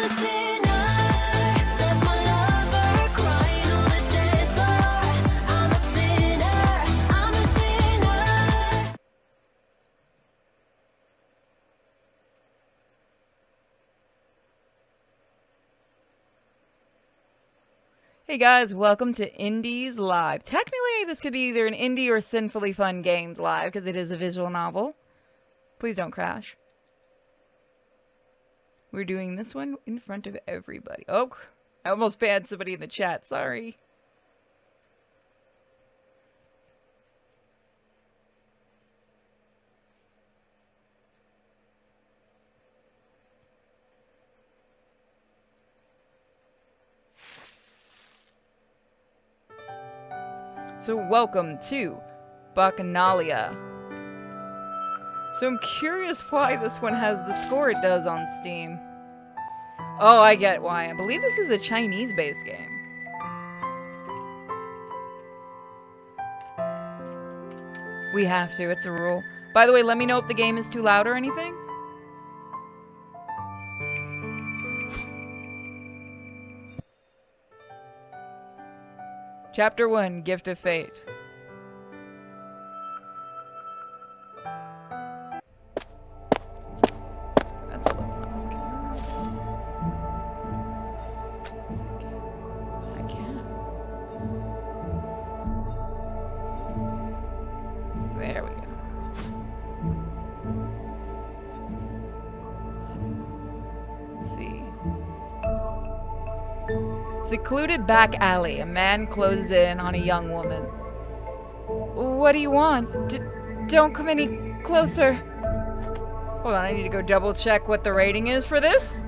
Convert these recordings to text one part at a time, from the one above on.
Hey guys, welcome to Indies Live. Technically, this could be either an indie or Sinfully Fun Games Live, because it is a visual novel. Please don't crash. We're doing this one in front of everybody. Oh, I almost banned somebody in the chat, sorry. So welcome to BACCHANALIA. So I'm curious why this one has the score it does on Steam. Oh, I get why. I believe this is a Chinese-based game. We have to, it's a rule. By the way, let me know if the game is too loud or anything. Chapter 1, Gift of Fate. That's a little loud. I can't. There we go. Let's see. Secluded back alley. A man closes in on a young woman. What do you want? Don't come any closer. Hold on, I need to go double check what the rating is for this.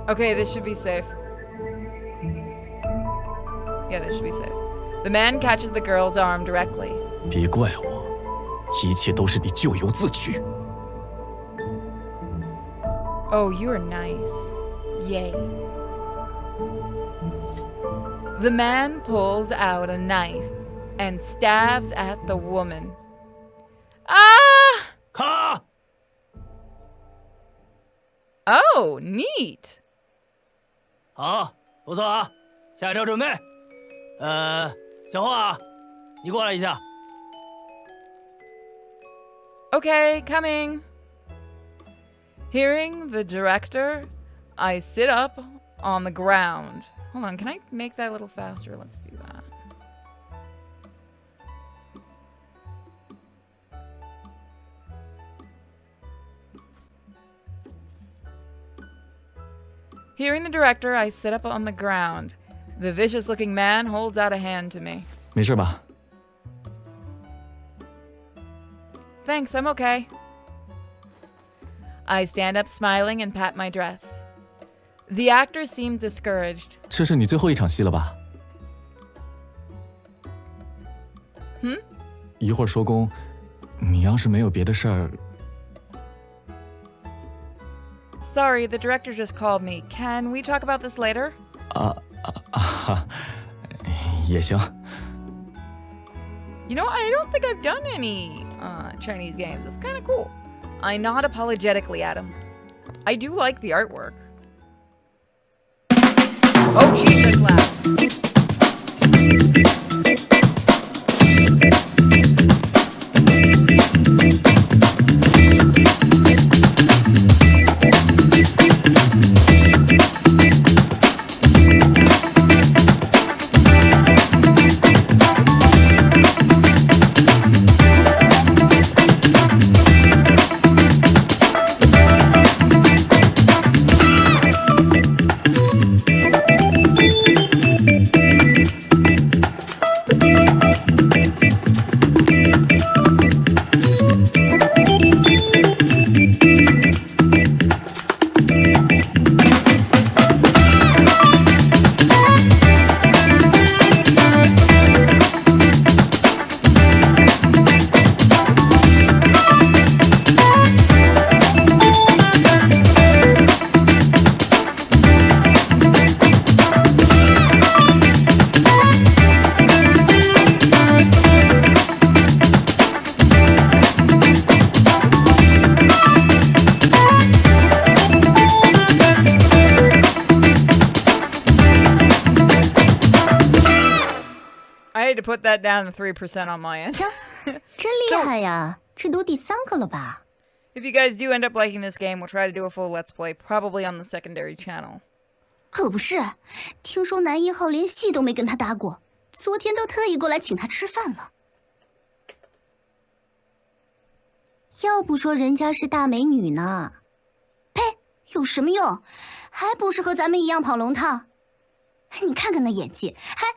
Okay, this should be safe. Yeah, this should be safe. The man catches the girl's arm directly. 别怪我，一切都是你咎由自取。 Oh, you're nice. Yay. The man pulls out a knife and stabs at the woman. Ah! 咔！ Oh, neat. 好，不错啊，下车准备。小华，你过来一下。 Okay, coming. Hearing the director, I sit up on the ground. Hold on, can I make that a little faster? Let's do that. Hearing the director, I sit up on the ground. The vicious-looking man holds out a hand to me. 没事吧？ Thanks, I'm okay. I stand up smiling and pat my dress. The actor seemed discouraged. 这是你最后一场戏了吧？ 一会儿收工，你要是没有别的事儿， Sorry, the director just called me. Can we talk about this later? 也行。 You know, I don't think I've done any Chinese games. It's kind of cool. I nod apologetically at him. I do like the artwork. Oh, Jesus, loud. put that down to 3% on my end. 真厉害呀，这都第3个了吧？ If you guys do end up liking this game, we'll try to do a full Let's Play, probably on the secondary channel. 可不是，听说男1号连戏都没跟他搭过，昨天都特意过来请他吃饭了。要不说人家是大美女呢，呸，有什么用？还不是和咱们一样跑龙套？你看看那演技，还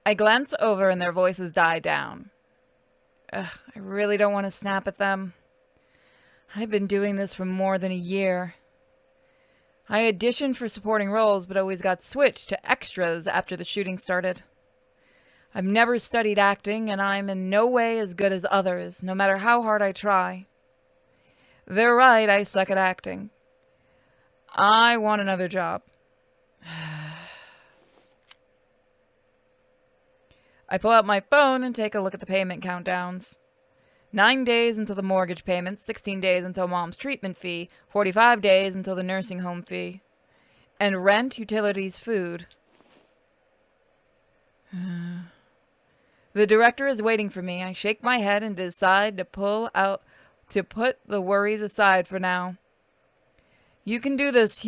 I glance over and their voices die down. Ugh, I really don't want to snap at them. I've been doing this for more than a year. I auditioned for supporting roles, but always got switched to extras after the shooting started. I've never studied acting, and I'm in no way as good as others, no matter how hard I try. They're right, I suck at acting. I want another job. I pull out my phone and take a look at the payment countdowns. 9 days until the mortgage payment, 16 days until mom's treatment fee, 45 days until the nursing home fee. And rent, utilities, food. The director is waiting for me. I shake my head and decide to put the worries aside for now. You can do this,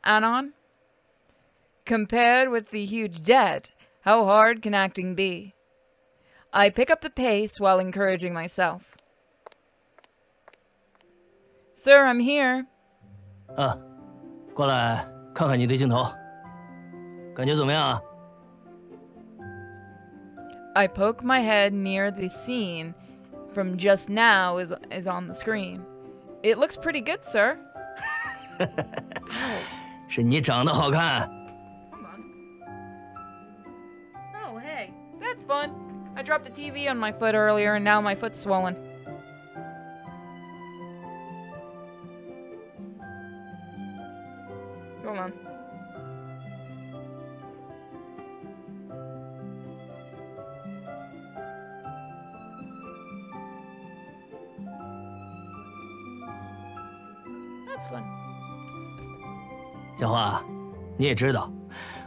Anon. Compared with the huge debt, how hard can acting be? I pick up the pace while encouraging myself. Sir, I'm here. 过来看看你的镜头，感觉怎么样啊？ I poke my head near the scene from just now is on the screen. It looks pretty good, sir. 是你长得好看。 Come on. Oh, hey. That's fun. I dropped a TV on my foot earlier and now my foot's swollen. Come on. That's fun. 小花，你也知道，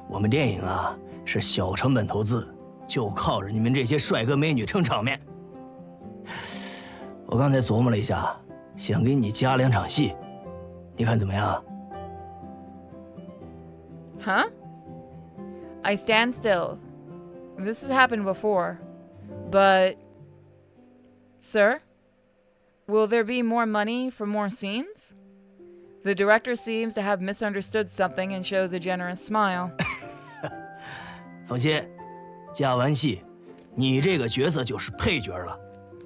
我们电影啊是小成本投资，就靠着你们这些帅哥美女撑场面。我刚才琢磨了一下，想给你加2场戏，你看怎么样？ Huh? I stand still. This has happened before. But... Sir? Will there be more money for more scenes? The director seems to have misunderstood something and shows a generous smile. 放心，加完戏，你这个角色就是配角了。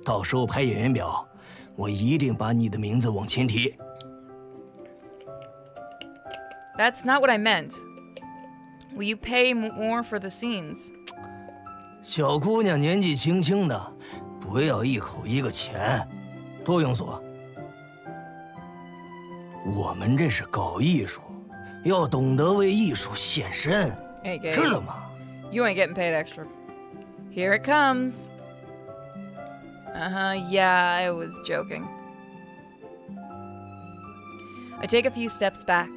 到时候排演员表，我一定把你的名字往前提。 That's not what I meant. Will you pay more for the scenes? 小姑娘年纪轻轻的，不要一口一个钱，多庸俗。我们这是搞艺术，要懂得为艺术献身， Hey, Gabe. 知道吗？ You ain't getting paid extra. Here it comes. Yeah, I was joking. I take a few steps back.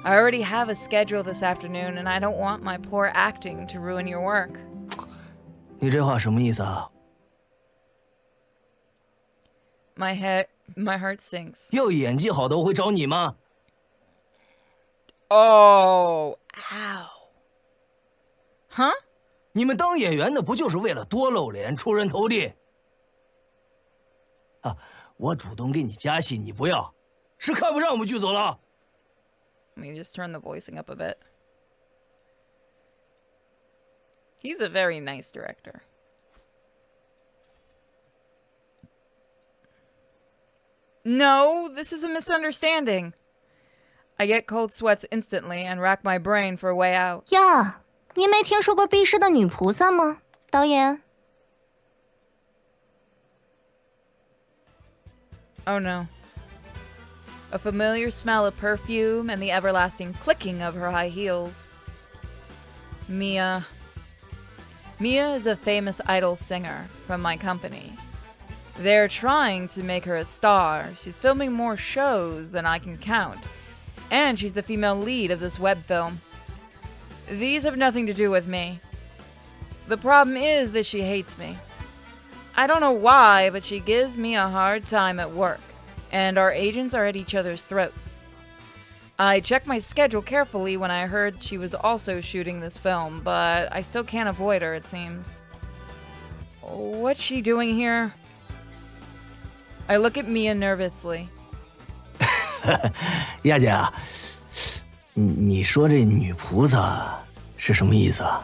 I already have a schedule this afternoon, and I don't want my poor acting to ruin your work. 你这话什么意思啊？ My heart sinks. 要演技好的我会找你吗？ Oh, ow. Huh? 你们当演员的不就是为了多露脸、出人头地？啊，我主动给你加戏，你不要，是看不上我们剧组了。 Let me just turn the voicing up a bit. He's a very nice director. No, this is a misunderstanding. I get cold sweats instantly and rack my brain for a way out. 呀，您没听说过避世的女菩萨吗，导演？ Oh no. A familiar smell of perfume and the everlasting clicking of her high heels. Mia. Mia is a famous idol singer from my company. They're trying to make her a star. She's filming more shows than I can count. And she's the female lead of this web film. These have nothing to do with me. The problem is that she hates me. I don't know why, but she gives me a hard time at work, and our agents are at each other's throats. I checked my schedule carefully when I heard she was also shooting this film, but I still can't avoid her, it seems. What's she doing here? I look at Mia nervously. 亚姐啊，你说这女菩萨是什么意思啊？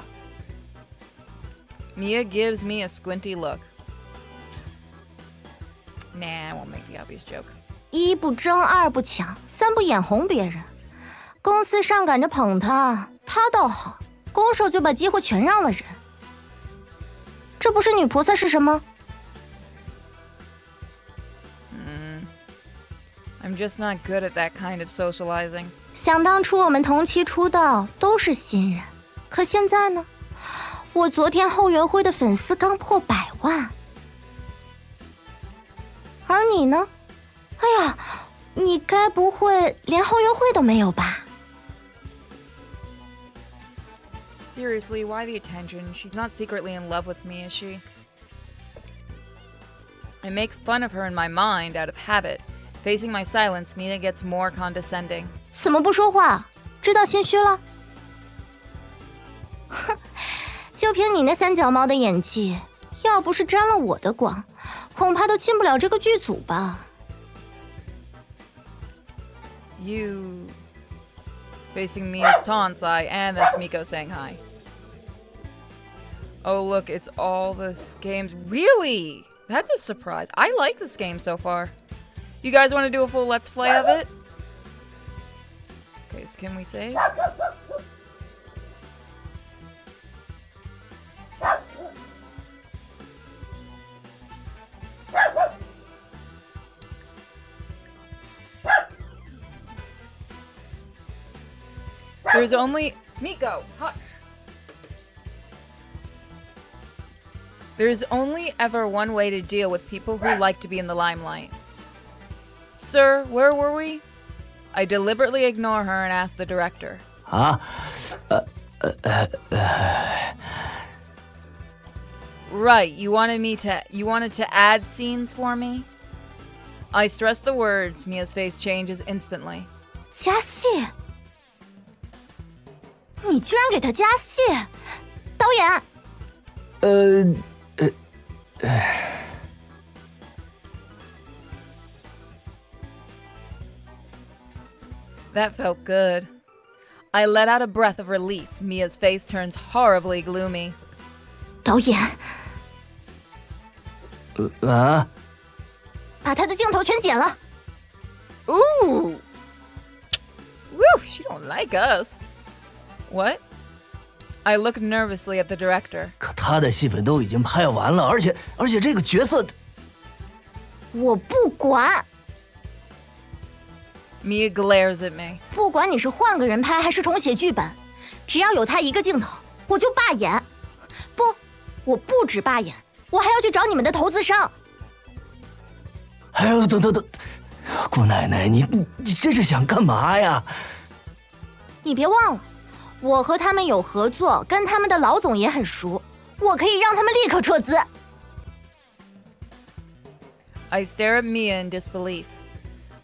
Mia gives me a squinty look. Nah, I won't make the obvious joke. 一不争，二不抢，三不眼红别人。公司上赶着捧他，他倒好，拱手就把机会全让了人。这不是女菩萨是什么？ I'm just not good at that kind of socializing. 想当初我们同期出道都是新人，可现在呢？我昨天后援会的粉丝刚破100万，而你呢？哎呀，你该不会连后援会都没有吧？ Seriously, why the attention? She's not secretly in love with me, is she? I make fun of her in my mind out of habit. Facing my silence, Mia gets more condescending. 怎么不说话？知道心虚了？哼，就凭你那三脚猫的演技，要不是沾了我的光，恐怕都进不了这个剧组吧。You... Facing Mia's taunts, and that's Miko saying hi. Oh look, it's all this games. Really? That's a surprise. I like this game so far. You guys want to do a full let's play of it? Okay, so can we save? There's only... Miko, hush! There's only ever one way to deal with people who like to be in the limelight. Sir, where were we? I deliberately ignore her and ask the director. 啊？Right, you wanted to add scenes for me? I stress the words. Mia's face changes instantly. 加戏？你居然给他加戏？导演！ That felt good. I let out a breath of relief. Mia's face turns horribly gloomy. 导演，啊？把他的镜头全剪了。Ooh! Woo! She don't like us. What? I look nervously at the director. 可他的戏份都已经拍完了，而且这个角色，我不管。 Mia glares at me. 不管你是换个人拍还是重写剧本，只要有他一个镜头，我就罢演。不，我不止罢演，我还要去找你们的投资商。哎呦，等，姑奶奶，你这是想干嘛呀？你别忘了，我和他们有合作，跟他们的老总也很熟，我可以让他们立刻撤资。I stare at Mia in disbelief.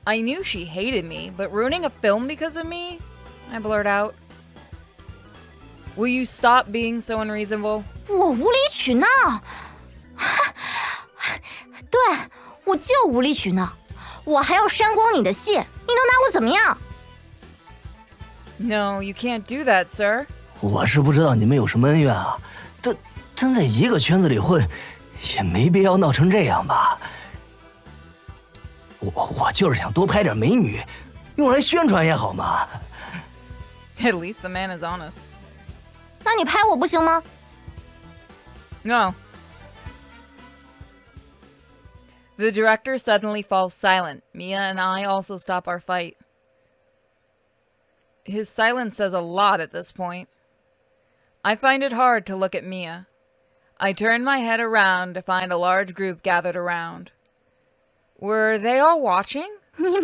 I knew she hated me, but ruining a film because of me? I blurt out. Will you stop being so unreasonable? 我无理取闹，对，我就无理取闹，我还要删光你的戏，你能拿我怎么样？ No, you can't do that, sir. 我是不知道你们有什么恩怨啊，真在一个圈子里混，也没必要闹成这样吧。我就是想多拍点美女，用来宣传也好嘛。At least the man is honest. 那你拍我不行吗？ No. The director suddenly falls silent. Mia and I also stop our fight. His silence says a lot at this point. I find it hard to look at Mia. I turn my head around to find a large group gathered around. Were they all watching? 你们，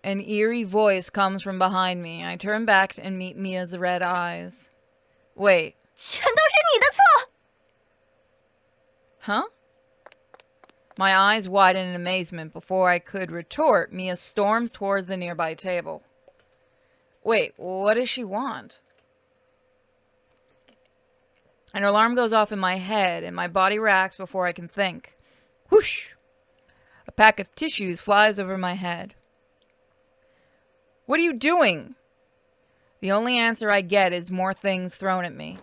An eerie voice comes from behind me. I turn back and meet Mia's red eyes. Wait. 全都是你的错！ Huh? My eyes widen in amazement. Before I could retort, Mia storms towards the nearby table. Wait, what does she want? An alarm goes off in my head, and my body reacts before I can think. Whoosh! A pack of tissues flies over my head. What are you doing? The only answer I get is more things thrown at me.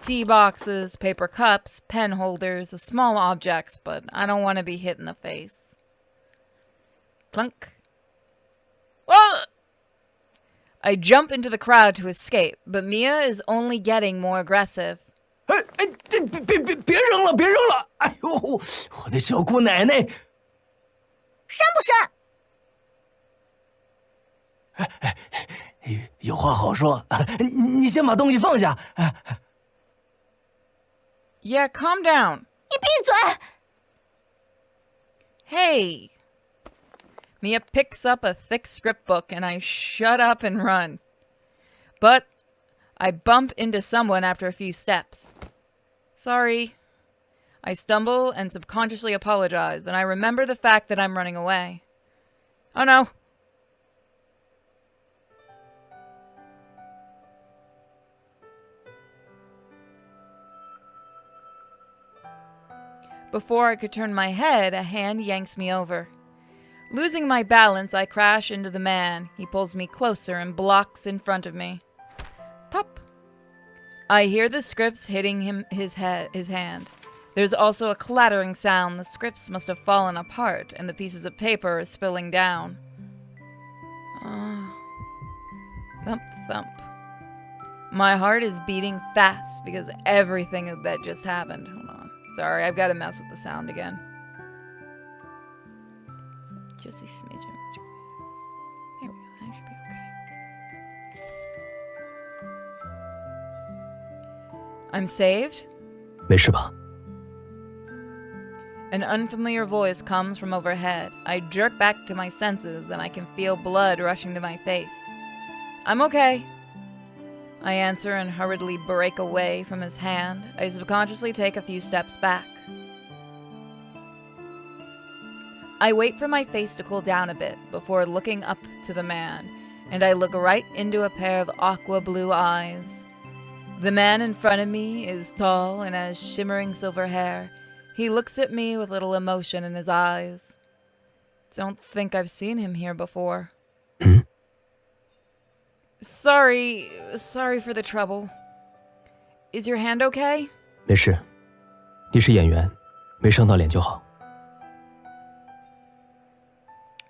Tea boxes, paper cups, pen holders, small objects, but I don't want to be hit in the face. Clunk. Ah! I jump into the crowd to escape, but Mia is only getting more aggressive. 哎哎，别扔了，别扔了！哎呦，我的小姑奶奶！删不删？有话好说，你先把东西放下。 Yeah, calm down. 你闭嘴！ Hey! Mia picks up a thick script book and I shut up and run. But I bump into someone after a few steps. Sorry. I stumble and subconsciously apologize. Then I remember the fact that I'm running away. Oh no. Before I could turn my head, a hand yanks me over. Losing my balance, I crash into the man. He pulls me closer and blocks in front of me. Pop. I hear the scripts hitting his hand. There's also a clattering sound. The scripts must have fallen apart, and the pieces of paper are spilling down. Thump, thump. My heart is beating fast because everything that just happened. Hold on. Sorry, I've got to mess with the sound again. Just a smidgen. There we go. That should be okay. I'm saved? 没事吧？ An unfamiliar voice comes from overhead. I jerk back to my senses and I can feel blood rushing to my face. I'm okay. I answer and hurriedly break away from his hand. I subconsciously take a few steps back. I wait for my face to cool down a bit before looking up to the man, and I look right into a pair of aqua blue eyes. The man in front of me is tall and has shimmering silver hair. He looks at me with little emotion in his eyes. Don't think I've seen him here before. Sorry for the trouble. Is your hand okay? 没事，你是演员，没伤到脸就好。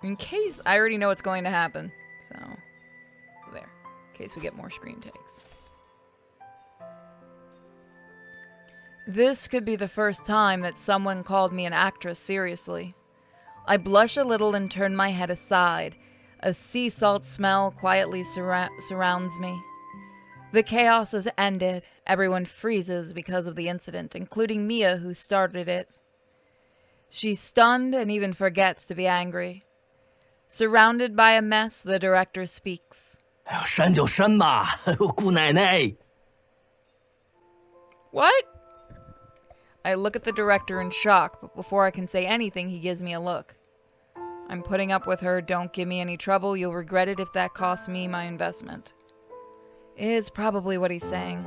In case I already know what's going to happen. So, there. In case we get more screen takes. This could be the first time that someone called me an actress seriously. I blush a little and turn my head aside. A sea salt smell quietly surrounds me. The chaos has ended. Everyone freezes because of the incident, including Mia, who started it. She's stunned and even forgets to be angry. Surrounded by a mess, the director speaks. 哎呦，删就删吧，哎呦，姑奶奶！ What? I look at the director in shock, but before I can say anything, he gives me a look. I'm putting up with her. Don't give me any trouble. You'll regret it if that costs me my investment. It's probably what he's saying.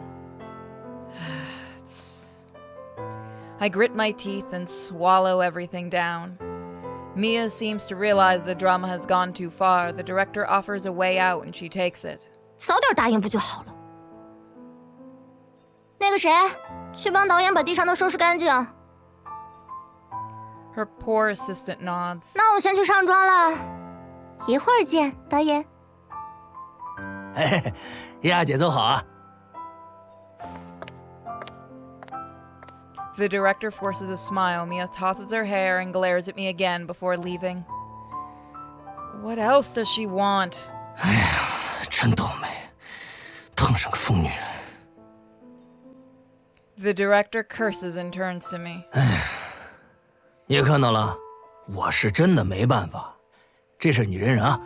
I grit my teeth and swallow everything down. Mia seems to realize the drama has gone too far. The director offers a way out and she takes it. 早点答应不就好了？那个谁，去帮导演把地上都收拾干净。 Her poor assistant nods. 那我先去上妆了，一会儿见，导演。哎，呀，节奏好啊！ The director forces a smile. Mia tosses her hair and glares at me again before leaving. What else does she want? 哎呀，真倒霉，碰上个疯女人。 The director curses and turns to me. 也看到了，我是真的没办法，这事你忍忍啊，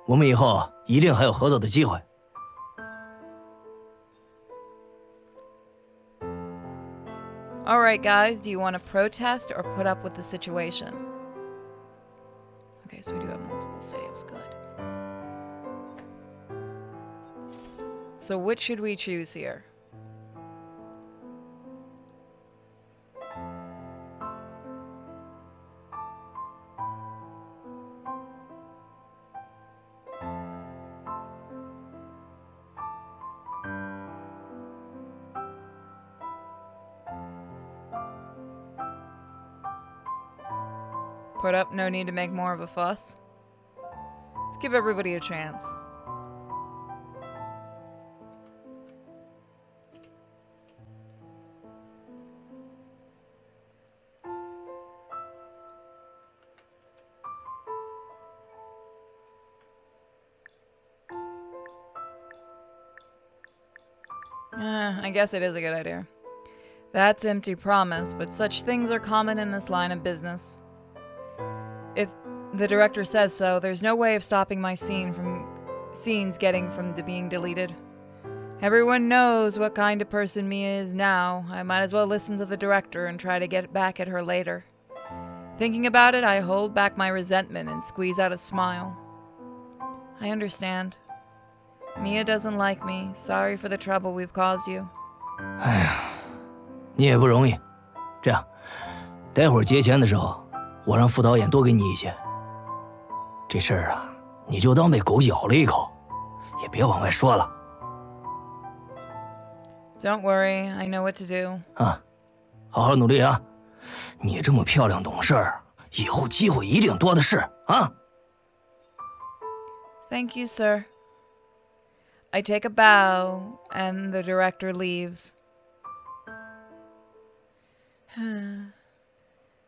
我们以后一定还有合作的机会。Alright, guys, do you want to protest or put up with the situation? Okay, so we do have multiple saves. Good. So which should we choose here? Put up, no need to make more of a fuss. Let's give everybody a chance. I guess it is a good idea. That's empty promise, but such things are common in this line of business. If the director says so, there's no way of stopping my scenes getting from being deleted. Everyone knows what kind of person Mia is now. I might as well listen to the director and try to get back at her later. Thinking about it, I hold back my resentment and squeeze out a smile. I understand. Mia doesn't like me. Sorry for the trouble we've caused you. 哎呀，你也不容易。这样，待会儿结钱的时候，我让副导演多给你一些。这事儿啊，你就当被狗咬了一口，也别往外说了。Don't worry, I know what to do. 啊，好好努力啊！你这么漂亮懂事儿，以后机会一定多的是啊。Thank you, sir. I take a bow, and the director leaves.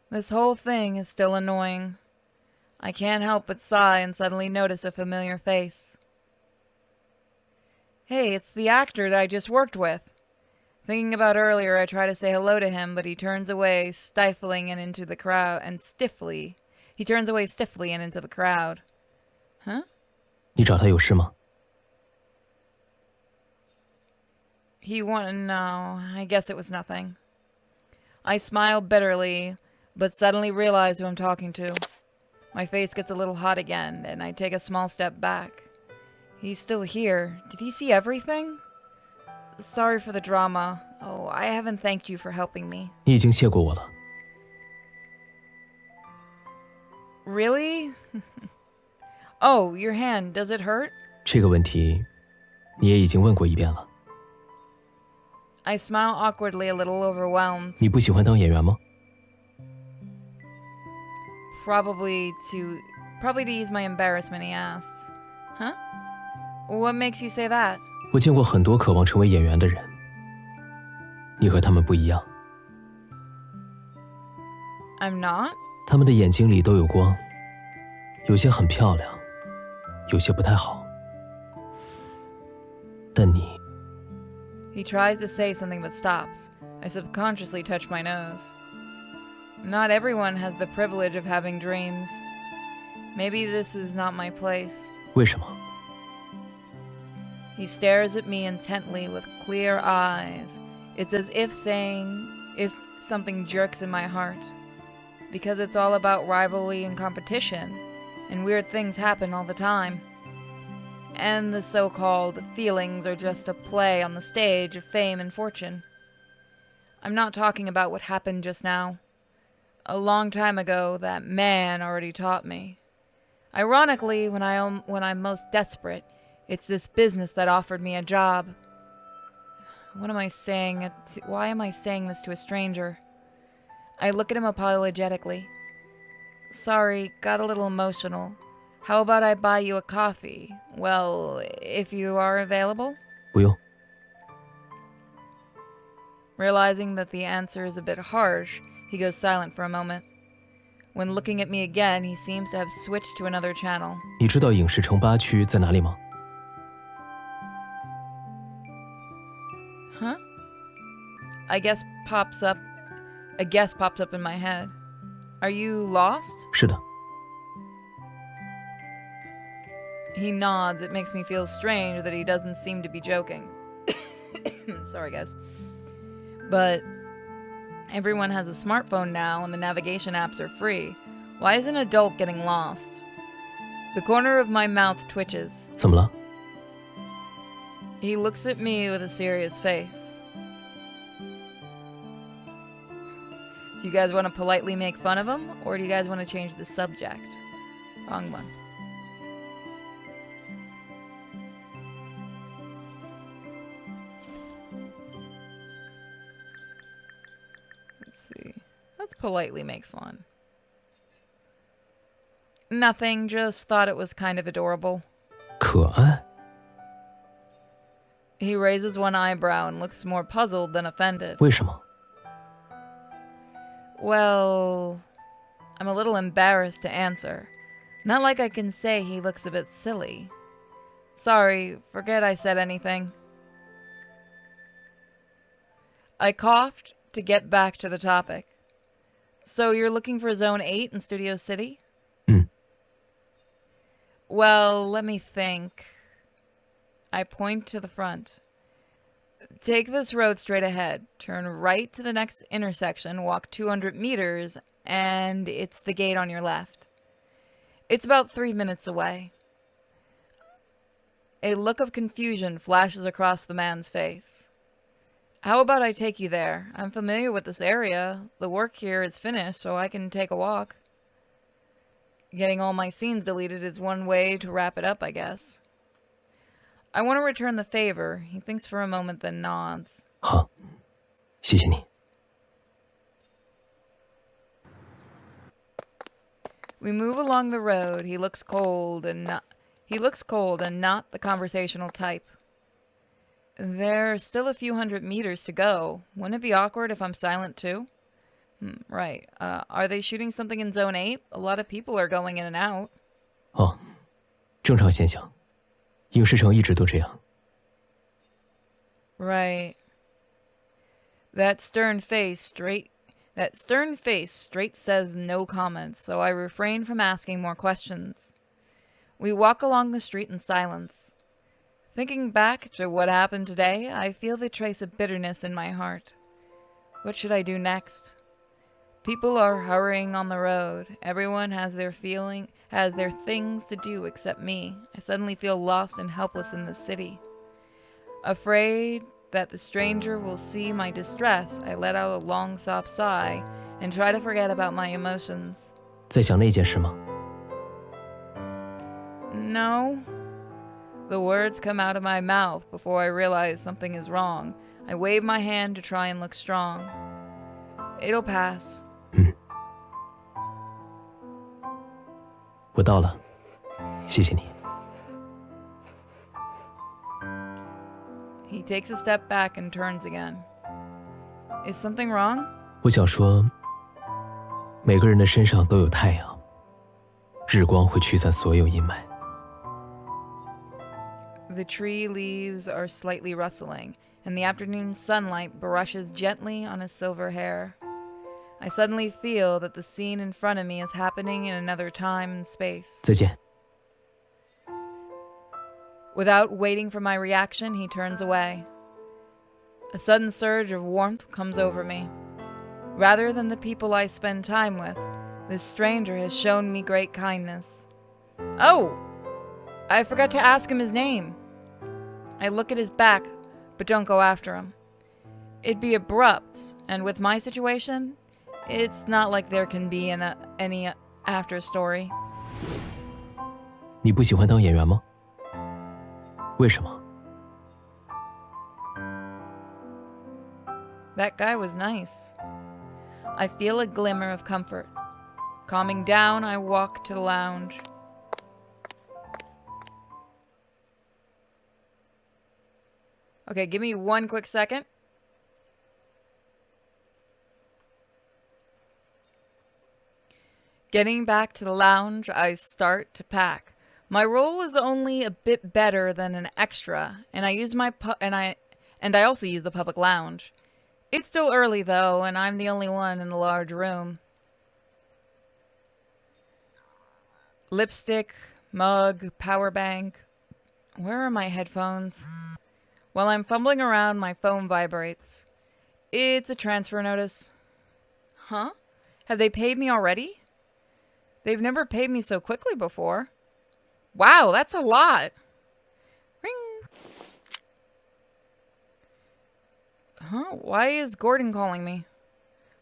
This whole thing is still annoying. I can't help but sigh and suddenly notice a familiar face. Hey, it's the actor that I just worked with. Thinking about earlier, I try to say hello to him, but he turns away, stifling and into the crowd, and stiffly. He turns away stiffly and into the crowd. Huh? 你找他有事吗？ No, I guess it was nothing. I smile bitterly, but suddenly realize who I'm talking to. My face gets a little hot again, and I take a small step back. He's still here. Did he see everything? Sorry for the drama. Oh, I haven't thanked you for helping me. 你已经谢过我了。 Really? Oh, your hand, does it hurt? 这个问题，你也已经问过一遍了。 I smile awkwardly, a little overwhelmed. 你不喜欢当演员吗？ Probably to ease my embarrassment, he asked. Huh? What makes you say that? 我见过很多渴望成为演员的人，你和他们不一样。 I'm not? 他们的眼睛里都有光，有些很漂亮，有些不太好。但你， He tries to say something but stops. I subconsciously touch my nose. Not everyone has the privilege of having dreams. Maybe this is not my place. 为什么？ He stares at me intently with clear eyes. It's as if saying, if something jerks in my heart. Because it's all about rivalry and competition, and weird things happen all the time. And the so-called feelings are just a play on the stage of fame and fortune. I'm not talking about what happened just now. A long time ago, that man already taught me. Ironically, when I'm most desperate, it's this business that offered me a job. What am I saying? Why am I saying this to a stranger? I look at him apologetically. Sorry, got a little emotional. How about I buy you a coffee? Well, if you are available? 不用。 Realizing that the answer is a bit harsh, he goes silent for a moment. When looking at me again, he seems to have switched to another channel. 你知道影视城8区在哪里吗？ Huh? A guess pops up in my head. Are you lost? 是的。He nods. It makes me feel strange that he doesn't seem to be joking. Sorry, guys. But everyone has a smartphone now and the navigation apps are free. Why is an adult getting lost? The corner of my mouth twitches. 怎么了？ He looks at me with a serious face. So you guys want to politely make fun of him, or do you guys want to change the subject? Wrong one. Let's see. Let's politely make fun. Nothing, just thought it was kind of adorable. 可爱？ He raises one eyebrow and looks more puzzled than offended. 为什么？ Well, I'm a little embarrassed to answer. Not like I can say he looks a bit silly. Sorry, forget I said anything. I coughed to get back to the topic. So you're looking for Zone 8 in Studio City? 嗯， Well, let me think. I point to the front. Take this road straight ahead. Turn right to the next intersection, walk 200 meters, and it's the gate on your left. It's about 3 minutes away. A look of confusion flashes across the man's face. How about I take you there? I'm familiar with this area. The work here is finished, so I can take a walk. Getting all my scenes deleted is one way to wrap it up, I guess. I want to return the favor. He thinks for a moment, then nods. 好，谢谢你。 We move along the road. He looks cold and not the conversational type. There are still a few hundred meters to go. Wouldn't it be awkward if I'm silent too? Right. Are they shooting something in Zone 8? A lot of people are going in and out. 哦，正常现象，影视城一直都这样。 Right. That stern face straight says no comment, so I refrain from asking more questions. We walk along the street in silence. Thinking back to what happened today, I feel the trace of bitterness in my heart. What should I do next? People are hurrying on the road. Everyone has their things to do except me. I suddenly feel lost and helpless in this city. Afraid that the stranger will see my distress, I let out a long, soft sigh and try to forget about my emotions. 在想那件事吗？ No. The words come out of my mouth before I realize something is wrong. I wave my hand to try and look strong. It'll pass. 我到了，谢谢你。 He takes a step back and turns again. Is something wrong? 我想说，每个人的身上都有太阳，日光会驱散所有阴霾。 The tree leaves are slightly rustling, and the afternoon sunlight brushes gently on his silver hair. I suddenly feel that the scene in front of me is happening in another time and space. 再见。 Without waiting for my reaction, he turns away. A sudden surge of warmth comes over me. Rather than the people I spend time with, this stranger has shown me great kindness. Oh! I forgot to ask him his name. I look at his back, but don't go after him. It'd be abrupt, and with my situation, it's not like there can be any after story. 你不喜欢当演员吗？为什么？ That guy was nice. I feel a glimmer of comfort. Calming down, I walk to the lounge. Okay, give me one quick second. Getting back to the lounge, I start to pack. My role was only a bit better than an extra, and I also use the public lounge. It's still early though, and I'm the only one in the large room. Lipstick, Mug, power bank. Where are my headphones? While I'm fumbling around, my phone vibrates. It's a transfer notice. Huh? Have they paid me already? They've never paid me so quickly before. Wow, that's a lot. Ring. Huh? Why is Gordon calling me?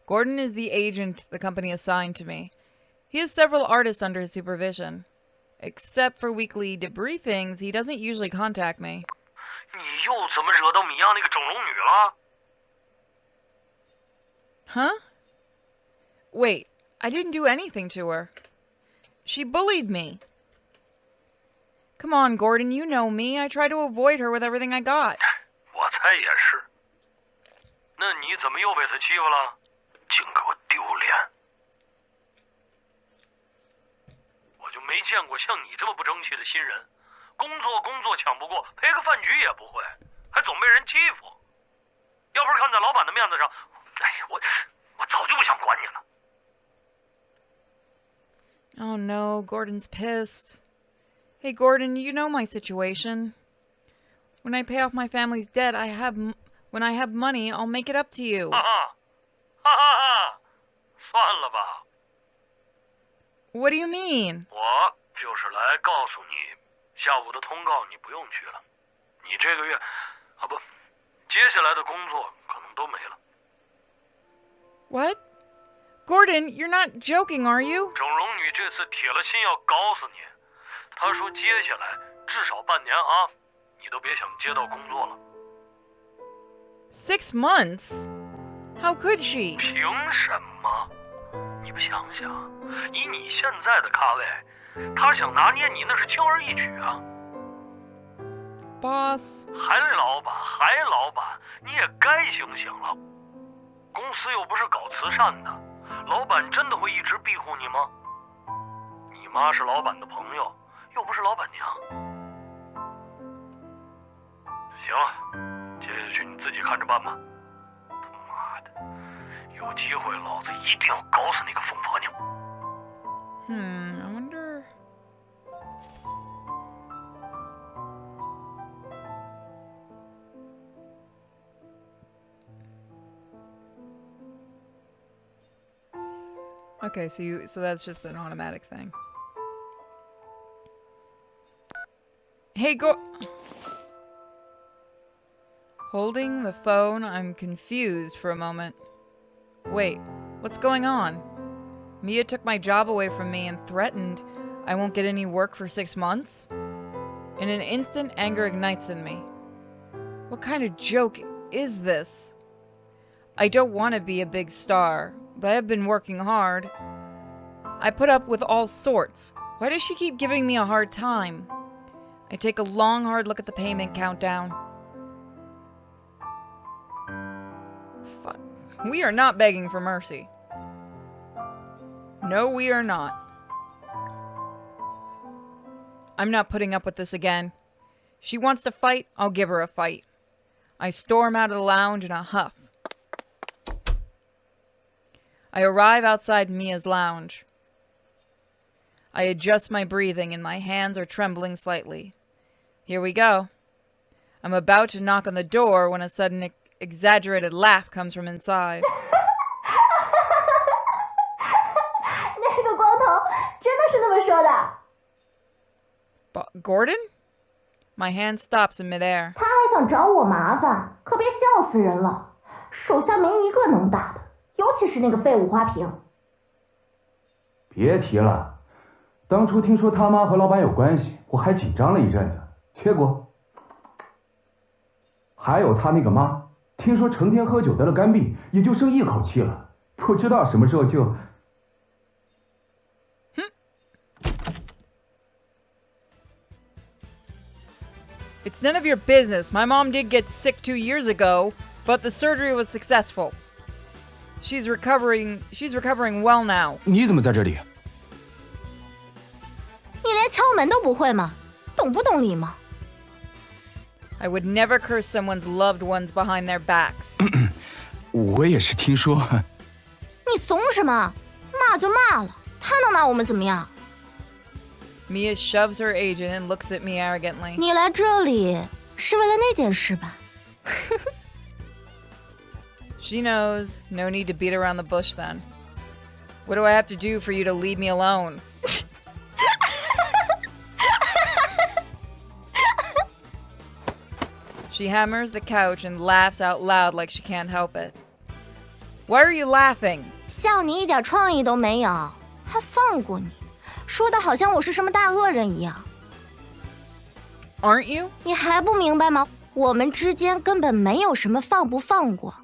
Gordon is the agent the company assigned to me. He has several artists under his supervision. Except for weekly debriefings, he doesn't usually contact me. 你又怎么惹到米娅那个整容女了？ Huh? Wait, I didn't do anything to her. She bullied me. Come on, Gordon, you know me. I try to avoid her with everything I got. 我猜也是。那你怎么又被她欺负了？净给我丢脸！我就没见过像你这么不争气的新人，工作抢不过，陪个饭局也不会，还总被人欺负。要不是看在老板的面子上，哎呀，我早就不想管你了。 Oh no, Gordon's pissed. Hey, Gordon, you know my situation. When I pay off my family's debt, when I have money, I'll make it up to you. 哈哈，算了吧。 What do you mean? 我就是来告诉你，下午的通告你不用去了，你这个月，不，接下来的工作可能都没了。 What? Gordon, you're not joking, are you? 整容女这次铁了心要搞死你，她说接下来至少半年啊，你都别想接到工作了。 6 months? How could she? 凭什么？你不想想，以你现在的咖位，她想拿捏你那是轻而易举啊。 Boss. 还老板，你也该醒醒了。公司又不是搞慈善的，老板真的会一直庇护你吗？你妈是老板的朋友，又不是老板娘。行了，接下去你自己看着办吧。他妈的，有机会老子一定要搞死那个疯婆娘。 I wonder... Okay, so that's just an automatic thing. Hey, Holding the phone, I'm confused for a moment. Wait, what's going on? Mia took my job away from me and threatened I won't get any work for 6 months? In an instant, anger ignites in me. What kind of joke is this? I don't want to be a big star, but I have been working hard. I put up with all sorts. Why does she keep giving me a hard time? I take a long, hard look at the payment countdown. Fuck. We are not begging for mercy. No, we are not. I'm not putting up with this again. She wants to fight, I'll give her a fight. I storm out of the lounge in a huff. I arrive outside Mia's lounge. I adjust my breathing and my hands are trembling slightly. Here we go. I'm about to knock on the door when a sudden exaggerated laugh comes from inside. 那个光头真的是那么说的。 Gordon? My hand stops in midair. 他还想找我麻烦，可别笑死人了。手下没一个能打的，尤其是那个废物花瓶。别提了，当初听说他妈和老板有关系，我还紧张了一阵子。结果，还有他那个妈，听说成天喝酒得了肝病，也就剩一口气了，不知道什么时候就。 It's none of your business. My mom did get sick 2 years ago, but the surgery was successful. She's recovering well now. 你怎么在这里？你连敲门都不会吗？懂不懂礼貌？ I would never curse someone's loved ones behind their backs. 我也是听说。你怂什么？骂就骂了，他能拿我们怎么样？ Mia shoves her agent and looks at me arrogantly. 你来这里是为了那件事吧？ She knows. No need to beat around the bush then. What do I have to do for you to leave me alone? She hammers the couch and laughs out loud like she can't help it. Why are you laughing? 像你一点创意都没有，还放过你，说的好像我是什么大恶人一样。 Aren't you? 你还不明白吗？我们之间根本没有什么放不放过，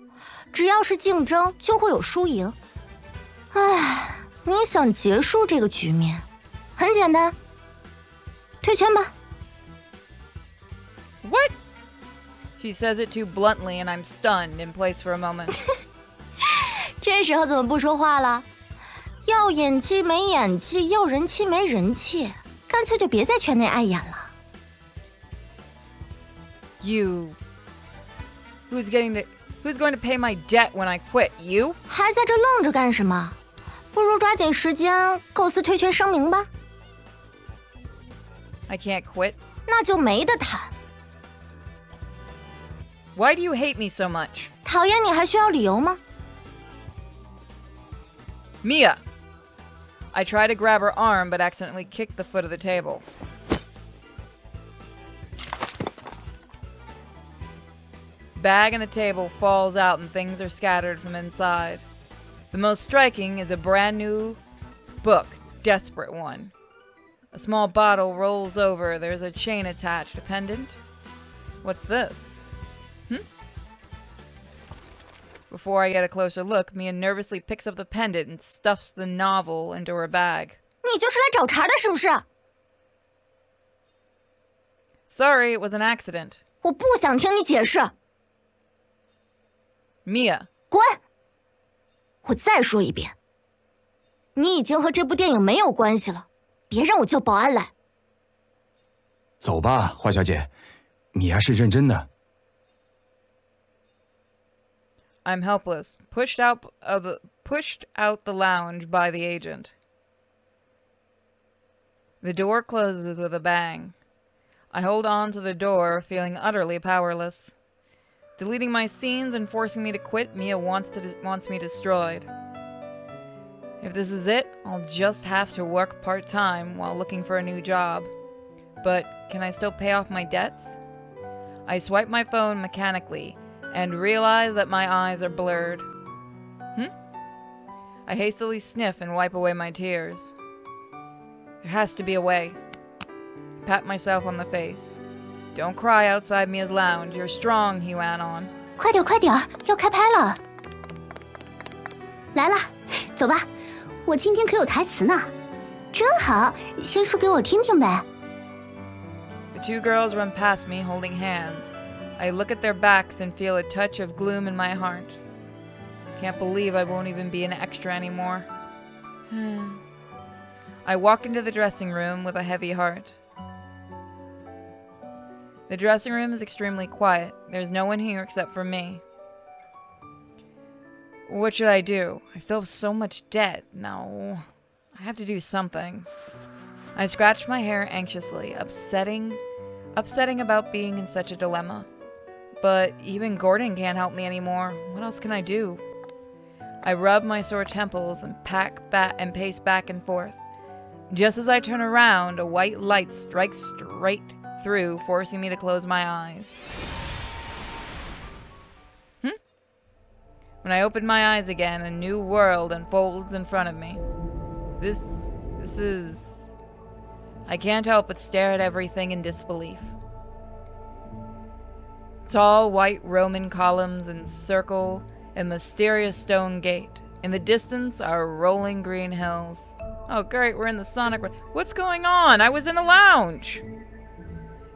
只要是竞争就会有输赢。唉，你想结束这个局面，很简单，退圈吧。 What? She says it too bluntly and I'm stunned in place for a moment. 这时候怎么不说话了？要演技没演技，要人气没人气，干脆就别在圈内碍眼了。 You. Who's going to pay my debt when I quit? You? 还在这愣着干什么？不如抓紧时间构思退圈声明吧。 I can't quit. 那就没得谈。 Why do you hate me so much? 讨厌你还需要理由吗？ Mia! I try to grab her arm but accidentally kick the foot of the table. Bag and the table falls out and things are scattered from inside. The most striking is a brand new book, desperate one. A small bottle rolls over, there's a chain attached, a pendant. What's this? Before I get a closer look, Mia nervously picks up the pendant and stuffs the novel into her bag. 你就是来找茬的，是不是？ Sorry, it was an accident. 我不想听你解释， Mia, 滚！我再说一遍，你已经和这部电影没有关系了，别让我叫保安来。走吧，华小姐，你还是认真的。 I'm helpless, pushed out the lounge by the agent. The door closes with a bang. I hold on to the door, feeling utterly powerless. Deleting my scenes and forcing me to quit, Mia wants me destroyed. If this is it, I'll just have to work part-time while looking for a new job. But can I still pay off my debts? I swipe my phone mechanically and realize that my eyes are blurred. I hastily sniff and wipe away my tears. There has to be a way. Pat myself on the face. Don't cry outside Mia's lounge. You're strong, he went on. 快点，快点，要开拍了！来了，走吧，我今天可有台词呢。真好，先说给我听听呗。 The two girls run past me holding hands. I look at their backs and feel a touch of gloom in my heart. Can't believe I won't even be an extra anymore. I walk into the dressing room with a heavy heart. The dressing room is extremely quiet. There's no one here except for me. What should I do? I still have so much debt. No, I have to do something. I scratch my hair anxiously, upsetting about being in such a dilemma. But even Gordon can't help me anymore. What else can I do? I rub my sore temples and pace back and forth. Just as I turn around, a white light strikes straight through, forcing me to close my eyes. When I open my eyes again, a new world unfolds in front of me. This is... I can't help but stare at everything in disbelief. Tall white Roman columns encircle a mysterious stone gate. In the distance are rolling green hills. Oh great, we're in the Sonic... What's going on? I was in a lounge!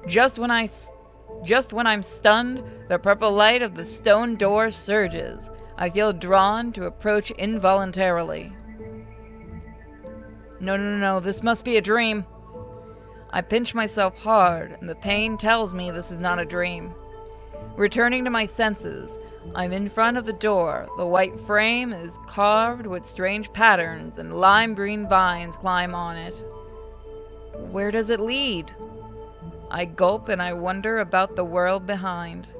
Just when I'm stunned, the purple light of the stone door surges. I feel drawn to approach involuntarily. No, this must be a dream. I pinch myself hard, and the pain tells me this is not a dream. Returning to my senses, I'm in front of the door. The white frame is carved with strange patterns, and lime green vines climb on it. Where does it lead? I gulp and I wonder about the world behind.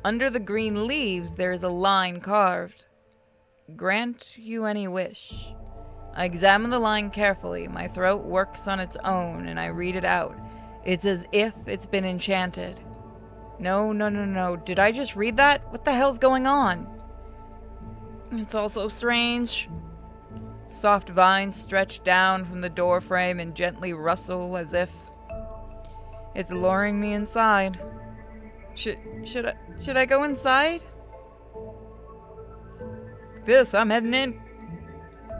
Under the green leaves there is a line carved. Grant you any wish. I examine the line carefully. My throat works on its own and I read it out. It's as if it's been enchanted. No. Did I just read that? What the hell's going on? It's all so strange. Soft vines stretch down from the doorframe and gently rustle as if it's luring me inside. Should I go inside? I'm heading in.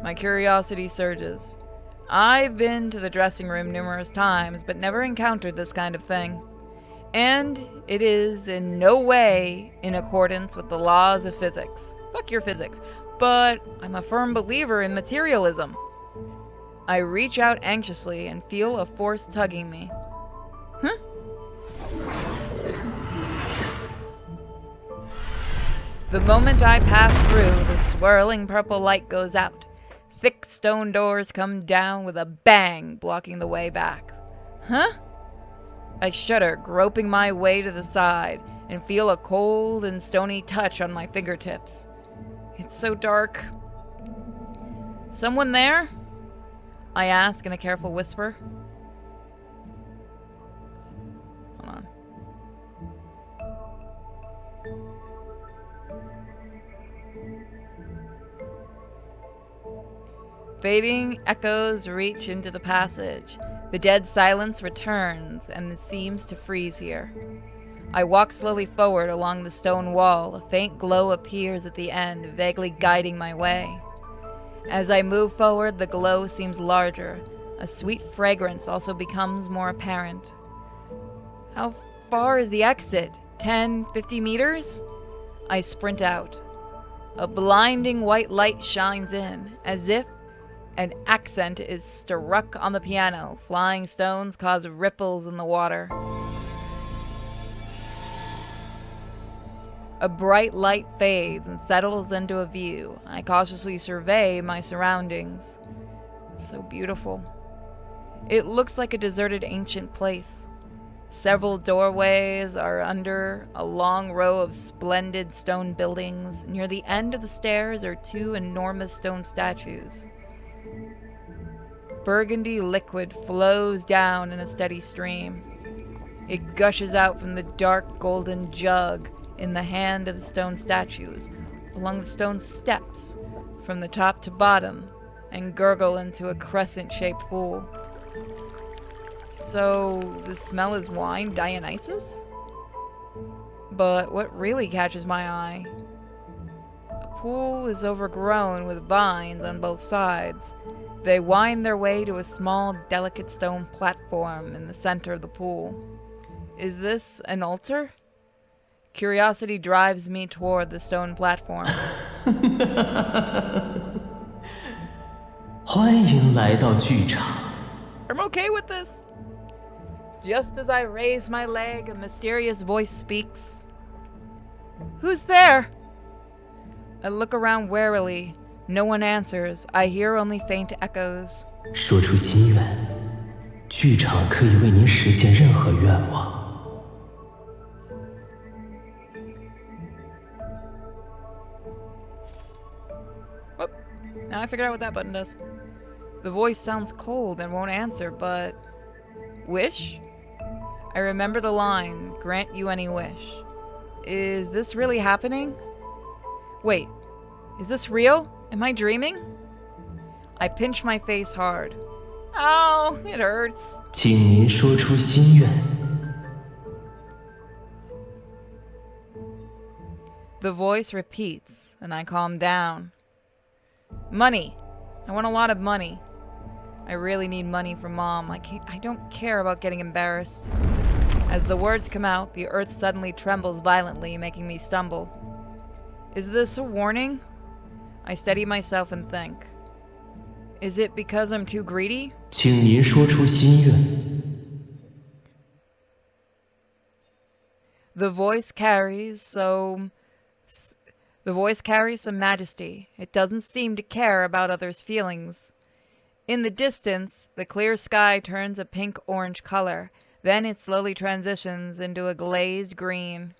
My curiosity surges. I've been to the dressing room numerous times, but never encountered this kind of thing. And it is in no way in accordance with the laws of physics. Fuck your physics. But I'm a firm believer in materialism. I reach out anxiously and feel a force tugging me. Huh? The moment I pass through, the swirling purple light goes out. Thick stone doors come down with a bang, blocking the way back. Huh? I shudder, groping my way to the side, and feel a cold and stony touch on my fingertips. It's so dark. Someone there? I ask in a careful whisper. Hold on. Fading echoes reach into the passage. The dead silence returns, and it seems to freeze here. I walk slowly forward along the stone wall. A faint glow appears at the end, vaguely guiding my way. As I move forward, the glow seems larger. A sweet fragrance also becomes more apparent. How far is the exit? 10, 50 meters? I sprint out. A blinding white light shines in, as if an accent is struck on the piano. Flying stones cause ripples in the water. A bright light fades and settles into a view. I cautiously survey my surroundings. So beautiful. It looks like a deserted ancient place. Several doorways are under a long row of splendid stone buildings. Near the end of the stairs are two enormous stone statues. Burgundy liquid flows down in a steady stream. It gushes out from the dark golden jug in the hand of the stone statues, along the stone steps, from the top to bottom, and gurgle into a crescent-shaped pool. So, the smell is wine, Dionysus? But what really catches my eye? The pool is overgrown with vines on both sides. They wind their way to a small, delicate stone platform in the center of the pool. Is this an altar? Curiosity drives me toward the stone platform. 欢迎来到剧场。 I'm okay with this. Just as I raise my leg, a mysterious voice speaks. Who's there? I look around warily. No one answers. I hear only faint echoes. 说出心愿，剧场可以为您实现任何愿望。 Now I figured out what that button does. The voice sounds cold and won't answer, but... Wish? I remember the line, grant you any wish. Is this really happening? Wait, is this real? Am I dreaming? I pinch my face hard. Ow, it hurts. 请您说出心愿。 The voice repeats, and I calm down. Money. I want a lot of money. I really need money from Mom. I don't care about getting embarrassed. As the words come out, the earth suddenly trembles violently, making me stumble. Is this a warning? I steady myself and think. Is it because I'm too greedy? 请您说出心愿。 The voice carries some majesty. It doesn't seem to care about others' feelings. In the distance, the clear sky turns a pink-orange color. Then it slowly transitions into a glazed green.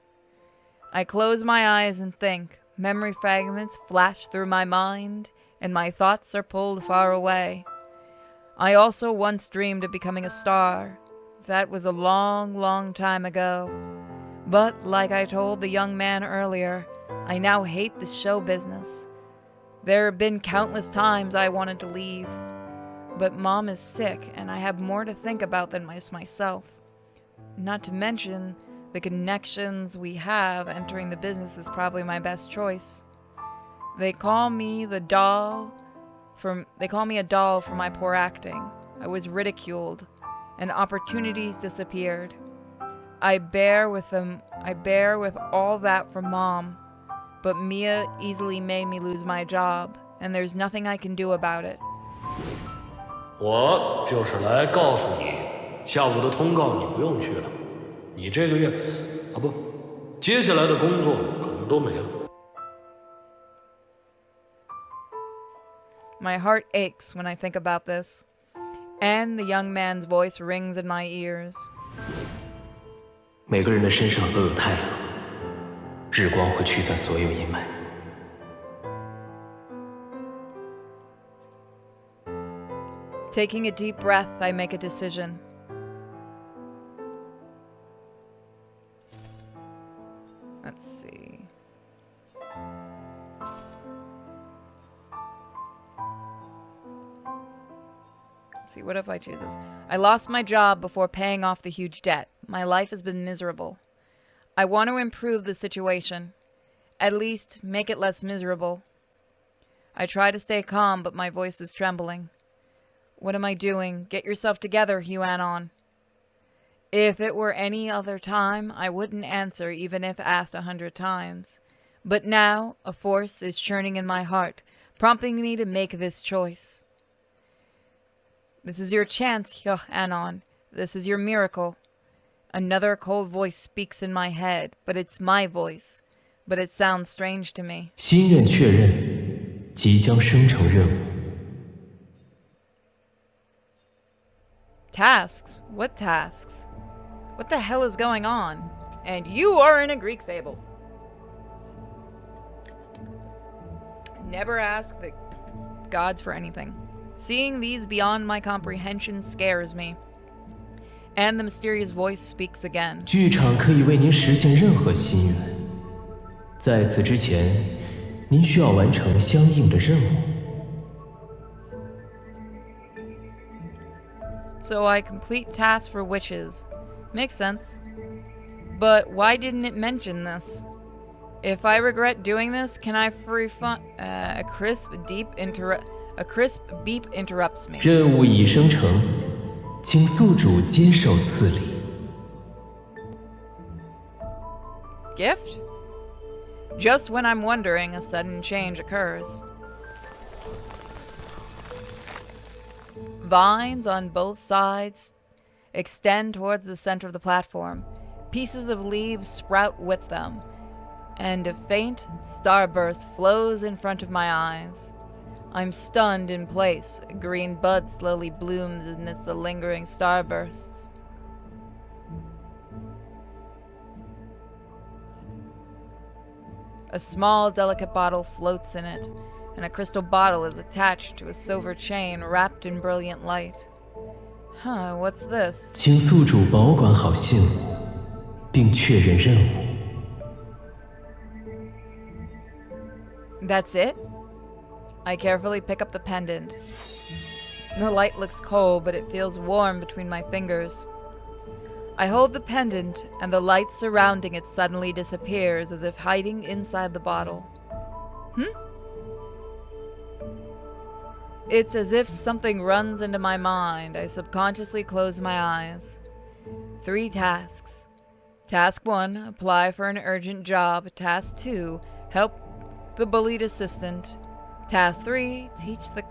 I close my eyes and think. Memory fragments flash through my mind, and my thoughts are pulled far away. I also once dreamed of becoming a star. That was a long, long time ago. But, like I told the young man earlier, I now hate the show business. There have been countless times I wanted to leave. But Mom is sick, and I have more to think about than myself. Not to mention, the connections we have entering the business is probably my best choice. They call me a doll for my poor acting. I was ridiculed, and opportunities disappeared. I bear with all that from Mom, but Mia easily made me lose my job, and there's nothing I can do about it. 我就是来告诉你，下午的通告你不用去了，你这个月，接下来的工作可能都没了。My heart aches when I think about this, and the young man's voice rings in my ears. 每个人的身上都有太阳，日光会驱散所有阴霾。Taking a deep breath, I make a decision. Let's see. What if I choose this? I lost my job before paying off the huge debt. My life has been miserable. I want to improve the situation. At least make it less miserable. I try to stay calm, but my voice is trembling. What am I doing? Get yourself together, Huanon. If it were any other time, I wouldn't answer even if asked 100 times. But now, a force is churning in my heart, prompting me to make this choice. This is your chance, Huanon. This is your miracle. Another cold voice speaks in my head, but it's my voice. But it sounds strange to me. 心愿确认，即将生成任务。 Tasks? What tasks? What the hell is going on? And you are in a Greek fable. Never ask the gods for anything. Seeing these beyond my comprehension scares me. And the mysterious voice speaks again. 剧场可以为您实现任何心愿，在此之前，您需要完成相应的任务。 So I complete tasks for witches. Makes sense. But why didn't it mention this? If I regret doing this, can I refund? A crisp beep interrupts me. 任务已生成，请宿主接受赐礼。 Gift? Just when I'm wondering, a sudden change occurs. Vines on both sides extend towards the center of the platform. Pieces of leaves sprout with them, and a faint starburst flows in front of my eyes. I'm stunned in place. A green bud slowly blooms amidst the lingering starbursts. A small, delicate bottle floats in it, and a crystal bottle is attached to a silver chain wrapped in brilliant light. Huh, what's this? 请宿主保管好信物，并确认任务。 That's it? I carefully pick up the pendant. The light looks cold, but it feels warm between my fingers. I hold the pendant, and the light surrounding it suddenly disappears as if hiding inside the bottle. It's as if something runs into my mind. I subconsciously close my eyes. 3 tasks. Task 1, apply for an urgent job. Task 2, help the bullied assistant. Task 3, teach the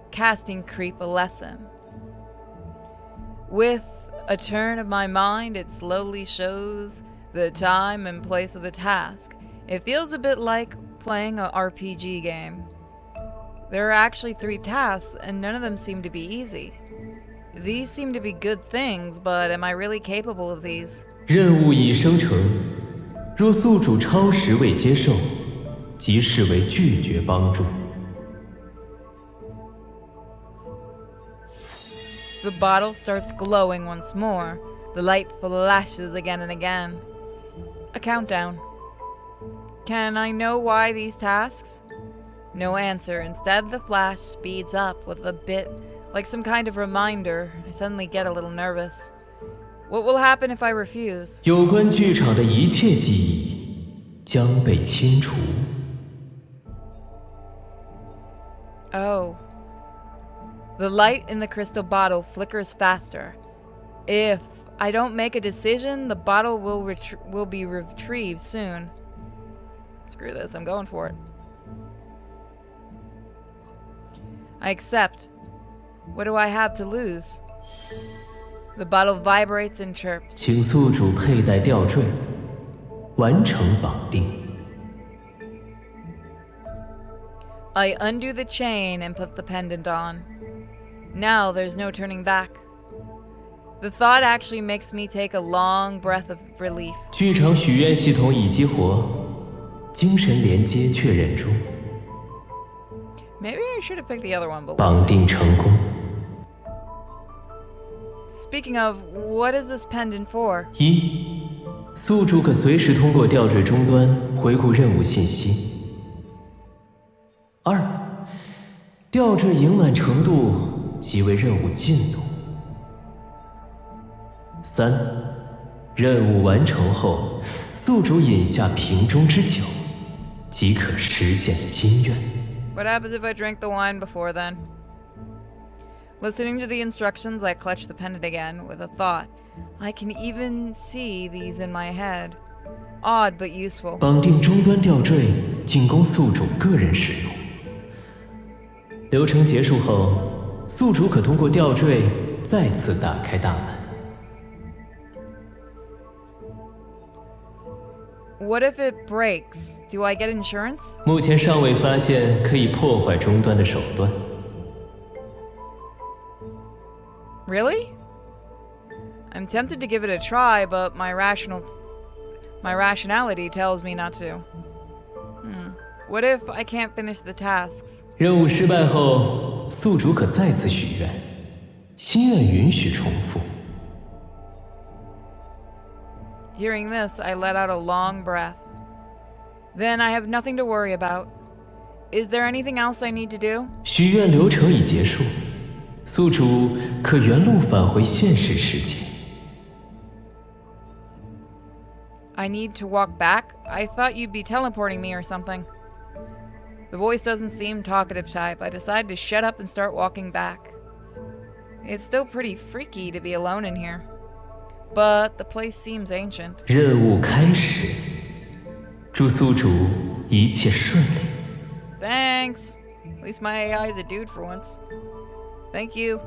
casting creep a lesson. With a turn of my mind, it slowly shows the time and place of the task. It feels a bit like playing a RPG game. There are actually 3 tasks, and none of them seem to be easy. These seem to be good things, but am I really capable of these? 任务已生成，若宿主超时未接受，即视为拒绝帮助。 The bottle starts glowing once more. The light flashes again and again. A countdown. Can I know why these tasks? No answer. Instead, the flash speeds up with a bit like some kind of reminder. I suddenly get a little nervous. What will happen if I refuse? 有关剧场的一切记忆将被清除。 Oh. The light in the crystal bottle flickers faster. If I don't make a decision, the bottle will be retrieved soon. Screw this, I'm going for it. I accept. What do I have to lose? The bottle vibrates and chirps. 请宿主佩戴吊坠，完成绑定。 I undo the chain and put the pendant on. Now there's no turning back. The thought actually makes me take a long breath of relief. 剧场许愿系统已激活，精神连接确认中， Maybe I should have picked the other one, but we'll 绑 see. 定成功。 Speaking of, what is this pendant for? 一，宿主可随时通过吊坠终端回顾任务信息。二，吊坠盈满程度即为任务进度。三，任务完成后，宿主饮下瓶中之酒，即可实现心愿。 What happens if I drink the wine before then? Listening to the instructions, I clutch the pendant again with a thought. I can even see these in my head. Odd but useful. 绑定终端吊坠仅供宿主个人使用。流程结束后，宿主可通过吊坠再次打开大门。 What if it breaks? Do I get insurance? 目前尚未发现可以破坏终端的手段。 Really? I'm tempted to give it a try, but my rationality tells me not to. What if I can't finish the tasks? 任务失败后，宿主可再次许愿，心愿允许重复。 Hearing this, I let out a long breath. Then I have nothing to worry about. Is there anything else I need to do? 许愿流程已结束，宿主可原路返回现实世界。 I need to walk back? I thought you'd be teleporting me or something. The voice doesn't seem talkative type. I decide to shut up and start walking back. It's still pretty freaky to be alone in here. But the place seems ancient. 任务开始，祝宿主一切顺利。 Thanks. At least my AI is a dude for once. Thank you.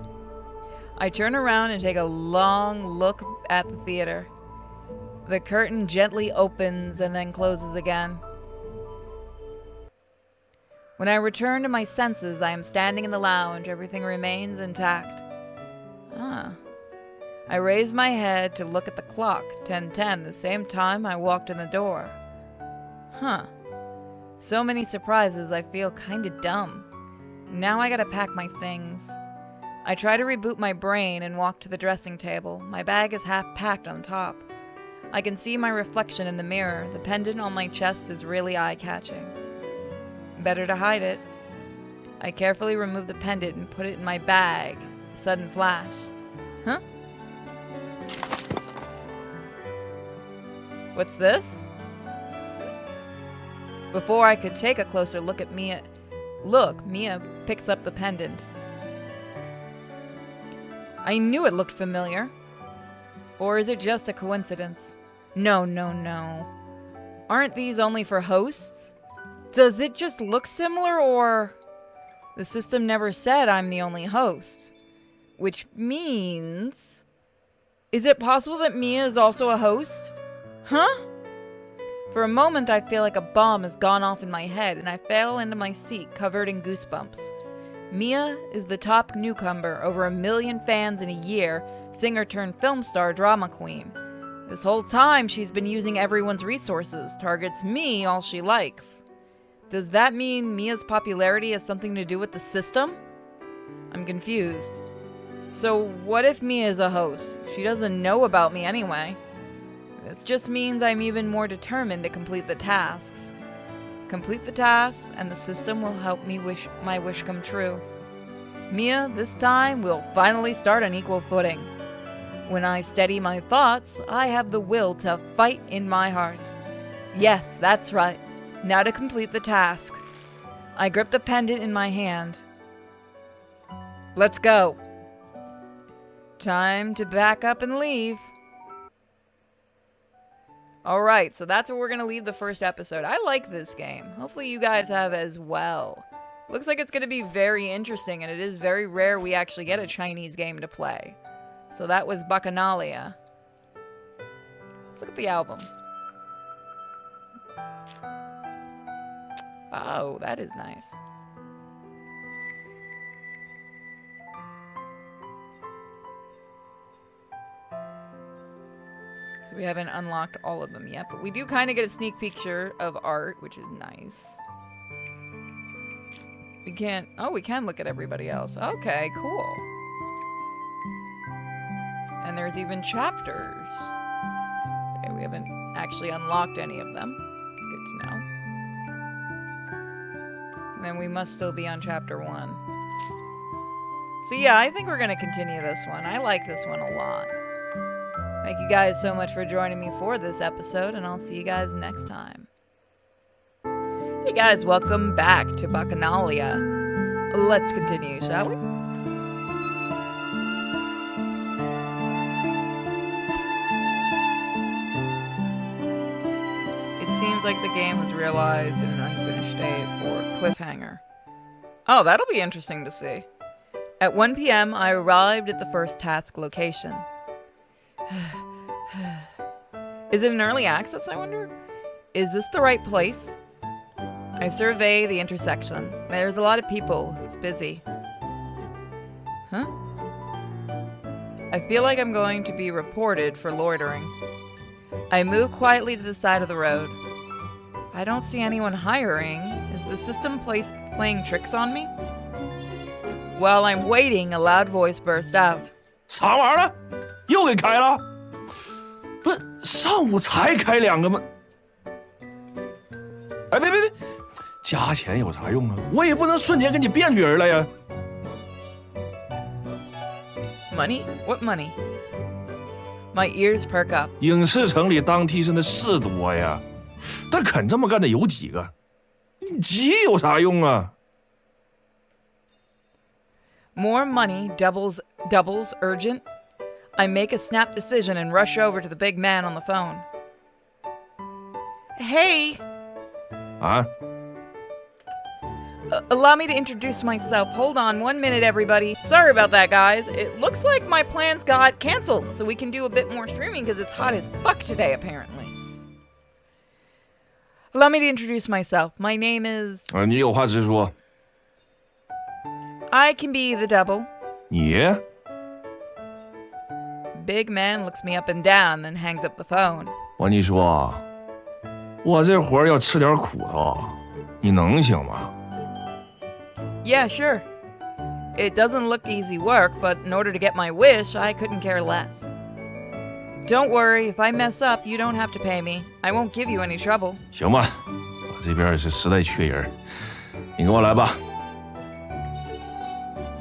I turn around and take a long look at the theater. The curtain gently opens and then closes again. When I return to my senses, I am standing in the lounge. Everything remains intact. I raise my head to look at the clock, 10:10, the same time I walked in the door. So many surprises, I feel kinda dumb. Now I gotta pack my things. I try to reboot my brain and walk to the dressing table. My bag is half packed on top. I can see my reflection in the mirror. The pendant on my chest is really eye-catching. Better to hide it. I carefully remove the pendant and put it in my bag. A sudden flash. Huh? What's this? Before I could take a closer look at Mia, Mia picks up the pendant. I knew it looked familiar. Or is it just a coincidence? No. Aren't these only for hosts? Does it just look similar, or... The system never said I'm the only host. Which means... Is it possible that Mia is also a host? Huh? For a moment, I feel like a bomb has gone off in my head, and I fell into my seat, covered in goosebumps. Mia is the top newcomer, over 1 million fans in a year, singer turned film star, drama queen. This whole time, she's been using everyone's resources, targets me all she likes. Does that mean Mia's popularity has something to do with the system? I'm confused. So what if Mia is a host? She doesn't know about me anyway. This just means I'm even more determined to complete the tasks. Complete the tasks, and the system will help me my wish come true. Mia, this time, will finally start on equal footing. When I steady my thoughts, I have the will to fight in my heart. Yes, that's right. Now to complete the task. I grip the pendant in my hand. Let's go. Time to back up and leave. Alright, so that's where we're going to leave the first episode. I like this game. Hopefully you guys have as well. Looks like it's going to be very interesting, and it is very rare we actually get a Chinese game to play. So that was BACCHANALIA. Let's look at the album. Oh, that is nice. So we haven't unlocked all of them yet, but we do kind of get a sneak picture of art, which is nice. We can't... Oh, we can look at everybody else. Okay, cool. And there's even chapters. Okay, we haven't actually unlocked any of them. Good to know. And then we must still be on chapter 1. So yeah, I think we're going to continue this one. I like this one a lot. Thank you guys so much for joining me for this episode, and I'll see you guys next time. Hey guys, welcome back to BACCHANALIA. Let's continue, shall we? It seems like the game was realized in an unfinished state or cliffhanger. Oh, that'll be interesting to see. At 1 p.m., I arrived at the first task location. Is it an early access, I wonder? Is this the right place? I survey the intersection. There's a lot of people. It's busy. Huh? I feel like I'm going to be reported for loitering. I move quietly to the side of the road. I don't see anyone hiring. Is the system playing tricks on me? While I'm waiting, a loud voice burst out. 啥玩意儿？又给开了？不是，上午才开2个吗？哎，别，加钱有啥用啊？我也不能瞬间给你变角了呀。Money? What money? My ears perk up. 影视城里当替身的是多呀，但肯这么干的有几个？你急有啥用啊？ More money doubles urgent. I make a snap decision and rush over to the big man on the phone. Hey! 啊？ Allow me to introduce myself. Hold on 1 minute, everybody. Sorry about that, guys. It looks like my plans got canceled, so we can do a bit more streaming because it's hot as fuck today, apparently. Allow me to introduce myself. My name is... 你有话直说。 I can be the double. 你？ Big man looks me up and down, then hangs up the phone. 我跟你说，我这活要吃点苦头，你能行吗？ Yeah, sure. It doesn't look easy work, but in order to get my wish, I couldn't care less. Don't worry, if I mess up, you don't have to pay me. I won't give you any trouble. 行吧，我这边是实在缺人，你跟我来吧。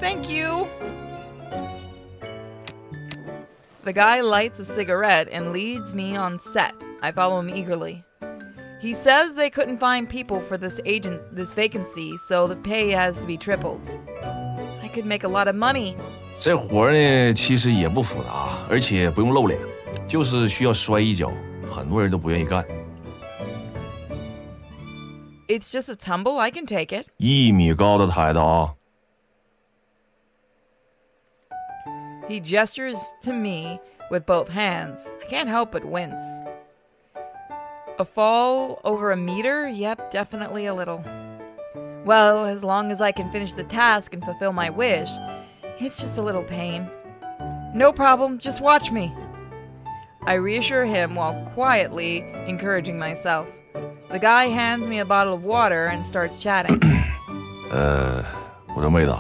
Thank you. The guy lights a cigarette and leads me on set. I follow him eagerly. He says they couldn't find people for this vacancy, so the pay has to be tripled. I could make a lot of money. 这活呢，其实也不复杂，而且不用露脸，就是需要摔一跤，很多人都不愿意干。 It's just a tumble, I can take it. 1米高的台子啊！ He gestures to me with both hands. I can't help but wince. A fall over a meter? Yep, definitely a little. Well, as long as I can finish the task and fulfill my wish, it's just a little pain. No problem, just watch me. I reassure him while quietly encouraging myself. The guy hands me a bottle of water and starts chatting. 我说妹子，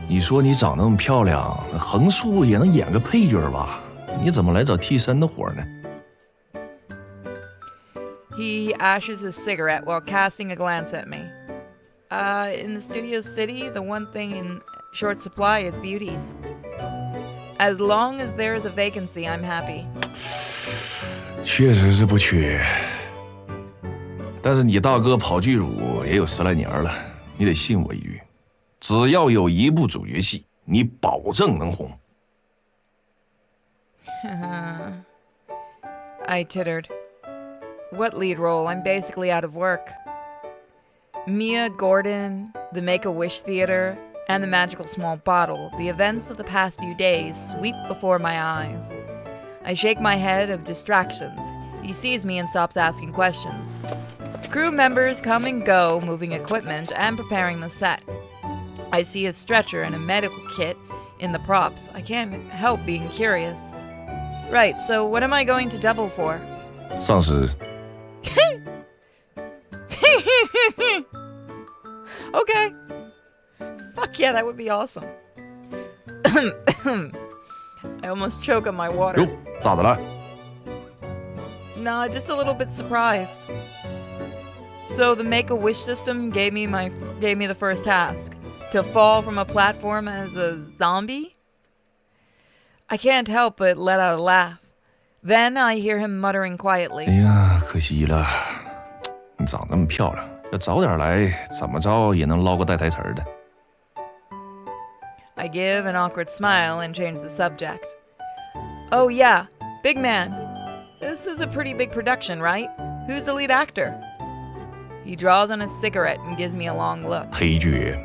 你说你长那么漂亮，横竖也能演个配角吧？你怎么来找替身的活呢？ He ashes his cigarette while casting a glance at me. In the Studio City, the one thing in short supply is beauties. As long as there is a vacancy, I'm happy. 确实是不缺，但是你大哥跑剧组也有10来年了，你得信我一句，只要有一部主角戏，你保证能红。I tittered. What lead role? I'm basically out of work. Mia Gordon, the Make-A-Wish Theater, and the magical small bottle, the events of the past few days sweep before my eyes. I shake my head of distractions. He sees me and stops asking questions. Crew members come and go, moving equipment and preparing the set. I see a stretcher and a medical kit in the props. I can't help being curious. Right, so what am I going to double for? 丧尸。Okay. Fuck yeah, that would be awesome. I almost choke on my water. 哟，咋的了？ Nah, just a little bit surprised. So the Make-A-Wish system gave me the first task, to fall from a platform as a zombie? I can't help but let out a laugh. Then I hear him muttering quietly. 哎呀，可惜了，你长那么漂亮，要早点来，怎么着也能捞个带台词儿的。 I give an awkward smile and change the subject. Oh yeah, big man. This is a pretty big production, right? Who's the lead actor? He draws on his cigarette and gives me a long look. 配角。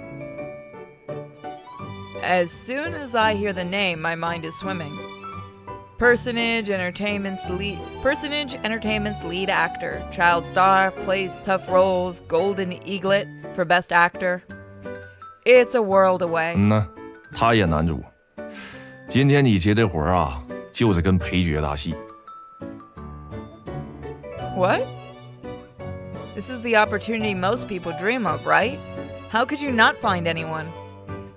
As soon as I hear the name, my mind is swimming. Personage Entertainment's lead actor. Child star, plays tough roles, Golden Eaglet for Best Actor. It's a world away. 嗯呐，他演男主。今天你接这活儿啊，就是跟配角搭戏。 What? This is the opportunity most people dream of, right? How could you not find anyone?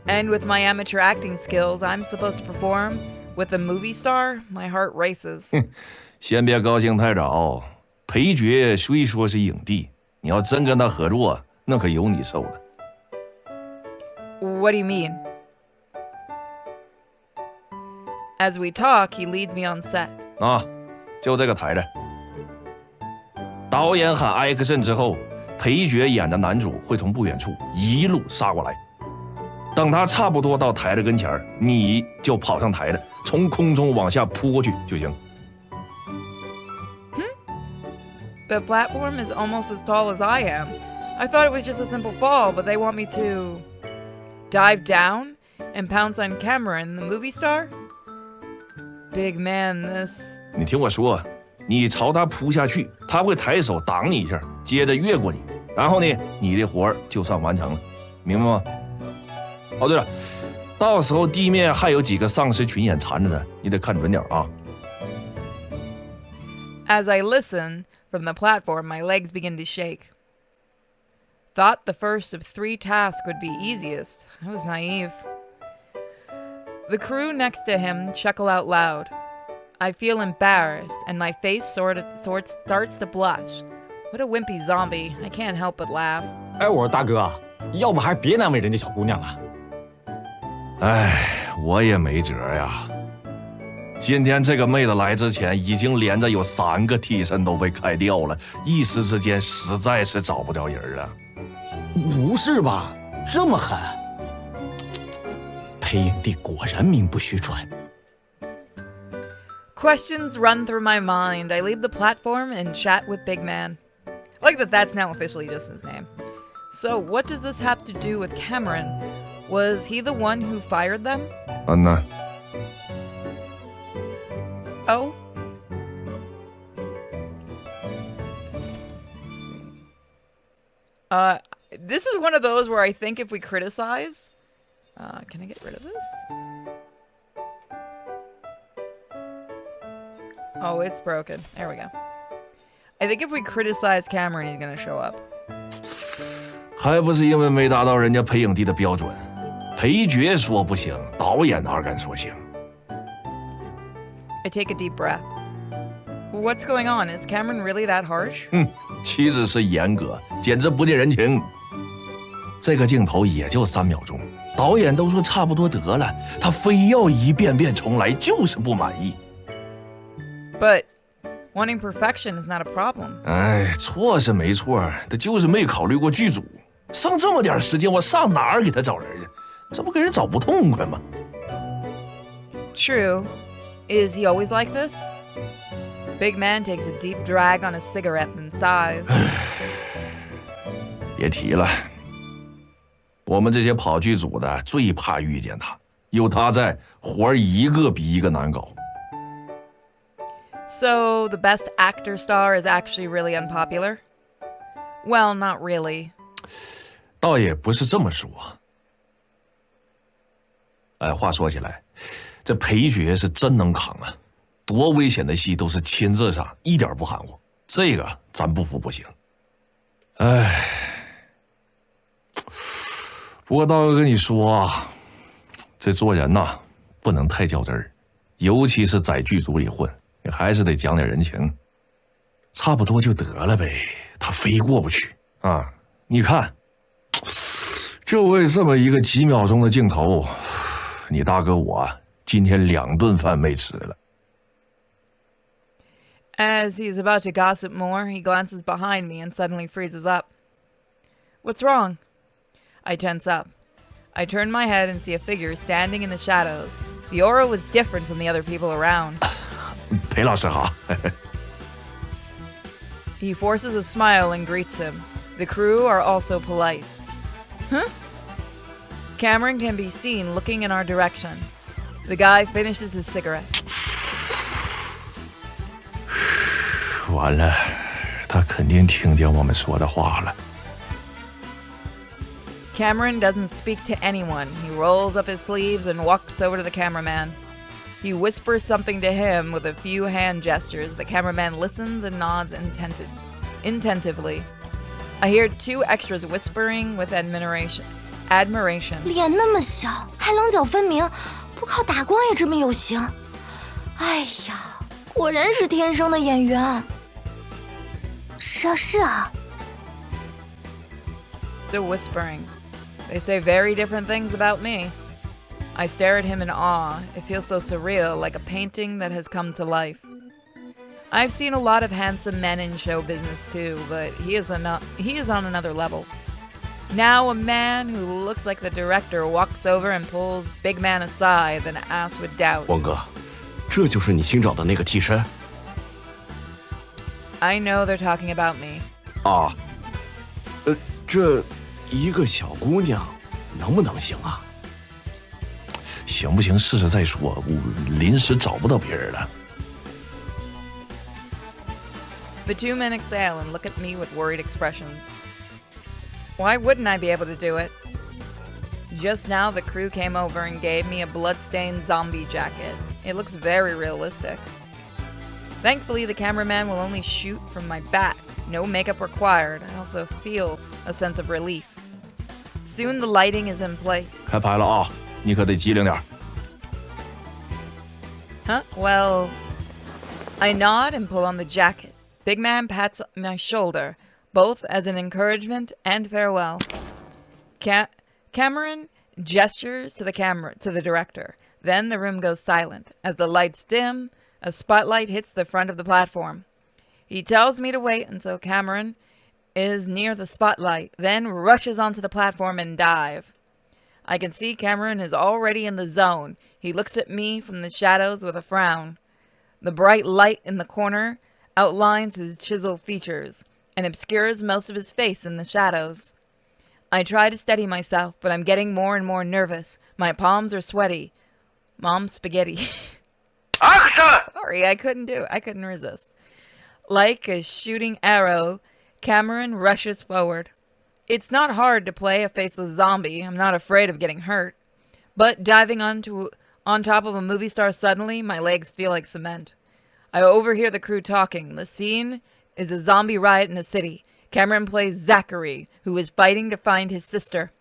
And with my amateur acting skills, I'm supposed to perform with a movie star? My heart races. 先别高兴太早，配角虽说是影帝，你要真跟他合作，那可有你受的。 What do you mean? As we talk, he leads me on set. 啊，就这个台子。导演喊 action 之后，配角演的男主会从不远处一路杀过来。等他差不多到台子跟前儿，你就跑上台子，从空中往下扑过去就行。 The platform is almost as tall as I am. I thought it was just a simple fall, but they want me to dive down and pounce on camera and the movie star? Big man, this... 你听我说，你朝他扑下去，他会抬手挡你一下，接着越过你，然后呢，你的活儿就算完成了，明白吗？哦，对了，到时候地面还有几个丧尸群演缠着呢，你得看准点啊。 As I listen from the platform, my legs begin to shake. Thought the first of 3 tasks would be easiest. I was naive. The crew next to him chuckle out loud. I feel embarrassed, and my face starts to blush. What a wimpy zombie. I can't help but laugh. 哎，我说大哥，要不还是别难为人家小姑娘了。哎，我也没辙呀。今天这个妹子来之前，已经连着有3个替身都被开掉了，一时之间实在是找不着人了。不是吧？这么狠？裴影帝果然名不虚传。 Questions run through my mind. I leave the platform and chat with Big Man. Like that's now officially just his name. So what does this have to do with Cameron? Was he the one who fired them? 嗯呐。 Oh? This is one of those where I think if we criticize... can I get rid of this? Oh, it's broken. There we go. I think if we criticize Cameron, he's gonna show up. 还不是因为没达到人家裴影帝的标准，裴爵说不行，导演哪敢说行？ I take a deep breath. What's going on? Is Cameron really that harsh? 岂止是严格，简直不近人情。这个镜头也就3秒钟，导演都说差不多得了，他非要一遍遍重来，就是不满意。 But wanting perfection is not a problem. 哎，错是没错，他就是没考虑过剧组。剩这么点时间，我上哪儿给他找人去？这不给人找不痛快吗？ True. Is he always like this? Big man takes a deep drag on a cigarette and sighs. 别提了，我们这些跑剧组的最怕遇见他，有他在，活儿一个比一个难搞。 So, the best actor star is actually really unpopular? Well, not really. 倒也不是这么说。哎，话说起来，这裴爵是真能扛啊，多危险的戏都是亲自上，一点不含糊。这个咱不服不行。哎，不过道哥跟你说啊，这做人呐，不能太较真儿，尤其是在剧组里混，你还是得讲点人情。差不多就得了呗，他非过不去啊！你看。 就为这么一个几秒钟的镜头，你大哥我今天2顿饭没吃了。 As he's about to gossip more, he glances behind me and suddenly freezes up. What's wrong? I tense up. I turn my head and see a figure standing in the shadows. The aura was different from the other people around. 裴老师好。 He forces a smile and greets him. The crew are also polite. Huh? Cameron can be seen looking in our direction. The guy finishes his cigarette. 完了，他肯定听见我们说的话了。 Cameron doesn't speak to anyone. He rolls up his sleeves and walks over to the cameraman. He whispers something to him with a few hand gestures. The cameraman listens and nods intentively. I hear 2 extras whispering with admiration. 脸那么小，还棱角分明，不靠打光也这么有型。哎呀，果然是天生的演员。是啊，是啊。Still whispering. They say very different things about me. I stare at him in awe. It feels so surreal, like a painting that has come to life. I've seen a lot of handsome men in show business too, but he is on another level. Now a man who looks like the director walks over and pulls Big Man aside, then asks with doubt. 王哥，这就是你新找的那个替身？ I know they're talking about me. 啊，这一个小姑娘能不能行啊？行不行？试试再说。我临时找不到别人了。 The 2 men exhale and look at me with worried expressions. Why wouldn't I be able to do it? Just now, the crew came over and gave me a blood-stained zombie jacket. It looks very realistic. Thankfully, the cameraman will only shoot from my back. No makeup required. I also feel a sense of relief. Soon the lighting is in place. 开拍了啊，你可得机灵点。 Huh? Well, I nod and pull on the jacket. Big Man pats my shoulder, both as an encouragement and farewell. Cameron gestures to the director. Then the room goes silent. As the lights dim, a spotlight hits the front of the platform. He tells me to wait until Cameron is near the spotlight, then rushes onto the platform and dive. I can see Cameron is already in the zone. He looks at me from the shadows with a frown. The bright light in the corner outlines his chiseled features and obscures most of his face in the shadows. I try to steady myself, but I'm getting more and more nervous. My palms are sweaty. Mom's spaghetti. Action! Sorry, I couldn't resist. Like a shooting arrow, Cameron rushes forward. It's not hard to play a faceless zombie. I'm not afraid of getting hurt. But diving on top of a movie star suddenly, my legs feel like cement. I overhear the crew talking. The scene is a zombie riot in a city. Cameron plays Zachary, who is fighting to find his sister.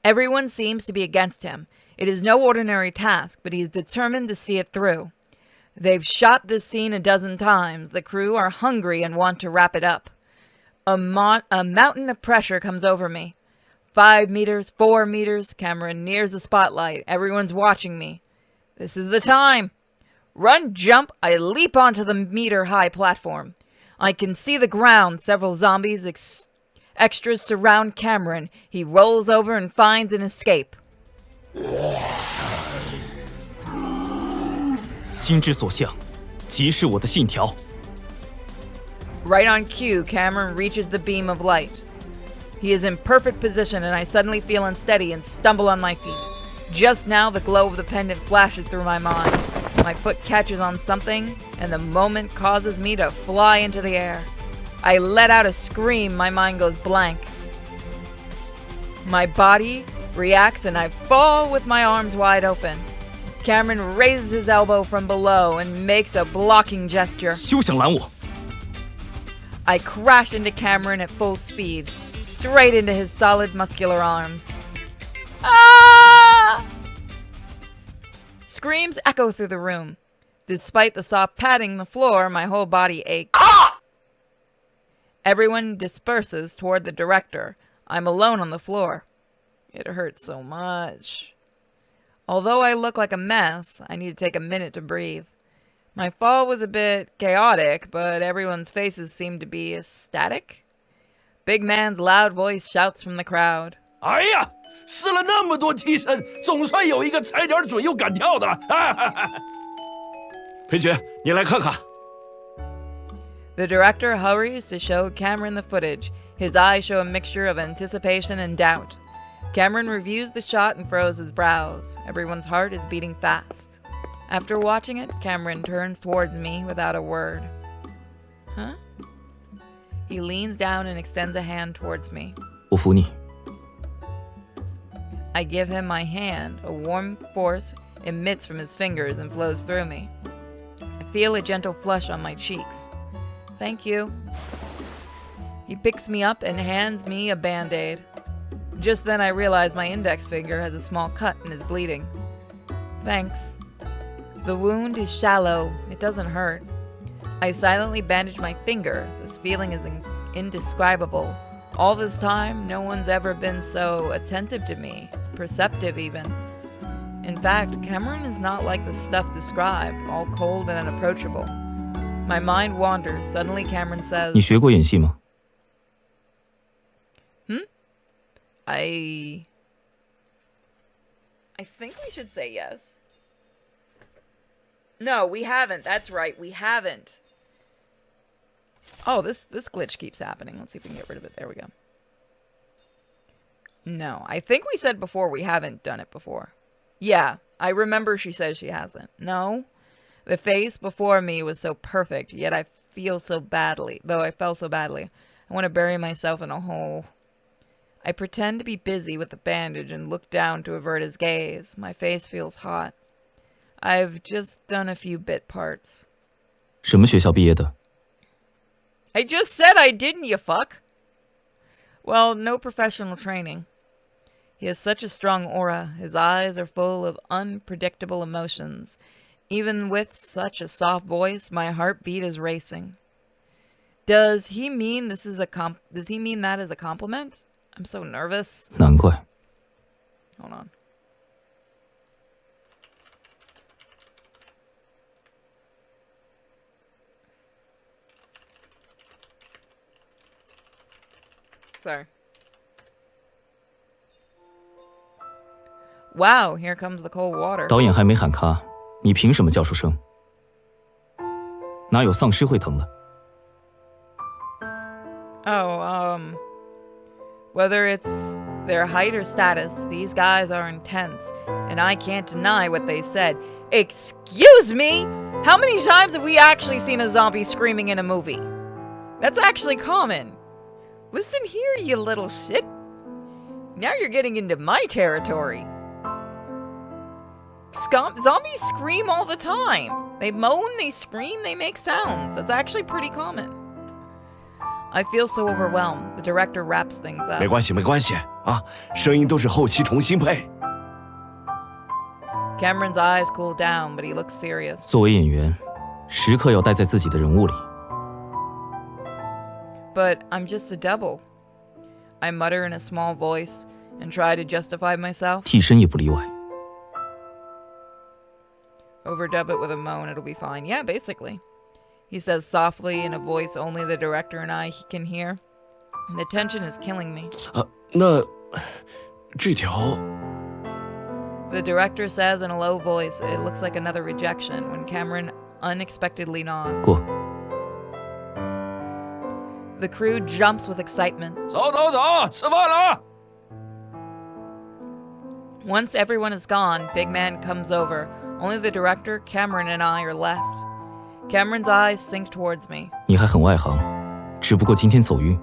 Everyone seems to be against him. It is no ordinary task, but he is determined to see it through. They've shot this scene a dozen times. The crew are hungry and want to wrap it up. A mountain of pressure comes over me. 5 meters, 4 meters. Cameron nears the spotlight. Everyone's watching me. This is the time. Run, jump. I leap onto the meter-high platform. I can see the ground. Several zombies, extras surround Cameron. He rolls over and finds an escape. 心之所向，即是我的信条。 Right on cue, Cameron reaches the beam of light. He is in perfect position, and I suddenly feel unsteady and stumble on my feet. Just now, the glow of the pendant flashes through my mind. My foot catches on something, and the moment causes me to fly into the air. I let out a scream. My mind goes blank. My body reacts, and I fall with my arms wide open. Cameron raises his elbow from below and makes a blocking gesture. 休想拦我！ I crashed into Cameron at full speed, straight into his solid muscular arms. Ah! Screams echo through the room. Despite the soft padding on the floor, my whole body aches. Ah! Everyone disperses toward the director. I'm alone on the floor. It hurts so much. Although I look like a mess, I need to take a minute to breathe. My fall was a bit chaotic, but everyone's faces seem to be ecstatic. Big man's loud voice shouts from the crowd. 哎呀，试了那么多替身，总算有一个踩点准又敢跳的了。裴爵，你来看看。 The director hurries to show Cameron the footage. His eyes show a mixture of anticipation and doubt. Cameron reviews the shot and furrows his brows. Everyone's heart is beating fast. After watching it, Cameron turns towards me without a word. Huh? He leans down and extends a hand towards me. 我服你。 I give him my hand. A warm force emits from his fingers and flows through me. I feel a gentle flush on my cheeks. Thank you. He picks me up and hands me a band-aid. Just then I realize my index finger has a small cut and is bleeding. Thanks. The wound is shallow. It doesn't hurt. I silently bandage my finger. This feeling is indescribable. All this time, no one's ever been so attentive to me, perceptive even. In fact, Cameron is not like the stuff described, all cold and unapproachable. My mind wanders. Suddenly Cameron says, 你学过演戏吗？ I think we should say yes. No, we haven't. That's right. We haven't. Oh, this glitch keeps happening. Let's see if we can get rid of it. There we go. No, I think we said before we haven't done it before. Yeah, I remember she says she hasn't. No, the face before me was so perfect, yet I feel so badly. Though I fell so badly. I want to bury myself in a hole. I pretend to be busy with the bandage and look down to avert his gaze. My face feels hot. I've just done a few bit parts. 什么学校毕业的？ I just said I didn't, you fuck. Well, no professional training. He has such a strong aura. His eyes are full of unpredictable emotions. Even with such a soft voice, my heartbeat is racing. Does he mean that as a compliment? I'm so nervous. 难怪。 Hold on. Sorry. Wow, here comes the cold water. 导演还没喊卡，你凭什么叫出声？哪有丧尸会疼的？ Oh, whether it's their height or status, these guys are intense, and I can't deny what they said. Excuse me? How many times have we actually seen a zombie screaming in a movie? That's actually common. Listen here, you little shit. Now you're getting into my territory. Zombies scream all the time. They moan, they scream, they make sounds. That's actually pretty common. I feel so overwhelmed. The director wraps things up. 没关系，没关系啊，声音都是后期重新配。 Cameron's eyes cool down, but he looks serious. 作为演员，时刻要待在自己的人物里。 But I'm just a double. I mutter in a small voice and try to justify myself. 替身也不例外。 Overdub it with a moan, it'll be fine. Yeah, basically. He says softly in a voice only the director and I can hear. The tension is killing me. 那这条 The director says in a low voice, it looks like another rejection when Cameron unexpectedly nods. 过。 The crew jumps with excitement. 走走走，吃饭了。 Once everyone is gone, Big Man comes over. Only the director, Cameron, and I are left. Cameron's eyes sink towards me. 你还很外行，只不过今天走运。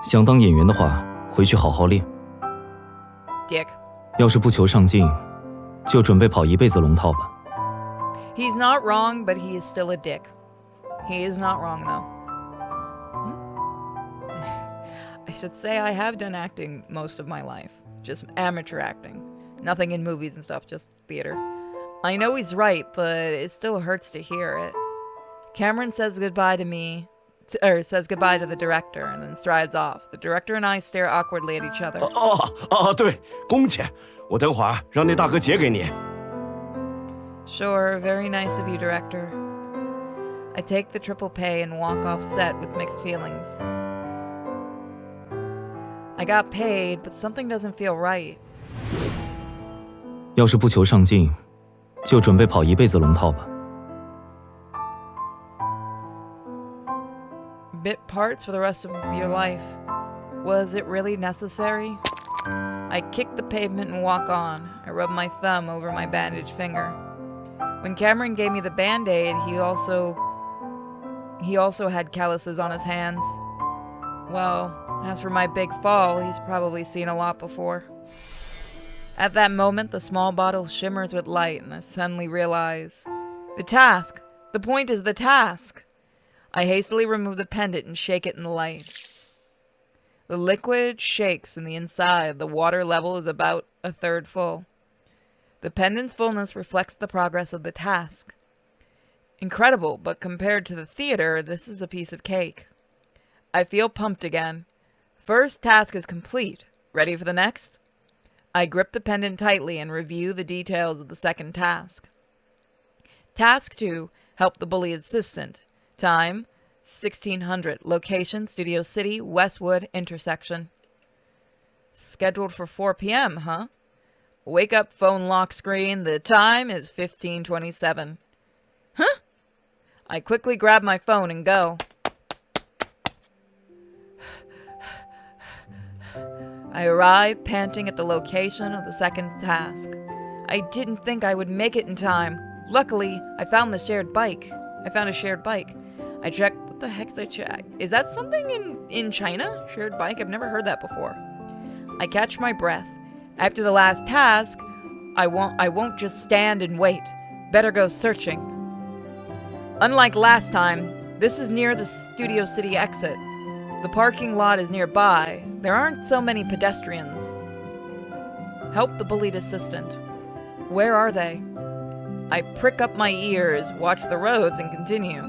想当演员的话，回去好好练。 Dick. 要是不求上进，就准备跑一辈子龙套吧。 He's not wrong, but he is still a dick. He is not wrong, though. I should say I have done acting most of my life. Just amateur acting. Nothing in movies and stuff, just theater. I know he's right, but it still hurts to hear it. Cameron says goodbye to me, says goodbye to the director, and then strides off. The director and I stare awkwardly at each other. 对，工钱，我等会儿让那大哥结给你。 Sure, very nice of you, director. I take the triple pay and walk off set with mixed feelings. I got paid, but something doesn't feel right. 要是不求上进，就准备跑一辈子龙套吧。 Bit parts for the rest of your life. Was it really necessary? I kick the pavement and walk on. I rub my thumb over my bandaged finger. When Cameron gave me the band-aid, he also had calluses on his hands. Well, as for my big fall, he's probably seen a lot before. At that moment, the small bottle shimmers with light, and I suddenly realize the task. The point is the task. I hastily remove the pendant and shake it in the light. The liquid shakes in the inside. The water level is about a third full. The pendant's fullness reflects the progress of the task. Incredible, but compared to the theater, this is a piece of cake. I feel pumped again. First task is complete. Ready for the next? I grip the pendant tightly and review the details of the second task. Task 2, help the bully assistant. Time, 1600. Location, Studio City, Westwood intersection. Scheduled for 4 p.m., huh? Wake up phone lock screen. The time is 15:27. Huh? I quickly grab my phone and go. I arrive panting at the location of the second task. I didn't think I would make it in time. Luckily, I found a shared bike. I checked, what the heck's I check? Is that something in China? Shared bike? I've never heard that before. I catch my breath. After the last task, I won't just stand and wait. Better go searching. Unlike last time, this is near the Studio City exit. The parking lot is nearby. There aren't so many pedestrians. Help the bullied assistant. Where are they? I prick up my ears, watch the roads, and continue.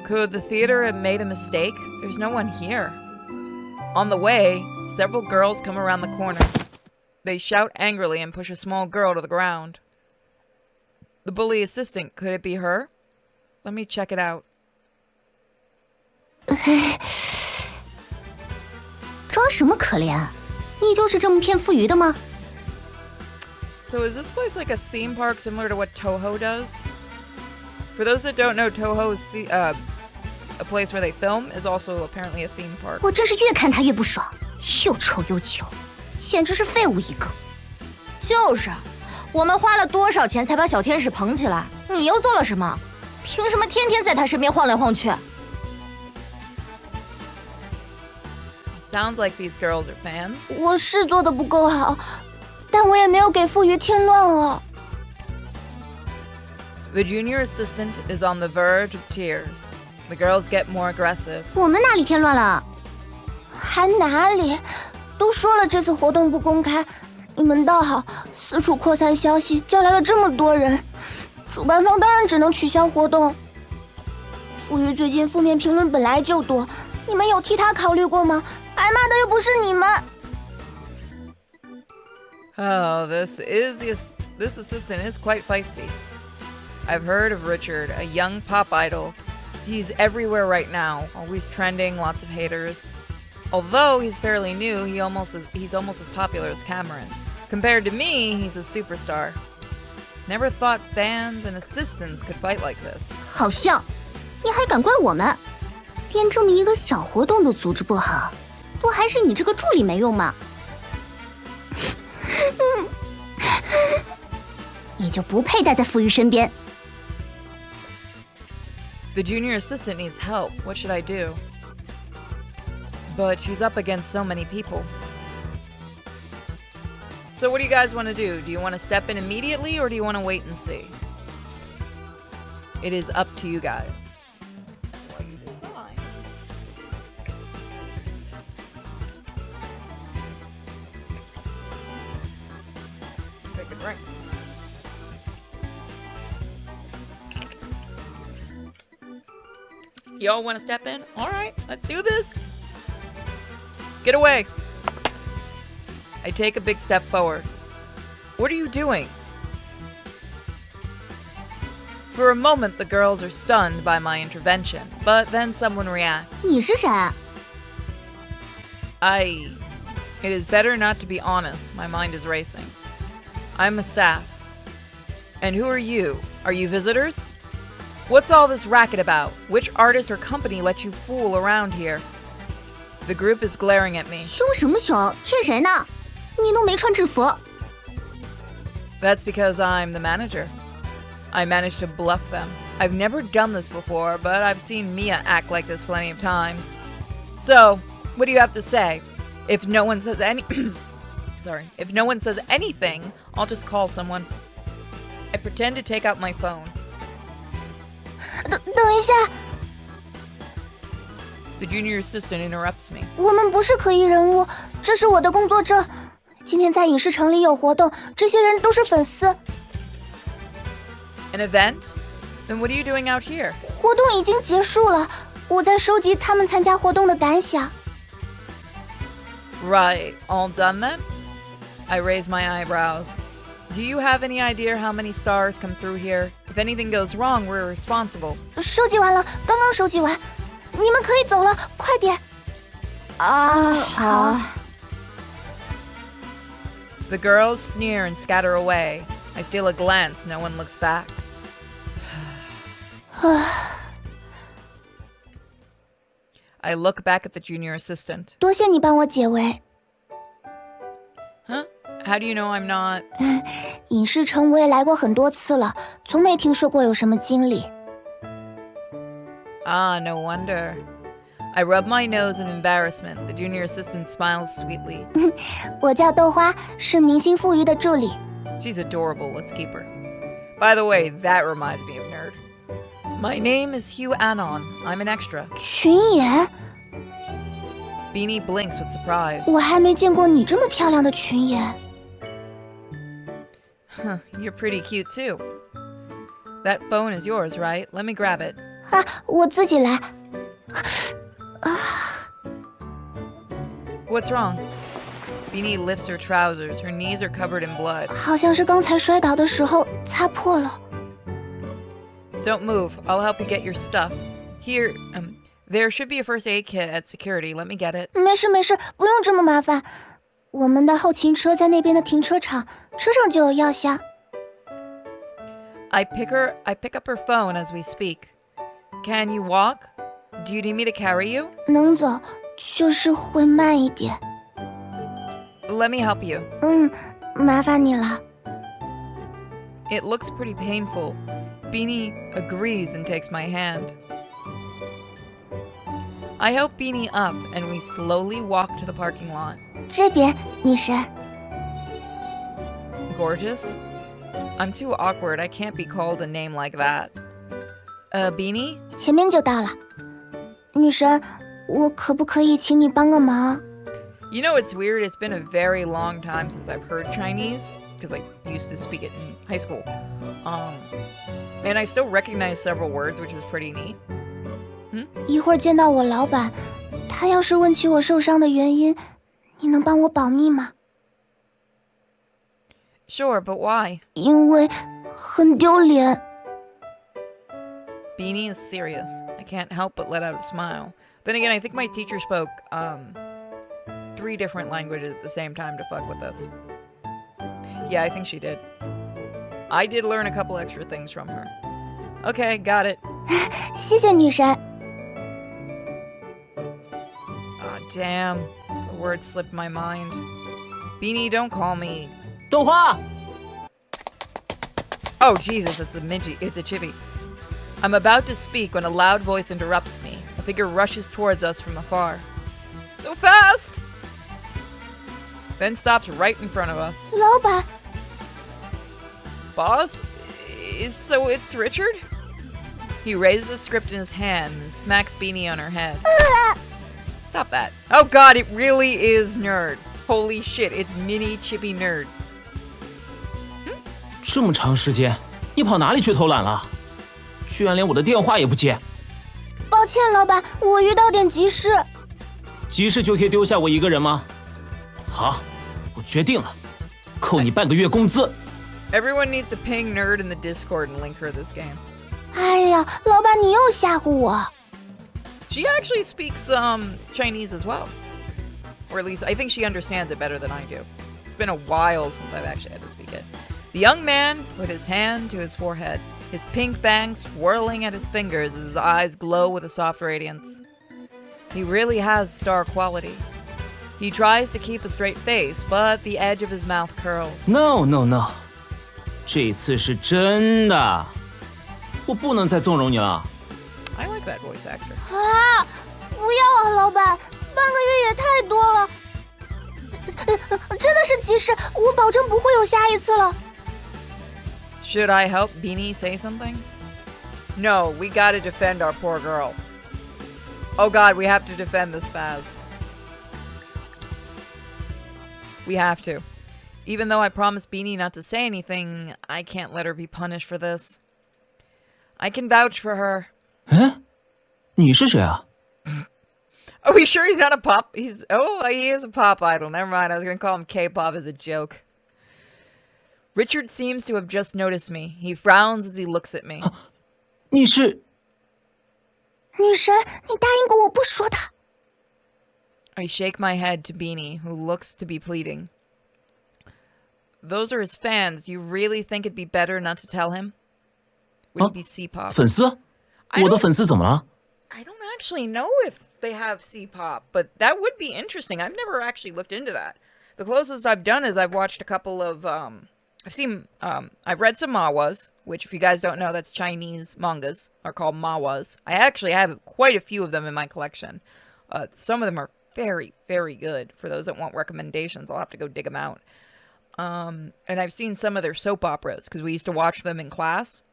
Could the theater have made a mistake? There's no one here. On the way, several girls come around the corner. They shout angrily and push a small girl to the ground. The bully assistant, could it be her? Let me check it out. 装什么可怜？你就是这么骗富余的吗？ So is this place like a theme park similar to what Toho does? For those that don't know, Toho is a place where they film, is also apparently a theme park. 我真是越看他越不爽，又丑又穷，简直是废物一个。就是，我们花了多少钱才把小天使捧起来？你又做了什么？凭什么天天在他身边晃来晃去？ Sounds like these girls are fans. 我是做的不够好，但我也没有给傅余添乱了。The junior assistant is on the verge of tears. The girls get more aggressive. 我们哪里添乱了？还哪里？都说了这次活动不公开，你们倒好，四处扩散消息，叫来了这么多人，主办方当然只能取消活动。傅余最近负面评论本来就多，你们有替他考虑过吗？挨骂的又不是你们。Oh, this assistant is quite feisty. I've heard of Richard, a young pop idol. He's everywhere right now, always trending, lots of haters. Although he's fairly new, he's almost as popular as Cameron. Compared to me, he's a superstar. Never thought fans and assistants could fight like this. 好笑，你还敢怪我们？连这么一个小活动都组织不好，不还是你这个助理没用吗？你就不配待在傅余身边。The junior assistant needs help. What should I do? But she's up against so many people. So what do you guys want to do? Do you want to step in immediately or do you want to wait and see? It is up to you guys. What you decide. Take a drink. Y'all want to step in? All right, let's do this. Get away. I take a big step forward. What are you doing? For a moment, the girls are stunned by my intervention, but then someone reacts. 你是谁？ It is better not to be honest. My mind is racing. I'm a staff. And who are you? Are you visitors? What's all this racket about? Which artist or company let you fool around here? The group is glaring at me. 凶什么凶？骗谁呢？你都没穿制服。 That's because I'm the manager. I managed to bluff them. I've never done this before, but I've seen Mia act like this plenty of times. So, what do you have to say? If no one says if no one says anything, I'll just call someone. I pretend to take out my phone. 等一下， The junior assistant interrupts me. 我们不是可疑人物，这是我的工作证。今天在影视城里有活动，这些人都是粉丝。 An event? Then what are you doing out here? 活动已经结束了，我在收集他们参加活动的感想。 Right, all done then? I raise my eyebrows. Do you have any idea how many stars come through here? If anything goes wrong, we're responsible. 收集完了，刚刚收集完，你们可以走了，快点。好。 The girls sneer and scatter away. I steal a glance, no one looks back. I look back at the junior assistant. 多谢你帮我解围。 Huh? How do you know I'm not? 影视城我也来过很多次了，从没听说过有什么经理。 Ah, no wonder. I rub my nose in embarrassment. The junior assistant smiles sweetly. 我叫豆花，是明星傅余的助理。 She's adorable. Let's keep her. By the way, that reminds me of Nerd. My name is Hugh Anon. I'm an extra. 群演？ Beanie blinks with surprise. 我还没见过你这么漂亮的群演。 Huh, you're pretty cute too. That phone is yours, right? Let me grab it. 啊，我自己来。 What's wrong? Beanie lifts her trousers. Her knees are covered in blood. 好像是刚才摔倒的时候擦破了。 Don't move. I'll help you get your stuff. Here, there should be a first aid kit at security. Let me get it. 没事没事，不用这么麻烦。我们的后勤车在那边的停车场，车上就有药箱。 I pick up her phone as we speak. Can you walk? Do you need me to carry you? 能走，就是会慢一点。 Let me help you. 麻烦你了。 It looks pretty painful. Beanie agrees and takes my hand. I help Beanie up, and we slowly walk to the parking lot. 这边，女神。 Gorgeous? I'm too awkward. I can't be called a name like that. Beanie? 前面就到了。女神，我可不可以请你帮个忙？ You know, it's weird. It's been a very long time since I've heard Chinese, because I used to speak it in high school. And I still recognize several words, which is pretty neat. 一会儿见到我老板，他要是问起我受伤的原因，你能帮我保密吗？ Sure, but why? 因为很丢脸。 Beanie is serious. I can't help but let out a smile. Then again, I think my teacher spoke 3 different languages at the same time to fuck with us. Yeah, I think she did. I did learn a couple extra things from her. Okay, got it. 谢谢女神。 Ah, damn. The word slipped my mind. Beanie, don't call me. 豆花， Oh, Jesus, it's a Minji. It's a Chibi. I'm about to speak when a loud voice interrupts me. A figure rushes towards us from afar. So fast! Then stops right in front of us. 老板， Boss? So it's Richard? He raises the script in his hand and smacks Beanie on her head. Stop that. Oh god, it really is Nerd. Holy shit, it's mini Chippy Nerd. 这么长时间，你跑哪里去偷懒了？居然连我的电话也不接。抱歉，老板，我遇到点急事。急事就可以丢下我一个人吗？好，我决定了，扣你半个月工资。 Everyone needs to ping Nerd in the Discord and link her this game. 哎呀，老板，你又吓唬我。 She actually speaks Chinese as well. Or at least I think she understands it better than I do. It's been a while since I've actually had to speak it. The young man put his hand to his forehead, his pink bangs swirling at his fingers as his eyes glow with a soft radiance. He really has star quality. He tries to keep a straight face, but the edge of his mouth curls. No, no, no， 这次是真的，我不能再纵容你了。 I like that voice actor. 啊，不要啊，老板，半个月也太多了。真的是急事，我保证不会有下一次了。 Should I help Beanie say something? No, we gotta defend our poor girl. Oh god, we have to defend the spaz. We have to. Even though I promised Beanie not to say anything, I can't let her be punished for this. I can vouch for her. 哎，你是谁啊？ Are we sure he's not a pop? He is a pop idol. Never mind, I was gonna call him K-pop as a joke. Richard seems to have just noticed me. He frowns as he looks at me. 你是？女神，你答应过我不说的。 I shake my head to Beanie, who looks to be pleading. Those are his fans. Do you really think it'd be better not to tell him? Would he be C-pop? 粉丝？我的粉丝怎么了？ I don't actually know if they have C-pop, but that would be interesting. I've never actually looked into that. The closest I've done is I've watched a couple of I've read some manhwas, which if you guys don't know, that's Chinese mangas, are called manhwas. I actually have quite a few of them in my collection. Some of them are very, very good. For those that want recommendations, I'll have to go dig them out. And I've seen some of their soap operas, because we used to watch them in class,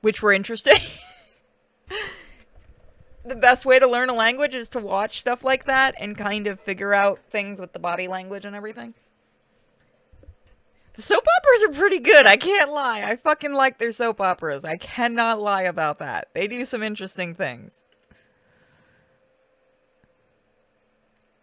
which were interesting. The best way to learn a language is to watch stuff like that and kind of figure out things with the body language and everything. The soap operas are pretty good, I can't lie. I fucking like their soap operas. I cannot lie about that. They do some interesting things.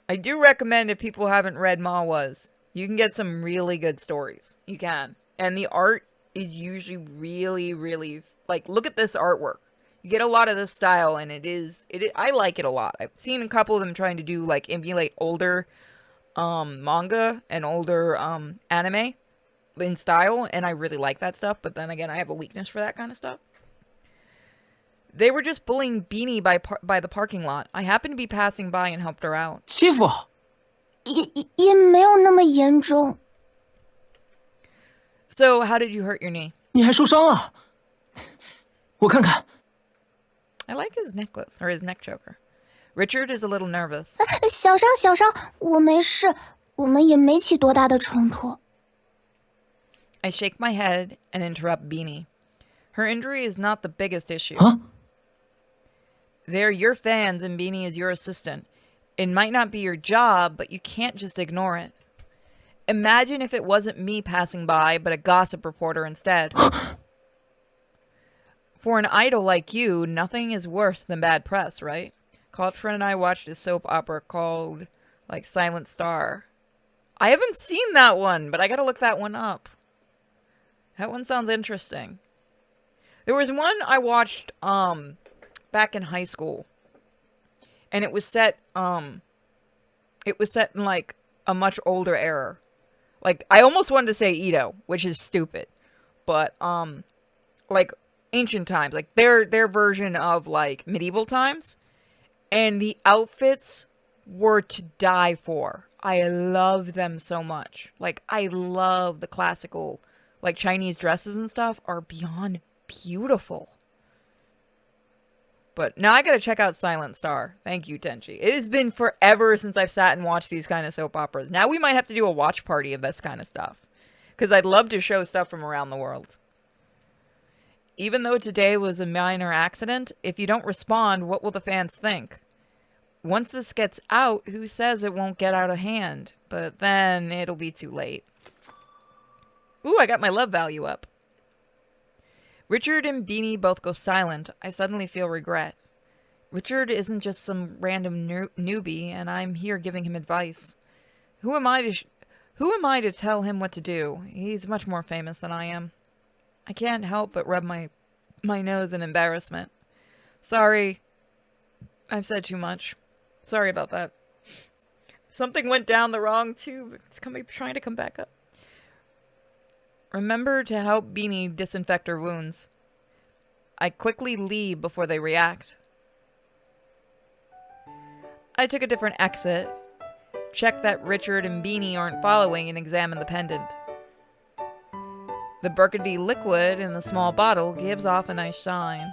I do recommend, if people haven't read manhwas, you can get some really good stories. You can. And the art is usually really, really... Like, look at this artwork. You get a lot of this style, and I like it a lot. I've seen a couple of them trying to do, like, emulate older manga and older anime in style, and I really like that stuff, but then again, I have a weakness for that kind of stuff. They were just bullying Beanie by the parking lot. I happened to be passing by and helped her out. 欺负？也没有那么严重。 So, how did you hurt your knee? 你还受伤了？我看看。 I like his necklace, or his neck choker. Richard is a little nervous. 小伤，小伤，我没事，我们也没起多大的冲突。 I shake my head and interrupt Beanie. Her injury is not the biggest issue. Huh? They're your fans and Beanie is your assistant. It might not be your job, but you can't just ignore it. Imagine if it wasn't me passing by, but a gossip reporter instead. For an idol like you, nothing is worse than bad press, right? College friend and I watched a soap opera called, like, Silent Star. I haven't seen that one, but I gotta look that one up. That one sounds interesting. There was one I watched, back in high school. And it was set in, like, a much older era. Like, I almost wanted to say Edo, which is stupid. But, like, ancient times. Like, their version of, like, medieval times. And the outfits were to die for. I love them so much. Like, I love the classical, like, Chinese dresses and stuff are beyond beautiful. But now I gotta check out Silent Star. Thank you, Tenchi. It has been forever since I've sat and watched these kind of soap operas. Now we might have to do a watch party of this kind of stuff. Because I'd love to show stuff from around the world. Even though today was a minor accident, if you don't respond, what will the fans think? Once this gets out, who says it won't get out of hand? But then it'll be too late. Ooh, I got my love value up. Richard and Beanie both go silent. I suddenly feel regret. Richard isn't just some random newbie, and I'm here giving him advice. Who am I to tell him what to do? He's much more famous than I am. I can't help but rub my nose in embarrassment. Sorry. I've said too much. Sorry about that. Something went down the wrong tube. It's trying to come back up. Remember to help Beanie disinfect her wounds. I quickly leave before they react. I took a different exit, check that Richard and Beanie aren't following, and examine the pendant. The burgundy liquid in the small bottle gives off a nice shine.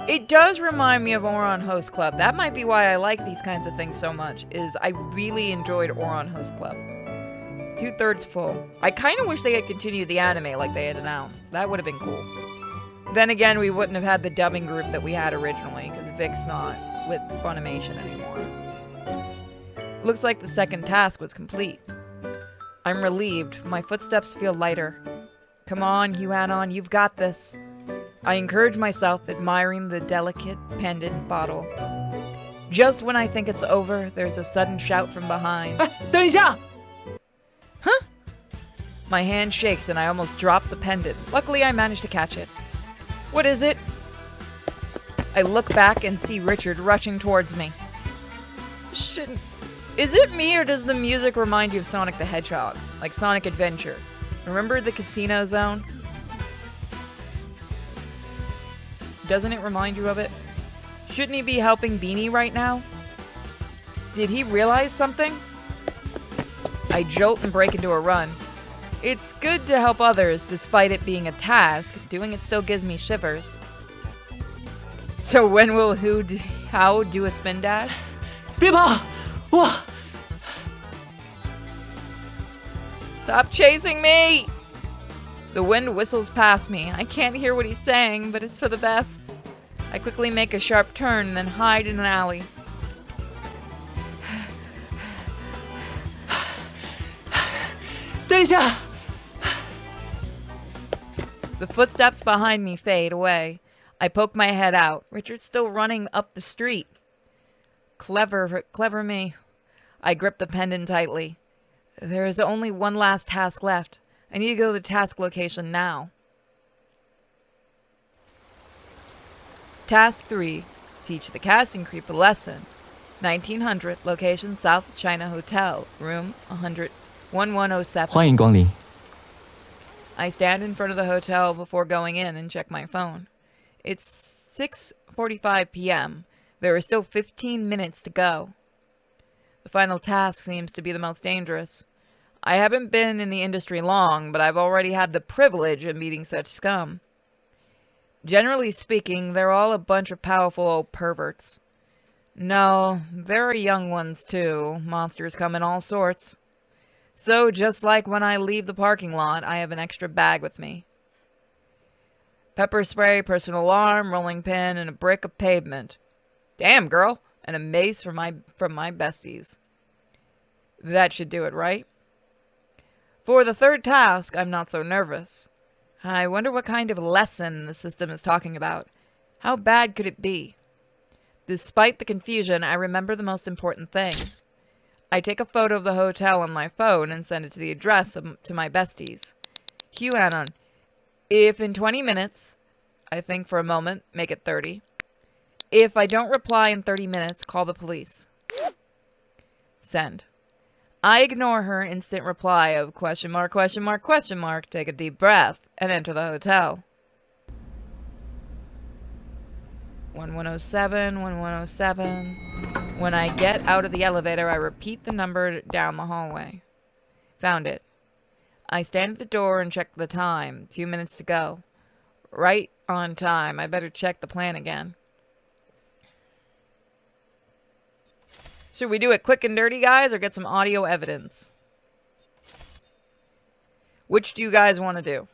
It does remind me of Ouran Host Club. That might be why I like these kinds of things so much, is I really enjoyed Ouran Host Club. 2/3 full. I kind of wish they had continued the anime like they had announced. That would have been cool. Then again, we wouldn't have had the dubbing group that we had originally, because Vic's not with Funimation anymore. Looks like the second task was complete. I'm relieved. My footsteps feel lighter. Come on, Huanon, you've got this. I encourage myself, admiring the delicate pendant bottle. Just when I think it's over, there's a sudden shout from behind. 等一下! Huh? My hand shakes and I almost drop the pendant. Luckily, I managed to catch it. What is it? I look back and see Richard rushing towards me. Shouldn't... Is it me or does the music remind you of Sonic the Hedgehog? Like Sonic Adventure. Remember the casino zone? Doesn't it remind you of it? Shouldn't he be helping Beanie right now? Did he realize something? I jolt and break into a run. It's good to help others despite it being a task. Doing it still gives me shivers. So when will how do a spin dash? 别跑！我... Stop chasing me! The wind whistles past me. I can't hear what he's saying, but it's for the best. I quickly make a sharp turn and then hide in an alley. The footsteps behind me fade away. I poke my head out. Richard's still running up the street. Clever me. I grip the pendant tightly. There is only one last task left. I need to go to the task location now. Task 3. Teach the casting creep a lesson. 1900, location South China Hotel, room 1107. 欢迎光临. I stand in front of the hotel before going in and check my phone. It's 6:45 p.m. There are still 15 minutes to go. The final task seems to be the most dangerous. I haven't been in the industry long, but I've already had the privilege of meeting such scum. Generally speaking, they're all a bunch of powerful old perverts. No, there are young ones too. Monsters come in all sorts. So, just like when I leave the parking lot, I have an extra bag with me. Pepper spray, personal alarm, rolling pin, and a brick of pavement. Damn, girl! And a mace from my besties. That should do it, right? For the third task, I'm not so nervous. I wonder what kind of lesson the system is talking about. How bad could it be? Despite the confusion, I remember the most important thing. I take a photo of the hotel on my phone and send it to the address to my besties. QAnon. If in 20 minutes, I think for a moment, make it 30. If I don't reply in 30 minutes, call the police. Send. I ignore her instant reply of question mark, take a deep breath, and enter the hotel. 1107, 1107. When I get out of the elevator, I repeat the number down the hallway. Found it. I stand at the door and check the time. 2 minutes to go. Right on time. I better check the plan again. Should we do it quick and dirty, guys, or get some audio evidence? Which do you guys want to do?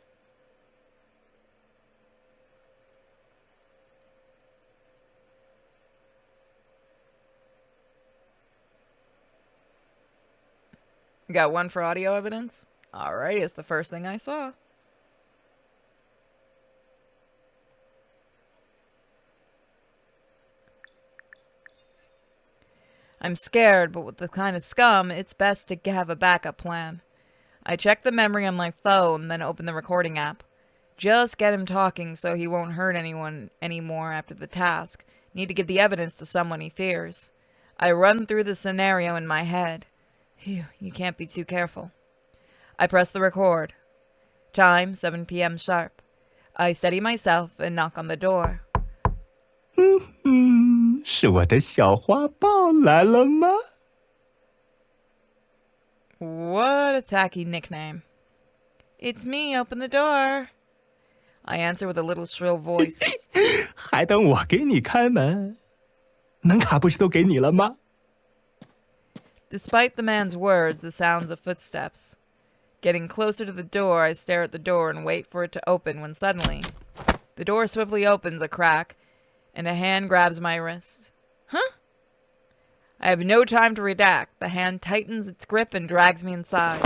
You got one for audio evidence? Alrighty, it's the first thing I saw. I'm scared, but with the kind of scum, it's best to have a backup plan. I check the memory on my phone, then open the recording app. Just get him talking so he won't hurt anyone anymore after the task. Need to give the evidence to someone he fears. I run through the scenario in my head. Phew, you can't be too careful. I press the record. Time, 7 p.m. sharp. I steady myself and knock on the door. 是我的小花豹来了吗？ What a tacky nickname. It's me, open the door. I answer with a little shrill voice. 还等我给你开门？门卡不是都给你了吗？ Despite the man's words, the sounds of footsteps. Getting closer to the door, I stare at the door and wait for it to open when suddenly, the door swiftly opens a crack, and a hand grabs my wrist. Huh? I have no time to react. The hand tightens its grip and drags me inside.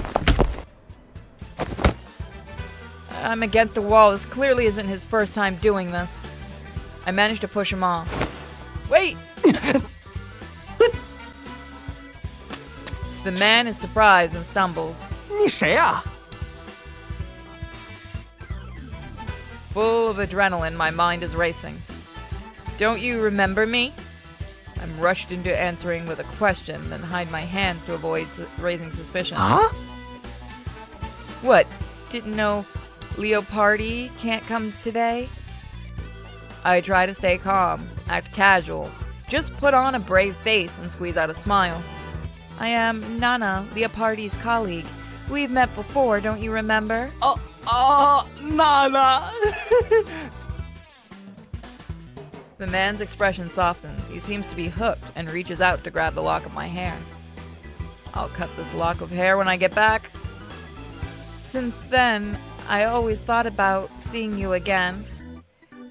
I'm against a wall. This clearly isn't his first time doing this. I manage to push him off. Wait! The man is surprised and stumbles. 你谁啊？ Full of adrenaline, my mind is racing. Don't you remember me? I'm rushed into answering with a question, then hide my hands to avoid raising suspicion. Huh? What? Didn't know Leopardi can't come today? I try to stay calm, act casual, just put on a brave face and squeeze out a smile. I am Nana, Leopardi's colleague. We've met before, don't you remember? Nana. The man's expression softens. He seems to be hooked and reaches out to grab the lock of my hair. I'll cut this lock of hair when I get back. Since then, I always thought about seeing you again.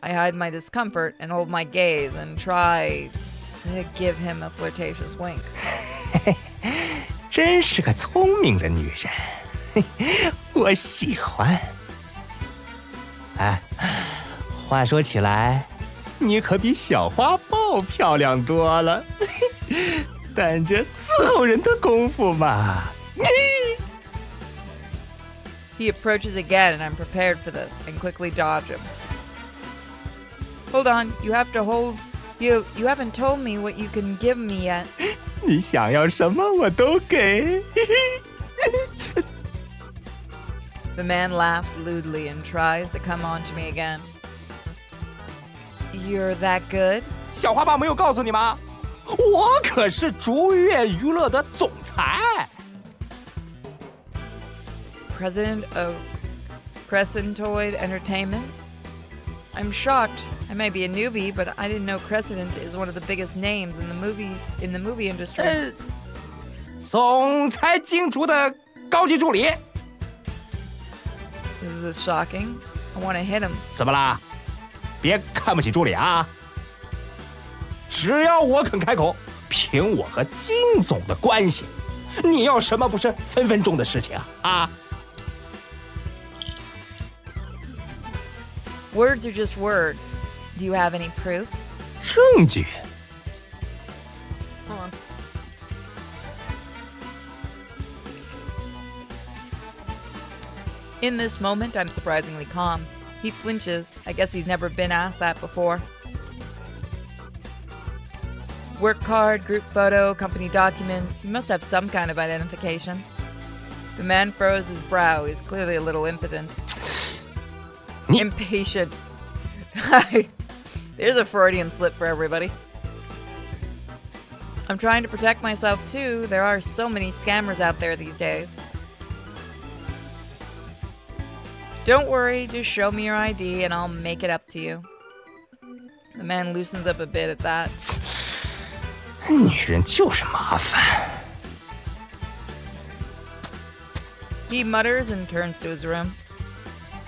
I hide my discomfort and hold my gaze and try to give him a flirtatious wink. 真是个聪明的女人，我喜欢。哎，话说起来，你可比小花豹漂亮多了，但这伺候人的功夫嘛。He approaches again, and I'm prepared for this, and quickly dodge him. Hold on, you have to hold. You haven't told me what you can give me yet. 你想要什么我都给。The man laughs lewdly and tries to come on to me again. You're that good? 小花豹没有告诉你吗？我可是竹月娱乐的总裁。President of Crescentoid Entertainment? I'm shocked. I may be a newbie, but I didn't know Crescent is one of the biggest names in the movie industry. 总裁金主的高级助理。 This is shocking. I want to hit him. 怎么啦？别看不起助理啊！只要我肯开口，凭我和金总的关系，你要什么不是分分钟的事情啊？ Words are just words. Do you have any proof? 证据？ Hold on. In this moment, I'm surprisingly calm. He flinches. I guess he's never been asked that before. Work card, group photo, company documents. You must have some kind of identification. The man furrows his brow. He's clearly a little impotent. Impatient. There's a Freudian slip for everybody. I'm trying to protect myself too. There are so many scammers out there these days. Don't worry, just show me your ID and I'll make it up to you. The man loosens up a bit at that. 女人就是麻烦。 He mutters and turns to his room.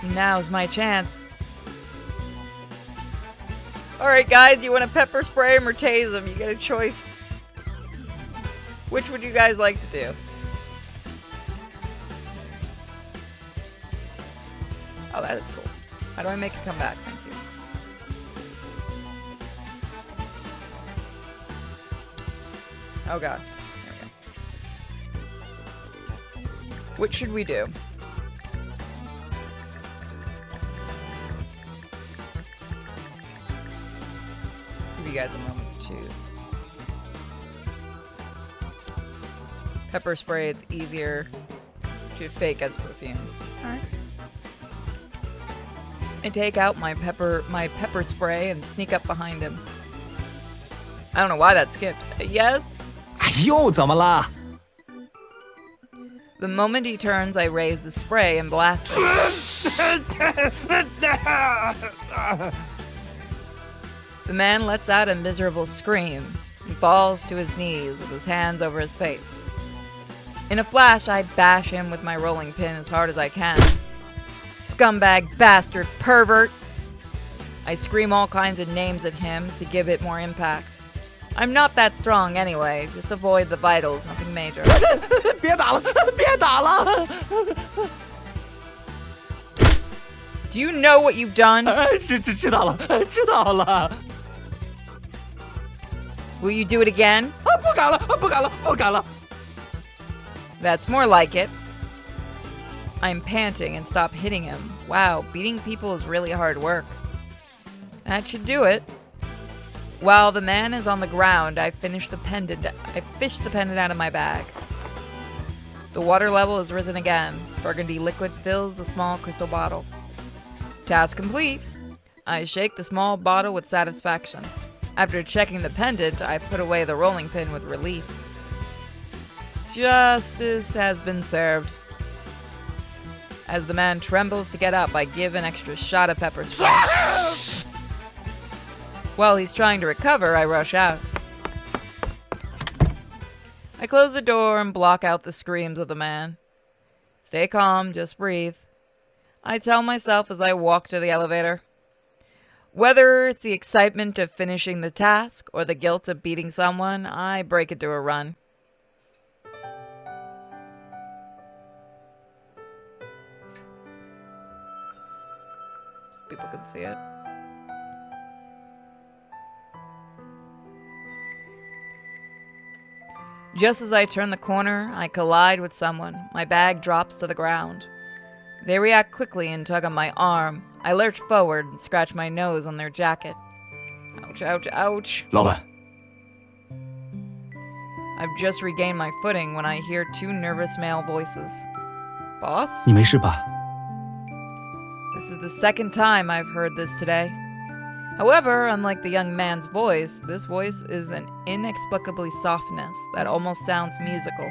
Now's my chance. Alright guys, you want to pepper spray him or tase him? You get a choice. Which would you guys like to do? Oh, that is cool. How do I make it come back? Thank you. Oh god. There we go. What should we do? Give you guys a moment to choose. Pepper spray, it's easier to fake as perfume. Alright. I take out my pepper spray and sneak up behind him. I don't know why that skipped. Yes? 又怎么了？ The moment he turns, I raise the spray and blast him. The man lets out a miserable scream and falls to his knees with his hands over his face. In a flash, I bash him with my rolling pin as hard as I can. Scumbag, bastard, pervert! I scream all kinds of names at him to give it more impact. I'm not that strong anyway, just avoid the vitals, nothing major. 别打了，别打了！ Do you know what you've done? 知道了，知道了。 Will you do it again? 不敢了，不敢了，不敢了。 That's more like it. I'm panting and stop hitting him. Wow, beating people is really hard work. That should do it. While the man is on the ground, I fish the pendant out of my bag. The water level has risen again. Burgundy liquid fills the small crystal bottle. Task complete. I shake the small bottle with satisfaction. After checking the pendant, I put away the rolling pin with relief. Justice has been served. As the man trembles to get up, I give an extra shot of pepper spray. While he's trying to recover, I rush out. I close the door and block out the screams of the man. Stay calm, just breathe. I tell myself as I walk to the elevator. Whether it's the excitement of finishing the task or the guilt of beating someone, I break into a run. So people can see it. Just as I turn the corner, I collide with someone. My bag drops to the ground. They react quickly and tug on my arm. I lurch forward and scratch my nose on their jacket. Ouch, ouch, ouch. 老板， I've just regained my footing when I hear two nervous male voices. Boss? 你没事吧？ This is the second time I've heard this today. However, unlike the young man's voice, this voice is an inexplicably softness that almost sounds musical.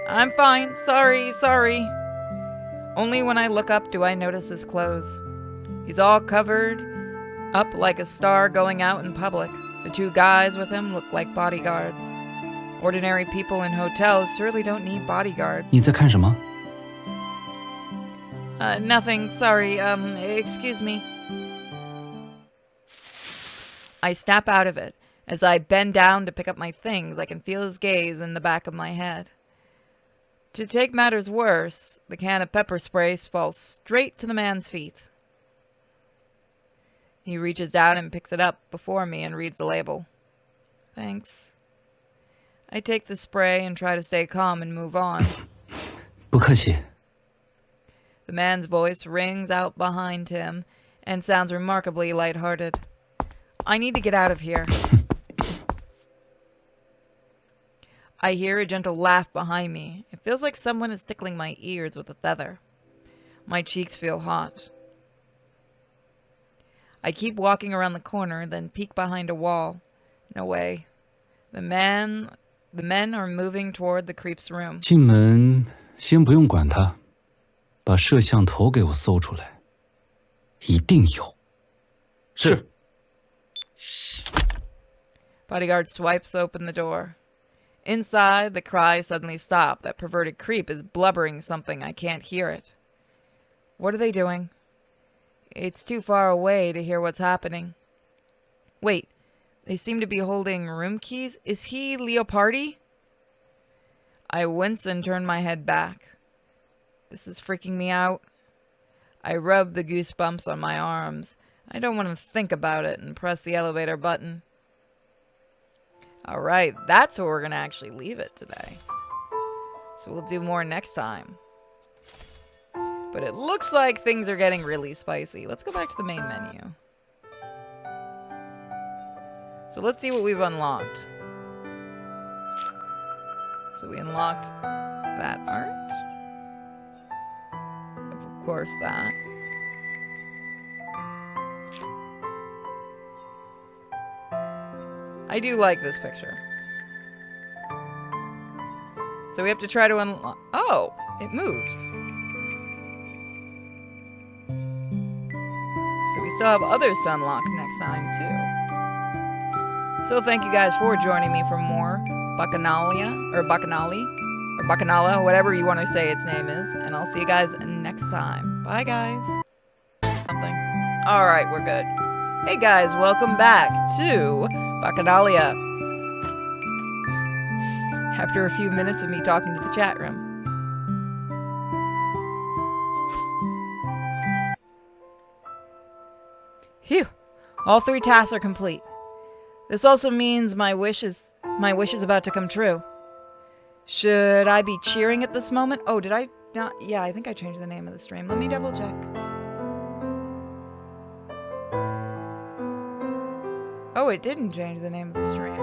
I'm fine. Sorry. Only when I look up do I notice his clothes. He's all covered up like a star going out in public. The two guys with him look like bodyguards. Ordinary people in hotels surely don't need bodyguards. 你在看什么？ Nothing. Sorry. Excuse me. I snap out of it. As I bend down to pick up my things, I can feel his gaze in the back of my head. To take matters worse, the can of pepper spray falls straight to the man's feet. He reaches down and picks it up before me and reads the label. Thanks. I take the spray and try to stay calm and move on. 不客气。 The man's voice rings out behind him and sounds remarkably lighthearted. I need to get out of here. I hear a gentle laugh behind me. It feels like someone is tickling my ears with a feather. My cheeks feel hot. I keep walking around the corner, then peek behind a wall. No way. The men are moving toward the creep's room. 进门先不用管他，把摄像头给我搜出来，一定有。是。 Bodyguard swipes open the door. Inside, the cries suddenly stop. That perverted creep is blubbering something. I can't hear it. What are they doing? It's too far away to hear what's happening. Wait, they seem to be holding room keys. Is he Leopardi? I wince and turn my head back. This is freaking me out. I rub the goosebumps on my arms. I don't want to think about it and press the elevator button. Alright, that's where we're going to actually leave it today. So we'll do more next time. But it looks like things are getting really spicy. Let's go back to the main menu. So let's see what we've unlocked. So we unlocked that art. Of course, that. I do like this picture. So we have to try to unlock... Oh, it moves. So we still have others to unlock next time, too. So thank you guys for joining me for more BACCHANALIA, or Bacchanali, or Bacchanala, whatever you want to say its name is. And I'll see you guys next time. Bye, guys. Something. Alright, we're good. Hey, guys, welcome back to BACCHANALIA. After a few minutes of me talking to the chat room. Phew! All 3 tasks are complete. This also means my wish is about to come true. Should I be cheering at this moment? Oh, did I not? Yeah, I think I changed the name of the stream. Let me double check. Oh, it didn't change the name of the stream.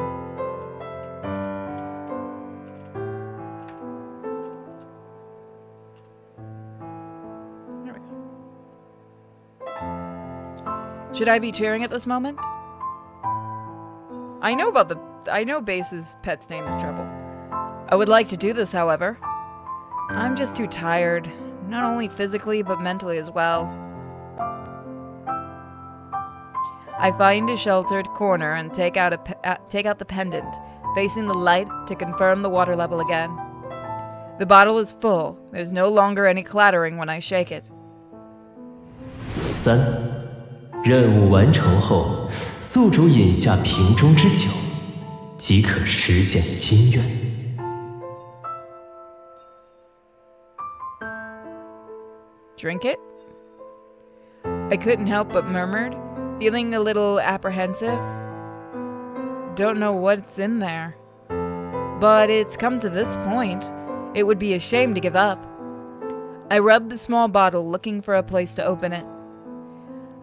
There we go. Should I be cheering at this moment? I know Base's pet's name is Trouble. I would like to do this, however. I'm just too tired, not only physically but mentally as well. I find a sheltered corner and take out the pendant, facing the light to confirm the water level again. The bottle is full. There's no longer any clattering when I shake it. 3. 任务完成后，宿主饮下瓶中之酒，即可实现心愿。 Drink it? I couldn't help but murmured, feeling a little apprehensive. Don't know what's in there. But it's come to this point, it would be a shame to give up. I rubbed the small bottle, looking for a place to open it.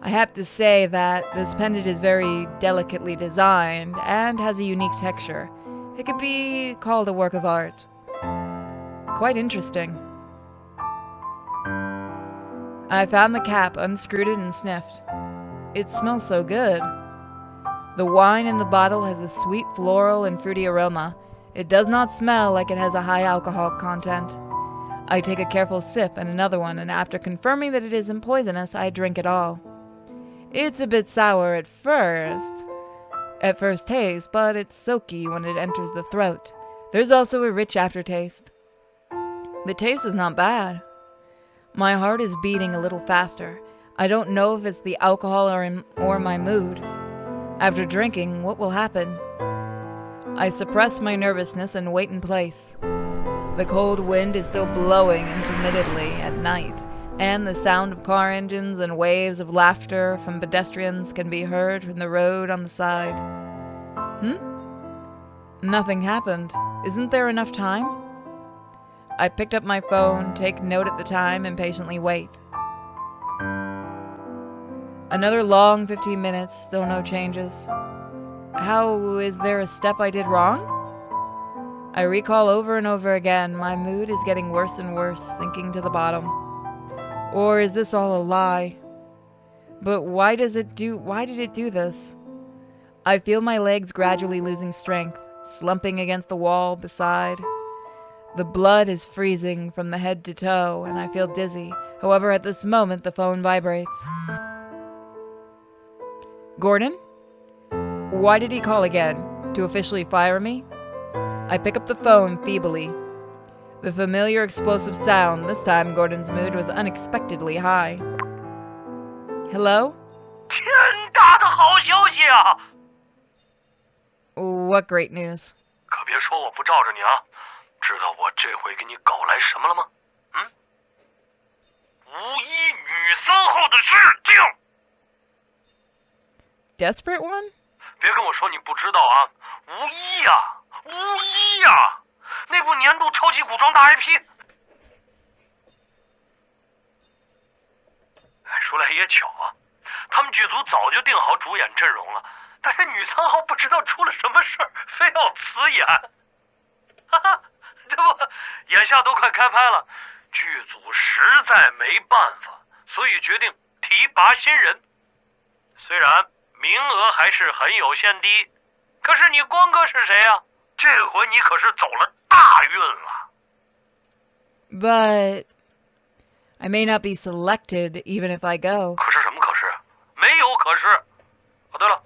I have to say that this pendant is very delicately designed and has a unique texture. It could be called a work of art. Quite interesting. I found the cap, unscrewed it, and sniffed. It smells so good. The wine in the bottle has a sweet floral and fruity aroma. It does not smell like it has a high alcohol content. I take a careful sip and another one, and after confirming that it isn't poisonous, I drink it all. It's a bit sour at first taste, but it's silky when it enters the throat. There's also a rich aftertaste. The taste is not bad. My heart is beating a little faster. I don't know if it's the alcohol or my mood. After drinking, what will happen? I suppress my nervousness and wait in place. The cold wind is still blowing intermittently at night, and the sound of car engines and waves of laughter from pedestrians can be heard from the road on the side. Nothing happened. Isn't there enough time? I picked up my phone, take note at the time, and patiently wait. Another long 15 minutes, still no changes. How is there a step I did wrong? I recall over and over again, my mood is getting worse and worse, sinking to the bottom. Or is this all a lie? But why did it do this? I feel my legs gradually losing strength, slumping against the wall beside. The blood is freezing from the head to toe, and I feel dizzy. However, at this moment, the phone vibrates. Gordon? Why did he call again? To officially fire me? I pick up the phone feebly. The familiar explosive sound. This time, Gordon's mood was unexpectedly high. Hello? 天大的好消息啊！ What great news? 可别说我不罩着你啊！知道我这回给你搞来什么了吗？无一女3号的事情。Desperate one? 别跟我说你不知道啊！无一呀，无一呀，那部年度超级古装大 IP。说来也巧啊，他们剧组早就定好主演阵容了，但是女3号不知道出了什么事儿，非要辞演。哈哈，这不，眼下都快开拍了，剧组实在没办法，所以决定提拔新人。虽然名额还是很有限的，可是你光哥是谁呀？这回你可是走了大运了。But I may not be selected even if I go. 可是什么可是？没有可是。哦，对了，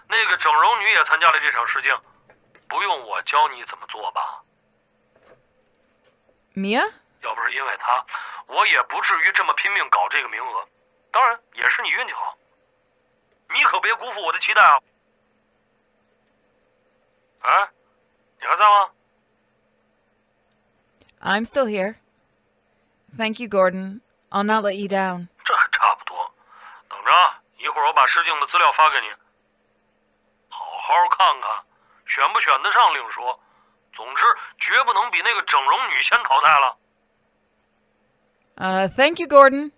那个整容女也参加了这场试镜，不用我教你怎么做吧 Mia? 要不是因为她，我也不至于这么拼命搞这个名额。当然，也是你运气好。你可别辜负我的期待啊！哎，你还在吗？ I'm still here. Thank you, Gordon. I'll not let you down. 这还差不多。等着，一会儿我把试镜的资料发给你，好好看看，选不选得上另说。总之，绝不能比那个整容女先淘汰了。Thank you, Gordon.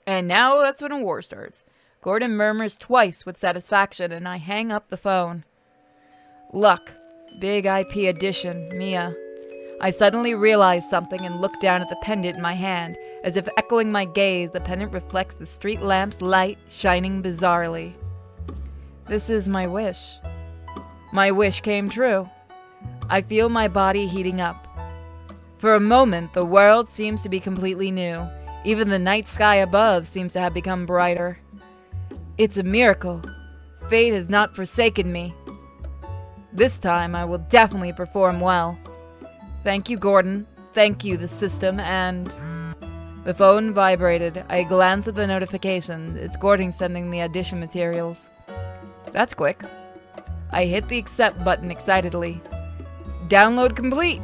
And now that's when a war starts. Gordon murmurs twice with satisfaction, and I hang up the phone. Luck. Big IP edition, Mia. I suddenly realize something and look down at the pendant in my hand. As if echoing my gaze, the pendant reflects the street lamp's light, shining bizarrely. This is my wish. My wish came true. I feel my body heating up. For a moment, the world seems to be completely new. Even the night sky above seems to have become brighter. It's a miracle. Fate has not forsaken me. This time, I will definitely perform well. Thank you, Gordon. Thank you, the system, and... The phone vibrated. I glanced at the notification. It's Gordon sending the audition materials. That's quick. I hit the accept button excitedly. Download complete!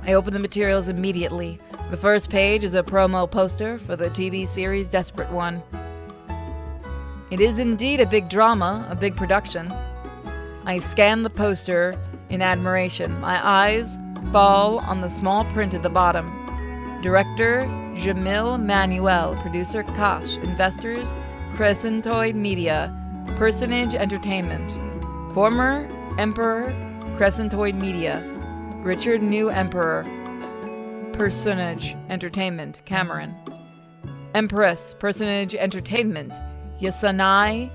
I open the materials immediately. The first page is a promo poster for the TV series Desperate One. It is indeed a big drama, a big production. I scan the poster in admiration. My eyes fall on the small print at the bottom. Director Jamil Manuel, producer Kosh, investors Crescentoid Media, Personage Entertainment, former Emperor Crescentoid Media, Richard New Emperor, Personage Entertainment, Cameron, Empress Personage Entertainment, Yasanai,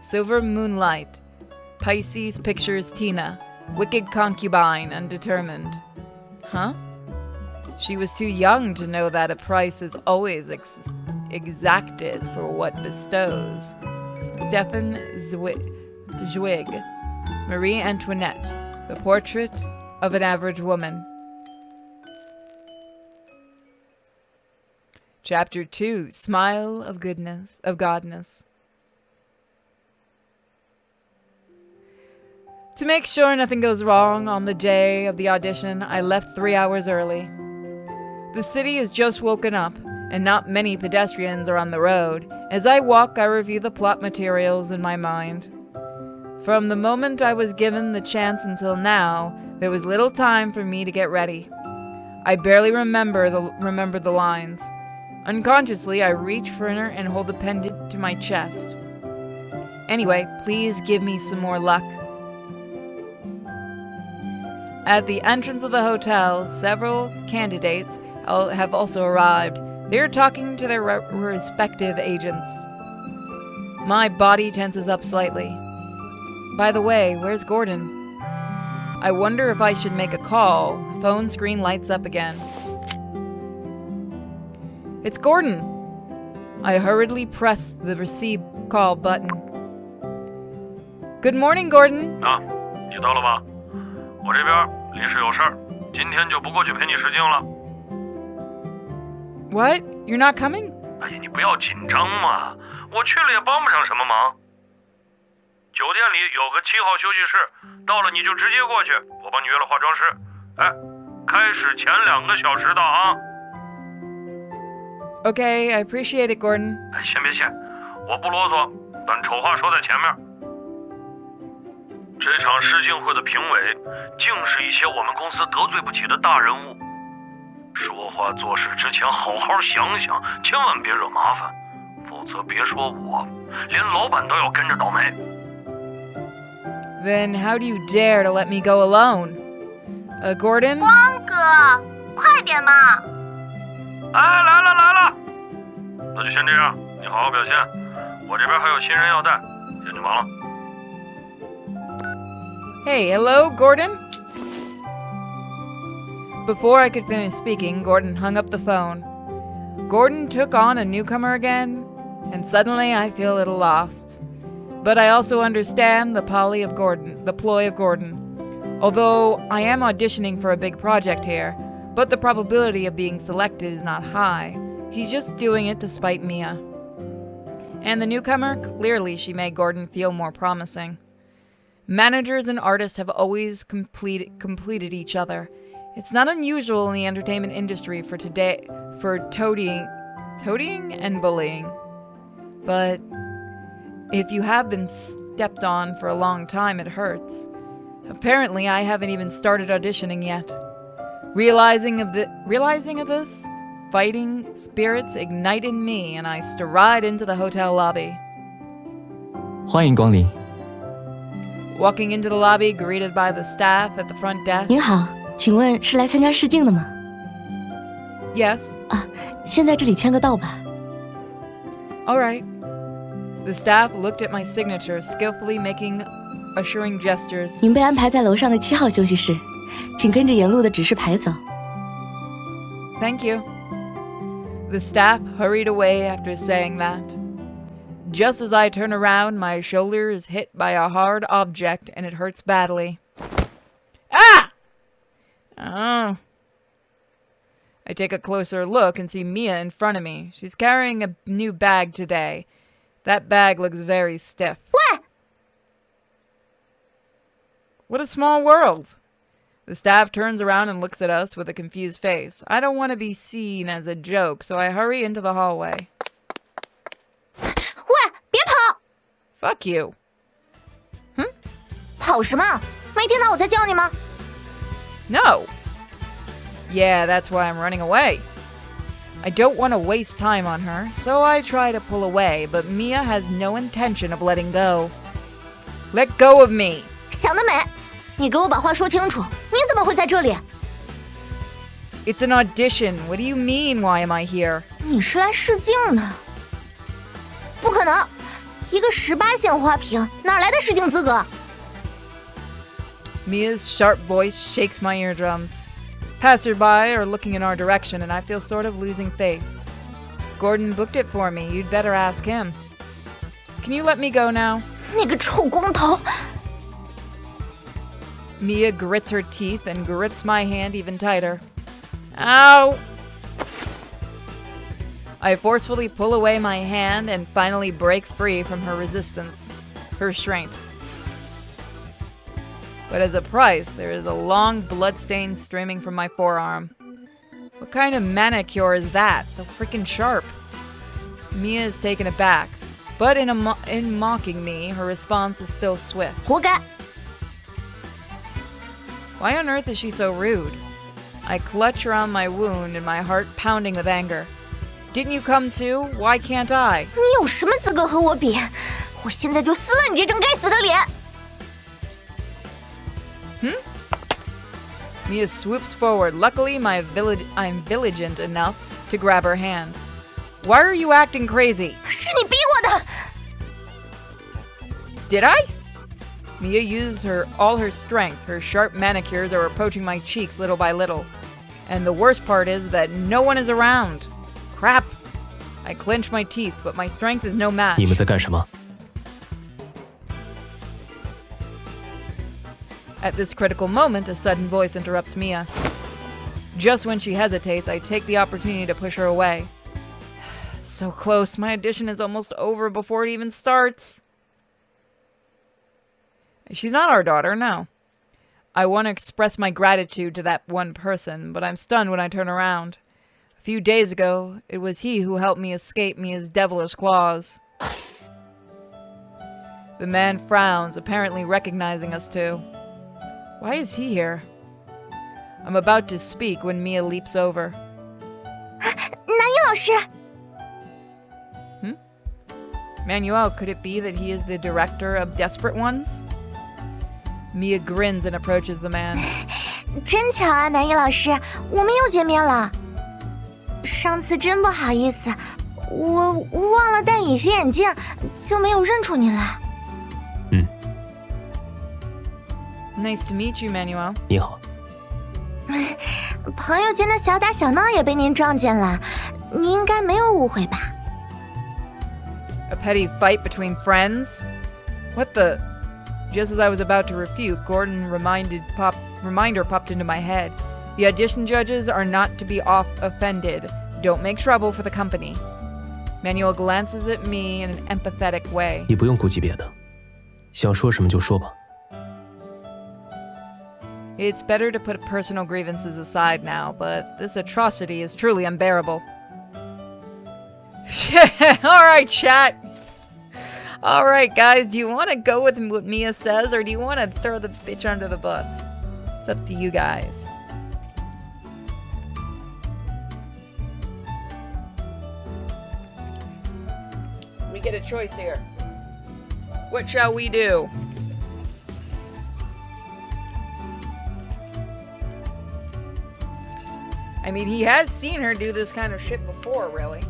Silver Moonlight, Pisces Pictures Tina, Wicked Concubine, Undetermined. Huh? She was too young to know that a price is always exacted for what bestows. Stefan Zweig, Marie Antoinette, The Portrait of an Average Woman. Chapter 2, Smile of Godness. To make sure nothing goes wrong on the day of the audition, I left 3 hours early. The city is just woken up, and not many pedestrians are on the road. As I walk, I review the plot materials in my mind. From the moment I was given the chance until now, there was little time for me to get ready. I barely remember the lines. Unconsciously, I reach for her and hold the pendant to my chest. Anyway, please give me some more luck. At the entrance of the hotel, several candidates have also arrived. They are talking to their respective agents. My body tenses up slightly. By the way, where's Gordon? I wonder if I should make a call. The phone screen lights up again. It's Gordon. I hurriedly press the receive call button. Good morning, Gordon. 你到了吧？我这边临时有事儿，今天就不过去陪你试镜了。What? You're not coming? 哎呀，你不要紧张嘛，我去了也帮不上什么忙。酒店里有个7号休息室，到了你就直接过去，我帮你约了化妆师。哎，开始前2个小时到啊。Okay, I appreciate it, Gordon. 哎，先别谢，我不啰嗦，但丑话说在前面。这场试镜会的评委，竟是一些我们公司得罪不起的大人物。说话做事之前好好想想，千万别惹麻烦，否则别说我，连老板都要跟着倒霉。Then how do you dare to let me go alone? Gordon? 光哥，快点嘛！哎，来了，那就先这样，你好好表现，我这边还有新人要带，先去忙了。Hey, hello, Gordon? Before I could finish speaking, Gordon hung up the phone. Gordon took on a newcomer again, and suddenly I feel a little lost. But I also understand the ploy of Gordon. Although I am auditioning for a big project here, but the probability of being selected is not high. He's just doing it to spite Mia. And the newcomer, clearly she made Gordon feel more promising. Managers and artists have always completed each other. It's not unusual in the entertainment industry for toadying and bullying. But if you have been stepped on for a long time, it hurts. Apparently, I haven't even started auditioning yet. Realizing of this, fighting spirits ignite in me, and I stride into the hotel lobby. 欢迎光临。 Walking into the lobby, greeted by the staff at the front desk. 您好，请问是来参加试镜的吗？ Yes. 啊，先在这里签个到吧。 All right. The staff looked at my signature, skillfully making assuring gestures. 您被安排在楼上的7号休息室，请跟着沿路的指示牌走。 Thank you. The staff hurried away after saying that. Just as I turn around, my shoulder is hit by a hard object and it hurts badly. Ah! Oh. I take a closer look and see Mia in front of me. She's carrying a new bag today. That bag looks very stiff. What? What a small world. The staff turns around and looks at us with a confused face. I don't want to be seen as a joke, so I hurry into the hallway. 喂，别跑！ Fuck you. 跑什么？没听到我在叫你吗？ No. Yeah, that's why I'm running away. I don't want to waste time on her, so I try to pull away, but Mia has no intention of letting go. Let go of me. 想得美！你给我把话说清楚，你怎么会在这里？ It's an audition. What do you mean, why am I here? 你是来试镜的？不可能，一个18线花瓶哪来的试镜资格？ Mia's sharp voice shakes my eardrums. Passerby are looking in our direction, and I feel sort of losing face. Gordon booked it for me. You'd better ask him. Can you let me go now? 那个臭光头！ Mia grits her teeth and grips my hand even tighter. Ow! I forcefully pull away my hand and finally break free from her resistance, her restraint. But as a price, there is a long blood stain streaming from my forearm. What kind of manicure is that? So freaking sharp. Mia is taken aback, but in mocking me, her response is still swift. 活该！ Why on earth is she so rude? I clutch around my wound and my heart pounding with anger. Didn't you come too? Why can't I? 你有什么资格和我比？我现在就撕了你这张该死的脸！ Mia swoops forward. Luckily, I'm vigilant enough to grab her hand. Why are you acting crazy? 是你逼我的！ Did I? Mia used all her strength. Her sharp manicures are approaching my cheeks little by little. And the worst part is that no one is around. Crap. I clench my teeth, but my strength is no match. 你们在干什么？ At this critical moment, a sudden voice interrupts Mia. Just when she hesitates, I take the opportunity to push her away. So close, my audition is almost over before it even starts. She's not our daughter, no. I want to express my gratitude to that one person, but I'm stunned when I turn around. A few days ago, it was he who helped me escape Mia's devilish claws. The man frowns, apparently recognizing us too. Why is he here? I'm about to speak when Mia leaps over. 南一老师， Manuel, could it be that he is the director of Desperate Ones? Mia grins and approaches the man. 真巧啊，南一老师，我们又见面了。上次真不好意思，我忘了戴隐形眼镜，就没有认出你来。 Nice to meet you, Manuel. 你好。朋友间的小打小闹也被您撞见了，你应该没有误会吧？ A petty fight between friends? What the? Just as I was about to refute, Gordon's reminder popped into my head. The audition judges are not to be offended. Don't make trouble for the company. Manuel glances at me in an empathetic way. 你不用顾及别的，想说什么就说吧。 It's better to put personal grievances aside now, but this atrocity is truly unbearable. Alright, chat. Alright, guys, do you want to go with what Mia says, or do you want to throw the bitch under the bus? It's up to you guys. We get a choice here. What shall we do? I mean, he has seen her do this kind of shit before, really.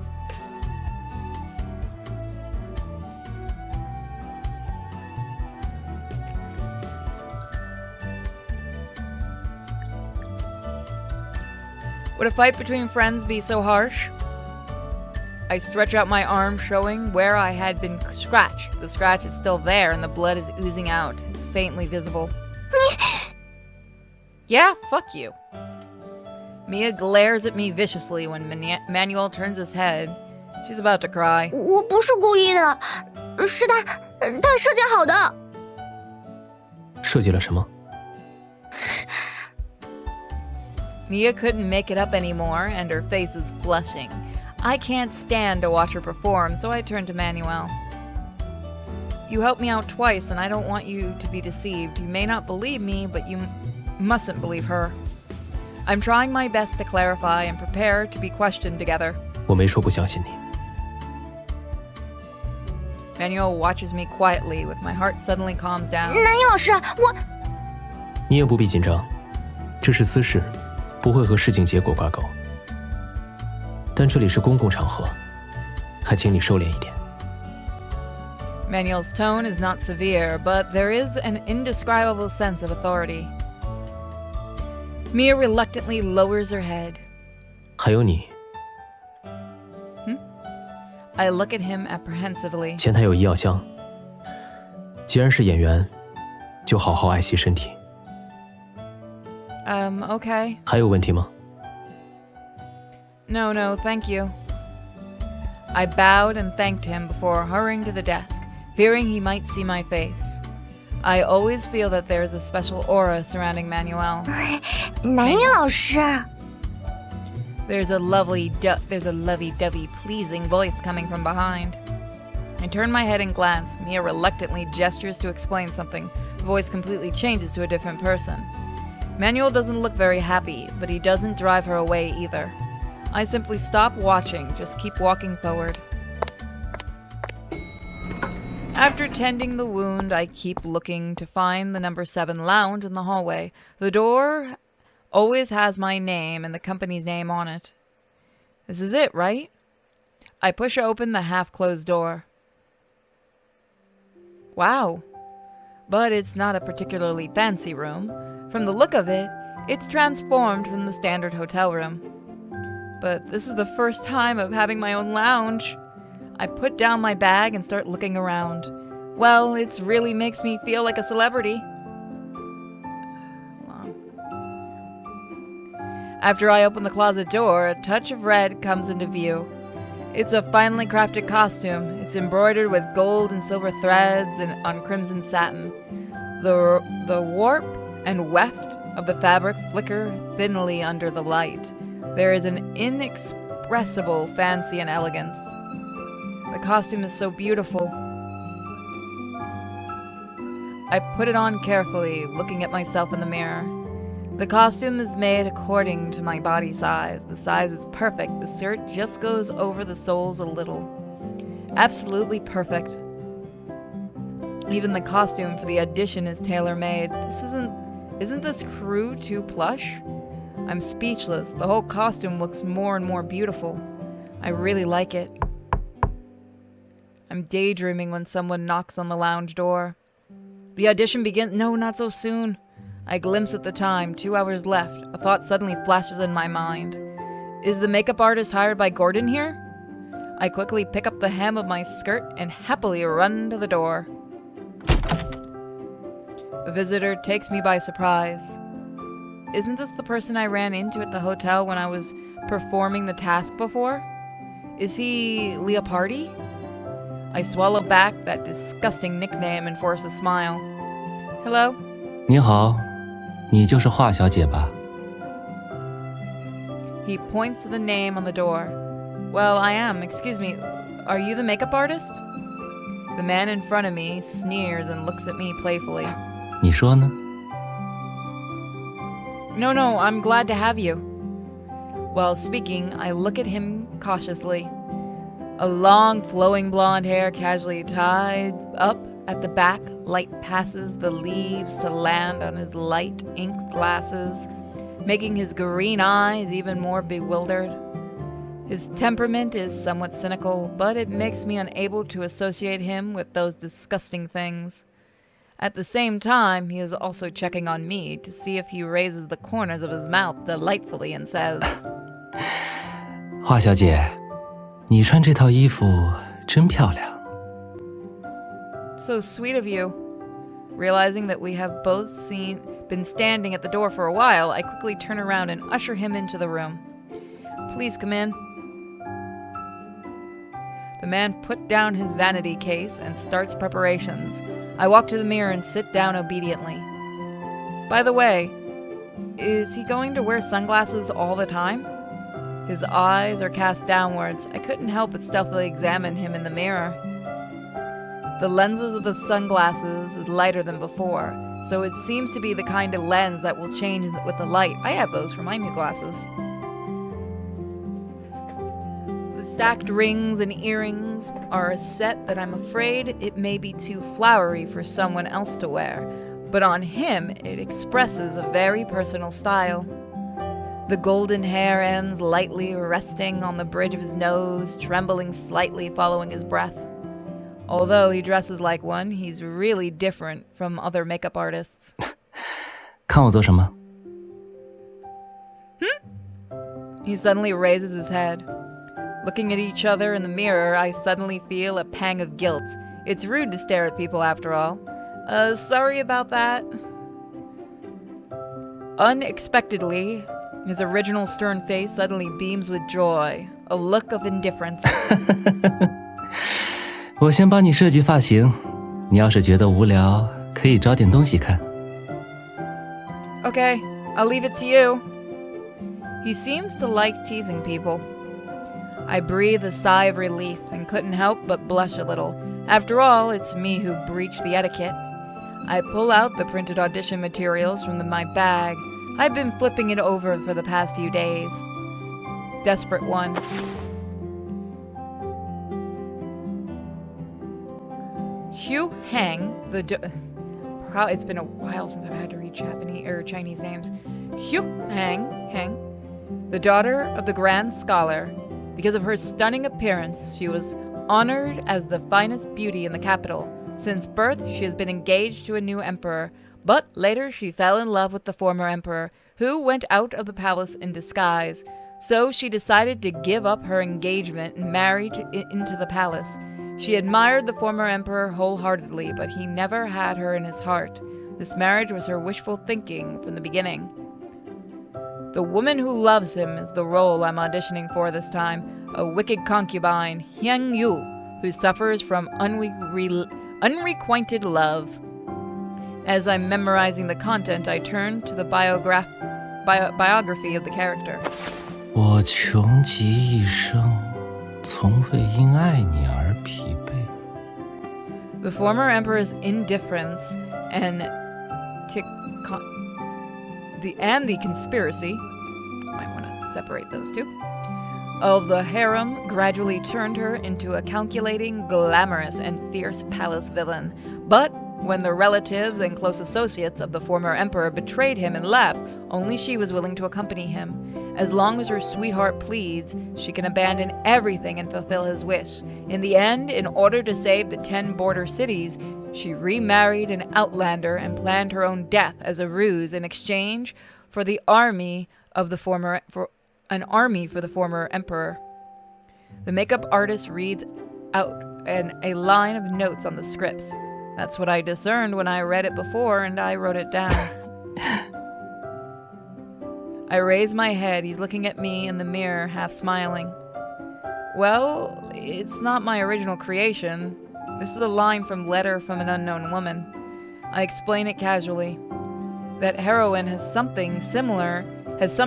Would a fight between friends be so harsh? I stretch out my arm, showing where I had been scratched. The scratch is still there, and the blood is oozing out. It's faintly visible. Yeah, fuck you. Mia glares at me viciously when Manuel turns his head. She's about to cry. 我不是故意的，是他设计好的。设计了什么？ Mia couldn't make it up anymore, and her face is blushing. I can't stand to watch her perform, so I turn to Manuel. You helped me out twice, and I don't want you to be deceived. You may not believe me, but you mustn't believe her. I'm trying my best to clarify and prepare to be questioned together. 我没说不相信你。 Manuel watches me quietly, with my heart suddenly calms down. 南一老师，我……你也不必紧张，这是私事，不会和事情结果挂钩。但这里是公共场合，还请你收敛一点。 Manuel's tone is not severe, but there is an indescribable sense of authority. Mia reluctantly lowers her head. 还有你。I look at him apprehensively. 前台有医药箱。既然是演员，就好好爱惜身体。Okay. 还有问题吗？ No, thank you. I bowed and thanked him before hurrying to the desk, fearing he might see my face. I always feel that there is a special aura surrounding Manuel. 男一老师。 There's a lovey-dovey pleasing voice coming from behind. I turn my head and glance. Mia reluctantly gestures to explain something. The voice completely changes to a different person. Manuel doesn't look very happy, but he doesn't drive her away either. I simply stop watching, just keep walking forward. After tending the wound, I keep looking to find the number 7 lounge in the hallway. The door always has my name and the company's name on it. This is it, right? I push open the half-closed door. Wow. But it's not a particularly fancy room. From the look of it, it's transformed from the standard hotel room. But this is the first time of having my own lounge. I put down my bag and start looking around. Well, it really makes me feel like a celebrity. After I open the closet door, a touch of red comes into view. It's a finely crafted costume. It's embroidered with gold and silver threads and on crimson satin. The warp and weft of the fabric flicker thinly under the light. There is an inexpressible fancy and elegance. The costume is so beautiful. I put it on carefully, looking at myself in the mirror. The costume is made according to my body size. The size is perfect. The skirt just goes over the soles a little. Absolutely perfect. Even the costume for the audition is tailor-made. Isn't this crew too plush? I'm speechless. The whole costume looks more and more beautiful. I really like it. I'm daydreaming when someone knocks on the lounge door. The audition begins. No, not so soon. I glimpse at the time, 2 hours left. A thought suddenly flashes in my mind. Is the makeup artist hired by Gordon here? I quickly pick up the hem of my skirt and happily run to the door. The visitor takes me by surprise. Isn't this the person I ran into at the hotel when I was performing the task before? Is he Leopardi? I swallow back that disgusting nickname and force a smile. Hello? 你好，你就是华小姐吧？ He points to the name on the door. Well, I am. Excuse me. Are you the makeup artist? The man in front of me sneers and looks at me playfully. 你说呢？ No, I'm glad to have you. While speaking, I look at him cautiously. A long, flowing blonde hair casually tied up at the back, light passes the leaves to land on his light inked glasses, making his green eyes even more bewildered. His temperament is somewhat cynical, but it makes me unable to associate him with those disgusting things. At the same time, he is also checking on me to see if he raises the corners of his mouth delightfully and says, 华小姐，你穿这套衣服真漂亮。 So sweet of you. Realizing that we have both been standing at the door for a while, I quickly turn around and usher him into the room. Please come in. The man put down his vanity case and starts preparations. I walk to the mirror and sit down obediently. By the way, is he going to wear sunglasses all the time? His eyes are cast downwards. I couldn't help but stealthily examine him in the mirror. The lenses of the sunglasses is lighter than before, so it seems to be the kind of lens that will change with the light. I have those for my new glasses. The stacked rings and earrings are a set that I'm afraid it may be too flowery for someone else to wear, but on him it expresses a very personal style. The golden hair ends lightly resting on the bridge of his nose, trembling slightly following his breath. Although he dresses like one, he's really different from other makeup artists. 看我做什么？ He suddenly raises his head. Looking at each other in the mirror, I suddenly feel a pang of guilt. It's rude to stare at people after all. Sorry about that. Unexpectedly, his original stern face suddenly beams with joy, a look of indifference. 我先帮你设计发型，你要是觉得无聊，可以找点东西看。 Okay, I'll leave it to you. He seems to like teasing people. I breathe a sigh of relief and couldn't help but blush a little. After all, it's me who breached the etiquette. I pull out the printed audition materials from my bag. I've been flipping it over for the past few days. Desperate one. Hugh Hang, it's been a while since I've had to read Japanese or Chinese names. Hugh Hang, the daughter of the Grand Scholar. Because of her stunning appearance, she was honored as the finest beauty in the capital. Since birth, she has been engaged to a new emperor, but later she fell in love with the former emperor, who went out of the palace in disguise. So she decided to give up her engagement and marry into the palace. She admired the former emperor wholeheartedly, but he never had her in his heart. This marriage was her wishful thinking from the beginning. The woman who loves him is the role I'm auditioning for this time, a wicked concubine, Hyang Yu, who suffers from unrequited love. As I'm memorizing the content, I turn to the biography of the character. 我穷极一生，从未因爱你而疲惫。 The former emperor's indifference and the conspiracy, might want to separate those two, of the harem gradually turned her into a calculating, glamorous, and fierce palace villain. But when the relatives and close associates of the former emperor betrayed him and left, only she was willing to accompany him. As long as her sweetheart pleads, she can abandon everything and fulfill his wish. In the end, in order to save the 10 border cities, she remarried an outlander and planned her own death as a ruse in exchange for an army for the former emperor. The makeup artist reads out a line of notes on the scripts. That's what I discerned when I read it before, and I wrote it down. I raise my head. He's looking at me in the mirror, half smiling. Well, it's not my original creation. This is a line from Letter from an Unknown Woman. I explain it casually. That heroine has some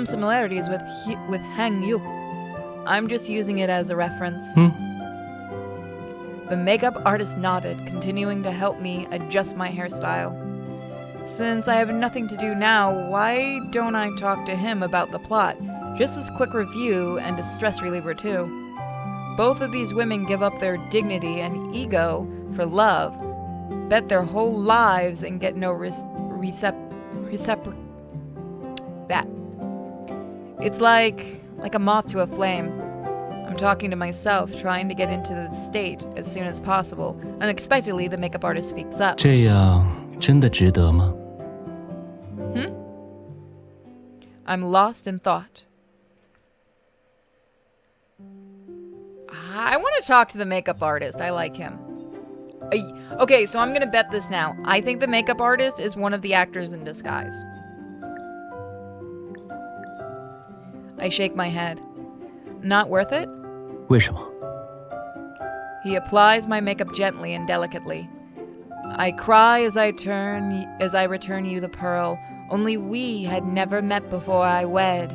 similarities with Hang Yu. I'm just using it as a reference. The makeup artist nodded, continuing to help me adjust my hairstyle. Since I have nothing to do now, why don't I talk to him about the plot? Just as quick review and a stress reliever too. Both of these women give up their dignity and ego for love, bet their whole lives and get no that. It's like a moth to a flame. I'm talking to myself, trying to get into the state as soon as possible. Unexpectedly, the makeup artist speaks up. 这样真的值得吗？ I'm lost in thought. I want to talk to the makeup artist. I like him. Okay, so I'm going to bet this now. I think the makeup artist is one of the actors in disguise. I shake my head. Not worth it? 为什么？ He applies my makeup gently and delicately. I cry as I return you the pearl. Only we had never met before I wed.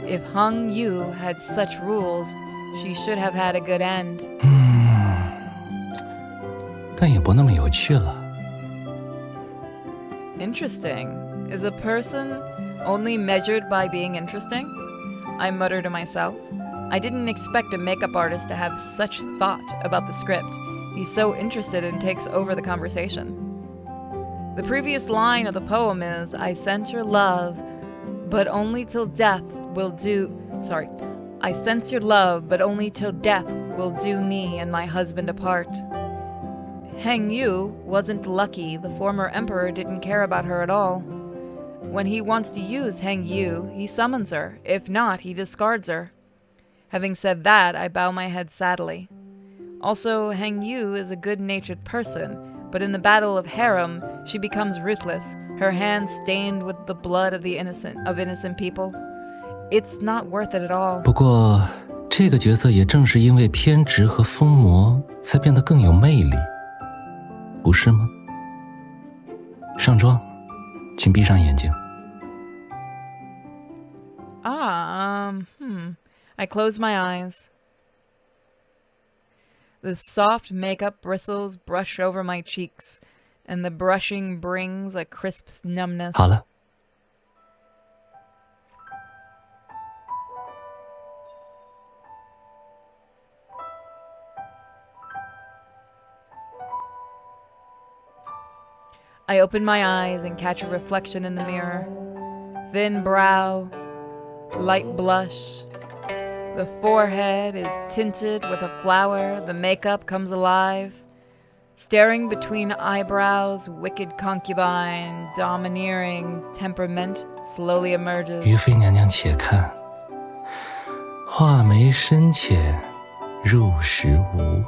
If Hung Yu had such rules, she should have had a good end. 但也不那么有趣了。 Interesting. Is a person only measured by being interesting? I mutter to myself. I didn't expect a makeup artist to have such thought about the script. He's so interested and takes over the conversation. The previous line of the poem is, I sense your love, but only till death will do... Sorry. I sense your love, but only till death will do me and my husband apart. Heng Yu wasn't lucky. The former emperor didn't care about her at all. When he wants to use Heng Yu, he summons her. If not, he discards her. Having said that, I bow my head sadly. Also, Heng Yu is a good-natured person, but in the battle of harem, she becomes ruthless, her hands stained with the blood of innocent people. It's not worth it at all. 不过，这个角色也正是因为偏执和疯魔，才变得更有魅力，不是吗？上妆，请闭上眼睛。I close my eyes. The soft makeup bristles brush over my cheeks, and the brushing brings a crisp numbness. 好了。I open my eyes and catch a reflection in the mirror. Thin brow, light blush. The forehead is tinted with a flower. The makeup comes alive. Staring between eyebrows, wicked concubine, domineering temperament slowly emerges. 于妃娘娘且看，画眉深浅，入时无。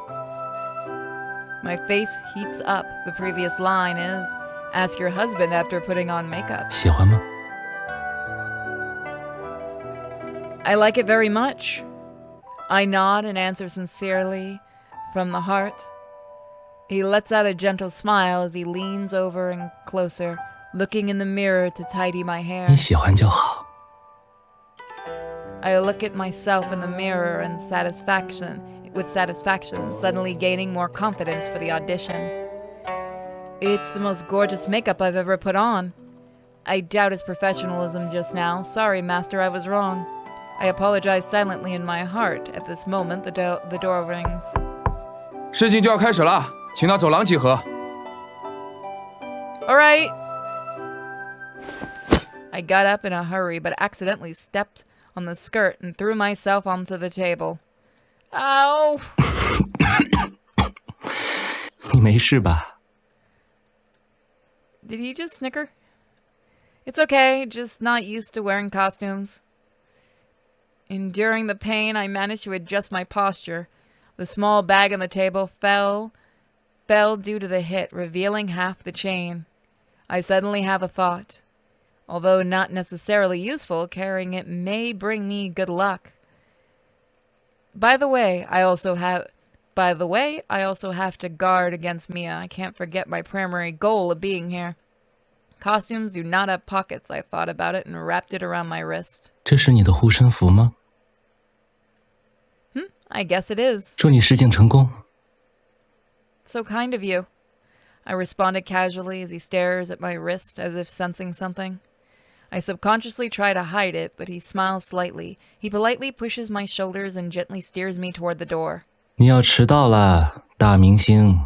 My face heats up. The previous line is, ask your husband after putting on makeup. 喜欢吗？ I like it very much. I nod and answer sincerely, from the heart. He lets out a gentle smile as he leans over and closer, looking in the mirror to tidy my hair. 你喜欢就好。 I look at myself in the mirror and with satisfaction, suddenly gaining more confidence for the audition. It's the most gorgeous makeup I've ever put on. I doubt his professionalism just now. Sorry, master, I was wrong. I apologize silently in my heart. At this moment, the door rings. 试镜就要开始了，请到走廊集合。 All right. I got up in a hurry, but accidentally stepped on the skirt and threw myself onto the table. Ow! 你没事吧？ Did he just snicker? It's okay, just not used to wearing costumes. Enduring the pain, I managed to adjust my posture. The small bag on the table fell due to the hit, revealing half the chain. I suddenly have a thought. Although not necessarily useful, carrying it may bring me good luck. By the way, I also have to guard against Mia. I can't forget my primary goal of being here. Costumes do not have pockets. I thought about it and wrapped it around my wrist. 这是你的护身符吗？ I guess it is. 祝你试镜成功。 So kind of you. I responded casually as he stares at my wrist as if sensing something. I subconsciously try to hide it, but he smiles slightly. He politely pushes my shoulders and gently steers me toward the door. 你要迟到了，大明星。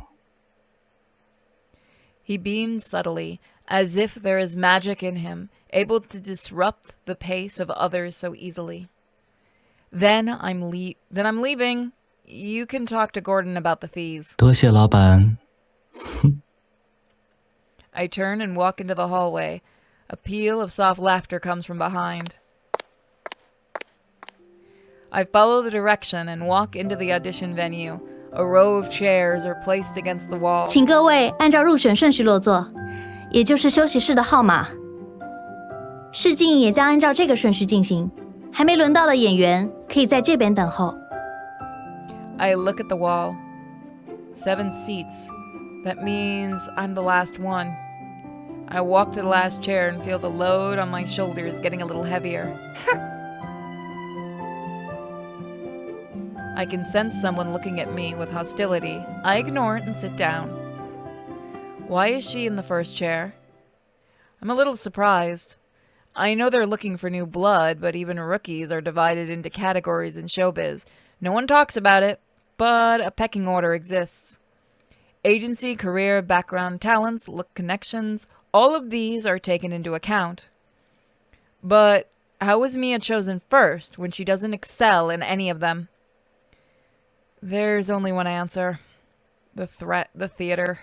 He beams subtly, as if there is magic in him, able to disrupt the pace of others so easily. Then I'm leaving. You can talk to Gordon about the fees. 多谢老板。 I turn and walk into the hallway. A peal of soft laughter comes from behind. I follow the direction and walk into the audition venue. A row of chairs are placed against the wall. 请各位按照入选顺序落座，也就是休息室的号码。试镜也将按照这个顺序进行。还没轮到的演员可以在这边等候。 I look at the wall. 7 seats. That means I'm the last one. I walk to the last chair and feel the load on my shoulders getting a little heavier. I can sense someone looking at me with hostility. I ignore it and sit down. Why is she in the first chair? I'm a little surprised. I know they're looking for new blood, but even rookies are divided into categories in showbiz. No one talks about it, but a pecking order exists. Agency, career, background, talents, look, connections, all of these are taken into account. But how was Mia chosen first when she doesn't excel in any of them? There's only one answer. The theater.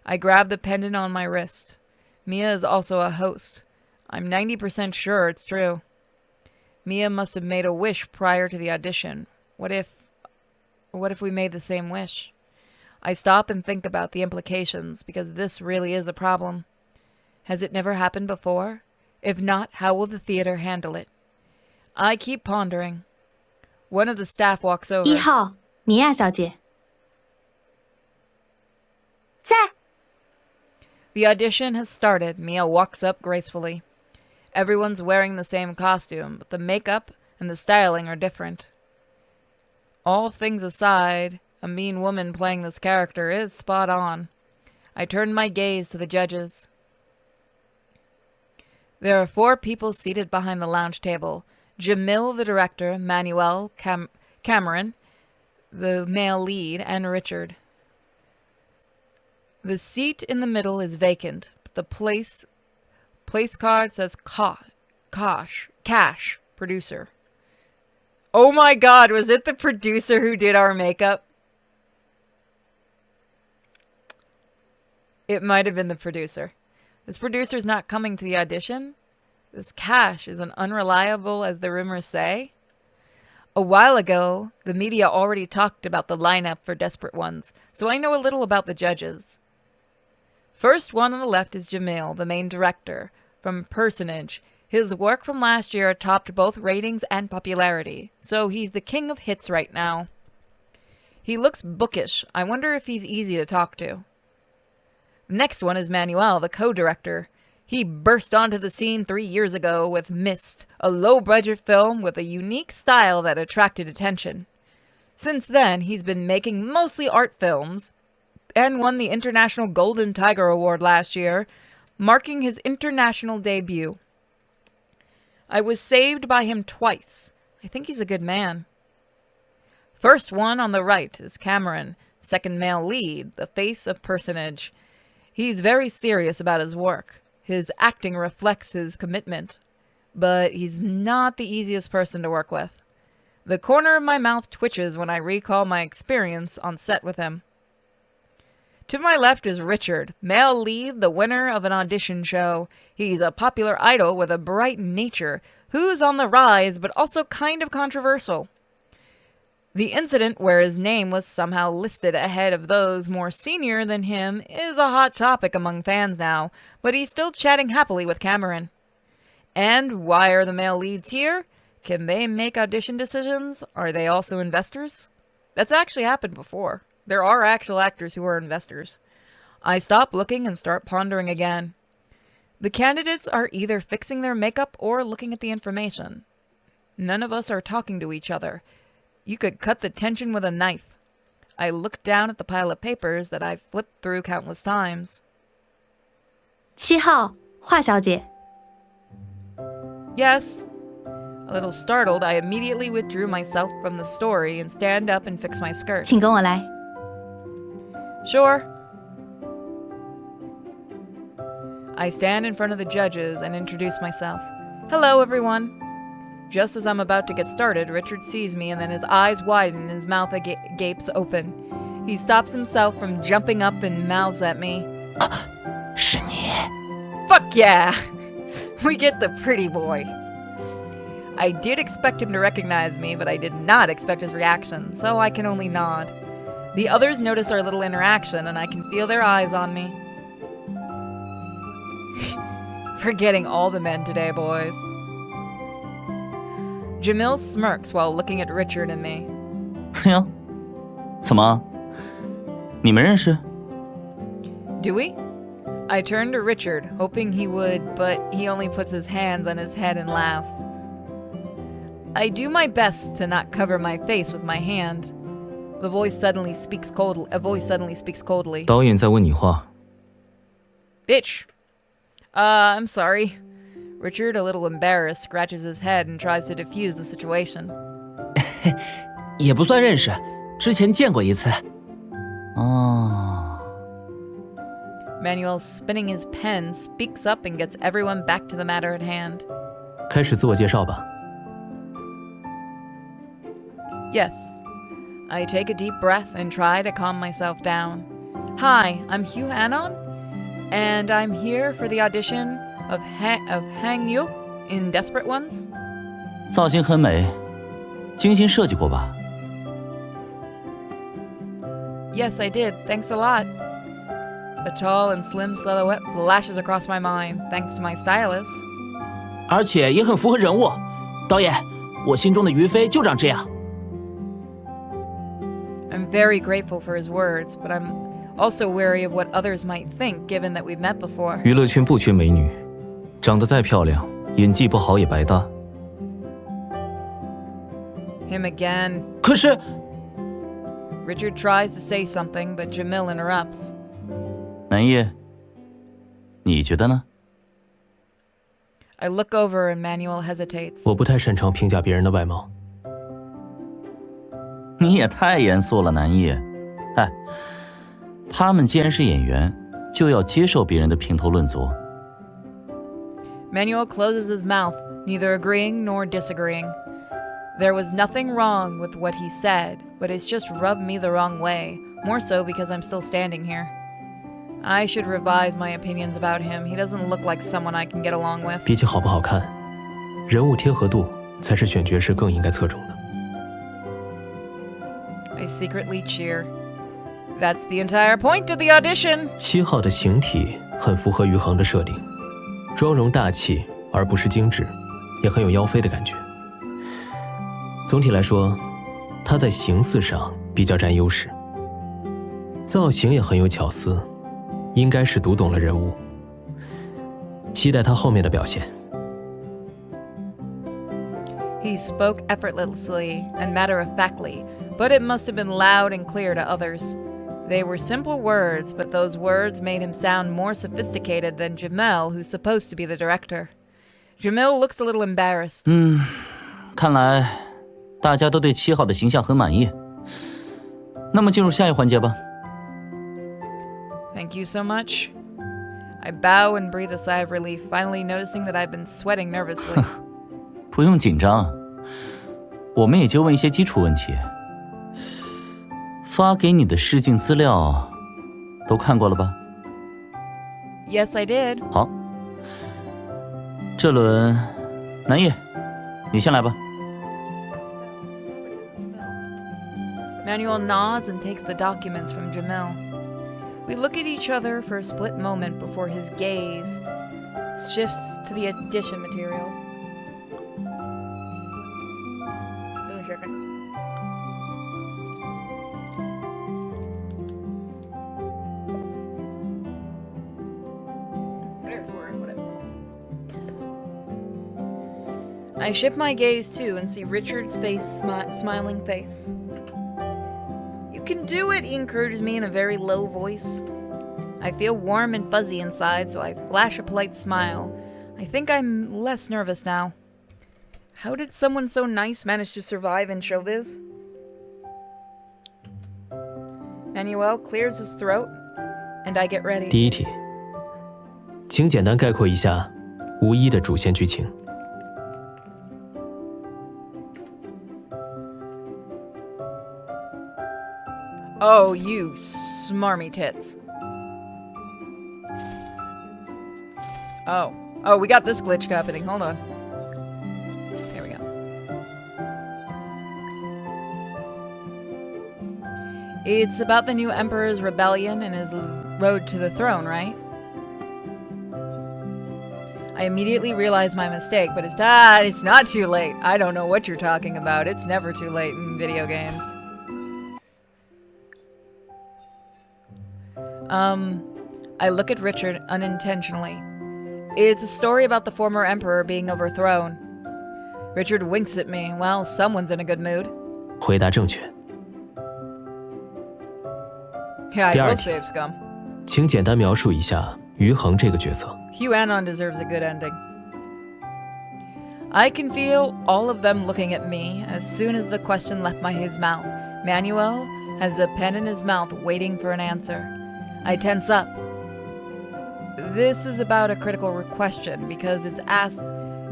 I grab the pendant on my wrist. Mia is also a host. I'm 90% sure it's true. Mia must have made a wish prior to the audition. What if we made the same wish? I stop and think about the implications, because this really is a problem. Has it never happened before? If not, how will the theater handle it? I keep pondering. One of the staff walks over. 1号，米娅小姐。在。The audition has started. Mia walks up gracefully. Everyone's wearing the same costume, but the makeup and the styling are different. All things aside, a mean woman playing this character is spot on. I turn my gaze to the judges. There are 4 people seated behind the lounge table. Jamil, the director, Manuel, Cameron, the male lead, and Richard. The seat in the middle is vacant, but the place card says Cash, producer. Oh my god, was it the producer who did our makeup? It might have been the producer. This producer's not coming to the audition? This Cash is as unreliable as the rumors say? A while ago, the media already talked about the lineup for Desperate Ones, so I know a little about the judges. First one on the left is Jamil, the main director, from Personage. His work from last year topped both ratings and popularity, so he's the king of hits right now. He looks bookish. I wonder if he's easy to talk to. Next one is Manuel, the co-director. He burst onto the scene 3 years ago with Mist, a low-budget film with a unique style that attracted attention. Since then, he's been making mostly art films, and won the International Golden Tiger Award last year, marking his international debut. I was saved by him twice. I think he's a good man. First one on the right is Cameron, second male lead, the face of Personage. He's very serious about his work. His acting reflects his commitment, but he's not the easiest person to work with. The corner of my mouth twitches when I recall my experience on set with him. To my left is Richard, male lead, the winner of an audition show. He's a popular idol with a bright nature, who's on the rise but also kind of controversial. The incident where his name was somehow listed ahead of those more senior than him is a hot topic among fans now, but he's still chatting happily with Cameron. And why are the male leads here? Can they make audition decisions? Are they also investors? That's actually happened before. There are actual actors who are investors. I stop looking and start pondering again. The candidates are either fixing their makeup or looking at the information. None of us are talking to each other. You could cut the tension with a knife. I look down at the pile of papers that I've flipped through countless times. 7号，华小姐。 Yes. A little startled, I immediately withdrew myself from the story and stand up and fix my skirt. 请跟我来。 Sure. I stand in front of the judges and introduce myself. Hello, everyone. Just as I'm about to get started, Richard sees me and then his eyes widen and his mouth gapes open. He stops himself from jumping up and mouths at me. 是你. Fuck yeah! We get the pretty boy. I did expect him to recognize me, but I did not expect his reaction, so I can only nod. The others notice our little interaction, and I can feel their eyes on me. Forgetting all the men today, boys. Jamil smirks while looking at Richard and me. 哟，怎么？你们认识？ Do we? I turn to Richard, hoping he would, but he only puts his hands on his head and laughs. I do my best to not cover my face with my hand. A voice suddenly speaks coldly. 导演在问你话。 Bitch. I'm sorry. Richard, a little embarrassed, scratches his head and tries to defuse the situation. 也不算认识，之前见过一次。哦。 Manuel, spinning his pen, speaks up and gets everyone back to the matter at hand. 开始自我介绍吧。 Yes. I take a deep breath and try to calm myself down. Hi, I'm Hugh Anon, and I'm here for the audition of Hang Yuk in Desperate Ones. 造型很美，精心设计过吧？ Yes, I did. Thanks a lot. A tall and slim silhouette flashes across my mind, thanks to my stylist. 而且也很符合人物。导演，我心中的于飞就长这样。 I'm very grateful for his words, but I'm also wary of what others might think, given that we've met before. 娱乐圈不缺美女，长得再漂亮，演技不好也白搭。 Him again. 可是 Richard tries to say something, but Jamil interrupts. 南叶，你觉得呢？ I look over and Manuel hesitates. 我不太擅长评价别人的外貌。 你也太严肃了，南叶。哎，他们既然是演员，就要接受别人的评头论足。 Manuel closes his mouth, neither agreeing nor disagreeing. There was nothing wrong with what he said, but it's just rubbed me the wrong way, more so because I'm still standing here. I should revise my opinions about him. He doesn't look like someone I can get along with. 比起好不好看，人物贴合度才是选角时更应该侧重的。 I secretly cheer. That's the entire point of the audition. 7号的形体很符合于恒的设定，妆容大气而不是精致，也很有妖妃的感觉。总体来说，他在形似上比较占优势，造型也很有巧思，应该是读懂了人物。期待他后面的表现。 He spoke effortlessly and matter-of-factly, but it must have been loud and clear to others. They were simple words, but those words made him sound more sophisticated than Jamil, who's supposed to be the director. Jamil looks a little embarrassed. 看来大家都对7号的形象很满意。那么进入下一环节吧。 Thank you so much. I bow and breathe a sigh of relief, finally noticing that I've been sweating nervously. 不用紧张，我们也就问一些基础问题。发给你的试镜资料都看过了吧？ Yes, I did. 好，这轮南叶，你先来吧。 Manuel nods and takes the documents from Jamil. We look at each other for a split moment before his gaze shifts to the audition material. I shift my gaze too and see Richard's smiling face. You can do it, he encourages me in a very low voice. I feel warm and fuzzy inside, so I flash a polite smile. I think I'm less nervous now. How did someone so nice manage to survive in showbiz? Manuel clears his throat, and I get ready. 第一题，请简单概括一下无一的主线剧情。 Oh, you smarmy tits. Oh, we got this glitch happening. Hold on. Here we go. It's about the new emperor's rebellion and his road to the throne, right? I immediately realized my mistake, but it's not too late. I don't know what you're talking about. It's never too late in video games. I look at Richard unintentionally. It's a story about the former emperor being overthrown. Richard winks at me. Well, someone's in a good mood. 回答正确。 Yeah, I 第 will 二题， save scum. 请简单描述一下于恒这个角色。 Hugh Anon deserves a good ending. I can feel all of them looking at me as soon as the question left his mouth. Manuel has a pen in his mouth waiting for an answer. I tense up. This is about a critical question because it's asked.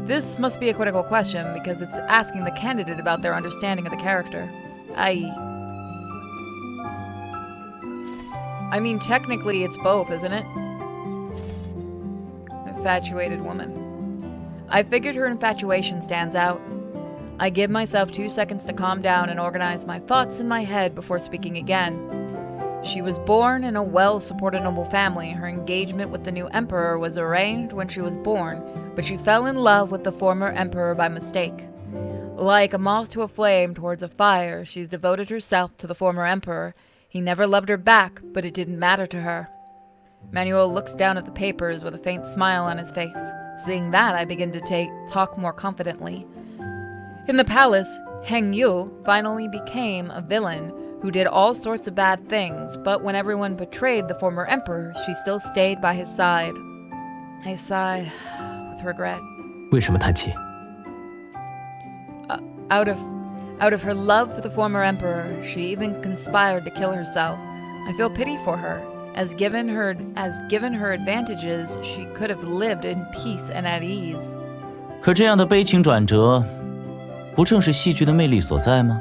This must be a critical question because it's asking the candidate about their understanding of the character. I mean, technically it's both, isn't it? Infatuated woman. I figured her infatuation stands out. I give myself 2 seconds to calm down and organize my thoughts in my head before speaking again. She was born in a well-supported noble family. Her engagement with the new emperor was arranged when she was born, but she fell in love with the former emperor by mistake. Like a moth to a flame towards a fire, she's devoted herself to the former emperor. He never loved her back, but it didn't matter to her. Manuel looks down at the papers with a faint smile on his face. Seeing that, I begin to talk more confidently. In the palace, Heng Yu finally became a villain who did all sorts of bad things, but when everyone betrayed the former emperor, she still stayed by his side. I sighed with regret. 为什么叹气？ Out of her love for the former emperor, she even conspired to kill herself. I feel pity for her, as given her advantages, she could have lived in peace and at ease. 可这样的悲情转折，不正是戏剧的魅力所在吗？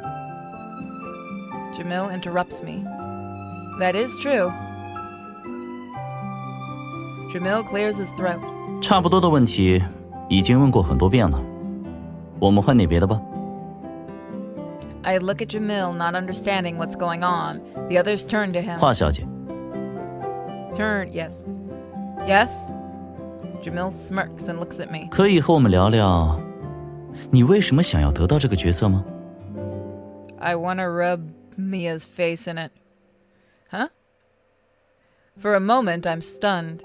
Jamil interrupts me. That is true. Jamil clears his throat. 差不多的问题已经问过很多遍了，我们换点别的吧。 I look at Jamil, not understanding what's going on. The others turn to him. 华小姐。 Turn, yes. Yes? Jamil smirks and looks at me. 可以和我们聊聊，你为什么想要得到这个角色吗？ I want to rub Mia's face in it. Huh? For a moment, I'm stunned.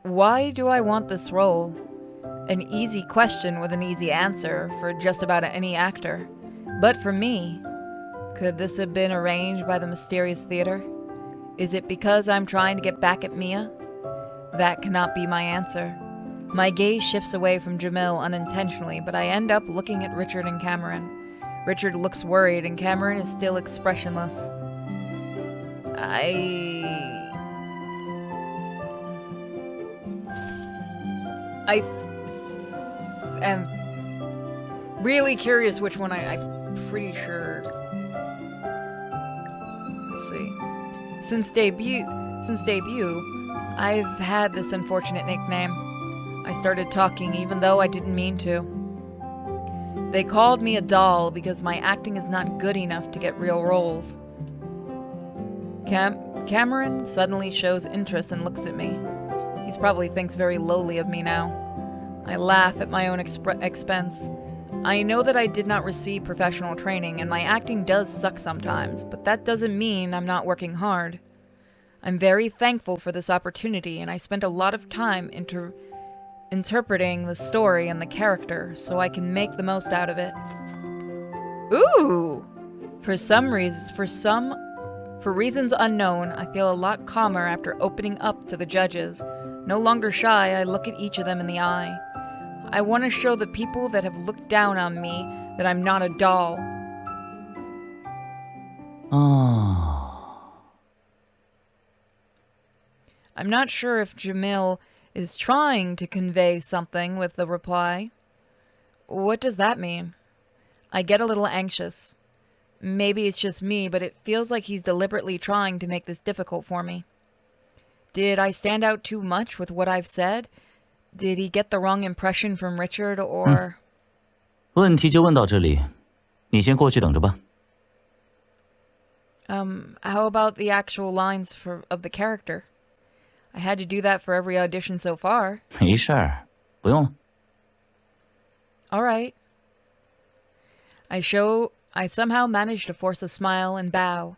Why do I want this role? An easy question with an easy answer for just about any actor. But for me, could this have been arranged by the mysterious theater? Is it because I'm trying to get back at Mia? That cannot be my answer. My gaze shifts away from Jamil unintentionally, but I end up looking at Richard and Cameron. Richard looks worried, and Cameron is still expressionless. I am really curious which one I'm pretty sure. Let's see. Since debut, I've had this unfortunate nickname. I started talking even though I didn't mean to. They called me a doll because my acting is not good enough to get real roles. Cameron suddenly shows interest and looks at me. He probably thinks very lowly of me now. I laugh at my own expense. I know that I did not receive professional training, and my acting does suck sometimes, but that doesn't mean I'm not working hard. I'm very thankful for this opportunity, and I spent a lot of time interpreting the story and the character so I can make the most out of it. Ooh! For reasons unknown, I feel a lot calmer after opening up to the judges. No longer shy, I look at each of them in the eye. I want to show the people that have looked down on me that I'm not a doll. I'm not sure if Jamil is trying to convey something with the reply. What does that mean? I get a little anxious. Maybe it's just me, but it feels like he's deliberately trying to make this difficult for me. Did I stand out too much with what I've said? Did he get the wrong impression from Richard, or... 问题就问到这里，你先过去等着吧。How about the actual lines of the character? I had to do that for every audition so far. 没事儿，不用了。All right. I somehow manage to force a smile and bow.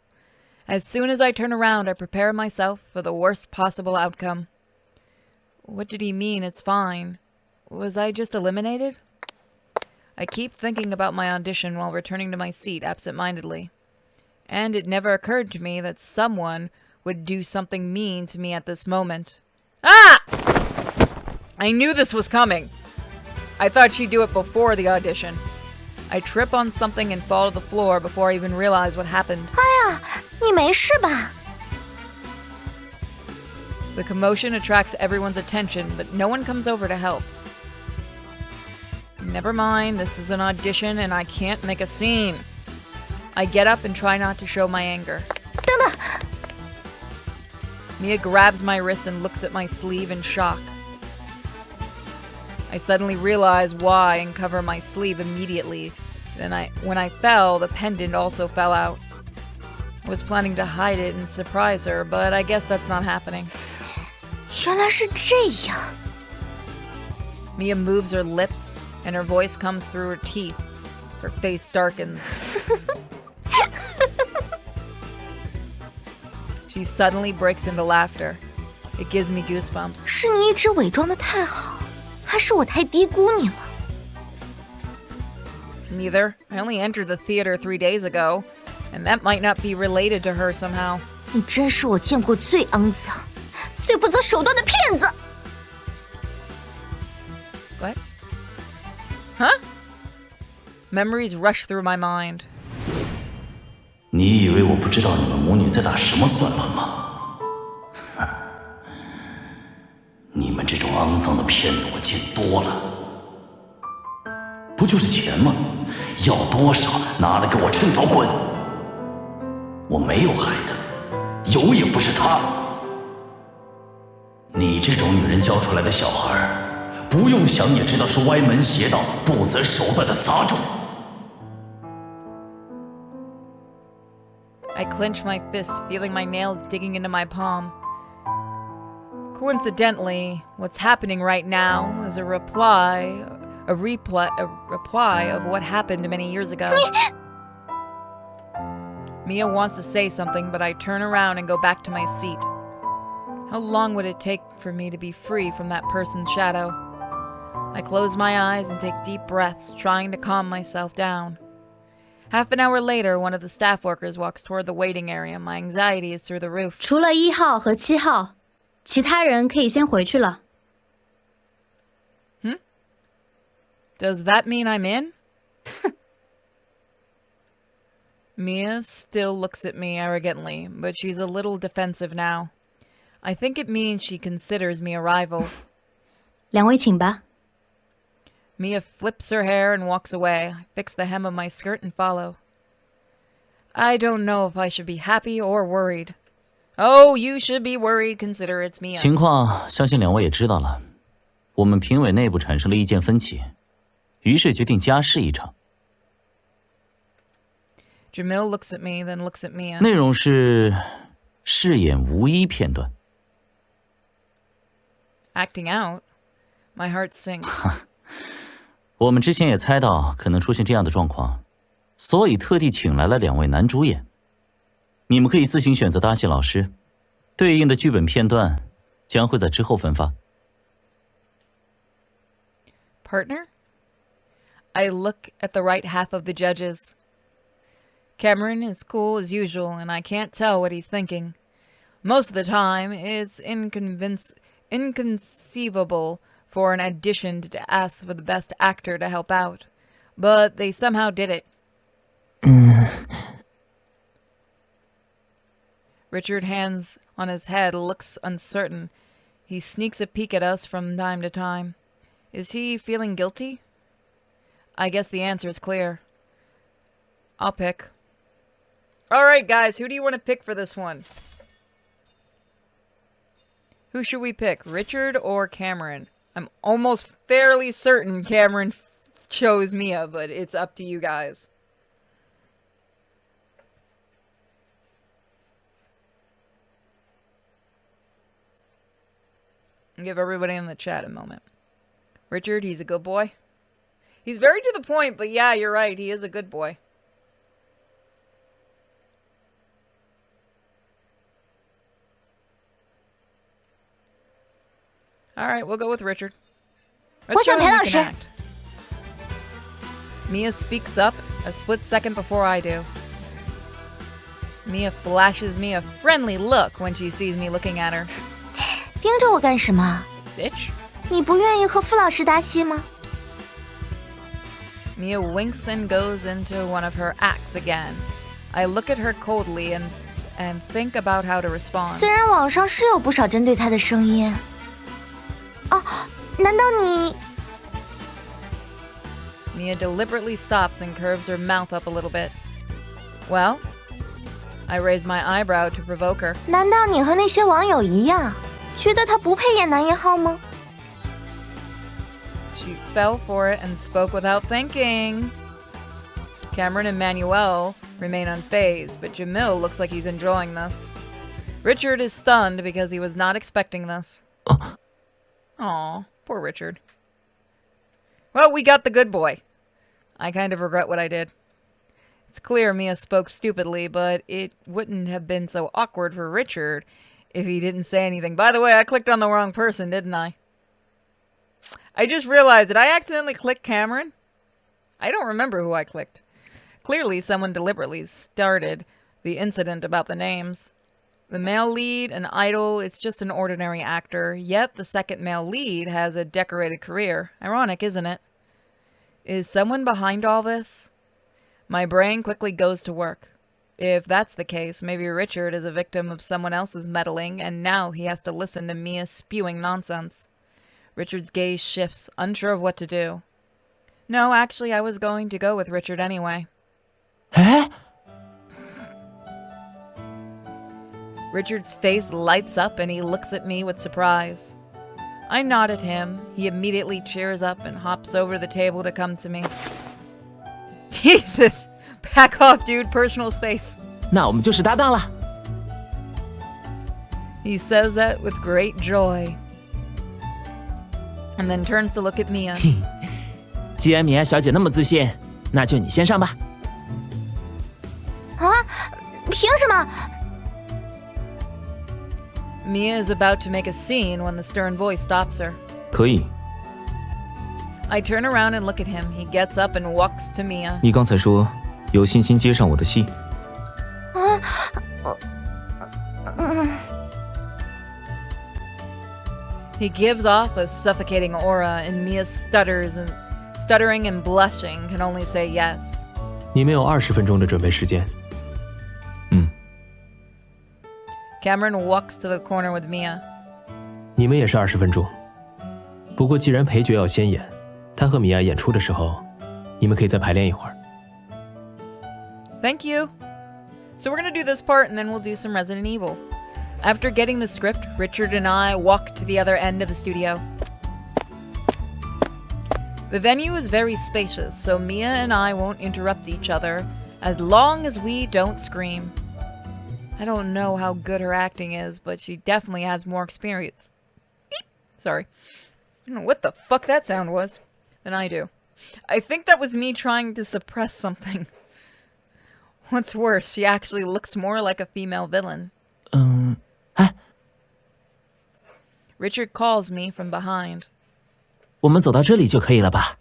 As soon as I turn around, I prepare myself for the worst possible outcome. What did he mean, it's fine? Was I just eliminated? I keep thinking about my audition while returning to my seat absent-mindedly. And it never occurred to me that someone would do something mean to me at this moment. Ah! I knew this was coming. I thought she'd do it before the audition. I trip on something and fall to the floor before I even realize what happened. 哎呀，你没事吧？ The commotion attracts everyone's attention, but no one comes over to help. Never mind, this is an audition and I can't make a scene. I get up and try not to show my anger. 等等， Mia grabs my wrist and looks at my sleeve in shock. I suddenly realize why and cover my sleeve immediately. When I fell, the pendant also fell out. I was planning to hide it and surprise her, but I guess that's not happening. 原来是这样。 Mia moves her lips, and her voice comes through her teeth. Her face darkens. She suddenly breaks into laughter. It gives me goosebumps. 是你一直伪装的太好，还是我太低估你了？ Neither. I only entered the theater 3 days ago, and that might not be related to her somehow. 你真是我见过最肮脏、最不择手段的骗子！ What? Huh? Memories rush through my mind. 你以为我不知道你们母女在打什么算盘吗？你们这种肮脏的骗子我见多了。不就是钱吗？要多少拿来给我趁早滚！我没有孩子，有也不是他。你这种女人教出来的小孩，不用想也知道是歪门邪道、不择手段的杂种。 I clench my fist, feeling my nails digging into my palm. Coincidentally, what's happening right now is a reply of what happened many years ago. Mia wants to say something, but I turn around and go back to my seat. How long would it take for me to be free from that person's shadow? I close my eyes and take deep breaths, trying to calm myself down. Half an hour later, one of the staff workers walks toward the waiting area. My anxiety is through the roof. 除了1号和7号，其他人可以先回去了。 Does that mean I'm in? Mia still looks at me arrogantly, but she's a little defensive now. I think it means she considers me a rival. 两位请吧。 Mia flips her hair and walks away. I fix the hem of my skirt and follow. I don't know if I should be happy or worried. Oh, you should be worried, consider it's Mia. 情况相信两位也知道了，我们评委内部产生了意见分歧，于是决定加试一场。 Jamil looks at me, then looks at Mia. 内容是饰演无一片段。 Acting out? My heart sinks. 我们之前也猜到可能出现这样的状况，所以特地请来了2位男主演。你们可以自行选择搭戏老师，对应的剧本片段将会在之后分发。 Partner? I look at the right half of the judges. Cameron is cool as usual, and I can't tell what he's thinking. Most of the time, it's inconceivable for an audition to ask for the best actor to help out. But they somehow did it. Richard, hands on his head, looks uncertain. He sneaks a peek at us from time to time. Is he feeling guilty? I guess the answer is clear. I'll pick. Alright guys, who do you want to pick for this one? Who should we pick, Richard or Cameron? I'm almost fairly certain Cameron chose Mia, but it's up to you guys. Give everybody in the chat a moment. Richard, he's a good boy. He's very to the point, but yeah, you're right. He is a good boy. Alright, we'll go with Richard. Let's show him he can act. Mia speaks up a split second before I do. Mia flashes me a friendly look when she sees me looking at her. 盯着我干什么 Bitch. 你不愿意和傅老师搭戏吗 Mia winks and goes into one of her acts again. I look at her coldly and think about how to respond. 虽然网上是有不少针对她的声音。哦，难道你 Mia deliberately stops and curves her mouth up a little bit. Well, I raise my eyebrow to provoke her. 难道你和那些网友一样，觉得他不配演男一号吗？ She fell for it and spoke without thinking. Cameron and Manuel remain unfazed, but Jamil looks like he's enjoying this. Richard is stunned because he was not expecting this. Aw, poor Richard. Well, we got the good boy. I kind of regret what I did. It's clear Mia spoke stupidly, but it wouldn't have been so awkward for Richard if he didn't say anything. By the way, I clicked on the wrong person, didn't I? I just realized, did I accidentally click Cameron? I don't remember who I clicked. Clearly, someone deliberately started the incident about the names. The male lead, an idol, it's just an ordinary actor, yet the second male lead has a decorated career. Ironic, isn't it? Is someone behind all this? My brain quickly goes to work. If that's the case, maybe Richard is a victim of someone else's meddling, and now he has to listen to Mia spewing nonsense. Richard's gaze shifts, unsure of what to do. No, actually, I was going to go with Richard anyway. Huh? Richard's face lights up and he looks at me with surprise. I nod at him. He immediately cheers up and hops over to the table to come to me. Jesus! Back off, dude. Personal space. 那我们就是搭档了。 He says that with great joy. And then turns to look at Mia. 既然米娅小姐那么自信，那就你先上吧。啊？凭什么？ Mia is about to make a scene when the stern voice stops her. 可以。 I turn around and look at him. He gets up and walks to Mia. 你刚才说有信心接上我的戏。He gives off a suffocating aura, and Mia stuttering and blushing can only say yes. 你们有20分钟的准备时间。 Cameron walks to the corner with Mia. 你们也是20分钟。不过既然配角要先演，他和米娅演出的时候，你们可以再排练一会儿。 Thank you. So we're going to do this part and then we'll do some Resident Evil. After getting the script, Richard and I walk to the other end of the studio. The venue is very spacious, so Mia and I won't interrupt each other as long as we don't scream. I don't know how good her acting is, but she definitely has more experience. Sorry. I don't know what the fuck that sound was than I do. I think that was me trying to suppress something. What's worse, she actually looks more like a female villain. Richard calls me from behind. 我们走到这里就可以了吧？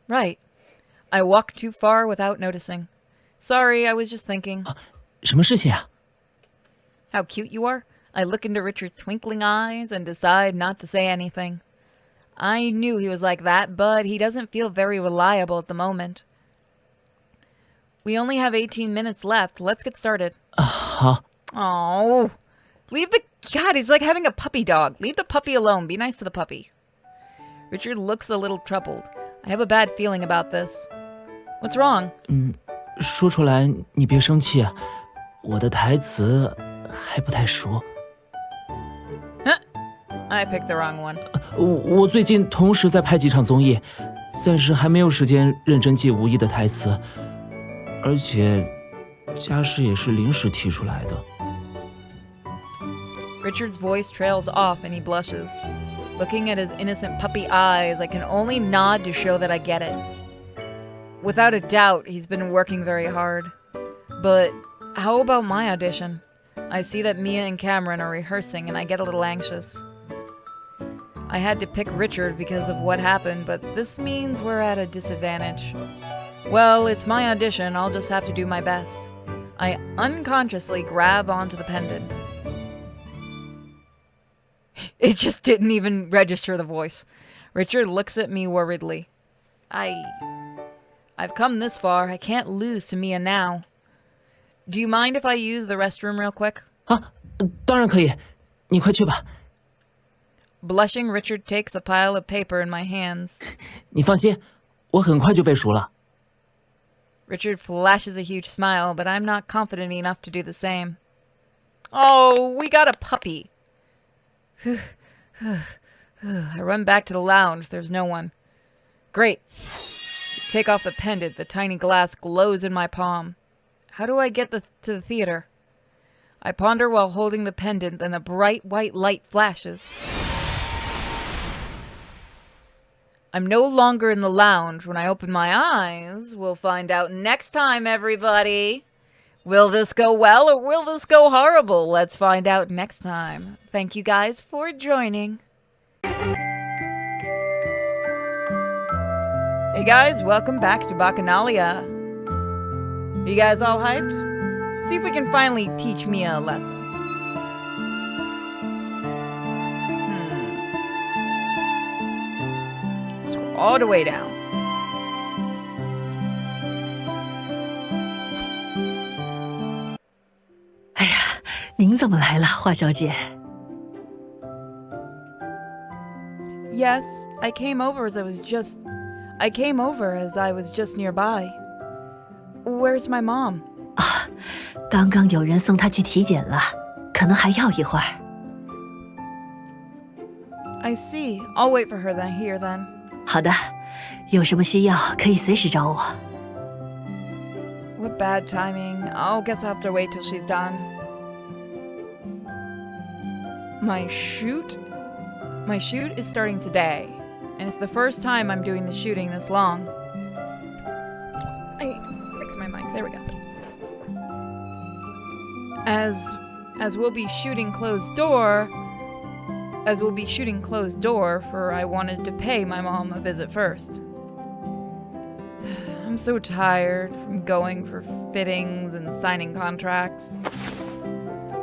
Right. I walk too far without noticing. Sorry, I was just thinking. 什么事情啊？ How cute you are. I look into Richard's twinkling eyes and decide not to say anything. I knew he was like that, but he doesn't feel very reliable at the moment. We only have 18 minutes left. Let's get started. 好。 Oh, leave the... God, he's like having a puppy dog. Leave the puppy alone. Be nice to the puppy. Richard looks a little troubled. I have a bad feeling about this. What's wrong? 说出来你别生气，我的台词还不太熟。 Huh? I picked the wrong one. 我最近同时在拍几场综艺，暂时还没有时间认真记无意的台词，而且家事也是临时提出来的。 Richard's voice trails off and he blushes. Looking at his innocent puppy eyes, I can only nod to show that I get it. Without a doubt, he's been working very hard. But how about my audition? I see that Mia and Cameron are rehearsing and I get a little anxious. I had to pick Richard because of what happened, but this means we're at a disadvantage. Well, it's my audition, I'll just have to do my best. I unconsciously grab onto the pendant. It just didn't even register the voice. Richard looks at me worriedly. I've come this far. I can't lose to Mia now. Do you mind if I use the restroom real quick? 当然可以，你快去吧。 Blushing, Richard takes a pile of paper in my hands. 你放心，我很快就背熟了。 Richard flashes a huge smile, but I'm not confident enough to do the same. Oh, we got a puppy. I run back to the lounge. There's no one. Great. take off the pendant. The tiny glass glows in my palm. How do I get to the theater? I ponder while holding the pendant, then a bright white light flashes. I'm no longer in the lounge. When I open my eyes, we'll find out next time, everybody. Will this go well or will this go horrible? Let's find out next time. Thank you guys for joining. Hey guys, welcome back to Baccanalia. You guys all hyped? See if we can finally teach Mia a lesson. Scroll all the way down. Eh呀，您怎么来了，华小姐？ Yes, I came over as I was just nearby. Where's my mom? 啊，刚刚有人送她去体检了，可能还要一会儿。 I see. I'll wait for her here then. 好的，有什么需要可以随时找我。 What bad timing. I'll guess I'll have to wait till she's done. My shoot is starting today, and it's the first time I'm doing the shooting this long. I fix my mic. There we go. As we'll be shooting closed door, for I wanted to pay my mom a visit first. I'm so tired from going for fittings and signing contracts.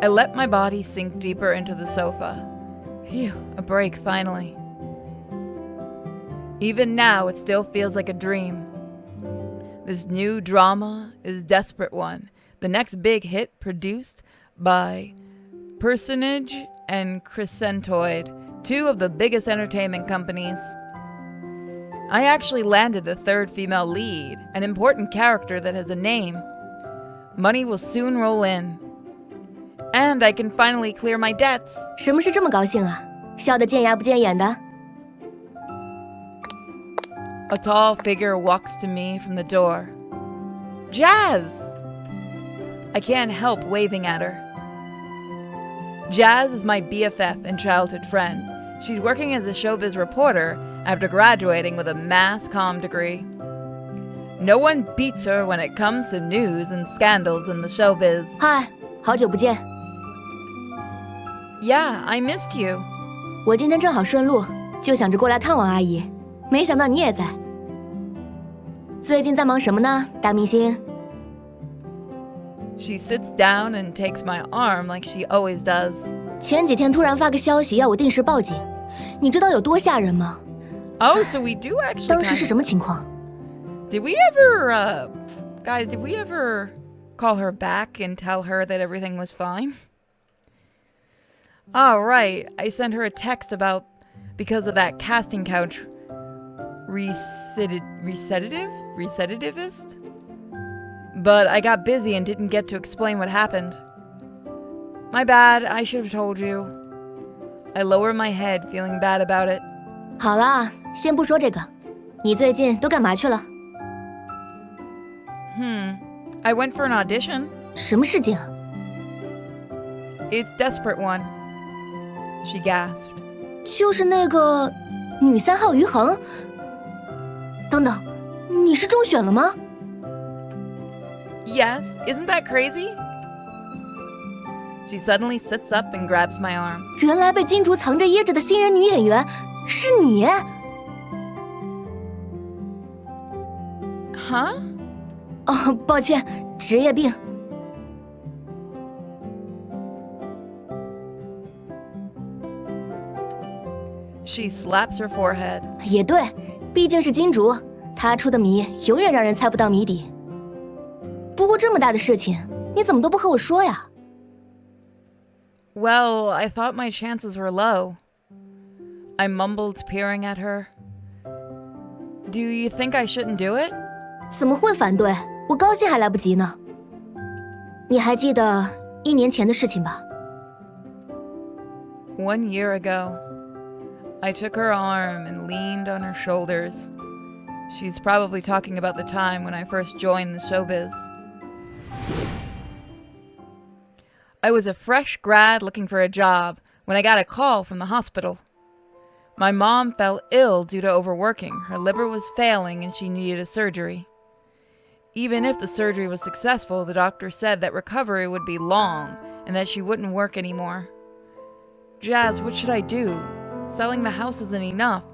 I let my body sink deeper into the sofa. Phew, a break finally. Even now, it still feels like a dream. This new drama is Desperate One, the next big hit produced by Personage and Crescentoid, two of the biggest entertainment companies. I actually landed the third female lead, an important character that has a name. Money will soon roll in. And I can finally clear my debts. 什么事这么高兴啊？笑得见牙不见眼的。 A tall figure walks to me from the door. Jazz! I can't help waving at her. Jazz is my BFF and childhood friend. She's working as a showbiz reporter after graduating with a mass comm degree. No one beats her when it comes to news and scandals in the showbiz. Hi, 好久不见。 Yeah, I missed you. 我今天正好顺路，就想着过来探望阿姨，没想到你也在。最近在忙什么呢，大明星？ She sits down and takes my arm like she always does. 前几天突然发个消息要我定时报警，你知道有多吓人吗？ Oh, so we do actually. 当时是什么情况？ Did we ever, guys? Did we ever call her back and tell her that everything was fine? Oh, right. I sent her a text because of that casting couch recidivisist? But I got busy and didn't get to explain what happened. My bad, I should have told you. I lower my head, feeling bad about it. 好啦，先不说这个，你最近都干嘛去了？ I went for an audition. 什么事情啊？ It's Desperate One. She gasped. 就是那个女3号于恒。等等，你是中选了吗？ Yes, isn't that crazy? She suddenly sits up and grabs my arm. 原来被金竹藏着掖着的新人女演员是你。Huh? 哦，抱歉，职业病。 She slaps her forehead. 也对，毕竟是金竹，她出的谜永远让人猜不到谜底。不过这么大的事情，你怎么都不和我说呀？ Well, I thought my chances were low. I mumbled, peering at her. Do you think I shouldn't do it? 怎么会反对？我高兴还来不及呢。你还记得1年前的事情吧？ 1 year ago, I took her arm and leaned on her shoulders. She's probably talking about the time when I first joined the showbiz. I was a fresh grad looking for a job when I got a call from the hospital. My mom fell ill due to overworking. Her liver was failing and she needed a surgery. Even if the surgery was successful, the doctor said that recovery would be long and that she wouldn't work anymore. Jazz, what should I do? Selling the house isn't enough.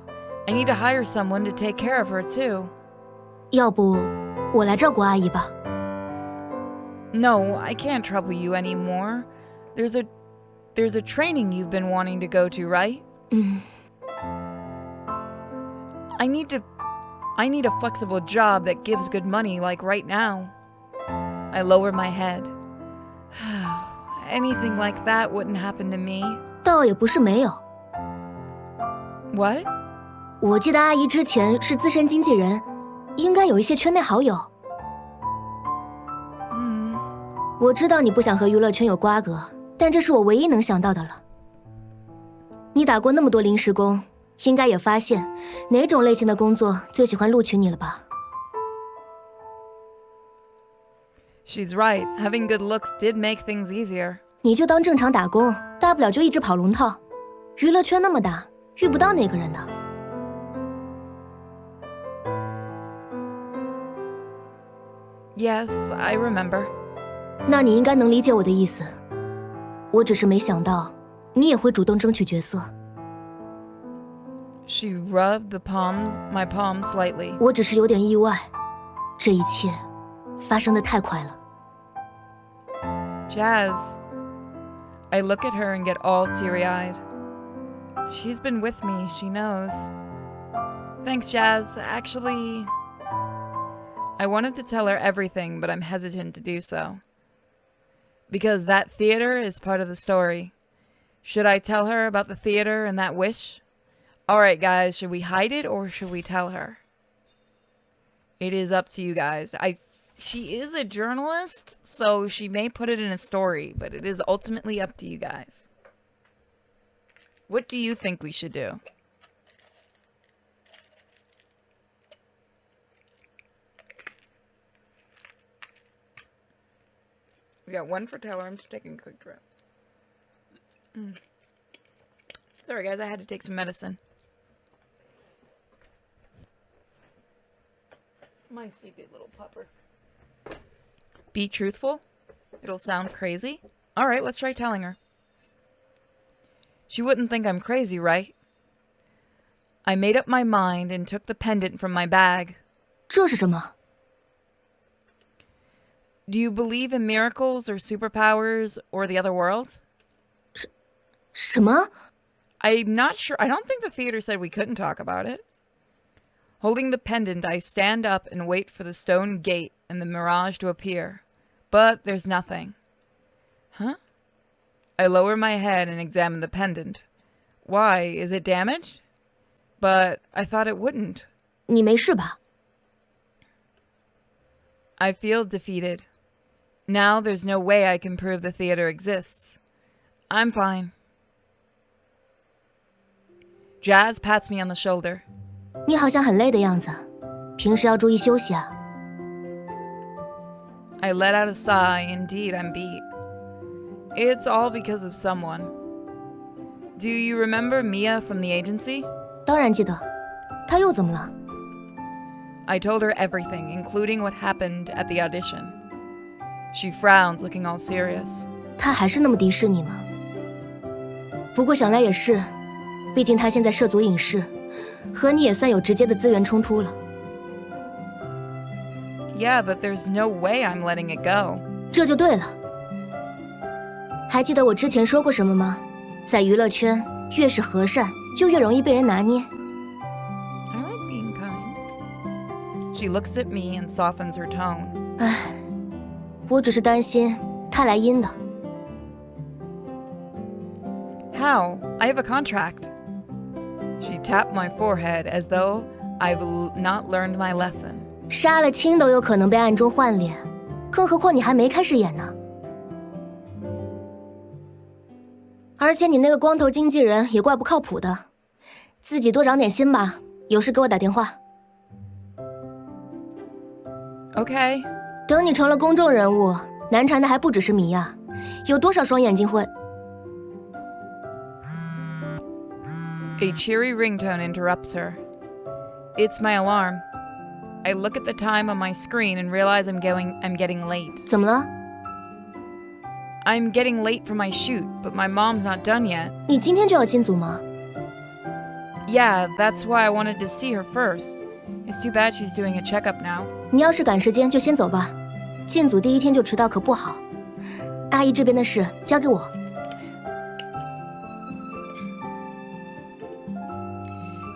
I need to hire someone to take care of her too. 要不我来照顾阿姨吧。 No, I can't trouble you anymore. There's a training you've been wanting to go to, right? I need a flexible job that gives good money like right now. I lower my head. Anything like that wouldn't happen to me. 倒也不是没有。 What? 我记得阿姨之前是资深经纪人，应该有一些圈内好友。我知道你不想和娱乐圈有瓜葛，但这是我唯一能想到的了。你打过那么多临时工，应该也发现哪种类型的工作最喜欢录取你了吧？ She's right. Having good looks did make things easier. 你就当正常打工，大不了就一直跑龙套。娱乐圈那么大，遇不到哪个人的。 Yes, I remember. 那你应该能理解我的意思。我只是没想到，你也会主动争取角色。 She rubbed my palm slightly. 我只是有点意外，这一切发生的太快了。 Jazz. I look at her and get all teary-eyed. She's been with me, she knows. Thanks, Jazz. Actually, I wanted to tell her everything, but I'm hesitant to do so. Because that theater is part of the story. Should I tell her about the theater and that wish? Alright, guys, should we hide it or should we tell her? It is up to you guys. She is a journalist, so she may put it in a story, but it is ultimately up to you guys. What do you think we should do? We got one for Taylor. I'm just taking a quick trip. Sorry, guys. I had to take some medicine. My sleepy little pupper. Be truthful. It'll sound crazy. All right, let's try telling her. She wouldn't think I'm crazy, right? I made up my mind and took the pendant from my bag. 这是什么？ Do you believe in miracles or superpowers or the other world? 什么？ I'm not sure. I don't think the theater said we couldn't talk about it. Holding the pendant, I stand up and wait for the stone gate and the mirage to appear. But there's nothing. Huh? I lower my head and examine the pendant. Why? Is it damaged? But I thought it wouldn't. 你没事吧？ I feel defeated. Now there's no way I can prove the theater exists. I'm fine. Jazz pats me on the shoulder. 你好像很累的样子，平时要注意休息啊。 I let out a sigh. Indeed, I'm beat. It's all because of someone. Do you remember Mia from the agency? 当然记得，她又怎么了？ I told her everything, including what happened at the audition. She frowns, looking all serious. 她还是那么敌视你吗？不过想来也是，毕竟她现在涉足影视，和你也算有直接的资源冲突了。 Yeah, but there's no way I'm letting it go. 这就对了。还记得我之前说过什么吗？在娱乐圈，越是和善，就越容易被人拿捏。 I like being kind. She looks at me and softens her tone. 唉，我只是担心他来阴的。 How? I have a contract. She tapped my forehead as though I've not learned my lesson. 杀了亲都有可能被暗中换脸，更何况你还没开始演呢。而且你那个光头经纪人也怪不靠谱的，自己多长点心吧。有事给我打电话。Okay. 等你成了公众人物，难缠的还不只是米娅，有多少双眼睛会？ A cheery ringtone interrupts her. It's my alarm. I look at the time on my screen and realize I'm getting late. 怎么了？ I'm getting late for my shoot, but my mom's not done yet. 你今天就要进组吗？ Yeah, that's why I wanted to see her first. It's too bad she's doing a checkup now. 你要是赶时间就先走吧，进组第一天就迟到可不好。阿姨这边的事交给我。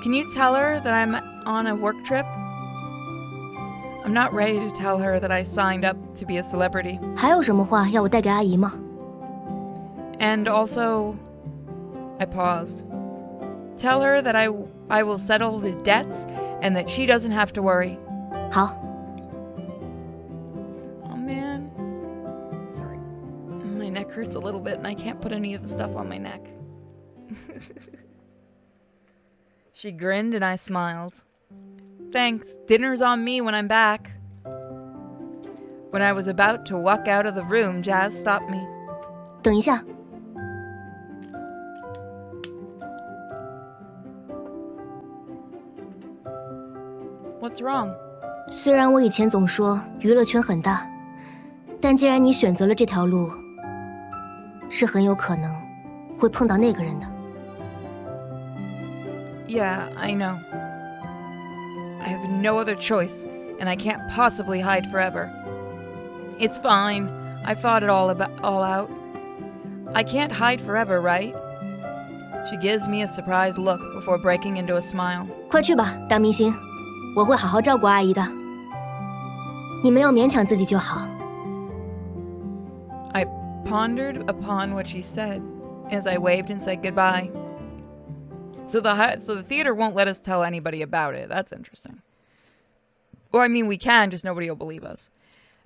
Can you tell her that I'm on a work trip? I'm not ready to tell her that I signed up to be a celebrity. 还有什么话要我带给阿姨吗？ And also, I paused. Tell her that I will settle the debts and that she doesn't have to worry. 好。 Oh man. Sorry. My neck hurts a little bit and I can't put any of the stuff on my neck. She grinned and I smiled. Thanks. Dinner's on me when I'm back. When I was about to walk out of the room, Jazz stopped me. 等一下。 What's wrong? 虽然我以前总说娱乐圈很大，但既然你选择了这条路，是很有可能会碰到那个人的。 Yeah, I know. I have no other choice, and I can't possibly hide forever. It's fine. I've thought it all out. I can't hide forever, right? She gives me a surprised look before breaking into a smile. 快去吧，大明星，我会好好照顾阿姨的。你没有勉强自己就好。 I pondered upon what she said as I waved and said goodbye. So the theater won't let us tell anybody about it. That's interesting. Well, I mean, we can, just nobody will believe us.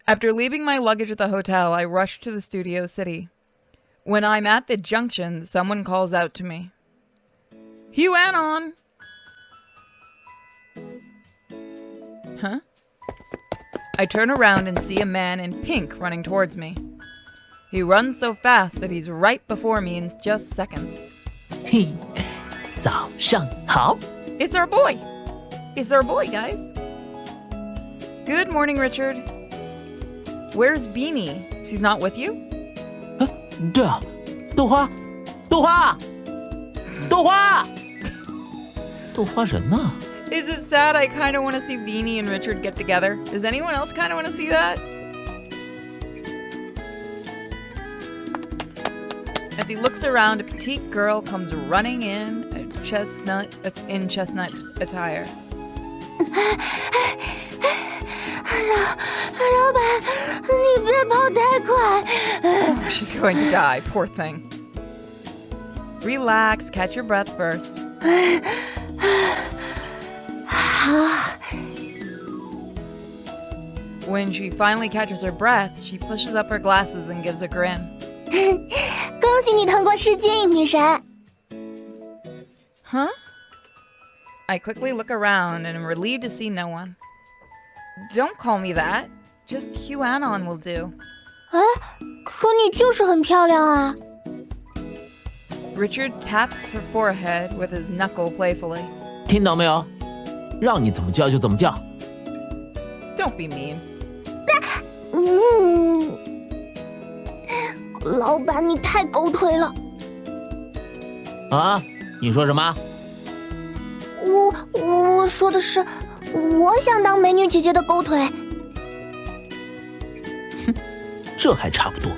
After leaving my luggage at the hotel, I rushed to the Studio City. When I'm at the junction, someone calls out to me. Hugh Anon! Huh? I turn around and see a man in pink running towards me. He runs so fast that he's right before me in just seconds. 嘿，早上好。 It's our boy! It's our boy, guys! Good morning, Richard. Where's Beanie? She's not with you? 对啊，豆花，豆花，豆花，豆花人呢？ Is it sad? I kind of want to see Beanie and Richard get together. Does anyone else kind of want to see that? As he looks around, a petite girl comes running in, chestnut attire. 老板，你别跑太快。 She's going to die, poor thing. Relax, catch your breath first. 好。 When she finally catches her breath, she pushes up her glasses and gives a grin. 恭喜你通过试镜，女神。 Huh? I quickly look around and am relieved to see no one. Don't call me that. Just Hugh Anon will do. 哎，可你就是很漂亮啊。 Richard taps her forehead with his knuckle playfully. 听到没有？让你怎么叫就怎么叫。 Don't be mean. 老板，你太狗腿了。啊？你说什么？我说的是，我想当美女姐姐的狗腿。哼，这还差不多。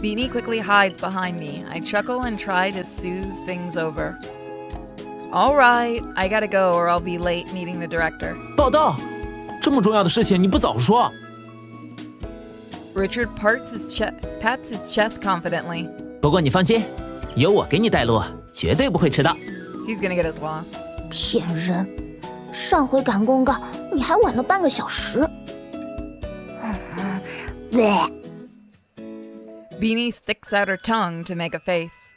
Beanie quickly hides behind me. I chuckle and try to soothe things over. All right, I gotta go or I'll be late meeting the director. 报道，这么重要的事情你不早说。Richard pats his chest confidently. 不过你放心，有我给你带路，绝对不会迟到。He's gonna get us lost. 骗人！上回赶公告，你还晚了半个小时。Beanie sticks out her tongue to make a face.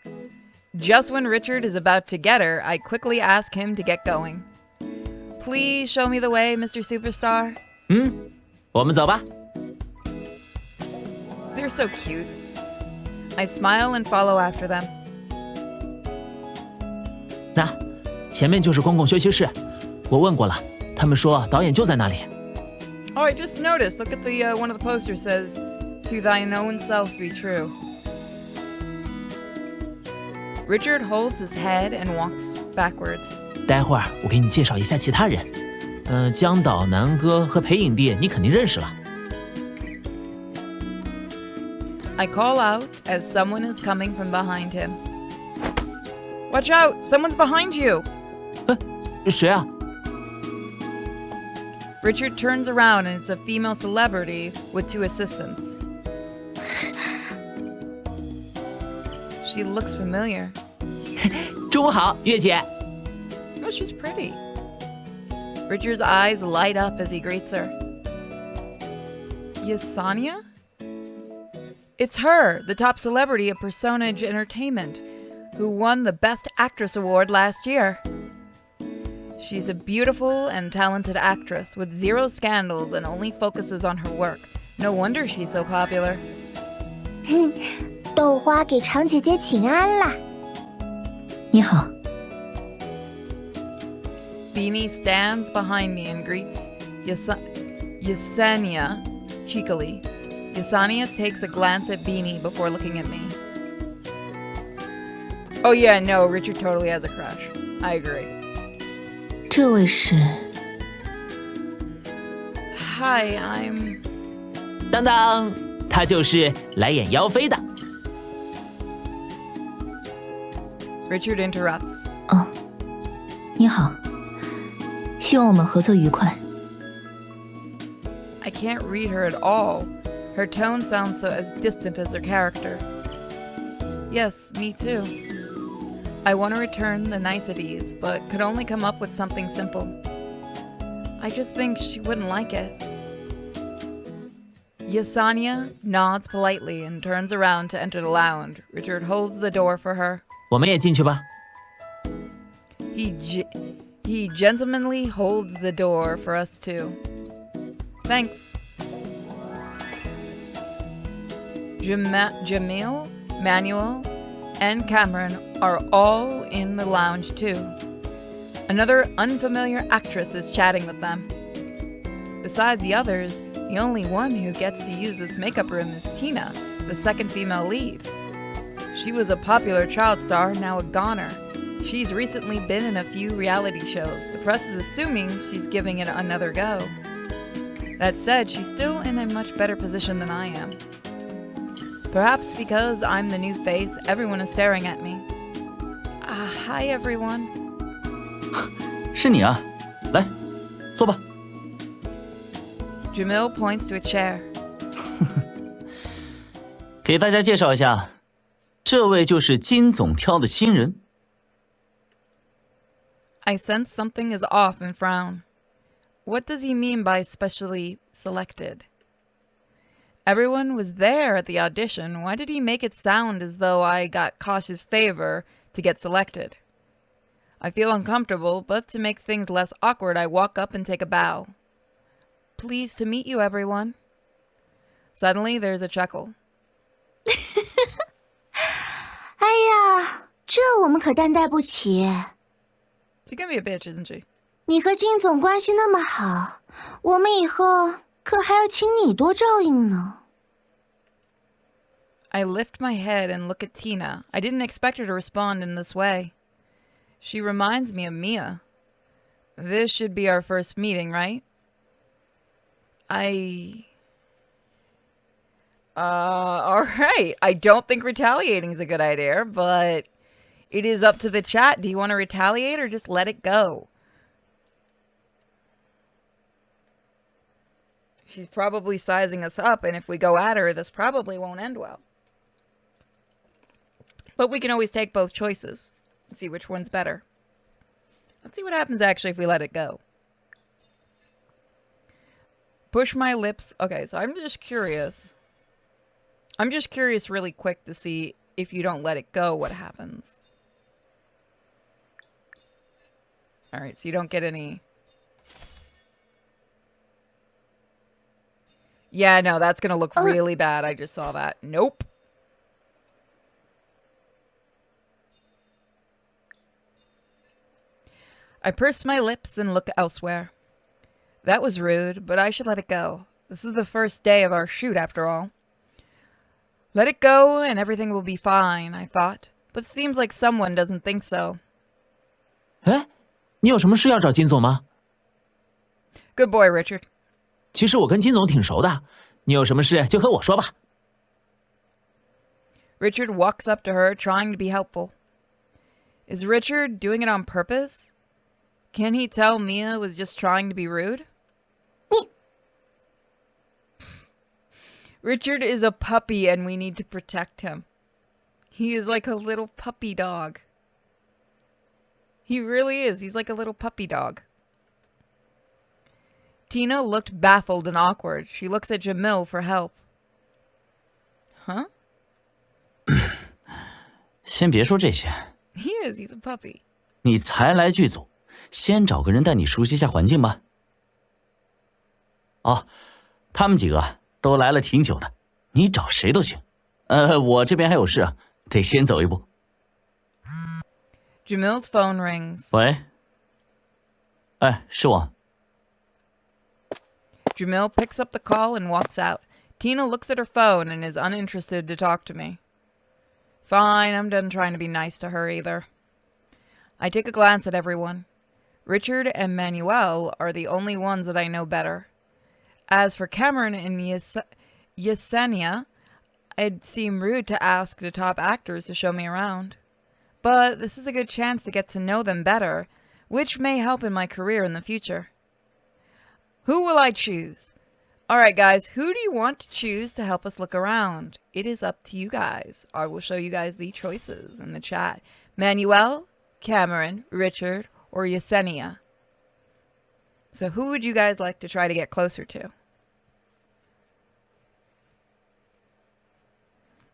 Just when Richard is about to get her, I quickly ask him to get going. please show me the way, Mr. Superstar? 我们走吧。 They're so cute. I smile and follow after them. 那，前面就是公共休息室，我问过了，他们说导演就在那里。 Oh, I just noticed. Look at the one of the posters says, "To thine own self be true." Richard holds his head and walks backwards. 待会儿我给你介绍一下其他人。江岛、南哥和裴影帝你肯定认识了。 I call out as someone is coming from behind him. Watch out! Someone's behind you! 谁啊？ Richard turns around and it's a female celebrity with 2 assistants. She looks familiar. 中午好，月姐。 Oh, she's pretty. Richard's eyes light up as he greets her. Yesenia? It's her, the top celebrity of Personage Entertainment, who won the Best Actress award last year. She's a beautiful and talented actress with 0 scandals and only focuses on her work. No wonder she's so popular. 豆花给常姐姐请安啦。你好。 Beanie stands behind me and greets Yesenia cheekily. Yesenia takes a glance at Beanie before looking at me. Oh yeah, no, Richard totally has a crush. I agree. 这位是 Hi, I'm... 当当，他就是来演妖妃的。 Richard interrupts. 哦，你好，希望我们合作愉快。 I can't read her at all. Her tone sounds so as distant as her character. Yes, me too. I want to return the niceties, but could only come up with something simple. I just think she wouldn't like it. Yesenia nods politely and turns around to enter the lounge. Richard holds the door for her. 我们也进去吧。 He gentlemanly holds the door for us too. Thanks. Jamil, Manuel, and Cameron are all in the lounge too. Another unfamiliar actress is chatting with them. Besides the others, the only one who gets to use this makeup room is Tina, the second female lead. She was a popular child star, now a goner. She's recently been in a few reality shows. The press is assuming she's giving it another go. That said, she's still in a much better position than I am. Perhaps because I'm the new face, everyone is staring at me. Hi everyone. 是你啊，来，坐吧。 Jamil points to a chair. 给大家介绍一下，这位就是金总挑的新人。 I sense something is off and frown. What does he mean by specially selected? Everyone was there at the audition. Why did he make it sound as though I got cautious favor to get selected? I feel uncomfortable, but to make things less awkward, I walk up and take a bow. Pleased to meet you, everyone. Suddenly, there's a chuckle. 哎呀，这我们可担待不起。 She can be a bitch, isn't she? 你和金总关系那么好，我们以后可还要请你多照应呢。 I lift my head and look at Tina. I didn't expect her to respond in this way. She reminds me of Mia. This should be our first meeting, right? Alright. I don't think retaliating is a good idea, but it is up to the chat. Do you want to retaliate or just let it go? She's probably sizing us up, and if we go at her, this probably won't end well. But we can always take both choices and see which one's better. Let's see what happens actually if we let it go. Push my lips. Okay, so I'm just curious. I'm just curious really quick to see if you don't let it go, what happens. Alright, so you don't get any Yeah, no, that's gonna look really bad. I just saw that. Nope. I purse my lips and look elsewhere. That was rude, but I should let it go. This is the first day of our shoot, after all. Let it go and everything will be fine, I thought. But seems like someone doesn't think so. 哎，你有什么事要找金总吗？ Good boy, Richard. 其实我跟金总挺熟的，你有什么事就和我说吧。 Richard walks up to her, trying to be helpful. Is Richard doing it on purpose? Can he tell Mia was just trying to be rude? Richard is a puppy and we need to protect him. He is like a little puppy dog. He really is. He's like a little puppy dog. Tina looked baffled and awkward. She looks at Jamil for help. Huh? 先别说这些， He is. He's a puppy. 你才来剧组，先找个人带你熟悉一下环境吧。哦，他们几个都来了挺久的，你找谁都行。我这边还有事，得先走一步。 Jamil's phone rings. 喂，哎，是我。 Jamil picks up the call and walks out. Tina looks at her phone and is uninterested to talk to me. Fine, I'm done trying to be nice to her either. I take a glance at everyone. Richard and Manuel are the only ones that I know better. As for Cameron and Yesenia, it'd seem rude to ask the top actors to show me around. But this is a good chance to get to know them better, which may help in my career in the future. Who will I choose? Alright guys, who do you want to choose to help us look around? It is up to you guys. I will show you guys the choices in the chat. Manuel, Cameron, Richard, or Yesenia. So who would you guys like to try to get closer to?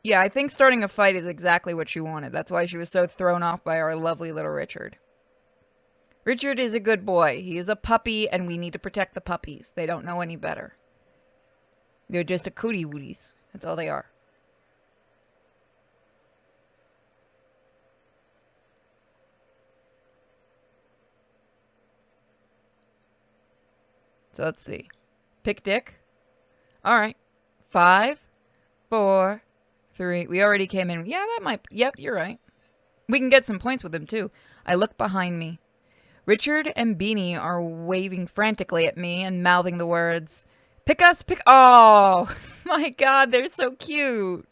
Yeah, I think starting a fight is exactly what she wanted. That's why she was so thrown off by our lovely little Richard. Richard is a good boy. He is a puppy, and we need to protect the puppies. They don't know any better. They're just a cootie wooties. That's all they are. So let's see. Pick Dick. Alright. 5, 4, 3. We already came in. Yeah, that might... Yep, you're right. We can get some points with him, too. I look behind me. Richard and Beanie are waving frantically at me and mouthing the words, "Pick us, pick..." Oh, my God, they're so cute.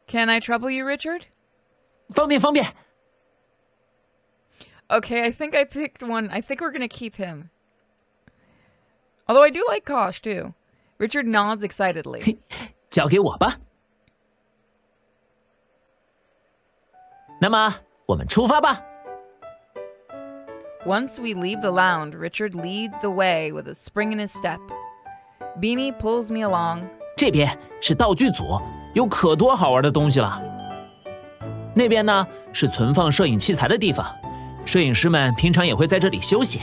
Can I trouble you, Richard? 方便方便。 Okay, I think I picked one. I think we're going to keep him. Although I do like Kosh, too. Richard nods excitedly. 交给我吧。那么我们出发吧。 Once we leave the lounge, Richard leads the way with a spring in his step. Beanie pulls me along. 这边是道具组，有可多好玩的东西了。那边呢是存放摄影器材的地方，摄影师们平常也会在这里休息。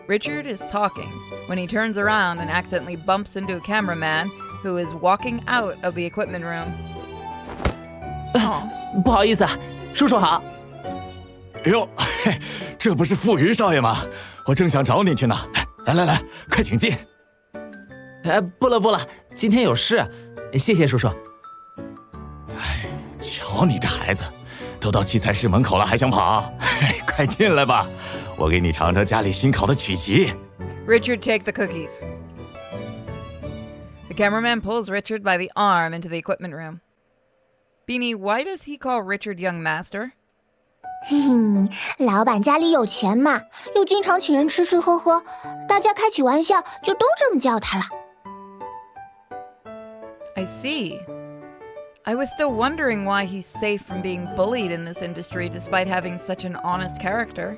Richard is talking when he turns around and accidentally bumps into a cameraman who is walking out of the equipment room. 不好意思，叔叔好。哟，这不是傅云少爷吗？我正想找你去呢。来来来，快请进。不了不了，今天有事，谢谢叔叔。哎，瞧你这孩子，都到器材室门口了还想跑？快进来吧，我给你尝尝家里新烤的曲奇。Richard, take the cookies. The cameraman pulls Richard by the arm into the equipment room. Beanie, why does he call Richard young master? 老板家里有钱嘛，又经常请人吃吃喝喝，大家开起玩笑就都这么叫他了。 I see. I was still wondering why he's safe from being bullied in this industry despite having such an honest character.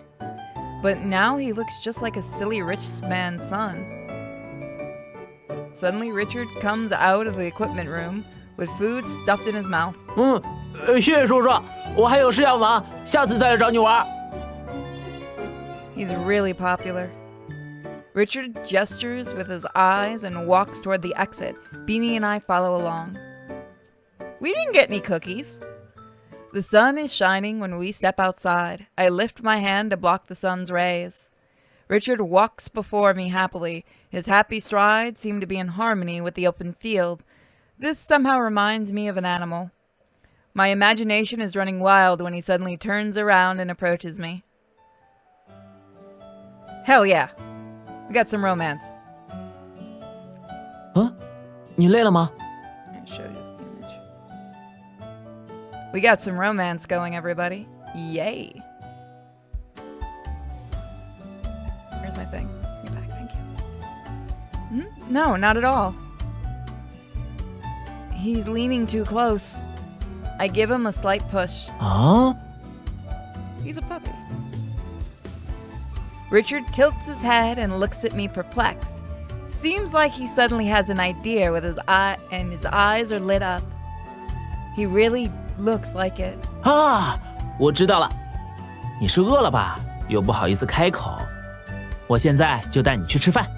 But now he looks just like a silly rich man's son. Suddenly Richard comes out of the equipment room with food stuffed in his mouth. 谢谢叔叔，我还有事要忙，下次再来找你玩。 He's really popular. Richard gestures with his eyes and walks toward the exit. Beanie and I follow along. We didn't get any cookies. The sun is shining when we step outside. I lift my hand to block the sun's rays. Richard walks before me happily. His happy strides seem to be in harmony with the open field. This somehow reminds me of an animal. My imagination is running wild when he suddenly turns around and approaches me. Hell yeah. We got some romance. 你累了吗？ We got some romance going, everybody. Yay. Where's my thing? Get back, thank you. No, not at all. He's leaning too close. I give him a slight push. Huh? He's a puppy. Richard tilts his head and looks at me perplexed. Seems like he suddenly has an idea with his eye, and his eyes are lit up. He really looks like it. 啊，我知道了，你是饿了吧？又不好意思开口。我现在就带你去吃饭。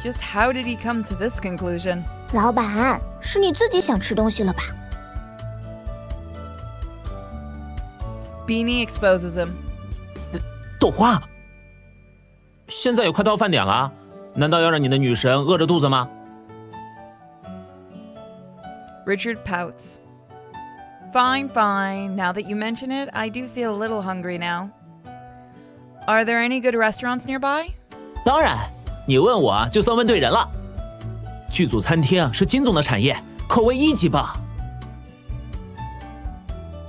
Just how did he come to this conclusion? 老板，是你自己想吃东西了吧？ Beanie exposes him. 豆花，现在也快到饭点了，难道要让你的女神饿着肚子吗？ Richard pouts. Fine, fine. Now that you mention it, I do feel a little hungry now. Are there any good restaurants nearby? 当然，你问我就算问对人了。剧组餐厅是金总的产业，口味一级棒。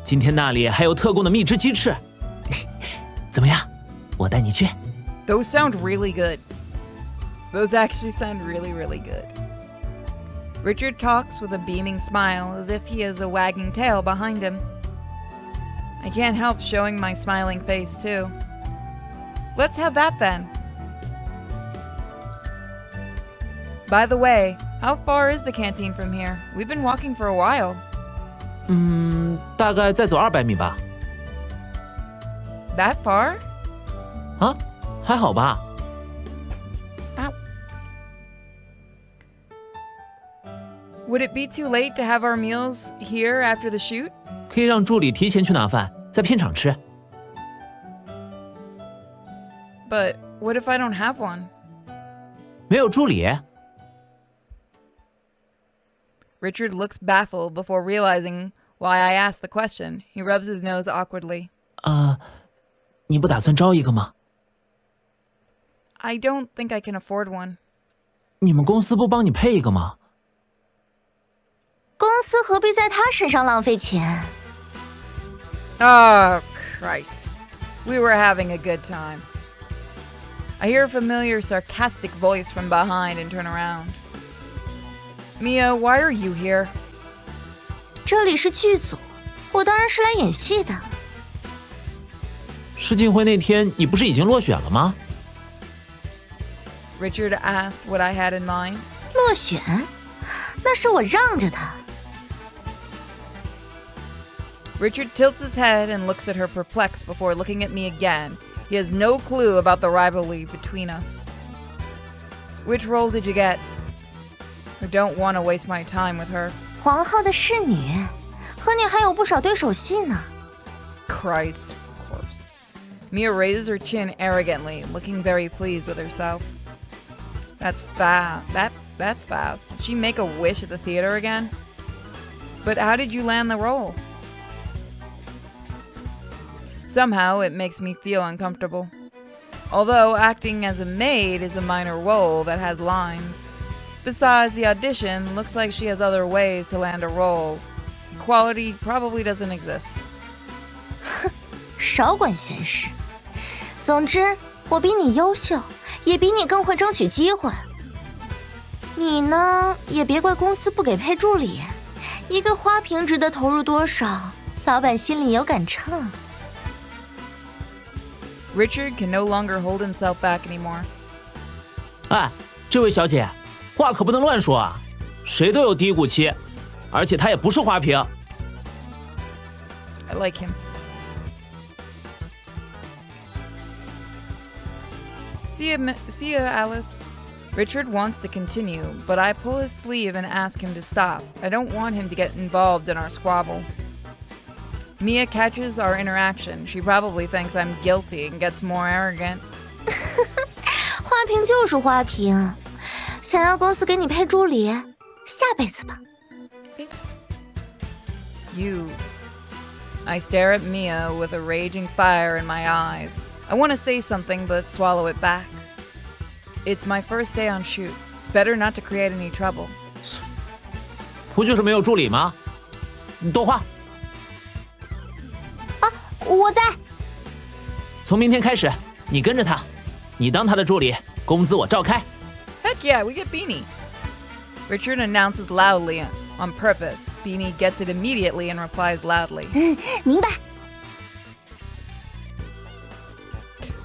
今天那里还有特供的蜜汁鸡翅，怎么样？我带你去。Those sound really good. Those actually sound really, really good. Richard talks with a beaming smile, as if he has a wagging tail behind him. I can't help showing my smiling face, too. Let's have that, then. By the way, how far is the canteen from here? We've been walking for a while. 大概再走200米吧。That far? 啊，还好吧。Ow. Would it be too late to have our meals here after the shoot? 可以让助理提前去拿饭，在片场吃。But what if I don't have one? 没有助理。Richard looks baffled before realizing why I asked the question. He rubs his nose awkwardly. 你不打算招一个吗？ I don't think I can afford one. 你们公司不帮你配一个吗？公司何必在他身上浪费钱？ Oh, Christ. We were having a good time. I hear a familiar sarcastic voice from behind and turn around. Mia, why are you here? 这里是剧组，我当然是来演戏的。试镜会那天，你不是已经落选了吗？ Richard asked what I had in mind. 落选？那是我让着他。Richard tilts his head and looks at her perplexed before looking at me again. He has no clue about the rivalry between us. Which role did you get? I don't want to waste my time with her. 皇后的侍女，和你还有不少对手戏呢。 Christ, of course. Mia raises her chin arrogantly, looking very pleased with herself. That's fast. That's fast. Did she make a wish at the theater again? But how did you land the role? Somehow it makes me feel uncomfortable. Although acting as a maid is a minor role that has lines. Besides, the audition looks like she has other ways to land a role. Quality probably doesn't exist. 少管闲事。总之，我比你优秀，也比你更会争取机会。你呢，也别怪公司不给配助理，一个花瓶值得投入多少，老板心里有杆秤。Richard can no longer hold himself back anymore. 哎，这位小姐，话可不能乱说啊！谁都有低谷期，而且她也不是花瓶。I like him. See ya, Alice. Richard wants to continue, but I pull his sleeve and ask him to stop. I don't want him to get involved in our squabble. Mia catches our interaction. She probably thinks I'm guilty and gets more arrogant. 花瓶就是花瓶，想要公司给你配助理，下辈子吧。You. I stare at Mia with a raging fire in my eyes. I want to say something, but swallow it back. It's my first day on shoot. It's better not to create any trouble. 不就是没有助理吗？多花。我在。从明天开始，你跟着他，你当他的助理，工资我照开。Heck yeah, we get Beanie. Richard announces loudly on purpose. Beanie gets it immediately and replies loudly. 明白。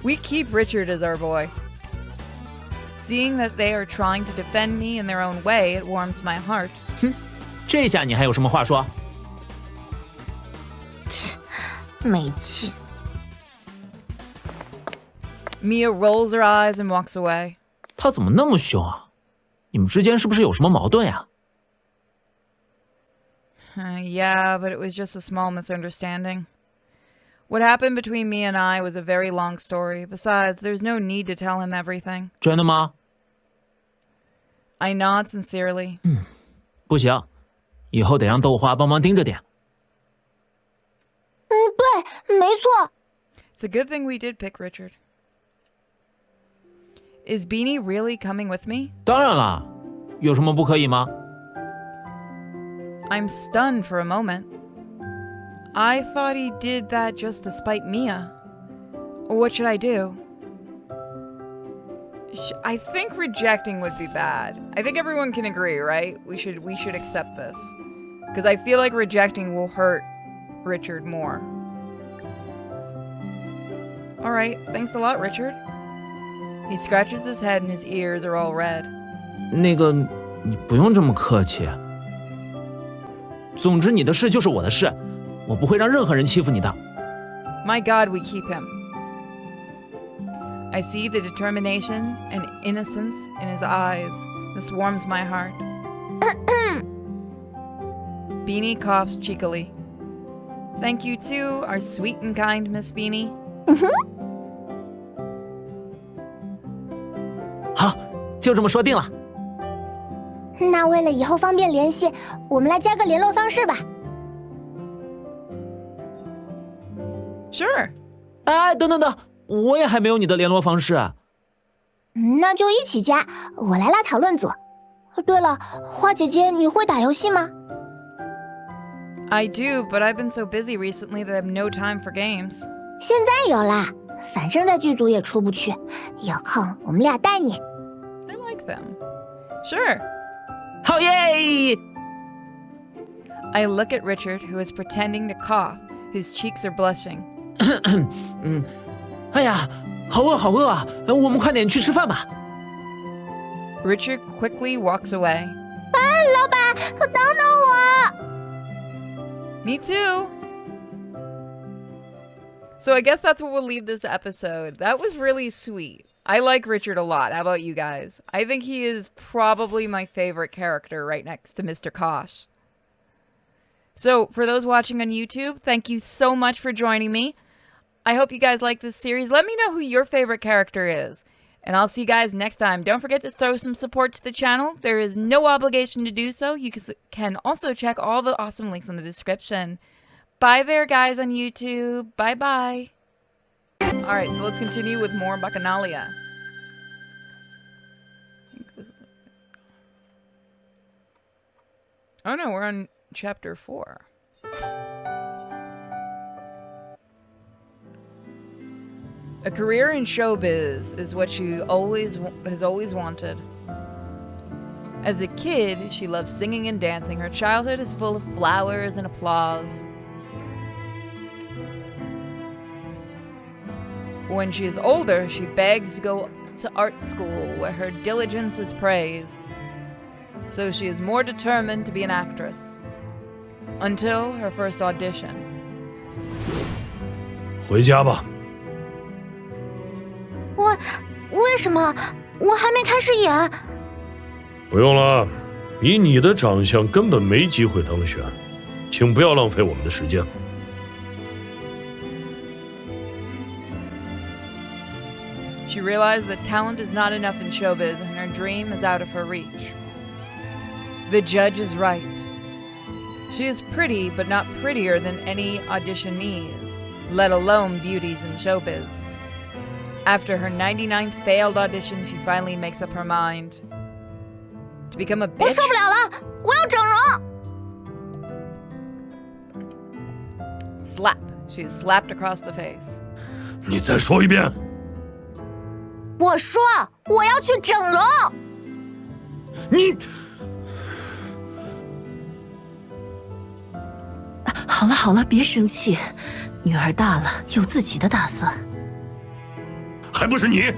We keep Richard as our boy. Seeing that they are trying to defend me in their own way, it warms my heart. 哼，这下你还有什么话说？没劲。Mia rolls her eyes and walks away. 他怎么那么凶啊？你们之间是不是有什么矛盾呀？Yeah, but it was just a small misunderstanding. What happened between me and I was a very long story. Besides, there's no need to tell him everything. 真的吗？ I nod sincerely. 不行，以后得让豆花帮忙盯着点。对，没错。It's a good thing we did pick Richard. Is Beanie really coming with me? 当然啦，有什么不可以吗？ I'm stunned for a moment. I thought he did that just to spite Mia. What should I do? I think rejecting would be bad. I think everyone can agree, right? We should accept this. Because I feel like rejecting will hurt Richard more. Alright, thanks a lot, Richard. He scratches his head and his ears are all red. 那个，你不用这么客气。总之，你的事就是我的事，我不会让任何人欺负你的。My God, we keep him. I see the determination and innocence in his eyes. This warms my heart. Beanie coughs cheekily. Thank you too, our sweet and kind Miss Beanie. 好，就这么说定了。那为了以后方便联系，我们来加个联络方式吧。Sure. 哎，等等等，我也还没有你的联络方式啊。那就一起加，我来拉讨论组。对了，花姐姐，你会打游戏吗？ I do, but I've been so busy recently that I have no time for games. 现在有啦，反正在剧组也出不去，有空我们俩带你。I like them. Sure. 好耶！ I look at Richard, who is pretending to cough. His cheeks are blushing. 哎呀，好饿好饿啊！我们快点去吃饭吧。Richard quickly walks away. 老板，等等我。Me too. So I guess that's what we'll leave this episode. That was really sweet. I like Richard a lot. How about you guys? I think he is probably my favorite character right next to Mr. Kosh. So for those watching on YouTube, thank you so much for joining me. I hope you guys like this series. Let me know who your favorite character is. And I'll see you guys next time. Don't forget to throw some support to the channel. There is no obligation to do so. You can also check all the awesome links in the description. Bye there, guys, on YouTube. Bye-bye. Alright, so let's continue with more BACCHANALIA. Oh no, we're on chapter 4. A career in showbiz is what she has always wanted. As a kid, she loved singing and dancing. Her childhood is full of flowers and applause. When she is older, she begs to go to art school where her diligence is praised. So she is more determined to be an actress. Until her first audition. 回家吧。为为什么？我还没开始演。不用了，以你的长相根本没机会当选，请不要浪费我们的时间。She realized that talent is not enough in showbiz and her dream is out of her reach. The judge is right. She is pretty, but not prettier than any auditionees, let alone beauties in showbiz. After her 99th failed audition, she finally makes up her mind to become a bitch. 我受不了了，我要整容。 Slap. She is slapped across the face. 你再说一遍。我说我要去整容。你。好了好了，别生气，女儿大了，有自己的打算。还不是你，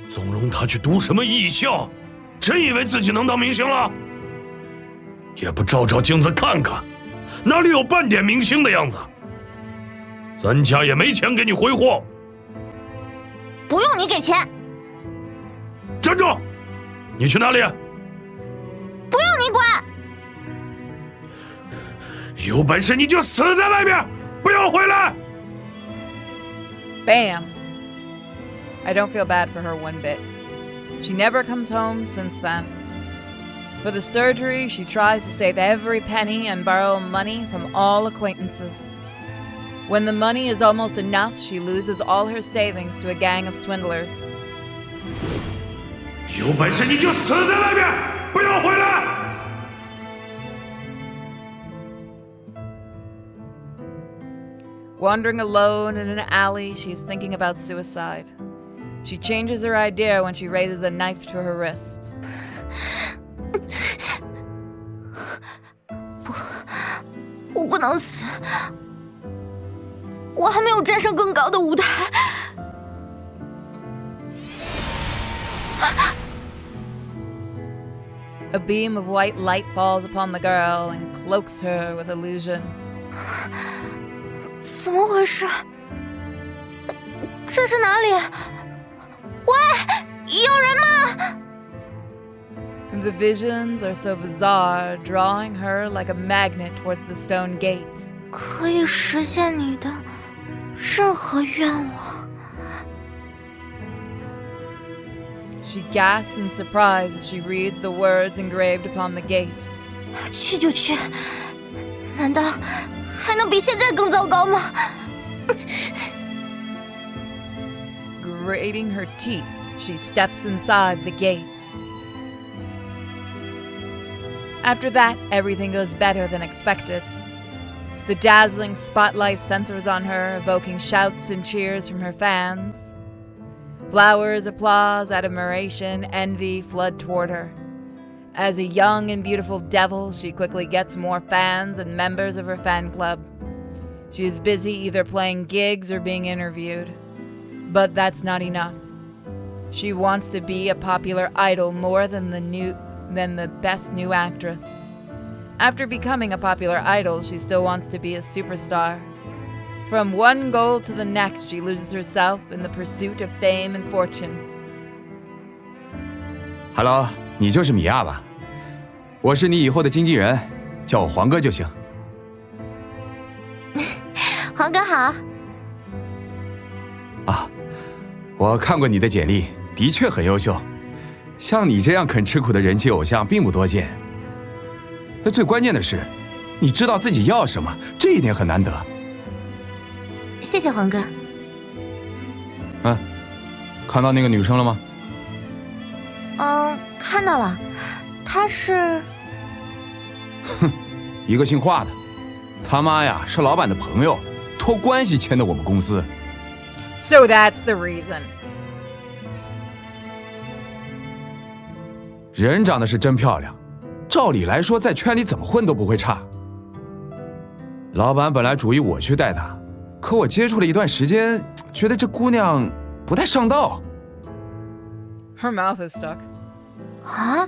纵容她去读什么艺校，真以为自己能当明星了？也不照照镜子看看，哪里有半点明星的样子？咱家也没钱给你挥霍。不用你给钱。站住！你去哪里？不用你管。有本事你就死在外面，不要回来 Bam. I don't feel bad for her one bit. She never comes home since then. For the surgery, she tries to save every penny and borrow money from all acquaintances. When the money is almost enough, she loses all her savings to a gang of swindlers. 有本事你就死在外面，不要回来！ Wandering alone in an alley, she's thinking about suicide. She changes her idea when she raises a knife to her wrist. 我不能死，我还没有站上更高的舞台。A beam of white light falls upon the girl and cloaks her with illusion. 怎么回事？这是哪里？喂，有人吗？ The visions are so bizarre, drawing her like a magnet towards the stone gates. 可以实现你的任何愿望。 She gasps in surprise as she reads the words engraved upon the gate. 去就去，难道还能比现在更糟糕吗？ Grating her teeth, she steps inside the gates. After that, everything goes better than expected. The dazzling spotlight centers on her, evoking shouts and cheers from her fans. Flowers, applause, admiration, envy flood toward her. As a young and beautiful devil, she quickly gets more fans and members of her fan club. She is busy either playing gigs or being interviewed. But that's not enough. She wants to be a popular idol more than the best new actress. After becoming a popular idol, she still wants to be a superstar. From one goal to the next, she loses herself in the pursuit of fame and fortune. Hello， 你就是米娅吧？我是你以后的经纪人，叫我黄哥就行。黄哥好。啊，我看过你的简历，的确很优秀。像你这样肯吃苦的人气偶像并不多见。那最关键的是，你知道自己要什么，这一点很难得。 谢谢黄哥。嗯，看到那个女生了吗？看到了，她是……哼，一个姓华的，他妈呀是老板的朋友，托关系签的我们公司。So that's the reason. 人长得是真漂亮，照理来说在圈里怎么混都不会差。老板本来主意我去带她。 可我接触了一段时间，觉得这姑娘不太上道。Her mouth is stuck. 啊？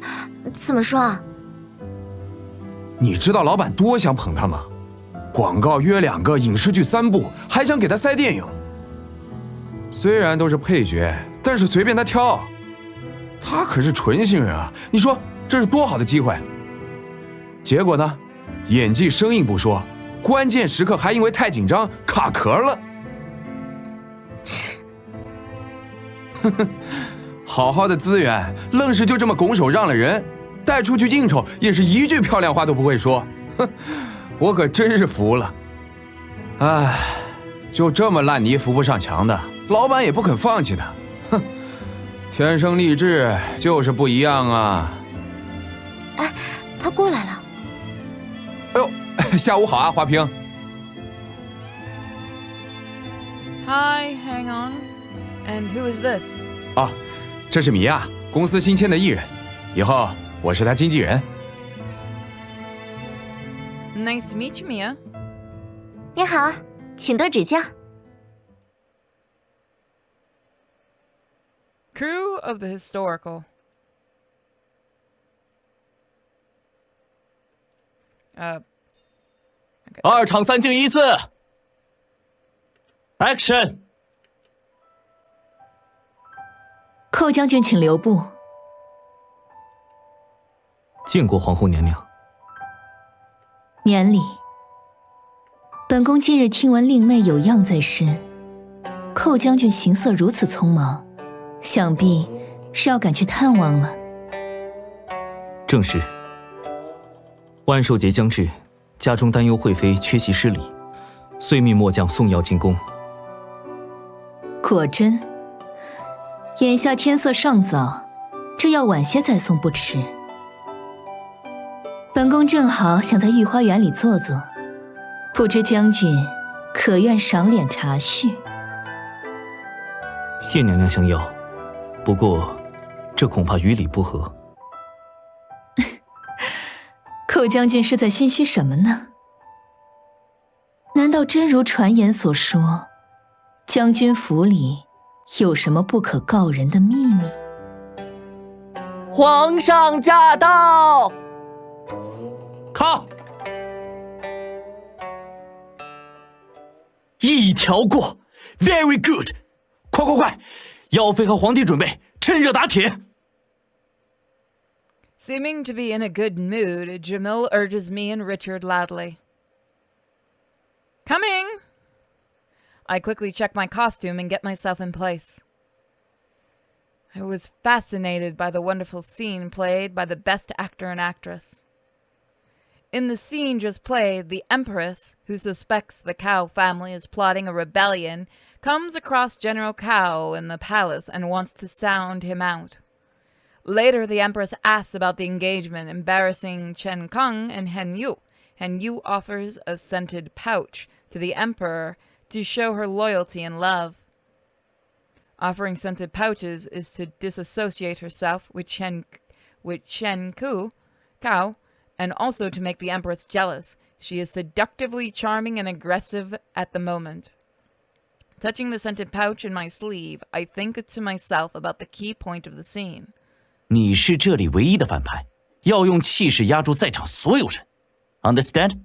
怎么说啊？你知道老板多想捧她吗？广告约2个，影视剧3部，还想给她塞电影。虽然都是配角，但是随便她挑。他可是纯新人啊！你说这是多好的机会。结果呢，演技生硬不说，关键时刻还因为太紧张卡壳了。哼哼，好好的资源，愣是就这么拱手让了人，带出去应酬也是一句漂亮话都不会说。哼，我可真是服了。唉，就这么烂泥扶不上墙的，老板也不肯放弃的。哼，天生丽质就是不一样啊。哎，他过来了。哎呦，下午好啊，华平。Hi, hang on. And who is this? 哦，这是米娅，公司新签的艺人，以后我是她经纪人。Nice to meet you, Mia. 你好，请多指教。Crew of the historical. Okay. 2场3进1次 ，Action！ 寇将军，请留步。见过皇后娘娘。免礼。本宫近日听闻令妹有恙在身，寇将军行色如此匆忙，想必是要赶去探望了。正是。万寿节将至，家中担忧惠妃缺席失礼，遂命末将送药进宫。果真。眼下天色尚早，这药晚些再送不迟。本宫正好想在御花园里坐坐，不知将军可愿赏脸茶叙？谢娘娘相邀，不过这恐怕与理不合。寇将军是在心虚什么呢？难道真如传言所说，将军府里有什么不可告人的秘密？皇上驾到！靠！一条过 ，Very good！ 快快快，妖妃和皇帝准备，趁热打铁。Seeming to be in a good mood, Jamil urges me and Richard loudly. Coming! I quickly check my costume and get myself in place. I was fascinated by the wonderful scene played by the best actor and actress. In the scene just played, the Empress, who suspects the Cao family is plotting a rebellion, comes across General Cao in the palace and wants to sound him out. Later, the Empress asks about the engagement, embarrassing Chen Keng and Hen Yu. Hen Yu offers a scented pouch to the Emperor to show her loyalty and love. Offering scented pouches is to disassociate herself with Chen Cao, and also to make the Empress jealous. She is seductively charming and aggressive at the moment. Touching the scented pouch in my sleeve, I think to myself about the key point of the scene. 你是这里唯一的反派，要用气势压住在场所有人。Understand?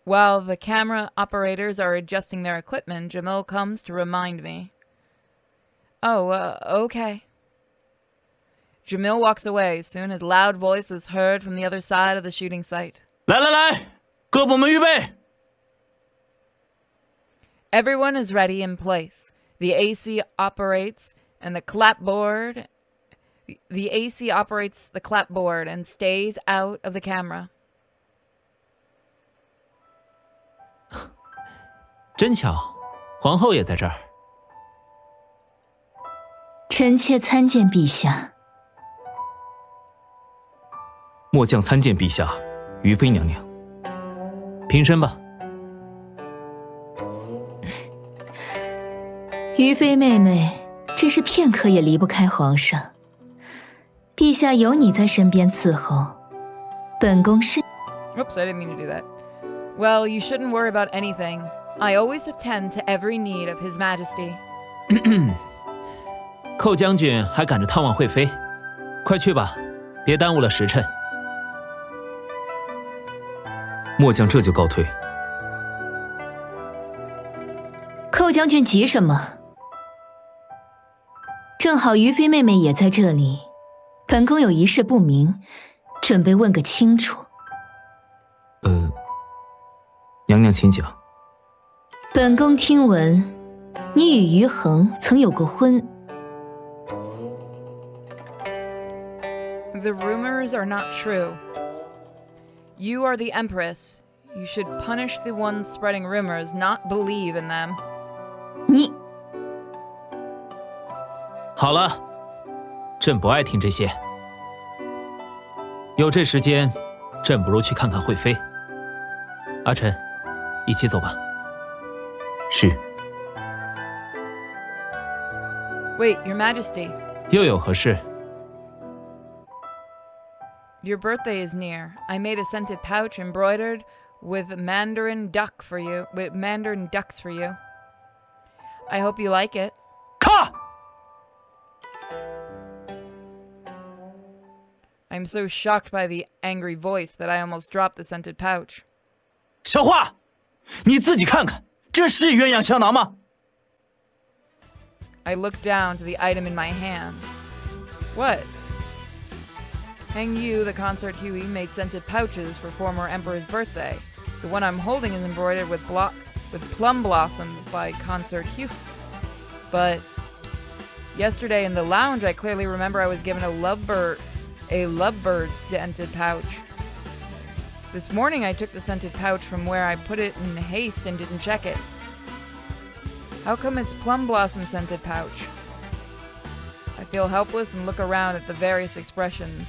While the camera operators are adjusting their equipment, Jamil comes to remind me. Oh, okay. Jamil walks away soon as loud voice is heard from the other side of the shooting site. 来来来，各部门预备。Everyone is ready in place. The AC operates and the clapboard. The AC operates the clapboard and stays out of the camera. 真巧，皇后也在这儿。臣妾参见陛下。末将参见陛下，于妃娘娘。平身吧。于妃妹妹，真是片刻也离不开皇上。陛下有你在身边伺候，本宫是。Oops, I didn't mean to do that. Well, you shouldn't worry about anything. I always attend to every need of His Majesty. 寇将军还赶着探望惠妃，快去吧，别耽误了时辰。末将这就告退。寇将军急什么？正好于妃妹妹也在这里，本宫有一事不明，准备问个清楚。娘娘请讲。本宫听闻，你与于恒曾有过婚。The rumors are not true. You are the Empress. You should punish the ones spreading rumors, not believe in them. 你好了，朕不爱听这些。有这时间，朕不如去看看惠妃。阿晨，一起走吧。是。Wait, Your Majesty. 又有何事？ Your birthday is near. I made a scented pouch embroidered with mandarin ducks for you. I hope you like it. 咔！ I'm so shocked by the angry voice that I almost dropped the scented pouch. 小花，你自己看看，这是鸳鸯香囊吗？ I looked down to the item in my hand. What? Hang Yu, the consort Huey, made scented pouches for former Emperor's birthday. The one I'm holding is embroidered with plum blossoms by consort Huey. But yesterday in the lounge, I clearly remember I was given a lovebird scented pouch. This morning, I took the scented pouch from where I put it in haste and didn't check it. How come it's plum blossom scented pouch? I feel helpless and look around at the various expressions.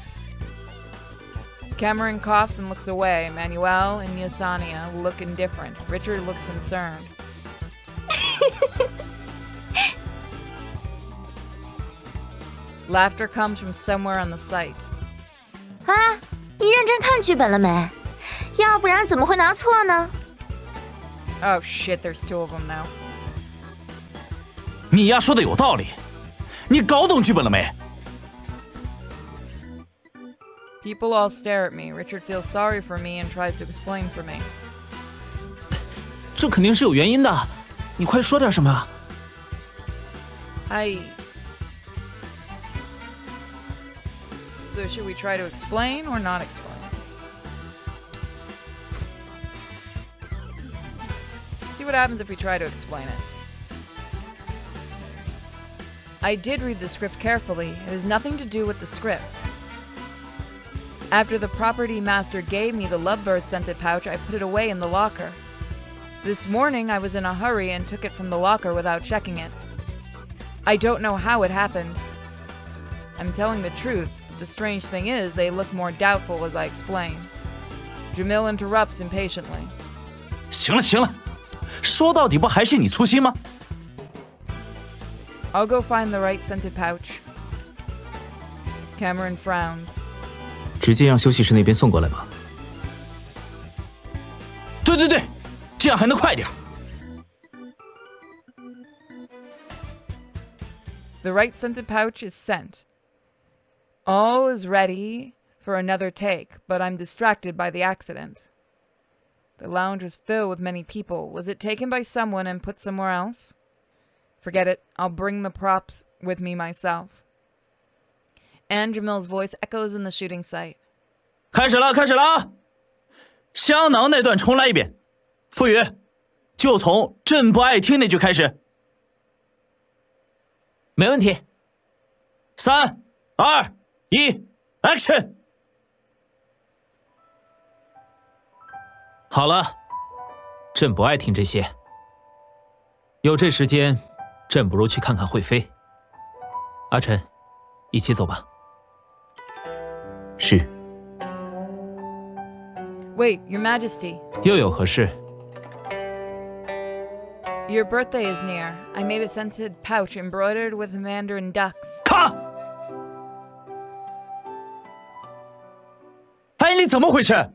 Cameron coughs and looks away. Manuel and Yesenia look indifferent. Richard looks concerned. Laughter comes from somewhere on the site. 啊，你认真看剧本了没？要不然怎么会拿错呢？ Oh shit, there's 2 of them now. 米娅说的有道理，你搞懂剧本了没？ People all stare at me. Richard feels sorry for me and tries to explain for me. 这肯定是有原因的，你快说点什么啊！ So should we try to explain or not explain? See what happens if we try to explain it. I did read the script carefully. It has nothing to do with the script. After the property master gave me the lovebird scented pouch, I put it away in the locker. This morning, I was in a hurry and took it from the locker without checking it. I don't know how it happened. I'm telling the truth. The strange thing is, they look more doubtful as I explain. Jamil interrupts impatiently. 行了行了，说到底不还是你粗心吗？ I'll go find the right scented pouch. Cameron frowns. 直接让休息室那边送过来吧。对对对，这样还能快点。 The right scented pouch is sent. All is ready for another take, but I'm distracted by the accident. The lounge was filled with many people. Was it taken by someone and put somewhere else? Forget it. I'll bring the props with me myself. And Jamil's voice echoes in the shooting site. 开始了，开始了啊！香囊那段重来一遍。傅宇，就从“朕不爱听”那句开始。没问题。3、2、1 ，Action！ 好了，朕不爱听这些。有这时间，朕不如去看看惠妃。阿晨，一起走吧。是。 Wait, Your Majesty. 又有何事？ Your birthday is near. I made a scented pouch embroidered with mandarin ducks. 咔！哎，你怎么回事？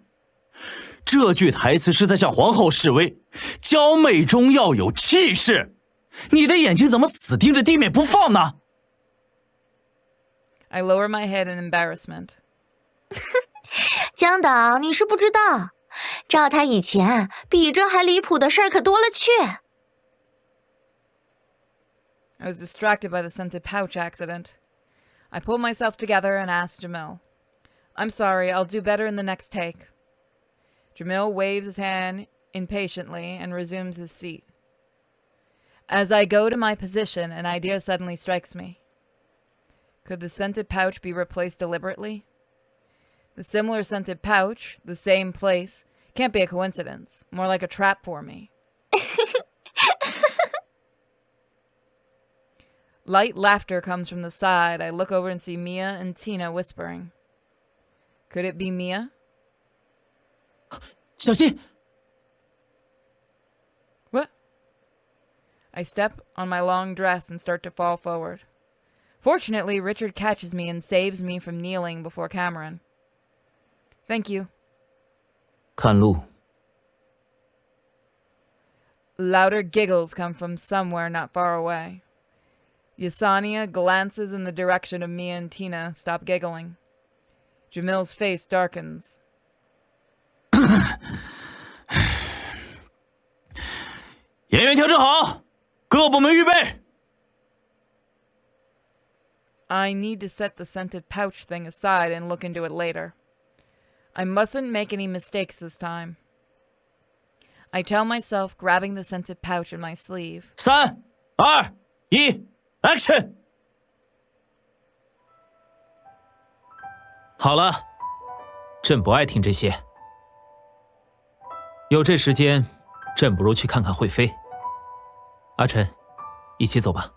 这句台词是在向皇后示威，娇媚中要有气势。你的眼睛怎么死盯着地面不放呢？ I lower my head in embarrassment. 江导，你是不知道，照他以前比这还离谱的事儿可多了去。I was distracted by the scented pouch accident. I pulled myself together and asked Jamil. I'm sorry, I'll do better in the next take. Jamil waves his hand impatiently and resumes his seat. As I go to my position, an idea suddenly strikes me. Could the scented pouch be replaced deliberately? The similar scented pouch, the same place, can't be a coincidence. More like a trap for me. Light laughter comes from the side. I look over and see Mia and Tina whispering. Could it be Mia? 小心! What? I step on my long dress and start to fall forward. Fortunately, Richard catches me and saves me from kneeling before Cameron. Thank you. 看路. Louder giggles come from somewhere not far away. Yesenia glances in the direction of Mia and Tina, stop giggling. Jamil's face darkens. 演员调整好，各部门预备。 I need to set the scented pouch thing aside and look into it later. I mustn't make any mistakes this time. I tell myself, grabbing the scented pouch in my sleeve. 3、2、1 ，Action！ 好了，朕不爱听这些。有这时间，朕不如去看看惠妃。阿晨，一起走吧。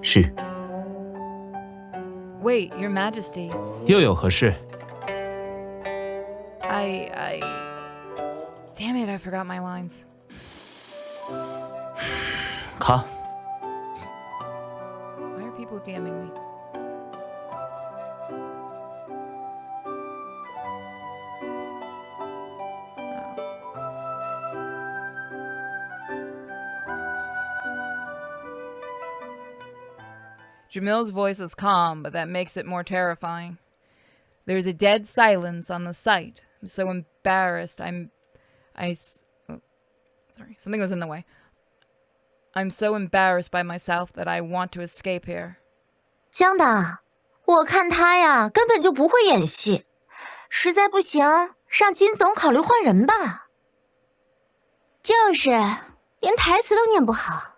是。 Wait, Your Majesty. 又有何事？ Damn it, I forgot my lines. 卡。 Why are people DMing me? Jamil's voice is calm, but that makes it more terrifying. There's a dead silence on the site. I'm so embarrassed. Sorry, something was in the way. I'm so embarrassed by myself that I want to escape here. 江导，我看他呀，根本就不会演戏。实在不行，让金总考虑换人吧。就是，连台词都念不好。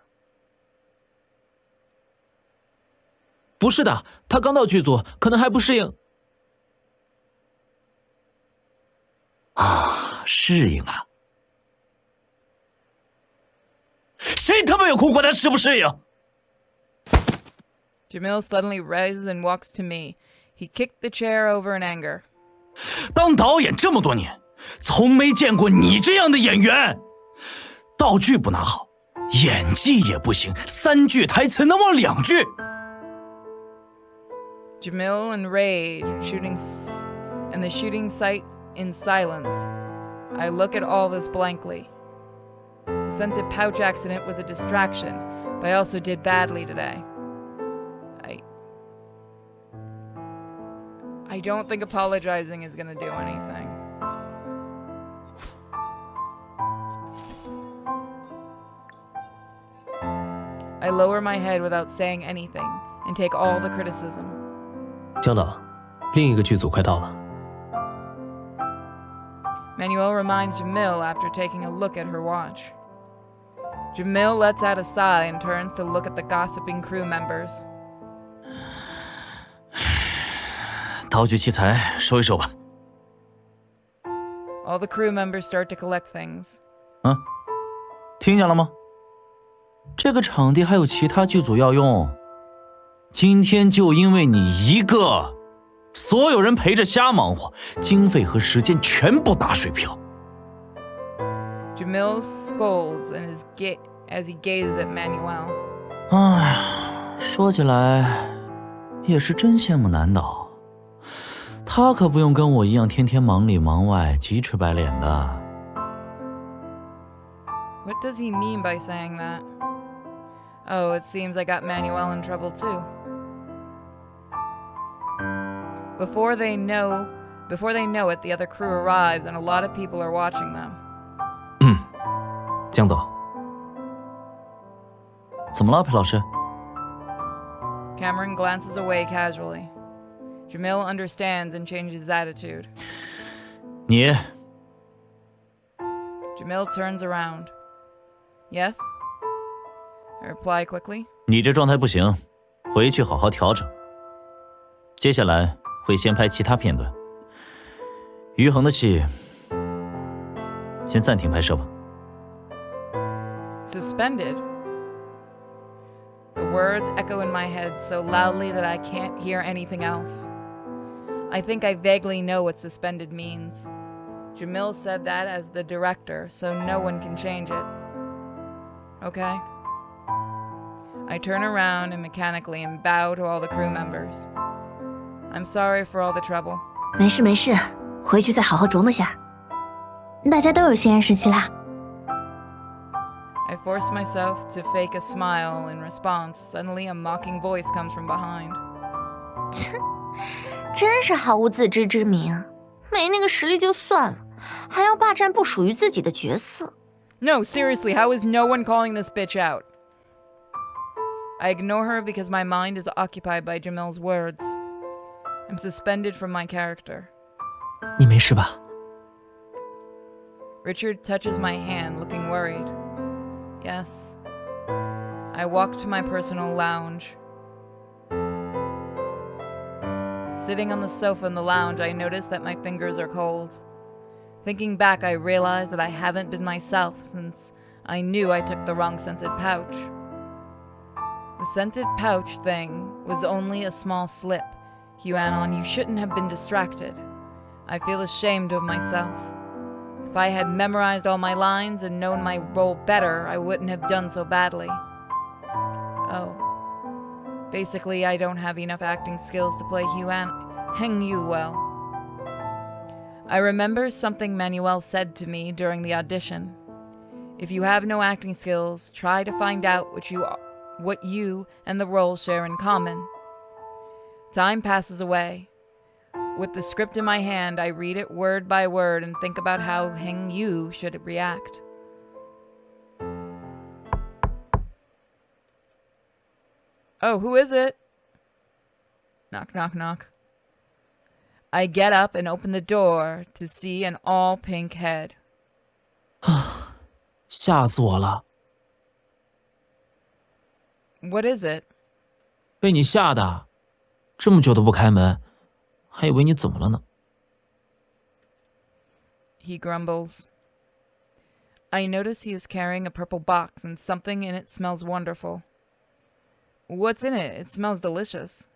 不是的，他刚到剧组，可能还不适应。啊，适应啊！谁他妈有空管他适不适应？ Jamil suddenly rises and walks to me. He kicked the chair over in anger. 当导演这么多年，从没见过你这样的演员。道具不拿好，演技也不行，3句台词能忘2句。 Jamil in rage, and the shooting sight in silence. I look at all this blankly. The scented pouch accident was a distraction, but I also did badly today. I don't think apologizing is gonna do anything. I lower my head without saying anything and take all the criticism. 江导，另一个剧组快到了。 Manuel reminds Jamil after taking a look at her watch. Jamil lets out a sigh and turns to look at the gossiping crew members. 道具器材收一收吧。 All the crew members start to collect things. 听见了吗？这个场地还有其他剧组要用。今天就因为你一个，所有人陪着瞎忙活，经费和时间全部打水漂。 Jamil scolds as he gazes at Manuel. 哎呀，说起来也是真羡慕南岛，他可不用跟我一样天天忙里忙外，鸡吃白脸的。 What does he mean by saying that? Oh, it seems I got Manuel in trouble too. Before they know it, the other crew arrives and a lot of people are watching them. 江导，怎么了，裴老师？ Cameron glances away casually. Jamil understands and changes his attitude. 你 Jamil turns around. Yes? I reply quickly. 你这状态不行，回去好好调整。接下来会先拍其他片段，于恒的戏先暂停拍摄吧。 Suspended? The words echo in my head so loudly that I can't hear anything else. I think I vaguely know what suspended means. Jamil said that as the director, so no one can change it. Okay. I turn around and mechanically and bow to all the crew members. I'm sorry for all the trouble. 没事没事，回去再好好琢磨下。大家都有新鲜时期啦。 I force myself to fake a smile in response. Suddenly, a mocking voice comes from behind. 真是毫无自知之明，没那个实力就算了，还要霸占不属于自己的角色。 No, seriously, how is no one calling this bitch out? I ignore her because my mind is occupied by Jamil's words. I'm suspended from my character. 你没事吧？ Richard touches my hand, looking worried. Yes. I walk to my personal lounge. Sitting on the sofa in the lounge, I notice that my fingers are cold. Thinking back, I realize that I haven't been myself since I knew I took the wrong scented pouch. The scented pouch thing was only a small slip. Huanon, you shouldn't have been distracted. I feel ashamed of myself. If I had memorized all my lines and known my role better, I wouldn't have done so badly. Oh. Basically, I don't have enough acting skills to play Heng Yu well. I remember something Manuel said to me during the audition. If you have no acting skills, try to find out what you and the role share in common. Time passes away. With the script in my hand, I read it word by word and think about how Heng Yu should react. Oh, who is it? Knock, knock, knock. I get up and open the door to see an all-pink head. 吓死我了！ What is it? 被你吓的，这么久都不开门，还以为你怎么了呢。 He grumbles. I notice he is carrying a purple box and something in it smells wonderful. What's in it? It smells delicious.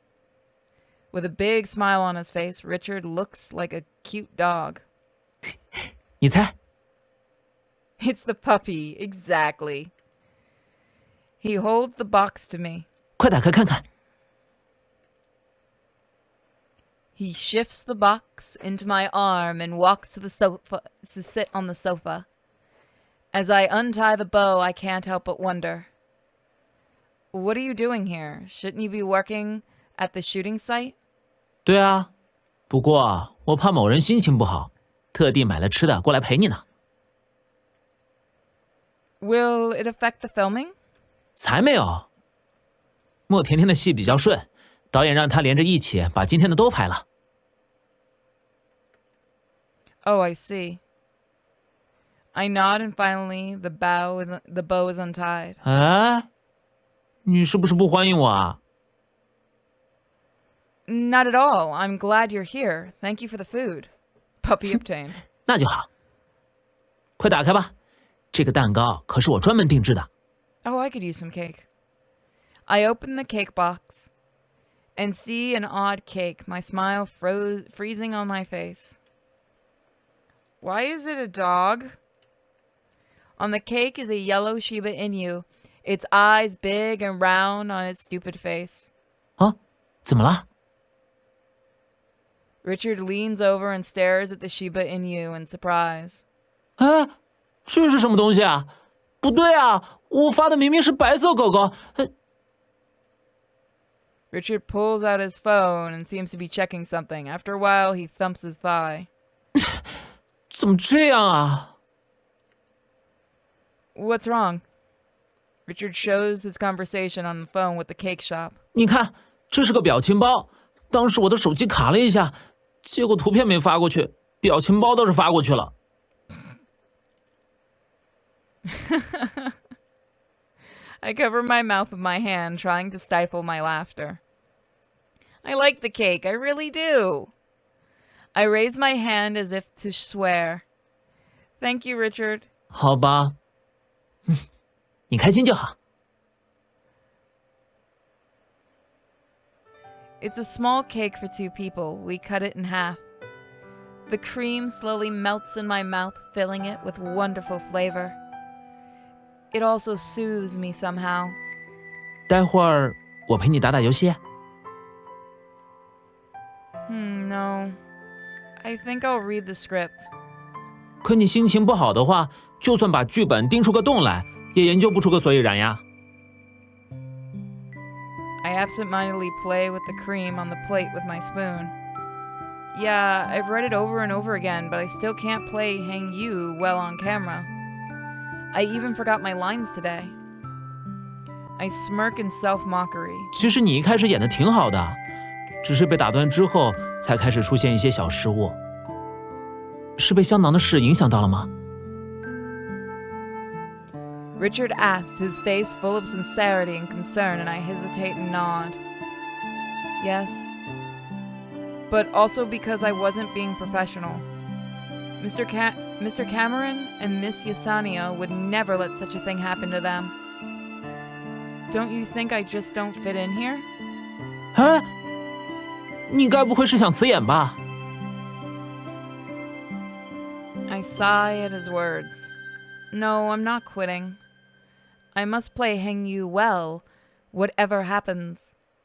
With a big smile on his face, Richard looks like a cute dog. 你猜？ It's the puppy, exactly. He holds the box to me. 快打开看看。 He shifts the box into my arm and walks to the sofa to sit on the sofa. As I untie the bow, I can't help but wonder. What are you doing here? Shouldn't you be working at the shooting site? 对啊，不过我怕某人心情不好，特地买了吃的过来陪你呢。 Will it affect the filming? 才没有。莫甜甜的戏比较顺，导演让她连着一起把今天的都拍了。 Oh, I see. I nod and finally the bow is untied. 哎，你是不是不欢迎我啊？ Not at all. I'm glad you're here. Thank you for the food. Puppy obtained. 那就好。快打开吧，这个蛋糕可是我专门定制的。 Oh, I could use some cake. I open the cake box and see an odd cake, my smile freezing on my face. Why is it a dog? On the cake is a yellow Shiba Inu, its eyes big and round on its stupid face. 啊，怎么了？ Richard leans over and stares at the Shiba Inu in surprise. 哎，这是什么东西啊？不对啊，我发的明明是白色狗狗。Richard pulls out his phone and seems to be checking something. After a while, he thumps his thigh. 怎么这样啊？ What's wrong? Richard shows his conversation on the phone with the cake shop. 你看，这是个表情包。当时我的手机卡了一下，结果图片没发过去，表情包倒是发过去了。I cover my mouth with my hand, trying to stifle my laughter. I like the cake, I really do. I raise my hand as if to swear. Thank you, Richard. 好吧，你开心就好。It's a small cake for 2 people. We cut it in half. The cream slowly melts in my mouth, filling it with wonderful flavor. It also soothes me somehow. 待会儿我陪你打打游戏。No. I think I'll read the script. 可你心情不好的话，就算把剧本钉出个洞来，也研究不出个所以然呀。I absentmindedly play with the cream on the plate with my spoon. Yeah, I've read it over and over again, but I still can't play Hang You well on camera. I even forgot my lines today. I smirk in self-mockery. 其实你一开始演的挺好的，只是被打断之后才开始出现一些小失误。是被香囊的事影响到了吗？ Richard asks, his face full of sincerity and concern, and I hesitate and nod. Yes. But also because I wasn't being professional. Mr. Cameron and Miss Yesenia would never let such a thing happen to them. Don't you think I just don't fit in here? 啊，你该不会是想辞演吧？ I sigh at his words. No, I'm not quitting. I must play Hang You well, whatever happens.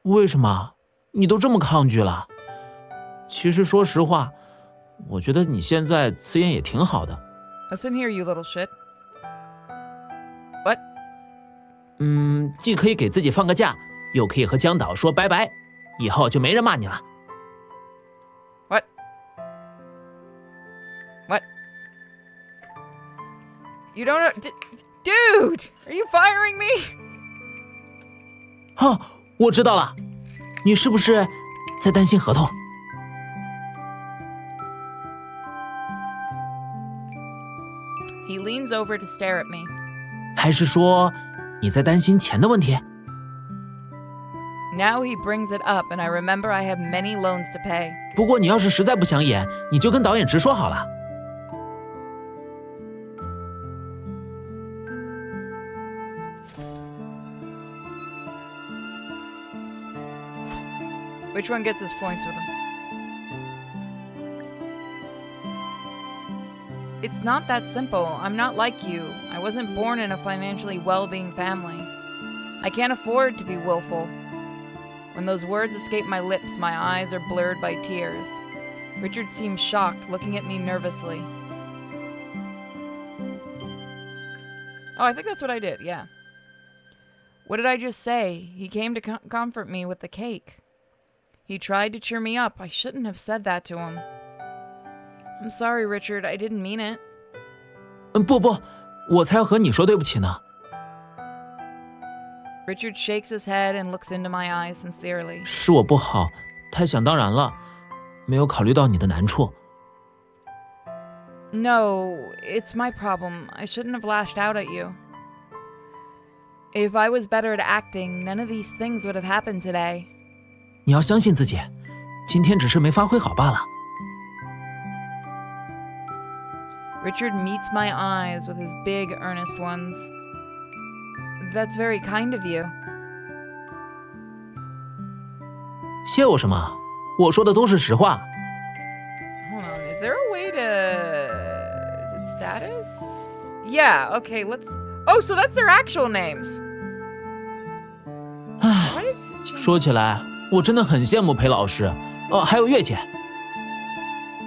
为什么？你都这么抗拒了？其实说实话，我觉得你现在辞演也挺好的。 Listen here, you little shit. What? 既可以给自己放个假，又可以和江导说拜拜，以后就没人骂你了。 What? What? You don't know... Dude! Are you firing me? 哦，我知道了，你是不是在担心合同？ He leans over to stare at me. 还是说你在担心钱的问题？ Now he brings it up, and I remember I have many loans to pay. 不过你要是实在不想演，你就跟导演直说好了。 Which one gets his points with him? It's not that simple. I'm not like you. I wasn't born in a financially well-being family. I can't afford to be willful. When those words escape my lips, my eyes are blurred by tears. Richard seems shocked, looking at me nervously. Oh, I think that's what I did, yeah. What did I just say? He came to comfort me with the cake. He tried to cheer me up. I shouldn't have said that to him. I'm sorry, Richard. I didn't mean it. 不，我才要和你说对不起呢。 Richard shakes his head and looks into my eyes sincerely. 是我不好，太想当然了，没有考虑到你的难处。 No, it's my problem. I shouldn't have lashed out at you. If I was better at acting, none of these things would have happened today. 你要相信自己，今天只是没发挥好罢了。 Richard meets my eyes with his big, earnest ones. That's very kind of you. 谢我什么？我说的都是实话。 Hold on, is there a way to... Is it status? Yeah, okay, let's... Oh, so that's their actual names. 唉，说起来，我真的很羡慕裴老师，还有月姐。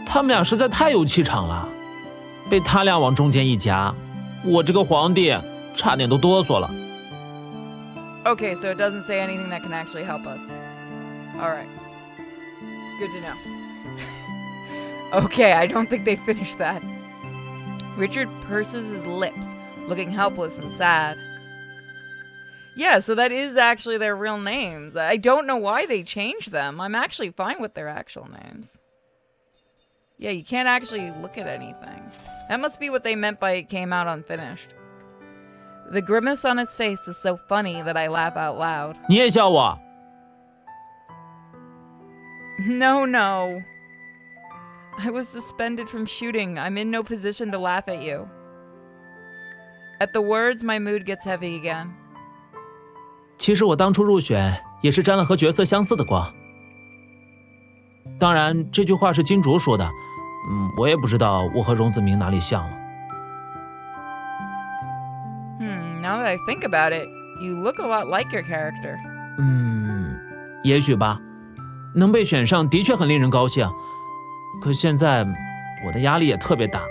他们俩实在太有气场了，被他俩往中间一夹，我这个皇帝差点都哆嗦了。 Okay, so it doesn't say anything that can actually help us. Alright. Good to know. Okay, I don't think they finished that. Richard purses his lips, looking helpless and sad. Yeah, so that is actually their real names. I don't know why they changed them. I'm actually fine with their actual names. Yeah, you can't actually look at anything. That must be what they meant by it came out unfinished. The grimace on his face is so funny that I laugh out loud. 你也笑我？ No, no. I was suspended from shooting. I'm in no position to laugh at you. At the words, my mood gets heavy again. 其实我当初入选也是沾了和角色相似的光。当然，这句话是金竹说的，我也不知道我和荣子明哪里像了。Now that I think about it, you look a lot like your character. 也许吧。能被选上的确很令人高兴，可现在我的压力也特别大。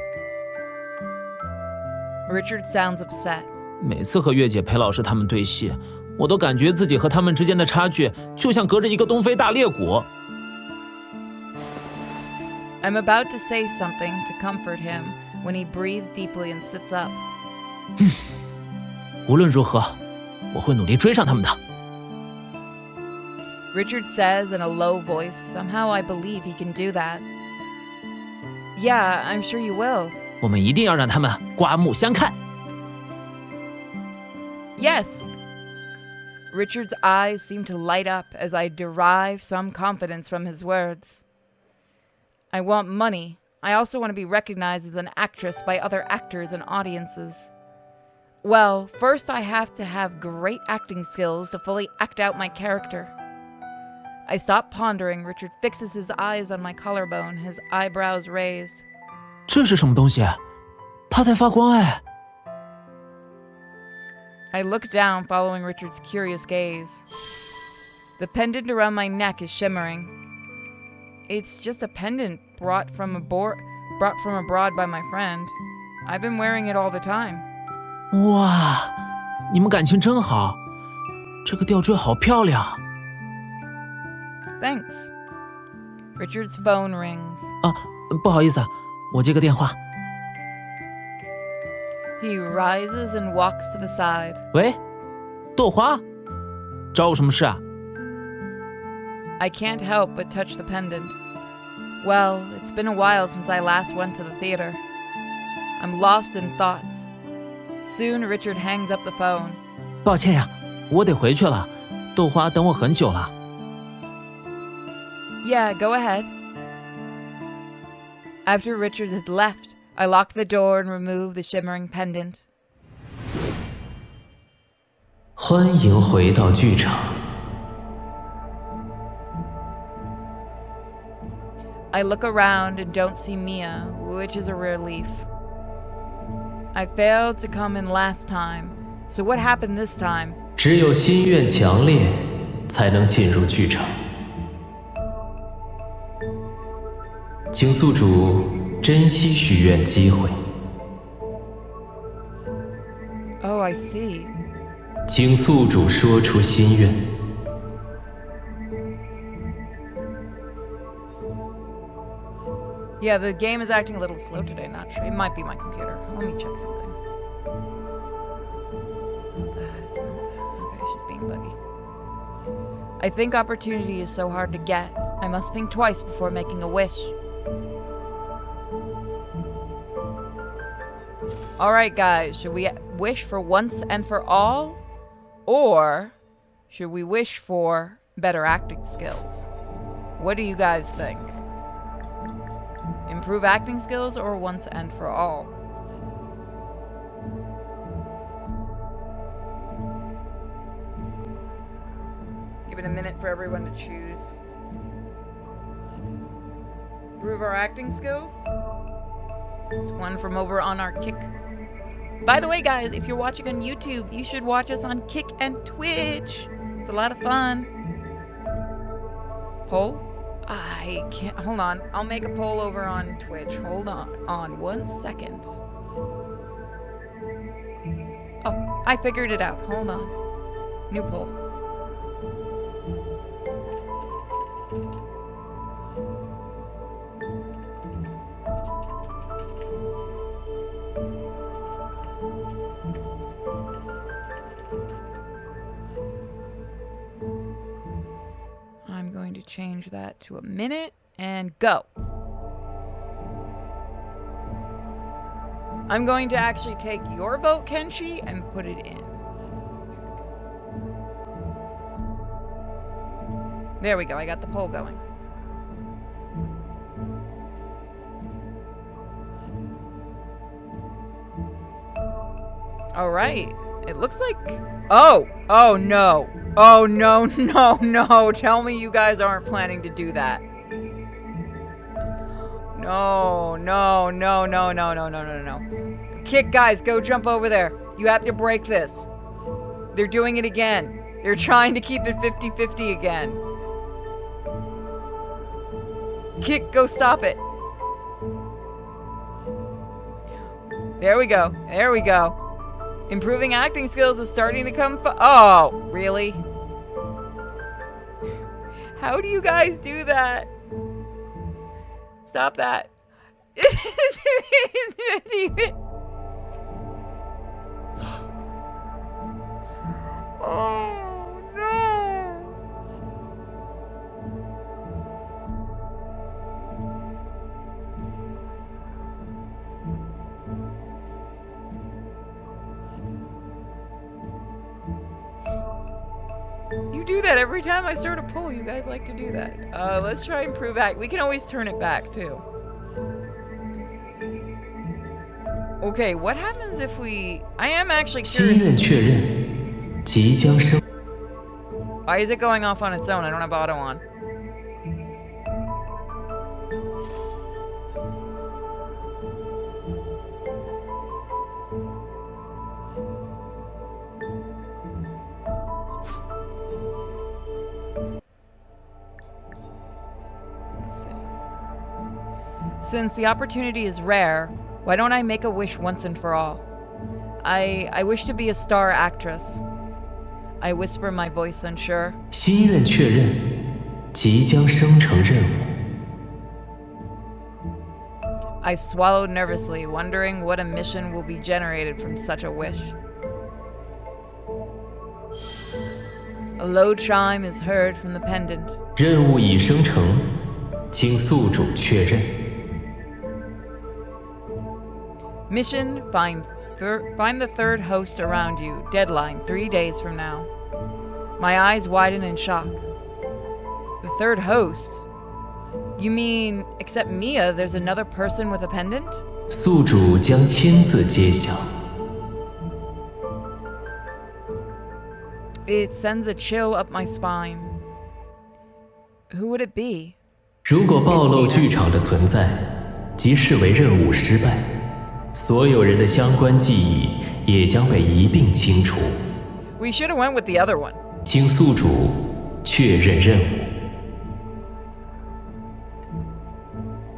Richard sounds upset. 每次和月姐、裴老师他们对戏，我都感觉自己和他们之间的差距就像隔着一个东非大裂谷。I'm about to say something to comfort him when he breathes deeply and sits up. 无论如何，我会努力追上他们的。Richard says in a low voice, somehow I believe he can do that. Yeah, I'm sure you will. 我们一定要让他们刮目相看。Yes. Richard's eyes seem to light up as I derive some confidence from his words. I want money. I also want to be recognized as an actress by other actors and audiences. Well, first I have to have great acting skills to fully act out my character. I stop pondering. Richard fixes his eyes on my collarbone, his eyebrows raised. 这是什么东西？它在发光哎！ I look down, following Richard's curious gaze. The pendant around my neck is shimmering. It's just a pendant brought from abroad by my friend. I've been wearing it all the time. 哇，你们感情真好，这个吊坠好漂亮。 Thanks. Richard's phone rings. 啊，不好意思，我接个电话。 He rises and walks to the side. 喂，豆花，找我什么事啊？ I can't help but touch the pendant. Well, it's been a while since I last went to the theater. I'm lost in thoughts. Soon, Richard hangs up the phone. 抱歉呀，我得回去了。豆花等我很久了。 Yeah, go ahead. After Richard had left, I locked the door and removed the shimmering pendant. 欢迎回到剧场。 I look around and don't see Mia, which is a relief. I failed to come in last time, so what happened this time? 只有心愿强烈，才能进入剧场。请宿主珍惜许愿机会。 Oh, I see. 请宿主说出心愿。 Yeah, the game is acting a little slow today, not sure. It might be my computer. Let me check something. It's not that. Okay, she's being buggy. I think opportunity is so hard to get. I must think twice before making a wish. Alright guys, should we wish for once and for all? Or should we wish for better acting skills? What do you guys think? Improve acting skills or once and for all? Give it a minute for everyone to choose. Improve our acting skills? It's one from over on our Kick. By the way, guys, if you're watching on YouTube, you should watch us on Kick and Twitch. It's a lot of fun. Poll? I can't. Hold on. I'll make a poll over on Twitch. Hold on 1 second. Oh, I figured it out. Hold on. New poll. change that to a minute and go. I'm going to actually take your vote, Kenshi, and put it in. There we go. I got the poll going. All right. It looks like... Oh! Oh, no. Oh, no, no, no. Tell me you guys aren't planning to do that. No, no, no, no, no, no, no, no, no. Kick, guys. Go jump over there. You have to break this. They're doing it again. They're trying to keep it 50-50 again. Kick, go stop it. There we go. There we go. Improving acting skills is starting to come. Oh, really? How do you guys do that? Stop that. Oh, no. You do that every time I start a poll. You guys like to do that. Let's try and improve act. We can always turn it back, too. Okay, what happens if we... I am actually curious. Why is it going off on its own? I don't have auto on. Since the opportunity is rare, why don't I make a wish once and for all? I wish to be a star actress. I whisper my voice unsure. 心愿确认，即将生成任务。 I swallowed nervously, wondering what a mission will be generated from such a wish. A low chime is heard from the pendant. 任务已生成，请宿主确认。 Mission, find the third host around you. Deadline, 3 days from now. My eyes widen in shock. The third host? You mean, except Mia, there's another person with a pendant? 宿主将亲自揭晓。 It sends a chill up my spine. Who would it be? 如果暴露剧场的存在，即视为任务失败。 所有人的相关记忆也将被一并清除。 We should have went with the other one. 请宿主确认任务。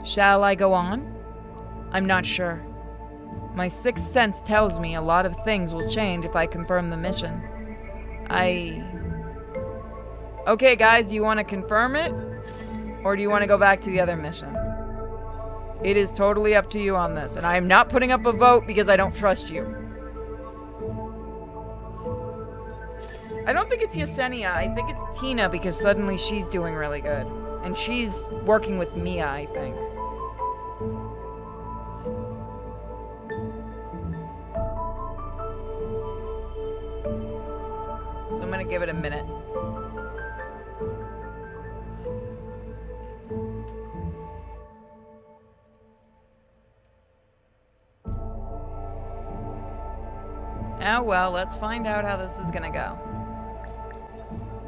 Shall I go on? I'm not sure. My sixth sense tells me a lot of things will change if I confirm the mission. Okay, guys, you want to confirm it? Or do you want to go back to the other mission? It is totally up to you on this, and I am not putting up a vote because I don't trust you. I don't think it's Yesenia, I think it's Tina because suddenly she's doing really good. And she's working with Mia, I think. So I'm gonna give it a minute. Oh well, let's find out how this is gonna go.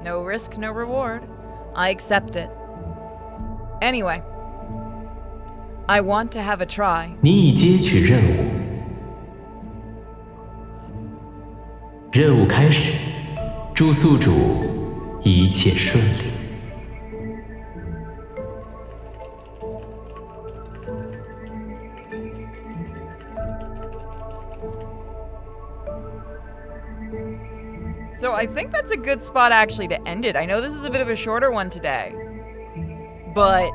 No risk, no reward. I accept it. Anyway, I want to have a try. 你已接取任务。任务开始，祝宿主一切顺利。 So I think that's a good spot actually to end it. I know this is a bit of a shorter one today, but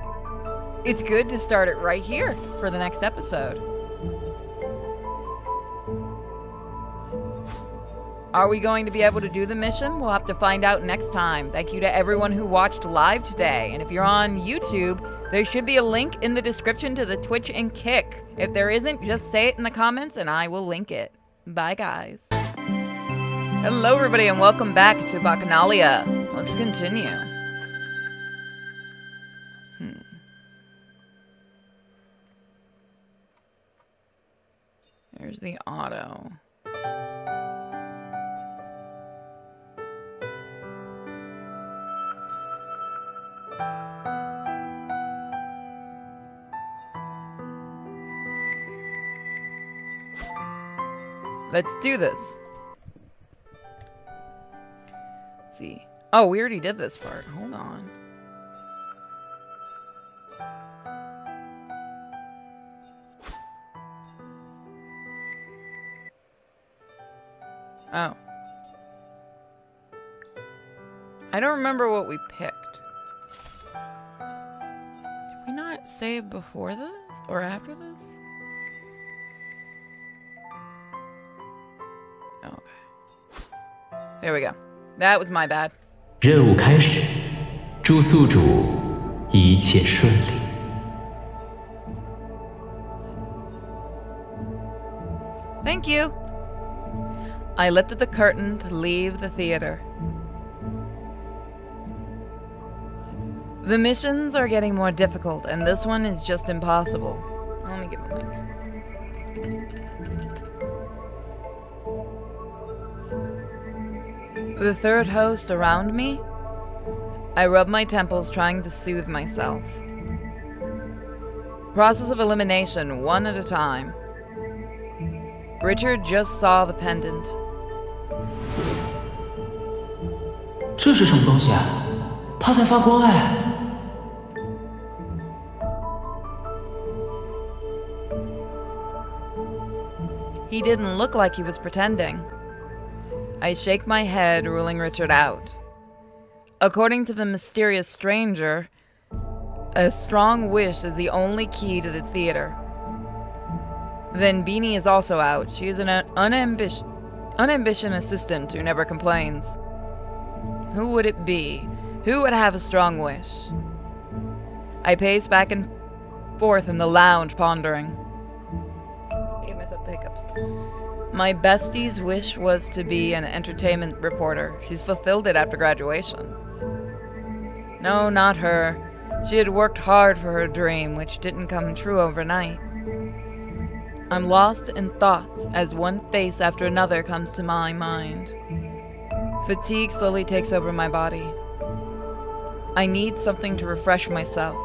it's good to start it right here for the next episode. Are we going to be able to do the mission? We'll have to find out next time. Thank you to everyone who watched live today. And if you're on YouTube, there should be a link in the description to the Twitch and Kick. If there isn't, just say it in the comments and I will link it. Bye, guys. Hello, everybody, and welcome back to BACCHANALIA. Let's continue. There's the auto. Let's do this. Let's see. Oh, we already did this part. Hold on. Oh. I don't remember what we picked. Did we not save before this? Or after this? Okay. There we go. That was my bad. 任务开始，祝宿主一切顺利。Thank you. I lifted the curtain to leave the theater. The missions are getting more difficult, and this one is just impossible. Let me give a link. The third host around me? I rub my temples trying to soothe myself. Process of elimination, one at a time. Richard just saw the pendant. 这是什么东西啊？它在发光哎！ He didn't look like he was pretending. I shake my head, ruling Richard out. According to the mysterious stranger, a strong wish is the only key to the theater. Then Beanie is also out. She is an unambitious assistant who never complains. Who would it be? Who would have a strong wish? I pace back and forth in the lounge, pondering. Give myself the hiccups. My bestie's wish was to be an entertainment reporter. She's fulfilled it after graduation. No, not her. She had worked hard for her dream, which didn't come true overnight. I'm lost in thoughts as one face after another comes to my mind. Fatigue slowly takes over my body. I need something to refresh myself.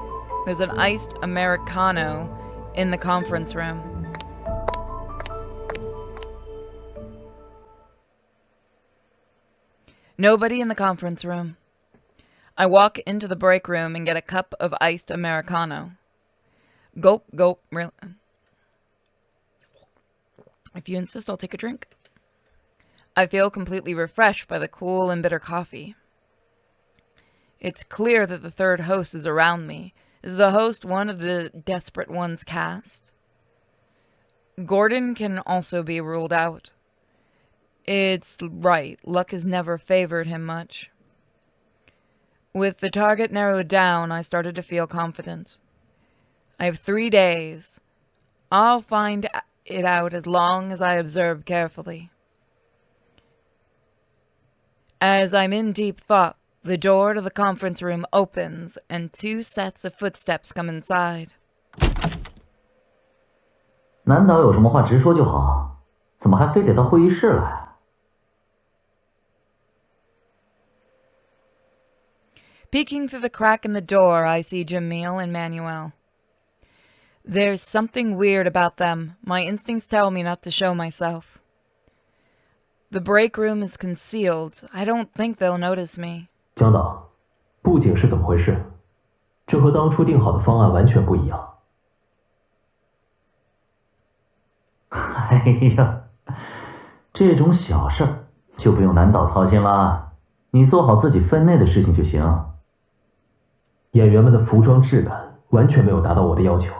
There's an iced Americano in the conference room. Nobody in the conference room. I walk into the break room and get a cup of iced Americano. Gulp, gulp, really. If you insist, I'll take a drink. I feel completely refreshed by the cool and bitter coffee. It's clear that the third host is around me. Is the host one of the Desperate Ones cast? Gordon can also be ruled out. It's right, luck has never favored him much. With the target narrowed down, I started to feel confident. I have 3 days. I'll find it out as long as I observe carefully. As I'm in deep thought, the door to the conference room opens and 2 sets of footsteps come inside. 难道有什么话直说就好，怎么还非得到会议室来？ Peeking through the crack in the door, I see Jamil and Manuel. There's something weird about them. My instincts tell me not to show myself. The break room is concealed. I don't think they'll notice me. 江导，布景是怎么回事？这和当初定好的方案完全不一样。哎呀，这种小事儿就不用南岛操心啦，你做好自己分内的事情就行。演员们的服装质感完全没有达到我的要求。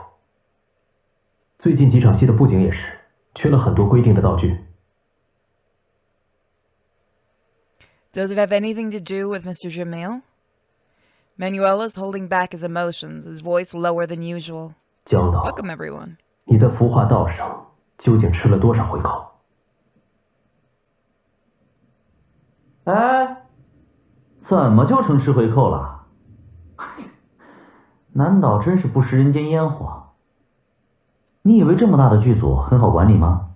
最近几场戏的布景也是，缺了很多规定的道具。Does it have anything to do with Mr. Jamil? Manuela's holding back his emotions, his voice lower than usual. 江导， Welcome, everyone. 你在服化道上究竟吃了多少回口？哎，怎么就成吃回扣了？南岛真是不食人间烟火。你以为这么大的剧组很好管理吗？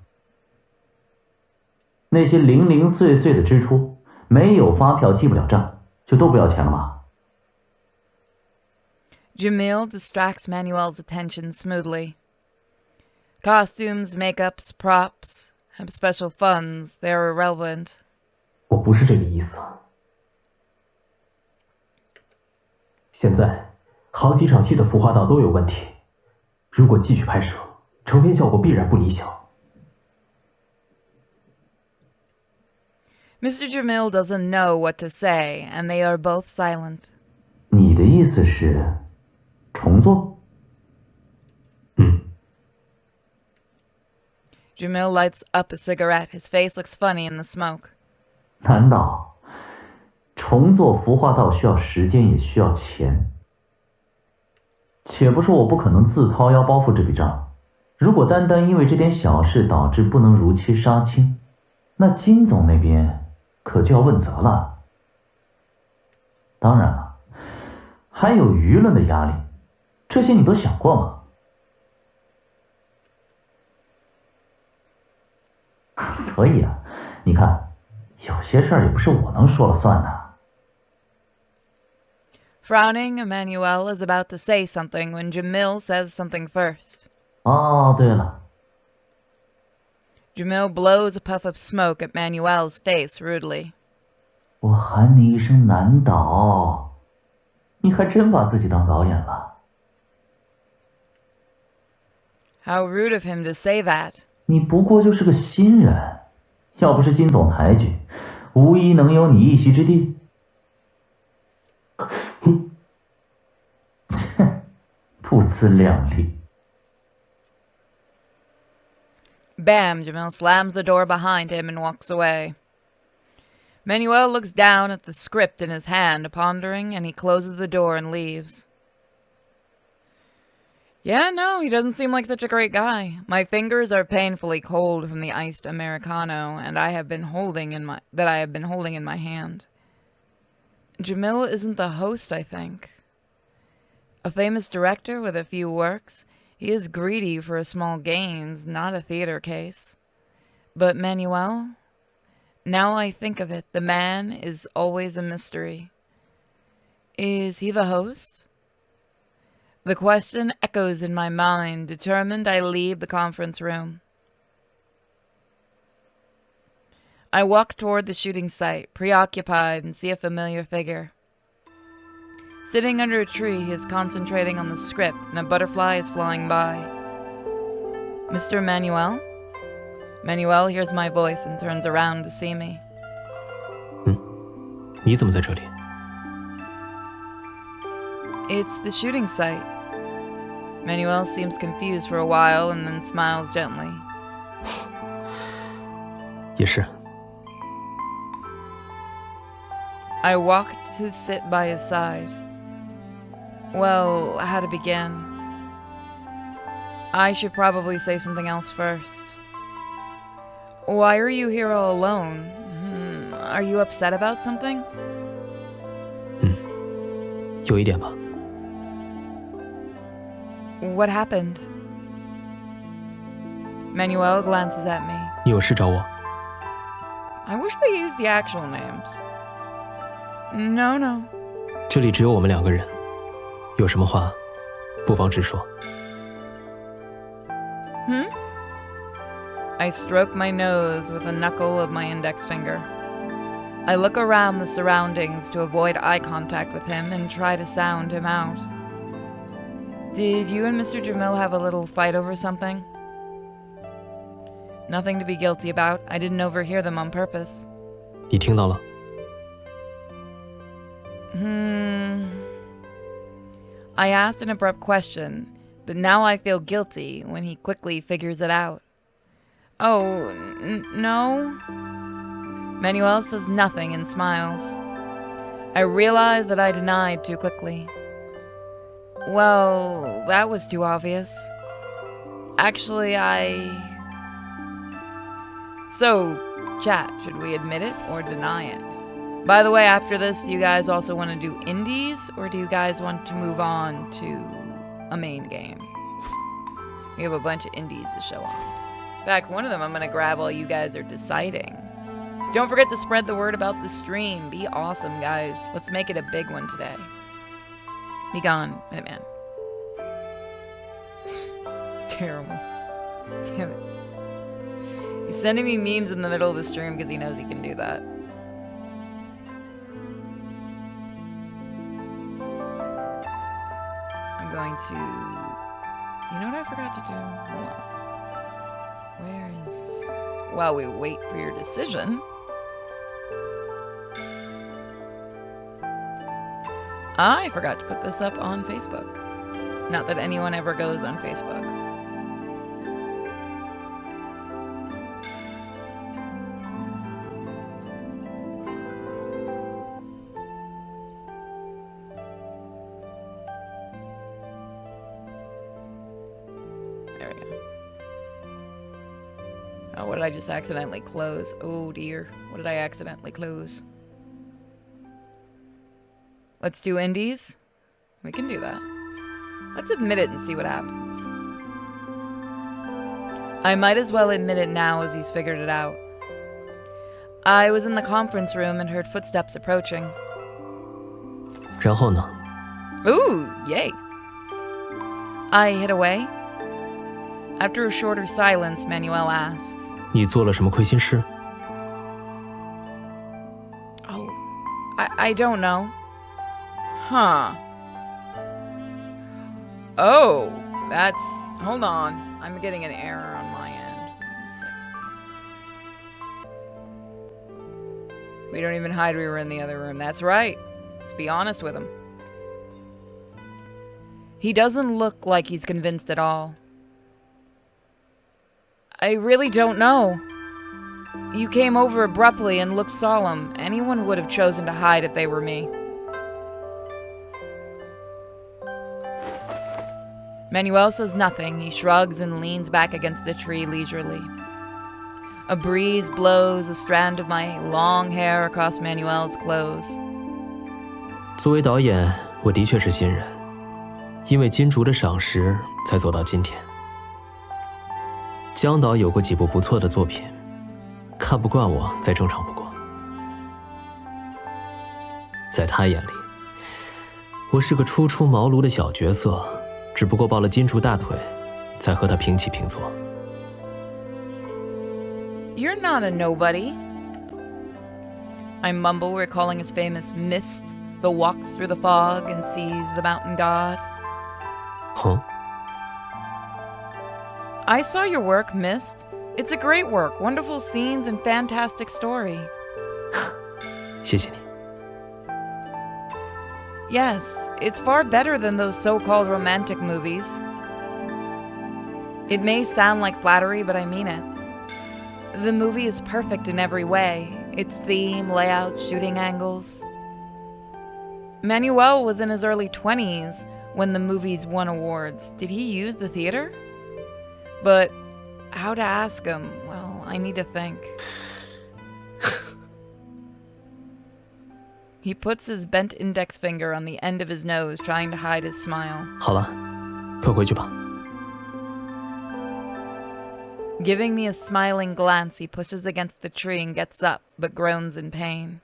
那些零零碎碎的支出，没有发票记不了账，就都不要钱了吗？ Jamil distracts Manuel's attention smoothly. Costumes, makeups, props, have special funds. They're irrelevant. 我不是这个意思。现在，好几场戏的服化道都有问题，如果继续拍摄，成片效果必然不理想。Mr. Jamil doesn't know what to say, and they are both silent. 你的意思是重做？ Jamil lights up a cigarette. His face looks funny in the smoke. 难道重做服化道需要时间也需要钱？且不说我不可能自掏腰包付这笔账，如果单单因为这点小事导致不能如期杀青，那金总那边可就要问责了。当然了，还有舆论的压力，这些你都想过吗？所以啊，你看，有些事儿也不是我能说了算的。 Frowning, Emmanuel is about to say something when Jamil says something first. 哦，对了， Jamil blows a puff of smoke at Manuel's face rudely. 我喊你一声南岛，你还真把自己当导演了。 How rude of him to say that. 你不过就是个新人，要不是金总抬举，无疑能有你一席之地。不自量力。 Bam! Jamil slams the door behind him and walks away. Manuel looks down at the script in his hand, pondering, and he closes the door and leaves. Yeah, no, he doesn't seem like such a great guy. My fingers are painfully cold from the iced Americano, and I have been holding in my hand. Jamil isn't the host, I think. A famous director with a few works, he is greedy for small gains, not a theater case. But Manuel? Now I think of it, the man is always a mystery. Is he the host? The question echoes in my mind. Determined, I leave the conference room. I walk toward the shooting site, preoccupied, and see a familiar figure. Sitting under a tree, he is concentrating on the script, and a butterfly is flying by. Mr. Manuel? Manuel hears my voice and turns around to see me. 你怎么在这里？ It's the shooting site. Manuel seems confused for a while and then smiles gently. 也是。 I walk to sit by his side. Well, how to begin? I should probably say something else first. Why are you here all alone? Are you upset about something? 有一点吧。 What happened? Manuel glances at me. 你有事找我？ I wish they used the actual names. No, no. 这里只有我们两个人，有什么话，不妨直说。 I stroke my nose with a knuckle of my index finger. I look around the surroundings to avoid eye contact with him and try to sound him out. Did you and Mr. Jamil have a little fight over something? Nothing to be guilty about. I didn't overhear them on purpose. 你听到了？ I asked an abrupt question, but now I feel guilty when he quickly figures it out. Oh, no? Manuel says nothing and smiles. I realize that I denied too quickly. Well, that was too obvious. Actually, So, chat, should we admit it or deny it? By the way, after this, do you guys also want to do indies, or do you guys want to move on to a main game? We have a bunch of indies to show off. In fact, one of them I'm going to grab while you guys are deciding. Don't forget to spread the word about the stream. Be awesome, guys. Let's make it a big one today. Be gone, Hitman. It's terrible. Damn it. He's sending me memes in the middle of the stream because he knows he can do that. I'm going to... You know what I forgot to do? Hold on. Where is... While we wait for your decision... I forgot to put this up on Facebook. Not that anyone ever goes on Facebook. There we go. Oh, what did I just accidentally close? Oh dear. What did I accidentally close? Let's do indies. We can do that. Let's admit it and see what happens. I might as well admit it now as he's figured it out. I was in the conference room and heard footsteps approaching. 然后呢？ Ooh, yay. I hid away. After a shorter silence, Manuel asks. 你做了什么亏心事？ Oh, I don't know. Huh. Oh, that's... Hold on. I'm getting an error on my end. We don't even hide we were in the other room. That's right. Let's be honest with him. He doesn't look like he's convinced at all. I really don't know. You came over abruptly and looked solemn. Anyone would have chosen to hide if they were me. Manuel says nothing. He shrugs and leans back against the tree leisurely. A breeze blows a strand of my long hair across Manuel's clothes. 作为导演，我的确是新人，因为金竹的赏识才走到今天。江导有过几部不错的作品，看不惯我再正常不过。在他眼里，我是个初出茅庐的小角色。 只不过抱了金竹大腿，才和他平起平坐。You're not a nobody. I mumble, recalling his famous mist that walks through the fog and sees the mountain god. Huh? I saw your work, Mist. It's a great work, wonderful scenes and fantastic story. 谢谢你。 Yes, it's far better than those so-called romantic movies. It may sound like flattery, but I mean it. The movie is perfect in every way. Its theme, layout, shooting angles. Manuel was in his early 20s when the movies won awards. Did he use the theater? But how to ask him? Well, I need to think. He puts his bent index finger on the end of his nose, trying to hide his smile. 好了，快回去吧。 Giving me a smiling glance, he pushes against the tree and gets up, but groans in pain.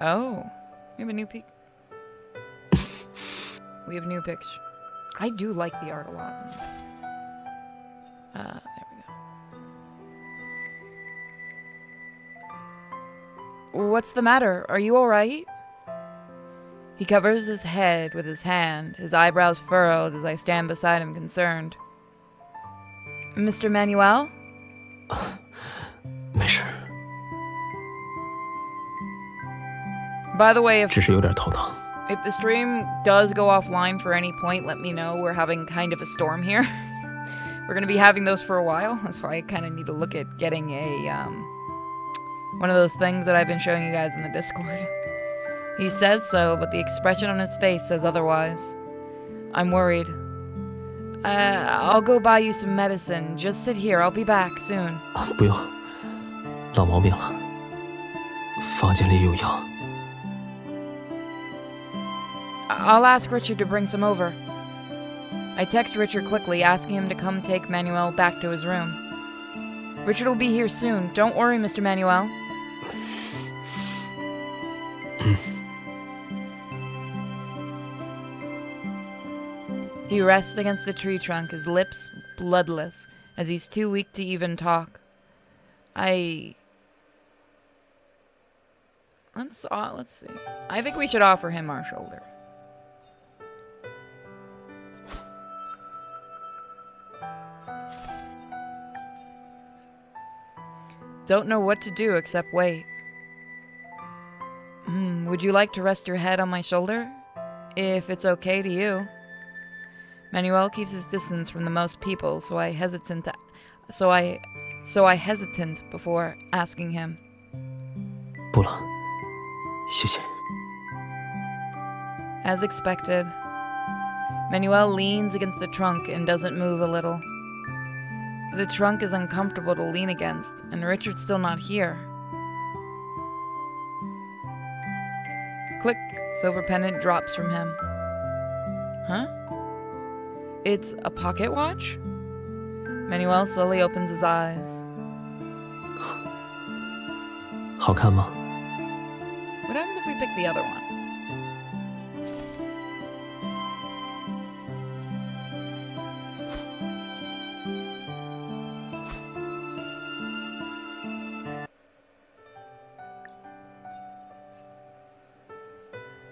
Oh, we have a new peek. We have a new picture. I do like the art a lot. There we go. What's the matter? Are you all right? He covers his head with his hand, his eyebrows furrowed as I stand beside him, concerned. Mr. Manuel? 没事， By the way, 只是有点头疼。 if the stream does go offline for any point, let me know. We're having kind of a storm here. We're gonna be having those for a while. That's why I kind of need to look at getting a one of those things that I've been showing you guys in the Discord. He says so, but the expression on his face says otherwise. I'm worried. I'll go buy you some medicine. Just sit here. I'll be back soon. 不用，老毛病了。房间里有药。 I'll ask Richard to bring some over. I text Richard quickly, asking him to come take Manuel back to his room. Richard will be here soon. Don't worry, Mr. Manuel. He rests against the tree trunk, his lips bloodless, as he's too weak to even talk. Let's see. I think we should offer him our shoulder. Don't know what to do except wait. Would you like to rest your head on my shoulder? If it's okay to you. Manuel keeps his distance from the most people, so I hesitant before asking him. 不了，谢谢。 As expected, Manuel leans against the trunk and doesn't move a little. The trunk is uncomfortable to lean against, and Richard's still not here. Click, silver pendant drops from him. Huh? It's a pocket watch? Manuel slowly opens his eyes. 好看吗？ What happens if we pick the other one?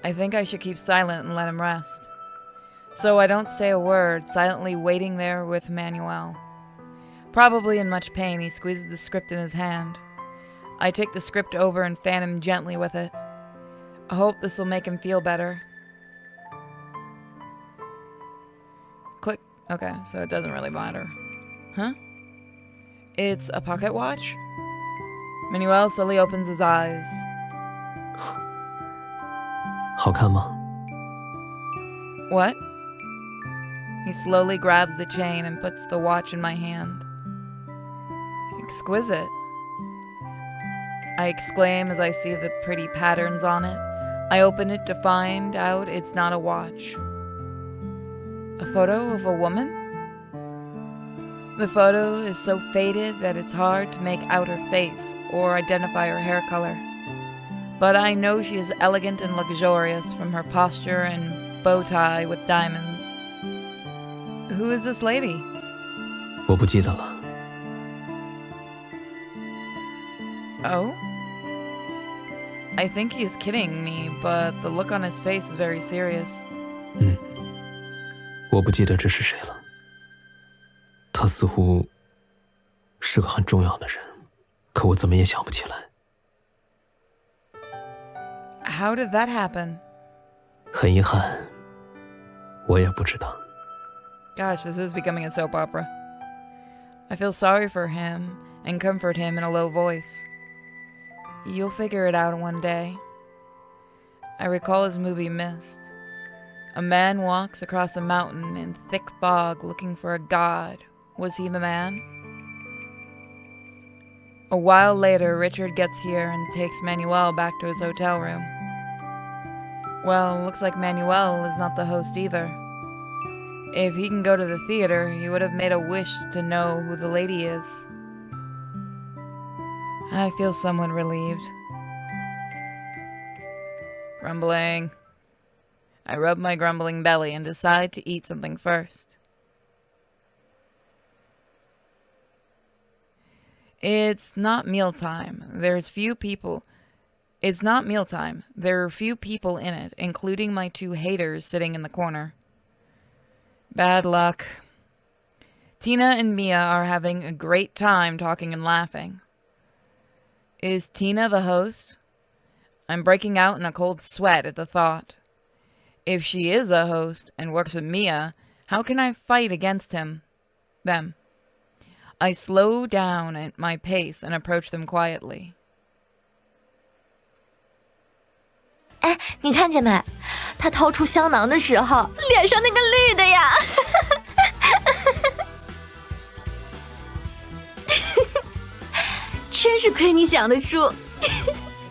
I think I should keep silent and let him rest. So I don't say a word, silently waiting there with Manuel. Probably in much pain, he squeezes the script in his hand. I take the script over and fan him gently with it. I hope this will make him feel better. Click. Okay, so it doesn't really matter. Huh? It's a pocket watch? Manuel slowly opens his eyes. 好看吗？ What? He slowly grabs the chain and puts the watch in my hand. Exquisite. I exclaim as I see the pretty patterns on it. I open it to find out it's not a watch. A photo of a woman? The photo is so faded that it's hard to make out her face or identify her hair color. But I know she is elegant and luxurious from her posture and bow tie with diamonds. Who is this lady? 我不记得了。 Oh? I think he is kidding me, but the look on his face is very serious. 我不记得这是谁了。他似乎是个很重要的人，可我怎么也想不起来。 How did that happen? 很遗憾，我也不知道。 Gosh, this is becoming a soap opera. I feel sorry for him and comfort him in a low voice. You'll figure it out one day. I recall his movie Mist. A man walks across a mountain in thick fog looking for a god. Was he the man? A while later, Richard gets here and takes Manuel back to his hotel room. Well, looks like Manuel is not the host either. If he can go to the theater, he would have made a wish to know who the lady is. I feel somewhat relieved. Grumbling. I rub my grumbling belly and decide to eat something first. It's not mealtime. There's few people. It's not mealtime. There are few people in it, including my two haters sitting in the corner. Bad luck. Tina and Mia are having a great time talking and laughing. Is Tina the host? I'm breaking out in a cold sweat at the thought. If she is the host and works with Mia, how can I fight against them? I slow down at my pace and approach them quietly. 哎，你看见没？他掏出香囊的时候，脸上那个绿的呀！真是亏你想得出。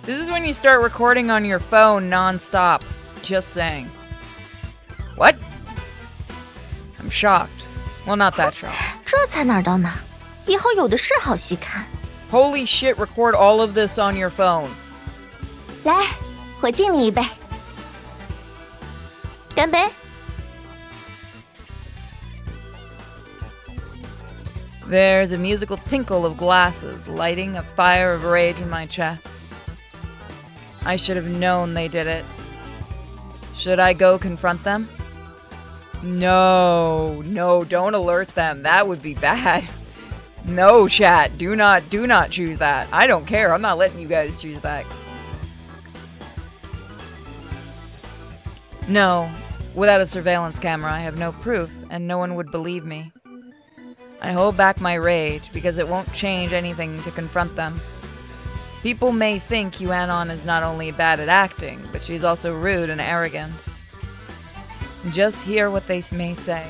This is when you start recording on your phone non-stop. Just saying. What? I'm shocked. Well, not that shocked. 这才哪儿到哪儿，以后有的是好戏看。Holy shit, record all of this on your phone. 来，我敬你一杯。干杯。There's a musical tinkle of glasses, lighting a fire of rage in my chest. I should have known they did it. Should I go confront them? No, don't alert them. That would be bad. No, chat. Do not choose that. I don't care. I'm not letting you guys choose that. No, without a surveillance camera, I have no proof, and no one would believe me. I hold back my rage because it won't change anything to confront them. People may think Yuanon is not only bad at acting, but she's also rude and arrogant. Just hear what they may say.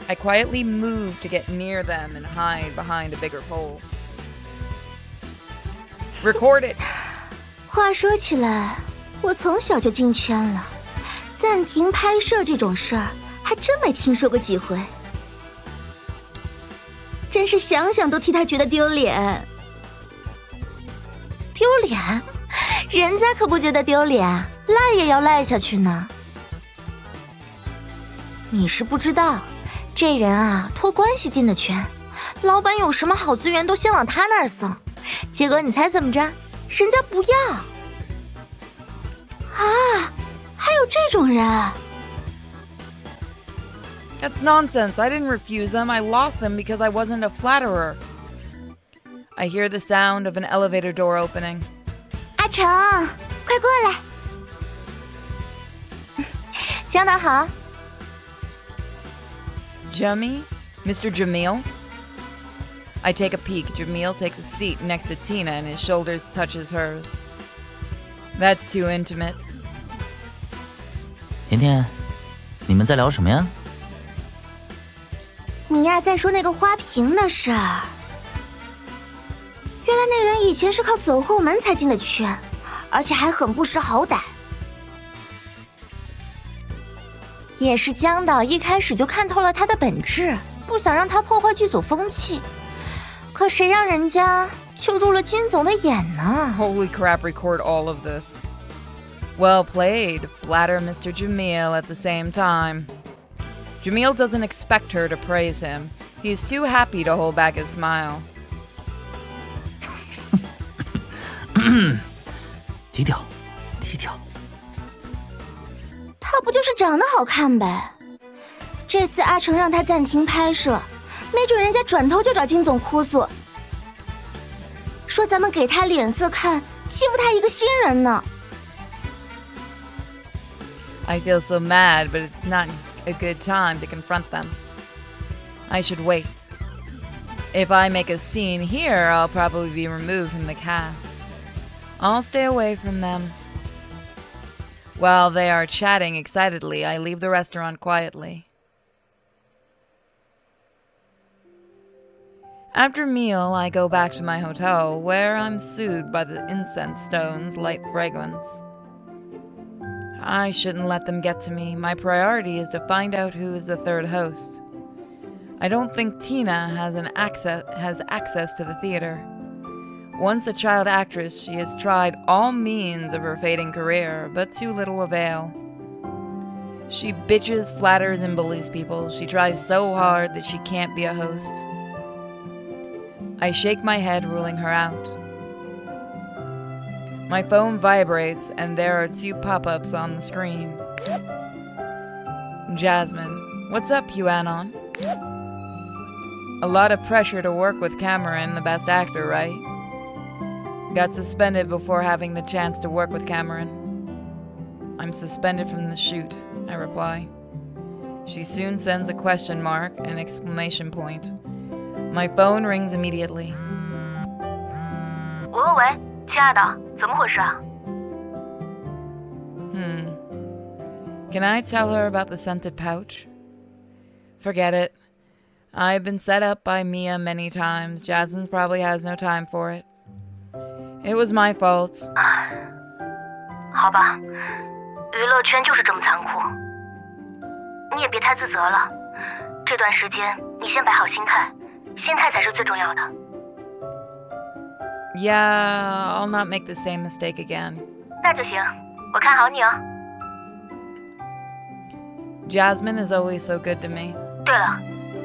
I quietly move to get near them and hide behind a bigger pole. Record it! 话说起来，我从小就进圈了，暂停拍摄这种事儿。还真没听说过几回，真是想想都替他觉得丢脸。丢脸？人家可不觉得丢脸，赖也要赖下去呢。你是不知道，这人啊，托关系进的圈，老板有什么好资源都先往他那儿送，结果你猜怎么着？人家不要。啊，还有这种人。That's nonsense. I didn't refuse them. I lost them because I wasn't a flatterer. I hear the sound of an elevator door opening. 阿成，快过来。江导好。Jummy? Mr. Jamil? I take a peek. Jamil takes a seat next to Tina and his shoulders touches hers. That's too intimate. 甜甜，你们在聊什么呀？你呀，在说那个花瓶的事儿。原来那人以前是靠走后门才进的圈，而且还很不识好歹。也是江导一开始就看透了他的本质，不想让他破坏剧组风气。可谁让人家就入了金总的眼呢 ？Holy crap! Record all of this. Well played. Flatter Mr. Jamil at the same time. Jamil doesn't expect her to praise him. He's too happy to hold back his smile. 低调，低调。他不就是长得好看呗？这次阿成让他暂停拍摄，没准人家转头就找金总哭诉，说咱们给他脸色看，欺负他一个新人呢。I feel so mad, but it's not a good time to confront them. I should wait. If I make a scene here, I'll probably be removed from the cast. I'll stay away from them. While they are chatting excitedly, I leave the restaurant quietly. After meal, I go back to my hotel, where I'm soothed by the incense stone's light fragrance. I shouldn't let them get to me. My priority is to find out who is the third host. I don't think Tina has access to the theater. Once a child actress, she has tried all means of her fading career, but to little avail. She bitches, flatters, and bullies people. She tries so hard that she can't be a host. I shake my head, ruling her out. My phone vibrates, and there are 2 pop-ups on the screen. Jasmine. What's up, Yuanon? A lot of pressure to work with Cameron, the best actor, right? Got suspended before having the chance to work with Cameron. I'm suspended from the shoot, I reply. She soon sends a question mark and exclamation point. My phone rings immediately. 喂，亲爱的，怎么回事啊？ Can I tell her about the scented pouch? Forget it. I've been set up by Mia many times. Jasmine probably has no time for it. It was my fault. 好吧，娱乐圈就是这么残酷。你也别太自责了。这段时间你先摆好心态，心态才是最重要的。 Yeah, I'll not make the same mistake again. 那就行，我看好你哦。 Jasmine is always so good to me. 对了，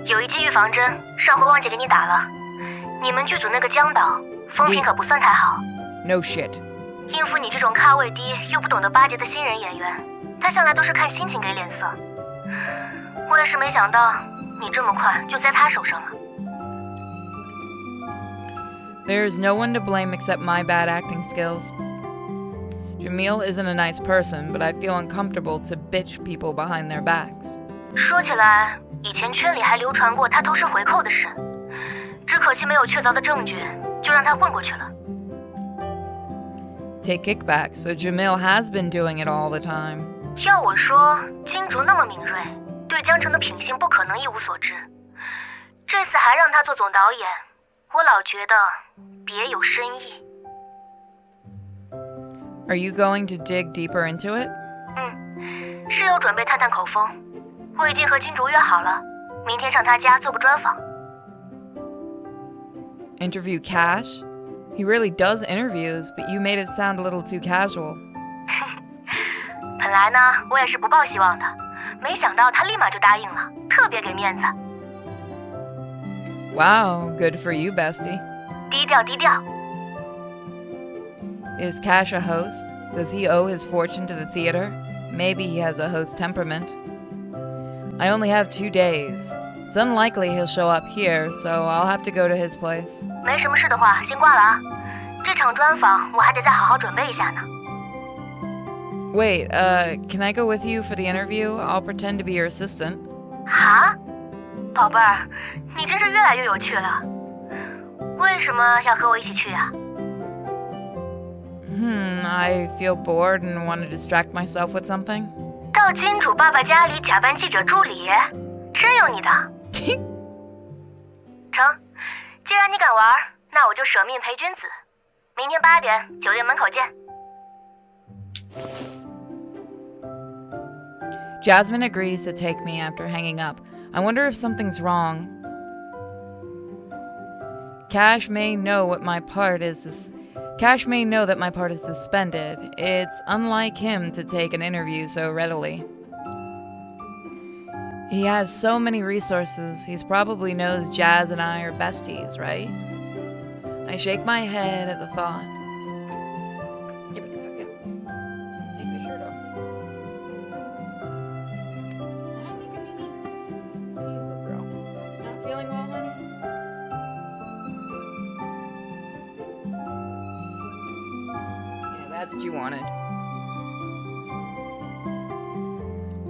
有一剂预防针，上回忘记给你打了。你们剧组那个江导，风评可不算太好。 No shit. 应付你这种咖位低又不懂得巴结的新人演员，他向来都是看心情给脸色。我也是没想到，你这么快就在他手上了。 There's no one to blame except my bad acting skills. Jamil isn't a nice person, but I feel uncomfortable to bitch people behind their backs. 说起来，以前圈里还流传过他偷吃回扣的事，只可惜没有确凿的证据，就让他混过去了。 Take kickback, so Jamil has been doing it all the time. 要我说，金竹那么敏锐，对江澄的品性不可能一无所知。这次还让他做总导演，我老觉得别有深意。 Are you going to dig deeper into it? 是有准备探探口风。我已经和金竹约好了，明天上他家做个专访。 Interview Cash? He really does interviews, but you made it sound a little too casual. 本来呢，我也是不抱希望的，没想到他立马就答应了，特别给面子。 Wow, good for you, bestie. 低调低调。 Is Cash a host? Does he owe his fortune to the theater? Maybe he has a host temperament. I only have 2 days. It's unlikely he'll show up here, so I'll have to go to his place. 没什么事的话，先挂了啊。这场专访我还得再好好准备一下呢。 Wait, can I go with you for the interview? I'll pretend to be your assistant. 啊，宝贝儿，你真是越来越有趣了。为什么要和我一起去啊？ I feel bored and want to distract myself with something. 到金主爸爸家里假扮记者助理，真有你的。成，既然你敢玩，那我就舍命陪君子。明天8点，酒店门口见。 Jasmine agrees to take me after hanging up. I wonder if something's wrong. Cash may know that my part is suspended. It's unlike him to take an interview so readily. He has so many resources. He probably knows Jazz and I are besties, right? I shake my head at the thought. Give me a second. Take the shirt off. How are you good girl? Not feeling well, honey? Yeah, that's what you wanted.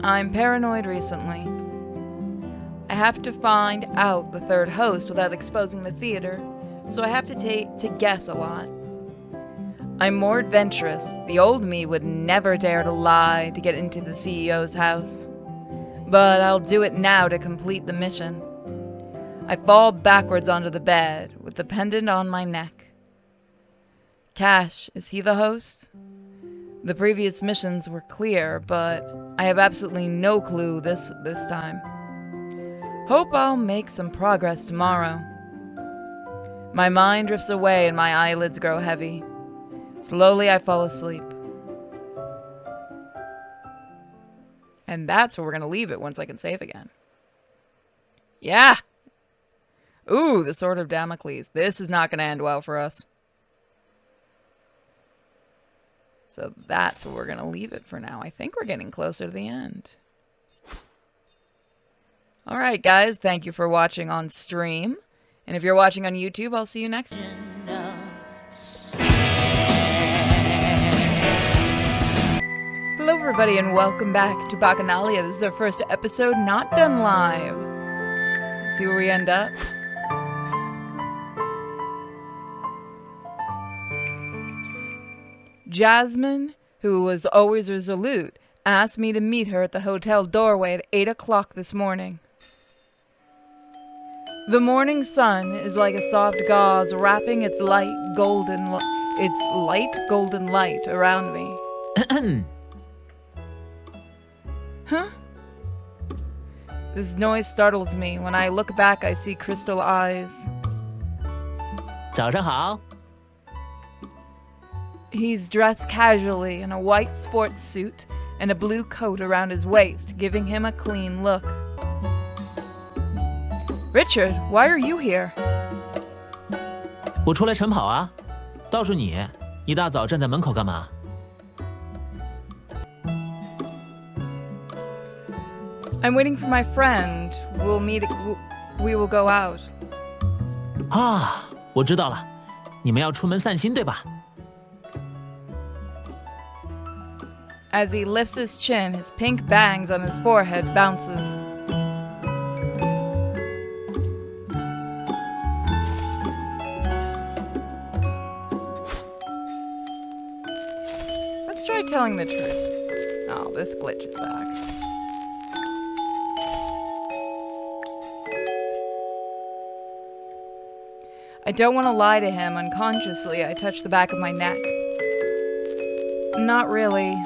I'm paranoid recently. I have to find out the third host without exposing the theater, so I have to guess a lot. I'm more adventurous. The old me would never dare to lie to get into the CEO's house. But I'll do it now to complete the mission. I fall backwards onto the bed with the pendant on my neck. Cash, is he the host? The previous missions were clear, but I have absolutely no clue this time. Hope I'll make some progress tomorrow. My mind drifts away and my eyelids grow heavy. Slowly I fall asleep. And that's where we're going to leave it once I can save again. Yeah! Ooh, the Sword of Damocles. This is not going to end well for us. So that's where we're going to leave it for now. I think we're getting closer to the end. Alright guys, thank you for watching on stream. And if you're watching on YouTube, I'll see you next time. Hello everybody, and welcome back to BACCHANALIA. This is our first episode not done live. Let's see where we end up. Jasmine, who was always resolute, asked me to meet her at the hotel doorway at 8 o'clock this morning. The morning sun is like a soft gauze wrapping its light golden light around me. Huh? This noise startles me. When I look back, I see crystal eyes. 早上好。 He's dressed casually in a white sports suit and a blue coat around his waist, giving him a clean look. Richard, why are you here? 我出来晨跑啊。倒是你，一大早站在门口干嘛？ I'm waiting for my friend. We will go out. 啊，我知道了，你们要出门散心对吧？ As he lifts his chin, his pink bangs on his forehead bounces. Let's try telling the truth. Oh, this glitch is back. I don't want to lie to him. Unconsciously, I touch the back of my neck. Not really.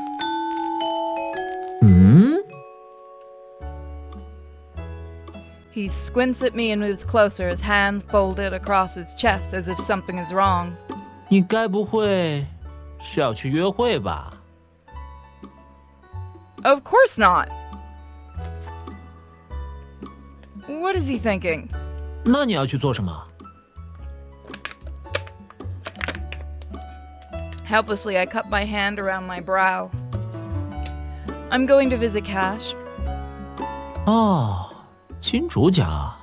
He squints at me and moves closer, his hands folded across his chest as if something is wrong. 你该不会是要去约会吧？ Of course not. What is he thinking? 那你要去做什么？ Helplessly, I cup my hand around my brow. I'm going to visit Cash. 哦，金主甲。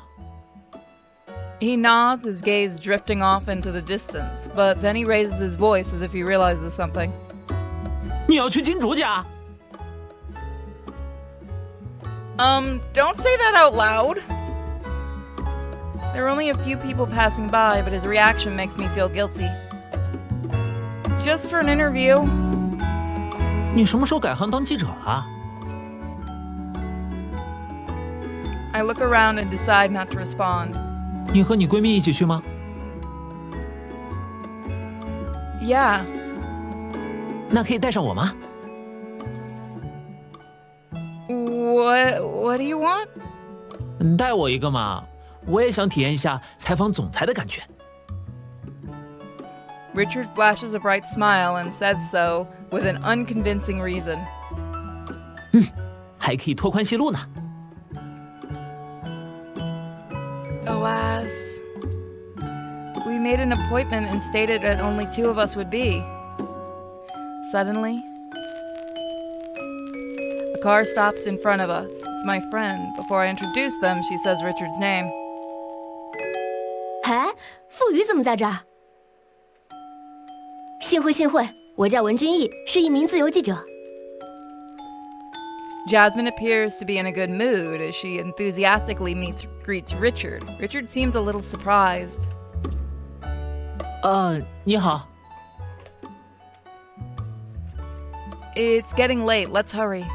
He nods, his gaze drifting off into the distance, but then he raises his voice as if he realizes something. 你要去金主甲？ Don't say that out loud. There are only a few people passing by, but his reaction makes me feel guilty. Just for an interview. 你什么时候改行当记者了？ I look around and decide not to respond. 你和你闺蜜一起去吗？ Yeah. 那可以带上我吗？ What do you want? 带我一个嘛，我也想体验一下采访总裁的感觉。 Richard flashes a bright smile and says so with an unconvincing reason. 还可以拓宽戏路呢。 Alas. We made an appointment and stated that only two of us would be. Suddenly, a car stops in front of us. It's my friend. Before I introduce them, she says Richard's name. 哎，傅宇怎么在这儿？幸会，我叫文君毅，是一名自由记者。 Jasmine appears to be in a good mood as she enthusiastically greets Richard. Richard seems a little surprised. 你好。 It's getting late. Let's hurry.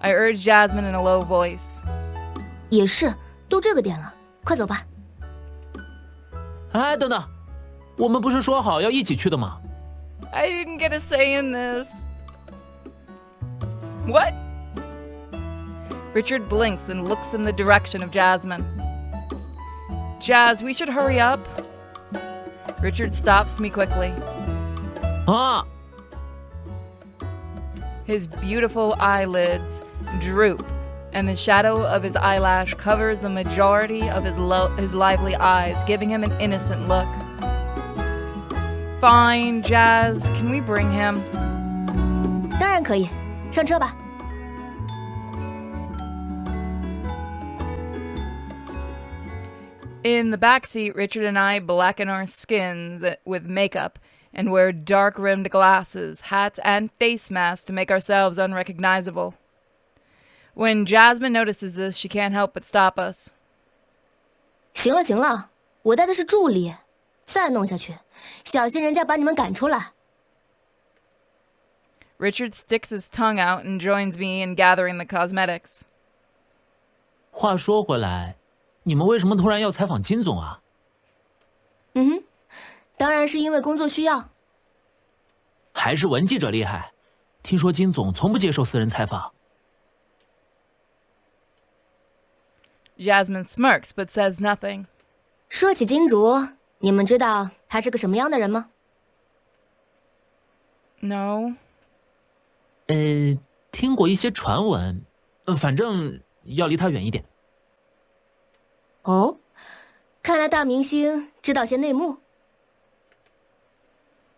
I urge Jasmine in a low voice. 也是，都这个点了，快走吧。哎，等等，我们不是说好要一起去的吗？ I didn't get a say in this. What? Richard blinks and looks in the direction of Jasmine. Jazz, we should hurry up. Richard stops me quickly. 啊！ His beautiful eyelids droop, and the shadow of his eyelash covers the majority of his lively eyes, giving him an innocent look. Fine, Jazz, can we bring him? 当然可以，上车吧。 In the backseat, Richard and I blacken our skins with makeup and wear dark-rimmed glasses, hats, and face masks to make ourselves unrecognizable. When Jasmine notices this, she can't help but stop us. 行了行了，我带的是助理，再弄下去，小心人家把你们赶出来。Richard sticks his tongue out and joins me in gathering the cosmetics. 话说回来，你们为什么突然要采访金总啊？当然是因为工作需要。还是文记者厉害？听说金总从不接受私人采访。Jasmine smirks but says nothing. 说起金竹，你们知道他是个什么样的人吗？ No. 听过一些传闻，反正要离他远一点。哦，看来大明星知道些内幕。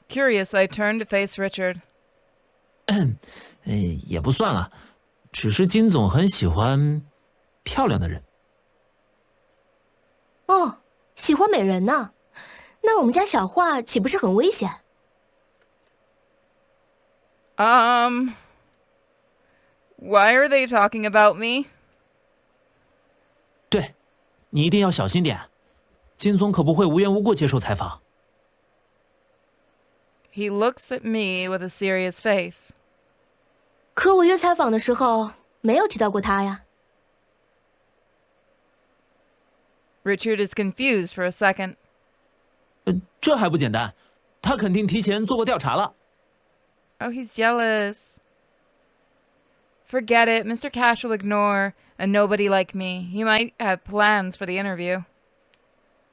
Curious, I turn to face Richard. 也不算了，只是金总很喜欢漂亮的人。哦，喜欢美人呢？那我们家小花岂不是很危险？ Why are they talking about me? 对，你一定要小心点，金总可不会无缘无故接受采访。He looks at me with a serious face. 可我约采访的时候没有提到过他呀。Richard is confused for a second. 这还不简单，他肯定提前做过调查了。Oh, he's jealous. Forget it. Mr. Cash will ignore a nobody like me. He might have plans for the interview.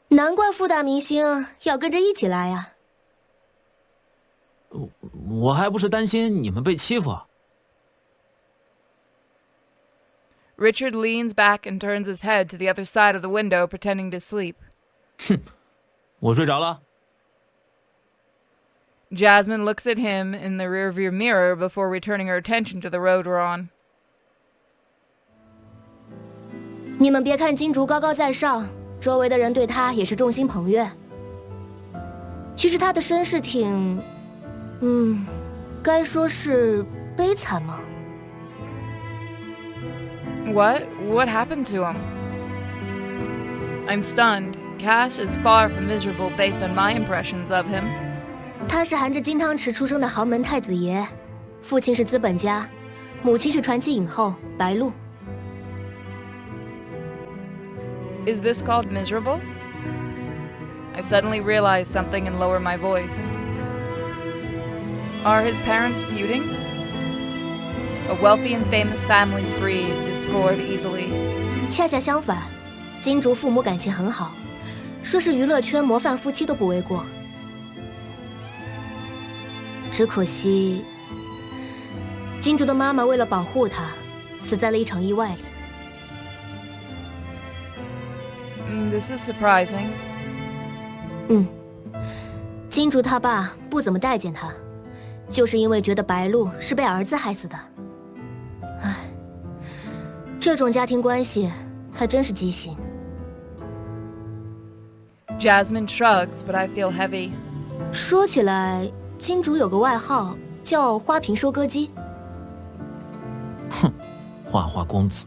难怪副大明星要跟着一起来呀。我还不是担心你们被欺负。Richard leans back and turns his head to the other side of the window, pretending to sleep. 哼，我睡着了。Jasmine looks at him in the rearview mirror before returning her attention to the road we're on. 你们别看金竹高高在上，周围的人对他也是众星捧月。其实他的身世挺，该说是悲惨吗？ What happened to him? I'm stunned. Cash is far from miserable based on my impressions of him. 他是含着金汤匙出生的豪门太子爷，父亲是资本家，母亲是传奇影后白鹿。Is this called miserable? I suddenly realize something and lower my voice. Are his parents feuding? A wealthy and famous family's breed discord easily. 恰恰相反，金竹父母感情很好，说是娱乐圈模范夫妻都不为过。只可惜，金竹的妈妈为了保护他，死在了一场意外里。This is surprising. 金竹他爸不怎么待见他，就是因为觉得白鹿是被儿子害死的。唉，这种家庭关系还真是畸形。Jasmine shrugs, but I feel heavy. 说起来，金竹有个外号叫花瓶收割机。哼，花花公子。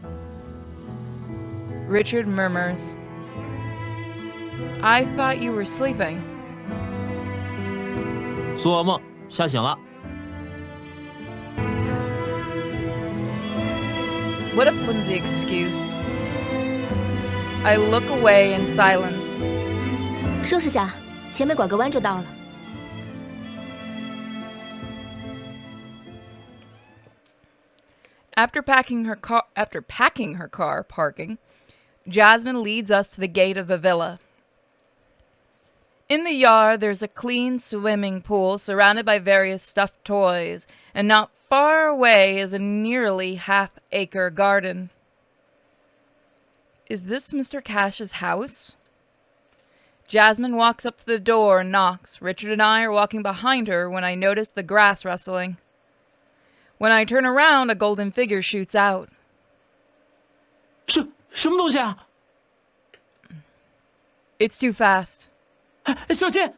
Richard murmurs. I thought you were sleeping. 做梦，吓醒了。What a flimsy excuse. I look away in silence. 收拾下，前面拐个弯就到了。After packing her car parking, Jasmine leads us to the gate of the villa. In the yard, there's a clean swimming pool surrounded by various stuffed toys, and not far away is a nearly half-acre garden. Is this Mr. Cash's house? Jasmine walks up to the door and knocks. Richard and I are walking behind her when I notice the grass rustling. When I turn around, a golden figure shoots out. 什么东西啊？ It's too fast. 小心！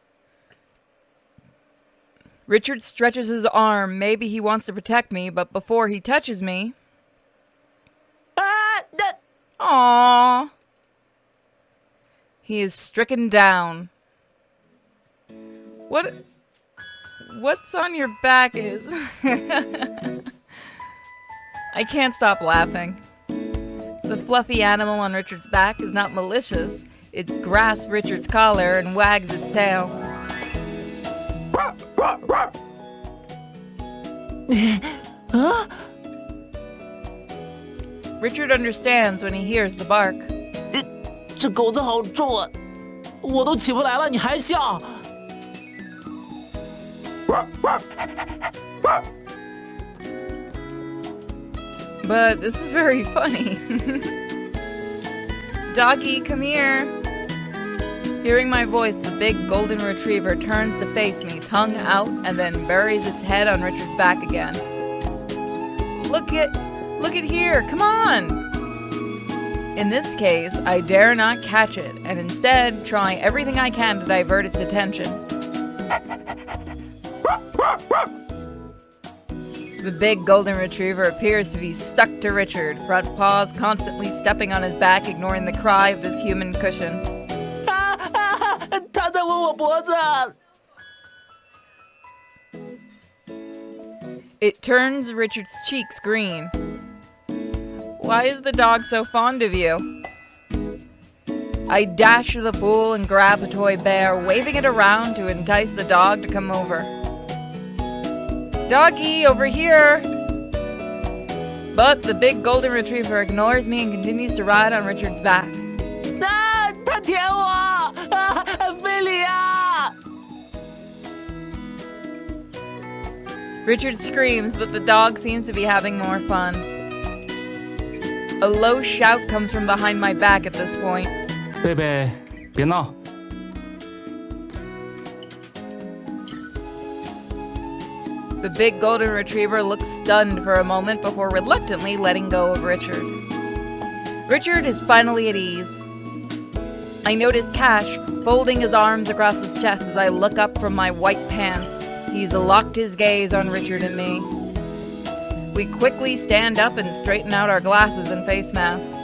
Richard stretches his arm. Maybe he wants to protect me, but before he touches me... Aww. He is stricken down. What's on your back is... I can't stop laughing. The fluffy animal on Richard's back is not malicious. It grasps Richard's collar and wags its tail. Huh? Richard understands when he hears the bark. 这狗子好重啊，我都起不来了，你还笑？ But this is very funny. Doggy, come here. Hearing my voice, the big golden retriever turns to face me, tongue out, and then buries its head on Richard's back again. Look at here, come on! In this case, I dare not catch it, and instead try everything I can to divert its attention. The big golden retriever appears to be stuck to Richard, front paws constantly stepping on his back, ignoring the cry of this human cushion. 它在吻我脖子。 It turns Richard's cheeks green. Why is the dog so fond of you? I dash to the pool and grab the toy bear, waving it around to entice the dog to come over. Doggy, over here! But the big golden retriever ignores me and continues to ride on Richard's back. 它舔我，菲利亚！ Richard screams, but the dog seems to be having more fun. A low shout comes from behind my back at this point. 贝贝，别闹。 The big golden retriever looks stunned for a moment before reluctantly letting go of Richard. Richard is finally at ease. I notice Cash folding his arms across his chest as I look up from my white pants. He's locked his gaze on Richard and me. We quickly stand up and straighten out our glasses and face masks.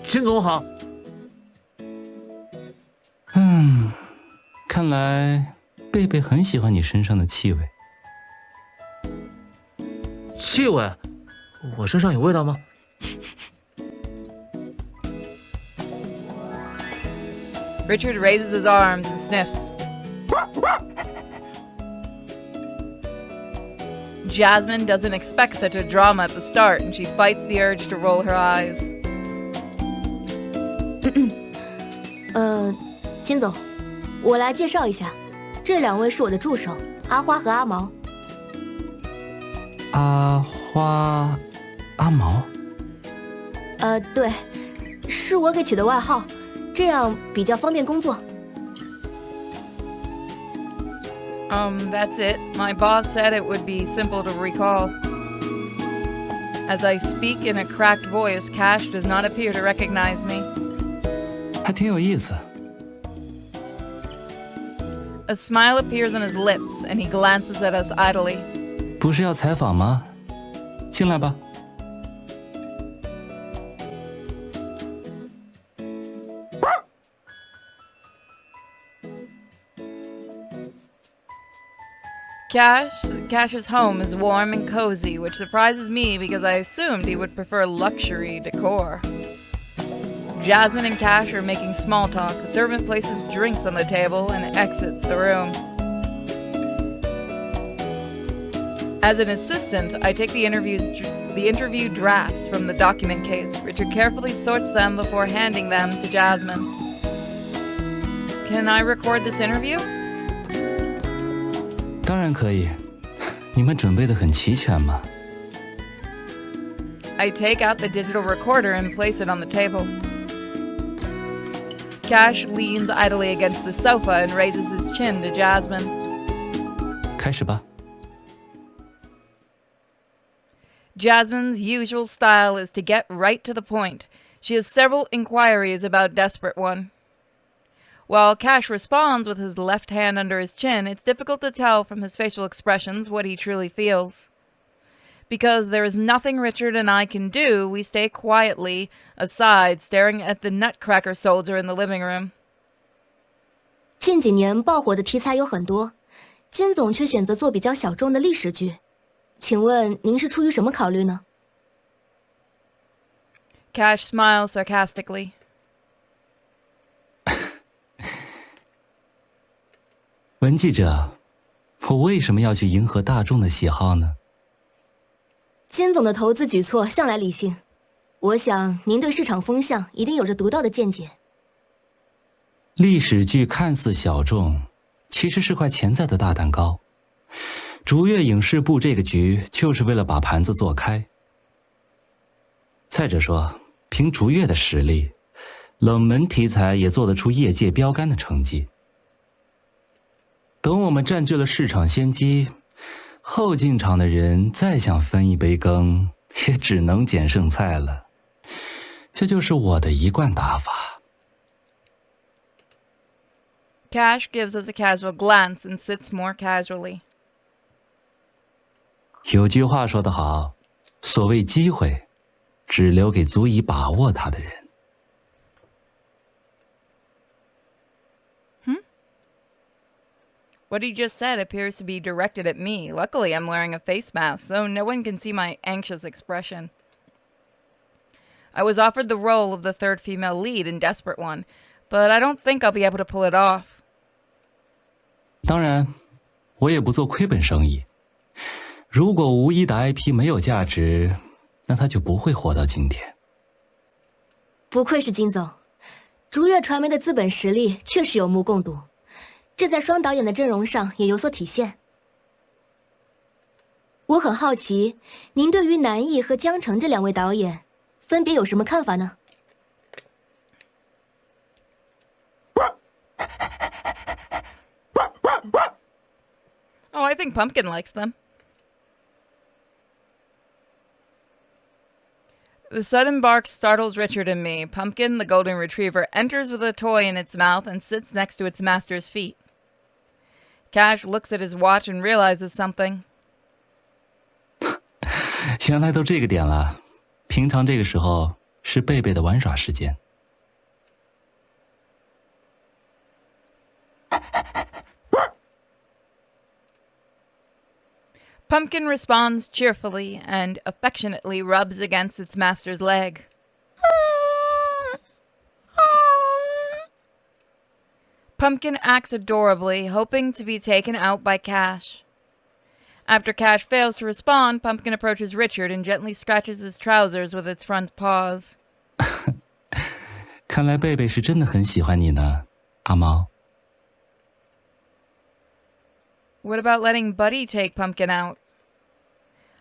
陈总好。看来贝贝很喜欢你身上的气味。气味？我身上有味道吗？ Richard raises his arms and sniffs. Jasmine doesn't expect such a drama at the start, and she fights the urge to roll her eyes. 金总，我来介绍一下，这两位是我的助手，阿花和阿毛。阿花，阿毛。对，是我给取的外号，这样比较方便工作。 That's it. My boss said it would be simple to recall. As I speak in a cracked voice, Cash does not appear to recognize me. 还挺有意思。 A smile appears on his lips, and he glances at us idly. 不是要采访吗？进来吧。 Cash's home is warm and cozy, which surprises me because I assumed he would prefer luxury decor. Jasmine and Cash are making small talk. The servant places drinks on the table and exits the room. As an assistant, I take the interview drafts from the document case. Richard carefully sorts them before handing them to Jasmine. Can I record this interview? 当然可以，你们准备得很齐全嘛。 I take out the digital recorder and place it on the table. Cash leans idly against the sofa and raises his chin to Jasmine. 开始吧。 Jasmine's usual style is to get right to the point. She has several inquiries about Desperate One. While Cash responds with his left hand under his chin, it's difficult to tell from his facial expressions what he truly feels. Because there is nothing Richard and I can do, we stay quietly aside, staring at the Nutcracker soldier in the living room. 近几年爆火的题材有很多，金总却选择做比较小众的历史剧，请问您是出于什么考虑呢？ Cash smiles sarcastically. 文记者，我为什么要去迎合大众的喜好呢？金总的投资举措向来理性，我想您对市场风向一定有着独到的见解。历史剧看似小众，其实是块潜在的大蛋糕。逐月影视部这个局就是为了把盘子做开。再者说，凭逐月的实力，冷门题材也做得出业界标杆的成绩。等我们占据了市场先机，后进场的人再想分一杯羹，也只能捡剩菜了。这就是我的一贯打法。Cash gives us a casual glance and sits more casually. 有句话说得好，所谓机会，只留给足以把握它的人。What he just said appears to be directed at me. Luckily, I'm wearing a face mask, so no one can see my anxious expression. I was offered the role of the third female lead in Desperate One, but I don't think I'll be able to pull it off. 当然，我也不做亏本生意。如果无一的 IP 没有价值，那它就不会火到今天。不愧是金总，逐月传媒的资本实力确实有目共睹。这在双导演的阵容上也有所体现。我很好奇，您对于南艺和江澄这两位导演，分别有什么看法呢？ Oh, I think Pumpkin likes them. The sudden bark startles Richard and me. Pumpkin, the golden retriever, enters with a toy in its mouth and sits next to its master's feet. Cash looks at his watch and realizes something. 原来都这个点了，平常这个时候是贝贝的玩耍时间。Pumpkin responds cheerfully and affectionately rubs against its master's leg. Pumpkin acts adorably, hoping to be taken out by Cash. After Cash fails to respond, Pumpkin approaches Richard and gently scratches his trousers with its front paws. 看来贝贝是真的很喜欢你呢，阿毛。 What about letting Buddy take Pumpkin out?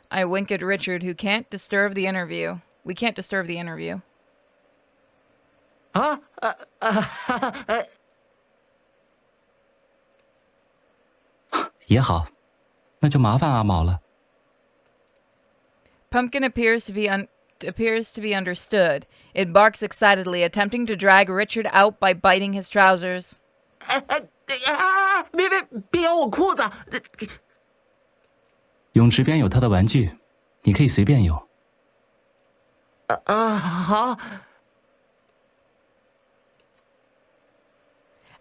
I wink at Richard, who can't disturb the interview. We can't disturb the interview. 也好，那就麻烦阿毛了。 Pumpkin appears to be understood. It barks excitedly, attempting to drag Richard out by biting his trousers. 别咬我裤子！泳池边有他的玩具，你可以随便用。好。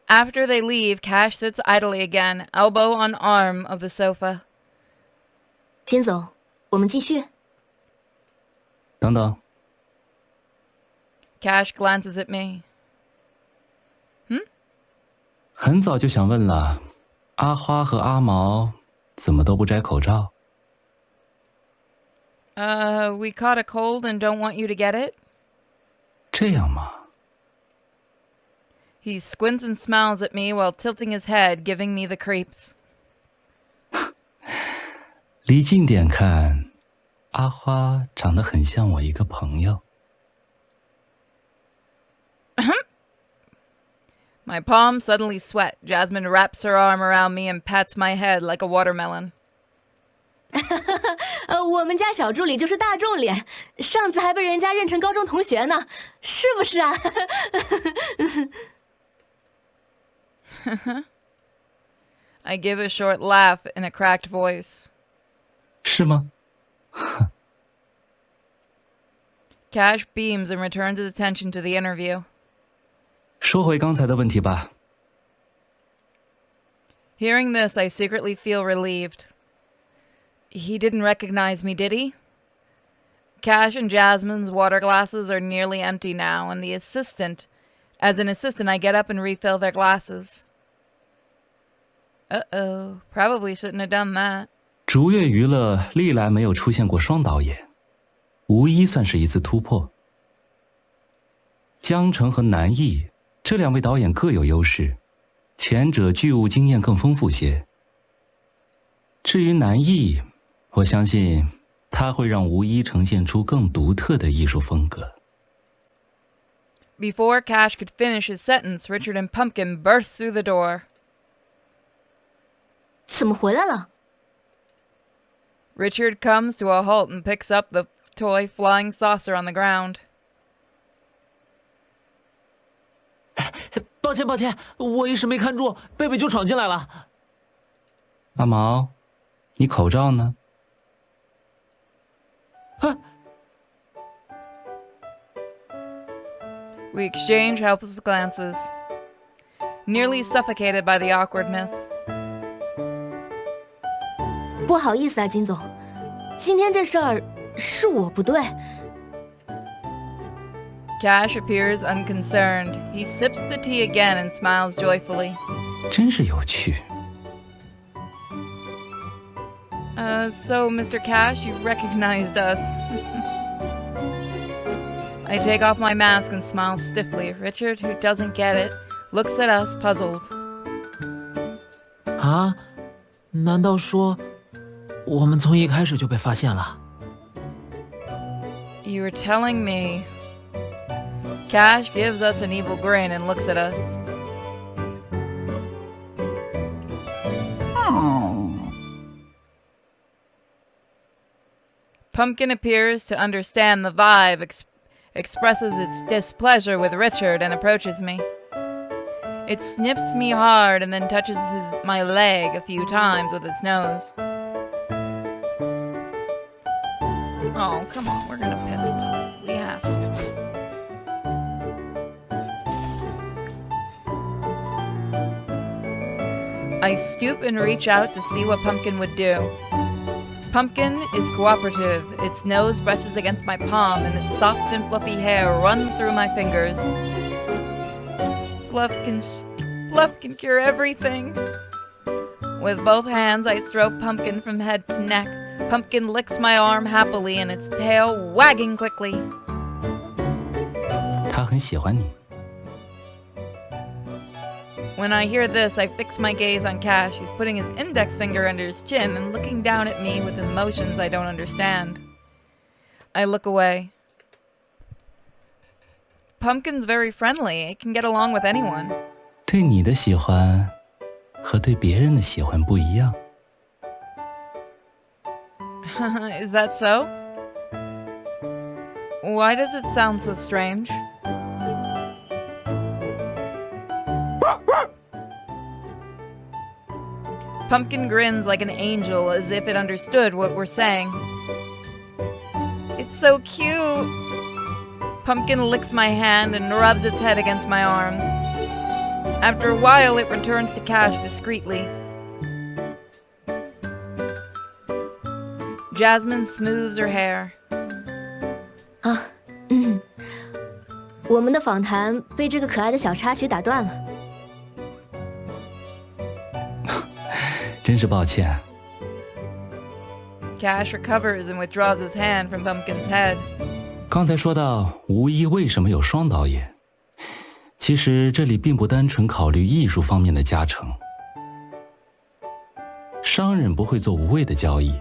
After they leave, Cash sits idly again, elbow on arm of the sofa. 金总，我们继续。等等。 Cash glances at me. 很早就想问了，阿花和阿毛怎么都不摘口罩？ We caught a cold and don't want you to get it? 这样吗？ He squints and smiles at me while tilting his head, giving me the creeps. 离近点看，阿花长得很像我一个朋友。 My palms suddenly sweat. Jasmine wraps her arm around me and pats my head like a watermelon. 我们家小助理就是大众脸，上次还被人家认成高中同学呢，是不是啊？ I give a short laugh in a cracked voice. 是吗？ Cash beams and returns his attention to the interview. 说回刚才的问题吧。 Hearing this, I secretly feel relieved. He didn't recognize me, did he? Cash and Jasmine's water glasses are nearly empty now, and as an assistant, I get up and refill their glasses. Uh-oh, probably shouldn't have done that. 竹月娱乐历来没有出现过双导演，无疑算是一次突破。江澄和南艺这两位导演各有优势，前者剧务经验更丰富些。至于南艺，我相信他会让无一呈现出更独特的艺术风格。 Before Cash could finish his sentence, Richard and Pumpkin burst through the door. 怎么回来了？ Richard comes to a halt and picks up the toy flying saucer on the ground. 抱歉，抱歉，我一时没看住，贝贝就闯进来了。阿毛，你口罩呢？ We exchange helpless glances, nearly suffocated by the awkwardness. 不好意思啊，金总，今天这事儿是我不对。 Cash appears unconcerned. He sips the tea again and smiles joyfully. 真是有趣。 So, Mr. Cash, you recognized us. I take off my mask and smile stiffly. Richard, who doesn't get it, looks at us puzzled. 啊？难道说我们从一开始就被发现了？ You were telling me. Cash gives us an evil grin and looks at us. Pumpkin appears to understand the vibe, expresses its displeasure with Richard, and approaches me. It sniffs me hard and then touches my leg a few times with its nose. Oh, come on, we're gonna pet the puppy. We have to. I stoop and reach out to see what Pumpkin would do. Pumpkin is cooperative. Its nose brushes against my palm and its soft and fluffy hair runs through my fingers. Fluff can cure everything. With both hands, I stroke Pumpkin from head to neck. Pumpkin licks my arm happily and its tail wagging quickly. 他很喜欢你。 When I hear this, I fix my gaze on Cash. He's putting his index finger under his chin and looking down at me with emotions I don't understand. I look away. Pumpkin's very friendly. It can get along with anyone. 对你的喜欢和对别人的喜欢不一样。 Is that so? Why does it sound so strange? Pumpkin grins like an angel as if it understood what we're saying. It's so cute. Pumpkin licks my hand and rubs its head against my arms. After a while, it returns to Cash discreetly. Jasmine smooths her hair. 我们的访谈被这个可爱的小插曲打断了。真是抱歉。 Cash recovers and withdraws his hand from Pumpkin's head. 刚才说到无一为什么有双导演，其实这里并不单纯考虑艺术方面的加成。商人不会做无谓的交易，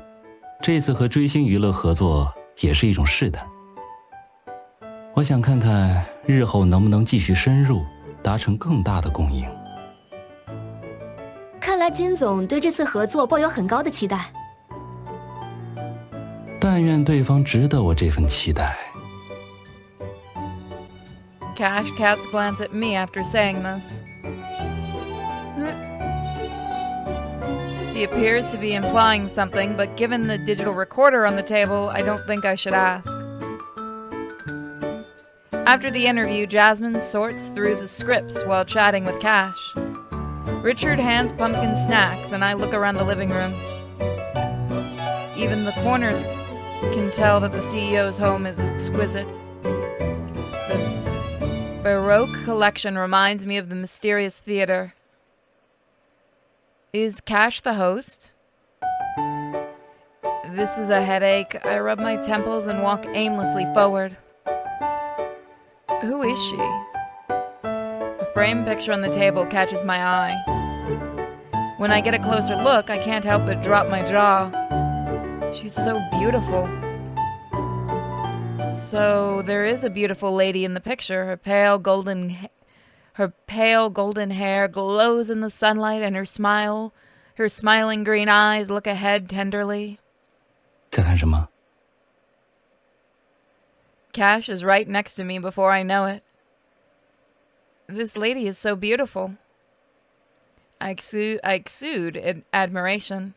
这次和追星娱乐合作也是一种试探。我想看看日后能不能继续深入，达成更大的共赢。看来金总对这次合作抱有很高的期待。但愿对方值得我这份期待。 Cash casts a glance at me after saying this. He appears to be implying something, but given the digital recorder on the table, I don't think I should ask. After the interview, Jasmine sorts through the scripts while chatting with Cash. Richard hands Pumpkin snacks, and I look around the living room. Even the corners can tell that the CEO's home is exquisite. The Baroque collection reminds me of the mysterious theater. Is Cash the host? This is a headache. I rub my temples and walk aimlessly forward. Who is she? A framed picture on the table catches my eye. When I get a closer look, I can't help but drop my jaw. She's so beautiful. So there is a beautiful lady in the picture. Her pale golden hair glows in the sunlight, and her smiling green eyes look ahead tenderly. 在看什么？ Cash is right next to me before I know it. This lady is so beautiful. I exude admiration.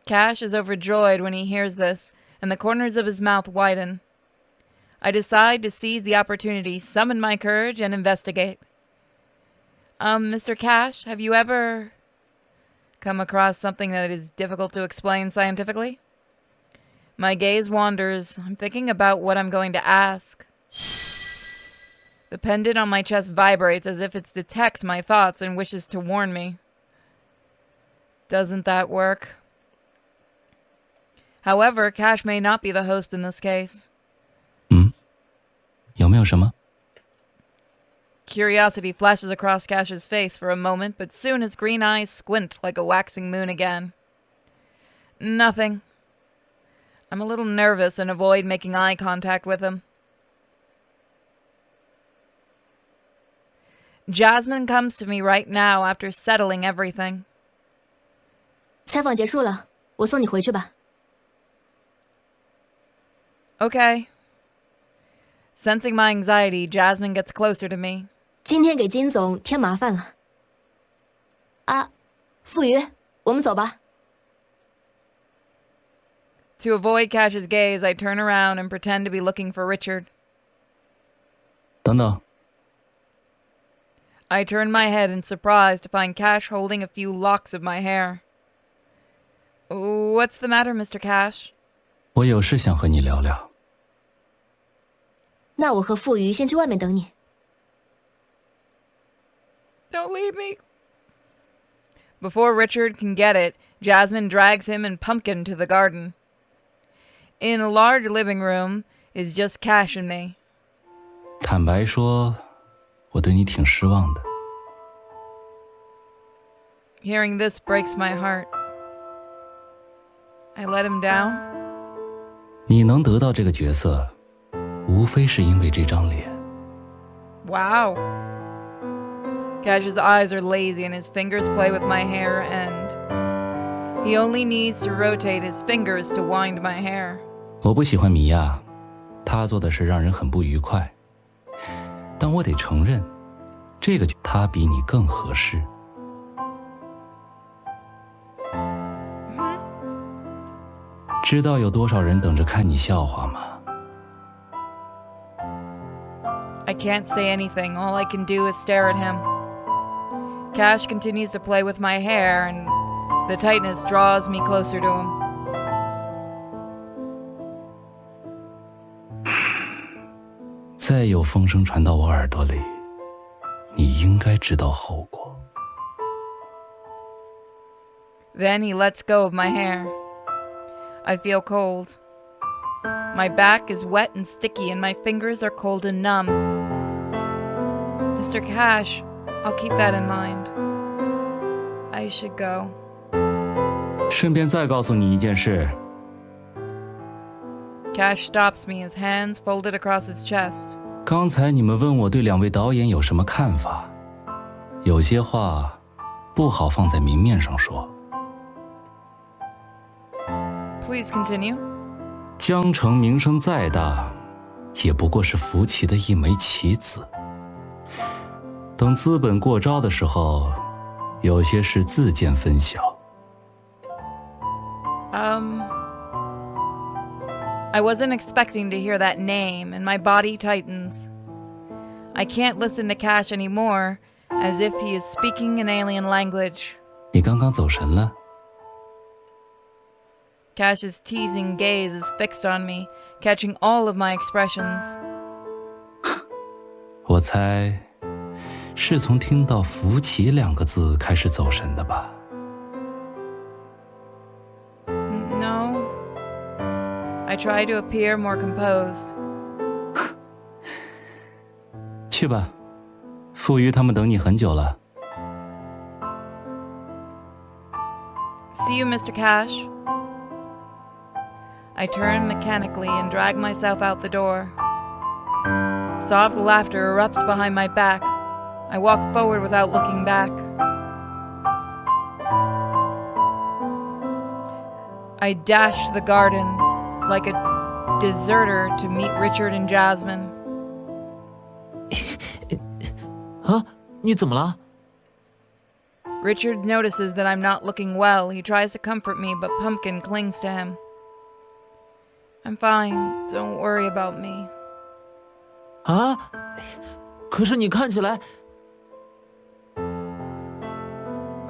Cash is overjoyed when he hears this, and the corners of his mouth widen. I decide to seize the opportunity, summon my courage, and investigate. Mr. Cash, have you ever come across something that is difficult to explain scientifically? My gaze wanders. I'm thinking about what I'm going to ask. The pendant on my chest vibrates as if it detects my thoughts and wishes to warn me. Doesn't that work? However, Cash may not be the host in this case. 有没有什么？ Curiosity flashes across Cash's face for a moment, but soon his green eyes squint like a waxing moon again. Nothing. I'm a little nervous and avoid making eye contact with him. Jasmine comes to me right now after settling everything. 采访结束了，我送你回去吧。 Okay. Sensing my anxiety, Jasmine gets closer to me. 今天给金总添麻烦了。啊，傅瑜，我们走吧。 To avoid Cash's gaze, I turn around and pretend to be looking for Richard. 等等， I turn my head in surprise to find Cash holding a few locks of my hair. What's the matter, Mr. Cash? 我有事想和你聊聊。 那我和傅瑜先去外面等你。 Don't leave me. Before Richard can get it, Jasmine drags him and Pumpkin to the garden. In a large living room is just Cash and me. 坦白说，我对你挺失望的。 Hearing this breaks my heart. I let him down. 你能得到这个角色，无非是因为这张脸。 Wow. Cash's eyes are lazy and his fingers play with my hair, and he only needs to rotate his fingers to wind my hair. 我不喜欢米娅，她做的事让人很不愉快。但我得承认，这个她比你更合适。知道有多少人等着看你笑话吗？ I can't say anything. All I can do is stare at him. Cash continues to play with my hair, and the tightness draws me closer to him. 再有风声传到我耳朵里，你应该知道后果。 Then he lets go of my hair. I feel cold. My back is wet and sticky, and my fingers are cold and numb. Mr. Cash, I'll keep that in mind. I should go. 顺便再告诉你一件事。 Cash stops me, his hands folded across his chest. 刚才你们问我对两位导演有什么看法，有些话不好放在明面上说。 Please continue. 江城名声再大，也不过是福奇的一枚棋子。等资本过招的时候，有些事自见分晓。I wasn't expecting to hear that name, and my body tightens. I can't listen to Cash anymore, as if he is speaking an alien language. 你刚刚走神了。Cash's teasing gaze is fixed on me, catching all of my expressions. 我猜，是从听到“福奇”2个字开始走神的吧？ No. I try to appear more composed. 去吧，傅余他们等你很久了。See you, Mr. Cash. I turn mechanically and drag myself out the door. Soft laughter erupts behind my back. I walk forward without looking back. I dash the garden like a deserter to meet Richard and Jasmine. 啊，你怎么了？ Richard notices that I'm not looking well. He tries to comfort me, but Pumpkin clings to him. I'm fine. Don't worry about me. 啊，可是你看起来……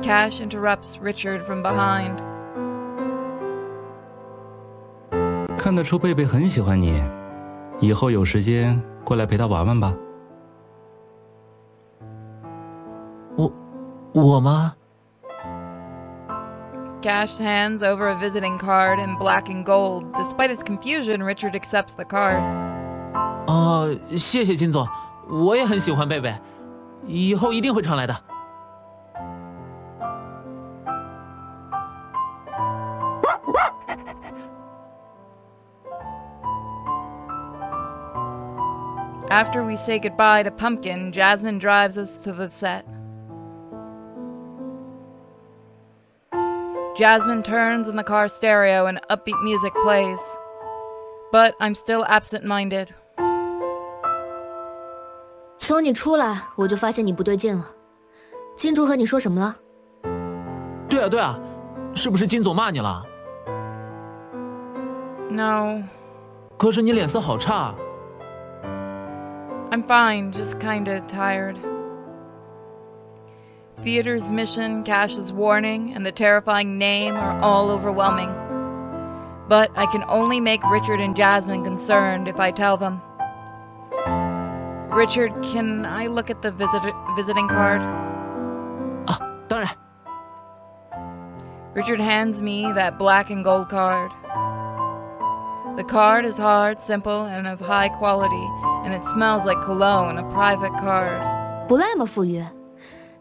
Cash interrupts Richard from behind. 看得出贝贝很喜欢你，以后有时间过来陪他玩玩吧。我吗？ Cash hands over a visiting card in black and gold. Despite his confusion, Richard accepts the card. 哦，谢谢金总，我也很喜欢贝贝，以后一定会常来的。After we say goodbye to Pumpkin, Jasmine drives us to the set. Jasmine turns on the car stereo and upbeat music plays. But I'm still absent-minded. 从你出来，我就发现你不对劲了。金主和你说什么了？对啊，是不是金总骂你了？ No. 可是你脸色好差。 I'm fine, just kinda tired. Theater's mission, Cash's warning, and the terrifying name are all overwhelming. But I can only make Richard and Jasmine concerned if I tell them. Richard, can I look at the visiting card? 啊，当然。 Richard hands me that black and gold card. The card is hard, simple, and of high quality, and it smells like cologne, a private card. 不赖嘛，傅余，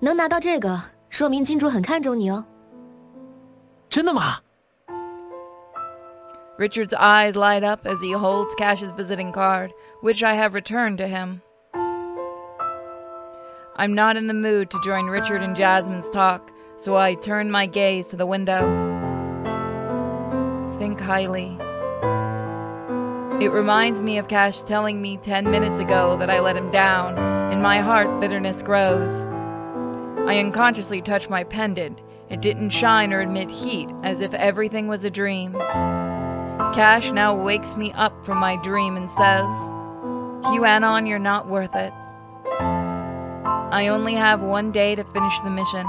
能拿到这个，说明金主很看重你哦。真的吗？ Richard's eyes light up as he holds Cash's visiting card, which I have returned to him. I'm not in the mood to join Richard and Jasmine's talk, so I turn my gaze to the window. Think highly. It reminds me of Cash telling me 10 minutes ago that I let him down. In my heart, bitterness grows. I unconsciously touch my pendant. It didn't shine or emit heat, as if everything was a dream. Cash now wakes me up from my dream and says, "QAnon, you're not worth it. I only have one day to finish the mission.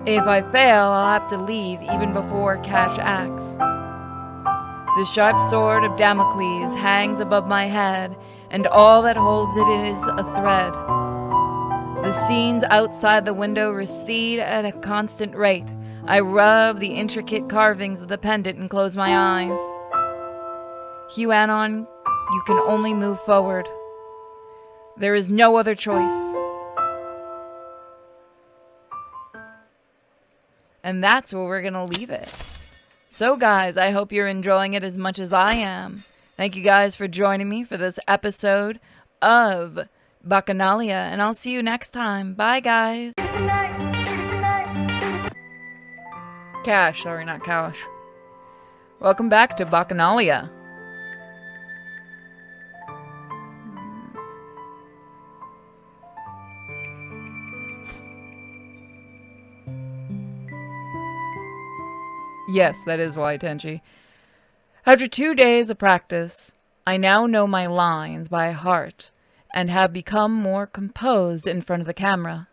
If I fail, I'll have to leave even before Cash acts." The sharp sword of Damocles hangs above my head, and all that holds it is a thread. The scenes outside the window recede at a constant rate. I rub the intricate carvings of the pendant and close my eyes. QAnon, you can only move forward. There is no other choice. And that's where we're gonna leave it. So guys, I hope you're enjoying it as much as I am. Thank you guys for joining me for this episode of Bacchanalia, and I'll see you next time. Bye guys. Cash, sorry, not Cash. Welcome back to Bacchanalia. Yes, that is why, Tenchi. After 2 days of practice, I now know my lines by heart and have become more composed in front of the camera.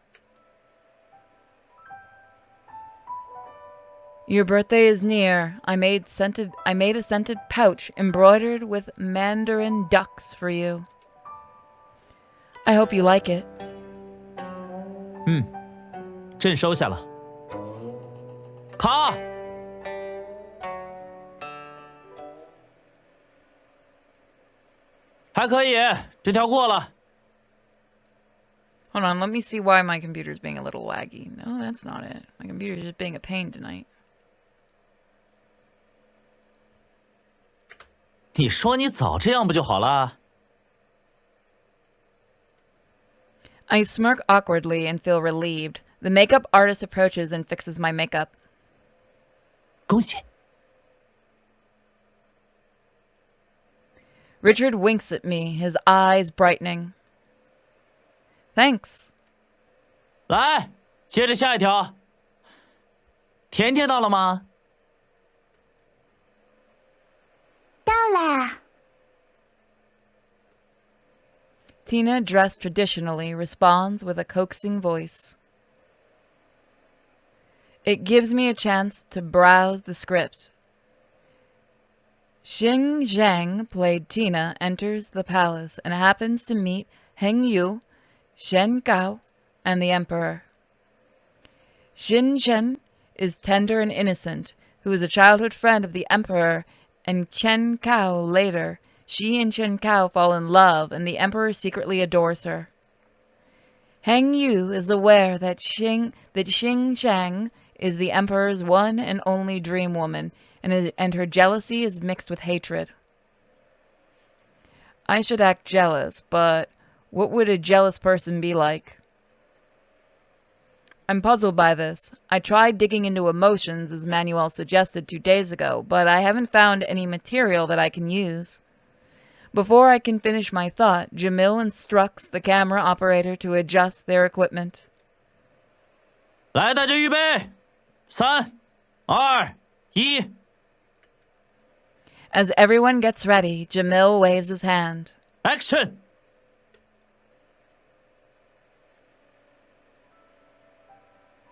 Your birthday is near. I made a scented pouch embroidered with mandarin ducks for you. I hope you like it. 朕收下了。卡，还可以，这条过了。 Hold on, let me see why my computer's being a little laggy. No, that's not it. My computer's just being a pain tonight. 你说你早这样不就好了？ I smirk awkwardly and feel relieved. The makeup artist approaches and fixes my makeup. 恭喜。 Richard winks at me, his eyes brightening. Thanks. 来，接着下一条。甜甜到了吗？到了。 Tina, dressed traditionally, responds with a coaxing voice. It gives me a chance to browse the script. Xing Zhang, played Tina, enters the palace and happens to meet Heng Yu, Shen Gao, and the Emperor. Xin Shen is tender and innocent, who is a childhood friend of the Emperor, and Chen Cao later. She and Chen Cao fall in love, and the Emperor secretly adores her. Heng Yu is aware that Xing Shang is the Emperor's one and only dream woman, and her jealousy is mixed with hatred. I should act jealous, but what would a jealous person be like? I'm puzzled by this. I tried digging into emotions, as Manuel suggested 2 days ago, but I haven't found any material that I can use. Before I can finish my thought, Jamil instructs the camera operator to adjust their equipment. 来，大家预备，3、2、1。 As everyone gets ready, Jamil waves his hand. Action!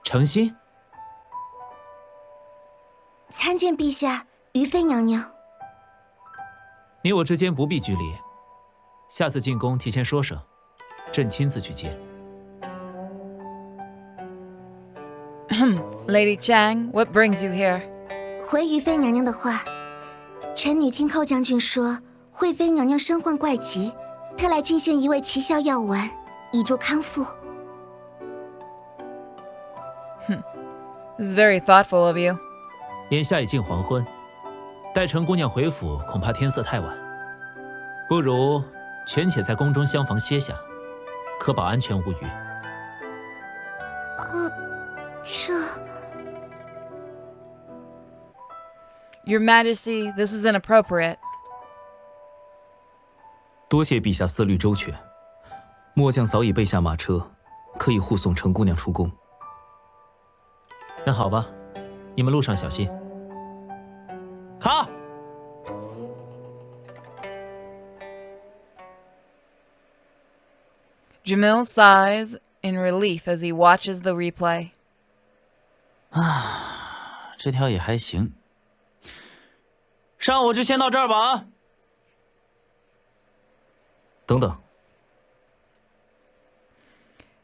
诚心，参见陛下，于妃娘娘。 你我之间不必拘礼，下次进宫提前说声，朕亲自去接。Lady Chang, what brings you here? 回于妃娘娘的话，臣女听寇将军说，惠妃娘娘身患怪疾，特来进献一味奇效药丸，以助康复。 This is very thoughtful of you. 眼下已近黄昏，待陈姑娘回府，恐怕天色太晚。不如权且在宫中厢房歇下，可保安全无虞。这…… Your Majesty, this is inappropriate. 多谢陛下思虑周全，末将早已备下马车，可以护送陈姑娘出宫。 那好吧，你们路上小心。卡。Jamil sighs in relief as he watches the replay. 啊，这条也还行。上午就先到这儿吧啊。等等。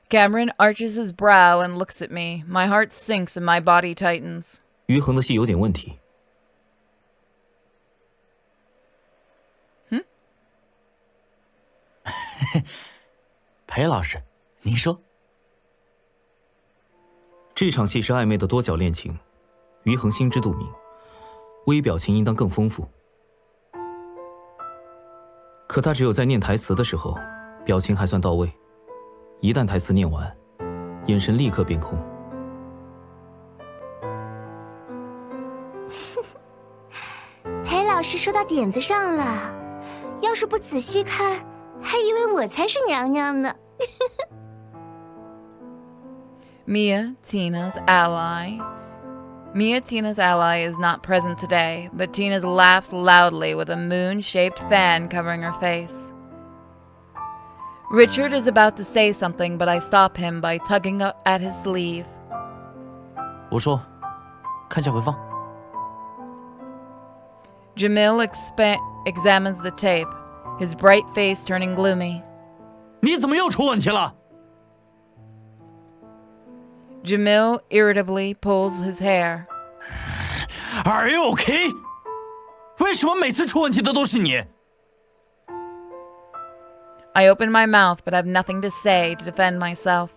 Cameron arches his brow and looks at me. My heart sinks and my body tightens. 于恒的戏有点问题。裴老师，您说。这场戏是暧昧的多角恋情，于恒心知肚明，微表情应当更丰富。可他只有在念台词的时候，表情还算到位。 一旦台词念完，眼神立刻变空。裴老师说到点子上了，要是不仔细看，还以为我才是娘娘呢。Mia, Tina's ally, Mia, Tina's ally, is not present today, but Tina laughs loudly with a moon-shaped fan covering her face. Richard is about to say something, but I stop him by tugging at his sleeve. 我说，看下回放。 Jamil examines the tape, his bright face turning gloomy. 你怎么又出问题了？ Jamil irritably pulls his hair. Are you okay? 为什么每次出问题的都是你？ I open my mouth but have nothing to say to defend myself.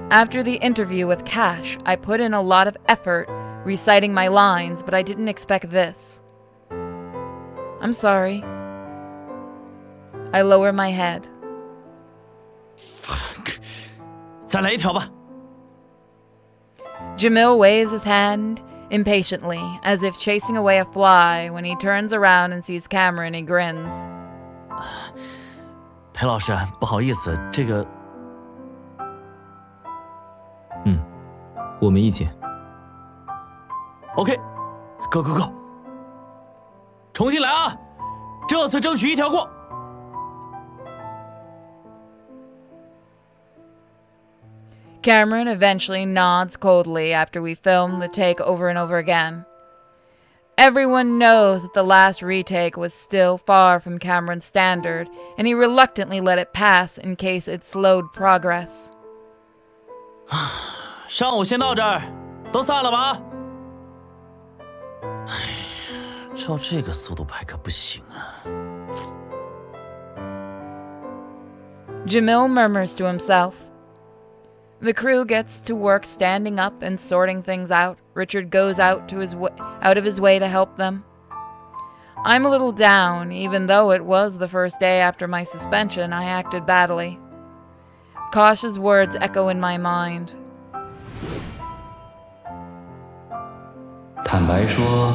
After the interview with Cash, I put in a lot of effort reciting my lines, but I didn't expect this. I'm sorry. I lower my head. Fuck. 再来一条吧。 Jamil waves his hand impatiently, as if chasing away a fly. When he turns around and sees Cameron, he grins. 裴老师，不好意思，这个……我没意见。OK，Go Go Go， 重新来啊！这次争取一条过。 Cameron eventually nods coldly after we film the take over and over again. Everyone knows that the last retake was still far from Cameron's standard, and he reluctantly let it pass in case it slowed progress. 上午先到这儿，都散了吧。哎，照这个速度拍可不行啊。 Jamil murmurs to himself. The crew gets to work standing up and sorting things out. Richard goes out of his way to help them. I'm a little down. Even though it was the first day after my suspension, I acted badly. Cautious words echo in my mind. 坦白说，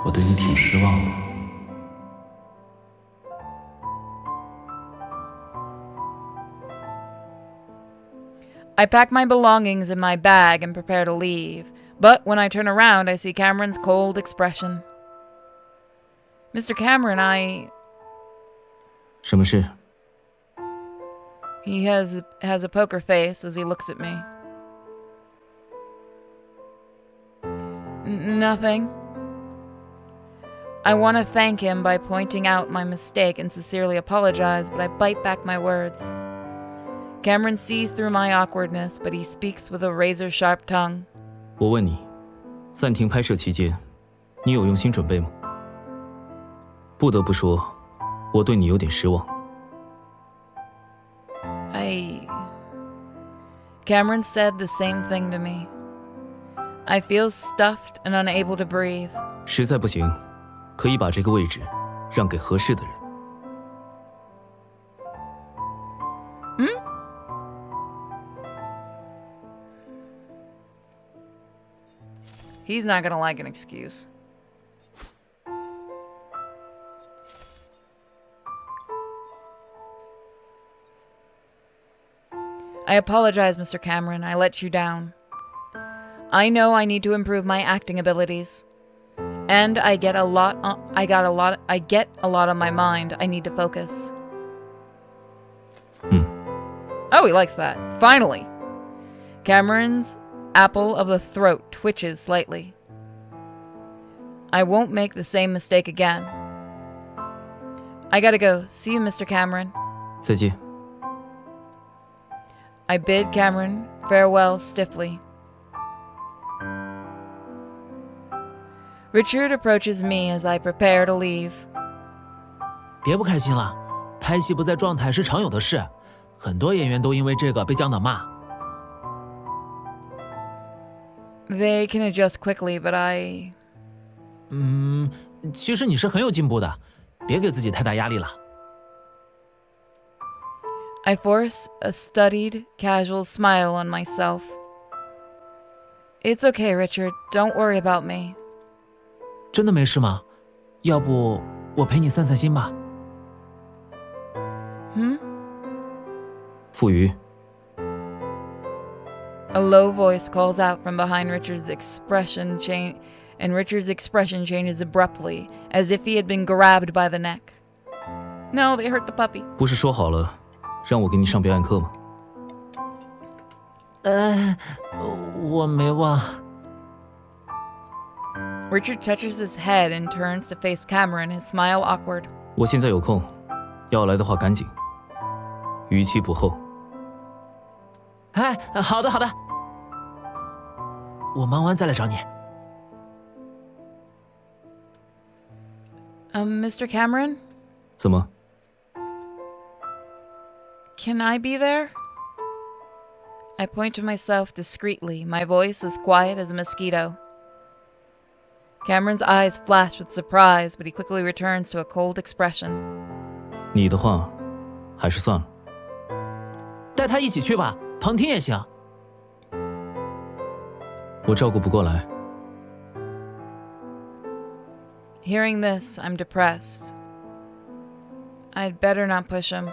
我对你挺失望的。 I pack my belongings in my bag and prepare to leave, but when I turn around, I see Cameron's cold expression. Mr. Cameron, 什么事？ He has a poker face as he looks at me. Nothing. I want to thank him by pointing out my mistake and sincerely apologize, but I bite back my words. Cameron sees through my awkwardness, but he speaks with a razor-sharp tongue. 我问你，暂停拍摄期间，你有用心准备吗？不得不说，我对你有点失望。Cameron said the same thing to me. I feel stuffed and unable to breathe. 实在不行，可以把这个位置让给合适的人。 He's not gonna like an excuse. I apologize, Mr. Cameron. I let you down. I know I need to improve my acting abilities. And I get a lot on my mind. I need to focus. Oh, he likes that. Finally. Cameron's apple of the throat twitches slightly. I won't make the same mistake again. I gotta go. See you, Mr. Cameron. 再见。 I bid Cameron farewell stiffly. Richard approaches me as I prepare to leave. 别不开心了，拍戏不在状态是常有的事，很多演员都因为这个被江导骂。 They can adjust quickly, but I... 其实你是很有进步的，别给自己太大压力了。 I force a studied, casual smile on myself. It's okay, Richard. Don't worry about me. 真的没事吗？要不我陪你散散心吧。Hmm? 傅瑜， A low voice calls out from behind Richard's expression and Richard's expression changes abruptly, as if he had been grabbed by the neck. No, they hurt the puppy. 不是说好了，让我给你上表演课吗？我没忘。Richard touches his head and turns to face Cameron, his smile awkward. 我现在有空，要来的话赶紧，逾期不候。哎，好的好的，我忙完再来找你。Mr. Cameron? 怎么？ Can I be there? I point to myself discreetly, my voice as quiet as a mosquito. Cameron's eyes flash with surprise, but he quickly returns to a cold expression. 你的话，还是算了。带他一起去吧，旁听也行。我照顾不过来。 Hearing this, I'm depressed. I'd better not push him.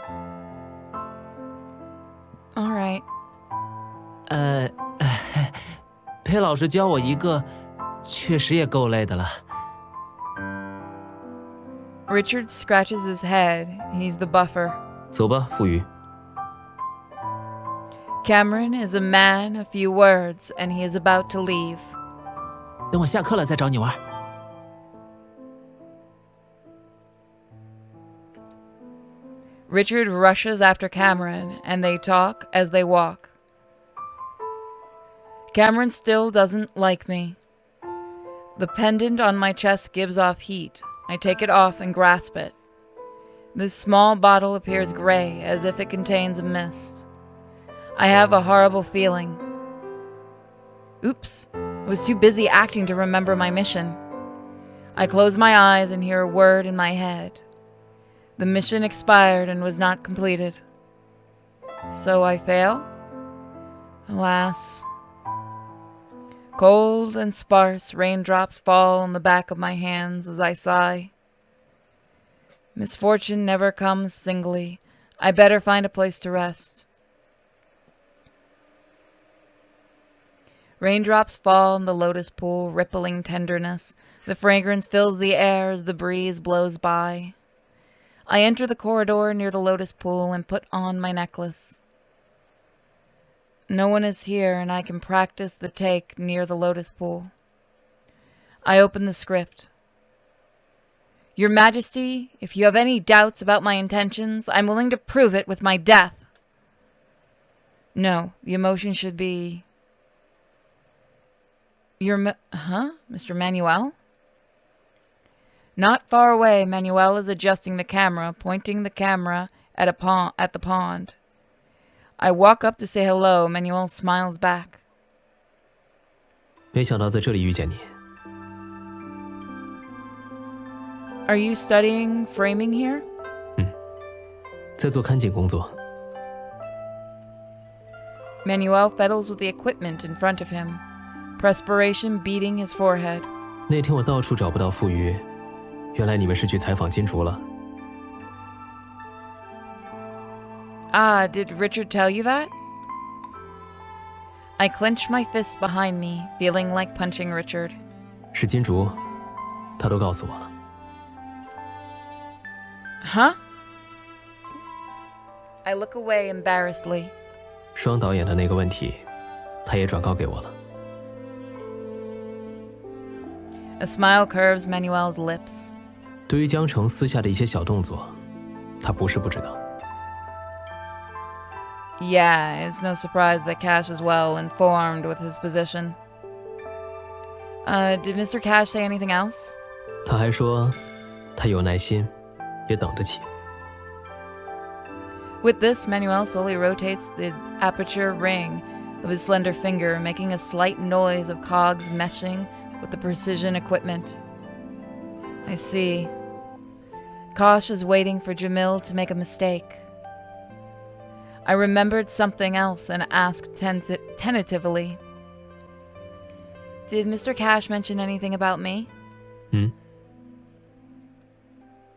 All right. 裴老师教我一个，确实也够累的了。Richard scratches his head. He's the buffer. 走吧，傅余。 Cameron is a man of few words, and he is about to leave. 等我下课了再找你玩。Richard rushes after Cameron, and they talk as they walk. Cameron still doesn't like me. The pendant on my chest gives off heat. I take it off and grasp it. This small bottle appears gray, as if it contains a mist. I have a horrible feeling. Oops, I was too busy acting to remember my mission. I close my eyes and hear a word in my head. The mission expired and was not completed. So I fail? Alas. Cold and sparse raindrops fall on the back of my hands as I sigh. Misfortune never comes singly. I better find a place to rest. Raindrops fall in the lotus pool, rippling tenderness. The fragrance fills the air as the breeze blows by. I enter the corridor near the lotus pool and put on my necklace. No one is here, and I can practice the take near the lotus pool. I open the script. Your Majesty, if you have any doubts about my intentions, I'm willing to prove it with my death. No, the emotion should be... Mr. Manuel? Not far away, Manuel is adjusting the camera, pointing the camera at the pond. I walk up to say hello. Manuel smiles back. 没想到在这里遇见你。 Are you studying framing here? 在做看景工作。 Manuel fiddles with the equipment in front of him, perspiration beading his forehead. 那天我到处找不到傅余，原来你们是去采访金竹了。 Ah, did Richard tell you that? I clench my fists behind me, feeling like punching Richard. 是金竹，他都告诉我了。 Huh? I look away embarrassedly. 双导演的那个问题，他也转告给我了。 A smile curves Manuel's lips. 对于江城私下的一些小动作，他不是不知道。 Yeah, it's no surprise that Cash is well informed with his position. Did Mr. Cash say anything else? 他还说，他有耐心，也等得起。 With this, Manuel slowly rotates the aperture ring of his slender finger, making a slight noise of cogs meshing with the precision equipment. I see. Kosh is waiting for Jamil to make a mistake. I remembered something else and asked tentatively. Did Mr. Cash mention anything about me?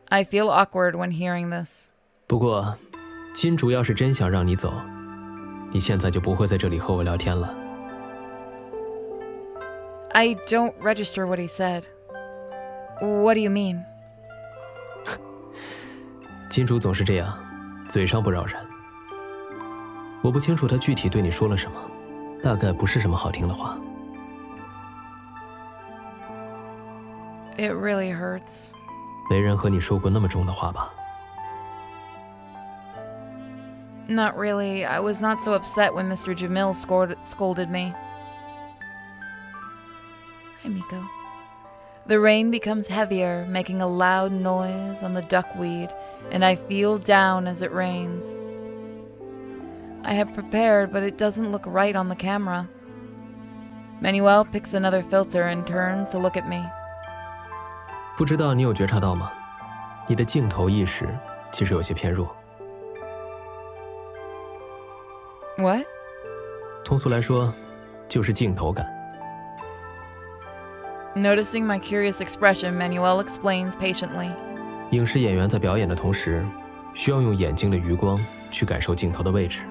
I feel awkward when hearing this. 不过，金竹要是真想让你走，你现在就不会在这里和我聊天了。I don't register what he said. What do you mean? 金主总是这样，嘴上不饶人。我不清楚他具体对你说了什么，大概不是什么好听的话。It really hurts. 没人和你说过那么重的话吧？ Not really. I was not so upset when Mr. Jamil scolded me. Hi, Miko. The rain becomes heavier, making a loud noise on the duckweed, and I feel down as it rains. I have prepared, but it doesn't look right on the camera. Manuel picks another filter and turns to look at me. 不知道你有觉察到吗？你的镜头意识其实有些偏弱。 What? 通俗来说，就是镜头感。 Noticing my curious expression, Manuel explains patiently. 影视演员在表演的同时，需要用眼睛的余光去感受镜头的位置，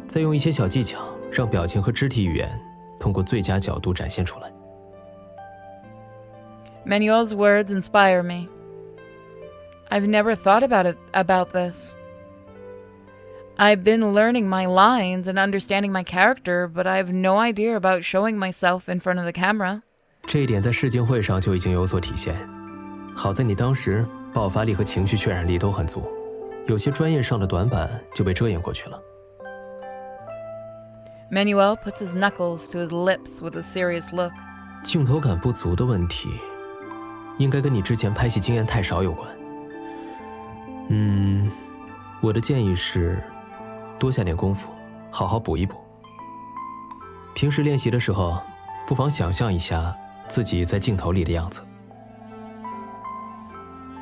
再用一些小技巧，让表情和肢体语言通过最佳角度展现出来。 Manuel's words inspire me. I've never thought about this. I've been learning my lines and understanding my character, but I have no idea about showing myself in front of the camera. 这一点在试镜会上就已经有所体现。好在你当时爆发力和情绪渲染力都很足，有些专业上的短板就被遮掩过去了。 Manuel puts his knuckles to his lips with a serious look. 镜头感不足的问题，应该跟你之前拍戏经验太少有关。我的建议是，多下点功夫，好好补一补。平时练习的时候，不妨想象一下自己在镜头里的样子。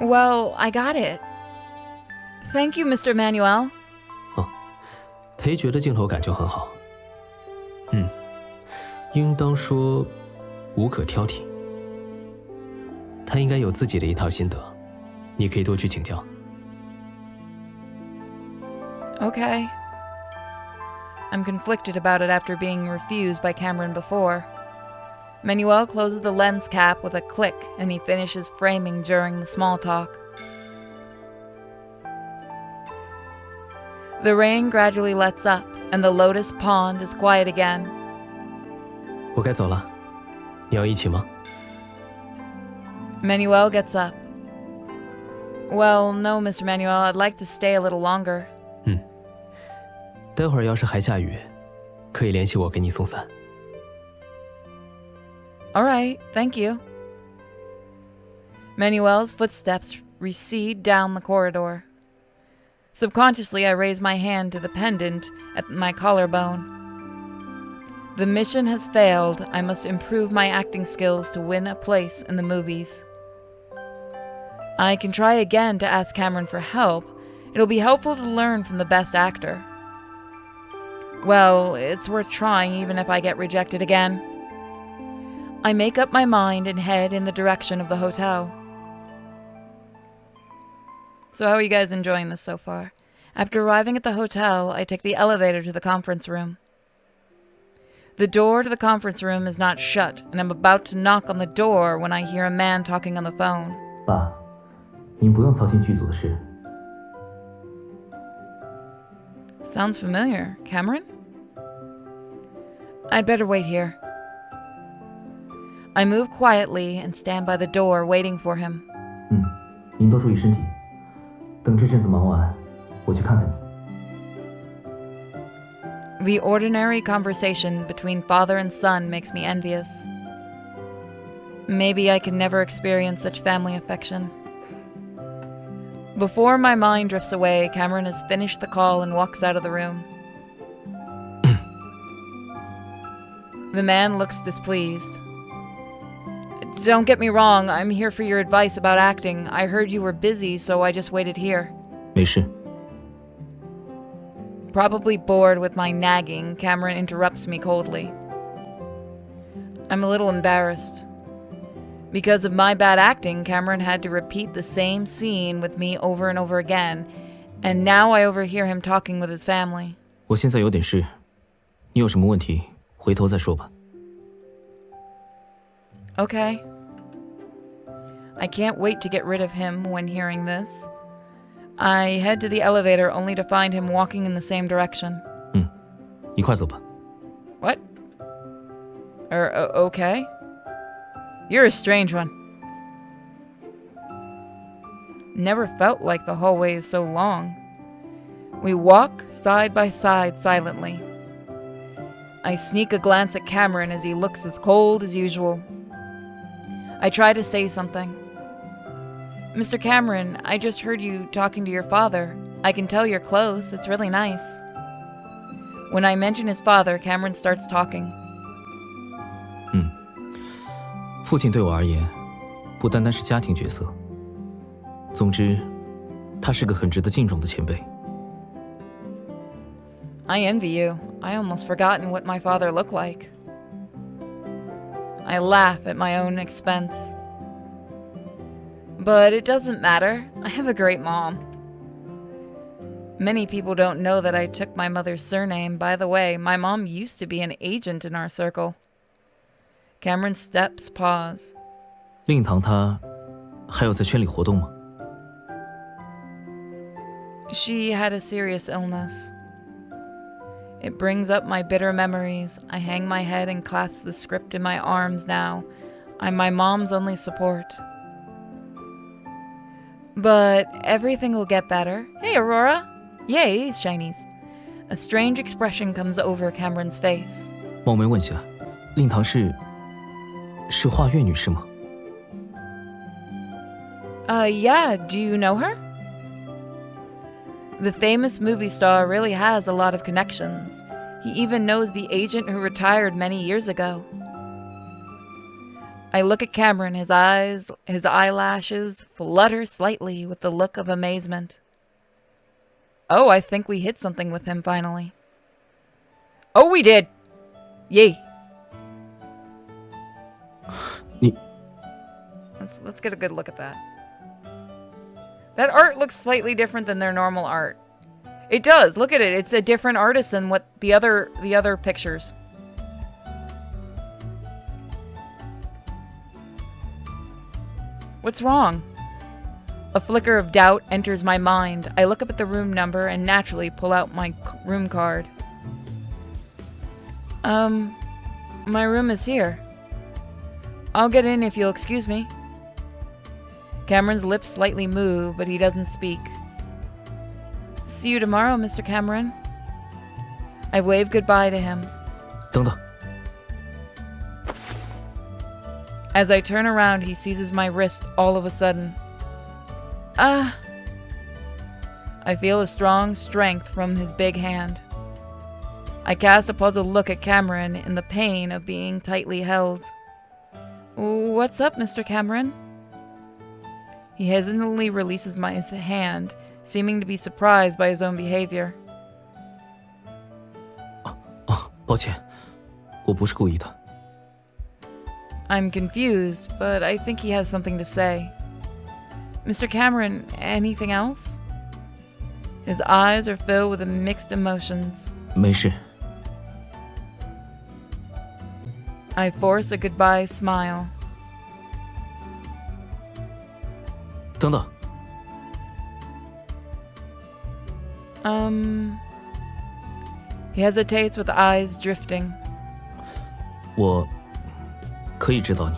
Well, I got it. Thank you, Mr. Manuel. 裴爵的镜头感就很好。应当说无可挑剔。他应该有自己的一套心得，你可以多去请教。 Okay. I'm conflicted about it after being refused by Cameron before. Manuel closes the lens cap with a click and he finishes framing during the small talk. The rain gradually lets up and the lotus pond is quiet again. 我该走了，你要一起吗？ Manuel gets up. Well, no, Mr. Manuel, I'd like to stay a little longer. 待会儿要是还下雨，可以联系我给你送伞。 All right, thank you. Manuel's footsteps recede down the corridor. Subconsciously, I raise my hand to the pendant at my collarbone. The mission has failed. I must improve my acting skills to win a place in the movies. I can try again to ask Cameron for help. It'll be helpful to learn from the best actor. Well, it's worth trying even if I get rejected again. I make up my mind and head in the direction of the hotel. So how are you guys enjoying this so far? After arriving at the hotel, I take the elevator to the conference room. The door to the conference room is not shut, and I'm about to knock on the door when I hear a man talking on the phone. 爸，您不用操心剧组的事。 Sounds familiar. Cameron? I'd better wait here. I move quietly and stand by the door waiting for him. 您多注意身体。等这阵子忙完，我去看看你。 The ordinary conversation between father and son makes me envious. Maybe I can never experience such family affection. Before my mind drifts away, Cameron has finished the call and walks out of the room. The man looks displeased. Don't get me wrong, I'm here for your advice about acting. I heard you were busy, so I just waited here. 没事。 Probably bored with my nagging, Cameron interrupts me coldly. I'm a little embarrassed. Because of my bad acting, Cameron had to repeat the same scene with me over and over again, and now I overhear him talking with his family. 我现在有点事，你有什么问题回头再说吧。Okay. I can't wait to get rid of him when hearing this. I head to the elevator only to find him walking in the same direction. 一块走吧。 What? Okay. You're a strange one. Never felt like the hallway is so long. We walk side by side silently. I sneak a glance at Cameron as he looks as cold as usual. I try to say something. Mr. Cameron, I just heard you talking to your father. I can tell you're close. It's really nice. When I mention his father, Cameron starts talking. 父亲对我而言，不单单是家庭角色。总之，他是个很值得敬重的前辈。 I envy you. I almost forgotten what my father looked like. I laugh at my own expense. But it doesn't matter. I have a great mom. Many people don't know that I took my mother's surname. By the way, my mom used to be an agent in our circle. Cameron's steps pause. 令堂他还有在圈里活动吗？ She had a serious illness. It brings up my bitter memories. I hang my head and clasp the script in my arms now. I'm my mom's only support. But everything will get better. Hey, Aurora! Yay, he's Chinese. A strange expression comes over Cameron's face. 冒昧问下，令堂是华月女士吗？ Yeah, do you know her? The famous movie star really has a lot of connections. He even knows the agent who retired many years ago. I look at Cameron, his eyelashes flutter slightly with the look of amazement. Oh, I think we hit something with him finally. Oh, we did! Yay! Let's get a good look at that. That art looks slightly different than their normal art. It does. Look at it. It's a different artist than what the other pictures. What's wrong? A flicker of doubt enters my mind. I look up at the room number and naturally pull out my room card. My room is here. I'll get in if you'll excuse me. Cameron's lips slightly move, but he doesn't speak. See you tomorrow, Mr. Cameron. I wave goodbye to him. 等等。 As I turn around, he seizes my wrist all of a sudden. Ah! I feel a strong strength from his big hand. I cast a puzzled look at Cameron in the pain of being tightly held. What's up, Mr. Cameron? He hesitantly releases his hand, seeming to be surprised by his own behavior. 抱歉，我不是故意的。 I'm confused, but I think he has something to say. Mr. Cameron, anything else? His eyes are filled with mixed emotions. 没事。 I force a goodbye smile. 等等。 He hesitates with eyes drifting. 我可以指导你。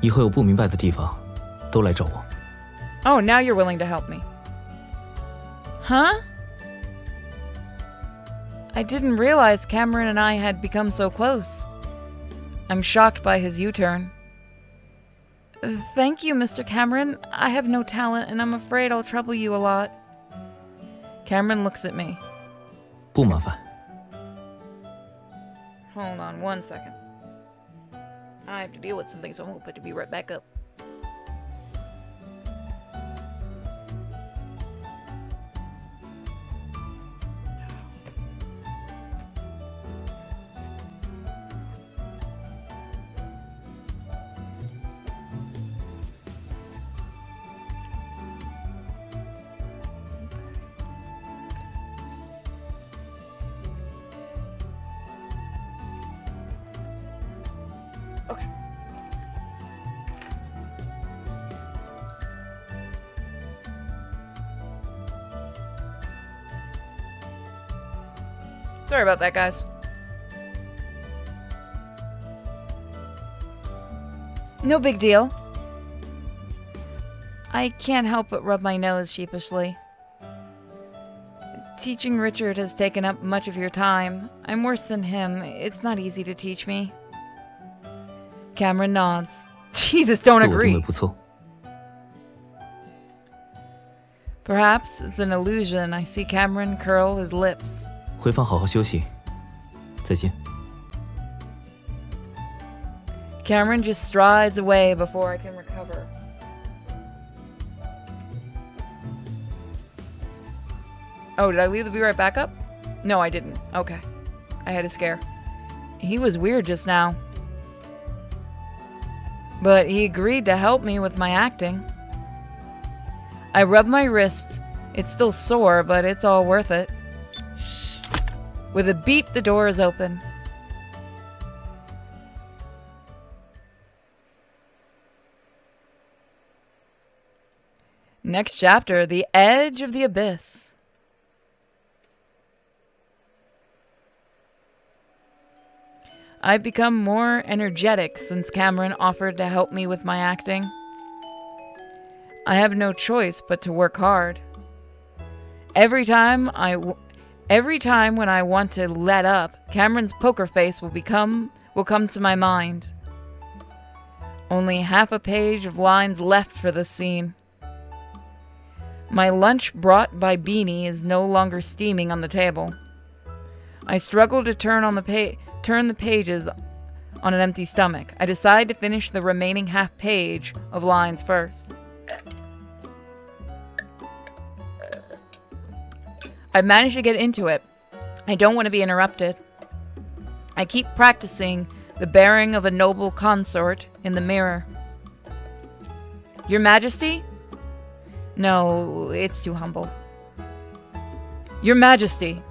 以后有不明白的地方，都来找我。 Oh, now you're willing to help me. Huh? I didn't realize Cameron and I had become so close. I'm shocked by his U-turn. Thank you, Mr. Cameron. I have no talent, and I'm afraid I'll trouble you a lot. Cameron looks at me. 不麻烦。 Hold on 1 second. I have to deal with something, so I'm hoping to be right back up. Sorry about that, guys. No big deal. I can't help but rub my nose sheepishly. Teaching Richard has taken up much of your time. I'm worse than him. It's not easy to teach me. Cameron nods. Jesus, don't 自我定位 agree. 不错。 Perhaps it's an illusion. I see Cameron curl his lips. 回房好好休息。再见。 Cameron just strides away before I can recover. Oh, did I leave the view right back up? No, I didn't. Okay. I had a scare. He was weird just now. But he agreed to help me with my acting. I rub my wrist. It's still sore, but it's all worth it. With a beep, the door is open. Next chapter, The Edge of the Abyss. I've become more energetic since Cameron offered to help me with my acting. I have no choice but to work hard. Every time when I want to let up, Cameron's poker face will come to my mind. Only half a page of lines left for this scene. My lunch brought by Beanie is no longer steaming on the table. I struggle to turn the pages on an empty stomach. I decide to finish the remaining half page of lines first. I've managed to get into it. I don't want to be interrupted. I keep practicing the bearing of a noble consort in the mirror. Your Majesty? No, it's too humble. Your Majesty.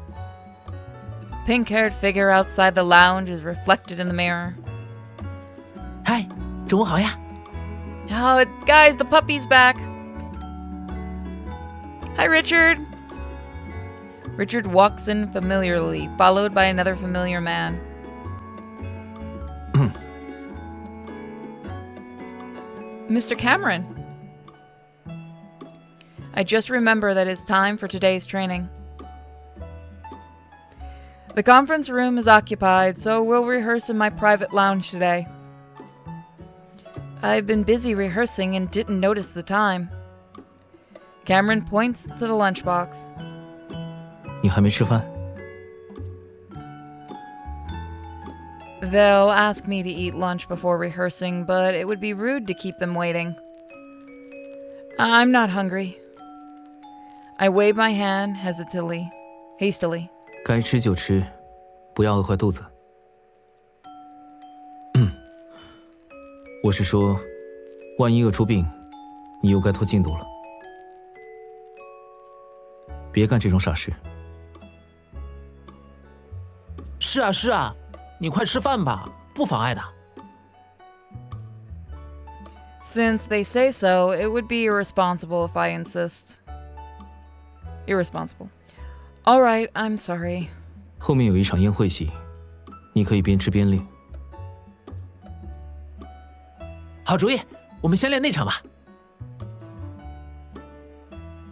Pink-haired figure outside the lounge is reflected in the mirror. Hi, 中午好呀。 Oh, guys, the puppy's back. Hi, Richard. Richard walks in familiarly, followed by another familiar man. Mr. Cameron. I just remember that it's time for today's training. The conference room is occupied, so we'll rehearse in my private lounge today. I've been busy rehearsing and didn't notice the time. Cameron points to the lunchbox. 你还没吃饭？ They'll ask me to eat lunch before rehearsing, but it would be rude to keep them waiting. I'm not hungry. I wave my hand hastily. 该吃就吃，不要饿坏肚子。我是说，万一饿出病，你又该拖进度了。别干这种傻事。是啊是啊，你快吃饭吧，不妨碍的。 Since they say so, it would be irresponsible if I insist. Irresponsible. All right, I'm sorry. 后面有一场宴会戏，你可以边吃边练。好主意，我们先练那场吧。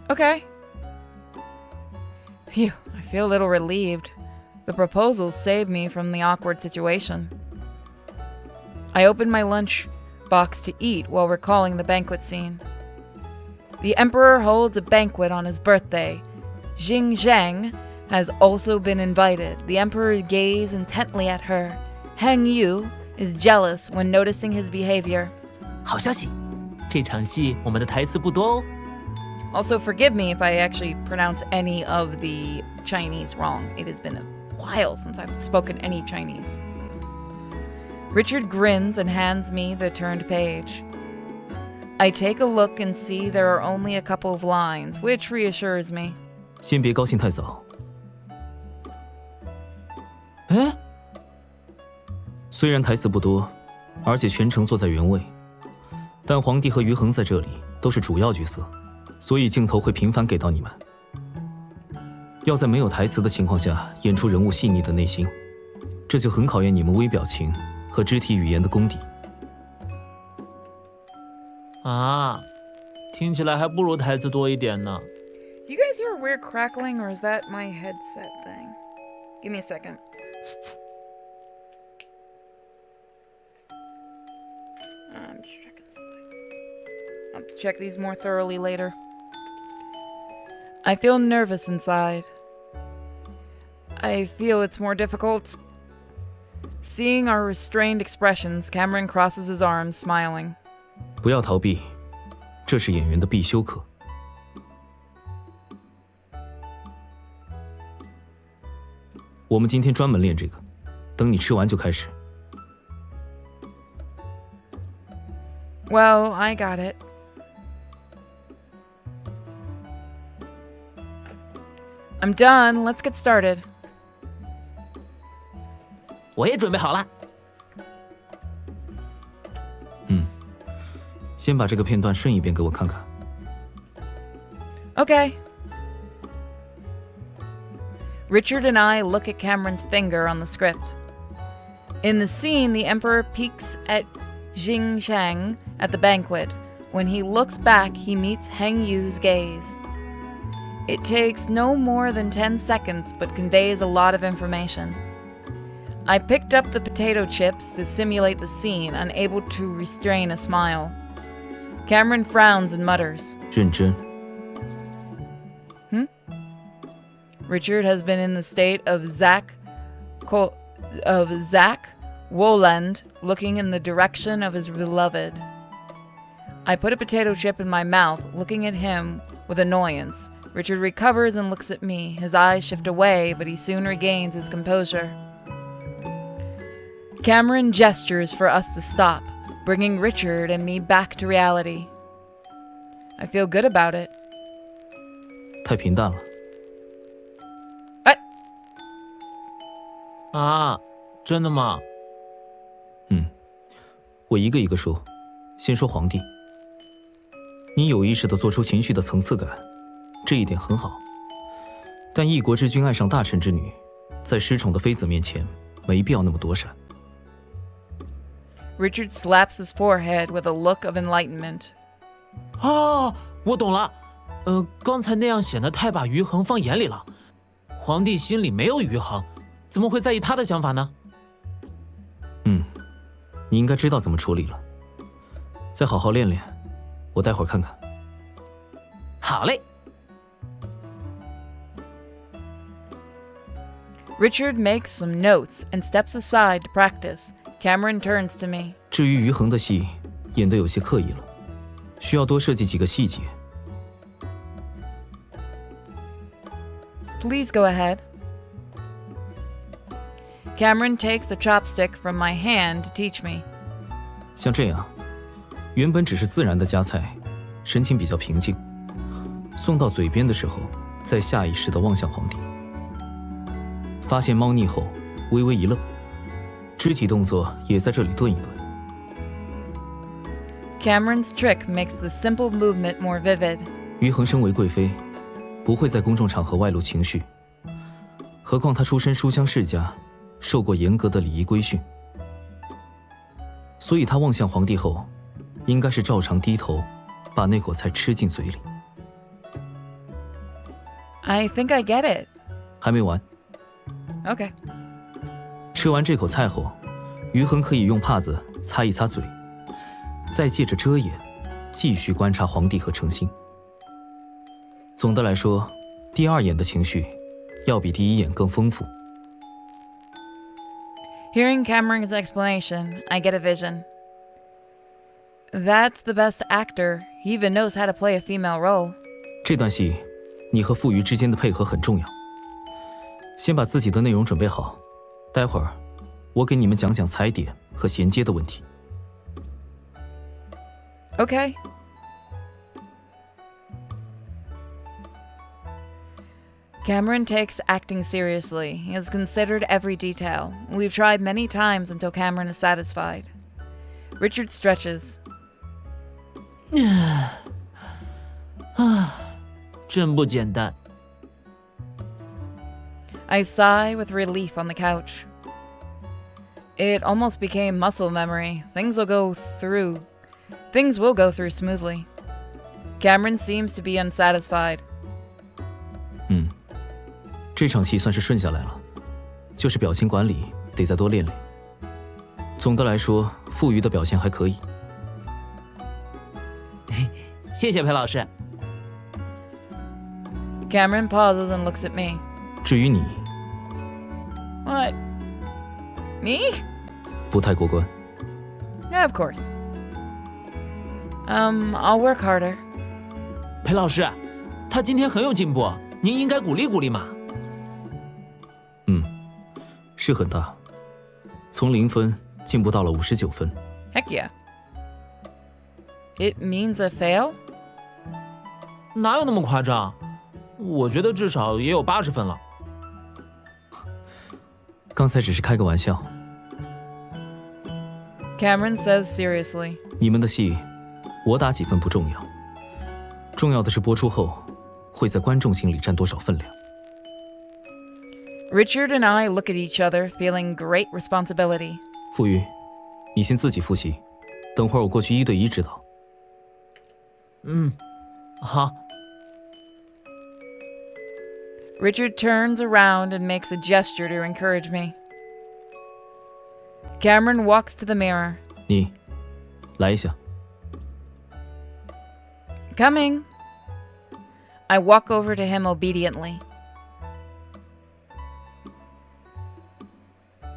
Okay. Phew, I feel a little relieved. The proposals saved me from the awkward situation. I opened my lunch box to eat while recalling the banquet scene. The emperor holds a banquet on his birthday. Jing Zhang has also been invited. The emperor gazes intently at her. Heng Yu is jealous when noticing his behavior. 好消息，这场戏我们的台词不多哦。 Also, forgive me if I actually pronounce any of the Chinese wrong. It has been a while since I've spoken any Chinese. Richard grins and hands me the turned page. I take a look and see there are only a couple of lines, which reassures me. 先别高兴太早。哎，虽然台词不多，而且全程坐在原位，但皇帝和于恒在这里都是主要角色，所以镜头会频繁给到你们。要在没有台词的情况下演出人物细腻的内心，这就很考验你们微表情和肢体语言的功底。啊，听起来还不如台词多一点呢。Do you guys hear a weird crackling, or is that my headset thing? Give me a second. I'm just checking something. I'll have to check these more thoroughly later. I feel nervous inside. I feel it's more difficult. Seeing our restrained expressions, Cameron crosses his arms, smiling. 不要逃避，这是演员的必修课。我们今天专门练这个，等你吃完就开始。Well, I got it. I'm done. Let's get started. 我也准备好了。先把这个片段顺一遍给我看看。Okay. Richard and I look at Cameron's finger on the script. In the scene, the Emperor peeks at Jing Shang at the banquet. When he looks back, he meets Heng Yu's gaze. It takes no more than 10 seconds, but conveys a lot of information. I picked up the potato chips to simulate the scene, unable to restrain a smile. Cameron frowns and mutters. 认真。Richard has been in the state of Zach Woland, looking in the direction of his beloved. I put a potato chip in my mouth, looking at him with annoyance. Richard recovers and looks at me. His eyes shift away, but he soon regains his composure. Cameron gestures for us to stop, bringing Richard and me back to reality. I feel good about it. 太平淡了。啊，真的吗？我一个一个说。先说皇帝，你有意识地做出情绪的层次感，这一点很好。但一国之君爱上大臣之女，在失宠的妃子面前，没必要那么躲闪。Richard slaps his forehead with a look of enlightenment. 哦，我懂了。刚才那样显得太把于恒放眼里了。皇帝心里没有于恒，怎么会在意他的想法呢？你应该知道怎么处理了。再好好练练，我待会儿看看。好嘞。Richard makes some notes and steps aside to practice. Cameron turns to me. 至于于恒的戏，演得有些刻意了，需要多设计几个细节。Please go ahead. Cameron takes a chopstick from my hand to teach me. 像这样，原本只是自然的夹菜，神情比较平静。送到嘴边的时候，再下意识地望向皇帝。发现猫腻后，微微一愣，肢体动作也在这里顿一顿。Cameron's trick makes the simple movement more vivid. 于恒身为贵妃，不会在公众场合外露情绪，何况她出身书香世家，受过严格的礼仪规训，所以她望向皇帝后，应该是照常低头，把那口菜吃进嘴里。I think I get it. 还没完。Okay. 吃完这口菜后，于恒可以用帕子擦一擦嘴，再借着遮掩，继续观察皇帝和程心。总的来说，第二眼的情绪要比第一眼更丰富。Hearing Cameron's explanation, I get a vision. That's the best actor. He even knows how to play a female role. 这段戏，你和傅余之间的配合很重要。先把自己的内容准备好，待会儿我给你们讲讲踩点和衔接的问题。Okay. Cameron takes acting seriously. He has considered every detail. We've tried many times until Cameron is satisfied. Richard stretches. 真不简单。I sigh with relief on the couch. It almost became muscle memory. Things will go through smoothly. Cameron seems to be unsatisfied. 这场戏算是顺下来了，就是表情管理得再多练练。总的来说，傅余的表现还可以。谢谢裴老师。Cameron pauses and looks at me. 至于你， What? Me? 不太过关。 Yeah, of course. I'll work harder. 裴老师，他今天很有进步，您应该鼓励鼓励嘛。是很大，从0分进步到了59分。Heck yeah. It means a fail? 哪有那么夸张？我觉得至少也有80分了。刚才只是开个玩笑。Cameron says seriously. 你们的戏，我打几分不重要，重要的是播出后会在观众心里占多少分量。Richard and I look at each other, feeling great responsibility. 傅余，你先自己复习，等会儿我过去1对1指导。好。Richard turns around and makes a gesture to encourage me. Cameron walks to the mirror. 你，来一下。Coming. I walk over to him obediently.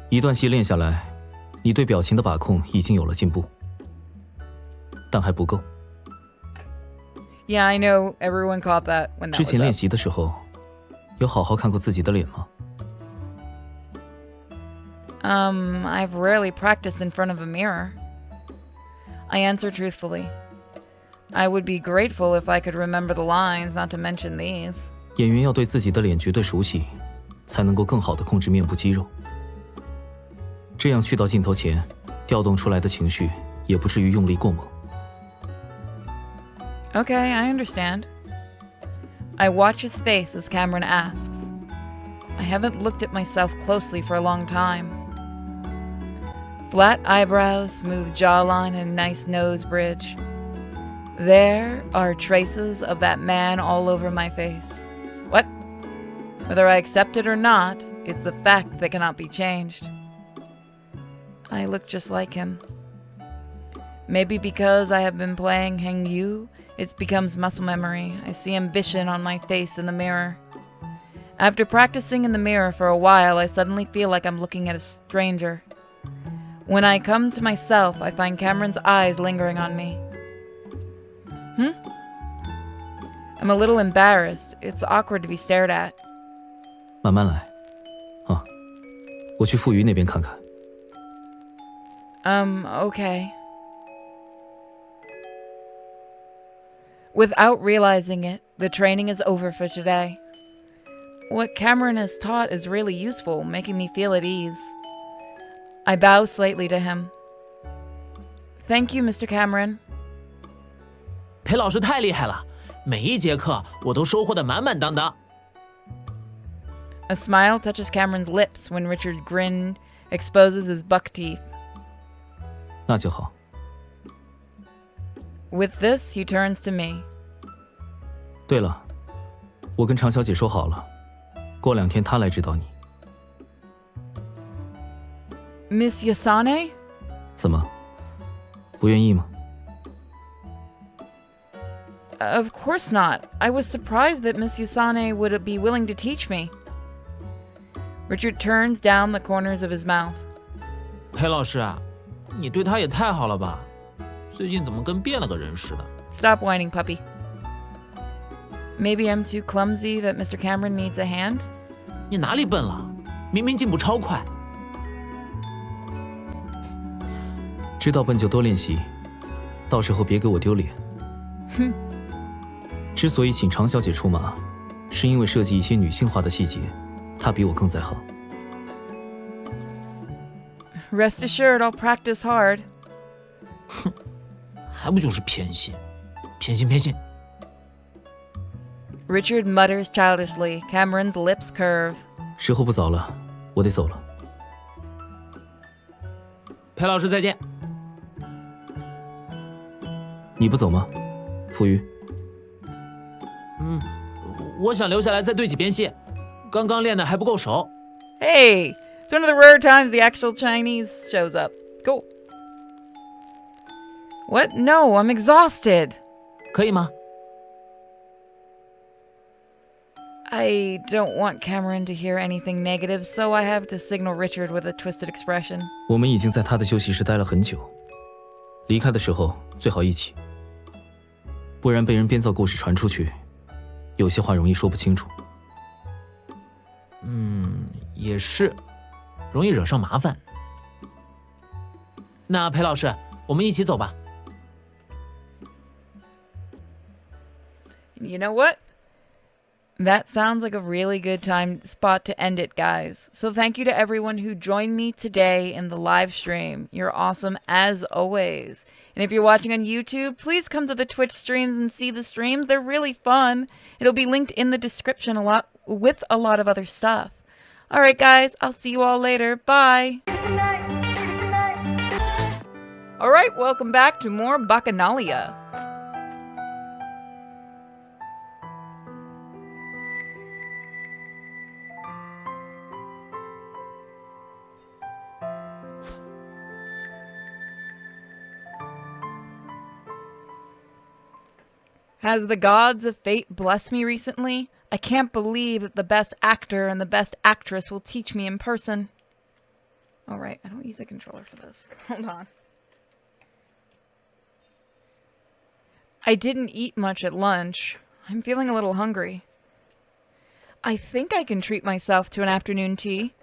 一段戏练下来，你对表情的把控已经有了进步，但还不够。Yeah, I know everyone caught that when that 之 was 前练 up. 习的时候，有好好看过自己的脸吗？ I've rarely practiced in front of a mirror. I answer truthfully. I would be grateful if I could remember the lines, not to mention these. 演员要对自己的脸绝对熟悉，才能够更好地控制面部肌肉。这样去到镜头前，调动出来的情绪也不至于用力过猛。 Okay, I understand. I watch his face as Cameron asks. I haven't looked at myself closely for a long time. Flat eyebrows, smooth jawline, and nice nose bridge. There are traces of that man all over my face. What? Whether I accept it or not, it's a fact that cannot be changed. I look just like him. Maybe because I have been playing Hang Yu, it becomes muscle memory. I see ambition on my face in the mirror. After practicing in the mirror for a while, I suddenly feel like I'm looking at a stranger. When I come to myself, I find Cameron's eyes lingering on me. I'm a little embarrassed. It's awkward to be stared at. 慢慢来，啊，我去傅余那边看看。Okay. Without realizing it, the training is over for today. What Cameron has taught is really useful, making me feel at ease. I bow slightly to him. Thank you, Mr. Cameron. 裴老师太厉害了，每一节课我都收获得满满当当。A smile touches Cameron's lips when Richard's grin exposes his buck teeth. 那就好。 With this, he turns to me. 对了，我跟常小姐说好了，过2天她来指导你。 Miss Yasane? 怎么，不愿意吗？ Of course not. I was surprised that Miss Yasane would be willing to teach me. Richard turns down the corners of his mouth. 裴老师啊，你对她也太好了吧？最近怎么跟变了个人似的？ Stop whining, puppy. Maybe I'm too clumsy that Mr. Cameron needs a hand? 你哪里笨了？明明进步超快。知道笨就多练习，到时候别给我丢脸。哼。之所以请常小姐出马，是因为设计一些女性化的细节，她比我更在行。Rest assured, I'll practice hard. 还不就是偏心，偏心偏心。Richard mutters childishly. Cameron's lips curve. 时候不早了，我得走了。裴老师再见。你不走吗，傅余？我想留下来再对几遍戏，刚刚练的还不够熟。Hey, it's one of the rare times the actual Chinese shows up. Cool. What? No, I'm exhausted. 可以吗？ I don't want Cameron to hear anything negative, so I have to signal Richard with a twisted expression. 我们已经在他的休息室待了很久，离开的时候最好一起，不然被人编造故事传出去，有些话容易说不清楚。也是，容易惹上麻烦。那裴老师，我们一起走吧。 You know what? That sounds like a really good spot to end it, guys. So thank you to everyone who joined me today in the live stream. You're awesome as always. And if you're watching on YouTube, please come to the Twitch streams and see the streams. They're really fun. It'll be linked in the description with a lot of other stuff. All right, guys, I'll see you all later. Bye. All right, welcome back to more Bacchanaliia. Has the gods of fate blessed me recently? I can't believe that the best actor and the best actress will teach me in person. All right, I don't use a controller for this. Hold on. I didn't eat much at lunch. I'm feeling a little hungry. I think I can treat myself to an afternoon tea.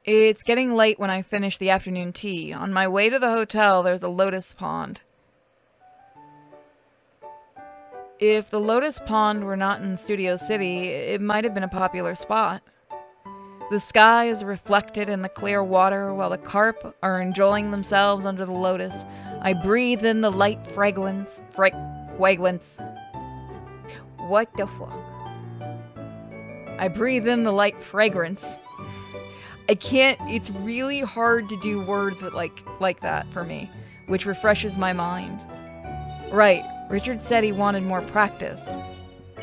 It's getting late when I finish the afternoon tea. On my way to the hotel, there's a lotus pond. If the lotus pond were not in Studio City, it might have been a popular spot. The sky is reflected in the clear water while the carp are enjoying themselves under the lotus. I breathe in the light fragrance. What the fuck? I breathe in the light fragrance. I can't, it's really hard to do words with like that for me, which refreshes my mind. Right, Richard said he wanted more practice.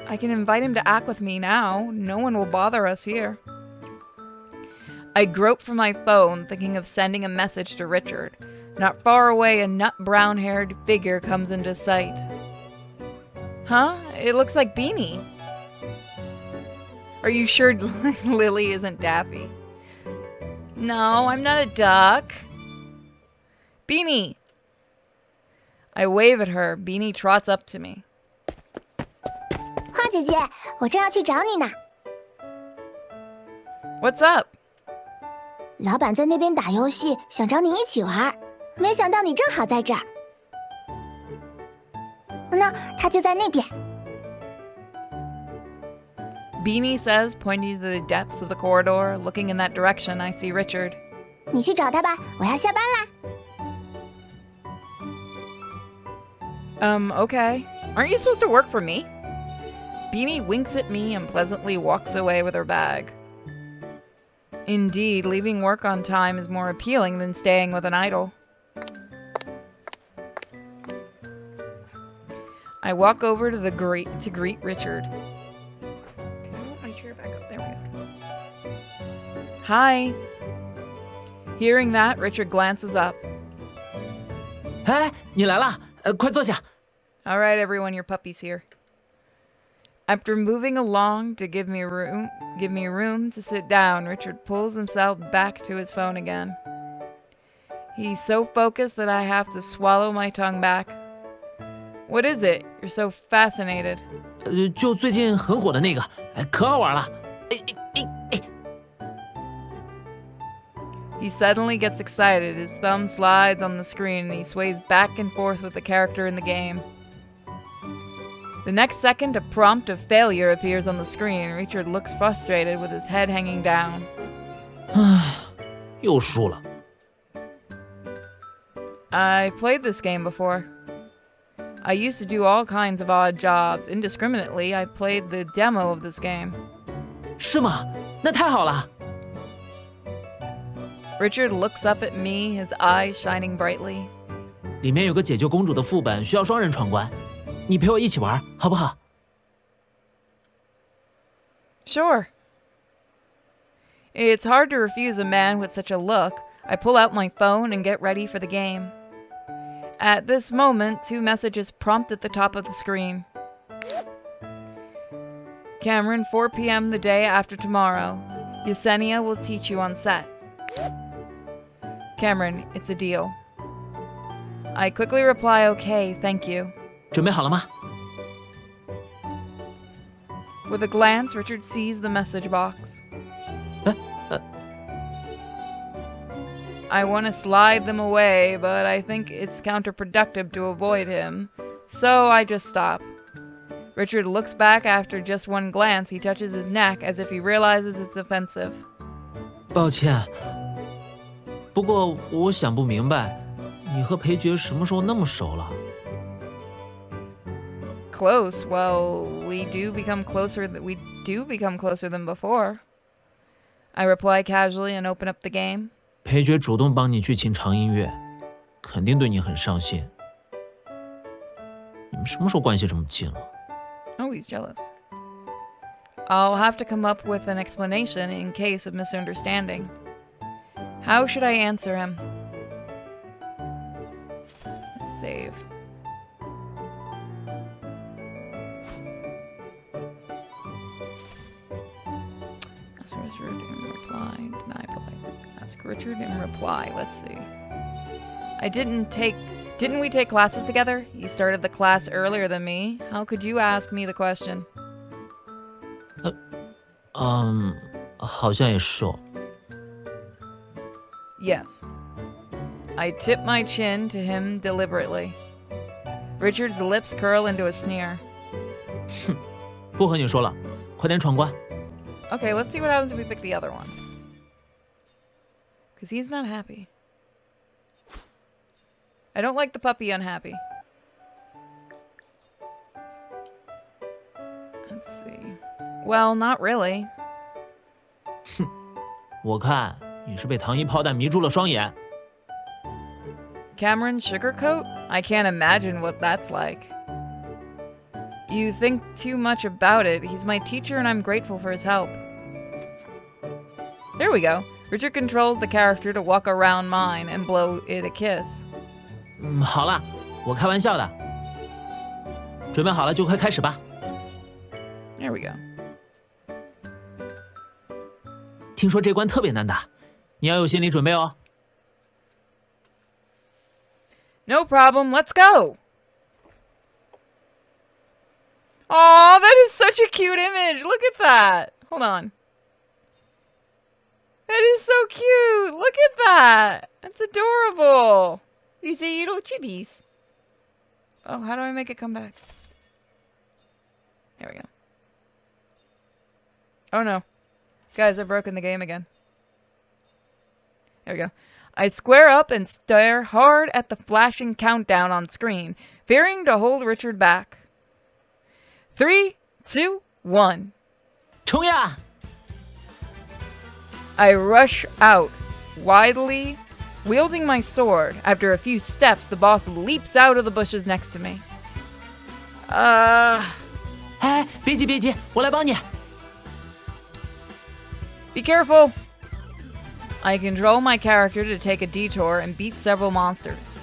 I can invite him to act with me now. No one will bother us here. I grope for my phone, thinking of sending a message to Richard. Not far away, a nut brown-haired figure comes into sight. Huh? It looks like Beanie. Are you sure Lily isn't Daffy? No, I'm not a duck. Beanie! I wave at her. Beanie trots up to me. 花姐姐，我正要去找你呢。 What's up? 老板在那边打游戏，想找你一起玩，没想到你正好在这儿。那他就在那边。 Beanie says, pointing to the depths of the corridor. Looking in that direction, I see Richard. 你去找他吧，我要下班啦。 Okay. Aren't you supposed to work for me? Beanie winks at me and pleasantly walks away with her bag. Indeed, leaving work on time is more appealing than staying with an idol. I walk over to greet Richard. Hi. Hearing that, Richard glances up. 哎，你来了，快坐下。 All right, everyone, your puppy's here. After moving along to give me room to sit down, Richard pulls himself back to his phone again. He's so focused that I have to swallow my tongue back. What is it? You're so fascinated. 就最近很火的那个，可好玩了。 He suddenly gets excited. His thumb slides on the screen and he sways back and forth with the character in the game. The next second, a prompt of failure appears on the screen. Richard looks frustrated with his head hanging down. 又输了。I played this game before. I used to do all kinds of odd jobs. Indiscriminately, I played the demo of this game. 是吗？那太好了。 Richard looks up at me, his eyes shining brightly. 里面有个解救公主的副本，需要双人闯关，你陪我一起玩，好不好？ Sure. It's hard to refuse a man with such a look. I pull out my phone and get ready for the game. At this moment, 2 messages prompt at the top of the screen. Cameron, 4 p.m. the day after tomorrow. Yesenia will teach you on set. Cameron, it's a deal. I quickly reply, okay, thank you. 准备好了吗？ With a glance, Richard sees the message box. I want to slide them away, but I think it's counterproductive to avoid him, so I just stop. Richard looks back after just one glance. He touches his neck as if he realizes it's offensive. 抱歉，不过我想不明白，你和裴爵什么时候那么熟了？ Close? Well, we do become closer than before. I reply casually and open up the game. 裴爵主动帮你去请长音乐，肯定对你很上心。你们什么时候关系这么近了？ Oh, he's jealous. I'll have to come up with an explanation in case of misunderstanding. How should I answer him? Let's save. Ask Richard in reply. Deny politely. Ask Richard in reply. Let's see. Didn't we take classes together? You started the class earlier than me. How could you ask me the question? 好像也是哦。 Yes. I tip my chin to him deliberately. Richard's lips curl into a sneer. 哼，不和你说了，快点闯关。 Okay, let's see what happens if we pick the other one. Because he's not happy. I don't like the puppy unhappy. Let's see. Well, not really. 哼，我看你是被糖衣炮弹迷住了双眼。 Cameron sugarcoat? I can't imagine what that's like. You think too much about it. He's my teacher and I'm grateful for his help. There we go. Richard controls the character to walk around mine and blow it a kiss. 好了，我开玩笑的。准备好了就快开始吧。 There we go. 听说这关特别难打，你要有心理准备哦。 No problem, let's go! Aw, that is such a cute image! Look at that! Hold on. That is so cute! Look at that! That's adorable! These little chibis. Oh, how do I make it come back? There we go. Oh no. Guys, I've broken the game again. There we go. I square up and stare hard at the flashing countdown on screen, fearing to hold Richard back. 3, 2, 1. 冲呀! I rush out, widely wielding my sword. After a few steps, the boss leaps out of the bushes next to me. 哎，别急别急，我来帮你。 Be careful! I control my character to take a detour and beat several monsters.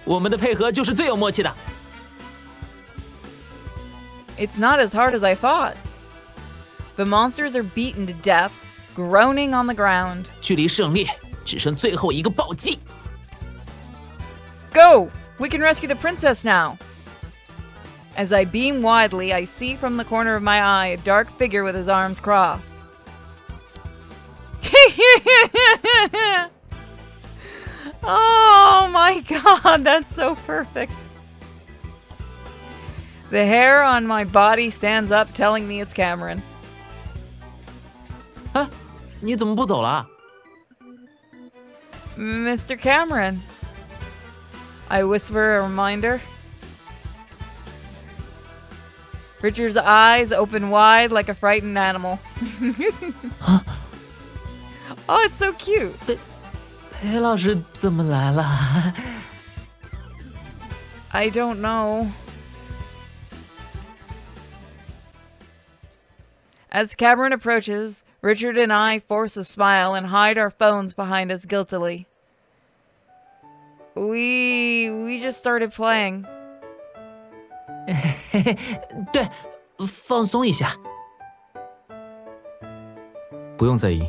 我们的配合就是最有默契的。 It's not as hard as I thought. The monsters are beaten to death, groaning on the ground. 距离胜利只剩最后一个暴击。 Go! We can rescue the princess now! As I beam widely, I see from the corner of my eye a dark figure with his arms crossed. Oh my god, that's so perfect. The hair on my body stands up, telling me it's Cameron. 哎，你怎么不走了？ Mr. Cameron. I whisper a reminder. Richard's eyes open wide like a frightened animal. Oh, it's so cute. 裴老师怎么来了？ I don't know. As Cameron approaches, Richard and I force a smile and hide our phones behind us guiltily. We just started playing. 对，放松一下。不用在意，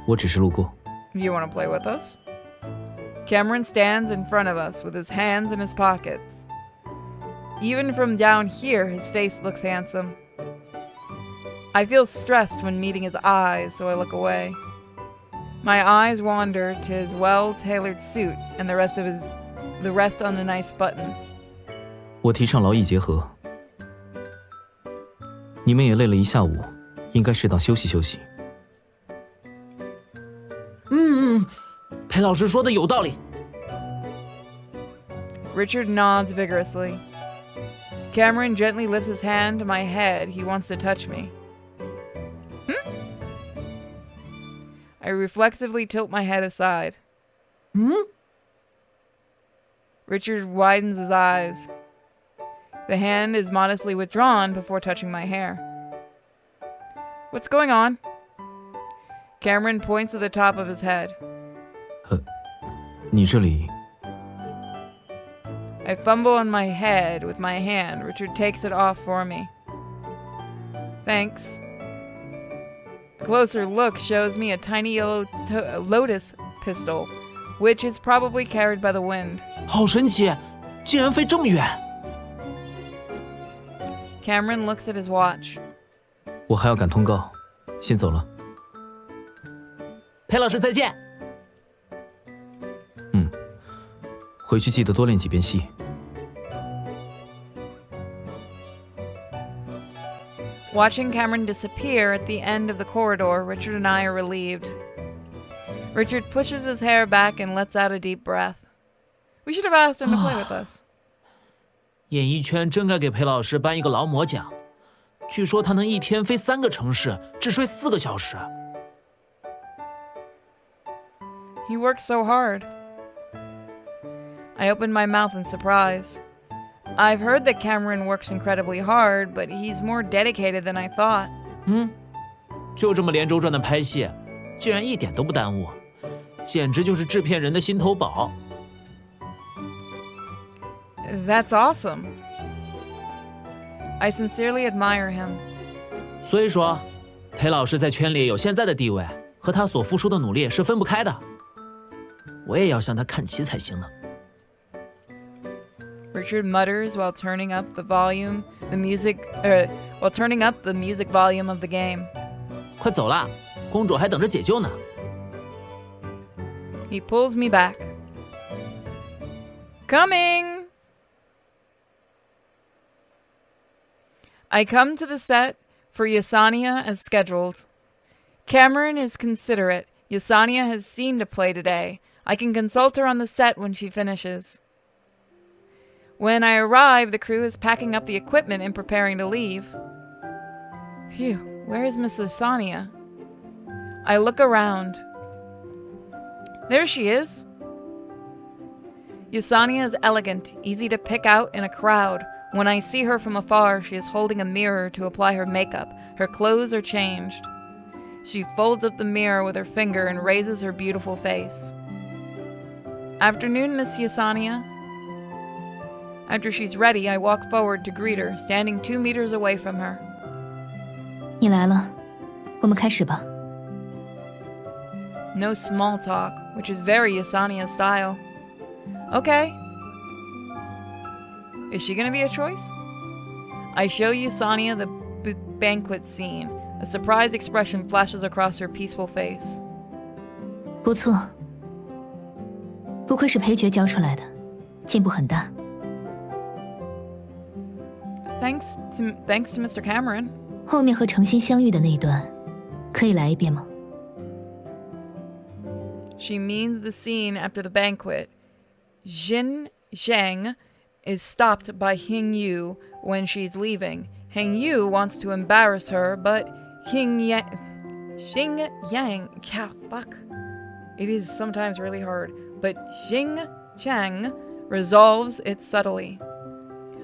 我只是路过。 You want to play with us? Cameron stands in front of us with his hands in his pockets. Even from down here, his face looks handsome. I feel stressed when meeting his eyes, so I look away. My eyes wander to his well-tailored suit and the rest on the nice button. 我提倡劳逸结合。你们也累了一下午，应该适当休息休息。裴老师说的有道理。 Richard nods vigorously. Cameron gently lifts his hand to my head. He wants to touch me. I reflexively tilt my head aside. Richard widens his eyes. The hand is modestly withdrawn before touching my hair. What's going on? Cameron points to the top of his head. 你这里 I fumble on my head with my hand. Richard takes it off for me. Thanks. A closer look shows me a tiny yellow lotus pistol, which is probably carried by the wind. 好神奇，竟然飞这么远！ Cameron looks at his watch. 我还要赶通告，先走了。裴老师再见。回去记得多练几遍戏。 Watching Cameron disappear at the end of the corridor, Richard and I are relieved. Richard pushes his hair back and lets out a deep breath. We should have asked him to play with us. 演艺圈真该给裴老师颁一个劳模奖。据说他能一天飞3个城市，只睡4个小时。 He works so hard. I opened my mouth in surprise. I've heard that Cameron works incredibly hard, but he's more dedicated than I thought. 就这么连轴转的拍戏，竟然一点都不耽误，简直就是制片人的心头宝。 That's awesome. I sincerely admire him. 所以说，裴老师在圈里有现在的地位，和他所付出的努力是分不开的。我也要向他看齐才行呢。 Richard mutters while turning up the music volume of the game. 快走啦，公主还等着解救呢。 He pulls me back. Coming! I come to the set for Yesenia as scheduled. Cameron is considerate. Yesenia has seen to play today. I can consult her on the set when she finishes. When I arrive, the crew is packing up the equipment and preparing to leave. Phew, where is Miss Yesenia? I look around. There she is. Yesenia is elegant, easy to pick out in a crowd. When I see her from afar, she is holding a mirror to apply her makeup. Her clothes are changed. She folds up the mirror with her finger and raises her beautiful face. Afternoon, Miss Yesenia. After she's ready, I walk forward to greet her, standing 2 meters away from her. 你来了，我们开始吧。 No small talk, which is very Yesenia's style. Okay. Is she gonna be a choice? I show Yesenia the banquet scene. A surprised expression flashes across her peaceful face. 不错，不愧是裴爵教出来的，进步很大。 Thanks to Mr. Cameron. 后面和程心相遇的那一段，可以来一遍吗？ she means the scene after the banquet. Jin Zhang is stopped by Hing Yu when she's leaving. Hing Yu wants to embarrass her, but Xing Yang, it is sometimes really hard, but Xing Chang resolves it subtly.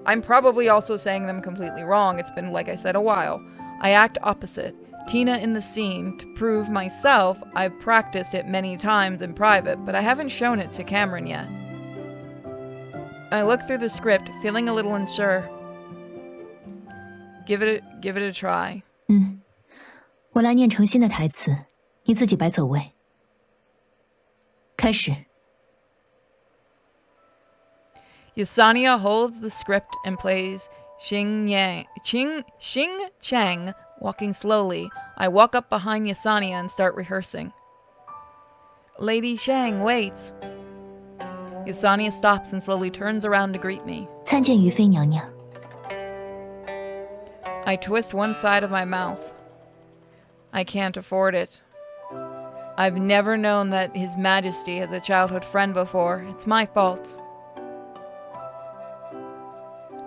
I'm probably also saying them completely wrong. It's been, like I said, a while. I act opposite. Tina in the scene. To prove myself, I've practiced it many times in private, but I haven't shown it to Cameron yet. I look through the script, feeling a little unsure. Give it a try. 我来念诚心的台词，你自己摆走位。开始。 Yesenia holds the script and plays Xing Chang walking slowly. I walk up behind Yesenia and start rehearsing. Lady Shang, wait. Yesenia stops and slowly turns around to greet me. 参见于妃娘娘。 I twist one side of my mouth. I can't afford it. I've never known that His Majesty has a childhood friend before. It's my fault.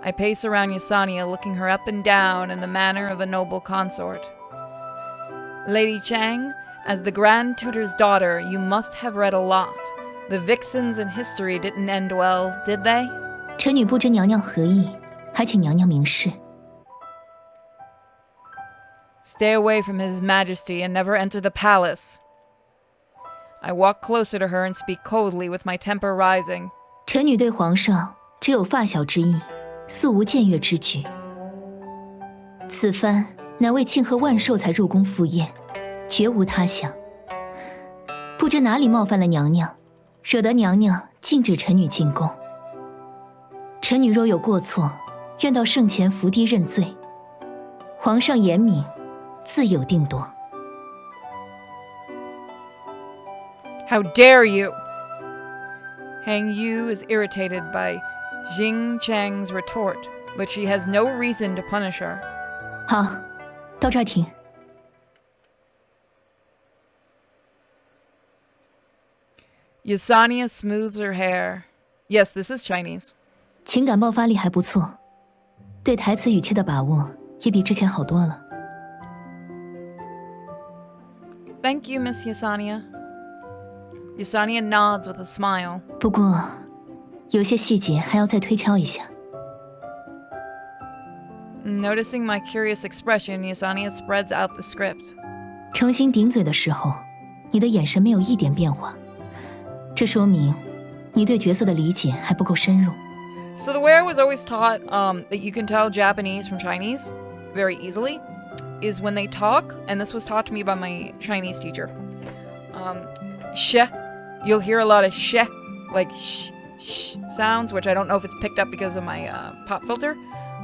I pace around Yesenia, looking her up and down in the manner of a noble consort. Lady Chang, as the Grand Tutor's daughter, you must have read a lot. The vixens in history didn't end well, did they? 臣女不知娘娘何意，还请娘娘明示。 Stay away from His Majesty and never enter the palace. I walk closer to her and speak coldly with my temper rising. 臣女对皇上只有发小之意，素无僭越之举。此番乃为庆贺万寿才入宫赴宴，绝无他想。不知哪里冒犯了娘娘，惹得娘娘禁止臣女进宫。臣女若有过错，愿到圣前伏地认罪。皇上严明，自有定夺。 How dare you! Hang Yu is irritated by Xing Chang's retort, but she has no reason to punish her. 好，到这儿停。 Yesenia smooths her hair. Yes, this is Chinese. 情感爆发力还不错，对台词语气的把握也比之前好多了。 Thank you, Miss Yesenia. Yesenia nods with a smile. 不过，有些细节还要再推敲一下。 Noticing my curious expression, Yesenia spreads out the script. 诚心顶嘴的时候，你的眼神没有一点变化，这说明你对角色的理解还不够深入。 So the way I was always taught that you can tell Japanese from Chinese very easily is when they talk, and this was taught to me by my Chinese teacher. Sh, you'll hear a lot of sh, like sh sounds, which I don't know if it's picked up because of my pop filter,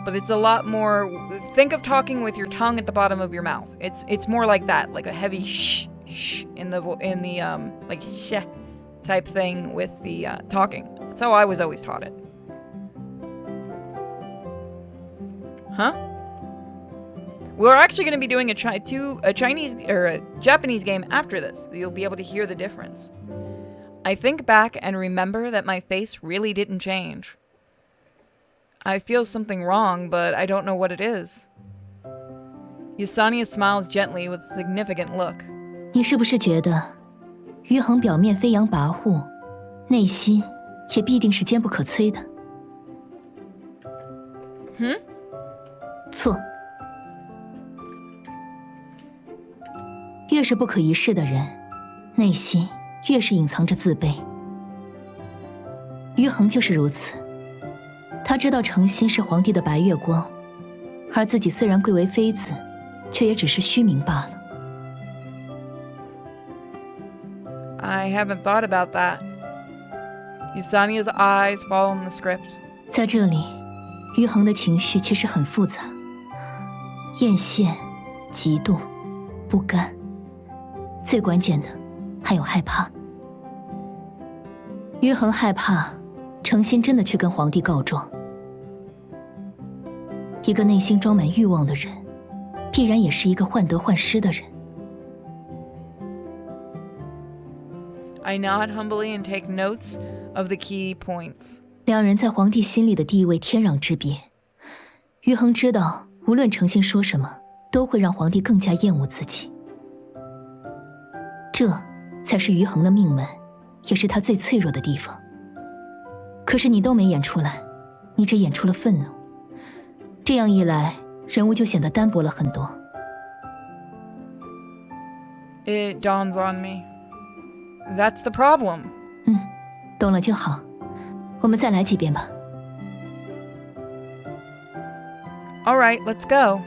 but it's a lot more. Think of talking with your tongue at the bottom of your mouth. It's more like that, like a heavy sh in the like sh type thing with the talking. That's how I was always taught it. Huh? We're actually going to be doing a Chinese or a Japanese game after this. You'll be able to hear the difference. I think back and remember that my face really didn't change. I feel something wrong, but I don't know what it is. Yesenia smiles gently with a significant look. 你是不是觉得，于恒表面飞扬跋扈，内心也必定是坚不可摧的？错。越是不可一世的人，内心越是隐藏着自卑。于恒就是如此，他知道诚心是皇帝的白月光，而自己虽然贵为妃子，却也只是虚名罢了。I haven't thought about that. Yesenia's eyes fall on the script. 在这里，于恒的情绪其实很复杂，艳羡、嫉妒、不甘，最关键的还有害怕。于恒害怕诚心真的去跟皇帝告状。一个内心装满欲望的人，必然也是一个患得患失的人。I nod humbly and take notes of the key points. 两人在皇帝心里的地位天壤之别。于恒知道，无论诚心说什么，都会让皇帝更加厌恶自己。这才是于恒的命门，也是他最脆弱的地方。可是你都没演出来，你只演出了愤怒。这样一来，人物就显得单薄了很多。It dawns on me. That's the problem. 懂了就好。我们再来几遍吧。All right, let's go.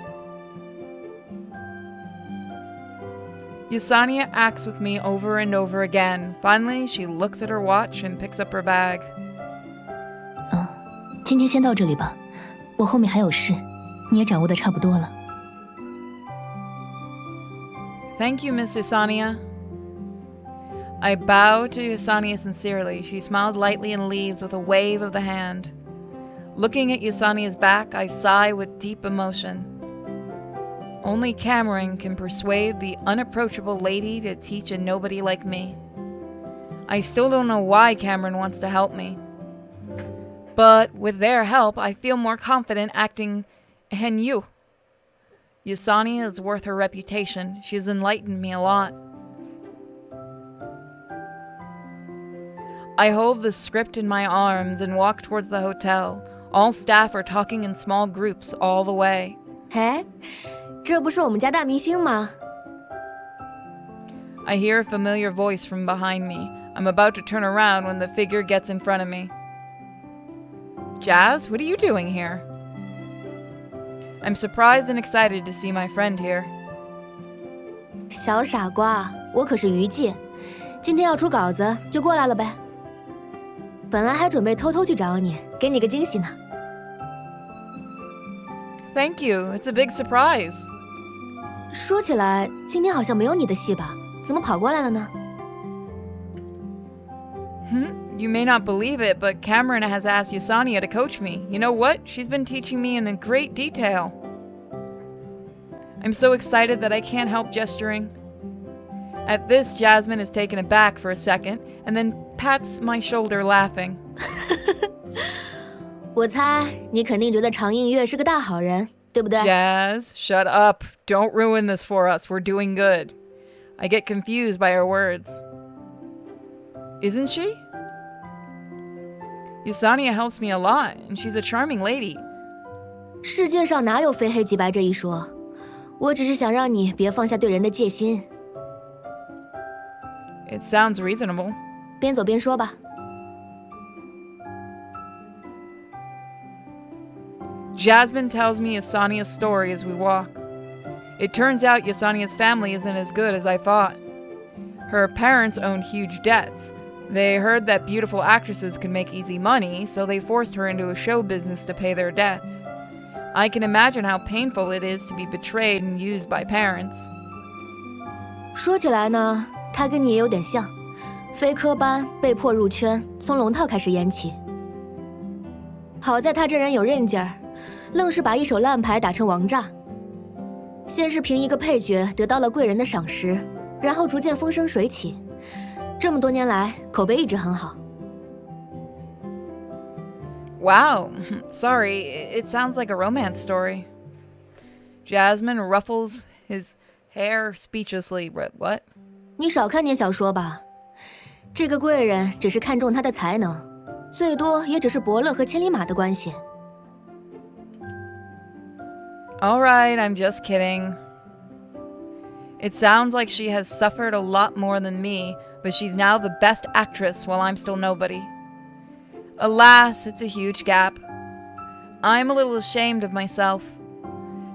Yesenia acts with me over and over again. Finally, she looks at her watch and picks up her bag. 今天先到这里吧，我后面还有事，你也掌握的差不多了。Thank you, Miss Yesenia. I bow to Yesenia sincerely. She smiles lightly and leaves with a wave of the hand. Looking at Yesenia's back, I sigh with deep emotion. Only Cameron can persuade the unapproachable lady to teach a nobody like me. I still don't know why Cameron wants to help me. But with their help, I feel more confident acting and you. Yesenia is worth her reputation. She has enlightened me a lot. I hold the script in my arms and walk towards the hotel. All staff are talking in small groups all the way. 哎，这不是我们家大明星吗？ I hear a familiar voice from behind me. I'm about to turn around when the figure gets in front of me. Jazz, what are you doing here? I'm surprised and excited to see my friend here. 小傻瓜，我可是于季，今天要出稿子就过来了呗。本来还准备偷偷去找你，给你个惊喜呢。Thank you. It's a big surprise. 说起来，今天好像没有你的戏吧？怎么跑过来了呢？ You may not believe it, but Cameron has asked Yesenia to coach me. You know what? She's been teaching me in great detail. I'm so excited that I can't help gesturing. At this, Jasmine is taken aback for a second, and then pats my shoulder, laughing. 我猜你肯定觉得常映月是个大好人，对不对？ Jazz, shut up. Don't ruin this for us. We're doing good. I get confused by her words. Isn't she? Yesenia helps me a lot, and she's a charming lady. 世界上哪有非黑即白这一说？我只是想让你别放下对人的戒心。 It sounds reasonable. 边走边说吧。Jasmine tells me Yesenia's story as we walk. It turns out Yesenia's family isn't as good as I thought. Her parents owned huge debts. They heard that beautiful actresses could make easy money, so they forced her into a show business to pay their debts. I can imagine how painful it is to be betrayed and used by parents. 说起来呢，他跟你也有点像，非科班被迫入圈，从龙套开始演起。好在他这人有韧劲儿，愣是把一手烂牌打成王炸。先是凭一个配角得到了贵人的赏识，然后逐渐风生水起。这么多年来，口碑一直很好。Wow, sorry, it sounds like a romance story. Jasmine ruffles his hair speechlessly. What? 你少看点小说吧。这个贵人只是看中他的才能，最多也只是伯乐和千里马的关系。All right, I'm just kidding. It sounds like she has suffered a lot more than me, but she's now the best actress while I'm still nobody. Alas, it's a huge gap. I'm a little ashamed of myself.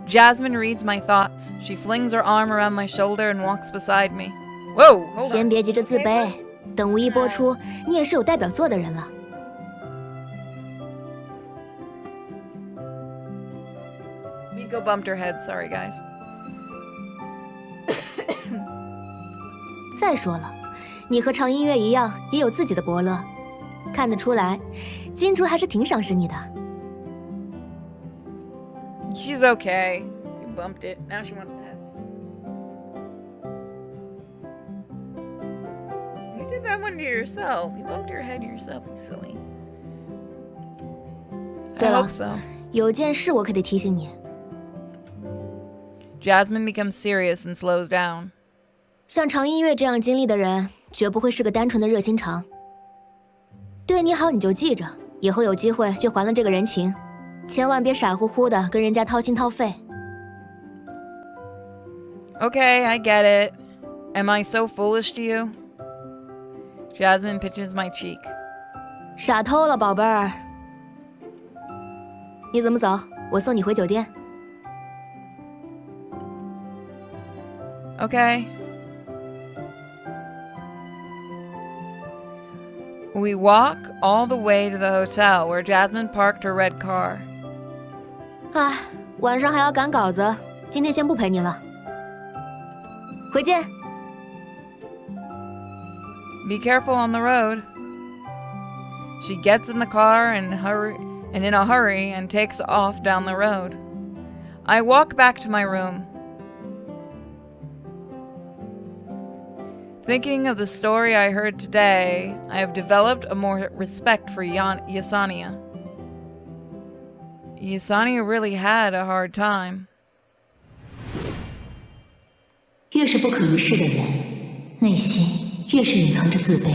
Jasmine reads my thoughts. She flings her arm around my shoulder and walks beside me. Whoa, hold on. 先别急着自卑，等无一播出，你也是有代表作的人了。Miko bumped her head. Sorry, guys. 再说了，你和常音乐一样，也有自己的伯乐，看得出来，金竹还是挺赏识你的。She's okay. You bumped it. Now she wants pets. You did that one into yourself. You bumped your head yourself, you silly. 对 I 了 hope so. 有件事我可得提醒你。 Jasmine becomes serious and slows down. 像常音乐这样经历的人，绝不会是个单纯的热心肠。对你好你就记着，以后有机会就还了这个人情，千万别傻乎乎的跟人家掏心掏肺。 Okay, I get it. Am I so foolish to you? Jasmine pinches my cheek. 傻透了，宝贝儿。你怎么走？我送你回酒店。 Okay. We walk all the way to the hotel where Jasmine parked her red car. 唉，晚上还要赶稿子，今天先不陪你了。回见。 Be careful on the road. She gets in the car and in a hurry and takes off down the road. I walk back to my room. Thinking of the story I heard today, I have developed a more respect for Yasania. Yasania really had a hard time. 越是不可一世的人，内心越是隐藏着自卑。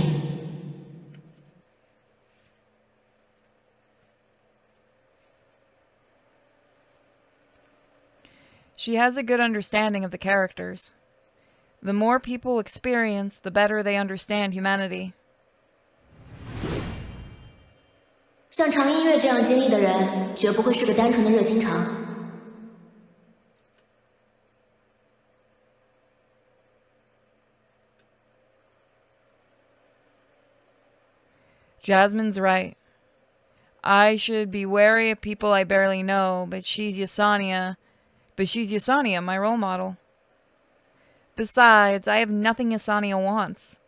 She has a good understanding of the characters. The more people experience, the better they understand humanity. 像常音乐这样经历的人，绝不会是个单纯的热心肠。 Jasmine's right. I should be wary of people I barely know, but she's Yasania, my role model. Besides, I have nothing Yasania wants.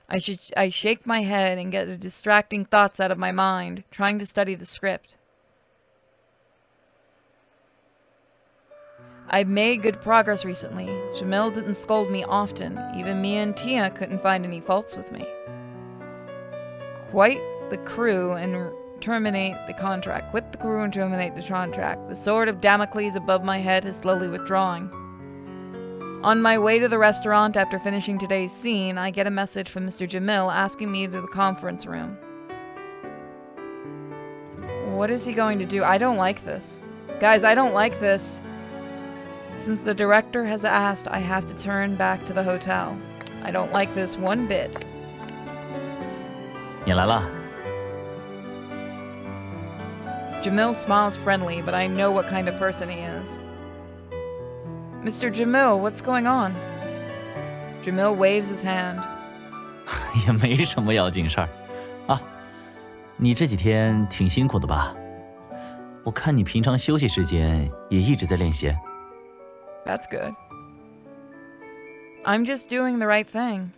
I shake my head and get the distracting thoughts out of my mind, trying to study the script. I've made good progress recently. Jamil didn't scold me often. Even Mia and Tia couldn't find any faults with me. Quit the crew and terminate the contract. The sword of Damocles above my head is slowly withdrawing. On my way to the restaurant after finishing today's scene, I get a message from Mr. Jamil asking me to the conference room. What is he going to do? I don't like this. Guys, I don't like this. Since the director has asked, I have to turn back to the hotel. I don't like this one bit. 你来了。 Jamil smiles friendly, but I know what kind of person he is. Mr. Jamil, what's going on? Jamil waves his hand. 也没什么要紧事儿，啊，你这几天挺辛苦的吧？我看你平常休息时间也一直在练习。 That's good. I'm just doing the right thing.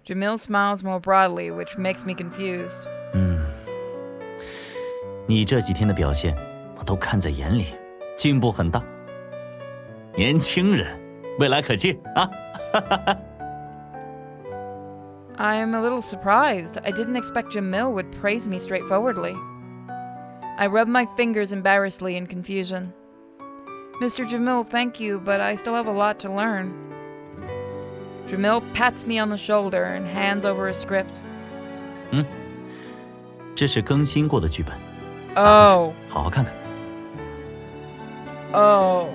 Jamil smiles more broadly, which makes me confused. 你这几天的表现，我都看在眼里，进步很大。年轻人，未来可期啊！ I'm a little surprised. I didn't expect Jamil would praise me straightforwardly. I rub my fingers embarrassedly in confusion. Mr. Jamil, thank you, but I still have a lot to learn. Jamil pats me on the shoulder and hands over a script. 这是更新过的剧本。 Oh. 好好看看。 Oh.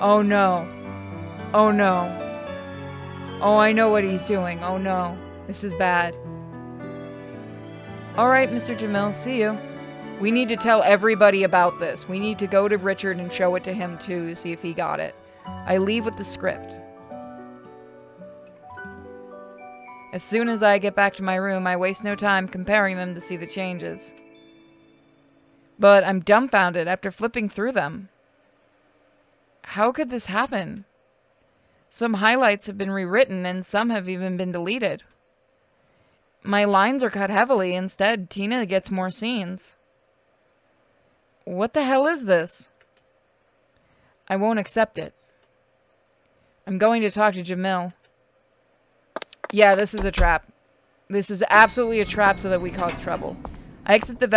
Oh no. Oh no. Oh, I know what he's doing. Oh no. This is bad. Alright, Mr. Jamil, see you. We need to tell everybody about this. We need to go to Richard and show it to him too, see if he got it. I leave with the script. As soon as I get back to my room, I waste no time comparing them to see the changes. But I'm dumbfounded after flipping through them. How could this happen? Some highlights have been rewritten and some have even been deleted. My lines are cut heavily. Instead, Tina gets more scenes. What the hell is this? I won't accept it. I'm going to talk to Jamil. Yeah, this is a trap. This is absolutely a trap so that we cause trouble. I exit the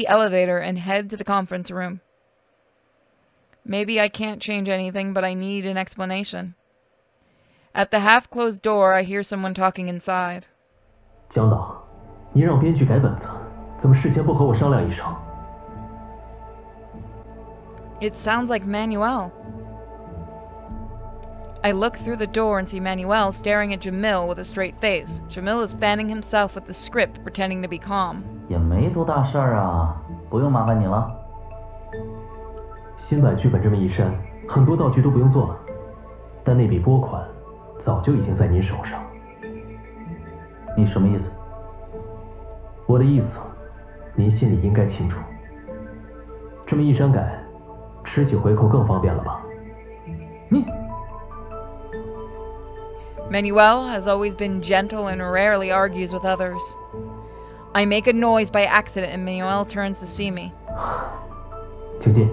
elevator and head to the conference room. Maybe I can't change anything, but I need an explanation. At the half-closed door, I hear someone talking inside. 江导，您让编剧改本子，怎么事先不和我商量一声？ It sounds like Manuel. I look through the door and see Manuel staring at Jamil with a straight face. Jamil is fanning himself with the script, pretending to be calm. 也没多大事儿啊，不用麻烦你了。新版剧本这么一删，很多道具都不用做了，但那笔拨款早就已经在您手上。你什么意思？我的意思，您心里应该清楚。这么一删改，吃起回扣更方便了吧？你。 Manuel has always been gentle and rarely argues with others. I make a noise by accident and Manuel turns to see me. 请进。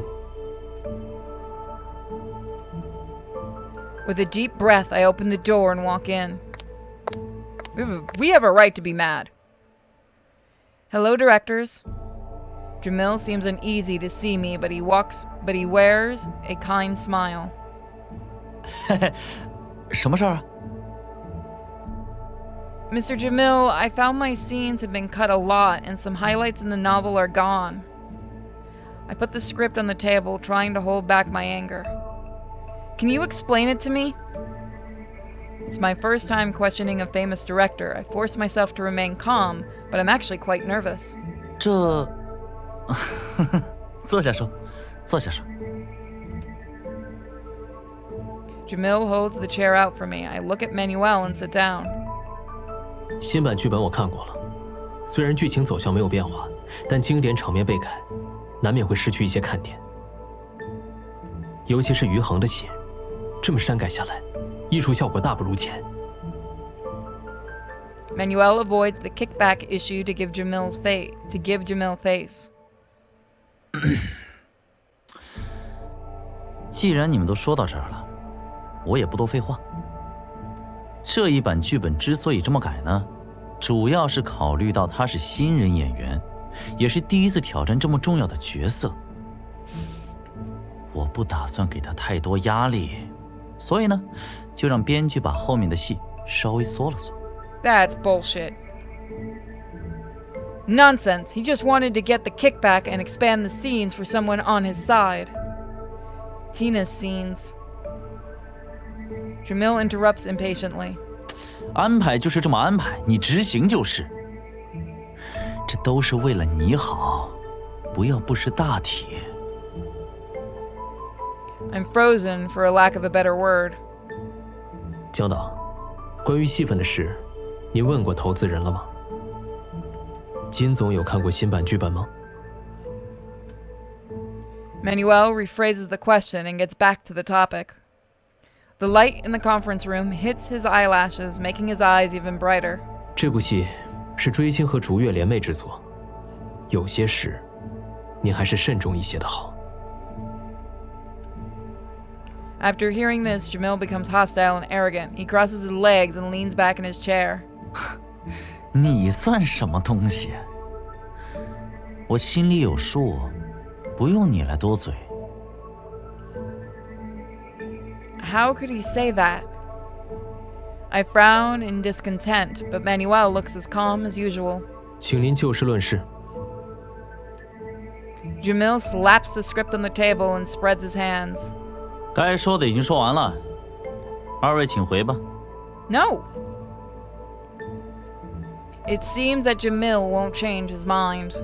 With a deep breath, I open the door and walk in. We have a right to be mad. Hello, directors. Jamil seems uneasy to see me, but he wears a kind smile. 什么事儿啊？ Mr. Jamil, I found my scenes have been cut a lot and some highlights in the novel are gone. I put the script on the table, trying to hold back my anger. Can you explain it to me? It's my first time questioning a famous director. I force myself to remain calm, but I'm actually quite nervous. 这，坐下说，坐下说。 Jamil holds the chair out for me. I look at Manuel and sit down. 新版剧本我看过了，虽然剧情走向没有变化，但经典场面被改，难免会失去一些看点。尤其是于恒的戏，这么删改下来，艺术效果大不如前。Manuel avoids the kickback issue to give Jamil face. 既然你们都说到这儿了，我也不多废话。 这一版剧本之所以这么改呢，主要是考虑到他是新人演员，也是第一次挑战这么重要的角色。我不打算给他太多压力，所以呢，就让编剧把后面的戏稍微缩了缩。That's bullshit. Nonsense. He just wanted to get the kickback and expand the scenes for someone on his side. Tina's scenes. Jamil interrupts impatiently. 安排就是这么安排，你执行就是。这都是为了你好，不要不识大体。I'm frozen for a lack of a better word. 江导，关于戏份的事，您问过投资人了吗？金总有看过新版剧本吗？ Manuel rephrases the question and gets back to the topic. The light in the conference room hits his eyelashes, making his eyes even brighter. 这部戏是追星和竹月联袂制作，有些事，您还是慎重一些的好。 After hearing this, Jamil becomes hostile and arrogant. He crosses his legs and leans back in his chair. 你算什么东西？我心里有数，不用你来多嘴。 How could he say that? I frown in discontent, but Manuel looks as calm as usual. 请您就事论事。 Jamil slaps the script on the table and spreads his hands. 该说的已经说完了，二位请回吧。No! It seems that Jamil won't change his mind.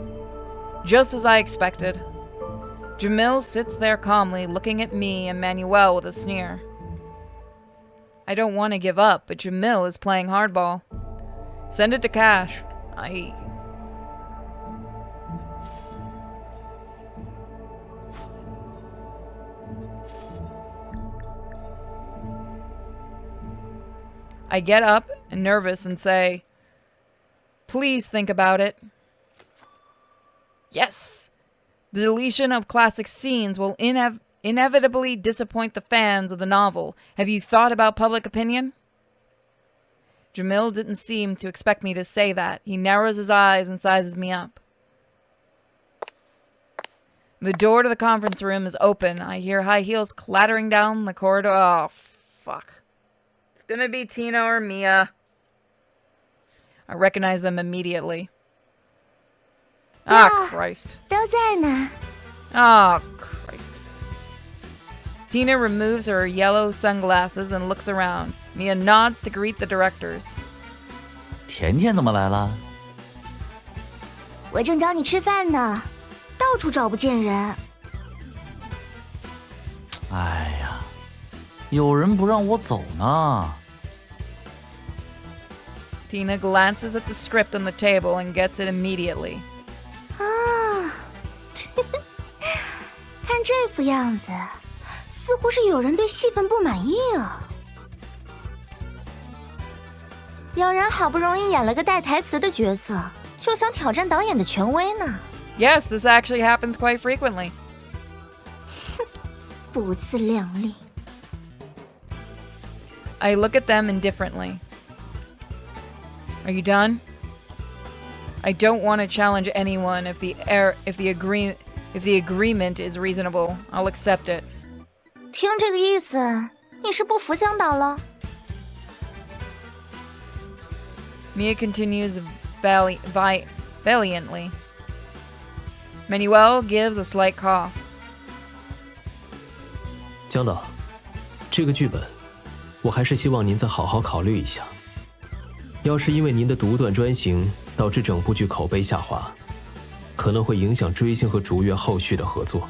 Just as I expected. Jamil sits there calmly, looking at me and Manuel with a sneer. I don't want to give up, but Jamil is playing hardball. Send it to Cash. I get up, nervous, and say, "Please think about it." Yes! The deletion of classic scenes will inevitably disappoint the fans of the novel. Have you thought about public opinion? Jamil didn't seem to expect me to say that. He narrows his eyes and sizes me up. The door to the conference room is open. I hear high heels clattering down the corridor. Oh, fuck. It's gonna be Tina or Mia. I recognize them immediately. Ah, Christ. 都在呢。 Oh, Christ. Tina removes her yellow sunglasses and looks around. Mia nods to greet the directors. 甜甜怎么来了？我正找你吃饭呢，到处找不见人。哎呀，有人不让我走呢。 Tina glances at the script on the table and gets it immediately. 啊，看这副样子，似乎是有人对戏份不满意啊。有人好不容易演了个带台词的角色，就想挑战导演的权威呢。Yes, this actually happens quite frequently. 不自量力。 I look at them indifferently. Are you done? I don't want to challenge anyone if the agreement is reasonable. I'll accept it. 听这个意思，你是不服向导了？ Mia continues valiantly. Manuel gives a slight cough. 江导，这个剧本，我还是希望您再好好考虑一下。要是因为您的独断专行导致整部剧口碑下滑，可能会影响追星和竹月后续的合作。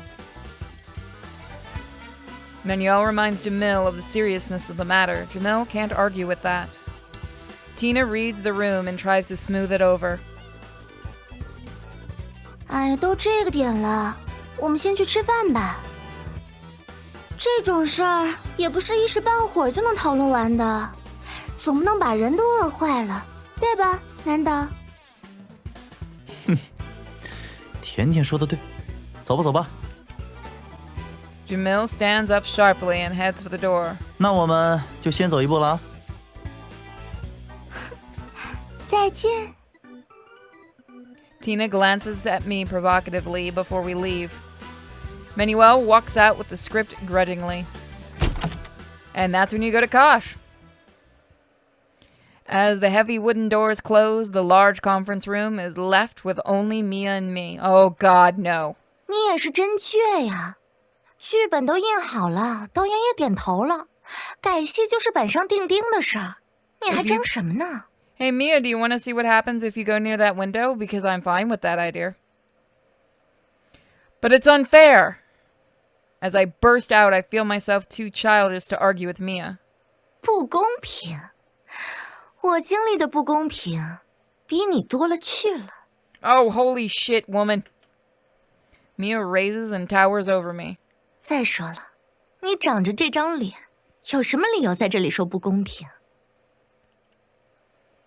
Manuel reminds Jamil of the seriousness of the matter. Jamil can't argue with that. Tina reads the room and tries to smooth it over. 哎，都这个点了，我们先去吃饭吧。这种事儿也不是一时半会儿就能讨论完的，总不能把人都饿坏了，对吧，南导？哼，甜甜说的对，走吧走吧。 Jamil stands up sharply and heads for the door. 那我们就先走一步了啊。再见。 Tina glances at me provocatively before we leave. Manuel walks out with the script grudgingly. And that's when you go to Kosh. As the heavy wooden doors close, the large conference room is left with only Mia and me. Oh God, no. 你也是真倔呀！剧本都印好了，导演也点头了，改戏就是板上钉钉的事儿，你还争什么呢？ Hey Mia, do you want to see what happens if you go near that window? Because I'm fine with that idea. But it's unfair. As I burst out, I feel myself too childish to argue with Mia. 不公平，我经历的不公平比你多了去了。 Oh, holy shit, woman. Mia raises and towers over me. 再说了，你长着这张脸，有什么理由在这里说不公平？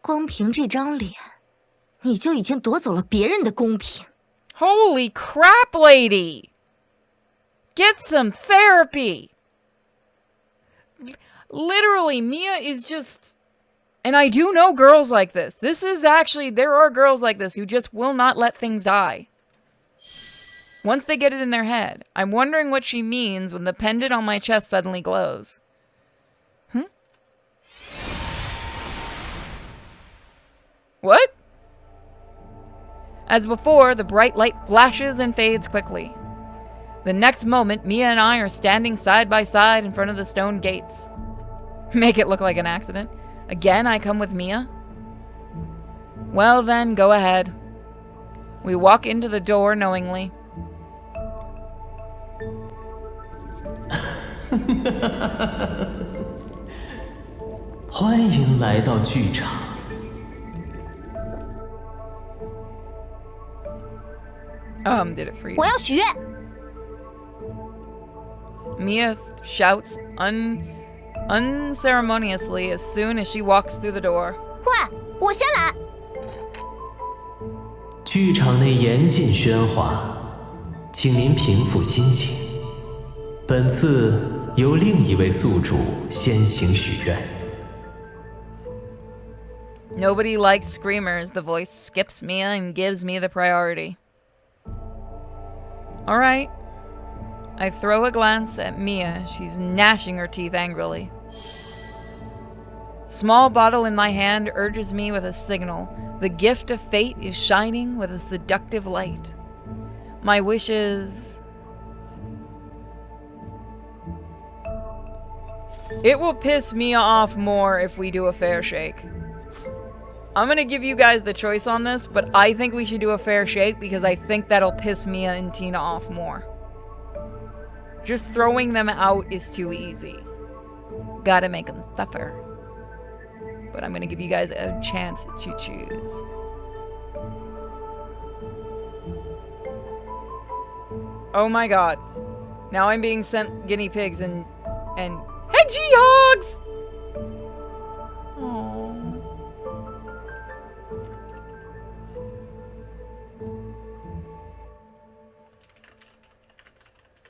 光凭这张脸，你就已经夺走了别人的公平。 Holy crap, lady! Get some therapy! Literally, Mia is just... And I do know girls like this. This is actually... There are girls like this who just will not let things die. Once they get it in their head. I'm wondering what she means when the pendant on my chest suddenly glows. What? As before, the bright light flashes and fades quickly. The next moment, Mia and I are standing side by side in front of the stone gates. Make it look like an accident. Again, I come with Mia. Well then, go ahead. We walk into the door knowingly. 欢迎来到剧场。 Did it for you. 我要许愿。 Mia shouts unceremoniously as soon as she walks through the door. 喂，我先来。剧场内严禁喧哗，请您平复心情。本次由另一位宿主先行许愿。Nobody likes screamers. The voice skips Mia and gives me the priority. Alright. I throw a glance at Mia. She's gnashing her teeth angrily. Small bottle in my hand urges me with a signal. The gift of fate is shining with a seductive light. My wish is... It will piss Mia off more if we do a fair shake. I'm gonna give you guys the choice on this, but I think we should do a fair shake because I think that'll piss Mia and Tina off more. Just throwing them out is too easy. Gotta make them suffer. But I'm gonna give you guys a chance to choose. Oh my god. Now I'm being sent guinea pigs and hedgehogs! Aww.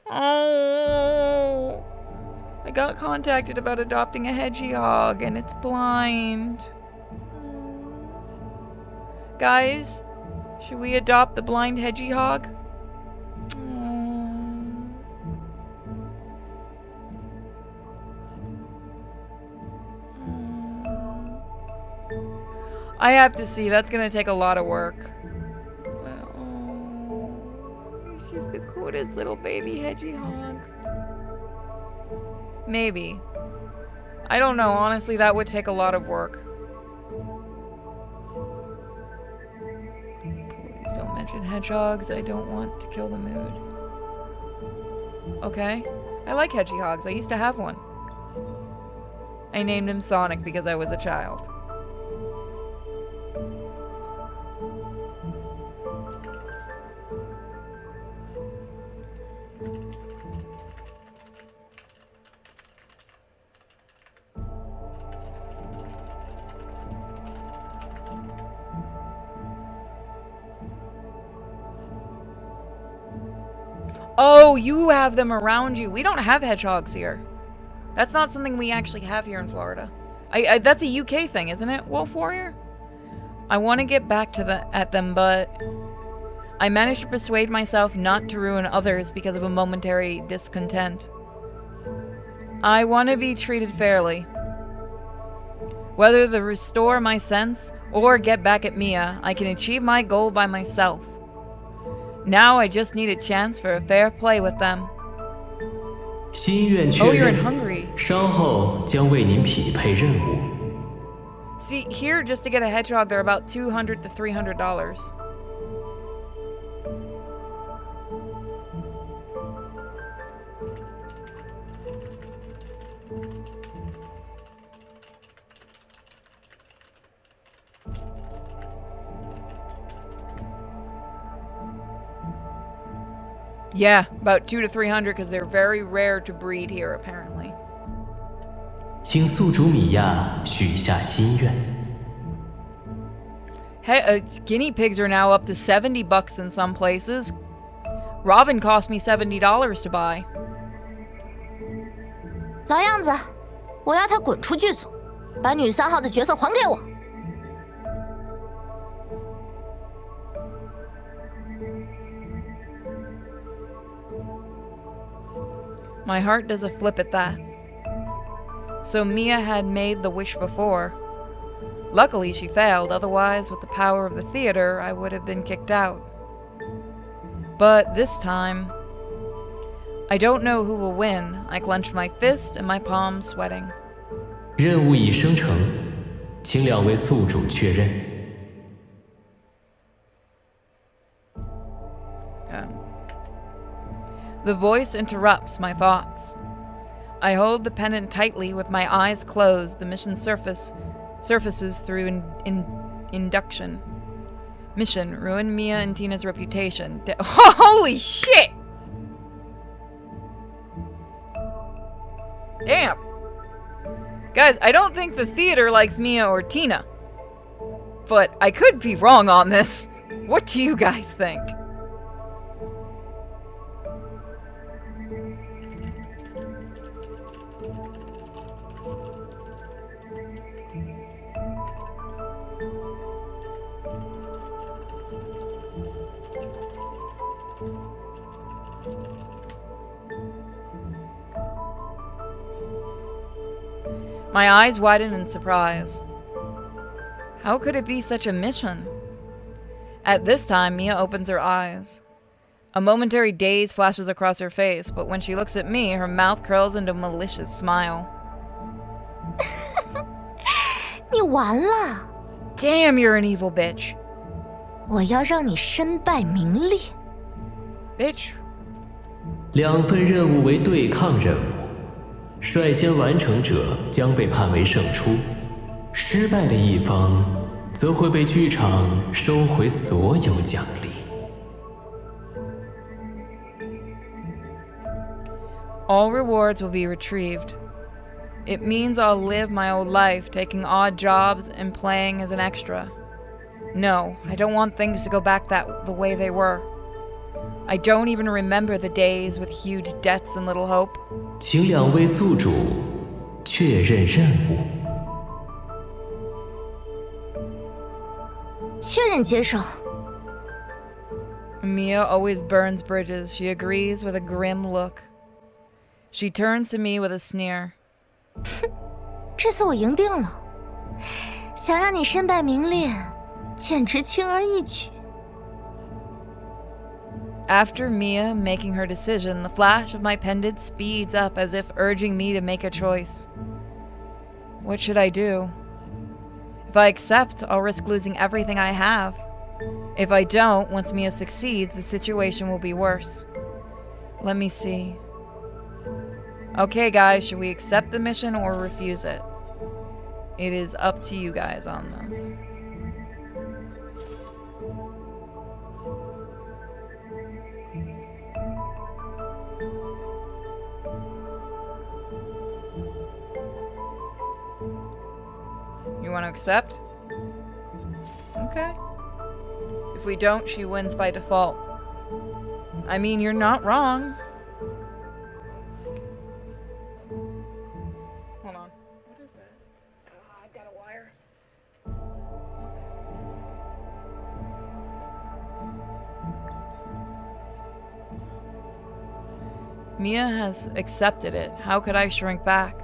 Oh, I got contacted about adopting a hedgehog and it's blind. Guys, should we adopt the blind hedgehog? I have to see. That's gonna take a lot of work. She's the cutest little baby hedgehog. Maybe. I don't know. Honestly, that would take a lot of work. Please don't mention hedgehogs. I don't want to kill the mood. Okay. I like hedgehogs. I used to have one. I named him Sonic because I was a child. Oh, you have them around you. We don't have hedgehogs here. That's not something we actually have here in Florida. That's a UK thing, isn't it, Wolf Warrior? I want to get back to at them, but I managed to persuade myself not to ruin others because of a momentary discontent. I want to be treated fairly. Whether to restore my sense or get back at Mia, I can achieve my goal by myself. Now I just need a chance for a fair play with them. 心愿确 Oh, you're 认 in Hungary. 稍后将为您匹配任务。 See, here, just to get a hedgehog, they're about $200 to $300. Yeah, about 200 to 300 because they're very rare to breed here, apparently. 请宿主米娅许下心愿。 Hey, guinea pigs are now up to $70 in some places. Robin cost me $70 to buy. 老样子，我要他滚出剧组，把女3号的角色还给我。 My heart does a flip at that. So Mia had made the wish before. Luckily she failed, otherwise with the power of the theater I would have been kicked out. But this time, I don't know who will win. I clenched my fist and my palms sweating. 任务已生成，请两位宿主确认。 The voice interrupts my thoughts. I hold the pendant tightly with my eyes closed. The mission surfaces through induction. Mission: ruin Mia and Tina's reputation. Holy shit! Damn. Guys, I don't think the theater likes Mia or Tina. But I could be wrong on this. What do you guys think? My eyes widen in surprise. How could it be such a mission? At this time, Mia opens her eyes. A momentary daze flashes across her face, but when she looks at me, her mouth curls into a malicious smile. 你完了 Damn, you're an evil bitch. 我要让你身败名裂 Bitch. 2份任务为对抗任务，率先完成者将被判为胜出，失败的一方则会被剧场收回所有奖励。All rewards will be retrieved. It means I'll live my old life taking odd jobs and playing as an extra. No, I don't want things to go back the way they were. I don't even remember the days with huge debts and little hope. 请2位宿主确认任务。确认接受 Mia always burns bridges. She agrees with a grim look. She turns to me with a sneer. 这次我赢定了，想让你身败名裂，简直轻而易举。 After Mia making her decision, the flash of my pendant speeds up as if urging me to make a choice. What should I do? If I accept, I'll risk losing everything I have. If I don't, once Mia succeeds, the situation will be worse. Let me see. Okay, guys, should we accept the mission or refuse it? It is up to you guys on this. You want to accept? Okay. If we don't, she wins by default. I mean, you're not wrong. Hold on. What is that? Oh, I've got a wire. Mia has accepted it. How could I shrink back?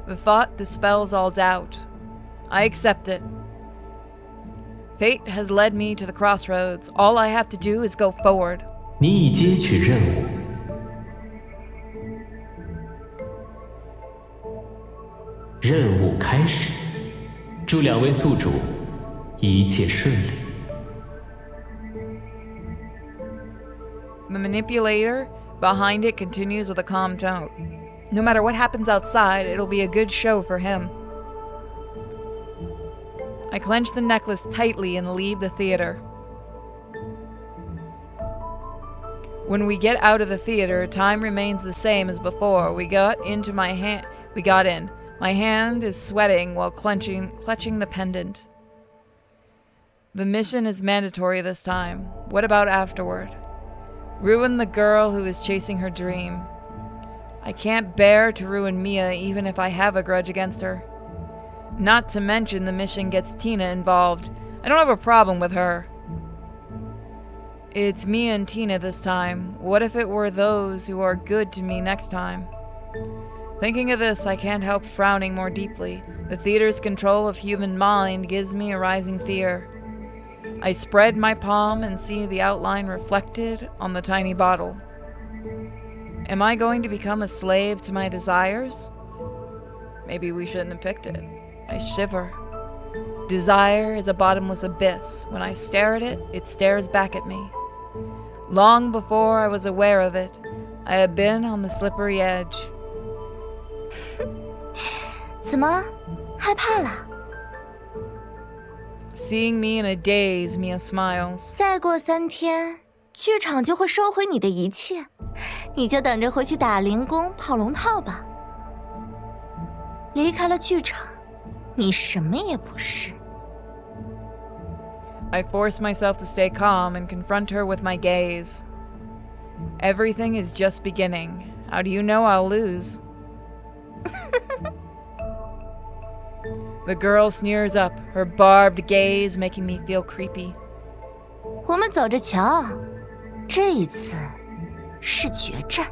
The thought dispels all doubt. I accept it. Fate has led me to the crossroads. All I have to do is go forward. 你已接取任务。任务开始，祝2位宿主一切顺利。 The manipulator behind it continues with a calm tone. No matter what happens outside, it'll be a good show for him. I clench the necklace tightly and leave the theater. When we get out of the theater, time remains the same as before. We got in. My hand is sweating while clutching the pendant. The mission is mandatory this time. What about afterward? Ruin the girl who is chasing her dream. I can't bear to ruin Mia even if I have a grudge against her. Not to mention the mission gets Tina involved. I don't have a problem with her. It's Mia and Tina this time. What if it were those who are good to me next time? Thinking of this, I can't help frowning more deeply. The theater's control of human mind gives me a rising fear. I spread my palm and see the outline reflected on the tiny bottle. Am I going to become a slave to my desires? Maybe we shouldn't have picked it. I shiver. Desire is a bottomless abyss. When I stare at it, it stares back at me. Long before I was aware of it, I had been on the slippery edge. 怎么，害怕了？ Seeing me in a daze, Mia smiles. 再过3天，剧场就会收回你的一切，你就等着回去打零工、跑龙套吧。离开了剧场，你什么也不是。 I force myself to stay calm and confront her with my gaze. Everything is just beginning. How do you know I'll lose? The girl sneers up, her barbed gaze making me feel creepy. 我们走着瞧，这一次是决战。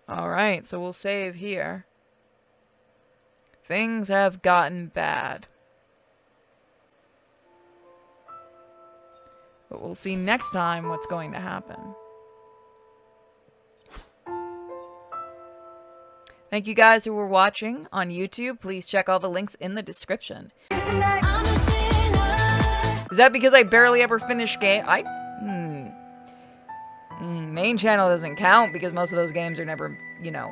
Alright, so we'll save here. Things have gotten bad. But we'll see next time what's going to happen. Thank you guys who were watching on YouTube. Please check all the links in the description. Is that because I barely ever finish game? Main channel doesn't count because most of those games are never, you know,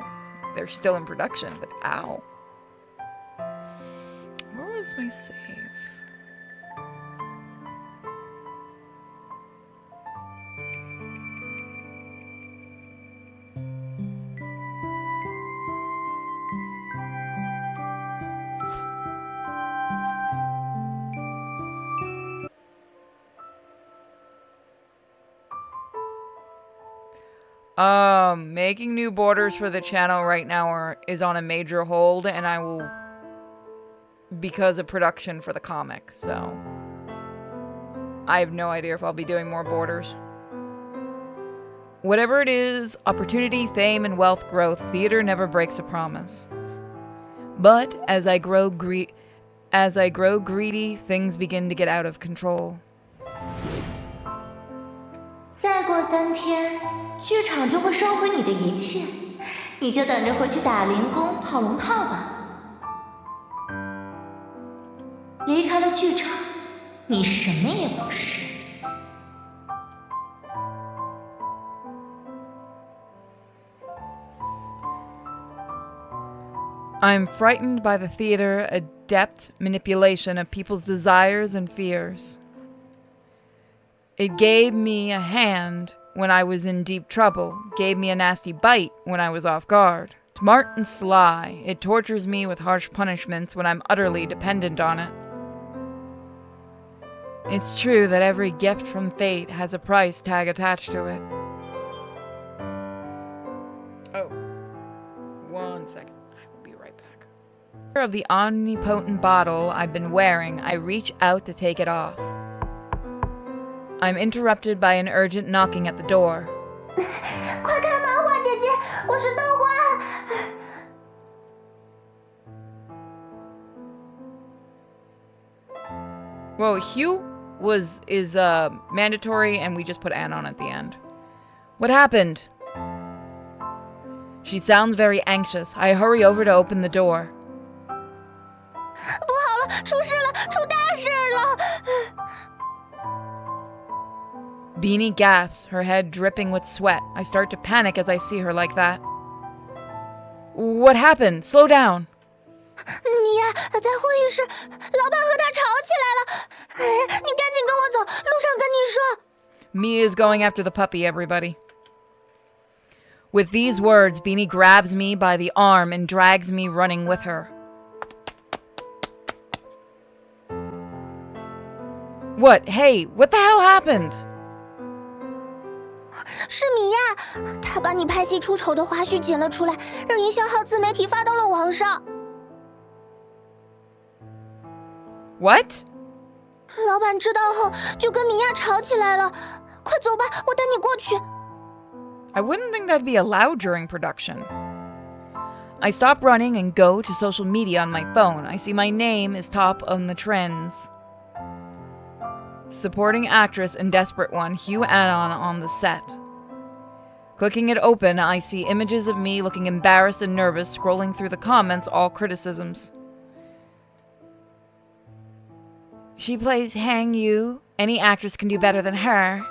they're still in production. But ow. Where was my save? Making new borders for the channel right now is on a major hold, and I will, because of production for the comic, so I have no idea if I'll be doing more borders. Whatever it is, opportunity, fame, and wealth growth, theater never breaks a promise. But as I grow greedy, things begin to get out of control. 再过3天，剧场就会收回你的一切，你就等着回去打零工、跑龙套吧。离开了剧场，你什么也不是。I'm frightened by the theater, adept manipulation of people's desires and fears. It gave me a hand when I was in deep trouble, gave me a nasty bite when I was off guard. Smart and sly, it tortures me with harsh punishments when I'm utterly dependent on it. It's true that every gift from fate has a price tag attached to it. Oh, 1 second. I will be right back. Of the omnipotent bottle I've been wearing, I reach out to take it off. I'm interrupted by an urgent knocking at the door. 快开门，花姐姐，我是豆花。Well, Hugh is mandatory, and we just put Anne on at the end. What happened? She sounds very anxious. I hurry over to open the door. 不好了，出事了，出大事了！ Beanie gasps, her head dripping with sweat. I start to panic as I see her like that. What happened? Slow down. 米娅在会议室，老板和他吵起来了。你赶紧跟我走，路上跟你说。 Mia's going after the puppy, everybody. With these words, Beanie grabs me by the arm and drags me running with her. What? Hey, what the hell happened? 是米娅，她把你拍戏出丑的花絮剪了出来，让营销号自媒体发到了网上。What? 老板知道后就跟米娅吵起来了。快走吧，我带你过去。I wouldn't think that'd be allowed during production. I stop running and go to social media on my phone. I see my name is top on the trends. Supporting actress and desperate one, Hugh Anon on the set. Clicking it open, I see images of me looking embarrassed and nervous, scrolling through the comments, all criticisms. She plays Hang You. Any actress can do better than her.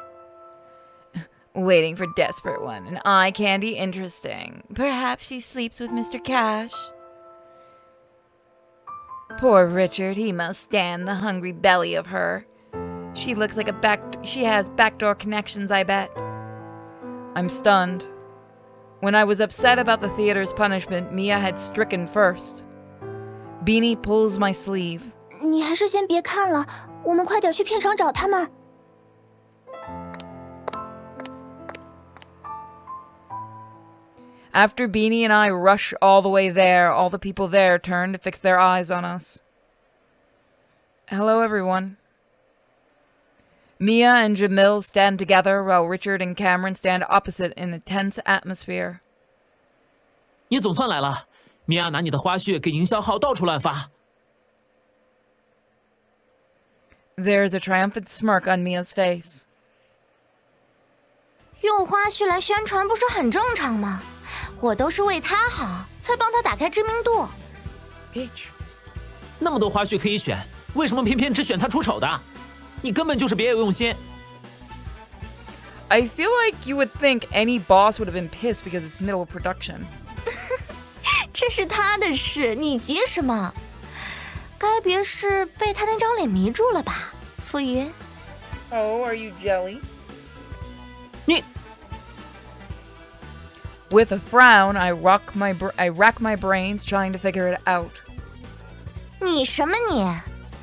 Waiting for desperate one. An eye candy interesting. Perhaps she sleeps with Mr. Cash. Poor Richard, he must stand the hungry belly of her. She looks like she has backdoor connections, I bet. I'm stunned. When I was upset about the theater's punishment, Mia had stricken first. Beanie pulls my sleeve. 你还是先别看了，我们快点去片场找他们。 After Beanie and I rush all the way there, all the people there turn to fix their eyes on us. Hello, everyone. Mia and Jamil stand together while Richard and Cameron stand opposite in a tense atmosphere. 你总算来了。米娅拿你的花絮给营销号到处乱发。There's a triumphant smirk on Mia's face. 用花絮来宣传不是很正常吗？我都是为他好，才帮他打开知名度。Bitch. 那么多花絮可以选，为什么偏偏只选他出丑的？你根本就是别有用心。I feel like you would think any boss would have been pissed because it's middle of production. 这是他的事，你急什么？该别是被他那张脸迷住了吧，傅云 Oh, are you jelly? 你 With a frown, I rack my brains trying to figure it out. 你什么你？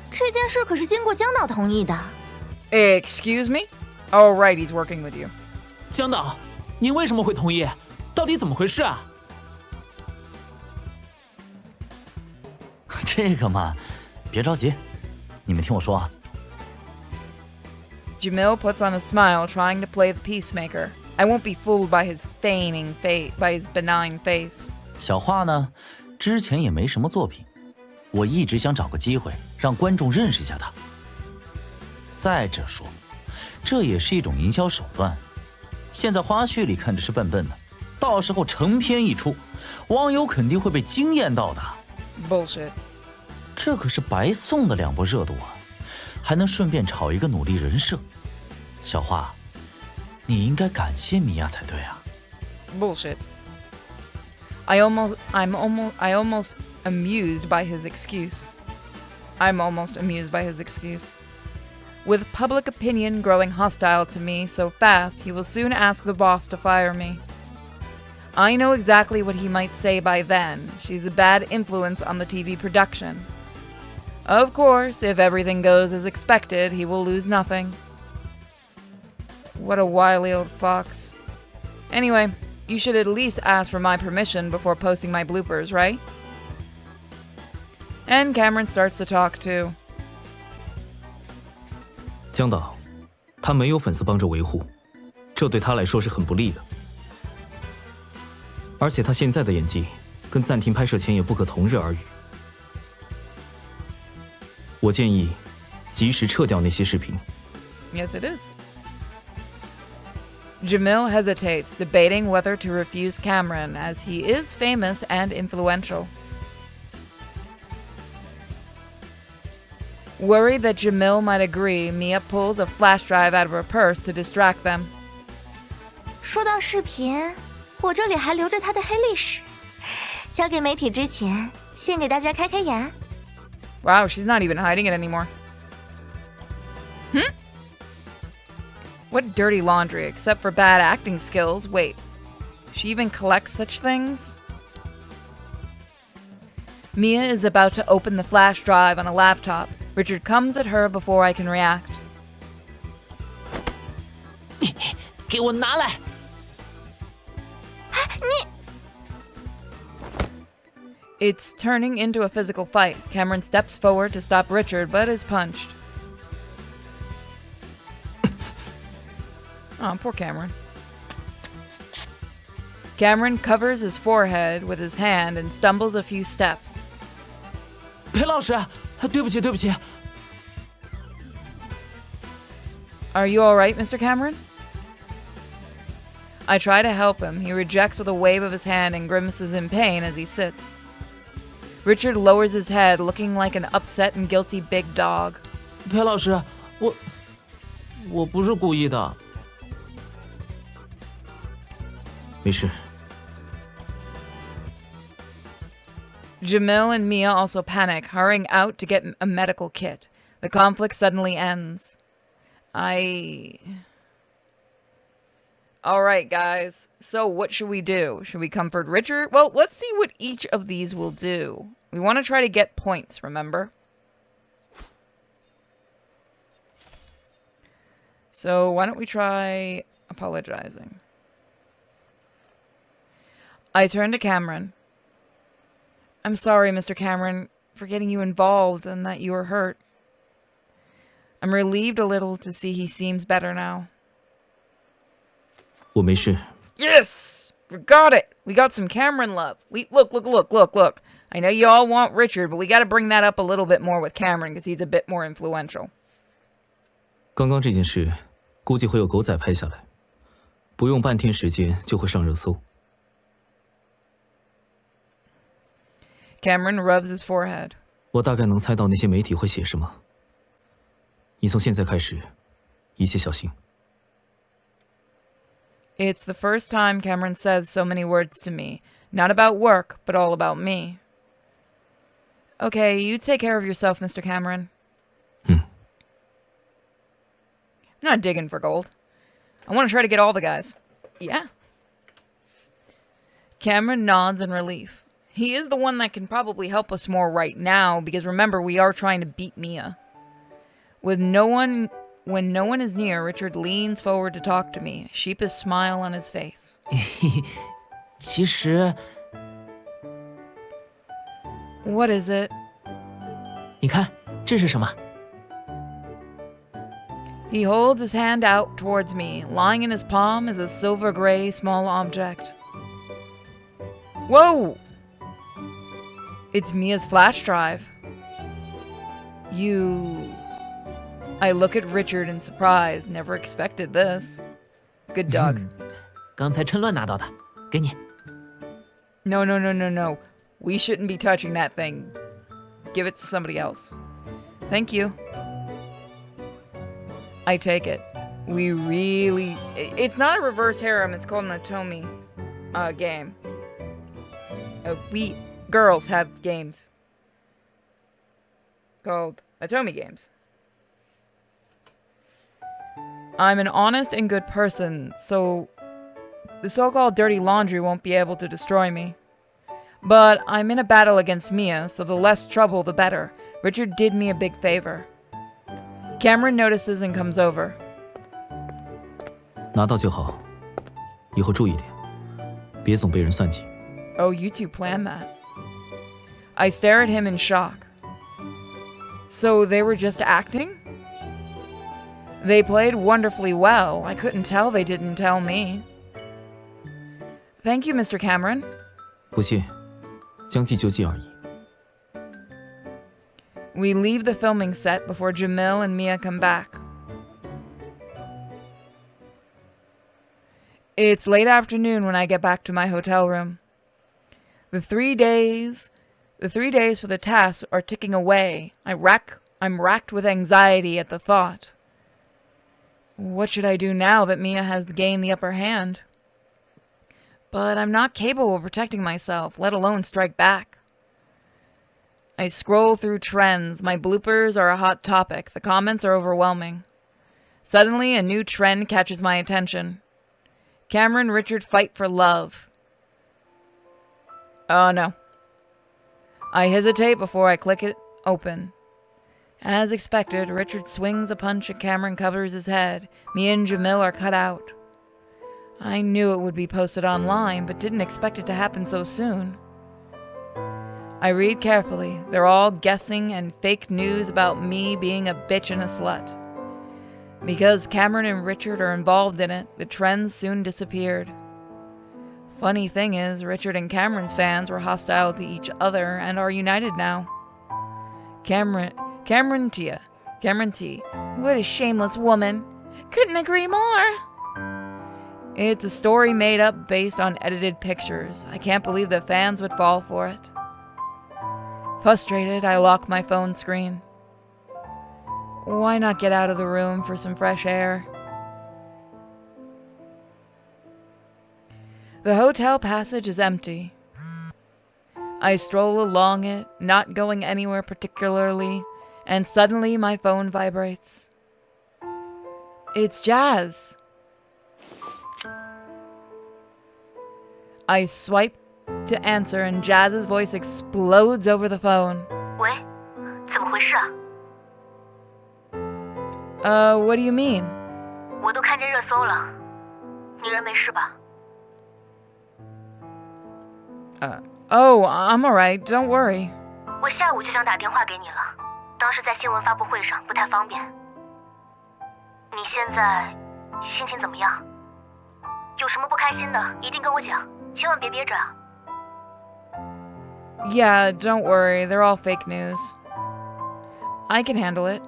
这件事可是经过江导同意的。Excuse me? Oh, right, he's working with you. 江导，您为什么会同意？到底怎么回事啊？这个嘛，别着急，你们听我说啊。Jamil puts on a smile, trying to play the peacemaker. I won't be fooled by his feigning face, by his benign face. 小花呢，之前也没什么作品，我一直想找个机会让观众认识一下她。再者说，这也是一种营销手段。现在花絮里看着是笨笨的，到时候成片一出，网友肯定会被惊艳到的。Bullshit. 这可是白送的2波热度啊，还能顺便炒一个努力人设。小花，你应该感谢米娅才对啊。Bullshit. I almost amused by his excuse. I'm almost amused by his excuse. With public opinion growing hostile to me so fast, he will soon ask the boss to fire me. I know exactly what he might say by then. She's a bad influence on the TV production. Of course, if everything goes as expected, he will lose nothing. What a wily old fox. Anyway, you should at least ask for my permission before posting my bloopers, right? And Cameron starts to talk too. 江导，他没有粉丝帮着维护，这对他来说是很不利的。而且他现在的演技跟暂停拍摄前也不可同日而语。我建议及时撤掉那些视频。 Yes, it is. Jamil hesitates, debating whether to refuse Cameron, as he is famous and influential. Worried that Jamil might agree, Mia pulls a flash drive out of her purse to distract them. 说到视频，我这里还留着他的黑历史，交给媒体之前，先给大家开开眼。Wow, she's not even hiding it anymore. What dirty laundry, except for bad acting skills. Wait, she even collects such things? Mia is about to open the flash drive on a laptop. Richard comes at her before I can react. 给我拿来！你 It's turning into a physical fight. Cameron steps forward to stop Richard, but is punched. Oh, poor Cameron. Cameron covers his forehead with his hand and stumbles a few steps. 裴老师，对不起，对不起。 Are you all right, Mr. Cameron? I try to help him. He rejects with a wave of his hand and grimaces in pain as he sits. Richard lowers his head, looking like an upset and guilty big dog. 裴老师，我不是故意的。没事。 Jamil and Mia also panic, hurrying out to get a medical kit. The conflict suddenly ends. Alright, guys. So what should we do? Should we comfort Richard? Well, let's see what each of these will do. We want to try to get points, remember? So why don't we try apologizing? I turn to Cameron. I'm sorry, Mr. Cameron, for getting you involved and that you were hurt. I'm relieved a little to see he seems better now. 我没事。 Yes! We got it! We got some Cameron love. Look. I know you all want Richard, but we got to bring that up a little bit more with Cameron because he's a bit more influential. 刚刚这件事，估计会有狗仔拍下来，不用半天时间就会上热搜。 Cameron rubs his forehead. 我大概能猜到那些媒体会写什么。你从现在开始，一切小心。 It's the first time Cameron says so many words to me. Not about work, but all about me. Okay, you take care of yourself, Mr. Cameron. I'm not digging for gold. I want to try to get all the guys. Yeah. Cameron nods in relief. He is the one that can probably help us more right now, because remember, we are trying to beat Mia. When no one is near, Richard leans forward to talk to me, a sheepish smile on his face. 其实 What is it? 你看，这是什么？ He holds his hand out towards me. Lying in his palm is a silver gray small object. Whoa! It's Mia's flash drive. I look at Richard in surprise. Never expected this. Good dog. 刚才趁乱拿到的，给你。 No. We shouldn't be touching that thing. Give it to somebody else. Thank you. I take it. It's not a reverse harem, it's called an Otome game. We girls have games called Otome games. I'm an honest and good person, so the so-called dirty laundry won't be able to destroy me. But I'm in a battle against Mia, so the less trouble, the better. Richard did me a big favor. Cameron notices and comes over. 拿到就好，以后注意点，别总被人算计。 Oh, you two planned that. I stare at him in shock. So they were just acting? They played wonderfully well. I couldn't tell they didn't tell me. Thank you, Mr. Cameron. 不谢，将计就计而已。 We leave the filming set before Jamil and Mia come back. It's late afternoon when I get back to my hotel room. The 3 days for the task are ticking away. I'm racked with anxiety at the thought. What should I do now that Mia has gained the upper hand? But I'm not capable of protecting myself, let alone strike back. I scroll through trends. My bloopers are a hot topic. The comments are overwhelming. Suddenly, a new trend catches my attention. Cameron and Richard fight for love. Oh no. I hesitate before I click it open. As expected, Richard swings a punch and Cameron covers his head. Mia and Jamil are cut out. I knew it would be posted online, but didn't expect it to happen so soon. I read carefully. They're all guessing and fake news about me being a bitch and a slut. Because Cameron and Richard are involved in it, the trends soon disappeared. Funny thing is, Richard and Cameron's fans were hostile to each other and are united now. Cameron T. What a shameless woman. Couldn't agree more. It's a story made up based on edited pictures. I can't believe the fans would fall for it. Frustrated, I lock my phone screen. Why not get out of the room for some fresh air? The hotel passage is empty. I stroll along it, not going anywhere particularly, and suddenly my phone vibrates. It's Jazz. I swipe to answer and Jazz's voice explodes over the phone. 喂，怎么回事啊？ What do you mean? 我都看见热搜了，你人没事吧？ Oh, I'm alright, don't worry. 我下午就想打电话给你了，当时在新闻发布会上不太方便。你现在心情怎么样？有什么不开心的，一定跟我讲，千万别憋着啊。Yeah, don't worry, they're all fake news. I can handle it.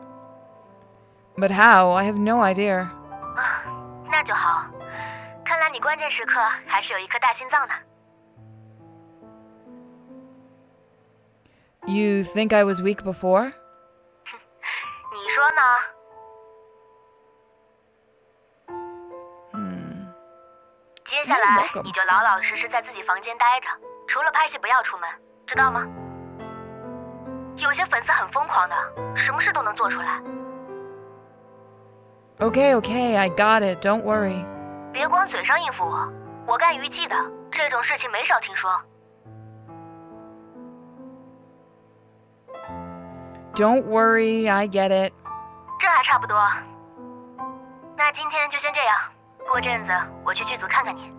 But how? I have no idea. 那就好，看来你关键时刻还是有一颗大心脏的。You think I was weak before? 你说呢？接下来你就老老实实在自己房间待着，除了拍戏不要出门，知道吗？有些粉丝很疯狂的，什么事都能做出来。Okay, I got it. Don't worry. 别光嘴上应付我，我干娱记的，这种事情没少听说。Don't worry, I get it. 这还差不多。那今天就先这样，过阵子我去剧组看看你。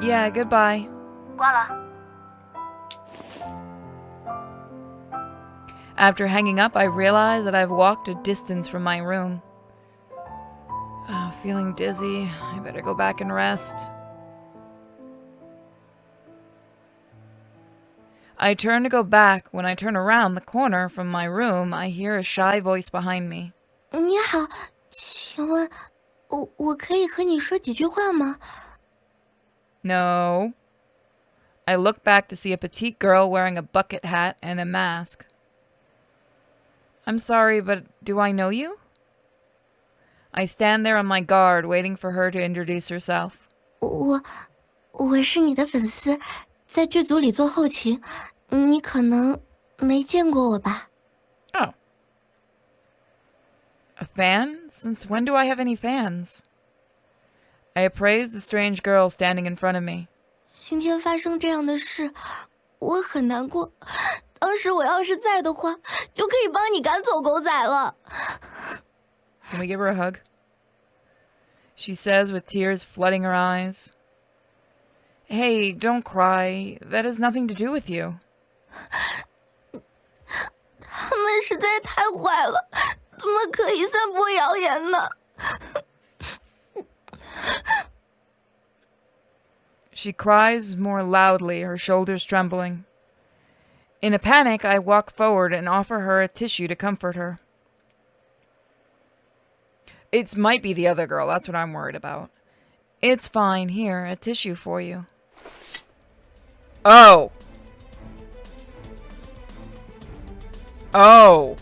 Yeah, goodbye. 挂了。After hanging up, I realize that I've walked a distance from my room. Feeling dizzy. I better go back and rest. I turn to go back. When I turn around the corner from my room, I hear a shy voice behind me. 你好，请问，我可以和你说几句话吗？ No. I look back to see a petite girl wearing a bucket hat and a mask. I'm sorry, but do I know you? I stand there on my guard, waiting for her to introduce herself. 我是你的粉丝，在剧组里做后勤，你可能没见过我吧？ Oh. A fan? Since when do I have any fans? I appraise the strange girl standing in front of me. 今天发生这样的事，我很难过。当时我要是在的话，就可以帮你赶走狗仔了。 Can we give her a hug? She says with tears flooding her eyes. Hey, don't cry. That has nothing to do with you. 他们实在太坏了，怎么可以散播谣言呢？ She cries more loudly, her shoulders trembling. In a panic, I walk forward and offer her a tissue to comfort her. It might be the other girl, that's what I'm worried about. It's fine, here, a tissue for you. Oh! Oh!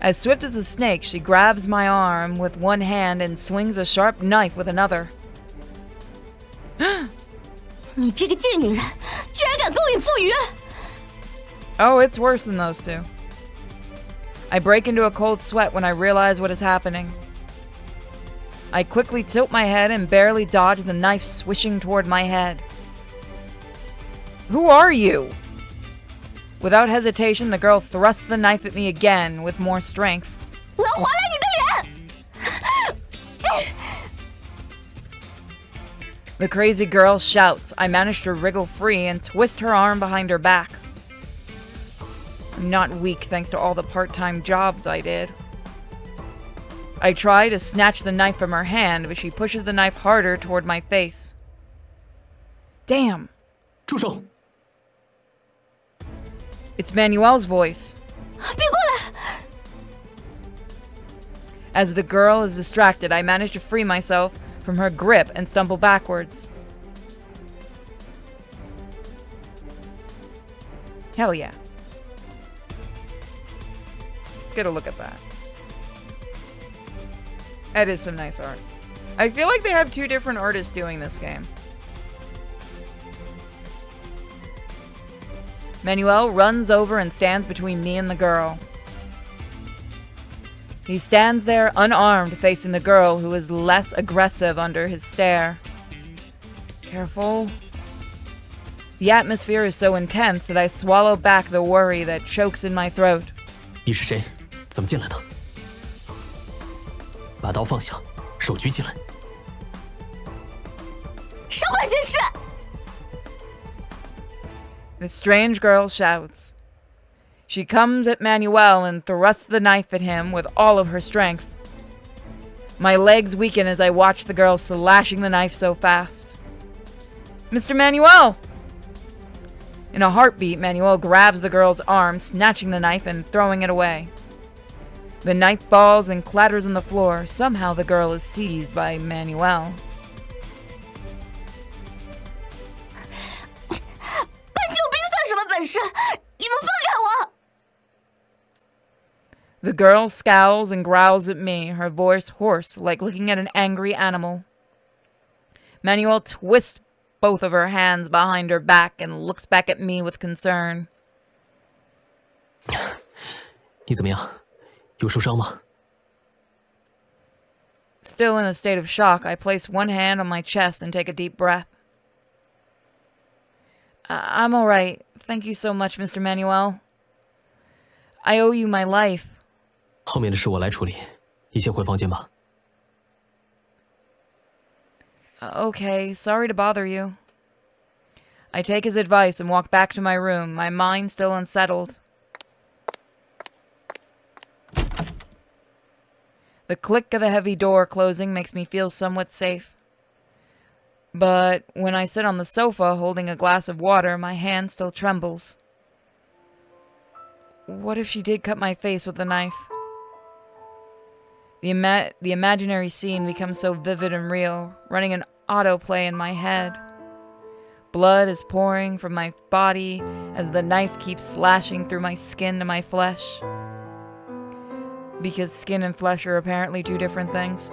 As swift as a snake, she grabs my arm with one hand and swings a sharp knife with another. 你这个贱女人，居然敢勾引妇孺！ Oh, it's worse than those two. I break into a cold sweat when I realize what is happening. I quickly tilt my head and barely dodge the knife swishing toward my head. Who are you? Without hesitation, the girl thrusts the knife at me again with more strength. 我要划烂你的脸！ The crazy girl shouts. I manage to wriggle free and twist her arm behind her back. I'm not weak thanks to all the part-time jobs I did. I try to snatch the knife from her hand, but she pushes the knife harder toward my face. Damn. 住手！ It's Manuel's voice. 别过来！ As the girl is distracted, I manage to free myself from her grip and stumble backwards. Hell yeah. Let's get a look at that. That is some nice art. I feel like they have two different artists doing this game. Manuel runs over and stands between me and the girl. He stands there unarmed, facing the girl, who is less aggressive under his stare. Careful. The atmosphere is so intense that I swallow back the worry that chokes in my throat. 你是谁？怎么进来的？把刀放下，手举起来。少管闲事！ The strange girl shouts. She comes at Manuel and thrusts the knife at him with all of her strength. My legs weaken as I watch the girl slashing the knife so fast. Mr. Manuel! In a heartbeat, Manuel grabs the girl's arm, snatching the knife and throwing it away. The knife falls and clatters on the floor. Somehow the girl is seized by Manuel. The girl scowls and growls at me, her voice hoarse, like looking at an angry animal. Manuel twists both of her hands behind her back and looks back at me with concern. 你怎么样？有受伤吗？ Still in a state of shock, I place one hand on my chest and take a deep breath. I'm all right. Thank you so much, Mr. Manuel. I owe you my life. 后面的事我来处理，你先回房间吧。 Okay, sorry to bother you. I take his advice and walk back to my room, my mind still unsettled. The click of the heavy door closing makes me feel somewhat safe. But when I sit on the sofa holding a glass of water, my hand still trembles. What if she did cut my face with a knife? The imaginary scene becomes so vivid and real, running an autoplay in my head. Blood is pouring from my body as the knife keeps slashing through my skin to my flesh. Because skin and flesh are apparently two different things.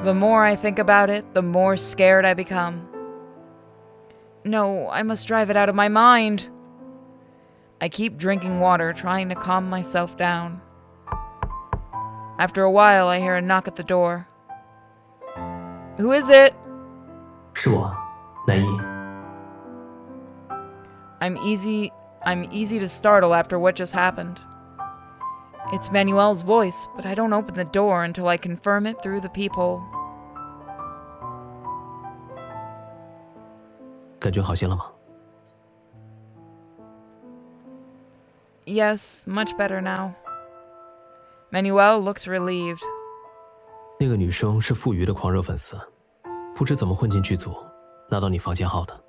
The more I think about it, the more scared I become. No, I must drive it out of my mind. I keep drinking water, trying to calm myself down. After a while, I hear a knock at the door. Who is it? 是我，南一。 I'm easy to startle after what just happened. It's Manuel's voice, but I don't open the door until I confirm it through the peephole. 感觉好些了吗？ Yes, much better now. Manuel looks relieved. 那个女生是傅余的狂热粉丝，不知怎么混进剧组，拿到你房间号的。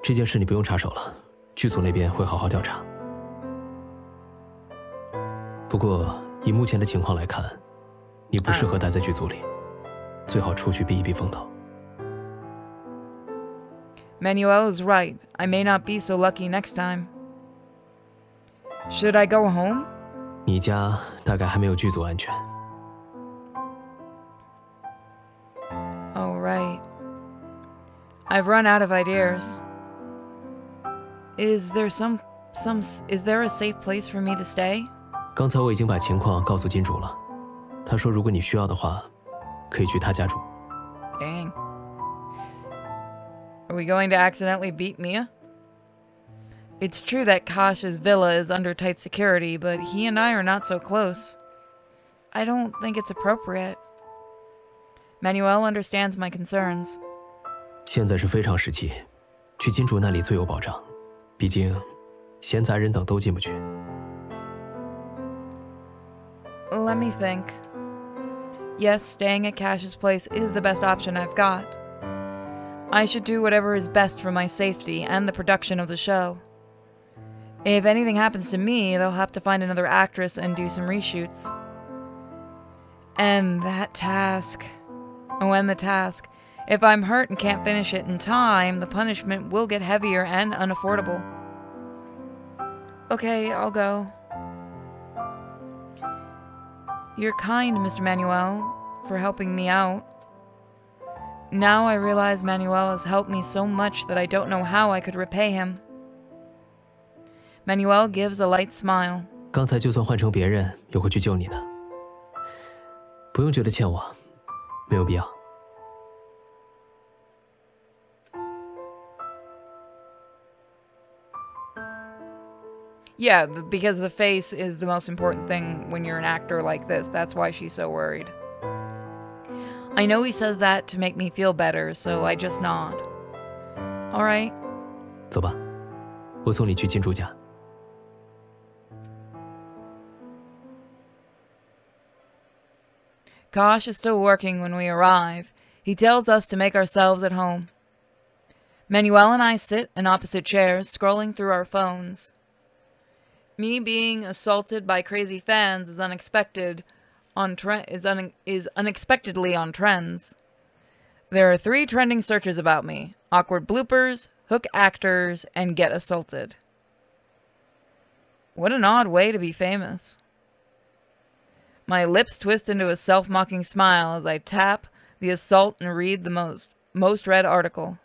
这件事你不用插手了，剧组那边会好好调查。不过以目前的情况来看，你不适合待在剧组里，最好出去避一避风头。 Manuel is right. I may not be so lucky next time. Should I go home? 你家大概还没有剧组安全。 Oh, right. I've run out of ideas. Is there a safe place for me to stay? 刚才我已经把情况告诉金主了，他说如果你需要的话，可以去他家住。 Dang. Are we going to accidentally beat Mia? It's true that Kash's villa is under tight security, but he and I are not so close. I don't think it's appropriate. Manuel understands my concerns. 现在是非常时期，去金主那里最有保障，毕竟闲杂人等都进不去。 Let me think. Yes, staying at Kash's place is the best option I've got. I should do whatever is best for my safety and the production of the show. If anything happens to me, they'll have to find another actress and do some reshoots. And that task. Oh, and the task. If I'm hurt and can't finish it in time, the punishment will get heavier and unaffordable. Okay, I'll go. You're kind, Mr. Manuel, for helping me out. Now I realize Manuel has helped me so much that I don't know how I could repay him. Manuel gives a light smile. 刚才就算换成别人，也会去救你的。不用觉得欠我，没有必要。 Yeah, because the face is the most important thing when you're an actor like this. That's why she's so worried. I know he says that to make me feel better, so I just nod. All right. 走吧，我送你去金主家。Kosh is still working when we arrive. He tells us to make ourselves at home. Manuel and I sit in opposite chairs, scrolling through our phones. Me being assaulted by crazy fans is unexpectedly on trends. There are 3 trending searches about me: awkward bloopers, hook actors, and get assaulted. What an odd way to be famous. My lips twist into a self-mocking smile as I tap the assault and read the most read article.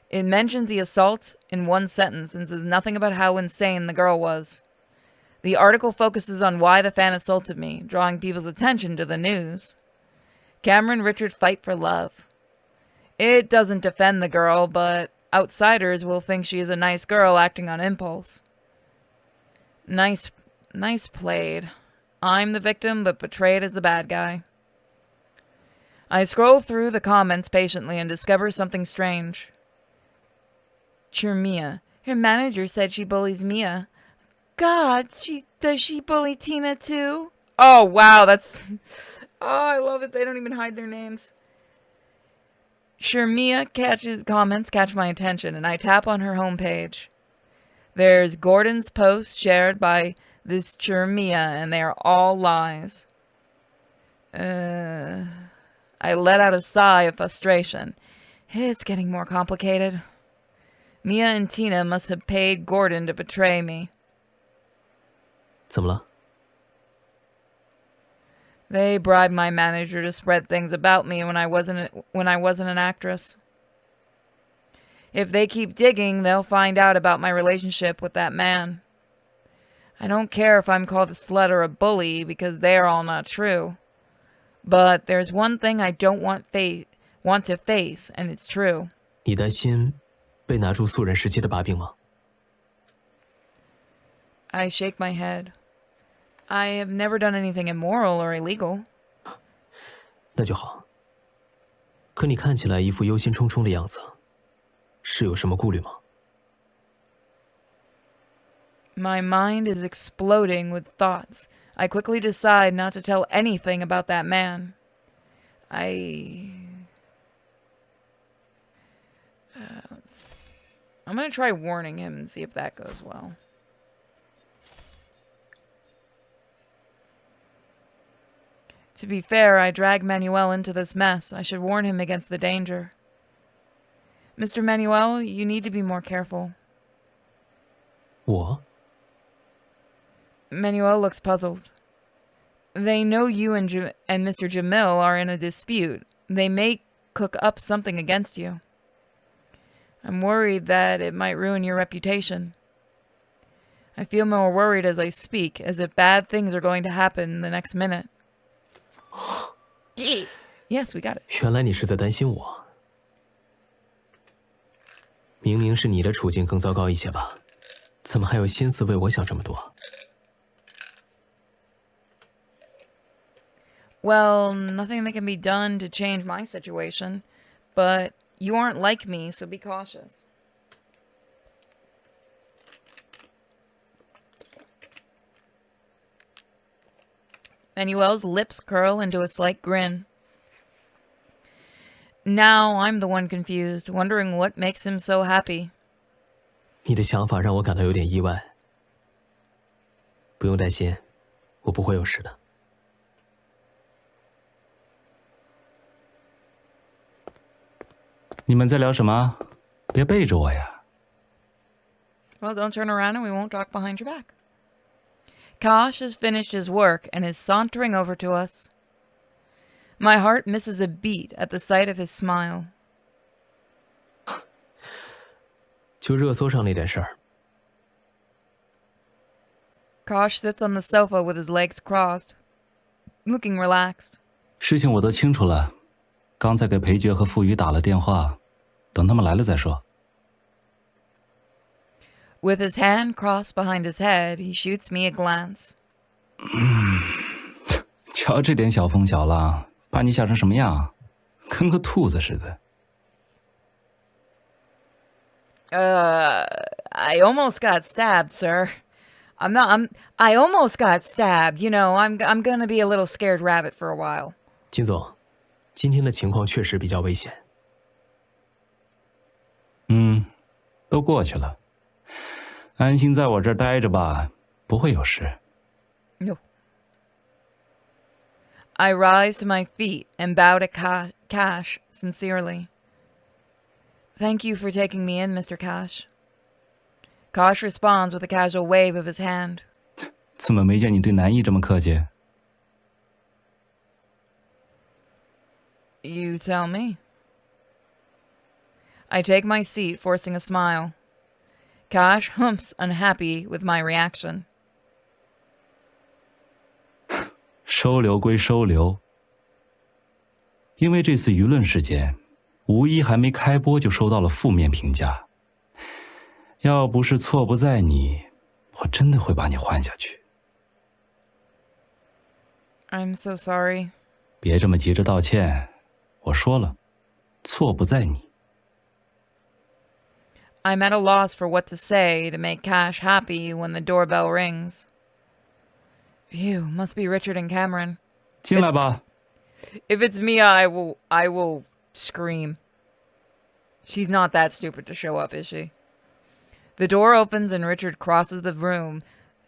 It mentions the assault in one sentence and says nothing about how insane the girl was. The article focuses on why the fan assaulted me, drawing people's attention to the news. Cameron Richard fight for love. It doesn't defend the girl, but outsiders will think she is a nice girl acting on impulse. Nice played. I'm the victim, but portrayed as the bad guy. I scroll through the comments patiently and discover something strange. Mia. Her manager said she bullies Mia. God, does she bully Tina too? Oh, wow, that's... Oh, I love it. They don't even hide their names. Mia comments catch my attention, and I tap on her homepage. There's Gordon's post shared by this Mia, and they are all lies. I let out a sigh of frustration. It's getting more complicated. Mia and Tina must have paid Gordon to betray me. 怎么了? They bribed my manager to spread things about me when I wasn't an actress. If they keep digging, they'll find out about my relationship with that man. I don't care if I'm called a slut or a bully, because they are all not true. But there's one thing I don't want to face, and it's true. 你担心被拿住素人时期的把柄吗? I shake my head. I have never done anything immoral or illegal. 那就好。可你看起来一副忧心忡忡的样子，是有什么顾虑吗？ My mind is exploding with thoughts. I quickly decide not to tell anything about that man. I'm going to try warning him and see if that goes well. To be fair, I dragged Manuel into this mess. I should warn him against the danger. Mr. Manuel, you need to be more careful. 我? Manuel looks puzzled. They know you and Mr. Jamil are in a dispute. They may cook up something against you. I'm worried that it might ruin your reputation. I feel more worried as I speak, as if bad things are going to happen the next minute. Yes, we got it. 原来你是在担心我。明明是你的处境更糟糕一些吧？怎么还有心思为我想这么多？ Well, nothing that can be done to change my situation, but you aren't like me, so be cautious. Manuel's lips curl into a slight grin. Now I'm the one confused, wondering what makes him so happy. 你的想法让我感到有点意外。不用担心，我不会有事的。 你们在聊什么？别背着我呀。 Well, don't turn around and we won't talk behind your back. Kosh has finished his work and is sauntering over to us. My heart misses a beat at the sight of his smile. 就热搜上那点事儿。 Kosh sits on the sofa with his legs crossed, looking relaxed. 事情我都清楚了，刚才给裴爵和傅宇打了电话，等他们来了再说。 With his hand crossed behind his head, he shoots me a glance. 瞧这点小风小浪，把你吓成什么样？跟个兔子似的。 I almost got stabbed, sir. I almost got stabbed. You know, I'm gonna be a little scared rabbit for a while. 金总，今天的情况确实比较危险。都过去了，安心在我这儿待着吧，不会有事。No. I rise to my feet and bow to Cash sincerely. Thank you for taking me in, Mr. Cash. Cash responds with a casual wave of his hand. 怎么没见你对南艺这么客气？ You tell me. I take my seat, forcing a smile. Cash humps, unhappy with my reaction. 收留归收留，因为这次舆论事件，无一还没开播就收到了负面评价。要不是错不在你，我真的会把你换下去。 I'm so sorry. 别这么急着道歉，我说了，错不在你。 I'm at a loss for what to say to make Cash happy when the doorbell rings. Phew, must be Richard and Cameron. 进来吧。 If it's Mia, I will scream. She's not that stupid to show up, is she? The door opens and Richard crosses the room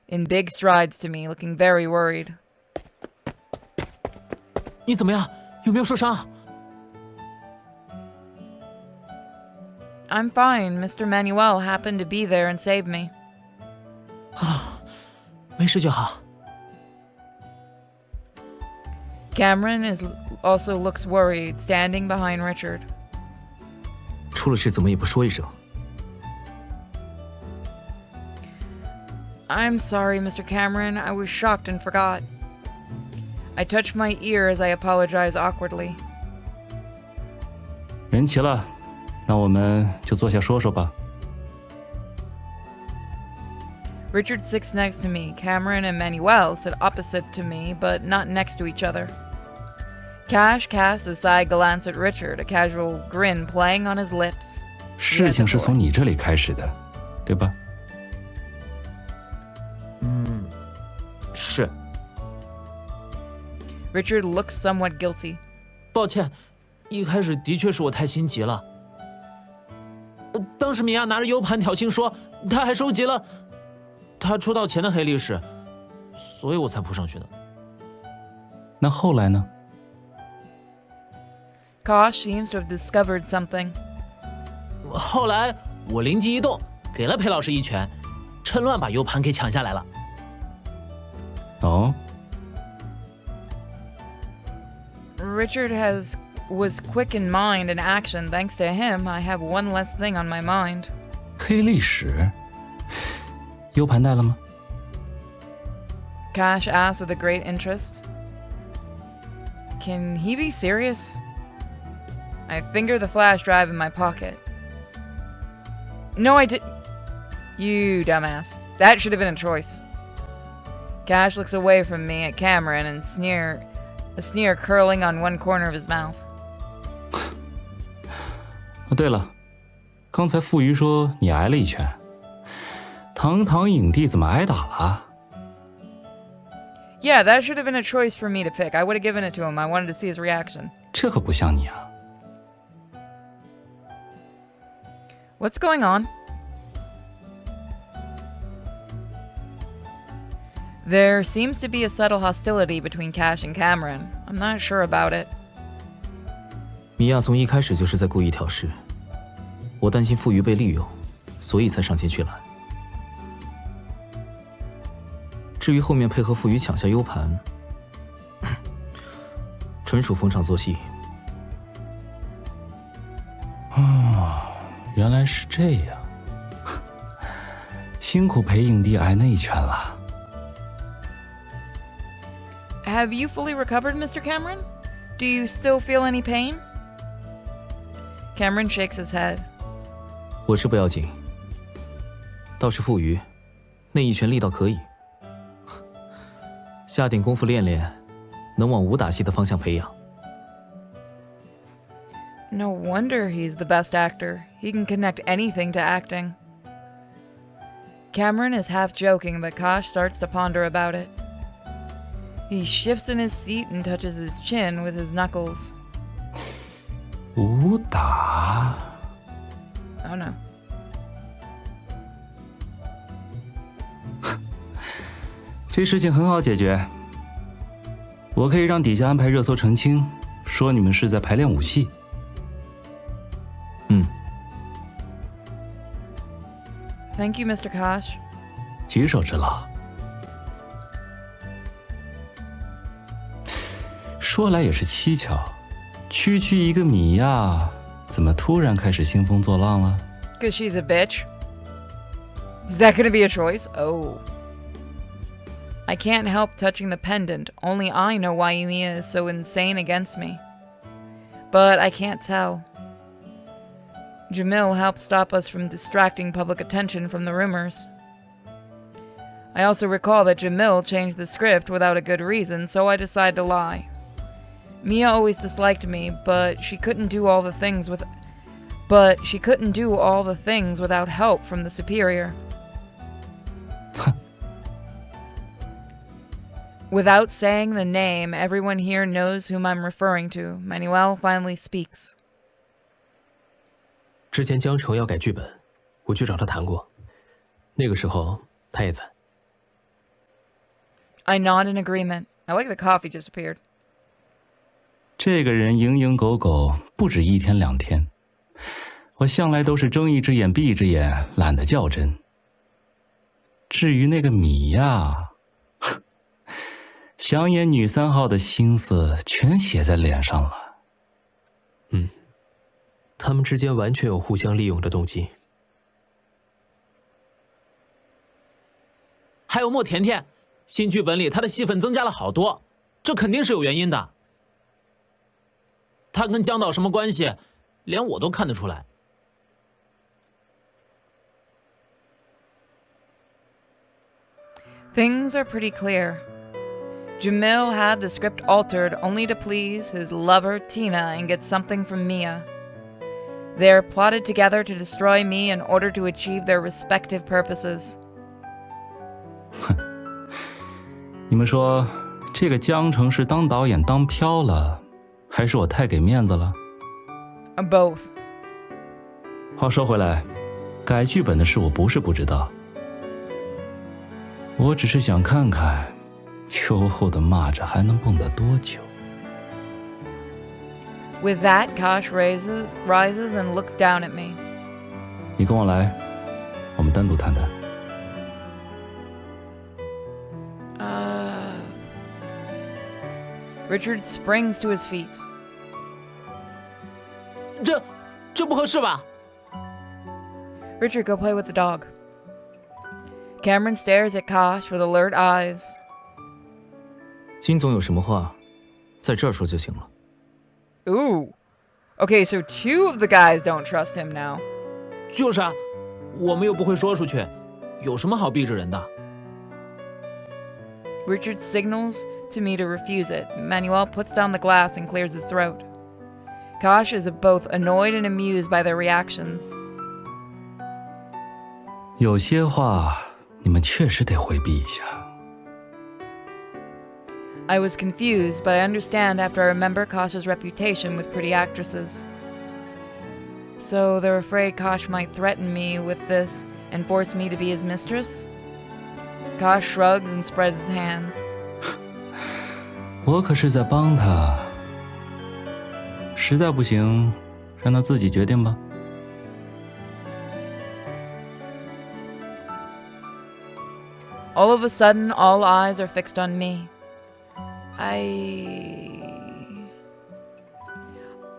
in big strides to me, looking very worried. 你怎么样？有没有受伤？ I'm fine. Mr. Manuel happened to be there and saved me. 没事就好。 Cameron also looks worried, standing behind Richard. 出了事怎么也不说一声？ I'm sorry, Mr. Cameron. I was shocked and forgot. I touch my ear as I apologize awkwardly. 人齐了，那我们就坐下说说吧。 Richard sits next to me. Cameron and Manuel sit opposite to me, but not next to each other. Cash casts a side glance at Richard, a casual grin playing on his lips. 事情是从你这里开始的，对吧？是。 Richard looks somewhat guilty. 抱歉，一开始的确是我太心急了。当时米娅拿着 U 盘挑衅说，她还收集了她出道前的黑历史，所以我才扑上去的。那后来呢？ Kosh seems to have discovered something. 后来我灵机一动，给了裴老师一拳，趁乱把 U 盘给抢下来了。哦。 Richard was quick in mind and action. Thanks to him, I have one less thing on my mind. 黑历史 ，U 盘带了吗？ Cash asked with a great interest. Can he be serious? I finger the flash drive in my pocket. No, I didn't. You dumbass. That should have been a choice. Cash looks away from me at Cameron and a sneer curling on one corner of his mouth. 对了，刚才傅余说你挨了一拳，堂堂影帝怎么挨打了？ Yeah, that should have been a choice for me to pick. I would have given it to him. I wanted to see his reaction. 这可不像你啊！ What's going on? There seems to be a subtle hostility between Cash and Cameron. I'm not sure about it. 米娅从一开始就是在故意挑事，我担心傅余被利用，所以才上前去拦。至于后面配合傅余抢下 U 盘，纯属逢场作戏。哦，原来是这样，辛苦裴影帝挨那一拳了。 Have you fully recovered, Mr. Cameron? Do you still feel any pain? Cameron shakes his head. 我是不要紧，倒是傅余，那一拳力道可以，下点功夫练练，能往武打戏的方向培养。 No wonder he's the best actor. He can connect anything to acting. Cameron is half joking, but Kosh starts to ponder about it. He shifts in his seat and touches his chin with his knuckles. 武打 Oh no. 这事情很好解决，我可以让底下安排热搜澄清，说你们是在排练武戏。Thank you, Mr. Kosh. 举手之劳。说来也是蹊跷，区区一个米娅，怎么突然开始兴风作浪了？ Because she's a bitch. Is that gonna be a choice? Oh. I can't help touching the pendant. Only I know why Yumiya is so insane against me. But I can't tell. Jamil helped stop us from distracting public attention from the rumors. I also recall that Jamil changed the script without a good reason, so I decided to lie. Mia always disliked me, but she couldn't do all the things without help from the superior. Without saying the name, everyone here knows whom I'm referring to. Manuel finally speaks. 之前江城要改剧本，我去找他谈过，那个时候他也在。I nod in agreement. I like the coffee just appeared. 这个人蝇营狗苟，不止一天两天。我向来都是睁一只眼闭一只眼，懒得较真。至于那个米娅，想演女三号的心思全写在脸上了。他们之间完全有互相利用的动机。还有莫甜甜，新剧本里她的戏份增加了好多，这肯定是有原因的。她跟江导什么关系，连我都看得出来。Things are pretty clear. Jamil had the script altered only to please his lover Tina and get something from Mia. They're plotted together to destroy me in order to achieve their respective purposes. 你们说，这个江城是当导演当飘了，还是我太给面子了？ Both. 话说回来，改剧本的事我不是不知道，我只是想看看，秋后的蚂蚱还能蹦跶多久。 With that, Kosh rises and looks down at me. 你跟我来，我们单独谈谈。Richard springs to his feet. 这不合适吧？ Richard, go play with the dog. Cameron stares at Kosh with alert eyes. 金总有什么话，在这儿说就行了。 Ooh. Okay, so two of the guys don't trust him now. 就是啊，我们又不会说出去，有什么好逼着人的？ Richard signals to me to refuse it. Manuel puts down the glass and clears his throat. Kosh is both annoyed and amused by their reactions. 有些话你们确实得回避一下。 I was confused, but I understand after I remember Kosh's reputation with pretty actresses. So they're afraid Kosh might threaten me with this and force me to be his mistress? Kosh shrugs and spreads his hands. 我可是在帮他，实在不行，让他自己决定吧。 All of a sudden, all eyes are fixed on me.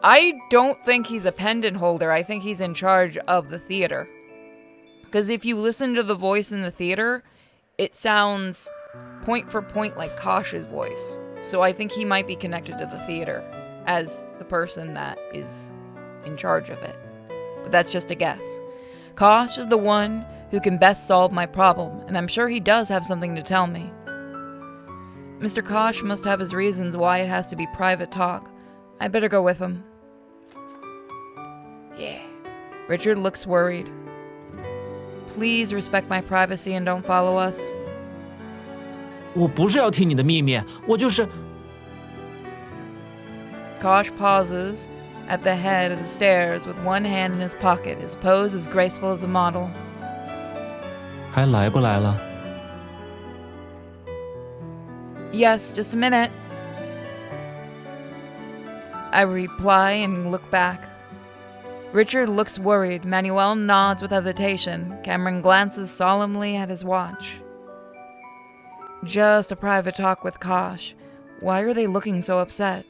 I don't think he's a pendant holder. I think he's in charge of the theater. Because if you listen to the voice in the theater, it sounds point for point like Kosh's voice. So I think he might be connected to the theater as the person that is in charge of it. But that's just a guess. Kosh is the one who can best solve my problem, and I'm sure he does have something to tell me. Mr. Kosh must have his reasons why it has to be private talk. I'd better go with him. Yeah. Richard looks worried. Please respect my privacy and don't follow us. 我不是要听你的秘密，我就是…… Kosh pauses at the head of the stairs with one hand in his pocket, his pose as graceful as a model. 还来不来了？ Yes, just a minute. I reply and look back. Richard looks worried. Manuel nods with hesitation. Cameron glances solemnly at his watch. Just a private talk with Kosh. Why are they looking so upset?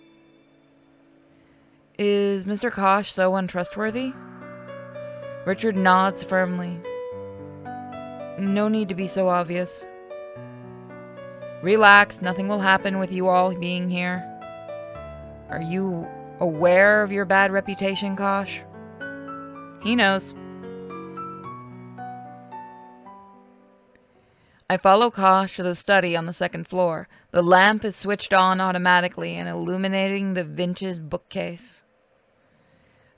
Is Mr. Kosh so untrustworthy? Richard nods firmly. No need to be so obvious. Relax, nothing will happen with you all being here. Are you aware of your bad reputation, Kosh? He knows. I follow Kosh to the study on the second floor. The lamp is switched on automatically and illuminating the vintage bookcase.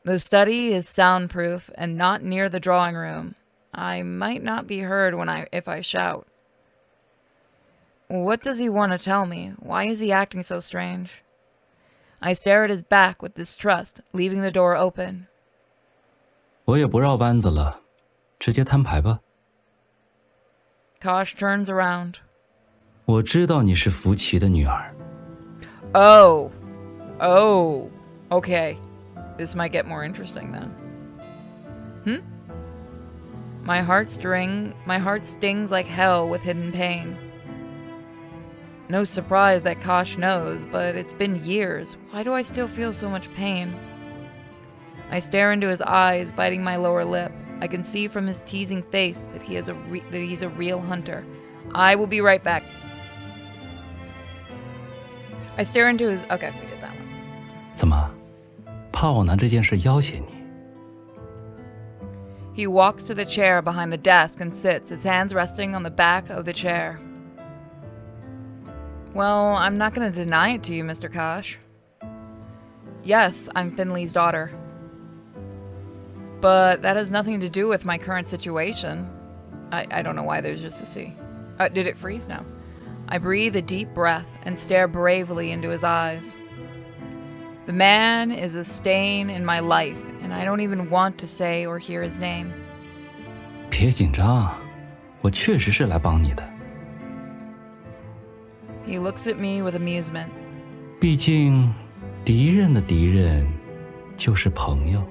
The study is soundproof and not near the drawing room. I might not be heard if I shout. What does he want to tell me? Why is he acting so strange? I stare at his back with distrust, leaving the door open. 我也不绕弯子了，直接摊牌吧。 Kosh turns around. 我知道你是福奇的女儿。 Oh, okay. This might get more interesting then. My heart stings like hell with hidden pain. No surprise that Kosh knows, but it's been years. Why do I still feel so much pain? I stare into his eyes, biting my lower lip. I can see from his teasing face that he's a real hunter. I will be right back. I stare into his... Okay, we did that one. 怎么，怕我拿这件事要挟你？ He walks to the chair behind the desk and sits, his hands resting on the back of the chair. Well, I'm not going to deny it to you, Mr. Kosh. Yes, I'm Finley's daughter. But that has nothing to do with my current situation. I don't know why there's just a C. Did it freeze now? I breathe a deep breath and stare bravely into his eyes. The man is a stain in my life, and I don't even want to say or hear his name. 别紧张，我确实是来帮你的。 He looks at me with amusement. 毕竟，敌人的敌人就是朋友。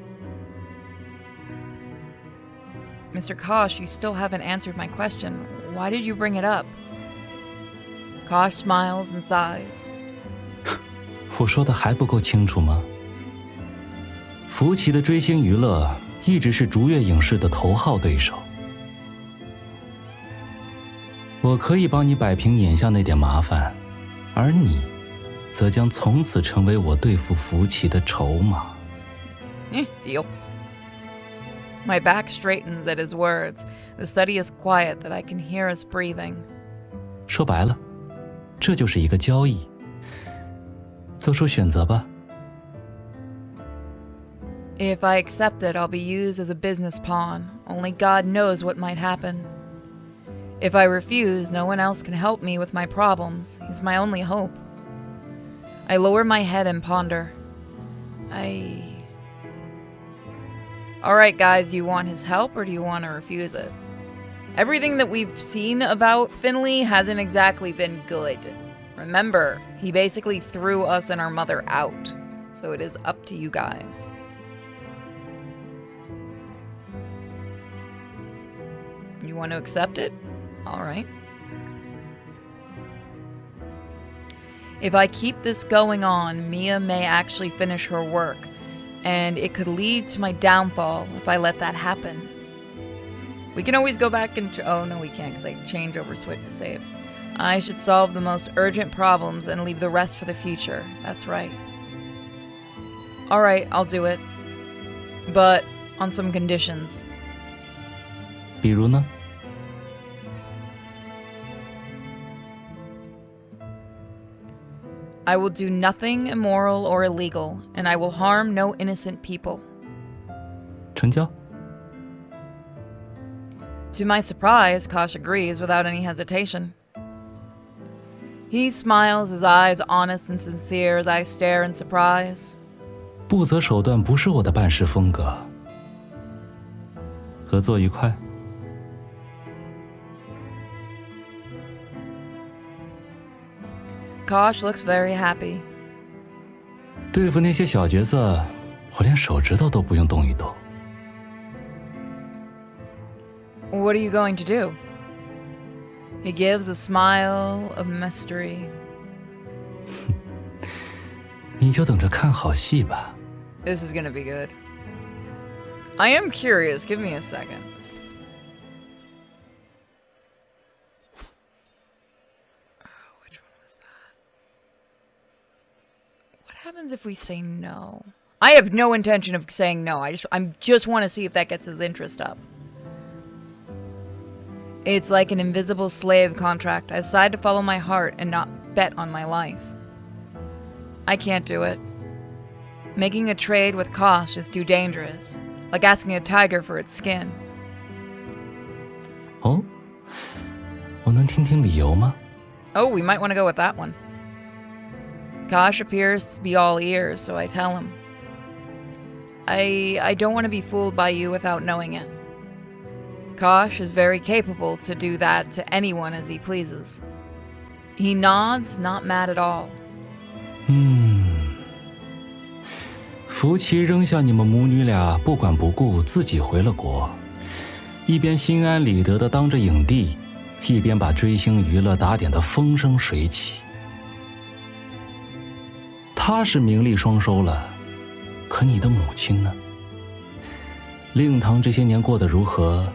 Mr. Kosh, you still haven't answered my question. Why did you bring it up? Kosh smiles and sighs. 我说的还不够清楚吗？福奇的追星娱乐一直是逐月影视的头号对手。我可以帮你摆平眼下那点麻烦，而你，则将从此成为我对付福奇的筹码。Deal. My back straightens at his words. The study is quiet that I can hear us breathing. 说白了，这就是一个交易。做出选择吧。 If I accept it, I'll be used as a business pawn. Only God knows what might happen. If I refuse, no one else can help me with my problems. He's my only hope. I lower my head and ponder. Alright guys, do you want his help or do you want to refuse it? Everything that we've seen about Finley hasn't exactly been good. Remember, he basically threw us and our mother out. So it is up to you guys. You want to accept it? Alright. If I keep this going on, Mia may actually finish her work, and it could lead to my downfall if I let that happen. We can always go back and... Oh, no, we can't, because I change over switch saves. I should solve the most urgent problems and leave the rest for the future. That's right. Alright, I'll do it. But on some conditions. 比如呢？ I will do nothing immoral or illegal, and I will harm no innocent people. 成交。 To my surprise, Kosh agrees without any hesitation. He smiles, his eyes honest and sincere as I stare in surprise. 不择手段不是我的办事风格。合作愉快。Kosh looks very happy. 对付那些小角色，我连手指头都不用动一动。What are you going to do? He gives a smile of mystery. 你就等着看好戏吧。This is gonna be good. I am curious. Give me a second. Which one was that? What happens if we say no? I have no intention of saying no. I just want to see if that gets his interest up. It's like an invisible slave contract. I decide to follow my heart and not bet on my life. I can't do it. Making a trade with Kosh is too dangerous. Like asking a tiger for its skin. 哦，我能听听理由吗？ Oh, we might want to go with that one. Kosh appears to be all ears, so I tell him. I don't want to be fooled by you without knowing it. Kosh is very capable to do that to anyone as he pleases. He nods, not mad at all. 福奇扔下你们母女俩不管不顾，自己回了国，一边心安理得地当着影帝，一边把追星娱乐打点得风生水起。他是名利双收了，可你的母亲呢？令堂这些年过得如何，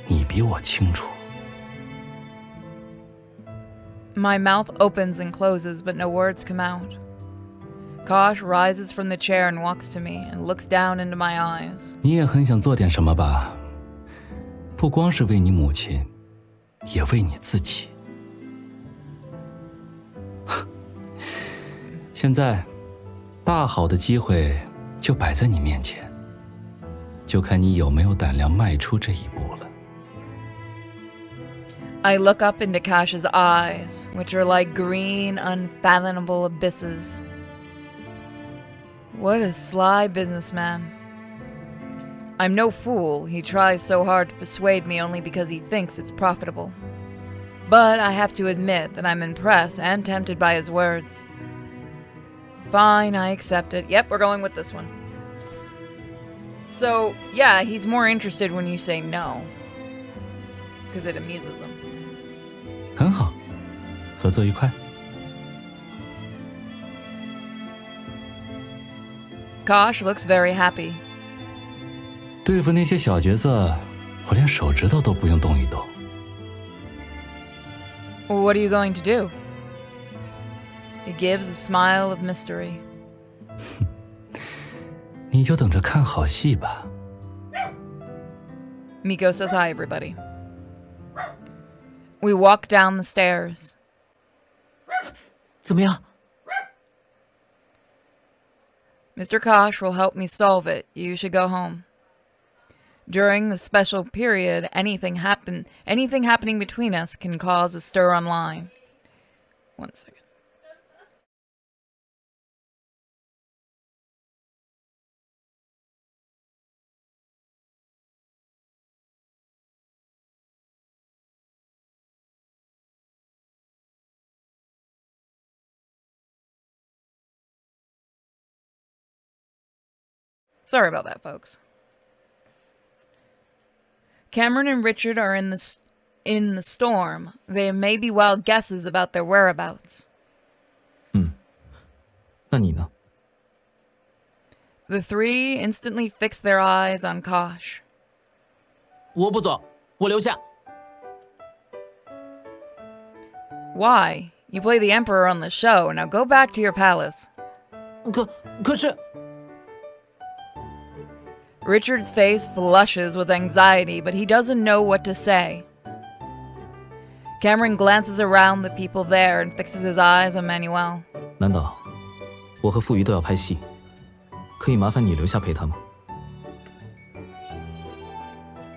你比我清楚。My mouth opens and closes, but no words come out. Kosh rises from the chair and walks to me and looks down into my eyes. 你也很想做点什么吧？不光是为你母亲，也为你自己。现在，大好的机会就摆在你面前，就看你有没有胆量迈出这一步了。I look up into Kosh's eyes, which are like green, unfathomable abysses. What a sly businessman. I'm no fool. He tries so hard to persuade me only because he thinks it's profitable. But I have to admit that I'm impressed and tempted by his words. Fine, I accept it. Yep, we're going with this one. So, yeah, he's more interested when you say no. Because it amuses him. 很好，合作愉快。Kosh looks very happy. 对付那些小角色，我连手指头都不用动一动。What are you going to do? He gives a smile of mystery. 你就等着看好戏吧。Miko says hi, everybody. We walk down the stairs. 怎么样？ Mr. Kosh will help me solve it. You should go home. During the special period, anything happening between us can cause a stir online. 1 second. Sorry about that, folks. Cameron and Richard are in the storm. There may be wild guesses about their whereabouts. 那你呢？ The three instantly fix their eyes on Kosh. 我不走，我留下。 Why? You play the Emperor on the show. Now go back to your palace. 可是。 Richard's face flushes with anxiety, but he doesn't know what to say. Cameron glances around the people there and fixes his eyes on Manuel. 难道我和傅瑜都要拍戏？可以麻烦你留下陪他吗？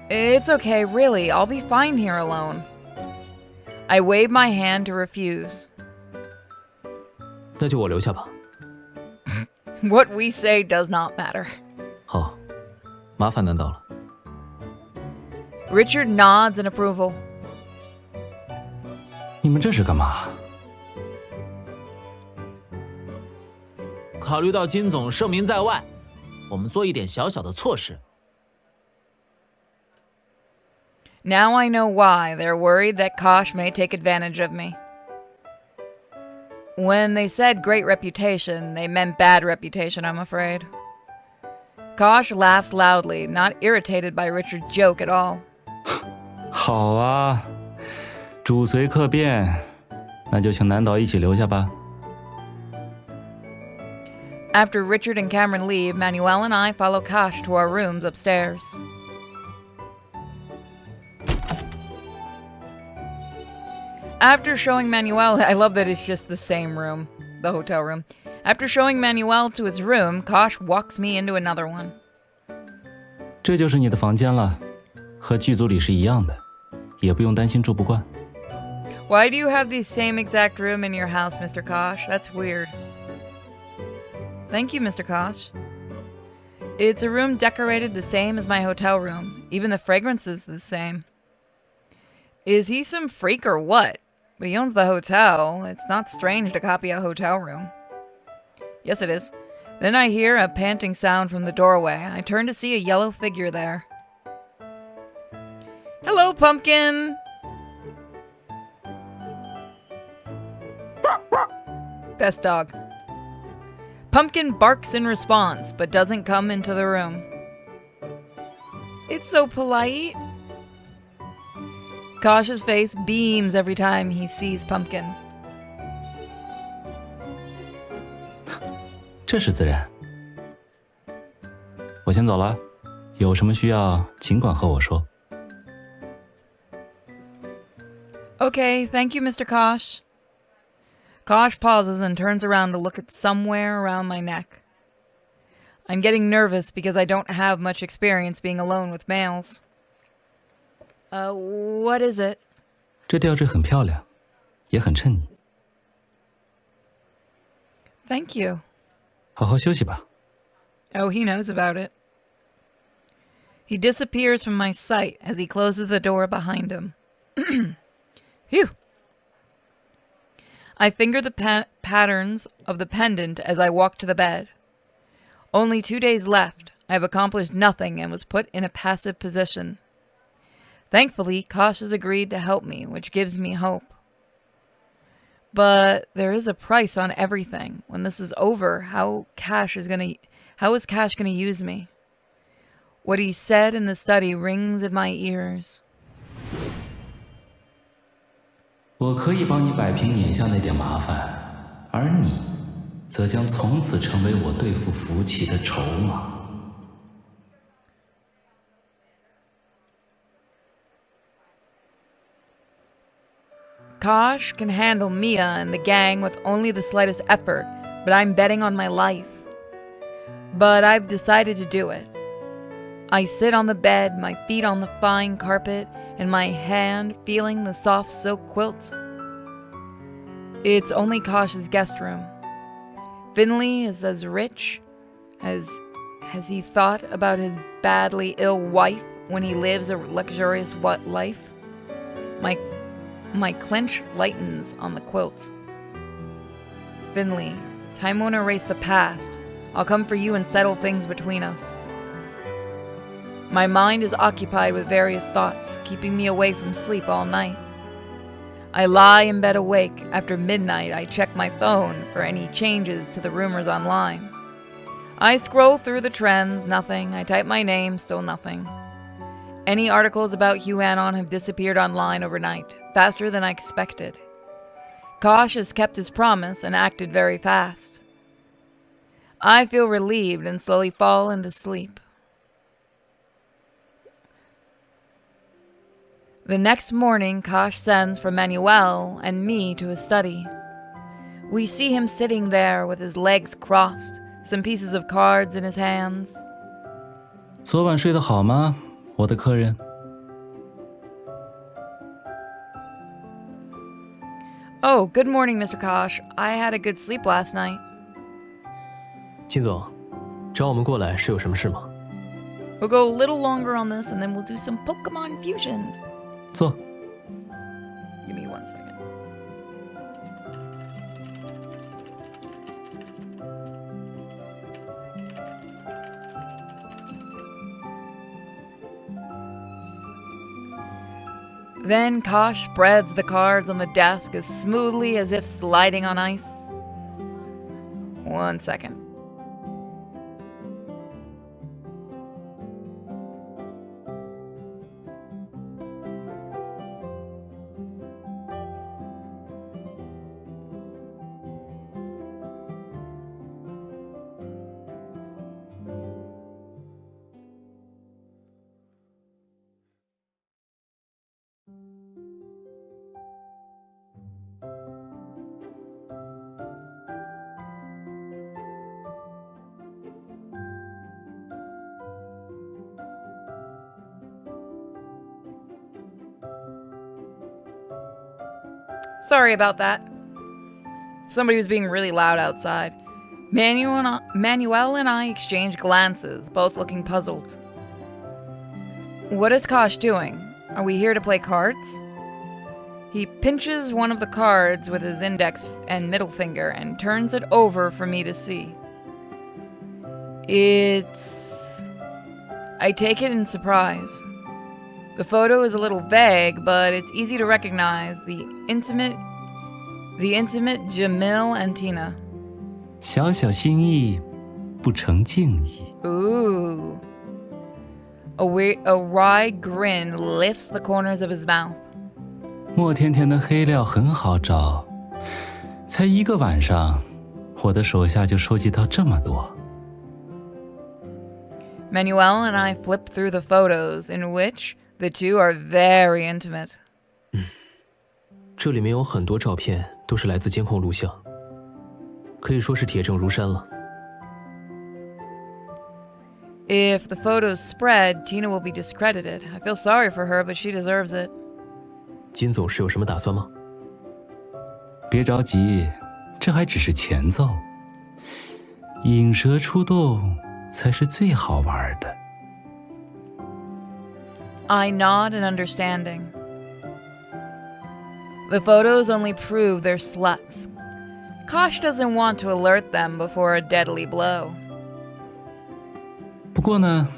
It's okay, really. I'll be fine here alone. I wave my hand to refuse. 那就我留下吧。What we say does not matter. 好，麻烦难到了。Richard nods in approval. 你们这是干嘛？考虑到金总声名在外，我们做一点小小的措施。Now I know why they're worried that Kosh may take advantage of me. When they said great reputation, they meant bad reputation, I'm afraid. Kosh laughs loudly, not irritated by Richard's joke at all. 好啊，主随客便，那就请南岛一起留下吧。After Richard and Cameron leave, Manuel and I follow Kosh to our rooms upstairs. After showing Manuel, I love that it's just the same room, the hotel room. After showing Manuel to his room, Kosh walks me into another one. 这就是你的房间了，和剧组里是一样的，也不用担心住不惯。Why do you have the same exact room in your house, Mr. Kosh? That's weird. Thank you, Mr. Kosh. It's a room decorated the same as my hotel room. Even the fragrance is the same. Is he some freak or what? But he owns the hotel. It's not strange to copy a hotel room. Yes, it is. Then I hear a panting sound from the doorway. I turn to see a yellow figure there. Hello, Pumpkin! Best dog. Pumpkin barks in response, but doesn't come into the room. It's so polite. Kosh's face beams every time he sees Pumpkin. 这是自然。我先走了，有什么需要尽管和我说。Okay, thank you, Mr. Kosh. Kosh pauses and turns around to look at somewhere around my neck. I'm getting nervous because I don't have much experience being alone with males. What is it? 这吊坠很漂亮，也很衬你。Thank you. 好好休息吧。Oh, he knows about it. He disappears from my sight as he closes the door behind him. Phew. I finger the patterns of the pendant as I walk to the bed. Only 2 days left. I have accomplished nothing and was put in a passive position. Thankfully, Kosh has agreed to help me, which gives me hope. But there is a price on everything. When this is over, how is Cash gonna use me? What he said in the study rings in my ears. 我可以帮你摆平眼下那点麻烦，而你，则将从此成为我对付福气的筹码。Kosh can handle Mia and the gang with only the slightest effort, but I'm betting on my life. But I've decided to do it. I sit on the bed, my feet on the fine carpet, and my hand feeling the soft silk quilt. It's only Kosh's guest room. Finley is as rich. Has he thought about his badly ill wife when he lives a luxurious life? My clench lightens on the quilt. Finley, time won't erase the past. I'll come for you and settle things between us. My mind is occupied with various thoughts, keeping me away from sleep all night. I lie in bed awake. After midnight, I check my phone for any changes to the rumors online. I scroll through the trends, nothing. I type my name, still nothing. Any articles about HuAnon have disappeared online overnight, faster than I expected. Kosh has kept his promise and acted very fast. I feel relieved and slowly fall into sleep. The next morning, Kosh sends for Manuel and me to his study. We see him sitting there with his legs crossed, some pieces of cards in his hands. 昨晚睡得好吗，我的客人？ Oh, good morning, Mr. Kosh. I had a good sleep last night. 金总，找我们过来是有什么事吗？ We'll go a little longer on this, and then we'll do some Pokemon fusion. 坐。 Give me 1 second. Then Kosh spreads the cards on the desk as smoothly as if sliding on ice. 1 second. Sorry about that. Somebody was being really loud outside. Manuel and I exchanged glances, both looking puzzled. What is Kosh doing? Are we here to play cards? He pinches one of the cards with his index and middle finger and turns it over for me to see. I take it in surprise. The photo is a little vague, but it's easy to recognize the intimate Jamil and Tina. 小小心意，不成敬意。 Ooh. A wry grin lifts the corners of his mouth. 墨甜甜的黑料很好找，才1个晚上，我的手下就收集到这么多。 Manuel and I flip through the photos, in which the two are very intimate. 这里面有很多照片都是来自监控录像，可以说是铁证如山了。 If the photos spread, Tina will be discredited. I feel sorry for her, but she deserves it. 金总是有什么打算吗？别着急，这还只是前奏，引蛇出洞才是最好玩的。 I nod in understanding. The photos only prove they're sluts. Kosh doesn't want to alert them before a deadly blow. 不过呢，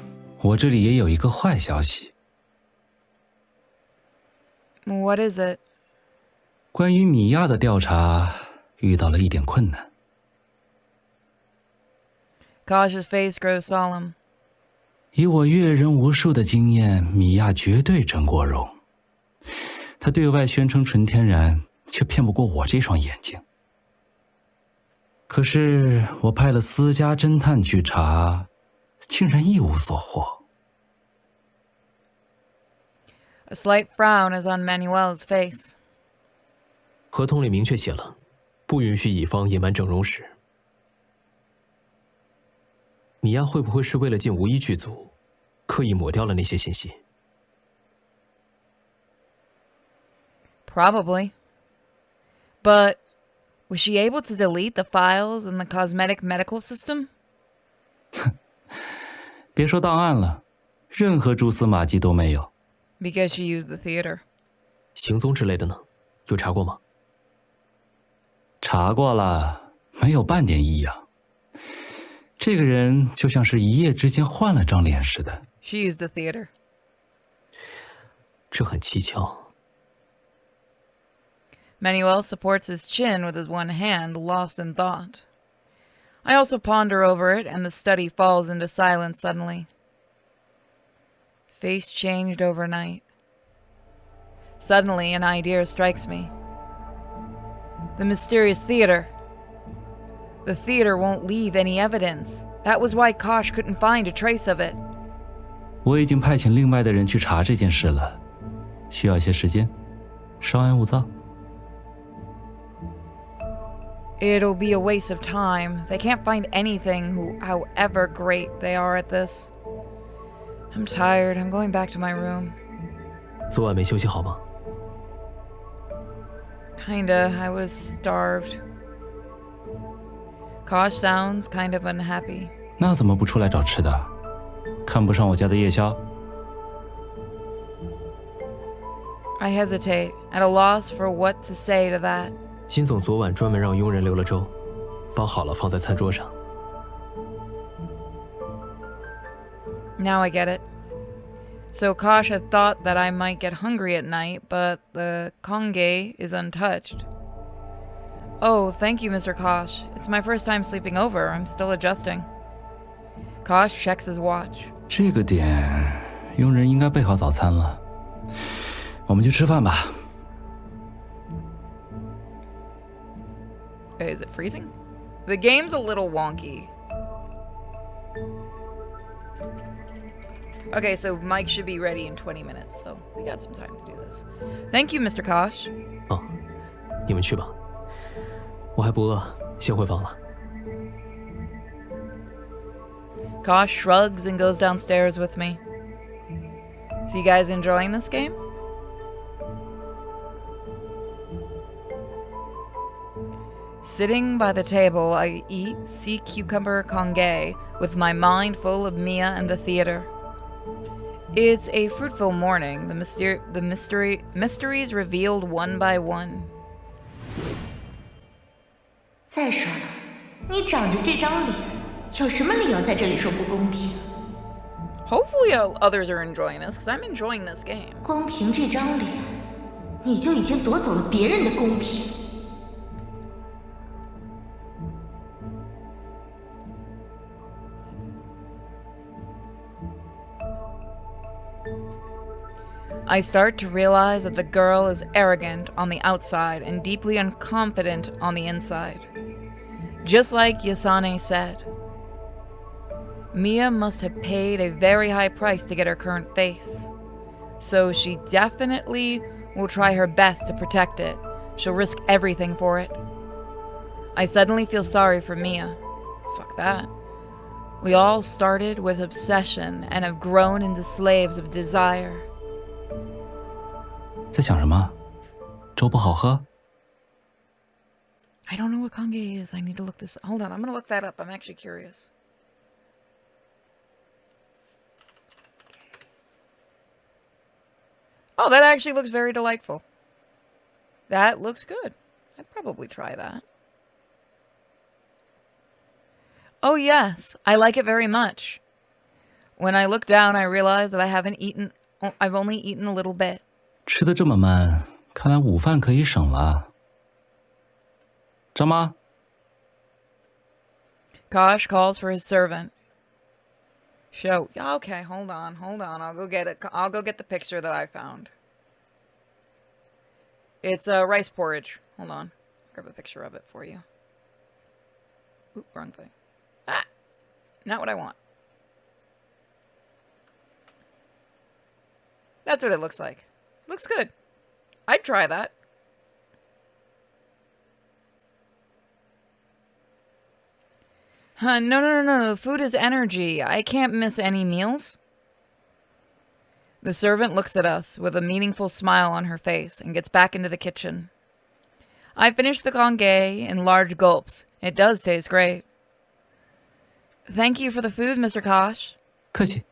我这里也有一个坏消息。 What is it? 关于米娅的调查遇到了一点困难。 Kosh's face grows solemn. 以我阅人无数的经验，米娅绝对真过容。她对外宣称纯天然，却骗不过我这双眼睛。可是我派了私家侦探去查，竟然一无所获。 A slight frown is on Manuel's face. 合同里明确写了，不允许乙方隐瞒整容史。米娅会不会是为了进无一剧组，刻意抹掉了那些信息？ Probably. But was she able to delete the files in the cosmetic medical system? 别说档案了，任何蛛丝马迹都没有。 Because she used the theater. 行踪之类的呢？有查过吗？查过了，没有半点异样。这个人就像是一夜之间换了张脸似的。 She used the theater. 这很蹊跷。 Manuel supports his chin with his one hand, lost in thought. I also ponder over it, and the study falls into silence suddenly. Face changed overnight. Suddenly, an idea strikes me. The mysterious theater. The theater won't leave any evidence. That was why Kosh couldn't find a trace of it. 我已经派遣另外的人去查这件事了，需要一些时间，稍安勿躁。 It'll be a waste of time. They can't find anything, however great they are at this. I'm tired. I'm going back to my room. 昨晚没休息好吗？ Kinda. I was starved. Kosh sounds kind of unhappy. 那怎么不出来找吃的？看不上我家的夜宵？ I hesitate, at a loss for what to say to that. 金总昨晚专门让佣人留了粥，包好了放在餐桌上。 Now I get it. So Kosh had thought that I might get hungry at night, but the konge is untouched. Oh, thank you, Mr. Kosh. It's my first time sleeping over. I'm still adjusting. Kosh checks his watch. 这个点，佣人应该备好早餐了。我们去吃饭吧。 Is it freezing? The game's a little wonky. Okay, so Mike should be ready in 20 minutes, so we got some time to do this. Thank you, Mr. Kosh. 哦，你们去吧，我还不饿，先回房了。 Kosh shrugs and goes downstairs with me. So you guys enjoying this game? Sitting by the table, I eat sea cucumber konge with my mind full of Mia and the theater. It's a fruitful morning, the mysteries revealed one by one. 再说了，你长着这张脸，有什么理由在这里说不公平？ Hopefully others are enjoying this, because I'm enjoying this game. 光凭这张脸，你就已经夺走了别人的公平。 I start to realize that the girl is arrogant on the outside and deeply unconfident on the inside. Just like Yasane said. Mia must have paid a very high price to get her current face. So she definitely will try her best to protect it. She'll risk everything for it. I suddenly feel sorry for Mia. Fuck that. We all started with obsession and have grown into slaves of desire. 在想什么？粥不好喝？ I don't know what konge is. I need to look this up. Hold on, I'm gonna look that up. I'm actually curious. Oh, that actually looks very delightful. That looks good. I'd probably try that. Oh yes, I like it very much. When I look down, I realize that I've only eaten a little bit. 吃得这么慢，看来午饭可以省了。张妈。 Kosh calls for his servant. Show. Okay, hold on. I'll go get it. I'll go get the picture that I found. It's rice porridge. Hold on. Grab a picture of it for you. Oop, wrong thing. Ah! Not what I want. That's what it looks like. Looks good. I'd try that. No. Food is energy. I can't miss any meals. The servant looks at us with a meaningful smile on her face and gets back into the kitchen. I finish the konge in large gulps. It does taste great. Thank you for the food, Mr. Kosh. 客气。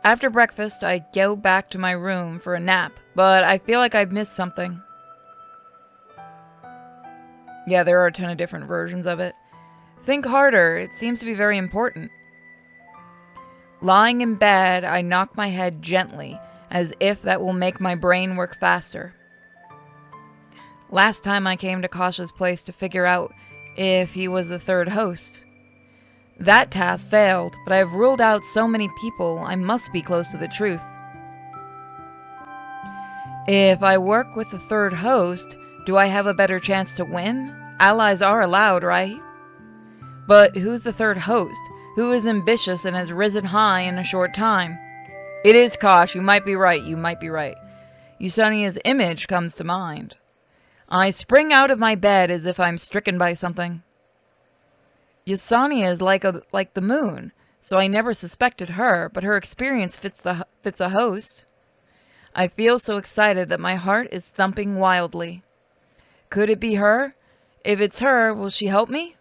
After breakfast, I go back to my room for a nap, but I feel like I've missed something. Yeah, there are a ton of different versions of it. Think harder, it seems to be very important. Lying in bed, I knock my head gently, as if that will make my brain work faster. Last time I came to Kosh's place to figure out if he was the third host. That task failed, but I have ruled out so many people, I must be close to the truth. If I work with the third host, do I have a better chance to win? Allies are allowed, right? But who's the third host? Who is ambitious and has risen high in a short time? It is Kosh, you might be right. Yusania's image comes to mind. I spring out of my bed as if I'm stricken by something. Yasania is like the moon, so I never suspected her, but her experience fits a host. I feel so excited that my heart is thumping wildly. Could it be her? If it's her, will she help me?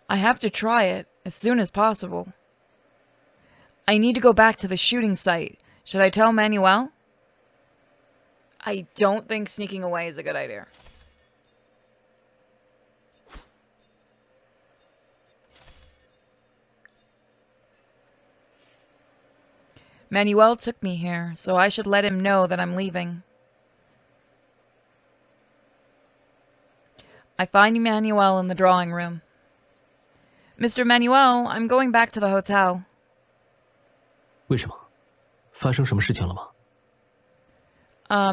I have to try it as soon as possible. I need to go back to the shooting site. Should I tell Manuel? I don't think sneaking away is a good idea. Manuel took me here, so I should let him know that I'm leaving. I find Manuel in the drawing room. Mr. Manuel, I'm going back to the hotel. 为什么？发生什么事情了吗？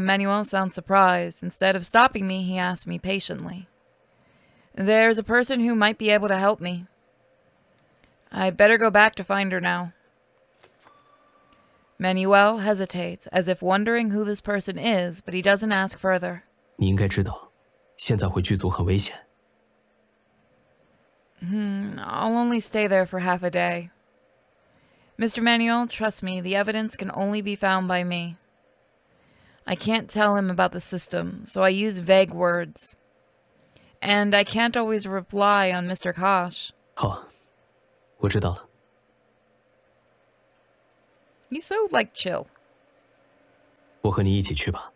Manuel sounds surprised. Instead of stopping me, he asked me patiently. There's a person who might be able to help me. I better go back to find her now. Manuel hesitates, as if wondering who this person is, but he doesn't ask further. 你应该知道，现在回剧组很危险。 I'll only stay there for half a day. Mr. Manuel, trust me, the evidence can only be found by me. I can't tell him about the system, so I use vague words. And I can't always rely on Mr. Kosh. 好，我知道了。 He's so, chill. 我和你一起去吧。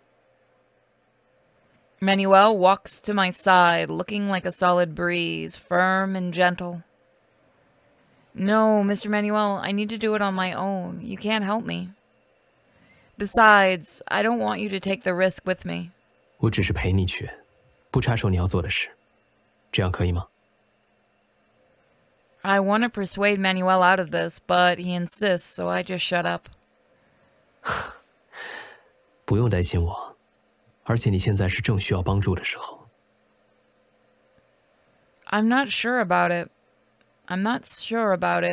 Manuel walks to my side, looking like a solid breeze, firm and gentle. No, Mr. Manuel, I need to do it on my own. You can't help me. Besides, I don't want you to take the risk with me. 我只是陪你去，不插手你要做的事，这样可以吗？ I want to persuade Manuel out of this, but he insists, so I just shut up. 不用担心我，而且你现在是正需要帮助的时候。 I'm not sure about it.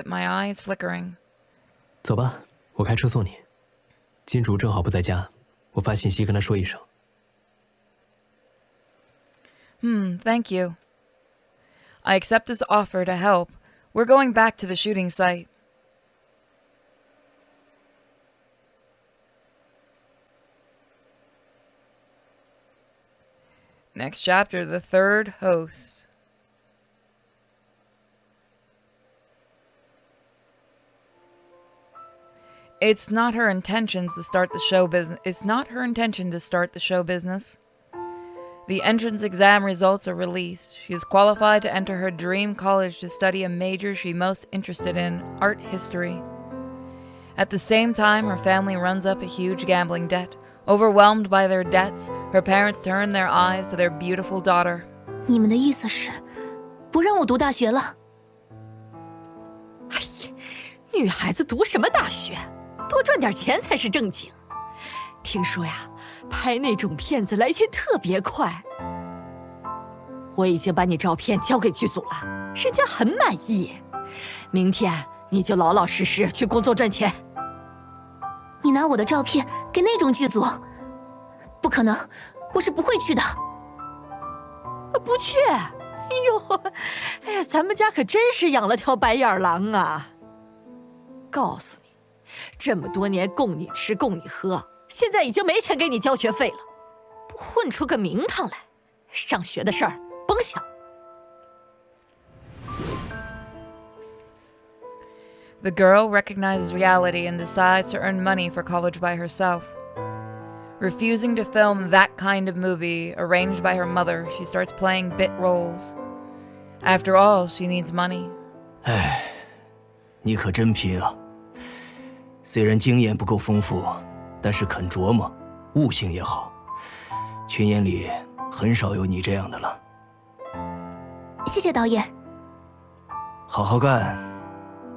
My eyes flickering. 走吧，我开车送你。金主正好不在家，我发信息跟他说一声。 Thank you. I accept this offer to help. We're going back to the shooting site. Next chapter, the third host. It's not her intention to start the show business. The entrance exam results are released. She is qualified to enter her dream college to study a major she's most interested in, art history. At the same time, her family runs up a huge gambling debt. Overwhelmed by their debts, her parents turn their eyes to their beautiful daughter. 你们的意思是，不让我读大学了？哎呀，女孩子读什么大学？多赚点钱才是正经。听说呀，拍那种片子来钱特别快。我已经把你照片交给剧组了，人家很满意。明天你就老老实实去工作赚钱。你拿我的照片给那种剧组？不可能，我是不会去的。不去？哎呦，哎呀，咱们家可真是养了条白眼狼啊！告诉你，这么多年供你吃供你喝，现在已经没钱给你交学费了，不混出个名堂来，上学的事儿甭想。The girl recognizes reality and decides to earn money for college by herself. Refusing to film that kind of movie arranged by her mother, she starts playing bit roles. After all, she needs money. 哎，你可真拼啊！虽然经验不够丰富，但是肯琢磨，悟性也好。群演里很少有你这样的了。谢谢导演。好好干，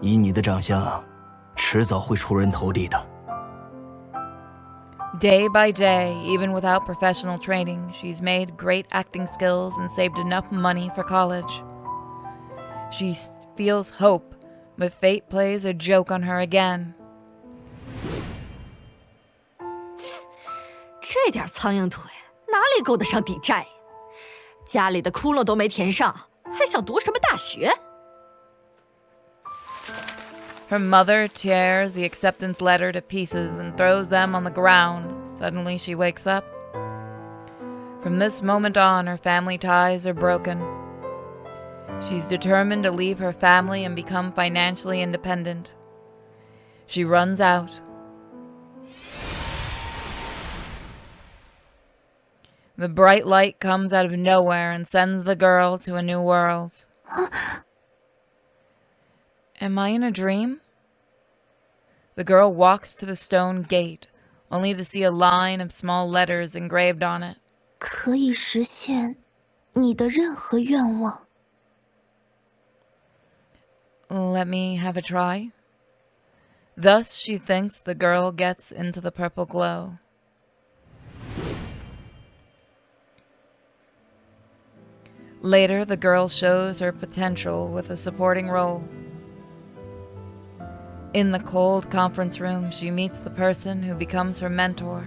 以你的长相，迟早会出人头地的。 Day by day, even without professional training, she's made great acting skills and saved enough money for college. She feels hope, but fate plays a joke on her again. 这点苍蝇腿哪里够得上抵债呀？家里的窟窿都没填上，还想读什么大学？ Her mother tears the acceptance letter to pieces and throws them on the ground. Suddenly she wakes up. From this moment on, her family ties are broken. She's determined to leave her family and become financially independent. She runs out. The bright light comes out of nowhere and sends the girl to a new world. Am I in a dream? The girl walks to the stone gate, only to see a line of small letters engraved on it. 可以实现你的任何愿望。 Let me have a try. Thus she thinks the girl gets into the purple glow. Later, the girl shows her potential with a supporting role. In the cold conference room, she meets the person who becomes her mentor.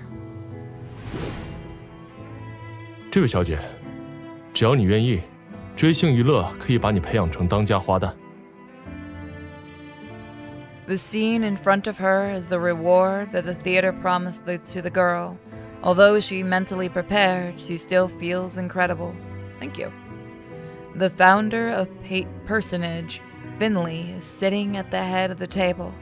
这位小姐，只要你愿意，追星娱乐可以把你培养成当家花旦。 The scene in front of her is the reward that the theater promised to the girl. Although she mentally prepared, she still feels incredible. Thank you. The founder of Personage, Finley, is sitting at the head of the table.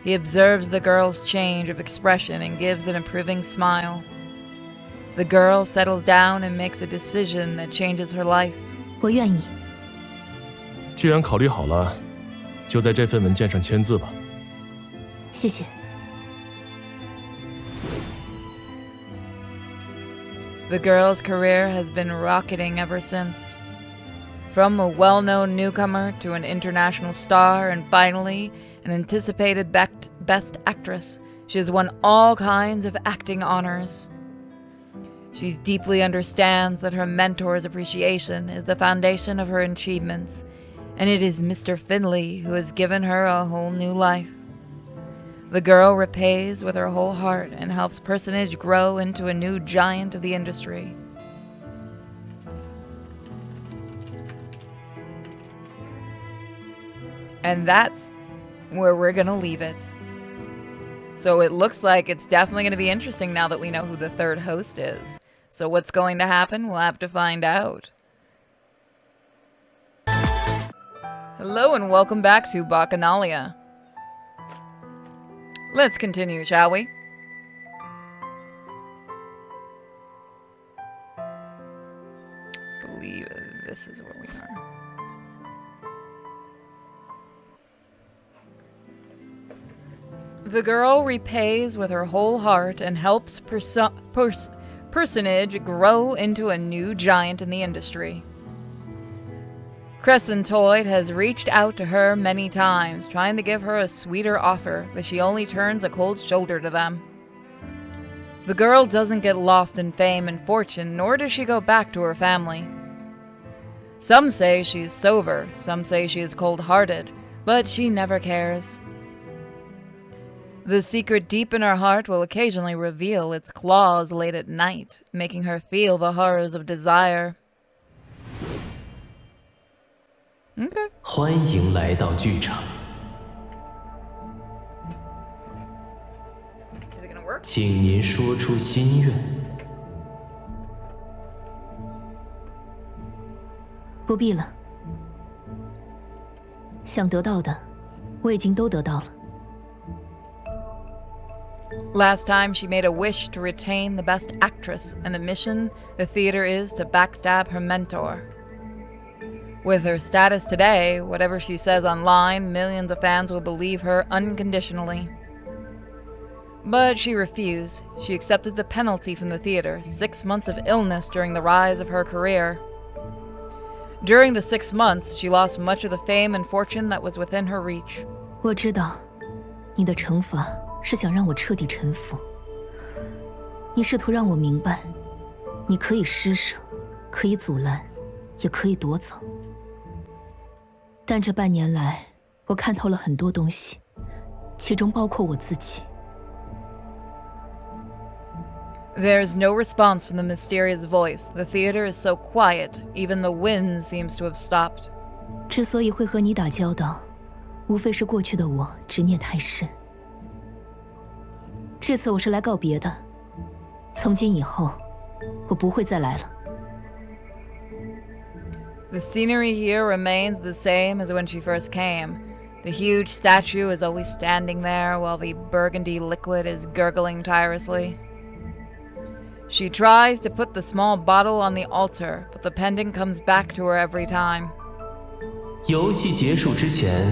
He observes the girl's change of expression and gives an approving smile. The girl settles down and makes a decision that changes her life. 我愿意。既然考虑好了，就在这份文件上签字吧。 谢谢。 The girl's career has been rocketing ever since. From a well-known newcomer to an international star and finally an anticipated Best Actress, she has won all kinds of acting honors. She deeply understands that her mentor's appreciation is the foundation of her achievements, and it is Mr. Finley who has given her a whole new life. The girl repays with her whole heart and helps Personage grow into a new giant of the industry. And that's where we're gonna leave it. So it looks like it's definitely gonna be interesting now that we know who the third host is. So what's going to happen? We'll have to find out. Hello and welcome back to BACCHANALIA. Let's continue, shall we? I believe this is where we are. The girl repays with her whole heart and helps Personage grow into a new giant in the industry. Crescentoid has reached out to her many times, trying to give her a sweeter offer, but she only turns a cold shoulder to them. The girl doesn't get lost in fame and fortune, nor does she go back to her family. Some say she's sober, some say she is cold-hearted, but she never cares. The secret deep in her heart will occasionally reveal its claws late at night, making her feel the horrors of desire. Okay. 欢迎来到剧场。请您说出心愿。不必了，想得到的，我已经都得到了。 Last time she made a wish to retain the Best Actress, and the mission the theater is to backstab her mentor. With her status today, whatever she says online, millions of fans will believe her unconditionally. But she refused. She accepted the penalty from the theater, 6 months of illness during the rise of her career. During the 6 months, she lost much of the fame and fortune that was within her reach. 我知道，你的惩罚 是想让我彻底臣服。你试图让我明白，你可以施舍，可以阻拦，也可以夺走。但这半年来，我看透了很多东西，其中包括我自己。There is no response from the mysterious voice. The theater is so quiet, even the wind seems to have stopped. 之所以会和你打交道，无非是过去的我执念太深。这次我是来告别的，从今以后，我不会再来了。 The scenery here remains the same as when she first came. The huge statue is always standing there while the burgundy liquid is gurgling tirelessly. She tries to put the small bottle on the altar, but the pendant comes back to her every time. 游戏结束之前，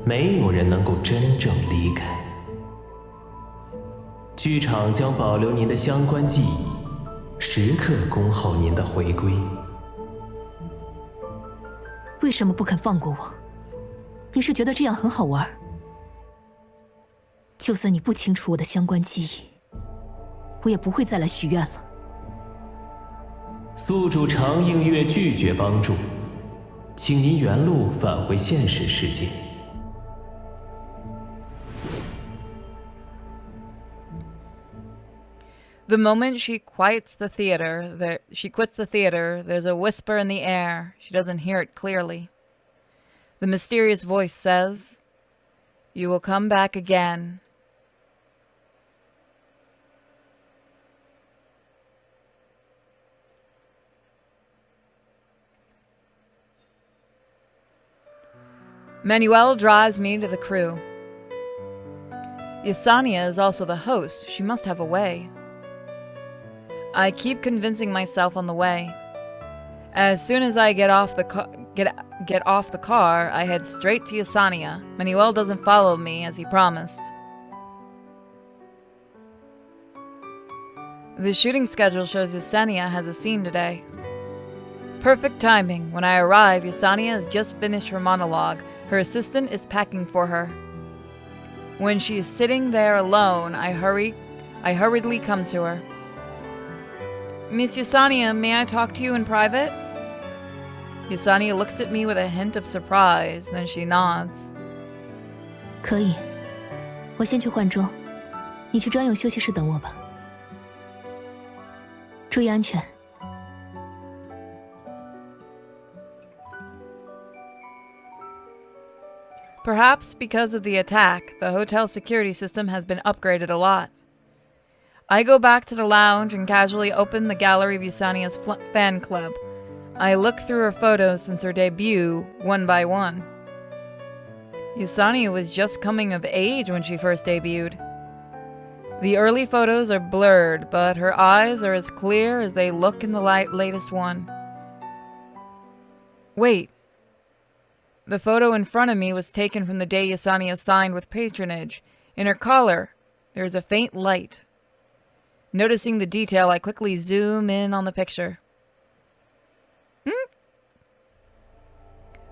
没有人能够真正离开。剧场将保留您的相关记忆，时刻恭候您的回归。为什么不肯放过我？你是觉得这样很好玩？就算你不清楚我的相关记忆，我也不会再来许愿了。宿主常映月拒绝帮助，请您原路返回现实世界。 The moment she quits the theater, there's a whisper in the air. She doesn't hear it clearly. The mysterious voice says, "You will come back again." Manuel drives me to the crew. Yesenia is also the host. She must have a way. I keep convincing myself on the way. As soon as I get off the car, I head straight to Yesenia. Manuel doesn't follow me as he promised. The shooting schedule shows Yesenia has a scene today. Perfect timing. When I arrive, Yesenia has just finished her monologue. Her assistant is packing for her. When she is sitting there alone, I hurriedly come to her. "Miss Yesenia, may I talk to you in private?" Yesenia looks at me with a hint of surprise, then she nods. 可以，我先去换装，你去专用休息室等我吧。注意安全。 Perhaps because of the attack, the hotel security system has been upgraded a lot. I go back to the lounge and casually open the gallery of Yesenia's fan club. I look through her photos since her debut, one by one. Yesenia was just coming of age when she first debuted. The early photos are blurred, but her eyes are as clear as they look in the latest one. Wait. The photo in front of me was taken from the day Yesenia signed with patronage. In her collar, there is a faint light. Noticing the detail, I quickly zoom in on the picture.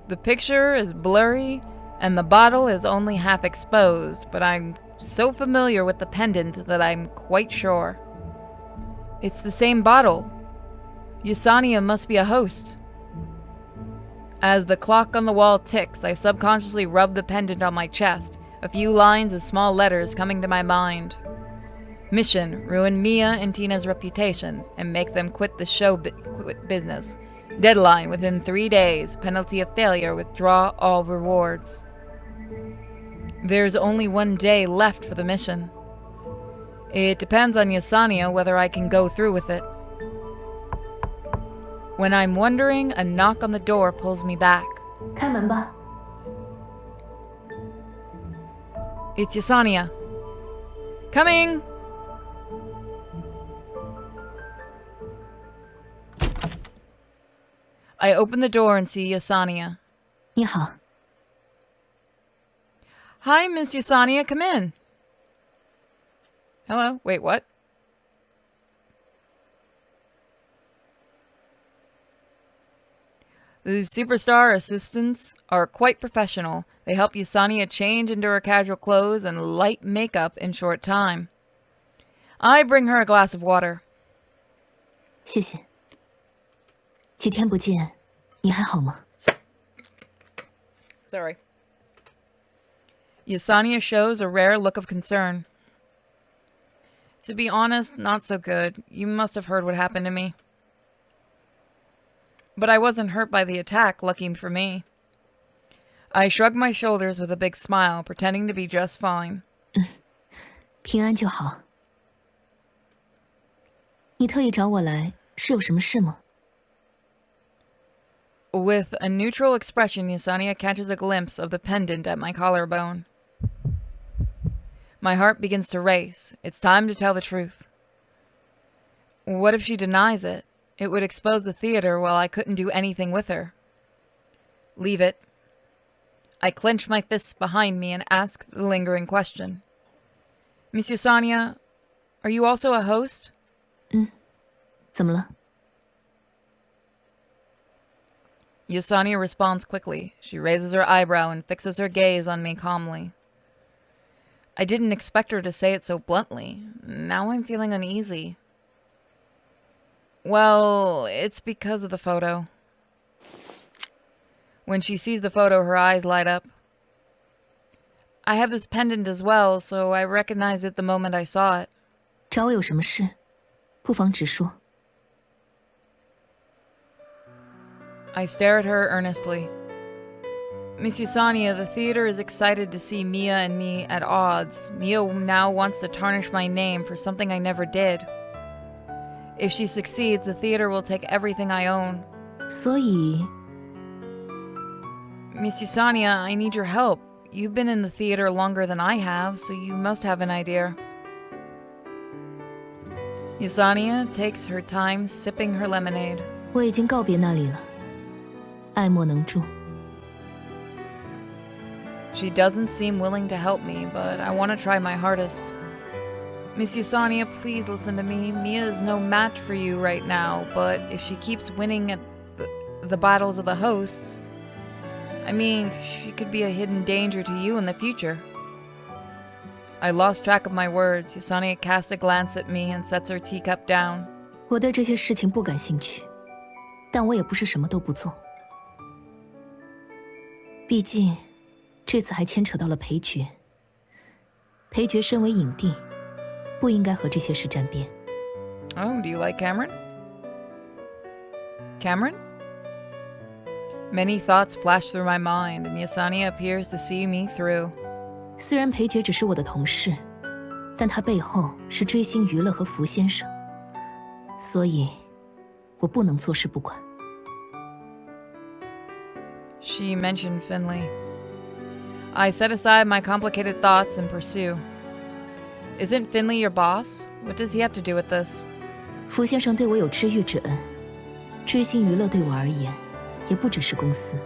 The picture is blurry, and the bottle is only half exposed, but I'm so familiar with the pendant that I'm quite sure. It's the same bottle. Yesenia must be a host. As the clock on the wall ticks, I subconsciously rub the pendant on my chest, a few lines of small letters coming to my mind. Mission: ruin Mia and Tina's reputation and make them quit the show business. Deadline: within 3 days. Penalty of failure: withdraw all rewards. There's only 1 day left for the mission. It depends on Yesenia whether I can go through with it. When I'm wondering, a knock on the door pulls me back. 开门吧。 It's Yesenia. Coming! I open the door and see Yesenia. 你好。 Hi, Miss Yesenia. Come in. Hello. Wait, what? The superstar assistants are quite professional. They help Yesenia change into her casual clothes and light makeup in short time. I bring her a glass of water. 谢谢。几天不见，你还好吗？ Sorry. Yesenia shows a rare look of concern. To be honest, not so good. You must have heard what happened to me. But I wasn't hurt by the attack, lucky for me. I shrugged my shoulders with a big smile, pretending to be just fine. 平安就好。你特意找我来，是有什么事吗？ With a neutral expression, Yesenia catches a glimpse of the pendant at my collarbone. My heart begins to race. It's time to tell the truth. What if she denies it? It would expose the theater while I couldn't do anything with her. Leave it. I clench my fists behind me and ask the lingering question. Miss Yesenia, are you also a host? 怎么了？ Yesenia responds quickly. She raises her eyebrow and fixes her gaze on me calmly. I didn't expect her to say it so bluntly. Now I'm feeling uneasy. Well, it's because of the photo. When she sees the photo, her eyes light up. I have this pendant as well, so I recognized it the moment I saw it. 找我有什么事？不妨直说。 I stare at her earnestly. Miss Yesenia, the theater is excited to see Mia and me at odds. Mia now wants to tarnish my name for something I never did. If she succeeds, the theater will take everything I own. 所以， Miss Yesenia, I need your help. You've been in the theater longer than I have, so you must have an idea. Yesenia takes her time sipping her lemonade. 我已经告别那里了，爱莫能助。 She doesn't seem willing to help me, but I want to try my hardest. Miss Yesenia, please listen to me. Mia is no match for you right now, but if she keeps winning at the battles of the hosts, I mean, she could be a hidden danger to you in the future. I lost track of my words. Yesenia casts a glance at me and sets her teacup down. 我对这些事情不感兴趣，但我也不是什么都不做。毕竟，这次还牵扯到了裴爵。裴爵身为影帝，不应该和这些事沾边。 Oh, do you like Cameron? Cameron? Many thoughts flash through my mind, and Yesenia appears to see me through. 虽然裴爵只是我的同事，但他背后是追星娱乐和福先生，所以我不能坐视不管。 She mentioned Finley. I set aside my complicated thoughts and pursue. Isn't Finley your boss? What does he have to do with this? 福先生对我有知遇之恩，追星娱乐对我而言，也不只是公司。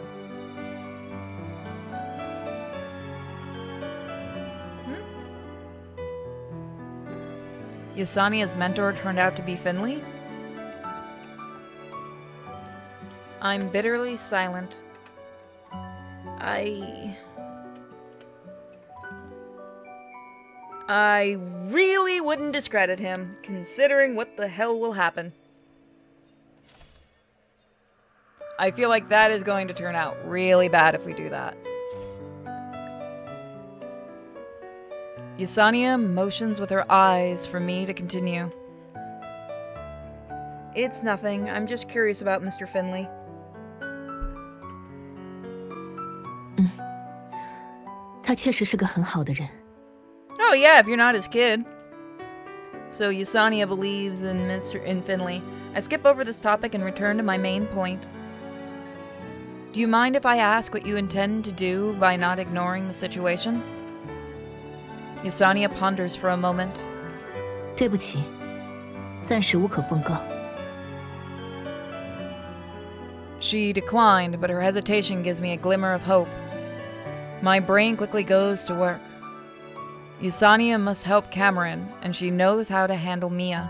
Yesenia's mentor turned out to be Finley? I'm bitterly silent. I really wouldn't discredit him, considering what the hell will happen. I feel like that is going to turn out really bad if we do that. Yesenia motions with her eyes for me to continue. It's nothing. I'm just curious about Mr. Finley. 他确实是个很好的人。 Oh yeah, if you're not his kid. So Yesenia believes in Finley. I skip over this topic and return to my main point. Do you mind if I ask what you intend to do by not ignoring the situation? Yesenia ponders for a moment. 对不起，暂时无可奉告。 She declined, but her hesitation gives me a glimmer of hope. My brain quickly goes to work. Yesenia must help Cameron, and she knows how to handle Mia.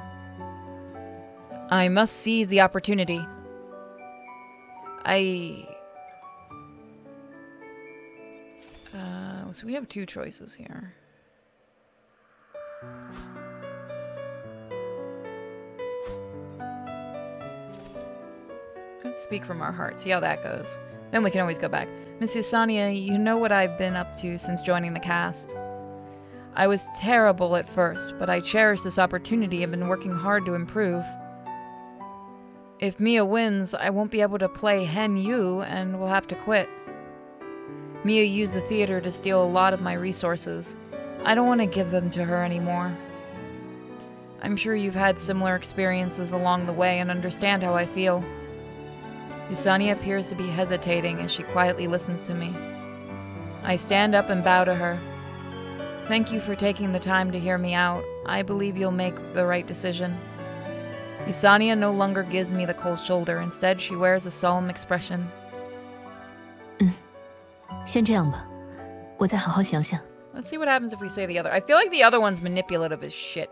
I must seize the opportunity. So we have two choices here. Let's speak from our heart, see how that goes. Then we can always go back. Miss Yesenia, you know what I've been up to since joining the cast. I was terrible at first, but I cherish this opportunity and been working hard to improve. If Mia wins, I won't be able to play Hen Yu and will have to quit. Mia used the theater to steal a lot of my resources. I don't want to give them to her anymore. I'm sure you've had similar experiences along the way and understand how I feel. Yusania appears to be hesitating as she quietly listens to me. I stand up and bow to her. Thank you for taking the time to hear me out. I believe you'll make the right decision. Yusania no longer gives me the cold shoulder. Instead, she wears a solemn expression. 先这样吧，我再好好想想。 Let's see what happens if we say the other. I feel like the other one's manipulative as shit.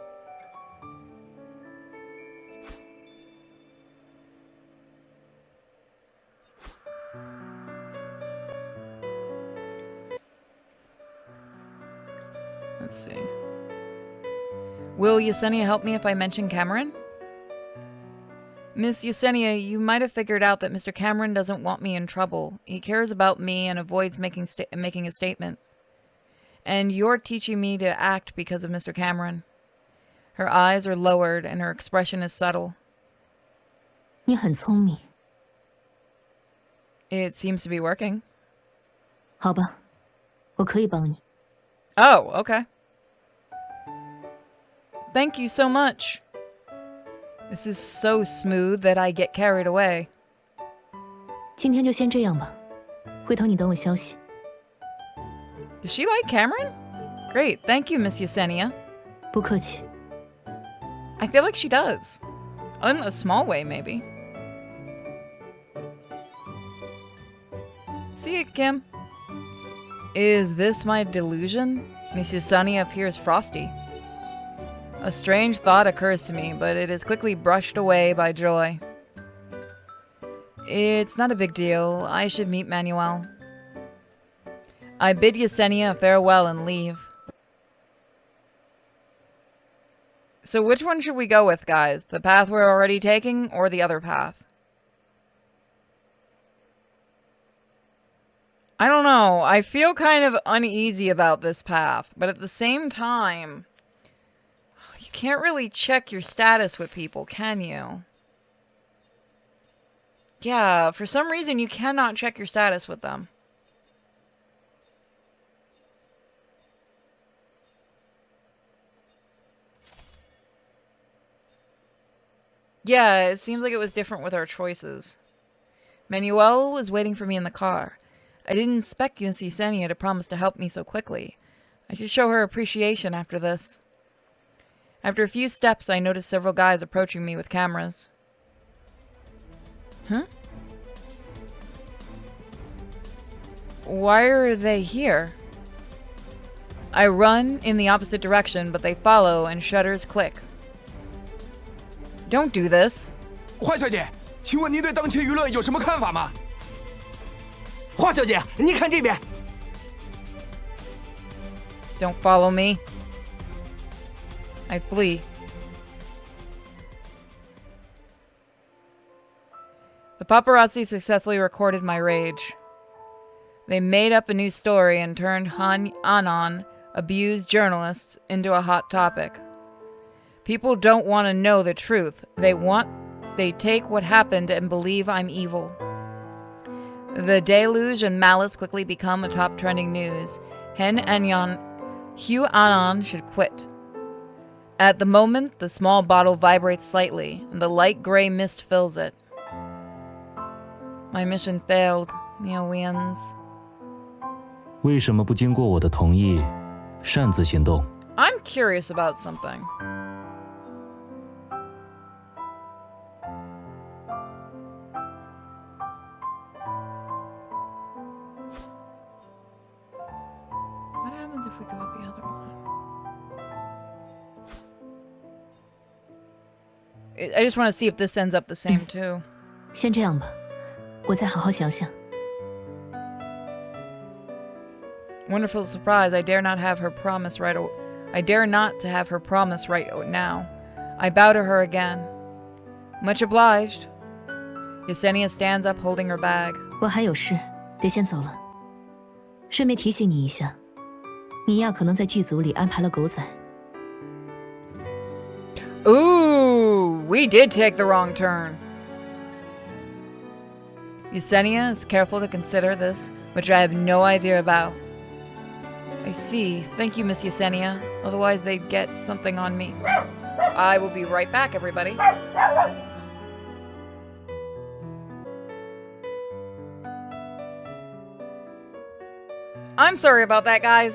Let's see. Will Yesenia help me if I mention Cameron? Miss Yesenia, you might have figured out that Mr. Cameron doesn't want me in trouble. He cares about me and avoids making a statement. And you're teaching me to act because of Mr. Cameron. Her eyes are lowered and her expression is subtle. 你很聪明。 It seems to be working. 好吧，我可以帮你。 Oh, okay. Thank you so much. This is so smooth that I get carried away. 今天就先这样吧，回头你等我消息。 Does she like Cameron? Great, thank you, Miss Yesenia. 不客气。 I feel like she does. In a small way, maybe. See you, Kim. Is this my delusion? Miss Yesenia appears frosty. A strange thought occurs to me, but it is quickly brushed away by joy. It's not a big deal. I should meet Manuel. I bid Yesenia farewell and leave. So which one should we go with, guys? The path we're already taking, or the other path? I don't know. I feel kind of uneasy about this path, but at the same time, you can't really check your status with people, can you? Yeah, for some reason you cannot check your status with them. Yeah, it seems like it was different with our choices. Manuel was waiting for me in the car. I didn't expect Miss Yesenia to promise to help me so quickly. I should show her appreciation after this. After a few steps, I noticed several guys approaching me with cameras. Huh? Why are they here? I run in the opposite direction, but they follow and shutters click. Don't do this. 华小姐，请问您对当前舆论有什么看法吗？华小姐，你看这边。Don't follow me. I flee. The paparazzi successfully recorded my rage. They made up a new story and turned Anon abused journalists into a hot topic. People don't want to know the truth. They take what happened and believe I'm evil. The deluge and malice quickly become a top trending news. Hugh Anon should quit. At the moment, the small bottle vibrates slightly, and the light gray mist fills it. My mission failed. Mia wins. 为什么不经过我的同意，擅自行动？ I'm curious about something. What happens if we go with the other one? I just want to see if this ends up the same too. 先这样吧，我再好好想想。 Wonderful surprise! I dare not have her promise right. I dare not to have her promise right now. I bow to her again. Much obliged. Yesenia stands up, holding her bag. 我还有事，得先走了。顺便提醒你一下，米娅可能在剧组里安排了狗仔。 Ooh, we did take the wrong turn. Yesenia is careful to consider this which I have no idea about. I see. Thank you, Miss Yesenia. Otherwise, they'd get something on me. I will be right back, everybody. I'm sorry about that, guys.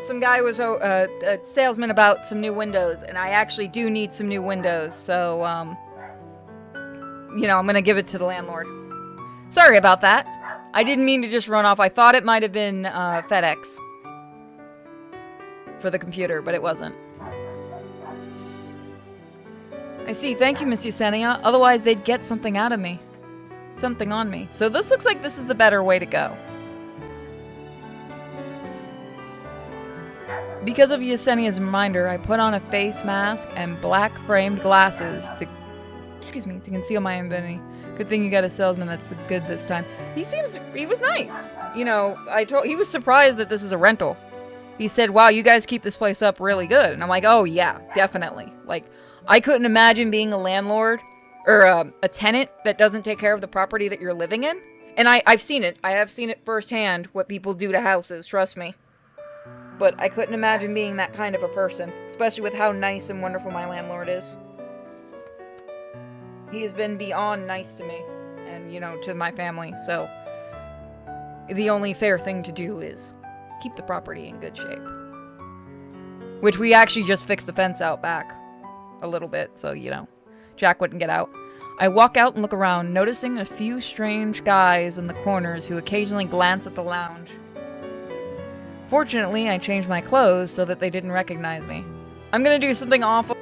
Some guy was a salesman about some new windows, and I actually do need some new windows, so, you know, I'm gonna give it to the landlord. Sorry about that. I didn't mean to just run off. I thought it might have been FedEx for the computer, but it wasn't. I see. Thank you, Miss Yesenia. Otherwise, they'd get something out of me. Something on me. So this looks like this is the better way to go. Because of Yesenia's reminder, I put on a face mask and black framed glasses to conceal my identity. Good thing you got a salesman that's good this time. He was nice. You know, he was surprised that this is a rental. He said, wow, you guys keep this place up really good. And I'm like, oh yeah, definitely. Like, I couldn't imagine being a landlord or a tenant that doesn't take care of the property that you're living in. And I've seen it. I have seen it firsthand, what people do to houses, trust me. But I couldn't imagine being that kind of a person, especially with how nice and wonderful my landlord is. He has been beyond nice to me and, you know, to my family, so the only fair thing to do is keep the property in good shape. Which we actually just fixed the fence out back a little bit, so, you know, Jack wouldn't get out. I walk out and look around, noticing a few strange guys in the corners who occasionally glance at the lounge. Fortunately, I changed my clothes so that they didn't recognize me. I'm gonna do something awful.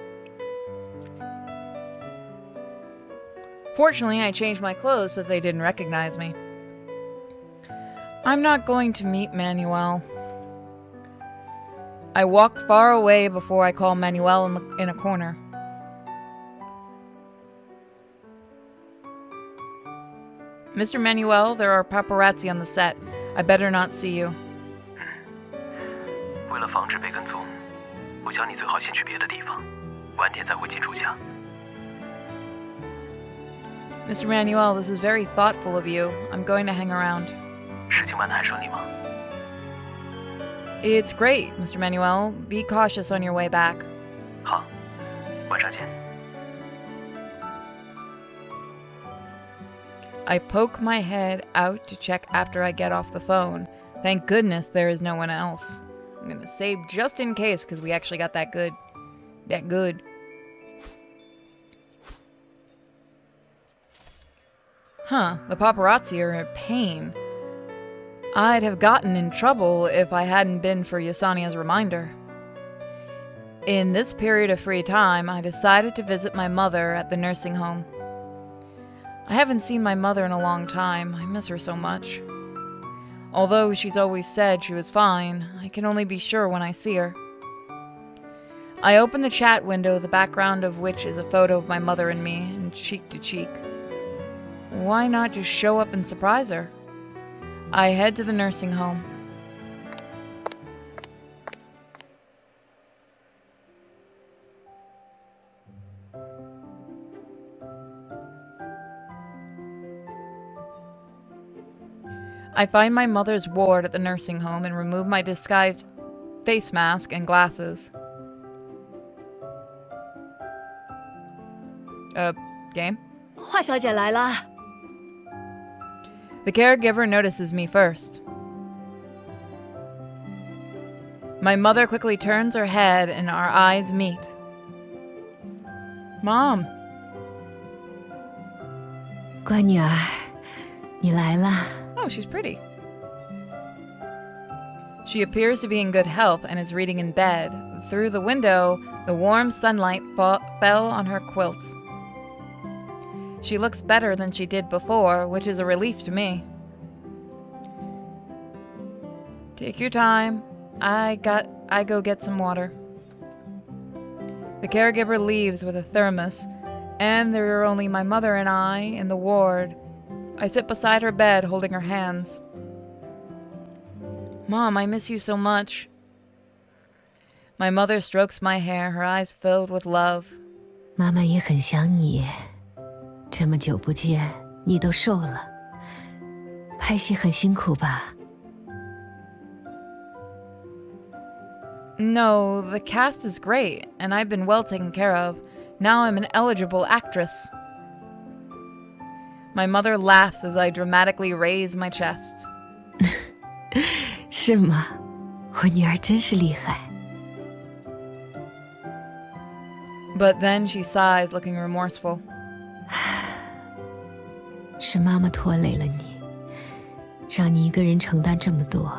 Fortunately, I changed my clothes so that they didn't recognize me. I'm not going to meet Manuel. I walk far away before I call Manuel in a corner. Mr. Manuel, there are paparazzi on the set. I better not see you. 为了防止被跟踪，我想你最好先去别的地方，晚点再回进出下。 Mr. Manuel, this is very thoughtful of you. I'm going to hang around. 事情办得还顺利吗？ It's great, Mr. Manuel. Be cautious on your way back. 好，晚上见。 I poke my head out to check after I get off the phone. Thank goodness there is no one else. I'm gonna save just in case because we actually got that good. That good. Huh, the paparazzi are in pain. I'd have gotten in trouble if I hadn't been for Yesenia's reminder. In this period of free time, I decided to visit my mother at the nursing home. I haven't seen my mother in a long time. I miss her so much. Although she's always said she was fine, I can only be sure when I see her. I open the chat window, the background of which is a photo of my mother and me, and cheek to cheek. Why not just show up and surprise her? I head to the nursing home. I find my mother's ward at the nursing home and remove my disguised face mask and glasses. Game? 华小姐来了。 The caregiver notices me first. My mother quickly turns her head and our eyes meet. Mom. 乖女儿，你来了。 Oh, she's pretty. She appears to be in good health and is reading in bed. Through the window, the warm sunlight fell on her quilt. She looks better than she did before, which is a relief to me. Take your time. I go get some water. The caregiver leaves with a thermos, and there are only my mother and I in the ward. I sit beside her bed, holding her hands. Mom, I miss you so much. My mother strokes my hair, her eyes filled with love. 妈妈也很想你，这么久不见，你都瘦了。拍戏很辛苦吧？ No, the cast is great, and I've been well taken care of. Now I'm an eligible actress. My mother laughs as I dramatically raise my chest. 是吗？我女儿真是厉害。 But then she sighs, looking remorseful. 是妈妈拖累了你，让你一个人承担这么多。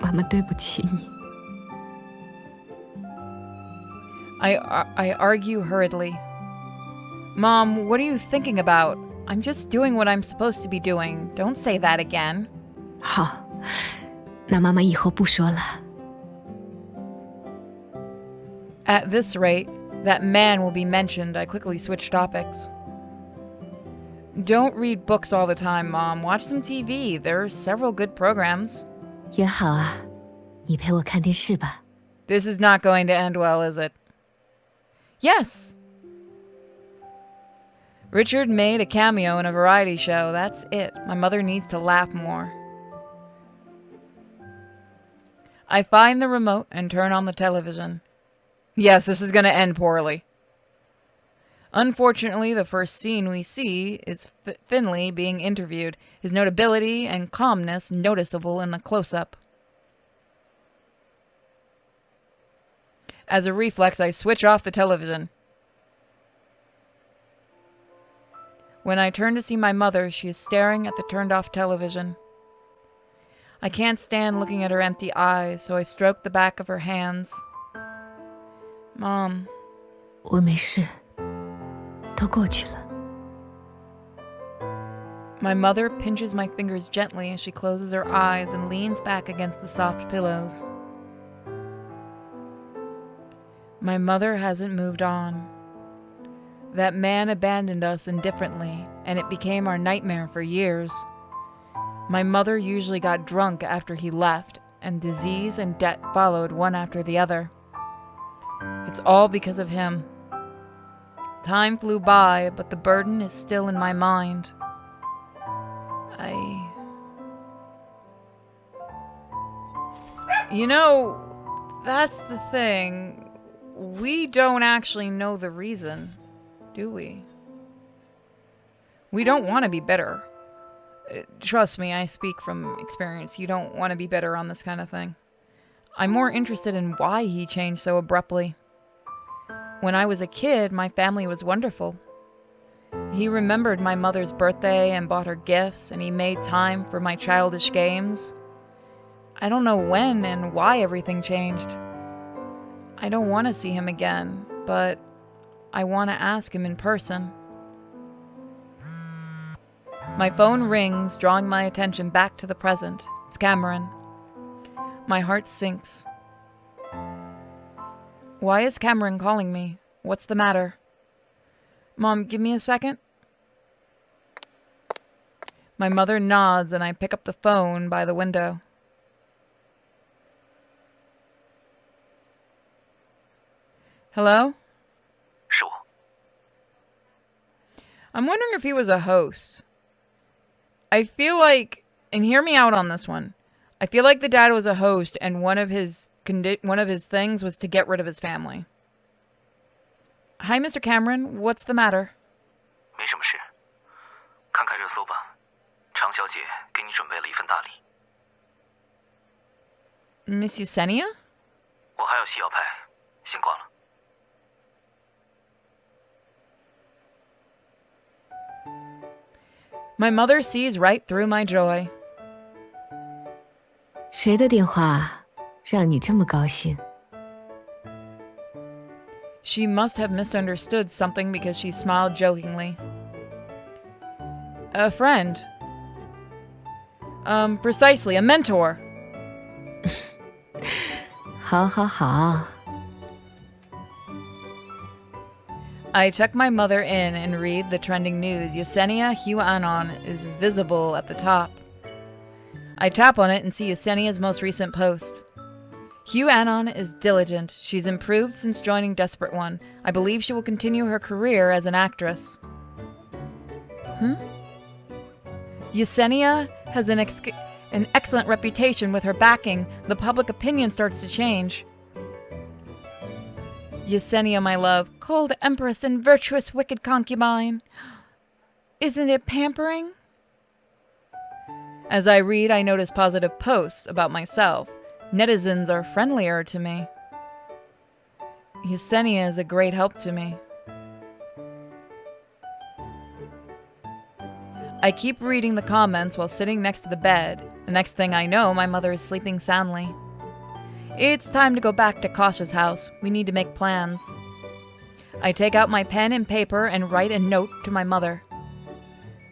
妈妈对不起你。 I argue hurriedly. Mom, what are you thinking about? I'm just doing what I'm supposed to be doing. Don't say that again. 好，那妈妈以后不说了。 At this rate, that man will be mentioned. I quickly switch topics. Don't read books all the time, Mom. Watch some TV. There are several good programs. 也好啊，你陪我看电视吧。 This is not going to end well, is it? Yes! Richard made a cameo in a variety show. That's it. My mother needs to laugh more. I find the remote and turn on the television. Yes, this is going to end poorly. Unfortunately, the first scene we see is Finley being interviewed, his notability and calmness noticeable in the close-up. As a reflex, I switch off the television. When I turn to see my mother, she is staring at the turned-off television. I can't stand looking at her empty eyes, so I stroke the back of her hands. Mom. 我没事，都过去了。 My mother pinches my fingers gently as she closes her eyes and leans back against the soft pillows. My mother hasn't moved on. That man abandoned us indifferently, and it became our nightmare for years. My mother usually got drunk after he left, and disease and debt followed one after the other. It's all because of him. Time flew by, but the burden is still in my mind. You know, that's the thing. We don't actually know the reason, do we? We don't want to be bitter. Trust me, I speak from experience. You don't want to be bitter on this kind of thing. I'm more interested in why he changed so abruptly. When I was a kid, my family was wonderful. He remembered my mother's birthday and bought her gifts, and he made time for my childish games. I don't know when and why everything changed. I don't want to see him again, but I want to ask him in person. My phone rings, drawing my attention back to the present. It's Cameron. My heart sinks. Why is Cameron calling me? What's the matter? Mom, give me a second. My mother nods and I pick up the phone by the window. Hello? 是我。 I'm wondering if he was a host. I feel like, and hear me out on this one, I feel like the dad was a host and one of his things was to get rid of his family. Hi, Mr. Cameron. What's the matter? 没什么事，看看热搜吧。常小姐给你准备了一份大礼。 Miss Yesenia? 我还有戏要拍，先挂了。 My mother sees right through my joy. 谁的电话让你这么高兴？ She must have misunderstood something because she smiled jokingly. A friend. Precisely, a mentor. 好好好。 I check my mother in and read the trending news. Yesenia Huanon is visible at the top. I tap on it and see Yesenia's most recent post. Huanon is diligent. She's improved since joining Desperate One. I believe she will continue her career as an actress. Huh? Yesenia has an an excellent reputation with her backing, the public opinion starts to change. Yesenia, my love, cold empress and virtuous wicked concubine. Isn't it pampering? As I read, I notice positive posts about myself. Netizens are friendlier to me. Yesenia is a great help to me. I keep reading the comments while sitting next to the bed. The next thing I know, my mother is sleeping soundly. It's time to go back to Kasha's house. We need to make plans. I take out my pen and paper and write a note to my mother.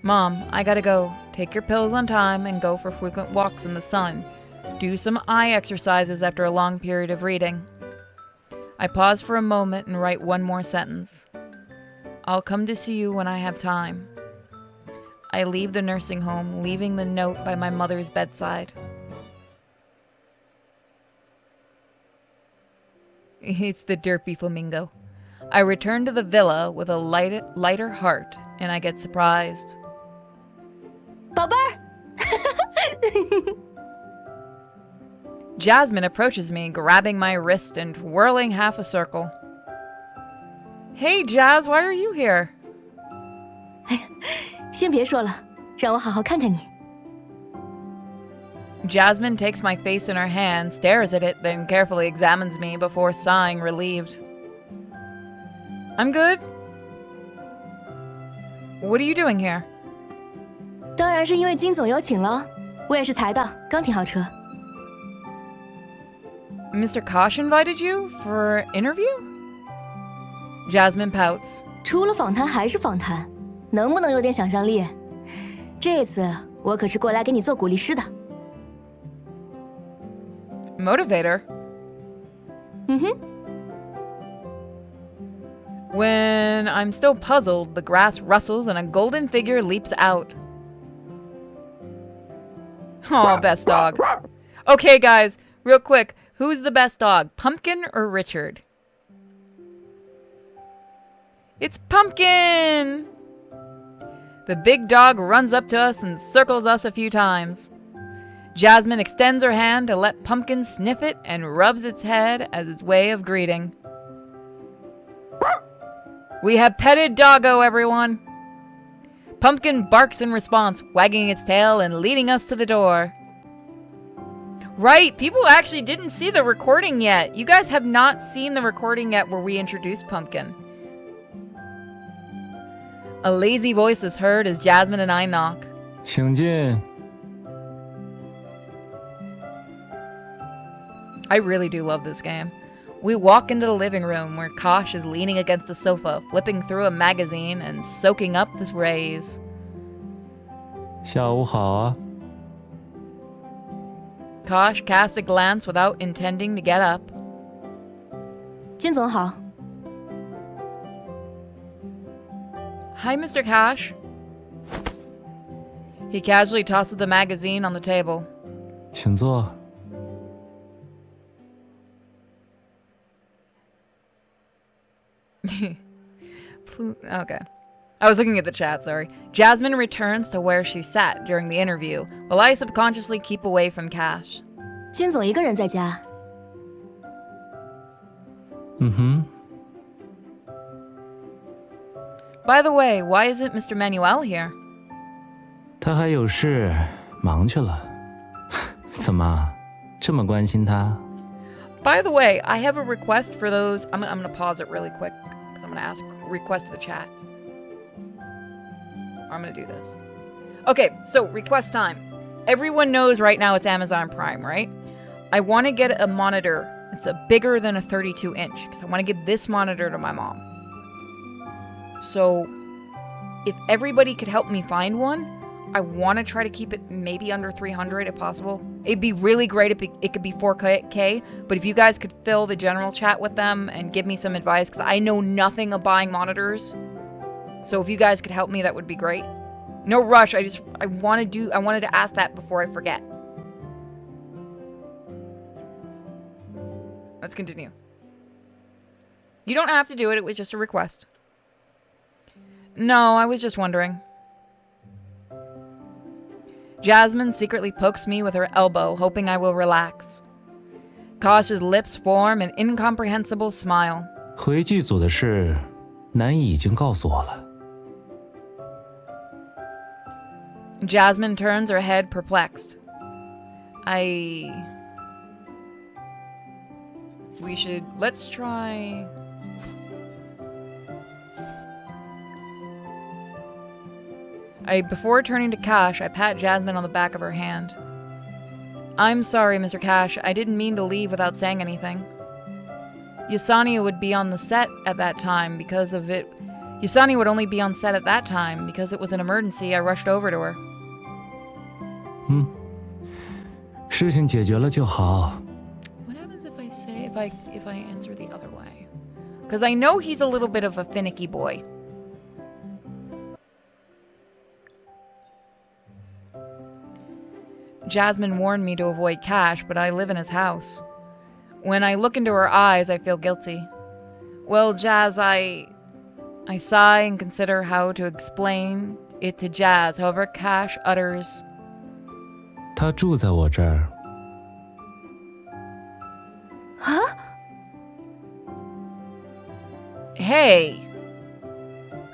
Mom, I gotta go. Take your pills on time and go for frequent walks in the sun. Do some eye exercises after a long period of reading. I pause for a moment and write one more sentence. I'll come to see you when I have time. I leave the nursing home, leaving the note by my mother's bedside. It's the derpy flamingo. I return to the villa with a lighter heart, and I get surprised. 宝贝儿 Jasmine approaches me, grabbing my wrist and whirling half a circle. Hey, Jazz, why are you here? 先别说了，让我好好看看你。 Jasmine takes my face in her hand, stares at it, then carefully examines me before sighing relieved. I'm good. What are you doing here? 当然是因为金总有请了，我也是才到，刚停好车。 Mr. Kosh invited you for an interview? Jasmine pouts. 除了访谈还是访谈，能不能有点想象力？这次我可是过来给你做鼓励师的。 Motivator? When I'm still puzzled, the grass rustles and a golden figure leaps out. Oh, best dog. Okay, guys, real quick. Who's the best dog, Pumpkin or Richard? It's Pumpkin! The big dog runs up to us and circles us a few times. Jasmine extends her hand to let Pumpkin sniff it and rubs its head as its way of greeting. We have petted Doggo, everyone! Pumpkin barks in response, wagging its tail and leading us to the door. Right, people actually didn't see the recording yet. You guys have not seen the recording yet where we introduced Pumpkin. A lazy voice is heard as Jasmine and I knock. 请进。 I really do love this game. We walk into the living room where Kosh is leaning against the sofa, flipping through a magazine and soaking up the rays. 下午好啊。 Kosh casts a glance without intending to get up. 金总好。 Hi, Mr. Kosh. He casually tosses the magazine on the table. 请坐。 Okay. I was looking at the chat, sorry. Jasmine returns to where she sat during the interview, while I subconsciously keep away from Cash. 金总一个人在家。By the way, why isn't Mr. Manuel here? 他还有事，忙去了。怎么，这么关心他？ By the way, I have a request for those. I'm gonna pause it really quick because I'm gonna ask request to the chat. I'm gonna do this. Okay, so request time. Everyone knows right now it's Amazon Prime, right? I want to get a monitor that's bigger than a 32 inch because I want to give this monitor to my mom. So, if everybody could help me find one, I want to try to keep it maybe under 300 if possible. It'd be really great if it could be 4K, but if you guys could fill the general chat with them and give me some advice, because I know nothing of buying monitors. So if you guys could help me, that would be great. No rush, I wanted to ask that before I forget. Let's continue. You don't have to do it, it was just a request. No, I was just wondering. Jasmine secretly pokes me with her elbow, hoping I will relax. Kosh's lips form an incomprehensible smile. 回剧组的事，南姨已经告诉我了。 Jasmine turns her head perplexed. Let's try... Before turning to Cash, I pat Jasmine on the back of her hand. I'm sorry, Mr. Cash. I didn't mean to leave without saying anything. Yasania would be on the set at that time because of it. Yasania would only be on set at that time because it was an emergency. I rushed over to her. 事情解决了就好。 What happens if I say if I answer the other way? Because I know he's a little bit of a finicky boy. Jasmine warned me to avoid Cash, but I live in his house. When I look into her eyes, I feel guilty. Well, Jazz, I sigh and consider how to explain it to Jazz. However, Cash utters, 他住在我这儿。 Huh? Hey!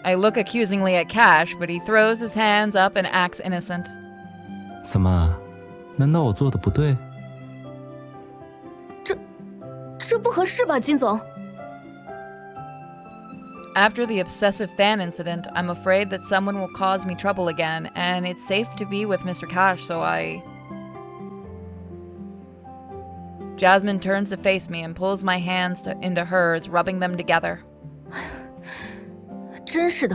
I look accusingly at Cash, but he throws his hands up and acts innocent. 怎么？难道我做的不对？这不合适吧，金总？ After the obsessive fan incident, I'm afraid that someone will cause me trouble again, and it's safe to be with Mr. Cash, so I... Jasmine turns to face me and pulls my hands into hers, rubbing them together. 真是的，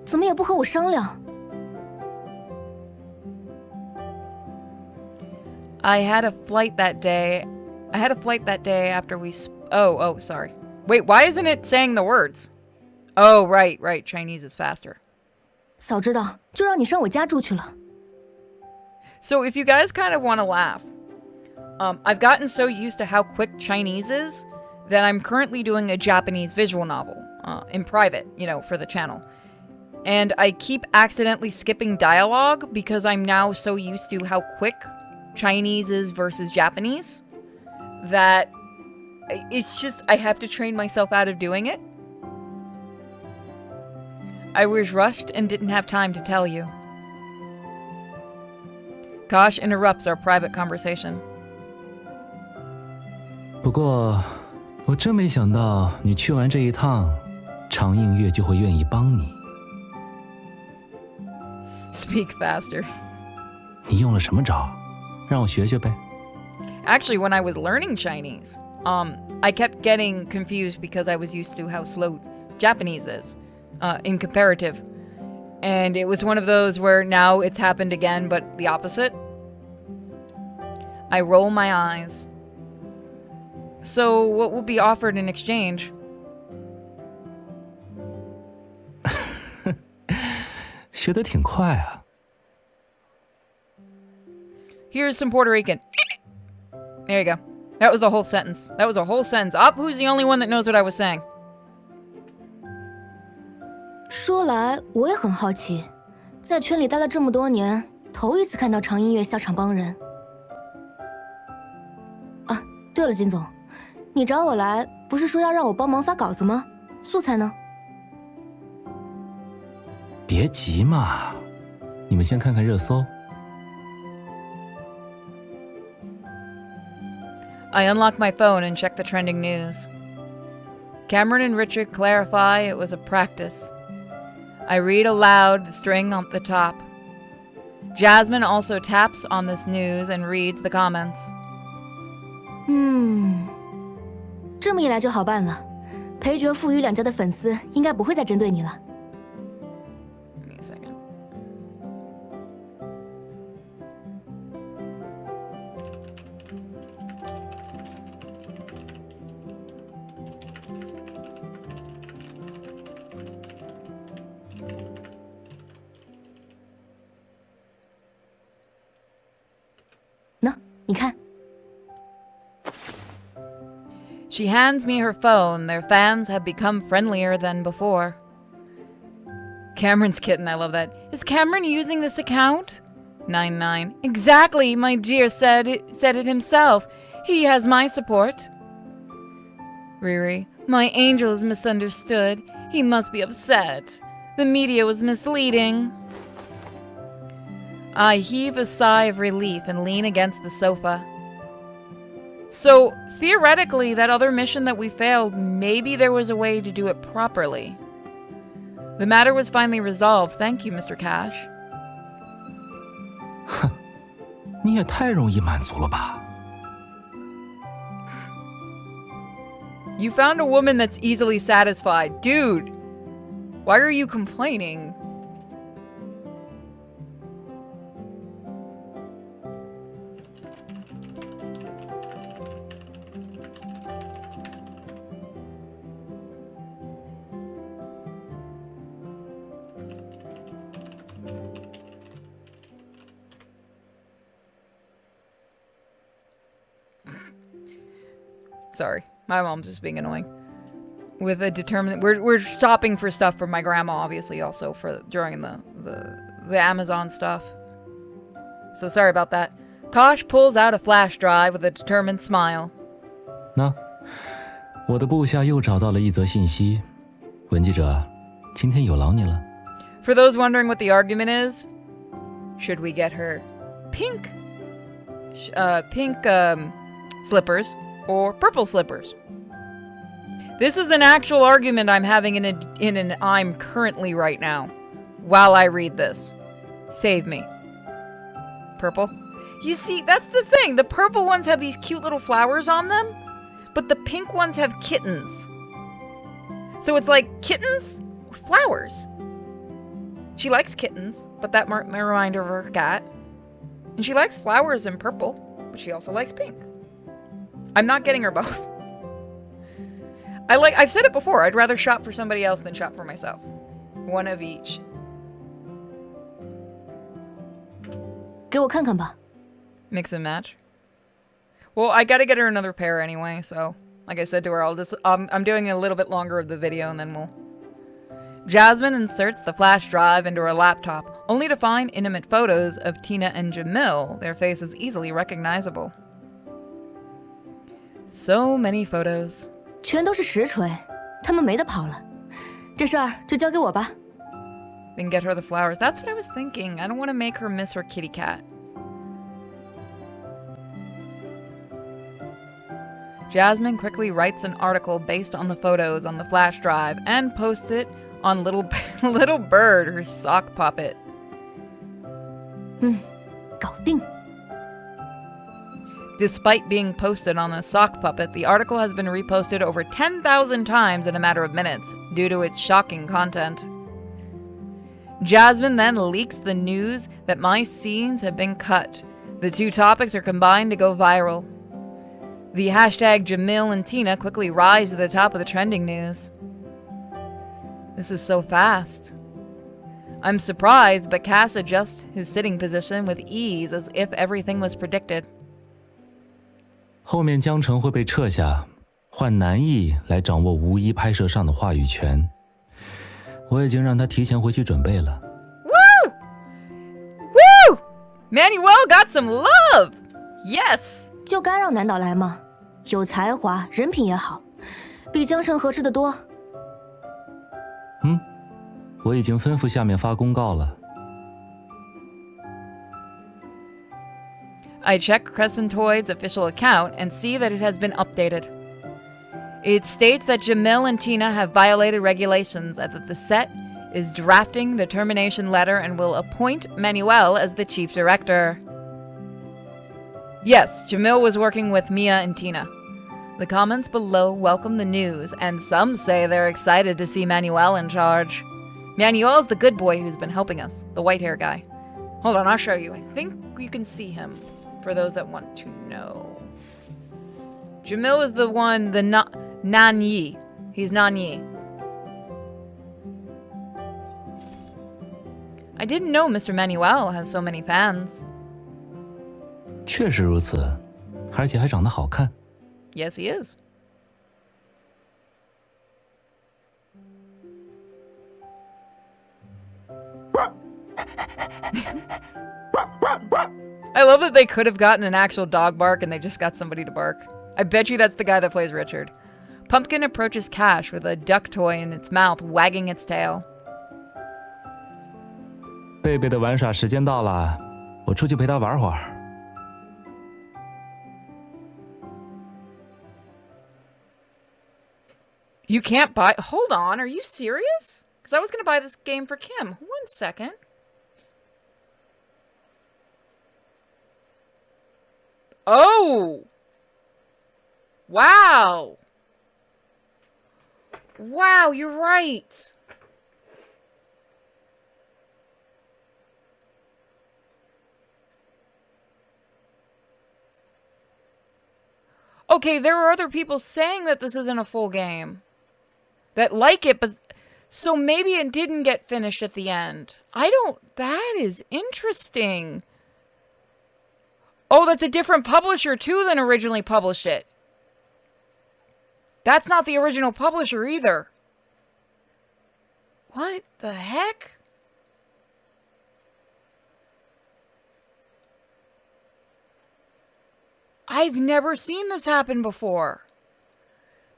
怎么也不和我商量。 I had a flight that day after we Oh, sorry. Wait, why isn't it saying the words? Oh, right. Chinese is faster. 早知道就让你上我家住去了。 So if you guys kind of want to laugh, I've gotten so used to how quick Chinese is that I'm currently doing a Japanese visual novel in private, for the channel. And I keep accidentally skipping dialogue because I'm now so used to how quick Chinese is versus Japanese that it's just, I have to train myself out of doing it. I was rushed and didn't have time to tell you. Kosh interrupts our private conversation. 不过，我真没想到你去完这一趟，常映月就会愿意帮你。 Speak faster. 你用了什么招？让我学学呗。 Actually, when I was learning Chinese, I kept getting confused because I was used to how slow Japanese is, in comparative. And it was one of those where now it's happened again, but the opposite. I roll my eyes. So, what will be offered in exchange? 学得挺快啊。 Here's some Puerto Rican. There you go. That was the whole sentence. Who's the only one that knows what I was saying? 说来我也很好奇，在圈里待了这么多年，头一次看到常映月下场帮人。啊，对了，金总，你找我来不是说要让我帮忙发稿子吗？素材呢？别急嘛，你们先看看热搜。 I unlock my phone and check the trending news. Cameron and Richard clarify it was a practice. I read aloud the string on the top. Jasmine also taps on this news and reads the comments. 这么一来就好办了。裴爵父与两家的粉丝应该不会再针对你了。 Give me a second. She hands me her phone. Their fans have become friendlier than before. Cameron's kitten, I love that. Is Cameron using this account? 99. Exactly, my dear said it himself. He has my support. Riri. My angel is misunderstood. He must be upset. The media was misleading. I heave a sigh of relief and lean against the sofa. So, theoretically, that other mission that we failed, maybe there was a way to do it properly. The matter was finally resolved. Thank you, Mr. Cash. 你也太容易满足了吧。 You found a woman that's easily satisfied. Dude, why are you complaining? Sorry, my mom's just being annoying. With a determined, we're shopping for stuff for my grandma, obviously, also for during the Amazon stuff. So sorry about that. Kosh pulls out a flash drive with a determined smile. 那，我的部下又找到了一则信息，文记者，今天有劳你了。 For those wondering what the argument is, should we get her pink slippers or purple slippers? This is an actual argument I'm having in an I'm currently right now, while I read this. Save me. Purple? You see, that's the thing. The purple ones have these cute little flowers on them, but the pink ones have kittens. So it's like kittens, flowers. She likes kittens, but that might remind her of her cat. And she likes flowers in purple, but she also likes pink. I'm not getting her both. I've said it before, I'd rather shop for somebody else than shop for myself. One of each. 给我看看吧。 Mix and match. Well, I gotta get her another pair anyway, so like I said to her, I'll just I'm doing a little bit longer of the video and then we'll. Jasmine inserts the flash drive into her laptop, only to find intimate photos of Tina and Jamil, their faces easily recognizable. So many photos. 全都是实锤，他们没得跑了。这事儿就交给我吧。 Then get her the flowers. That's what I was thinking. I don't want to make her miss her kitty cat. Jasmine quickly writes an article based on the photos on the flash drive and posts it on Little Bird, her sock puppet. 搞定。 Despite being posted on the sock puppet, the article has been reposted over 10,000 times in a matter of minutes due to its shocking content. Jasmine then leaks the news that my scenes have been cut. The two topics are combined to go viral. The hashtag Jamil and Tina quickly rise to the top of the trending news. This is so fast. I'm surprised, but Cass adjusts his sitting position with ease as if everything was predicted. 后面江城会被撤下，换南艺来掌握无一拍摄上的话语权。我已经让他提前回去准备了。Woo! Woo! Manuel got some love! Yes! 就该让南岛来嘛，有才华，人品也好，比江城合适的多。我已经吩咐下面发公告了。 I check Crescentoid's official account and see that it has been updated. It states that Jamil and Tina have violated regulations and that the set is drafting the termination letter and will appoint Manuel as the chief director. Yes, Jamil was working with Mia and Tina. The comments below welcome the news, and some say they're excited to see Manuel in charge. Manuel's the good boy who's been helping us, the white hair guy. Hold on, I'll show you. I think you can see him. For those that want to know. Jamil is the one, the Nanyi. He's Nanyi. I didn't know Mr. Manuel has so many fans. 确实如此，而且还长得好看。 Yes, he is. I love that they could have gotten an actual dog bark and they just got somebody to bark. I bet you that's the guy that plays Richard. Pumpkin approaches Cash with a duck toy in its mouth, wagging its tail. 贝贝的玩耍时间到了，我出去陪她玩会儿。 You can't buy... Hold on, are you serious? Because I was going to buy this game for Kim. 1 second. Oh! Wow! Wow, you're right. Okay, there are other people saying that this isn't a full game. That like it, but... So maybe it didn't get finished at the end. I don't... That is interesting. Oh, that's a different publisher, too, than originally published it. That's not the original publisher, either. What the heck? I've never seen this happen before.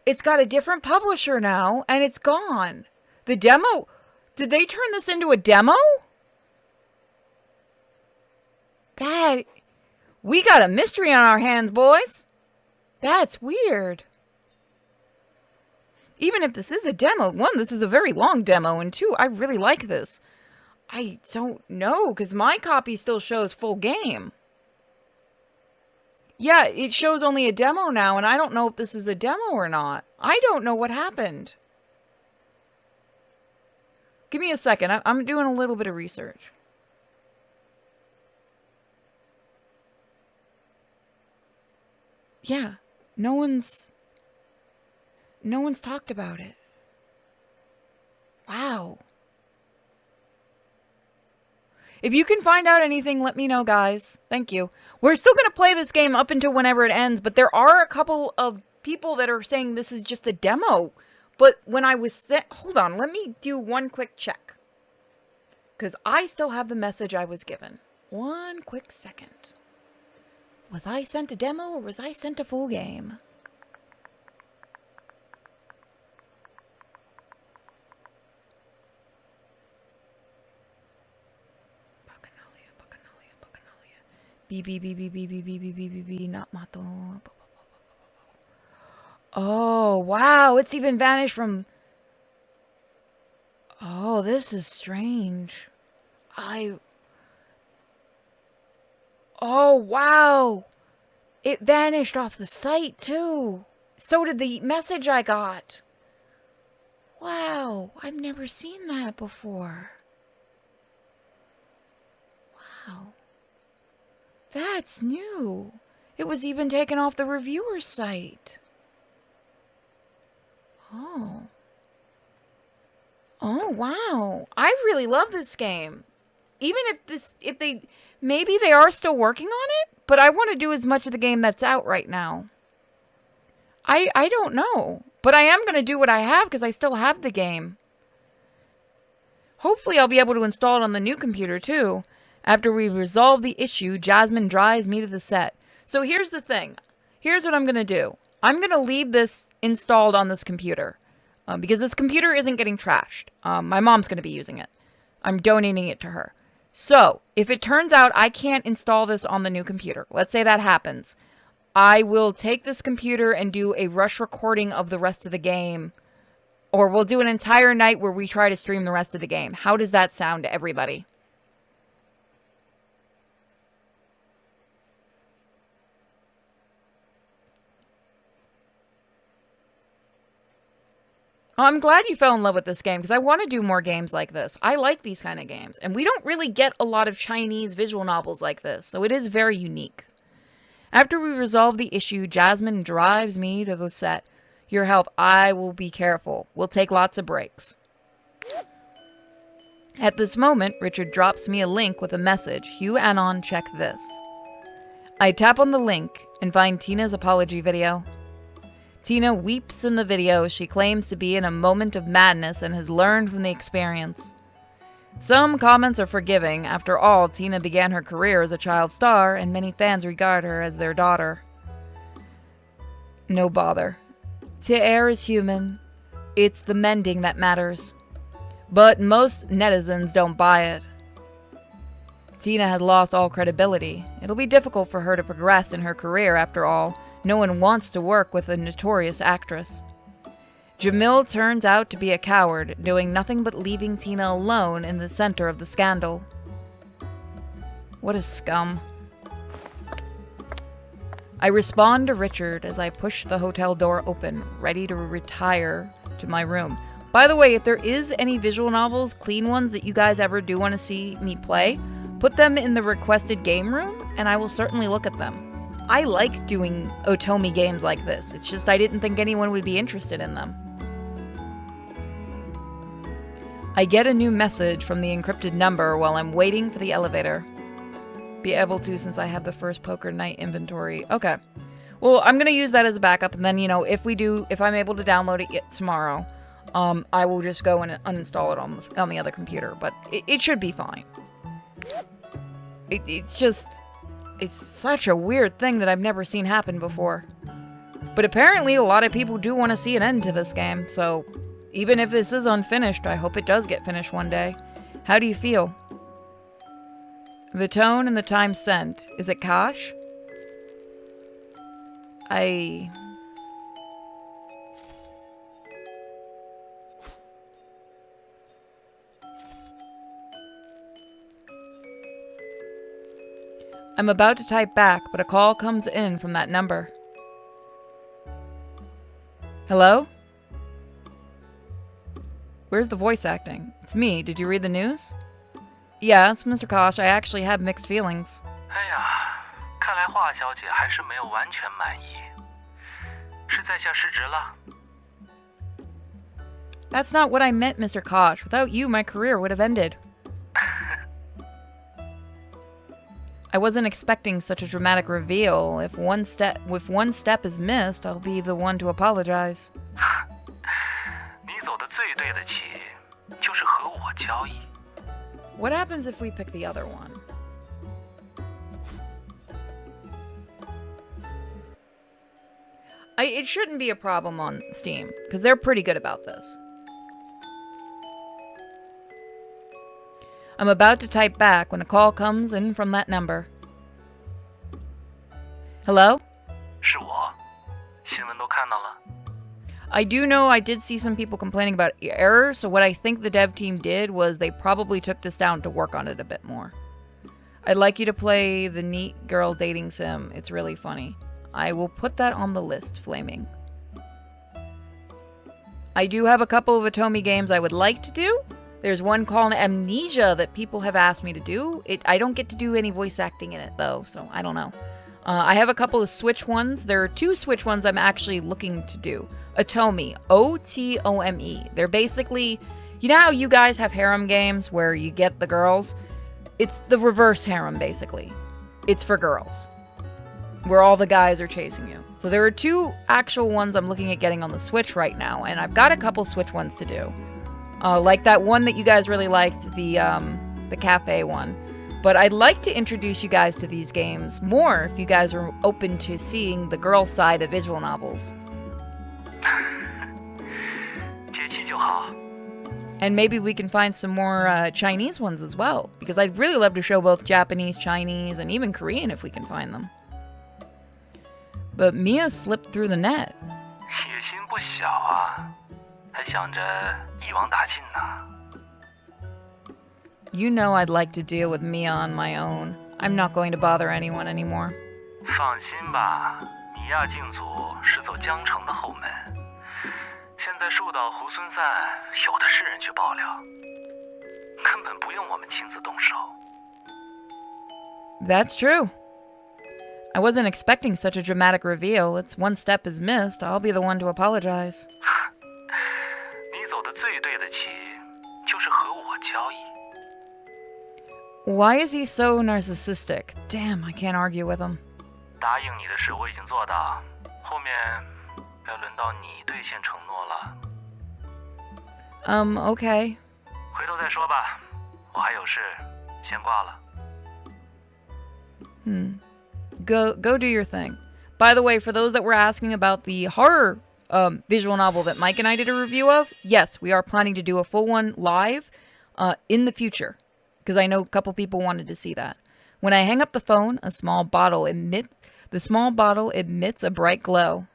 It's got a different publisher now, and it's gone. The demo... Did they turn this into a demo? That... We got a mystery on our hands, boys. That's weird. Even if this is a demo, 1, this is a very long demo, and 2, I really like this. I don't know, because my copy still shows full game. Yeah, it shows only a demo now, and I don't know if this is a demo or not. I don't know what happened. Give me a second. I'm doing a little bit of research. Yeah, no one's talked about it. Wow. If you can find out anything, let me know, guys. Thank you. We're still going to play this game up until whenever it ends, but there are a couple of people that are saying this is just a demo. But when I was hold on, let me do one quick check. Because I still have the message I was given. 1 quick second. Was I sent a demo or was I sent a full game? B, not Mato. Oh, wow, it's even vanished from... Oh, this is strange. Oh, wow. It vanished off the site, too. So did the message I got. Wow, I've never seen that before. Wow. That's new. It was even taken off the reviewer's site. Oh. Oh, wow. I really love this game. Even if maybe they are still working on it, but I want to do as much of the game that's out right now. I don't know, but I am going to do what I have because I still have the game. Hopefully I'll be able to install it on the new computer too. After we resolve the issue, Jasmine drives me to the set. So here's the thing. Here's what I'm going to do. I'm going to leave this installed on this computer because this computer isn't getting trashed. My mom's going to be using it. I'm donating it to her. So if it turns out I can't install this on the new computer, let's say that happens, I will take this computer and do a rush recording of the rest of the game. Or we'll do an entire night where we try to stream the rest of the game. How does that sound to everybody? I'm glad you fell in love with this game because I want to do more games like this. I like these kind of games. And we don't really get a lot of Chinese visual novels like this, so it is very unique. After we resolve the issue, Jasmine drives me to the set. Your help, I will be careful. We'll take lots of breaks. At this moment, Richard drops me a link with a message. Hugh Anon, check this. I tap on the link and find Tina's apology video. Tina weeps in the video. She claims to be in a moment of madness and has learned from the experience. Some comments are forgiving. After all, Tina began her career as a child star, and many fans regard her as their daughter. No bother. To err is human. It's the mending that matters. But most netizens don't buy it. Tina has lost all credibility. It'll be difficult for her to progress in her career after all. No one wants to work with a notorious actress. Jamil turns out to be a coward, doing nothing but leaving Tina alone in the center of the scandal. What a scum. I respond to Richard as I push the hotel door open, ready to retire to my room. By the way, if there is any visual novels, clean ones, that you guys ever do want to see me play, put them in the requested game room, and I will certainly look at them. I like doing Otome games like this. It's just I didn't think anyone would be interested in them. I get a new message from the encrypted number while I'm waiting for the elevator. Be able to since I have the first poker night inventory. Okay. Well, I'm going to use that as a backup, and then, you know, if I'm able to download it yet tomorrow, I will just go and uninstall it on the other computer, but it should be fine. It's such a weird thing that I've never seen happen before. But apparently a lot of people do want to see an end to this game, so even if this is unfinished, I hope it does get finished one day. How do you feel? The tone and the time sent. Is it Kosh? I'm about to type back, but a call comes in from that number. Hello? Where's the voice acting? It's me. Did you read the news? Yes, Mr. Kosh, I actually have mixed feelings. 哎呀，看来华小姐还是没有完全满意，是在下失职了。 That's not what I meant, Mr. Kosh. Without you, my career would have ended. I wasn't expecting such a dramatic reveal. If one step is missed, I'll be the one to apologize. 你走的最对的棋，就是和我交易。 What happens if we pick the other one? It shouldn't be a problem on Steam, because they're pretty good about this. I'm about to type back when a call comes in from that number. Hello? 是我，新闻都看到了。 I do know I did see some people complaining about errors, so what I think the dev team did was they probably took this down to work on it a bit more. I'd like you to play the Neat Girl Dating Sim. It's really funny. I will put that on the list, Flaming. I do have a couple of Otome games I would like to do. There's one called Amnesia that people have asked me to do. I don't get to do any voice acting in it, though, so I don't know. I have a couple of Switch ones. There are 2 Switch ones I'm actually looking to do. Otome. O-T-O-M-E. They're basically... You know how you guys have harem games where you get the girls? It's the reverse harem, basically. It's for girls. Where all the guys are chasing you. So there are 2 actual ones I'm looking at getting on the Switch right now, and I've got a couple Switch ones to do. Like that one that you guys really liked, the cafe one. But I'd like to introduce you guys to these games more if you guys are open to seeing the girl side of visual novels. 接气就好。 And maybe we can find some more Chinese ones as well, because I'd really love to show both Japanese, Chinese, and even Korean if we can find them. But Mia slipped through the net. 野心不小啊，还想着一网打尽呢。 You know I'd like to deal with Mia on my own. I'm not going to bother anyone anymore. 放心吧，米亚净组是走江城的后门，现在树岛猢狲散，有的是人去爆料，根本不用我们亲自动手。 That's true. I wasn't expecting such a dramatic reveal. It's one step is missed. I'll be the one to apologize. 你走的最对的棋，就是和我交易。 Why is he so narcissistic? Damn, I can't argue with him. 答应你的事我已经做到，后面该轮到你兑现承诺了。 Okay. 回头再说吧，我还有事，先挂了。Go do your thing. By the way, for those that were asking about the horror visual novel that Mike and I did a review of, yes, we are planning to do a full one live in the future, because I know a couple people wanted to see that. When I hang up the phone, the small bottle emits a bright glow.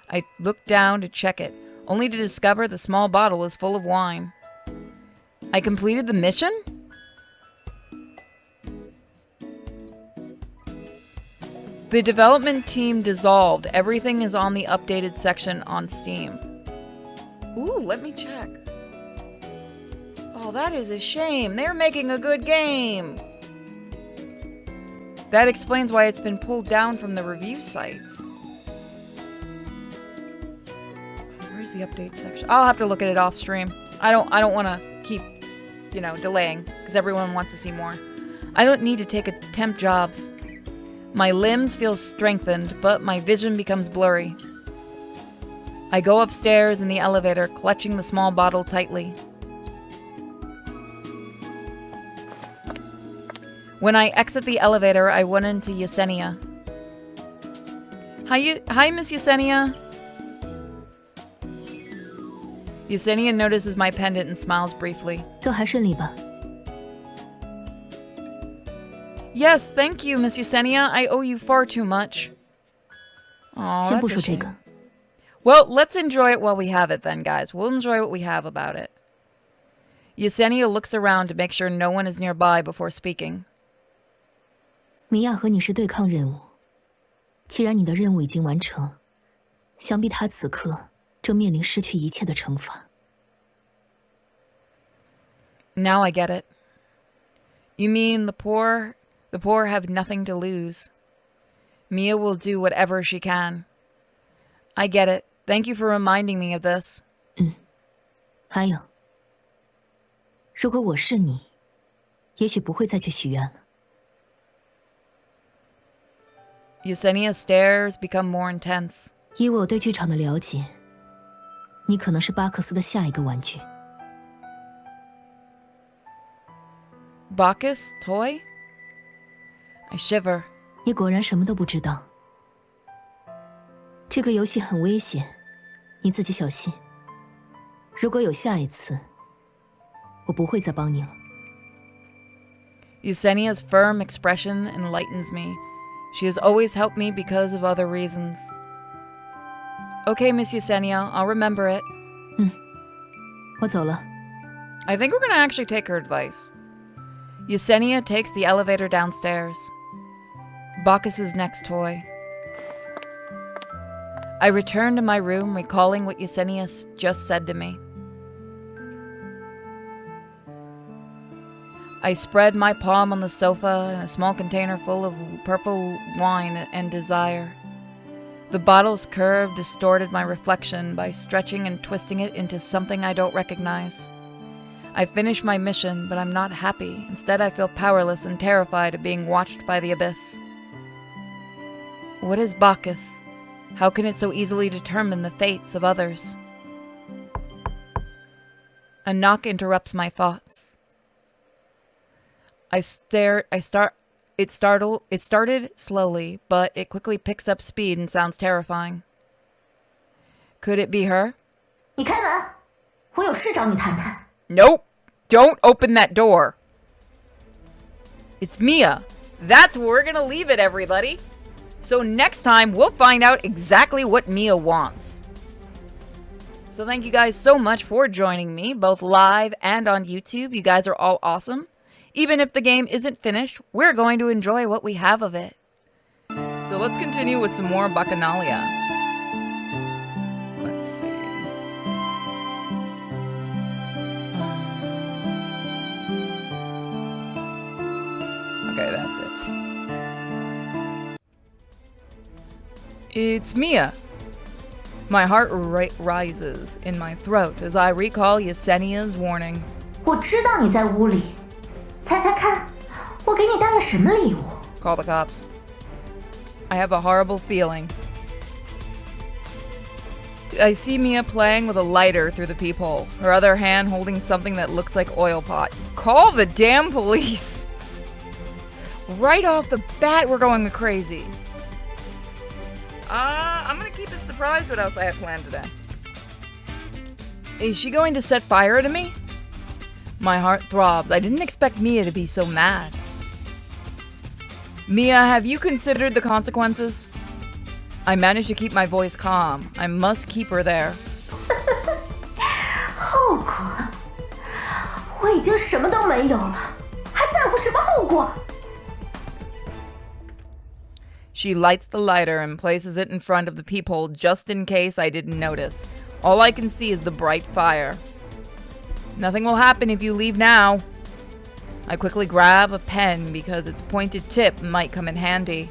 I look down to check it, only to discover the small bottle is full of wine. I completed the mission? The development team dissolved. Everything is on the updated section on Steam. Ooh, let me check. Oh, that is a shame. They're making a good game. That explains why it's been pulled down from the review sites. Where's the update section? I'll have to look at it off stream. I don't want to keep, delaying because everyone wants to see more. I don't need to take temp jobs. My limbs feel strengthened, but my vision becomes blurry. I go upstairs in the elevator, clutching the small bottle tightly. When I exit the elevator, I went into Yesenia. Hi, Miss Yesenia. Yesenia notices my pendant and smiles briefly. 都还顺利吧？ Yes, thank you, Miss Yesenia. I owe you far too much. Aw, 先不 that's a 说这 shame. 个， Well, let's enjoy it while we have it then, guys. We'll enjoy what we have about it. Yesenia looks around to make sure no one is nearby before speaking. 米娅和你是对抗任务，既然你的任务已经完成，想必他此刻正面临失去一切的惩罚。 Now I get it. You mean the poor have nothing to lose. Mia will do whatever she can. I get it. Thank you for reminding me of this. 还有，如果我是你，也许不会再去许愿了。 Yesenia's stares become more intense. 以我对剧场的了解，你可能是巴克斯的下一个玩具。 Bacchus toy? I shiver. 你果然什么都不知道。这个游戏很危险，你自己小心。如果有下一次，我不会再帮你了。 Yesenia's firm expression enlightens me. She has always helped me because of other reasons. Okay, Miss Yesenia, I'll remember it. 我走了。 I think we're gonna actually take her advice. Yesenia takes the elevator downstairs. Bacchus's next toy. I return to my room, recalling what Yesenia just said to me. I spread my palm on the sofa in a small container full of purple wine and desire. The bottle's curve distorted my reflection by stretching and twisting it into something I don't recognize. I finish my mission, but I'm not happy. Instead, I feel powerless and terrified of being watched by the abyss. What is Bacchus? How can it so easily determine the fates of others? A knock interrupts my thoughts. It started slowly, but it quickly picks up speed and sounds terrifying. Could it be her? 你开门，我有事找你谈谈。 Nope! Don't open that door! It's Mia. That's where we're gonna leave it, everybody. So next time, we'll find out exactly what Mia wants. So thank you guys so much for joining me, both live and on YouTube. You guys are all awesome. Even if the game isn't finished, we're going to enjoy what we have of it. So let's continue with some more Bacchanaliia. Let's see. Okay, that's it. It's Mia. My heart rises in my throat as I recall Yesenia's warning. 我知道你在屋里，猜猜看，我给你带了什么礼物？ Call the cops. I have a horrible feeling. I see Mia playing with a lighter through the peephole, her other hand holding something that looks like oil pot. Call the damn police! Right off the bat, we're going crazy. I'm gonna keep it a surprise what else I have planned today. Is she going to set fire to me? My heart throbs. I didn't expect Mia to be so mad. Mia, have you considered the consequences? I managed to keep my voice calm. I must keep her there. 后果？我已经什么都没有了，还在乎什么后果？ She lights the lighter and places it in front of the peephole just in case I didn't notice. All I can see is the bright fire. Nothing will happen if you leave now. I quickly grab a pen because its pointed tip might come in handy.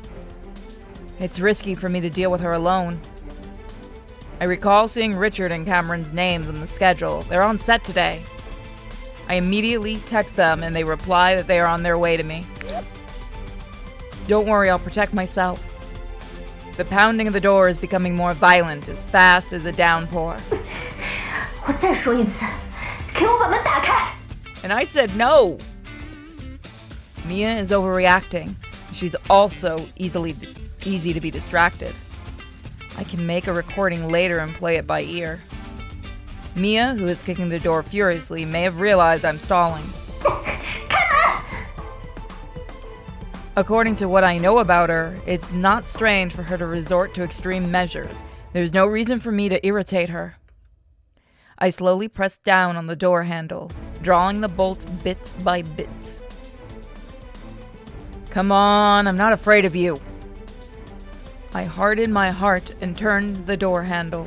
It's risky for me to deal with her alone. I recall seeing Richard and Cameron's names on the schedule. They're on set today. I immediately text them and they reply that they are on their way to me. Don't worry, I'll protect myself. The pounding of the door is becoming more violent, as fast as a downpour. 我再说一次，给我把门打开。 And I said no. Mia is overreacting. She's also easy to be distracted. I can make a recording later and play it by ear. Mia, who is kicking the door furiously, may have realized I'm stalling. According to what I know about her, it's not strange for her to resort to extreme measures. There's no reason for me to irritate her. I slowly press down on the door handle, drawing the bolt bit by bit. Come on, I'm not afraid of you. I harden my heart and turn the door handle.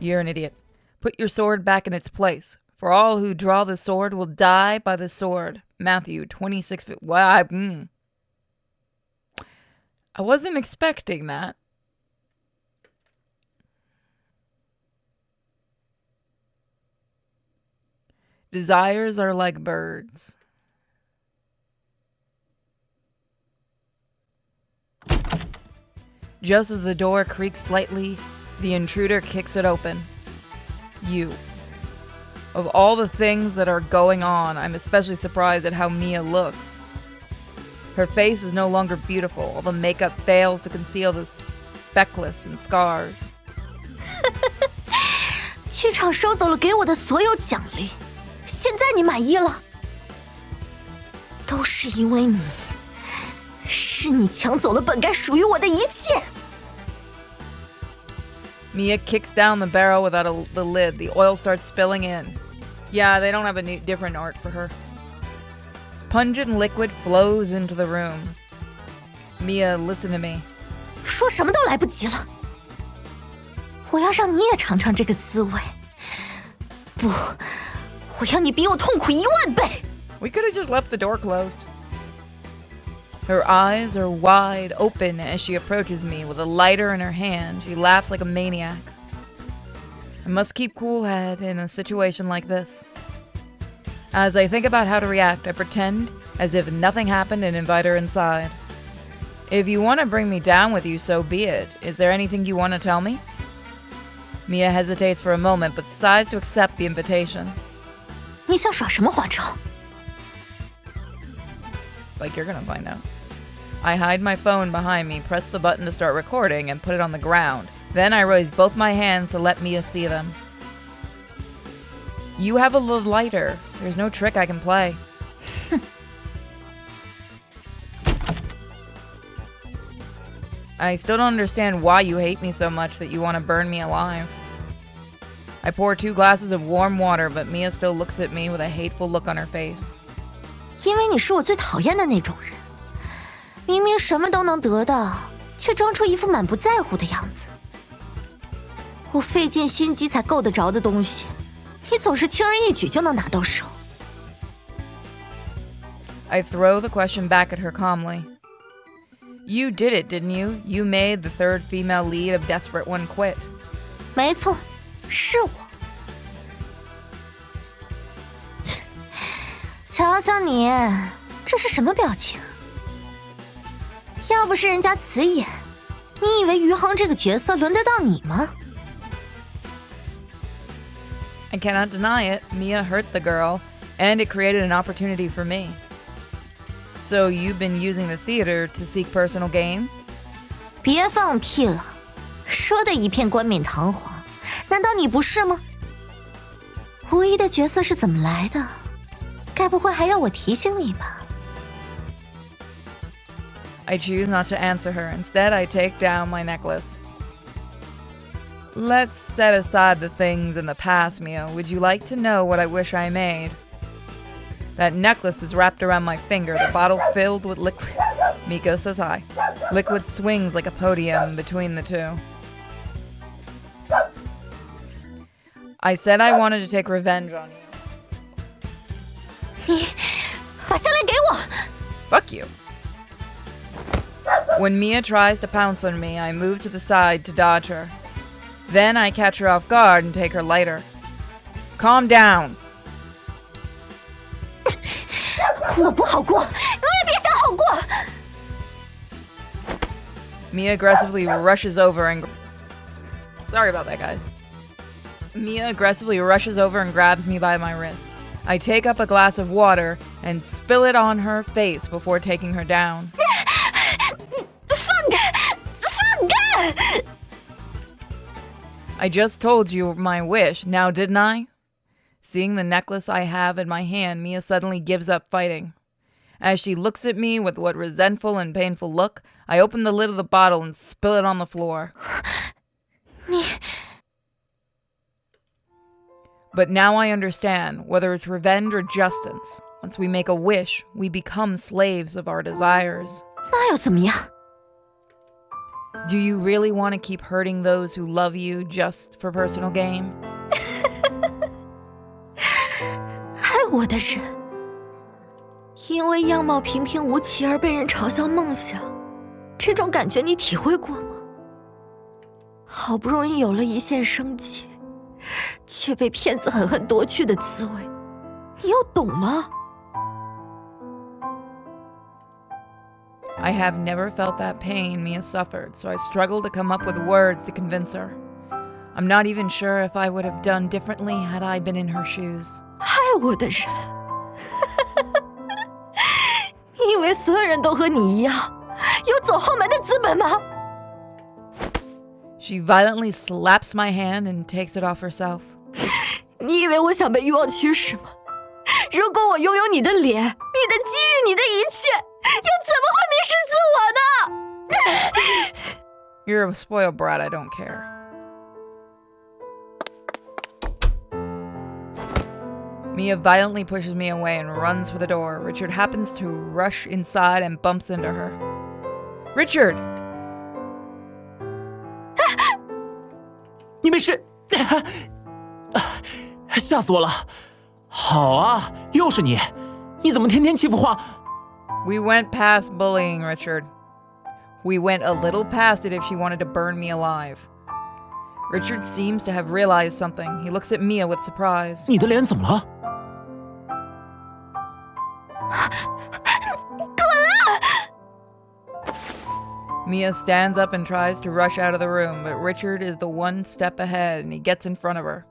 You're an idiot. Put your sword back in its place. For all who draw the sword will die by the sword. Matthew 26. Wow. I wasn't expecting that. Desires are like birds. Just as the door creaks slightly, the intruder kicks it open. You. Of all the things that are going on, I'm especially surprised at how Mia looks. Her face is no longer beautiful. All the makeup fails to conceal the speckles and scars. 剧场收走了给我的所有奖励，现在你满意了？都是因为你，是你抢走了本该属于我的一切。 Mia kicks down the barrel without the lid. The oil starts spilling in. Yeah, they don't have a different art for her. Pungent liquid flows into the room. Mia, listen to me. 说什么都来不及了。我要让你也尝尝这个滋味。不，我要你比我痛苦10000倍。We could have just left the door closed. Her eyes are wide open as she approaches me with a lighter in her hand. She laughs like a maniac. I must keep cool head in a situation like this. As I think about how to react, I pretend as if nothing happened and invite her inside. If you want to bring me down with you, so be it. Is there anything you want to tell me? Mia hesitates for a moment, but decides to accept the invitation. 你想耍什么花招？ Like you're gonna find out. I hide my phone behind me, press the button to start recording, and put it on the ground. Then I raise both my hands to let Mia see them. You have a little lighter. There's no trick I can play. I still don't understand why you hate me so much that you want to burn me alive. I pour 2 glasses of warm water, but Mia still looks at me with a hateful look on her face. 因为你是我最讨厌的那种人，明明什么都能得到，却装出一副满不在乎的样子。我费尽心机才够得着的东西，你总是轻而易举就能拿到手。I throw the question back at her calmly. You did it, didn't you? You made the 3rd female lead of Desperate One quit. 没错，是我。瞧瞧你，这是什么表情？要不是人家辞演，你以为余杭这个角色轮得到你吗？ I cannot deny it. Mia hurt the girl, and it created an opportunity for me. So you've been using the theater to seek personal gain? 别放屁了，说的一片冠冕堂皇，难道你不是吗？无疑的角色是怎么来的？该不会还要我提醒你吧？ I choose not to answer her. Instead, I take down my necklace. Let's set aside the things in the past, Mia. Would you like to know what I wish I made? That necklace is wrapped around my finger, the bottle filled with liquid. Miko says hi. Liquid swings like a podium between the two. I said I wanted to take revenge on you. 你把项链给我！ Fuck you. When Mia tries to pounce on me, I move to the side to dodge her. Then I catch her off guard and take her lighter. Calm down. 我不好过，你也别想好过。 Mia aggressively rushes over and... Sorry about that, guys. Mia aggressively rushes over and grabs me by my wrist. I take up a glass of water and spill it on her face before taking her down. 放开！放开！ I just told you my wish, now didn't I? Seeing the necklace I have in my hand, Mia suddenly gives up fighting. As she looks at me with what resentful and painful look, I open the lid of the bottle and spill it on the floor. 你... But now I understand, whether it's revenge or justice, once we make a wish, we become slaves of our desires. 那又怎么样？ Do you really want to keep hurting those who love you just for personal gain? 爱我的人，因为样貌平平无奇而被人嘲笑梦想，这种感觉你体会过吗？好不容易有了一线生机，却被骗子狠狠夺去的滋味，你又懂吗？ I have never felt that pain Mia suffered, so I struggled to come up with words to convince her. I'm not even sure if I would have done differently had I been in her shoes. 爱我的人，你以为所有人都和你一样，有走后门的资本吗？ She violently slaps my hand and takes it off herself. 你以为我想被欲望驱使吗？如果我拥有你的脸、你的机遇、你的一切，又怎么会迷失自我呢？ You're a spoiled brat, I don't care. Mia violently pushes me away and runs for the door. Richard happens to rush inside and bumps into her. Richard! 你没事？吓死我了！好啊，又是你！你怎么天天欺负花？ We went past bullying, Richard. We went a little past it if she wanted to burn me alive. Richard seems to have realized something. He looks at Mia with surprise. 你的脸怎么了？ Mia stands up and tries to rush out of the room, but Richard is the one step ahead and he gets in front of her.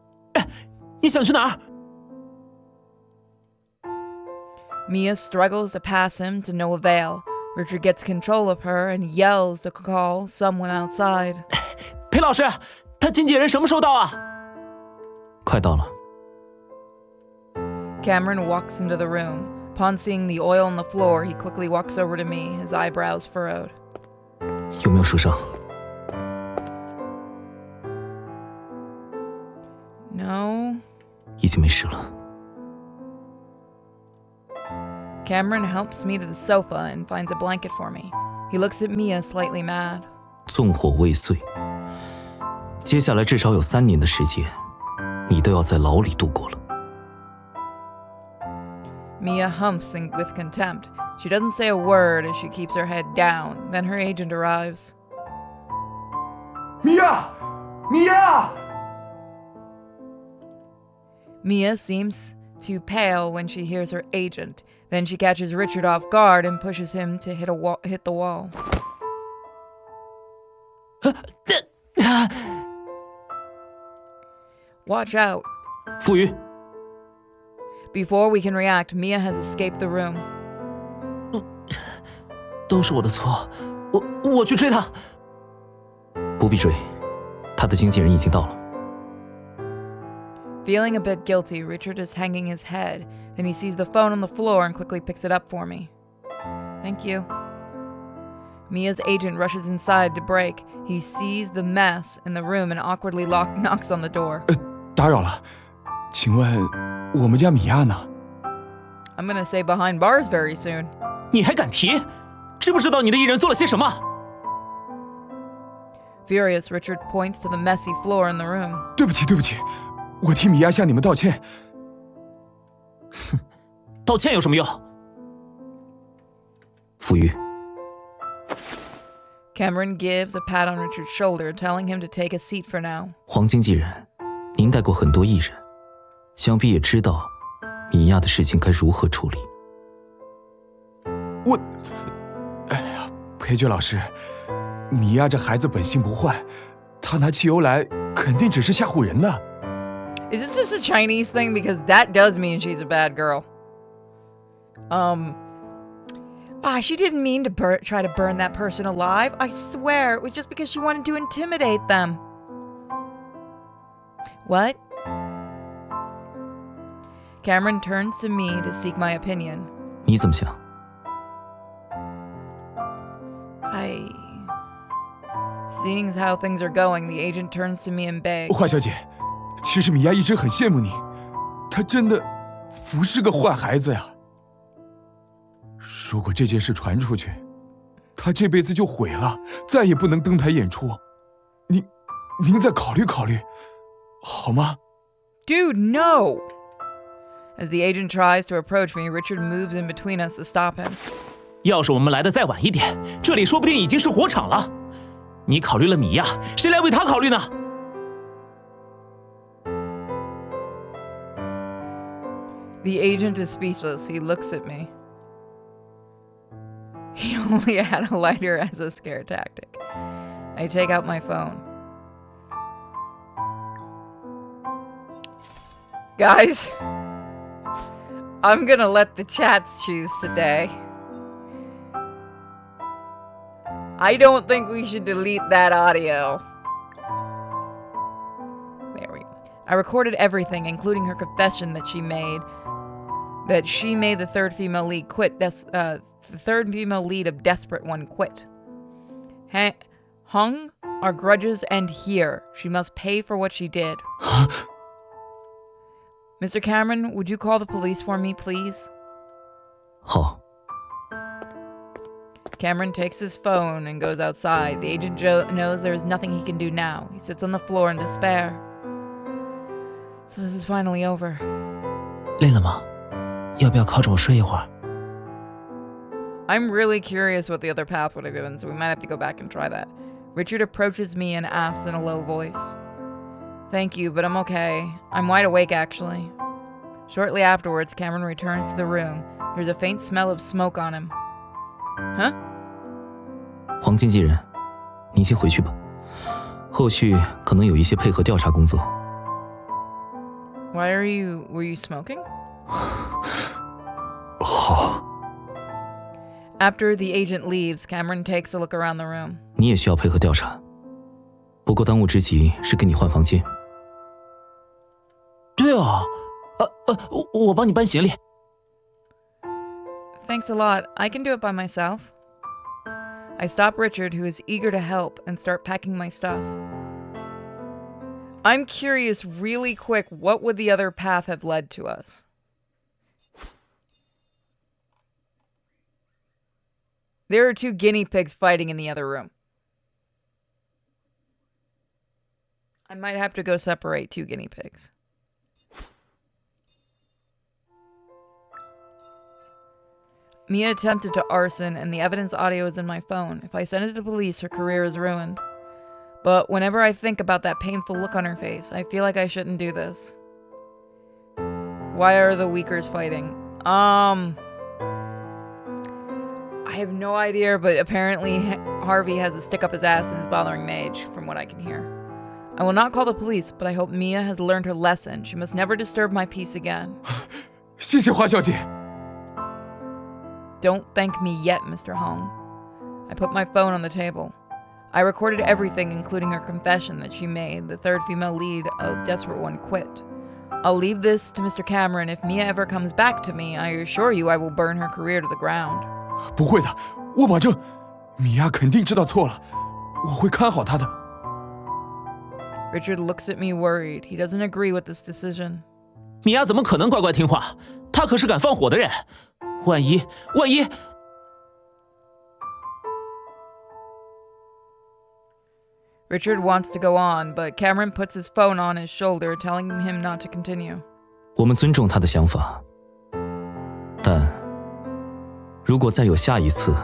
你想去哪儿？ Mia struggles to pass him to no avail. Richard gets control of her and yells to call someone outside. 裴老师，他经纪人什么时候到啊？快到了。 Cameron walks into the room. Upon seeing the oil on the floor, he quickly walks over to me, his eyebrows furrowed. 有没有受伤？ No. 已经没事了。 Cameron helps me to the sofa and finds a blanket for me. He looks at Mia slightly mad. 纵火未遂，接下来至少有3年的时间，你都要在牢里度过了。 Mia humps with contempt. She doesn't say a word as she keeps her head down. Then her agent arrives. Mia! Mia! Mia seems to pale when she hears her agent. Then she catches Richard off guard and pushes him to hit the wall. Watch out. 傅余， Before we can react, Mia has escaped the room. 都是我的错，我去追他。不必追，他的经纪人已经到了。 Feeling a bit guilty, Richard is hanging his head. Then he sees the phone on the floor and quickly picks it up for me. Thank you. Mia's agent rushes inside to break. He sees the mess in the room and awkwardly knocks on the door. 打扰了，请问我们家米娅呢？ I'm gonna say behind bars very soon. 你还敢提？知不知道你的艺人做了些什么？ Furious, Richard points to the messy floor in the room. 对不起，对不起，我替米娅向你们道歉。哼，道歉有什么用？傅余， Cameron gives a pat on Richard's shoulder, telling him to take a seat for now. 黄经纪人，您带过很多艺人，想必也知道米娅的事情该如何处理。哎呀，裴爵老师，米娅这孩子本性不坏，她拿汽油来肯定只是吓唬人的。 Is this just a Chinese thing? Because that does mean she's a bad girl. She didn't mean to try to burn that person alive. I swear, it was just because she wanted to intimidate them. What? Cameron turns to me to seek my opinion. 你怎么想？ Seeing as how things are going, the agent turns to me and begs. 华小姐，其实米娅一直很羡慕你，她真的不是个坏孩子呀。如果这件事传出去，她这辈子就毁了，再也不能登台演出。您再考虑考虑，好吗？ Dude, no! As the agent tries to approach me, Richard moves in between us to stop him. 要是我们来的再晚一点，这里说不定已经是火场了。你考虑了米娅，谁来为她考虑呢？ The agent is speechless. He looks at me. He only had a lighter as a scare tactic. I take out my phone. Guys, I'm gonna let the chats choose today. I don't think we should delete that audio. There we go. I recorded everything, including her confession that she made the third female lead quit. The third female lead of Desperate One quit. Hung, our grudges end here. She must pay for what she did. Mr. Cameron, would you call the police for me, please? 好。 Cameron takes his phone and goes outside. The agent knows there is nothing he can do now. He sits on the floor in despair. So this is finally over. 累了吗？要不要靠着我睡一会儿？ I'm really curious what the other path would have been, so we might have to go back and try that. Richard approaches me and asks in a low voice. Thank you, but I'm okay. I'm wide awake, actually. Shortly afterwards, Cameron returns to the room. There's a faint smell of smoke on him. Huh? 黄经纪人，您先回去吧，后续可能有一些配合调查工作。 Were you smoking? 好。 After the agent leaves, Cameron takes a look around the room. 你也需要配合调查，不过当务之急是给你换房间。对哦，我帮你搬行李。 Thanks a lot. I can do it by myself. I stop Richard, who is eager to help, and start packing my stuff. I'm curious, really quick, what would the other path have led to us? There are two guinea pigs fighting in the other room. I might have to go separate two guinea pigs. Mia attempted to arson, and the evidence audio is in my phone. If I send it to the police, her career is ruined. But whenever I think about that painful look on her face, I feel like I shouldn't do this. Why are the Weakers fighting? I I have no idea, but apparently Harvey has a stick up his ass and is bothering Mage, from what I can hear. I will not call the police, but I hope Mia has learned her lesson. She must never disturb my peace again. 谢谢花小姐。 Don't thank me yet, Mr. Hong. I put my phone on the table. I recorded everything, including her confession that she made the third female lead of Desperate One quit. I'll leave this to Mr. Cameron. If Mia ever comes back to me, I assure you I will burn her career to the ground. 不会的，我保证，米娅肯定知道错了，我会看好她的。 Richard looks at me worried. He doesn't agree with this decision. 米娅怎么可能乖乖听话？她可是敢放火的人，万一…… Richard wants to go on, but Cameron puts his phone on his shoulder, telling him not to continue. 我们尊重他的想法，但如果再有下一次，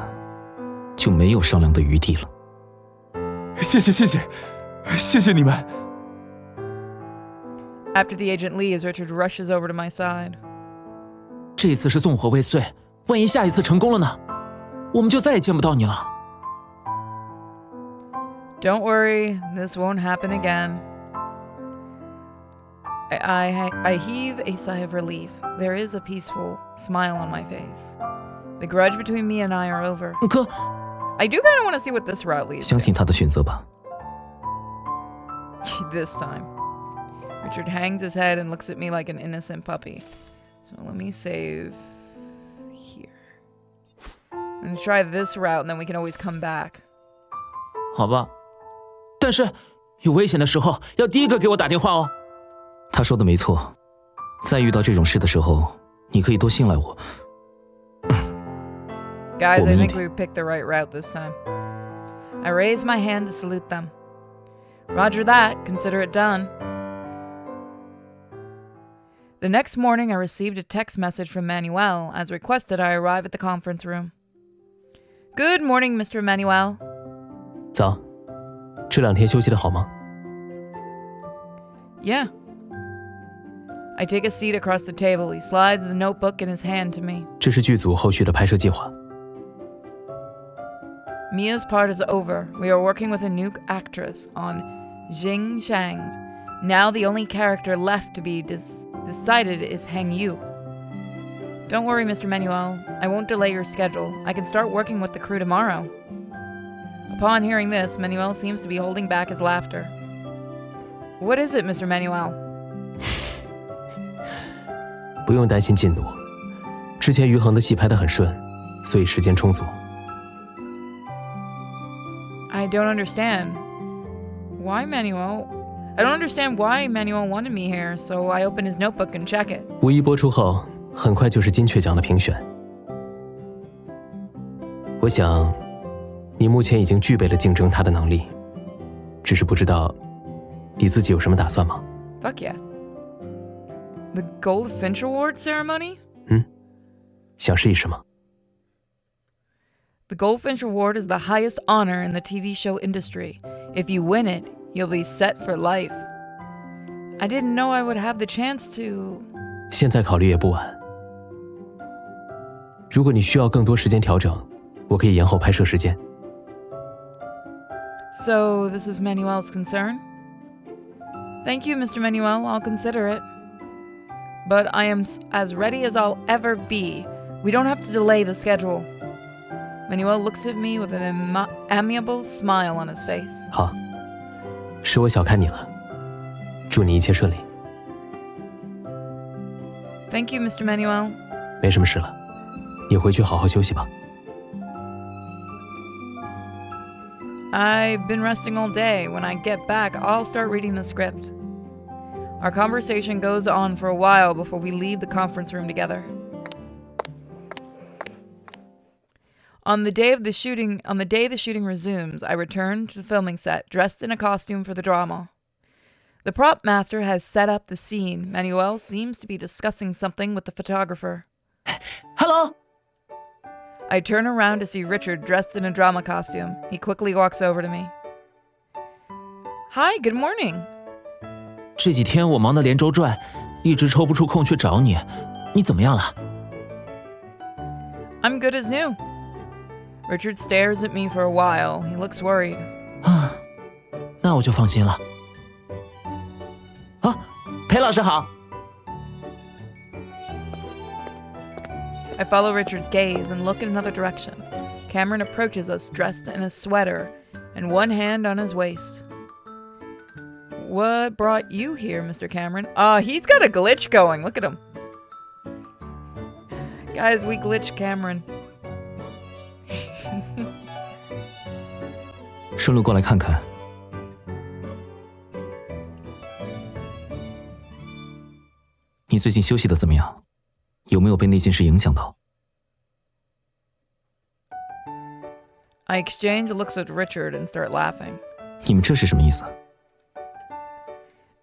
就没有商量的余地了。谢谢你们。 After the agent leaves, Richard rushes over to my side. 这次是纵火未遂，万一下一次成功了呢？我们就再也见不到你了。 Don't worry, this won't happen again. I heave a sigh of relief. There is a peaceful smile on my face. The grudge between me and I are over. I do kind of want to see what this route leads. 相信他的选择吧。 This time. Richard hangs his head and looks at me like an innocent puppy. So let me save here. I'm gonna try this route and then we can always come back. 好吧。 但是有危险的时候要第一个给我打电话哦。他说的没错，在遇到这种事的时候，你可以多信赖我。Guys, I think we picked the right route this time. I raise my hand to salute them. Roger that, consider it done. The next morning, I received a text message from Manuel. As requested, I arrive at the conference room. Good morning, Mr. Manuel. 早。 这2天休息的好吗？ Yeah. I take a seat across the table. He slides the notebook in his hand to me. 这是剧组后续的拍摄计划。 Mia's part is over. We are working with a new actress on Jing Shang. Now the only character left to be decided is Heng Yu. Don't worry, Mr. Manuel. I won't delay your schedule. I can start working with the crew tomorrow. Upon hearing this, Manuel seems to be holding back his laughter. What is it, Mr. Manuel? 不用担心进度，之前于恒的戏拍得很顺，所以时间充足。 I don't understand. Why Manuel? I don't understand why Manuel wanted me here, so I open his notebook and check it. 五一播出后，很快就是金雀奖的评选。我想，你目前已经具备了竞争他的能力，只是不知道你自己有什么打算吗？ Fuck yeah. The Goldfinch Award ceremony? 想试一试吗？ The Goldfinch Award is the highest honor in the TV show industry. If you win it, you'll be set for life. I didn't know I would have the chance to... 现在考虑也不晚。如果你需要更多时间调整，我可以延后拍摄时间。 So, this is Manuel's concern? Thank you, Mr. Manuel. I'll consider it. But I am as ready as I'll ever be. We don't have to delay the schedule. Manuel looks at me with an amiable smile on his face. 好，是我小看你了。祝你一切顺利。 Thank you, Mr. Manuel. 没什么事了，你回去好好休息吧。 I've been resting all day. When I get back, I'll start reading the script. Our conversation goes on for a while before we leave the conference room together. On the day the shooting resumes, I return to the filming set, dressed in a costume for the drama. The prop master has set up the scene. Manuel seems to be discussing something with the photographer. Hello? I turn around to see Richard dressed in a drama costume. He quickly walks over to me. Hi, good morning. 这几天我忙得连轴转，一直抽不出空去找你。你怎么样了？ I'm good as new. Richard stares at me for a while. He looks worried. 那我就放心了。啊，裴老师好。I follow Richard's gaze and look in another direction. Cameron approaches us dressed in a sweater and one hand on his waist. What brought you here, Mr. Cameron? He's got a glitch going. Look at him. Guys, we glitch Cameron. 顺路过来看看。你最近休息的怎么样？有没有被那件事影响到？ I exchange looks at Richard and start laughing. 你们这是什么意思？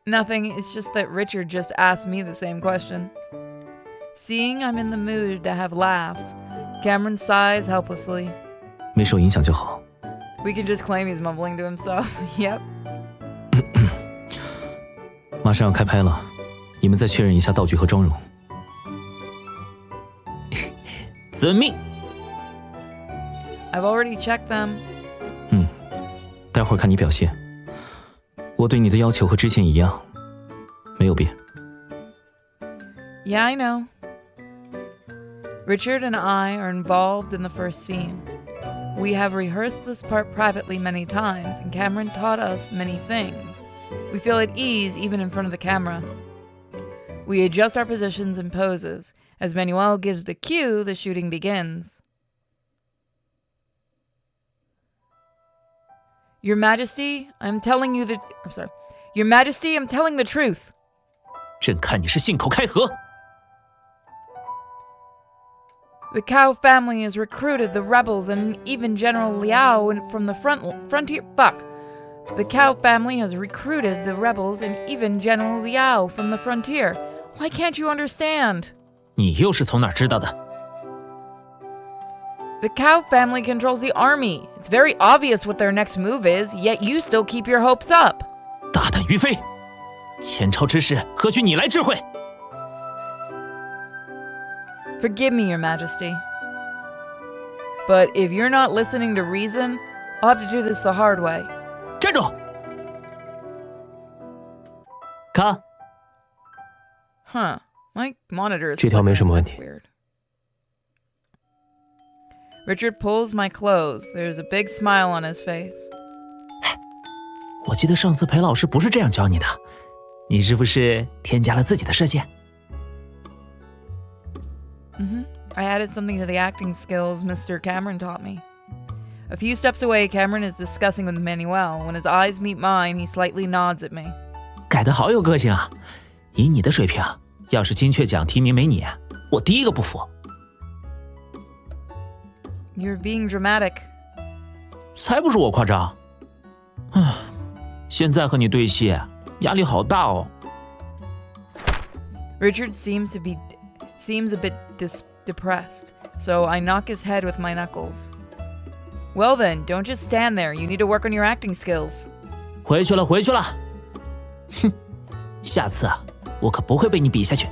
Nothing, it's just that Richard just asked me the same question. Seeing I'm in the mood to have laughs, Cameron sighs helplessly. 没受影响就好。 We can just claim he's mumbling to himself. Yep. 马上要开拍了，你们再确认一下道具和妆容。遵命。 I've already checked them. 待会儿看你表现。我对你的要求和之前一样，没有变。 Yeah, I know. Richard and I are involved in the first scene. We have rehearsed this part privately many times, and Cameron taught us many things. We feel at ease even in front of the camera. We adjust our positions and poses. As Manuel gives the cue, the shooting begins. Your Majesty, I'm telling you I'm sorry. Your Majesty, I'm telling the truth. 朕看你是信口开河。 The Cao family has recruited the rebels and even General Liao from the frontier. Fuck. The Cao family has recruited the rebels and even General Liao from the frontier. Why can't you understand? 你又是从哪儿知道的？ The Cao family controls the army. It's very obvious what their next move is, yet you still keep your hopes up. 大胆于非！前朝之事何须你来智慧？ Forgive me, Your Majesty. But if you're not listening to reason, I'll have to do this the hard way. 站住！看。 Huh. My monitor is 这条没什么问题。 weird. Richard pulls my clothes. There's a big smile on his face. 我记得上次裴老师不是这样教你的，你是不是添加了自己的射线？ I added something to the acting skills Mr. Cameron taught me. A few steps away, Cameron is discussing with Manuel. When his eyes meet mine, he slightly nods at me. 改得好有个性啊！以你的水平，要是金雀奖提名没你，我第一个不服。 You're being dramatic. 才不是我夸张。唉，现在和你对戏，压力好大哦。 Richard seems a bit depressed, so I knock his head with my knuckles. Well then, don't just stand there. You need to work on your acting skills. 回去了，回去了。哼，下次啊，我可不会被你比下去。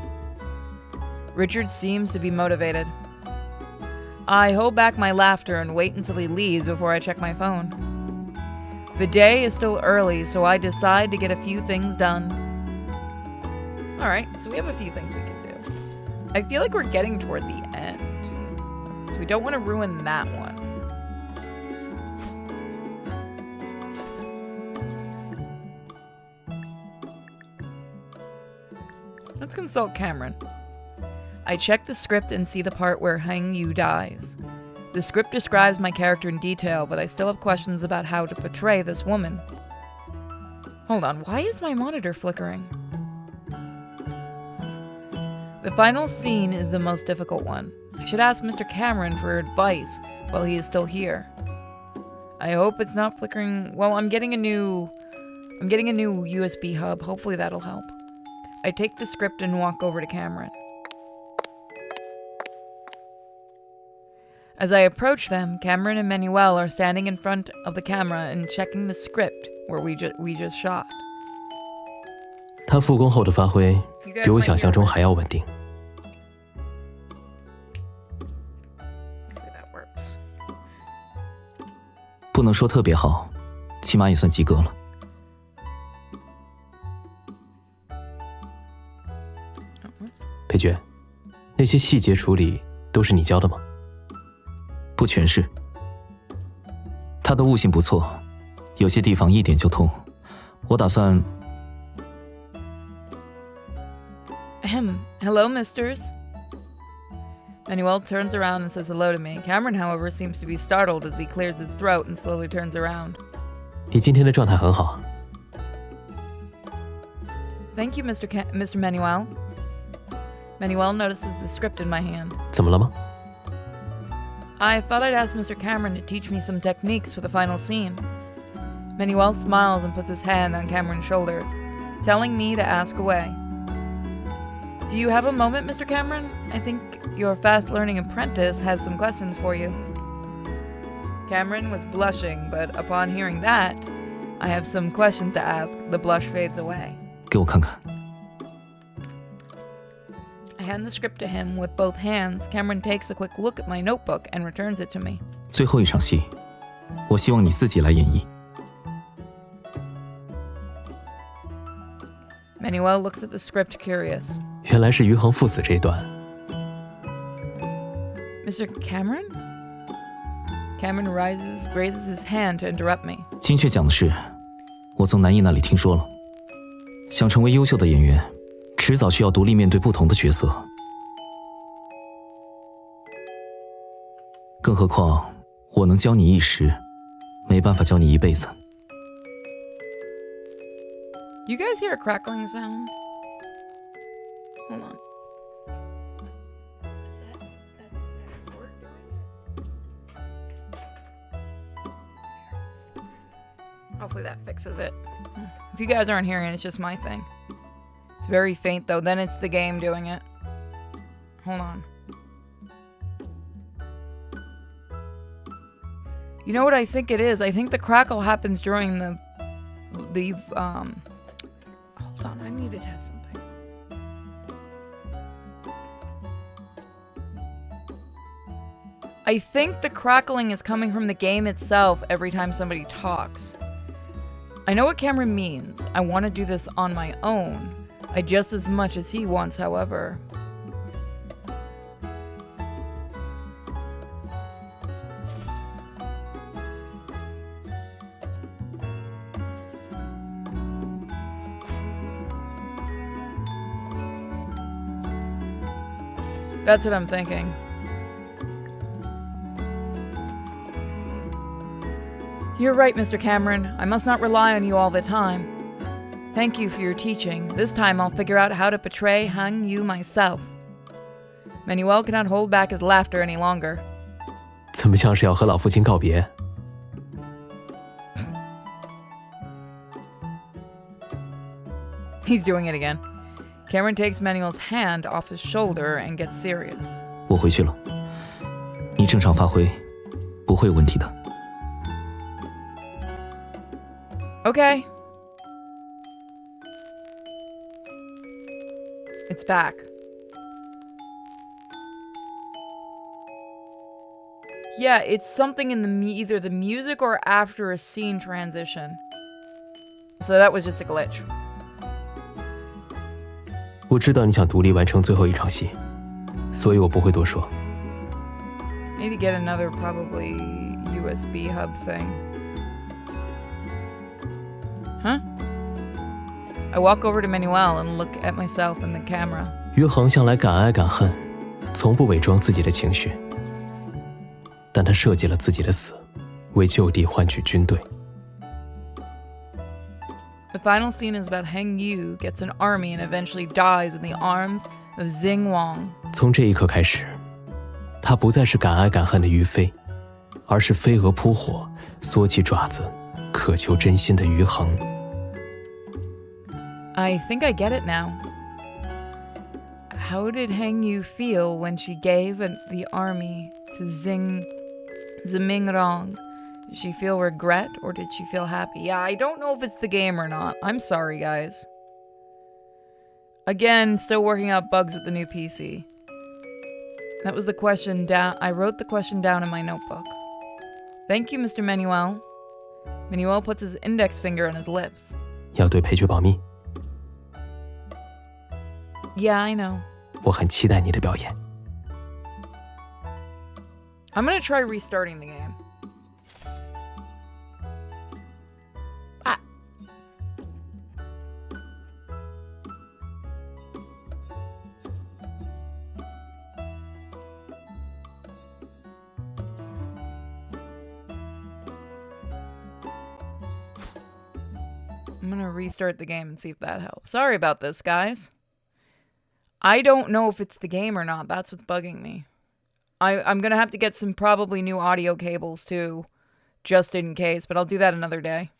Richard seems to be motivated. I hold back my laughter and wait until he leaves before I check my phone. The day is still early, so I decide to get a few things done. Alright, so we have a few things we can do. I feel like we're getting toward the end, so we don't want to ruin that one. Let's consult Cameron. I check the script and see the part where Hang Yu dies. The script describes my character in detail, but I still have questions about how to portray this woman. Hold on, why is my monitor flickering? The final scene is the most difficult one. I should ask Mr. Cameron for advice while he is still here. I hope it's not flickering. Well, I'm getting a new USB hub. Hopefully that'll help. I take the script and walk over to Cameron. As I approach them, Cameron and Manuel are standing in front of the camera and checking the script where we just shot. 他复工后的发挥比我想象中还要稳定。不能说特别好，起码也算及格了。裴爵，那些细节处理都是你教的吗？不全是。他的悟性不错，有些地方一点就通。我打算。Hello, misters. Manuel turns around and says hello to me. Cameron, however, seems to be startled as he clears his throat and slowly turns around. 你今天的状态很好。Thank you, Mr. Manuel. Manuel notices the script in my hand. 怎么了吗？ I thought I'd ask Mr. Cameron to teach me some techniques for the final scene. Manuel smiles and puts his hand on Cameron's shoulder, telling me to ask away. Do you have a moment, Mr. Cameron? I think your fast-learning apprentice has some questions for you. Cameron was blushing, but upon hearing that, I have some questions to ask. The blush fades away. 给我看看。I hand the script to him with both hands. Cameron takes a quick look at my notebook and returns it to me. 最后一场戏，我希望你自己来演绎。Manuel looks at the script, curious. 原来是余杭父子这一段。Mr. Cameron? Cameron raises his hand to interrupt me. 精确讲的是，我从南艺那里听说了，想成为优秀的演员，迟早需要独立面对不同的角色。更何况，我能教你一时，没办法教你一辈子。Do you guys hear a crackling sound? Hold on. Hopefully that fixes it. If you guys aren't hearing it, it's just my thing. It's very faint though, then it's the game doing it. Hold on. You know what I think it is? I think the crackle happens during the hold on, I need to test something. I think the crackling is coming from the game itself every time somebody talks. I know what Cameron means. I want to do this on my own. I just as much as he wants, however. That's what I'm thinking. You're right, Mr. Cameron. I must not rely on you all the time. Thank you for your teaching. This time I'll figure out how to portray Han Yu myself. Manuel cannot hold back his laughter any longer. 怎么像是要和老父亲告别？ He's doing it again. Cameron takes Manuel's hand off his shoulder and gets serious. 我回去了，你正常发挥，不会有问题的。 Okay. It's back. Yeah, it's something in the either the music or after a scene transition. So that was just a glitch. 我知道你想独立完成最后一场戏，所以我不会多说。 Need to get another probably USB hub thing. Huh? I walk over to Manuel and look at myself in the camera. 余杭向来敢爱敢恨，从不伪装自己的情绪，但他设计了自己的死，为就地换取军队。 The final scene is about Heng Yu gets an army and eventually dies in the arms of Xing Wang. 从这一刻开始，他不再是敢爱敢恨的于飞，而是飞蛾扑火、缩起爪子、渴求真心的余杭。 I think I get it now. How did Heng Yu feel when she gave the army to Ziming Rong? Did she feel regret or did she feel happy? Yeah, I don't know if it's the game or not. I'm sorry, guys. Again, still working out bugs with the new PC. That was the question down. I wrote the question down in my notebook. Thank you, Mr. Manuel. Manuel puts his index finger on his lips. 要对裴爵保密。 Yeah, I know. 我很期待你的表演。 I'm gonna try restarting the game. Ah. I'm gonna restart the game and see if that helps. Sorry about this, guys. I don't know if it's the game or not. That's what's bugging me. I'm gonna have to get some probably new audio cables too, just in case, but I'll do that another day.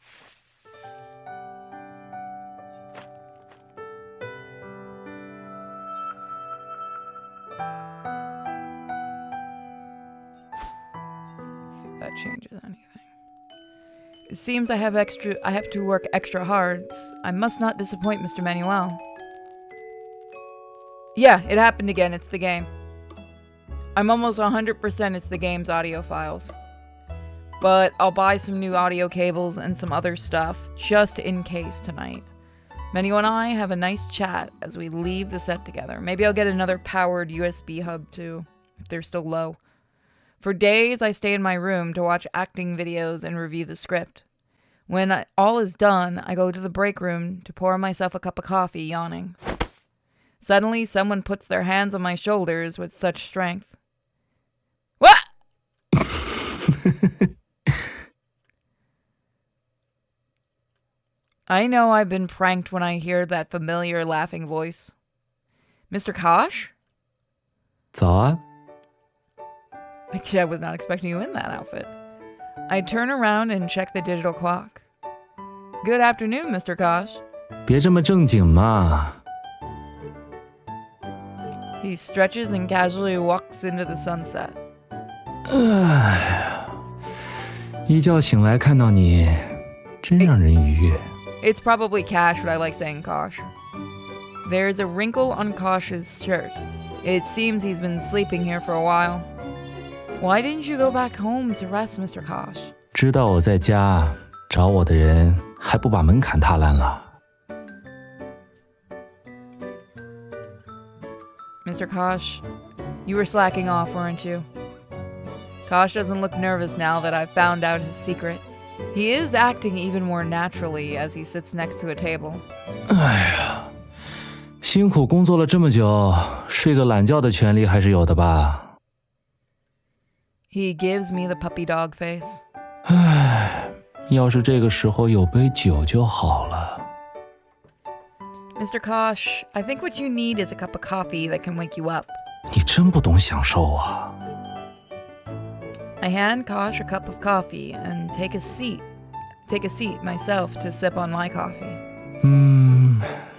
Let's see if that changes anything. It seems I have to work extra hard. I must not disappoint Mr. Manuel. Yeah, it happened again. It's the game. I'm almost 100% it's the game's audio files. But I'll buy some new audio cables and some other stuff just in case tonight. Manuel and I have a nice chat as we leave the set together. Maybe I'll get another powered USB hub too, if they're still low. For days, I stay in my room to watch acting videos and review the script. When all is done, I go to the break room to pour myself a cup of coffee, yawning. Suddenly, someone puts their hands on my shoulders with such strength. What? I know I've been pranked when I hear that familiar laughing voice. Mr. Kosh? 早安。 I was not expecting you in that outfit. I turn around and check the digital clock. Good afternoon, Mr. Kosh. 别这么正经嘛。 He stretches and casually walks into the sunset. 一觉醒来看到你，真让人愉悦。 It's probably Cash, but I like saying Kosh. There's a wrinkle on Kosh's shirt. It seems he's been sleeping here for a while. Why didn't you go back home to rest, Mr. Kosh? 知道我在家，找我的人还不把门槛踏烂了。 Mr. Kosh, you were slacking off, weren't you? Kosh doesn't look nervous now that I've found out his secret. He is acting even more naturally as he sits next to a table. 哎呀，辛苦工作了这么久，睡个懒觉的权利还是有的吧？ He gives me the puppy dog face. 唉，要是这个时候有杯酒就好了。 Mr. Kosh, I think what you need is a cup of coffee that can wake you up. 你真不懂享受啊！ I hand Kosh a cup of coffee and take a seat myself to sip on my coffee.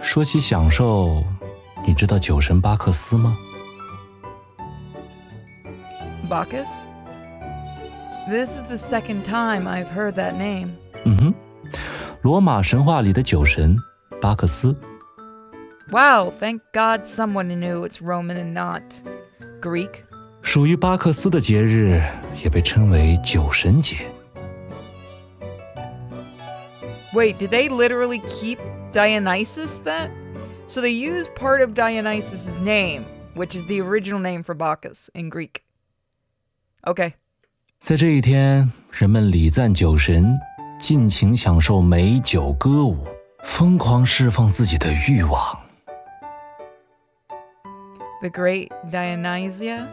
说起享受，你知道酒神巴克斯吗？ Bacchus? This is the second time I've heard that name. 罗马神话里的酒神巴克斯。 Wow, thank God someone knew it's Roman and not Greek. 属于巴克斯的节日也被称为酒神节。 Wait, did they literally keep Dionysus then? So they used part of Dionysus' name, which is the original name for Bacchus in Greek. Okay. 在这一天，人们礼赞酒神，尽情享受美酒歌舞，疯狂释放自己的欲望。 The Great Dionysia?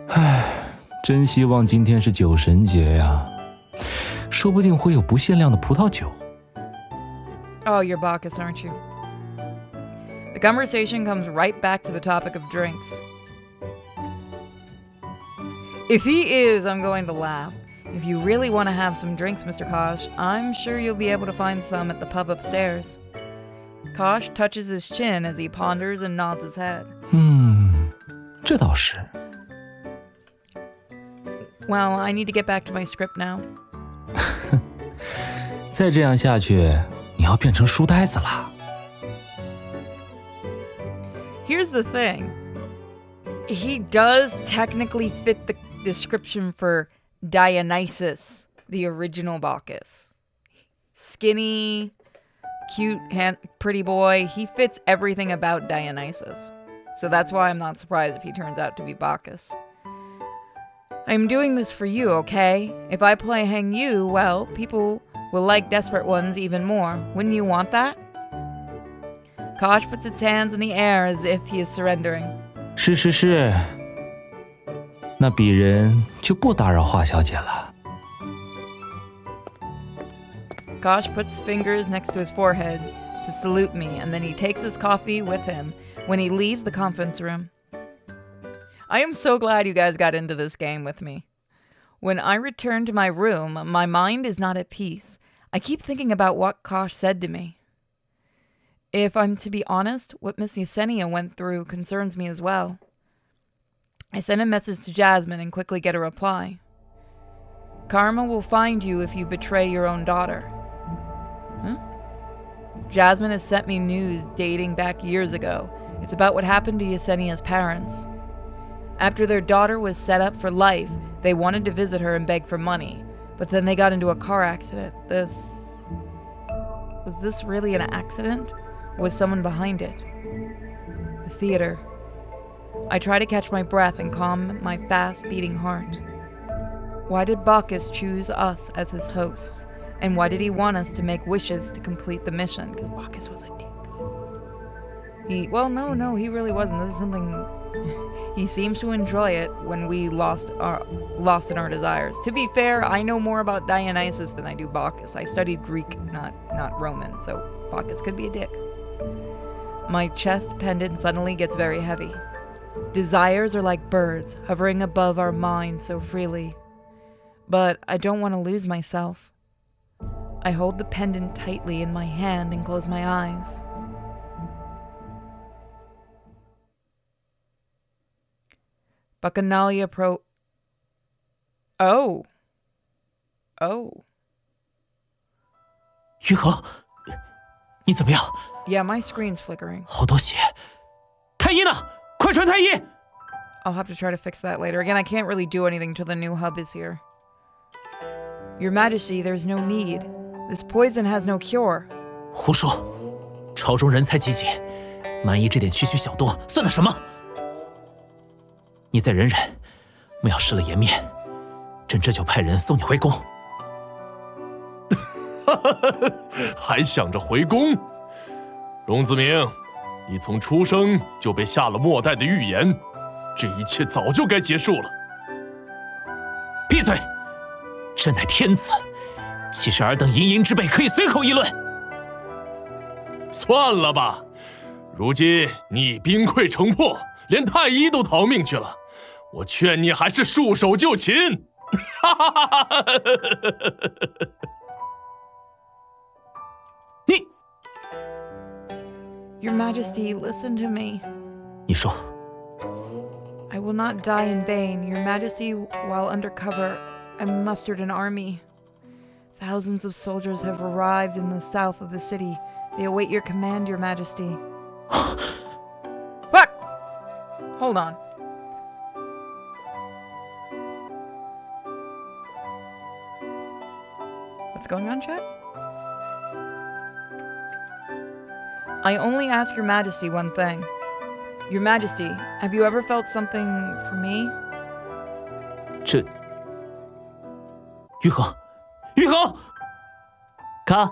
唉，真希望今天是酒神节呀，说不定会有不限量的葡萄酒。 Oh, you're Bacchus, aren't you? The conversation comes right back to the topic of drinks. If he is, I'm going to laugh. If you really want to have some drinks, Mr. Kosh, I'm sure you'll be able to find some at the pub upstairs. Kosh touches his chin as he ponders and nods his head. 这倒是。 Well, I need to get back to my script now. 再这样下去，你要变成书呆子了。 Here's the thing. He does technically fit the description for Dionysus, the original Bacchus. skinny, cute, pretty boy. He fits everything about Dionysus. So that's why I'm not surprised if he turns out to be Bacchus. I'm doing this for you, okay? If I play Hang You, well, people will like Desperate Ones even more. Wouldn't you want that? Kosh puts its hands in the air as if he is surrendering. 是，那鄙人就不打扰华小姐了。 Kosh puts fingers next to his forehead to salute me, and then he takes his coffee with him when he leaves the conference room. I am so glad you guys got into this game with me. When I return to my room, my mind is not at peace. I keep thinking about what Kosh said to me. If I'm to be honest, what Miss Yesenia went through concerns me as well. I send a message to Jasmine and quickly get a reply. Karma will find you if you betray your own daughter. Huh? Jasmine has sent me news dating back years ago. It's about what happened to Yesenia's parents. After their daughter was set up for life, they wanted to visit her and beg for money, but then they got into a car accident. Was this really an accident? Or was someone behind it? The theater. I try to catch my breath and calm my fast-beating heart. Why did Bacchus choose us as his hosts? And why did he want us to make wishes to complete the mission? Because Bacchus was a dick. No, he really wasn't. This is something... He seems to enjoy it when we lost in our desires. To be fair, I know more about Dionysus than I do Bacchus. I studied Greek, not Roman, so Bacchus could be a dick. My chest pendant suddenly gets very heavy. Desires are like birds, hovering above our minds so freely. But I don't want to lose myself. I hold the pendant tightly in my hand and close my eyes. Bacchanalia Oh. 于恒，你怎么样？ Yeah, my screen's flickering. 好多血。太医呢？快传太医！ I'll have to try to fix that later. Again, I can't really do anything till the new hub is here. Your Majesty, there's no need. This poison has no cure. 胡说！朝中人才济济，蛮夷这点区区小洞算得什么？你再忍忍，莫要失了颜面。朕这就派人送你回宫。还想着回宫？荣子明，你从出生就被下了末代的预言，这一切早就该结束了。闭嘴！朕乃天子，岂是尔等淫淫之辈可以随口议论？算了吧，如今你兵溃城破，连太医都逃命去了。我劝你还是束手就擒。你 Your Majesty, listen to me. 你说 I will not die in vain. Your Majesty, while undercover, I mustered an army. Thousands of soldiers have arrived in the south of the city. They await your command, Your Majesty. What? Hold on. What's going on, chat? I only ask Your Majesty one thing. Your Majesty, have you ever felt something for me? 这，于恒，于恒，卡。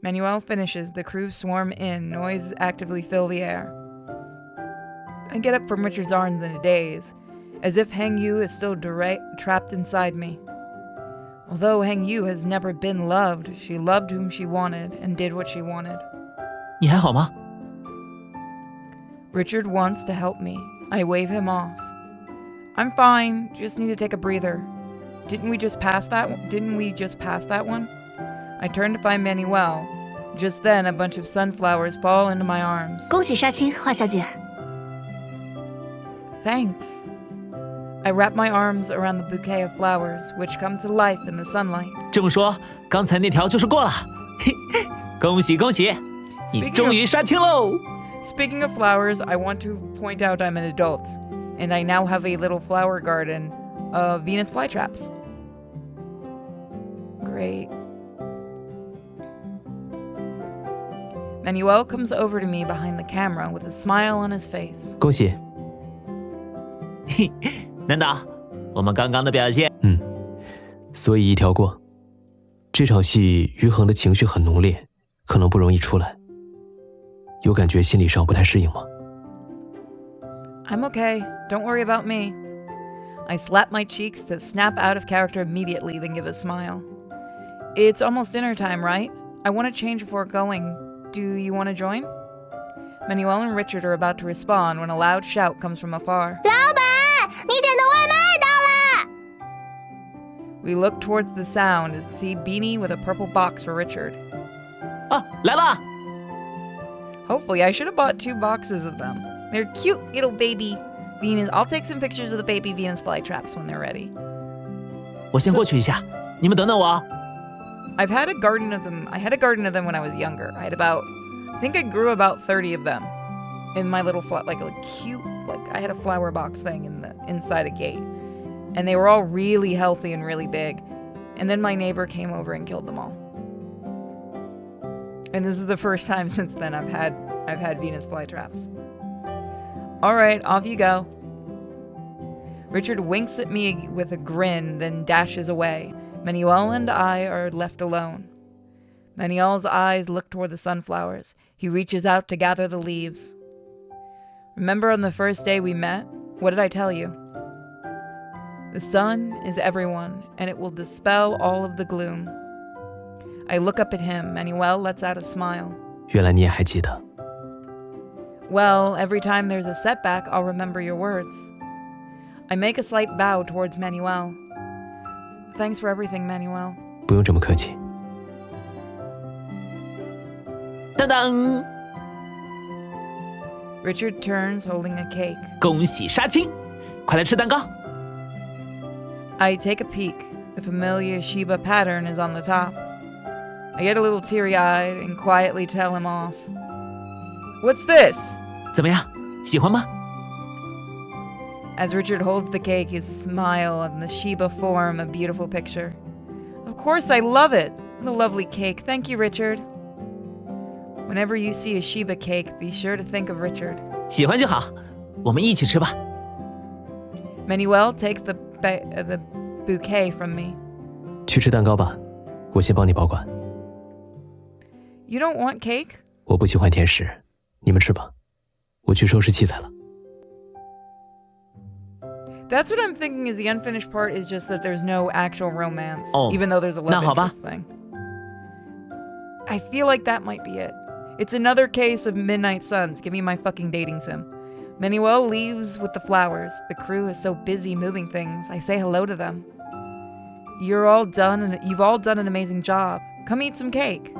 Manuel finishes. The crew swarm in. Noises actively fill the air. I get up from Richard's arms in a daze, as if Heng Yu is still trapped inside me. Although Heng Yu has never been loved, she loved whom she wanted and did what she wanted. 你还好吗？ Richard wants to help me. I wave him off. I'm fine. Just need to take a breather. Didn't we just pass that one? I turn to find Manuel. Just then, a bunch of sunflowers fall into my arms. 恭喜杀青，华小姐。 Thanks. I wrap my arms around the bouquet of flowers, which come to life in the sunlight. 这么说，刚才那条就是过了。恭喜恭喜，你终于杀青喽！ Speaking of flowers, I want to point out I'm an adult, and I now have a little flower garden of Venus flytraps. Great. Manuel comes over to me behind the camera with a smile on his face. 恭喜，嘿，难道我们刚刚的表现？所以一条过。这场戏于恒的情绪很浓烈，可能不容易出来。有感觉心理上不太适应吗？ I'm okay. Don't worry about me. I slap my cheeks to snap out of character immediately, then give a smile. It's almost dinner time, right? I want to change before going. Do you want to join? Manuel and Richard are about to respond when a loud shout comes from afar. 老板，你点的外卖到了。 We look towards the sound and see Beanie with a purple box for Richard. 啊，来了！ Hopefully, I should have bought 2 boxes of them. They're cute little baby Venus. I'll take some pictures of the baby Venus flytraps when they're ready. 我先过去一下，你们等等我。 I've had a garden of them. I had a garden of them when I was younger. I think I grew about 30 of them in my little like a cute, like I had a flower box thing inside a gate, and they were all really healthy and really big. And then my neighbor came over and killed them all. And this is the first time since then I've had Venus flytraps. All right, off you go. Richard winks at me with a grin, then dashes away. Manuel and I are left alone. Manuel's eyes look toward the sunflowers. He reaches out to gather the leaves. Remember on the first day we met? What did I tell you? The sun is everyone, and it will dispel all of the gloom. I look up at him. Manuel lets out a smile. 原来你也还记得。 Well, every time there's a setback, I'll remember your words. I make a slight bow towards Manuel. Thanks for everything, Manuel. 不用这么客气。当当！ Richard turns, holding a cake. 恭喜杀青，快来吃蛋糕。 I take a peek. The familiar Shiba pattern is on the top. I get a little teary-eyed and quietly tell him off. What's this? 怎么样，喜欢吗？ As Richard holds the cake, his smile and the Shiba form a beautiful picture. Of course, I love it. What a lovely cake. Thank you, Richard. Whenever you see a Shiba cake, be sure to think of Richard. 喜欢就好，我们一起吃吧。 Manuel takes the bouquet from me. 去吃蛋糕吧，我先帮你保管。 You don't want cake? 我不喜欢甜食，你们吃吧，我去收拾器材了。 That's what I'm thinking is the unfinished part is just that there's no actual romance, Oh, even though there's a love 那好吧。 interest thing. I feel like that might be it. It's another case of Midnight Suns. Give me my fucking dating sim. Manuel leaves with the flowers. The crew is so busy moving things. I say hello to them. You've all done an amazing job. Come eat some cake.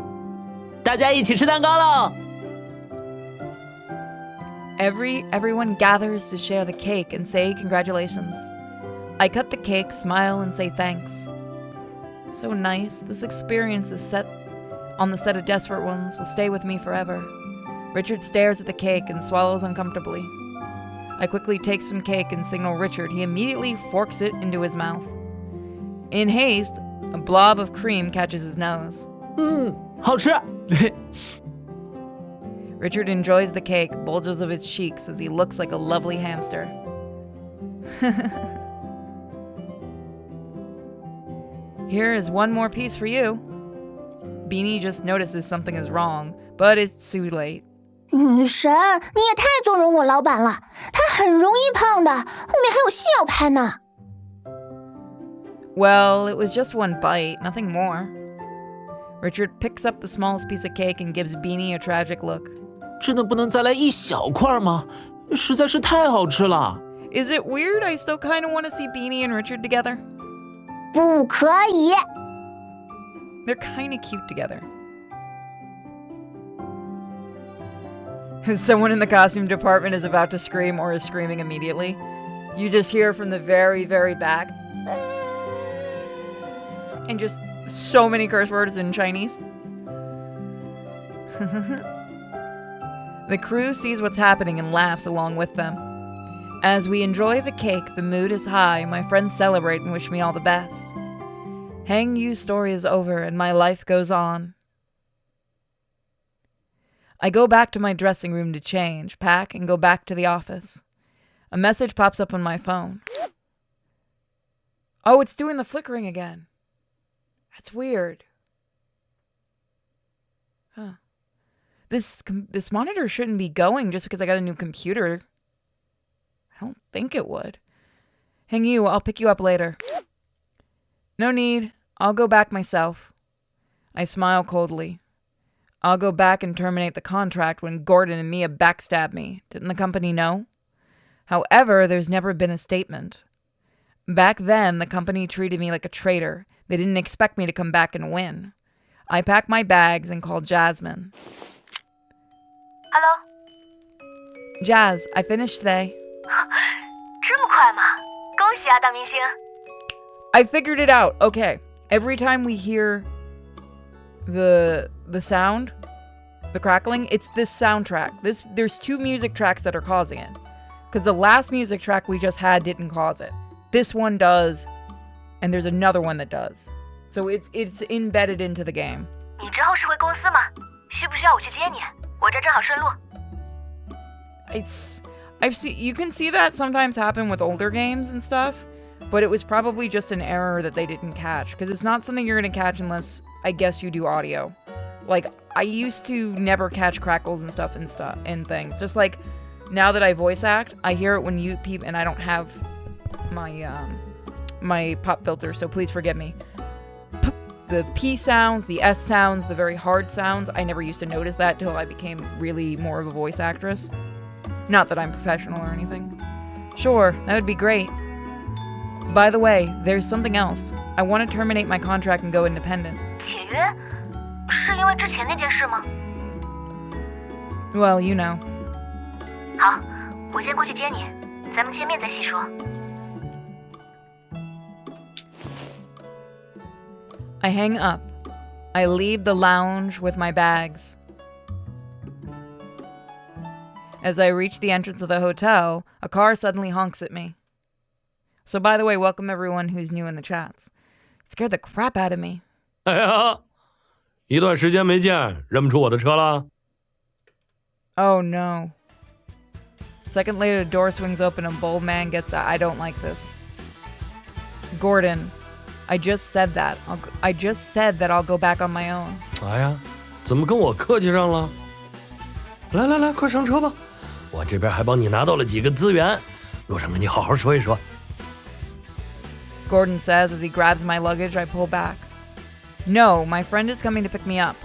大家一起吃蛋糕喽！ Everyone gathers to share the cake and say congratulations. I cut the cake, smile, and say thanks. So nice. This experience is set on the set of Desperate Ones will stay with me forever. Richard stares at the cake and swallows uncomfortably. I quickly take some cake and signal Richard. He immediately forks it into his mouth. In haste, a blob of cream catches his nose. 好吃。 Richard enjoys the cake, bulges of its cheeks as he looks like a lovely hamster. Here is one more piece for you. Beanie just notices something is wrong, but it's too late. 女神，你也太纵容我老板了，他很容易胖的，后面还有戏要拍呢。 Well, it was just one bite, nothing more. Richard picks up the smallest piece of cake and gives Beanie a tragic look. 真的不能再来一小块吗？实在是太好吃了。 Is it weird I still kind of want to see Beanie and Richard together? 不可以。 They're kind of cute together. Someone in the costume department is about to scream or is screaming immediately. You just hear from the very, very back. And just so many curse words in Chinese. The crew sees what's happening and laughs along with them. As we enjoy the cake, the mood is high. My friends celebrate and wish me all the best. Hang Yu's story is over and my life goes on. I go back to my dressing room to change, pack, and go back to the office. A message pops up on my phone. Oh, it's doing the flickering again. That's weird. Huh. This monitor shouldn't be going just because I got a new computer. I don't think it would. Hang Yu, I'll pick you up later. No need. I'll go back myself. I smile coldly. I'll go back and terminate the contract when Gordon and Mia backstabbed me. Didn't the company know? However, there's never been a statement. Back then, the company treated me like a traitor. They didn't expect me to come back and win. I packed my bags and called Jasmine. Hello? Jazz, I finished today. 这么快吗？恭喜啊，大明星！ I figured it out. Okay. Every time we hear the sound, the crackling, it's this soundtrack. There's 2 music tracks that are causing it. Because the last music track we just had didn't cause it. This one does, and there's another one that does. So it's embedded into the game. 你之后是回公司吗？需不需要我去接你？我这正好顺路。 You can see that sometimes happen with older games and stuff, but it was probably just an error that they didn't catch, because it's not something you're going to catch unless, I guess, you do audio. Like, I used to never catch crackles and stuff in things. Just like, now that I voice act, I hear it when you peep, and I don't have my pop filter, so please forgive me. The P sounds, the S sounds, the very hard sounds, I never used to notice that till I became really more of a voice actress. Not that I'm professional or anything. Sure, that would be great. By the way, there's something else. I want to terminate my contract and go independent. 解约？是因为之前那件事吗？ Well, you know. 好，我先过去接你，咱们见面再细说。 I hang up. I leave the lounge with my bags. As I reach the entrance of the hotel, a car suddenly honks at me. So, by the way, welcome everyone who's new in the chats. It scared the crap out of me. 哎呀，一段时间没见，认不出我的车了？ Oh no. A second later, the door swings open and a bold man gets out. I don't like this. Gordon, I just said that. I just said that I'll go back on my own. 哎呀，怎么跟我客气上了？来来来，快上车吧，我这边还帮你拿到了几个资源，路上跟你好好说一说。 Gordon says as he grabs my luggage. I pull back. No, my friend is coming to pick me up.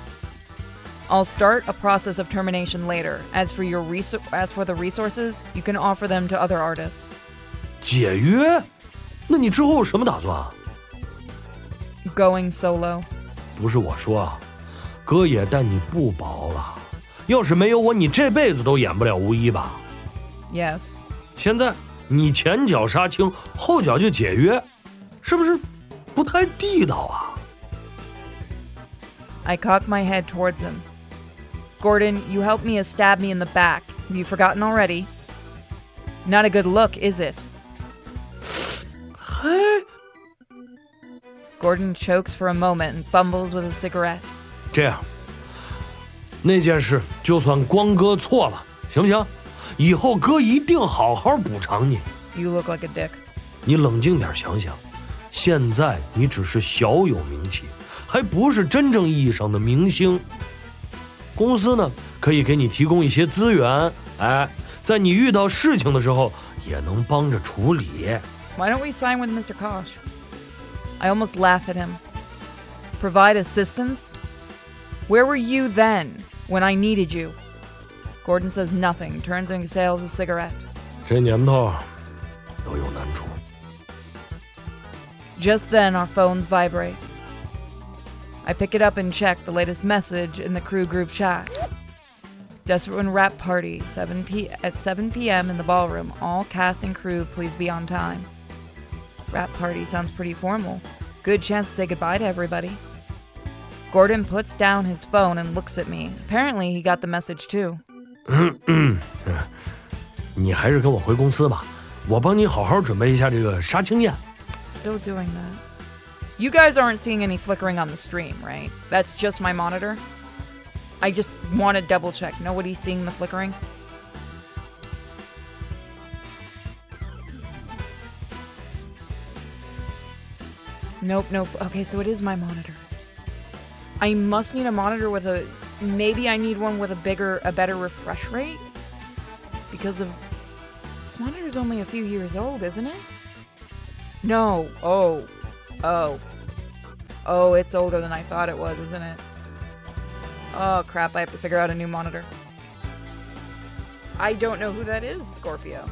I'll start a process of termination later. As for the resources, you can offer them to other artists. 解约？那你之后有什么打算啊？ Going solo. 不是我说啊，哥也待你不薄了。要是没有我，你这辈子都演不了巫医吧？ Yes. 现在你前脚杀青，后脚就解约，是不是不太地道啊？ I cock my head towards him. Gordon, you helped Mia stab me in the back. Have you forgotten already? Not a good look, is it? Hey. Gordon chokes for a moment and fumbles with a cigarette. 这样，那件事就算光哥错了，行不行？以后哥一定好好补偿你。 You look like a dick. 你冷静点想想，现在你只是小有名气，还不是真正意义上的明星。公司呢，可以给你提供一些资源，哎，在你遇到事情的时候也能帮着处理。 Why don't we sign with Mr. Kosh? I almost laugh at him. Provide assistance? Where were you then, when I needed you? Gordon says nothing, turns and exhales a cigarette. 这年头都有难处。 Just then, our phones vibrate. I pick it up and check the latest message in the crew group chat. Desperate One Rap Party, at 7 p.m. in the ballroom. All cast and crew, please be on time. Rap party sounds pretty formal. Good chance to say goodbye to everybody. Gordon puts down his phone and looks at me. Apparently, he got the message too. 你还是跟我回公司吧，我帮你好好准备一下这个杀青宴。 Still doing that. You guys aren't seeing any flickering on the stream, right? That's just my monitor. I just want to double check. Nobody's seeing the flickering? Nope, nope. Okay, so it is my monitor. I must need a monitor with a... Maybe I need one with a better refresh rate? Because of... This monitor is only a few years old, isn't it? No. Oh. Oh. Oh, it's older than I thought it was, isn't it? Oh, crap. I have to figure out a new monitor. I don't know who that is, Scorpio.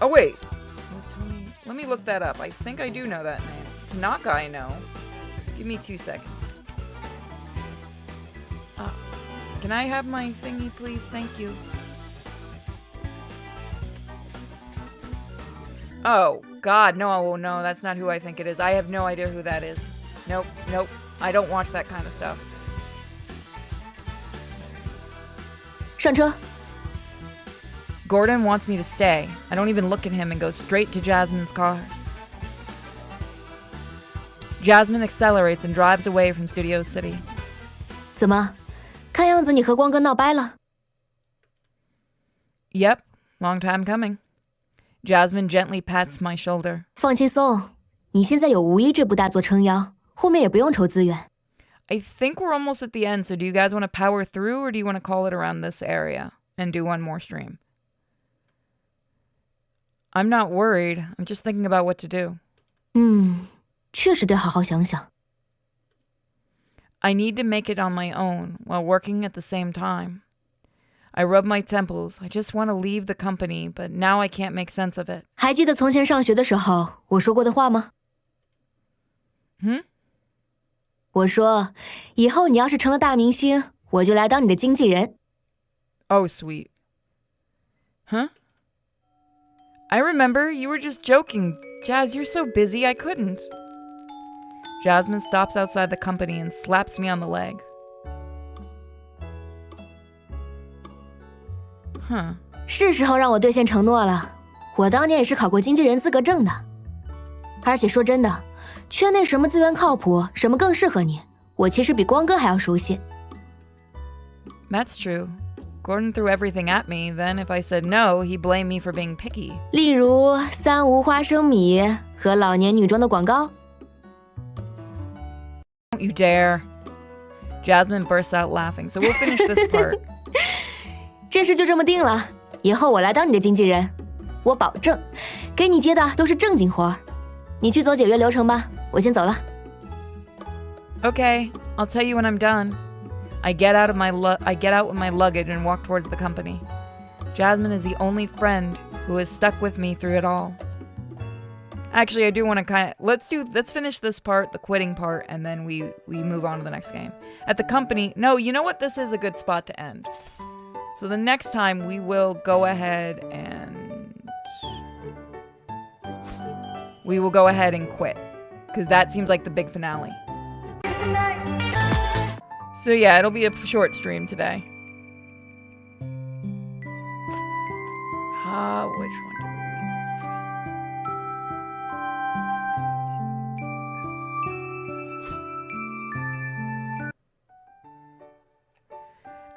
Oh, wait. Let me look that up. I think I do know that name. Tanaka, I know. Give me 2 seconds. Can I have my thingy, please? Thank you. Oh, God, no, no, that's not who I think it is. I have no idea who that is. Nope, nope. I don't watch that kind of stuff. 上车。 Gordon wants me to stay. I don't even look at him and go straight to Jasmine's car. Jasmine accelerates and drives away from Studio City. 怎么，看样子你和光哥闹掰了？ Yep, long time coming. Jasmine gently pats my shoulder. 放轻松，你现在有无一这部大作撑腰，后面也不用愁资源。 I think we're almost at the end, so do you guys want to power through or do you want to call it around this area and do one more stream? I'm not worried. I'm just thinking about what to do. 确实得好好想想。 I need to make it on my own while working at the same time. I rub my temples. I just want to leave the company, but now I can't make sense of it. 还记得从前上学的时候我说过的话吗？我说，以后你要是成了大明星，我就来当你的经纪人。 Oh, sweet. Huh? I remember. You were just joking. Jazz, you're so busy, I couldn't. Jasmine stops outside the company and slaps me on the leg. Huh. 是时候让我兑现承诺了。我当年也是考过经纪人资格证的。而且说真的，圈内什么资源靠谱，什么更适合你，我其实比光哥还要熟悉。 That's true. Gordon threw everything at me, then if I said no, he blamed me for being picky. 例如三无花生米和老年女装的广告。 Don't you dare. Jasmine bursts out laughing, so we'll finish this part. 这事就这么定了，以后我来当你的经纪人，我保证，给你接的都是正经活。你去走解约流程吧，我先走了。 Okay, I'll tell you when I'm done. I get out with my luggage and walk towards the company. Jasmine is the only friend who has stuck with me through it all. Actually, I do want to let's finish this part, the quitting part, and then we move on to the next game. At the company, no, you know what? This is a good spot to end. So the next time we will go ahead and quit, because that seems like the big finale. So yeah, it'll be a short stream today. Which one do we leave off?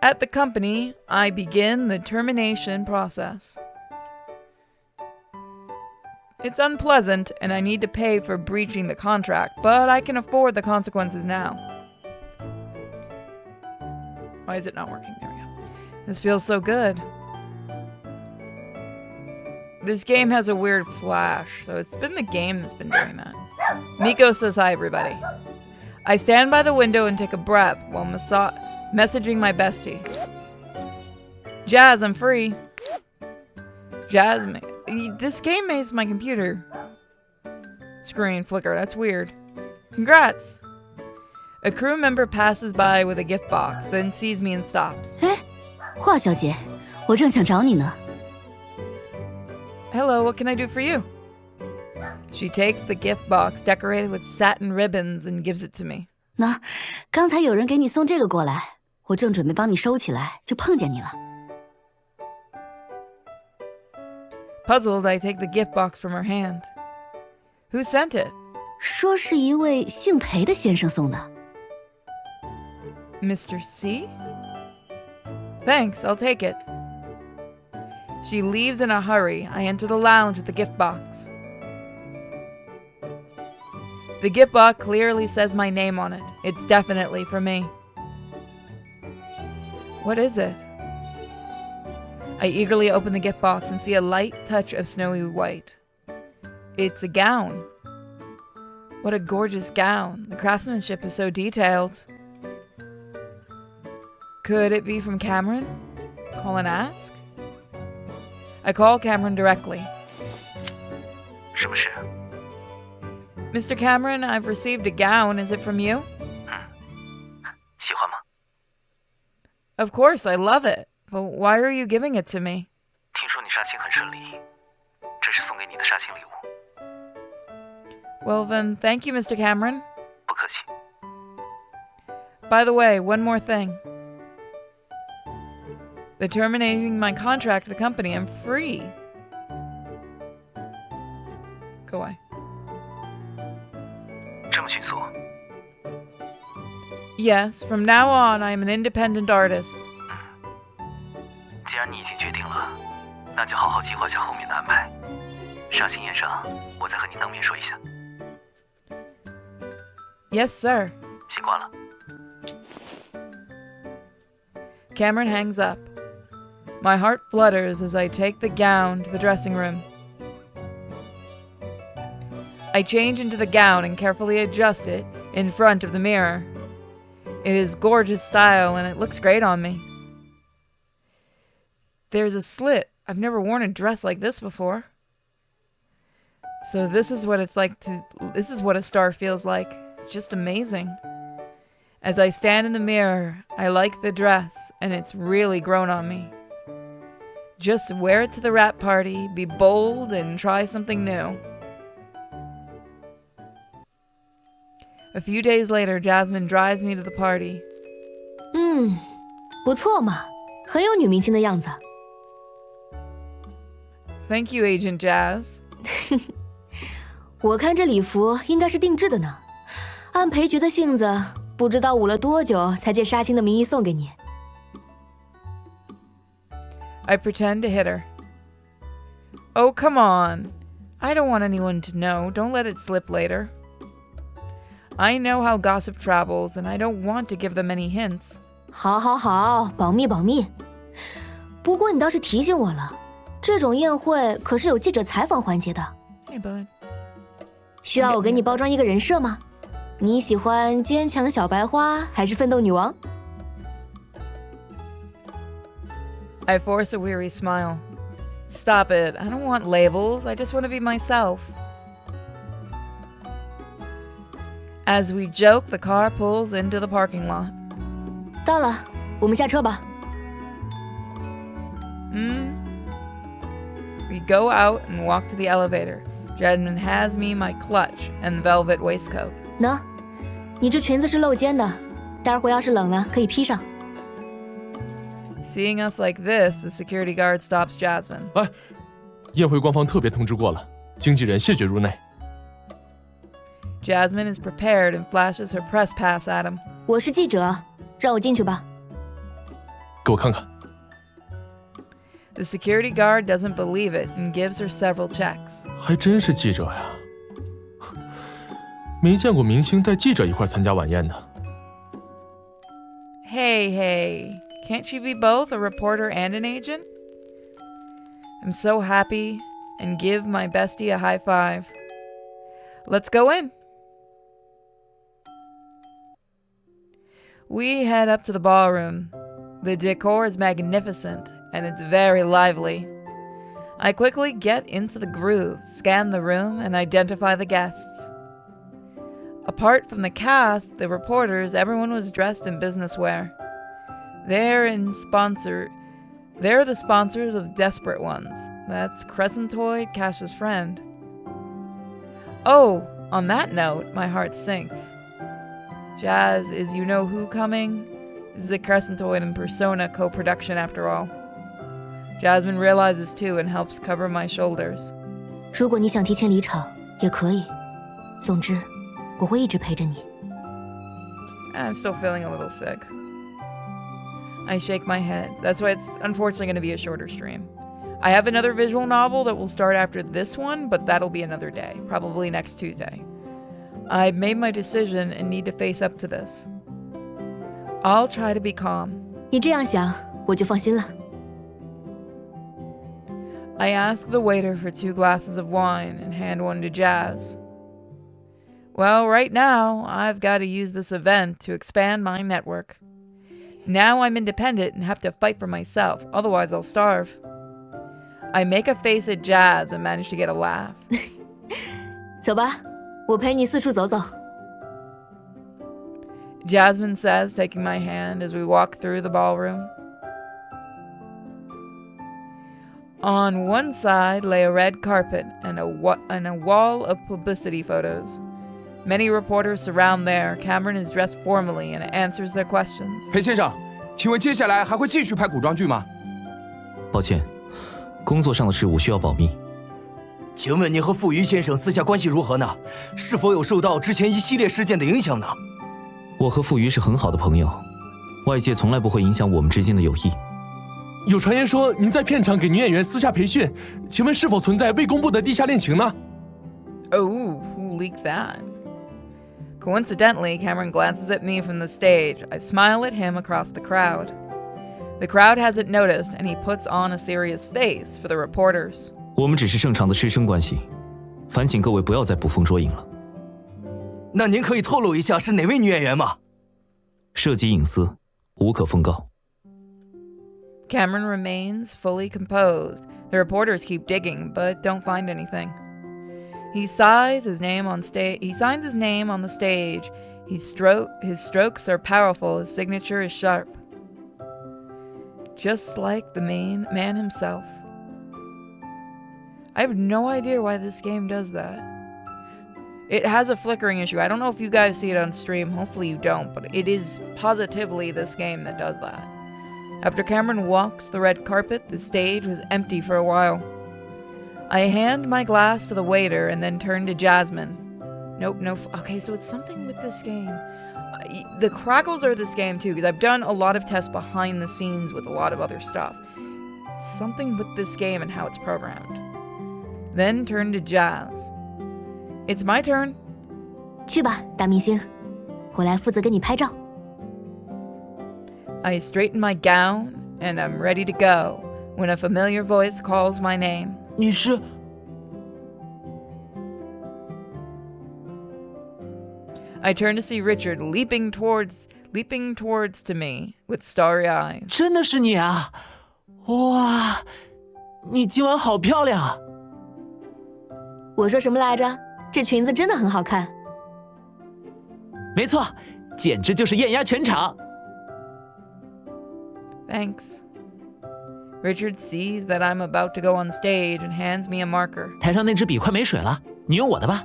At the company, I begin the termination process. It's unpleasant, and I need to pay for breaching the contract, but I can afford the consequences now. Why is it not working? There we go. This feels so good. This game has a weird flash, so it's been the game that's been doing that. Miko says hi, everybody. I stand by the window and take a breath while messaging my bestie. Jazz, I'm free. Jazz, this game makes my computer screen flicker. That's weird. Congrats. A crew member passes by with a gift box, then sees me and stops. 哎，华小姐，我正想找你呢。 Hello, what can I do for you? She takes the gift box decorated with satin ribbons and gives it to me. 那刚才有人给你送这个过来，我正准备帮你收起来，就碰见你了。 Puzzled, I take the gift box from her hand. Who sent it? 说是一位姓裴的先生送的。Mr. C? Thanks, I'll take it. She leaves in a hurry. I enter the lounge with the gift box. The gift box clearly says my name on it. It's definitely for me. What is it? I eagerly open the gift box and see a light touch of snowy white. It's a gown. What a gorgeous gown. The craftsmanship is so detailed. Could it be from Cameron? Call and ask? I call Cameron directly. 什么事？ Mr. Cameron, I've received a gown. Is it from you? 喜欢吗？ Of course, I love it. But why are you giving it to me? 听说你杀青很顺利，这是送给你的杀青礼物。 Well then, thank you, Mr. Cameron. 不客气。 By the way, one more thing. They're terminating my contract with the company. I'm free. Go away. 这么迅速？ Yes, from now on, I am an independent artist. 既然你已经决定了，那就好好计划下后面的安排。杀青宴上，我再和你当面说一下。 Yes, sir. 习惯了。 Cameron hangs up. My heart flutters as I take the gown to the dressing room. I change into the gown and carefully adjust it in front of the mirror. It is gorgeous style and it looks great on me. There's a slit. I've never worn a dress like this before. So this is what it's like this is what a star feels like. It's just amazing. As I stand in the mirror, I like the dress and it's really grown on me. Just wear it to the wrap party, be bold and try something new. A few days later, Jasmine drives me to the party. 不错嘛，很有女明星的样子。 Thank you, Agent Jazz. 我看这礼服应该是定制的呢。按裴爵的性子，不知道舞了多久才借杀青的名义送给你。 I pretend to hit her. Oh, come on. I don't want anyone to know. Don't let it slip later. I know how gossip travels, and I don't want to give them any hints. 好，好，好，保密，保密。不过你倒是提醒我了，这种宴会可是有记者采访环节的。 Hey, bud. 需要我给你包装一个人设吗？你喜欢坚强小白花还是奋斗女王？ I force a weary smile. Stop it. I don't want labels. I just want to be myself. As we joke, the car pulls into the parking lot. 到了，我们下车吧。 We go out and walk to the elevator. Jasmine has me my clutch and velvet waistcoat. 喏，你这裙子是露肩的，待会儿要是冷了可以披上。 Seeing us like this, the security guard stops Jasmine. 哎，宴会官方特别通知过了，经纪人谢绝入内。 Jasmine is prepared and flashes her press pass at him. 我是记者，让我进去吧。给我看看。 The security guard doesn't believe it and gives her several checks. 还真是记者呀，没见过明星带记者一块参加晚宴呢。 Hey, can't she be both a reporter and an agent? I'm so happy and give my bestie a high five. Let's go in. We head up to the ballroom. The decor is magnificent and it's very lively. I quickly get into the groove, scan the room, and identify the guests. Apart from the cast, the reporters, everyone was dressed in business wear. They're the sponsors of Desperate Ones. That's Crescentoid, Cash's friend. Oh, on that note, my heart sinks. Jazz, is You Know Who coming? This is a Crescentoid and Persona co-production after all. Jasmine realizes too and helps cover my shoulders. 如果你想提前离场，也可以。总之，我会一直陪着你。 I'm still feeling a little sick. I shake my head. That's why it's unfortunately going to be a shorter stream. I have another visual novel that will start after this one, but that'll be another day, probably next Tuesday. I've made my decision and need to face up to this. I'll try to be calm. 你这样想，我就放心了。 I ask the waiter for 2 glasses of wine and hand one to Jazz. Well, right now, I've got to use this event to expand my network. Now I'm independent and have to fight for myself, otherwise I'll starve. I make a face at Jazz and manage to get a laugh. 走吧，我陪你四处走走。 Jasmine says, taking my hand as we walk through the ballroom. On one side lay a red carpet and a wall of publicity photos. Many reporters surround there. Cameron is dressed formally and answers their questions. 裴先生，请问接下来还会继续拍古装剧吗？抱歉，工作上的事务需要保密。请问您和傅余先生私下关系如何呢？是否有受到之前一系列事件的影响呢？我和傅余是很好的朋友，外界从来不会影响我们之间的友谊。有传言说您在片场给女演员私下培训，请问是否存在未公布的地下恋情呢？ Oh, who leaked that? Coincidentally, Cameron glances at me from the stage. I smile at him across the crowd. The crowd hasn't noticed, and he puts on a serious face for the reporters. 我们只是正常的师生关系，烦请各位不要再捕风捉影了。那您可以透露一下是哪位女演员吗？涉及隐私，无可奉告。 Cameron remains fully composed. The reporters keep digging, but don't find anything. He signs his name on the stage. His strokes are powerful. His signature is sharp. Just like the main man himself. I have no idea why this game does that. It has a flickering issue. I don't know if you guys see it on stream. Hopefully you don't, but it is positively this game that does that. After Cameron walks the red carpet, the stage was empty for a while. I hand my glass to the waiter and then turn to Jasmine. Nope, no. Okay, so it's something with this game. The crackles are this game too, because I've done a lot of tests behind the scenes with a lot of other stuff. Something with this game and how it's programmed. Then turn to Jazz. It's my turn. 去吧，大明星，我来负责给你拍照。 I straighten my gown and I'm ready to go when a familiar voice calls my name. 女士。 I turn to see Richard leaping towards to me with starry eyes. 真的是你啊！哇，你今晚好漂亮啊！我说什么来着？这裙子真的很好看。没错，简直就是艳压全场。 Thanks. Richard sees that I'm about to go on stage and hands me a marker. 台上那支笔快没水了，你用我的吧。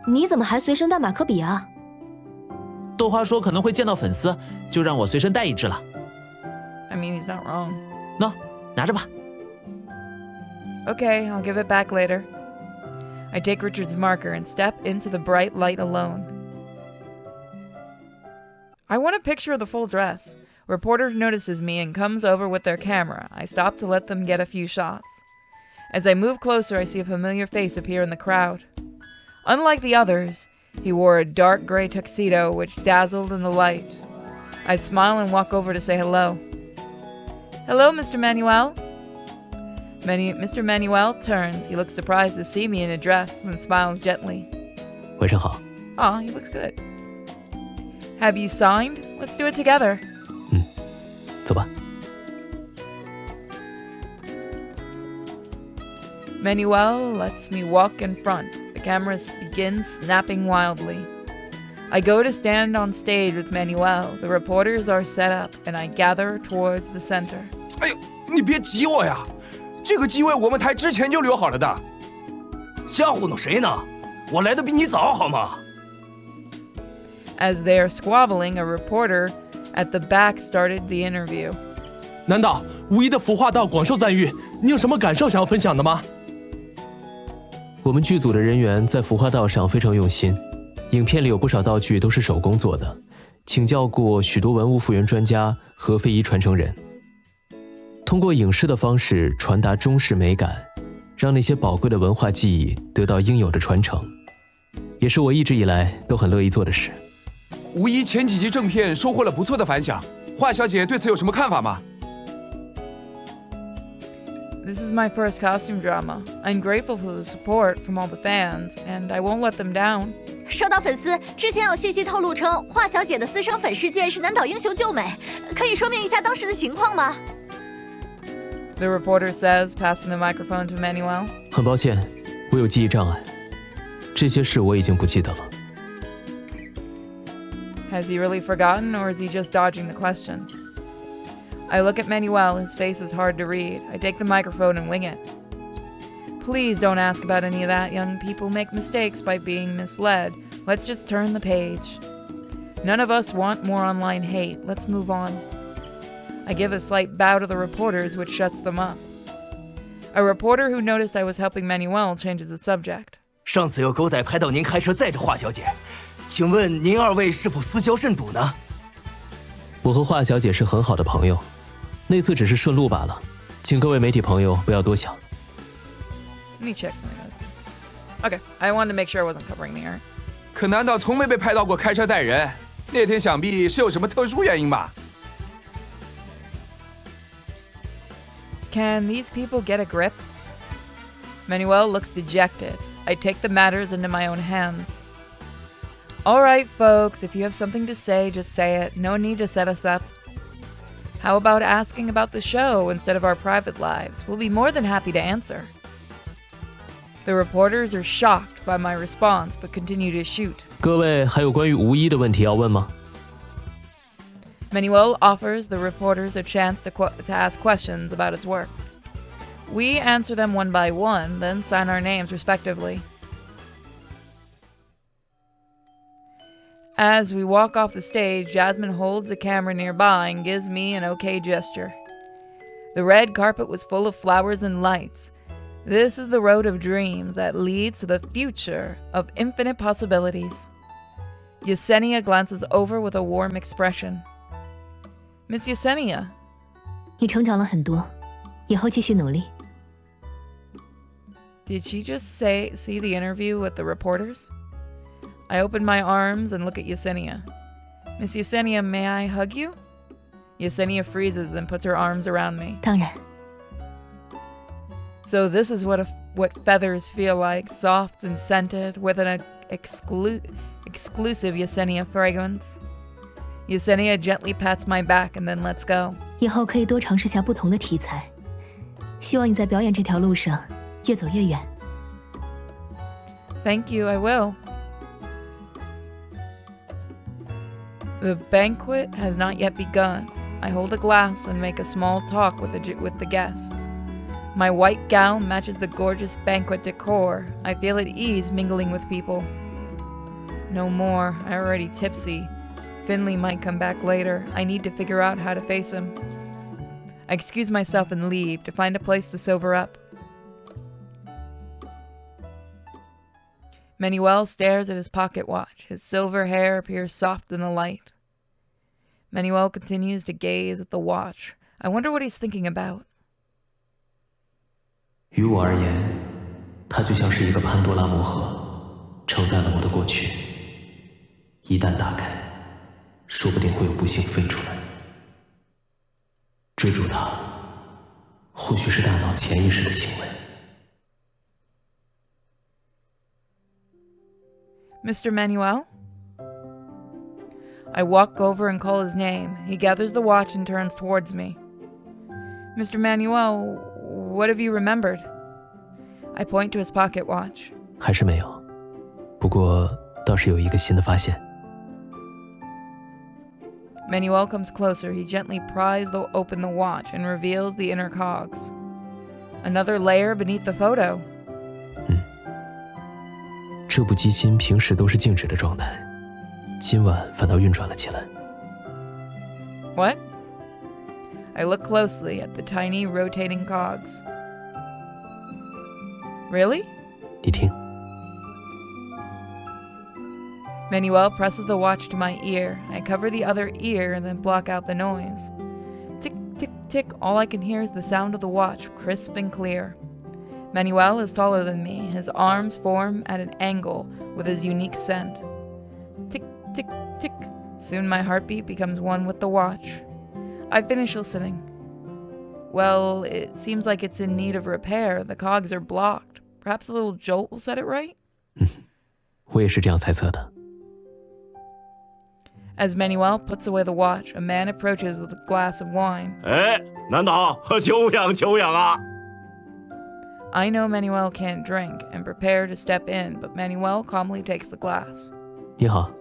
你怎么还随身带马克笔啊？豆花说可能会见到粉丝，就让我随身带一支了。I mean, he's not wrong. 喏，拿着吧。 Okay, I'll give it back later. I take Richard's marker and step into the bright light alone. I want a picture of the full dress. A reporter notices me and comes over with their camera. I stop to let them get a few shots. As I move closer, I see a familiar face appear in the crowd. Unlike the others, he wore a dark gray tuxedo which dazzled in the light. I smile and walk over to say hello. Hello, Mr. Manuel. Mr. Manuel turns. He looks surprised to see me in a dress and smiles gently. 晚上好。 Aw, he looks good. Have you signed? Let's do it together. 走吧。 Manuel lets me walk in front. The camera begins snapping wildly. I go to stand on stage with Manuel. The reporters are set up, and I gather towards the center. 哎呦，你别挤我呀！这个机位我们台之前就留好了的。瞎糊弄谁呢？我来的比你早，好吗？ As they are squabbling, a reporter at the back started the interview. 南岛，吴一的服化道广受赞誉，你有什么感受想要分享的吗？我们剧组的人员在服化道上非常用心，影片里有不少道具都是手工做的，请教过许多文物复原专家和非遗传承人，通过影视的方式传达中式美感，让那些宝贵的文化记忆得到应有的传承，也是我一直以来都很乐意做的事。无疑前几集正片收获了不错的反响，华小姐对此有什么看法吗？ This is my first costume drama. I'm grateful for the support from all the fans, and I won't let them down. 收到粉丝之前有信息透露称，华小姐的私生粉事件是南岛英雄救美，可以说明一下当时的情况吗？ The reporter says, passing the microphone to Manuel. 很抱歉，我有记忆障碍，这些事我已经不记得了。 Has he really forgotten, or is he just dodging the question? I look at Manuel, his face is hard to read. I take the microphone and wing it. Please don't ask about any of that. Young people make mistakes by being misled. Let's just turn the page. None of us want more online hate. Let's move on. I give a slight bow to the reporters, which shuts them up. A reporter who noticed I was helping Manuel changes the subject. 上次有狗仔拍到您开车载着华小姐，请问您二位是否私交甚笃呢？我和华小姐是很好的朋友，那次只是顺路罢了，请各位媒体朋友不要多想。 Let me check something. Okay, I wanted to make sure I wasn't covering the art. 可难道从没被拍到过开车载人？那天想必是有什么特殊原因吧？ Can these people get a grip? Manuel looks dejected. I take the matters into my own hands. All right, folks, if you have something to say, just say it. No need to set us up. How about asking about the show instead of our private lives? We'll be more than happy to answer. The reporters are shocked by my response, but continue to shoot. 各位还有关于无一的问题要问吗？ Manuel offers the reporters a chance to ask questions about its work. We answer them one by one, then sign our names respectively. As we walk off the stage, Jasmine holds a camera nearby and gives me an okay gesture. The red carpet was full of flowers and lights. This is the road of dreams that leads to the future of infinite possibilities. Yesenia glances over with a warm expression. Miss Yesenia. 你成长了很多，以后继续努力。 Did she just see the interview with the reporters? I open my arms and look at Yesenia. Miss Yesenia, may I hug you? Yesenia freezes and puts her arms around me. 当然。 So this is what feathers feel like, soft and scented, with an exclusive Yesenia fragrance. Yesenia gently pats my back and then lets go. 以后可以多尝试下不同的题材，希望你在表演这条路上越走越远。 Thank you, I will. The banquet has not yet begun. I hold a glass and make a small talk with the guests. My white gown matches the gorgeous banquet decor. I feel at ease mingling with people. No more. I'm already tipsy. Finley might come back later. I need to figure out how to face him. I excuse myself and leave to find a place to sober up. Manuel stares at his pocket watch. His silver hair appears soft in the light. Manuel continues to gaze at the watch. I wonder what he's thinking about. 于我而言，它就像是一个潘多拉魔盒，承载了我的过去。一旦打开，说不定会有不幸飞出来。追逐它，或许是大脑潜意识的行为。 Mr. Manuel? I walk over and call his name. He gathers the watch and turns towards me. Mr. Manuel, what have you remembered? I point to his pocket watch. 还是没有，不过倒是有一个新的发现。 Manuel comes closer. He gently pries open the watch and reveals the inner cogs. Another layer beneath the photo. 这部机芯平时都是静止的状态，今晚反倒运转了起来。 What? I look closely at the tiny rotating cogs. Really? 你听。 Manuel presses the watch to my ear. I cover the other ear and then block out the noise. Tick, tick, tick. All I can hear is the sound of the watch, crisp and clear. Manuel is taller than me. His arms form at an angle with his unique scent. Tick, tick, tick. Soon my heartbeat becomes one with the watch. I finish listening. Well, it seems like it's in need of repair. The cogs are blocked. Perhaps a little jolt will set it right? 我也是这样猜测的。 As Manuel puts away the watch, a man approaches with a glass of wine. 哎，南岛，久仰久仰啊！ I know Manuel can't drink and prepare to step in, but Manuel calmly takes the glass. 你好，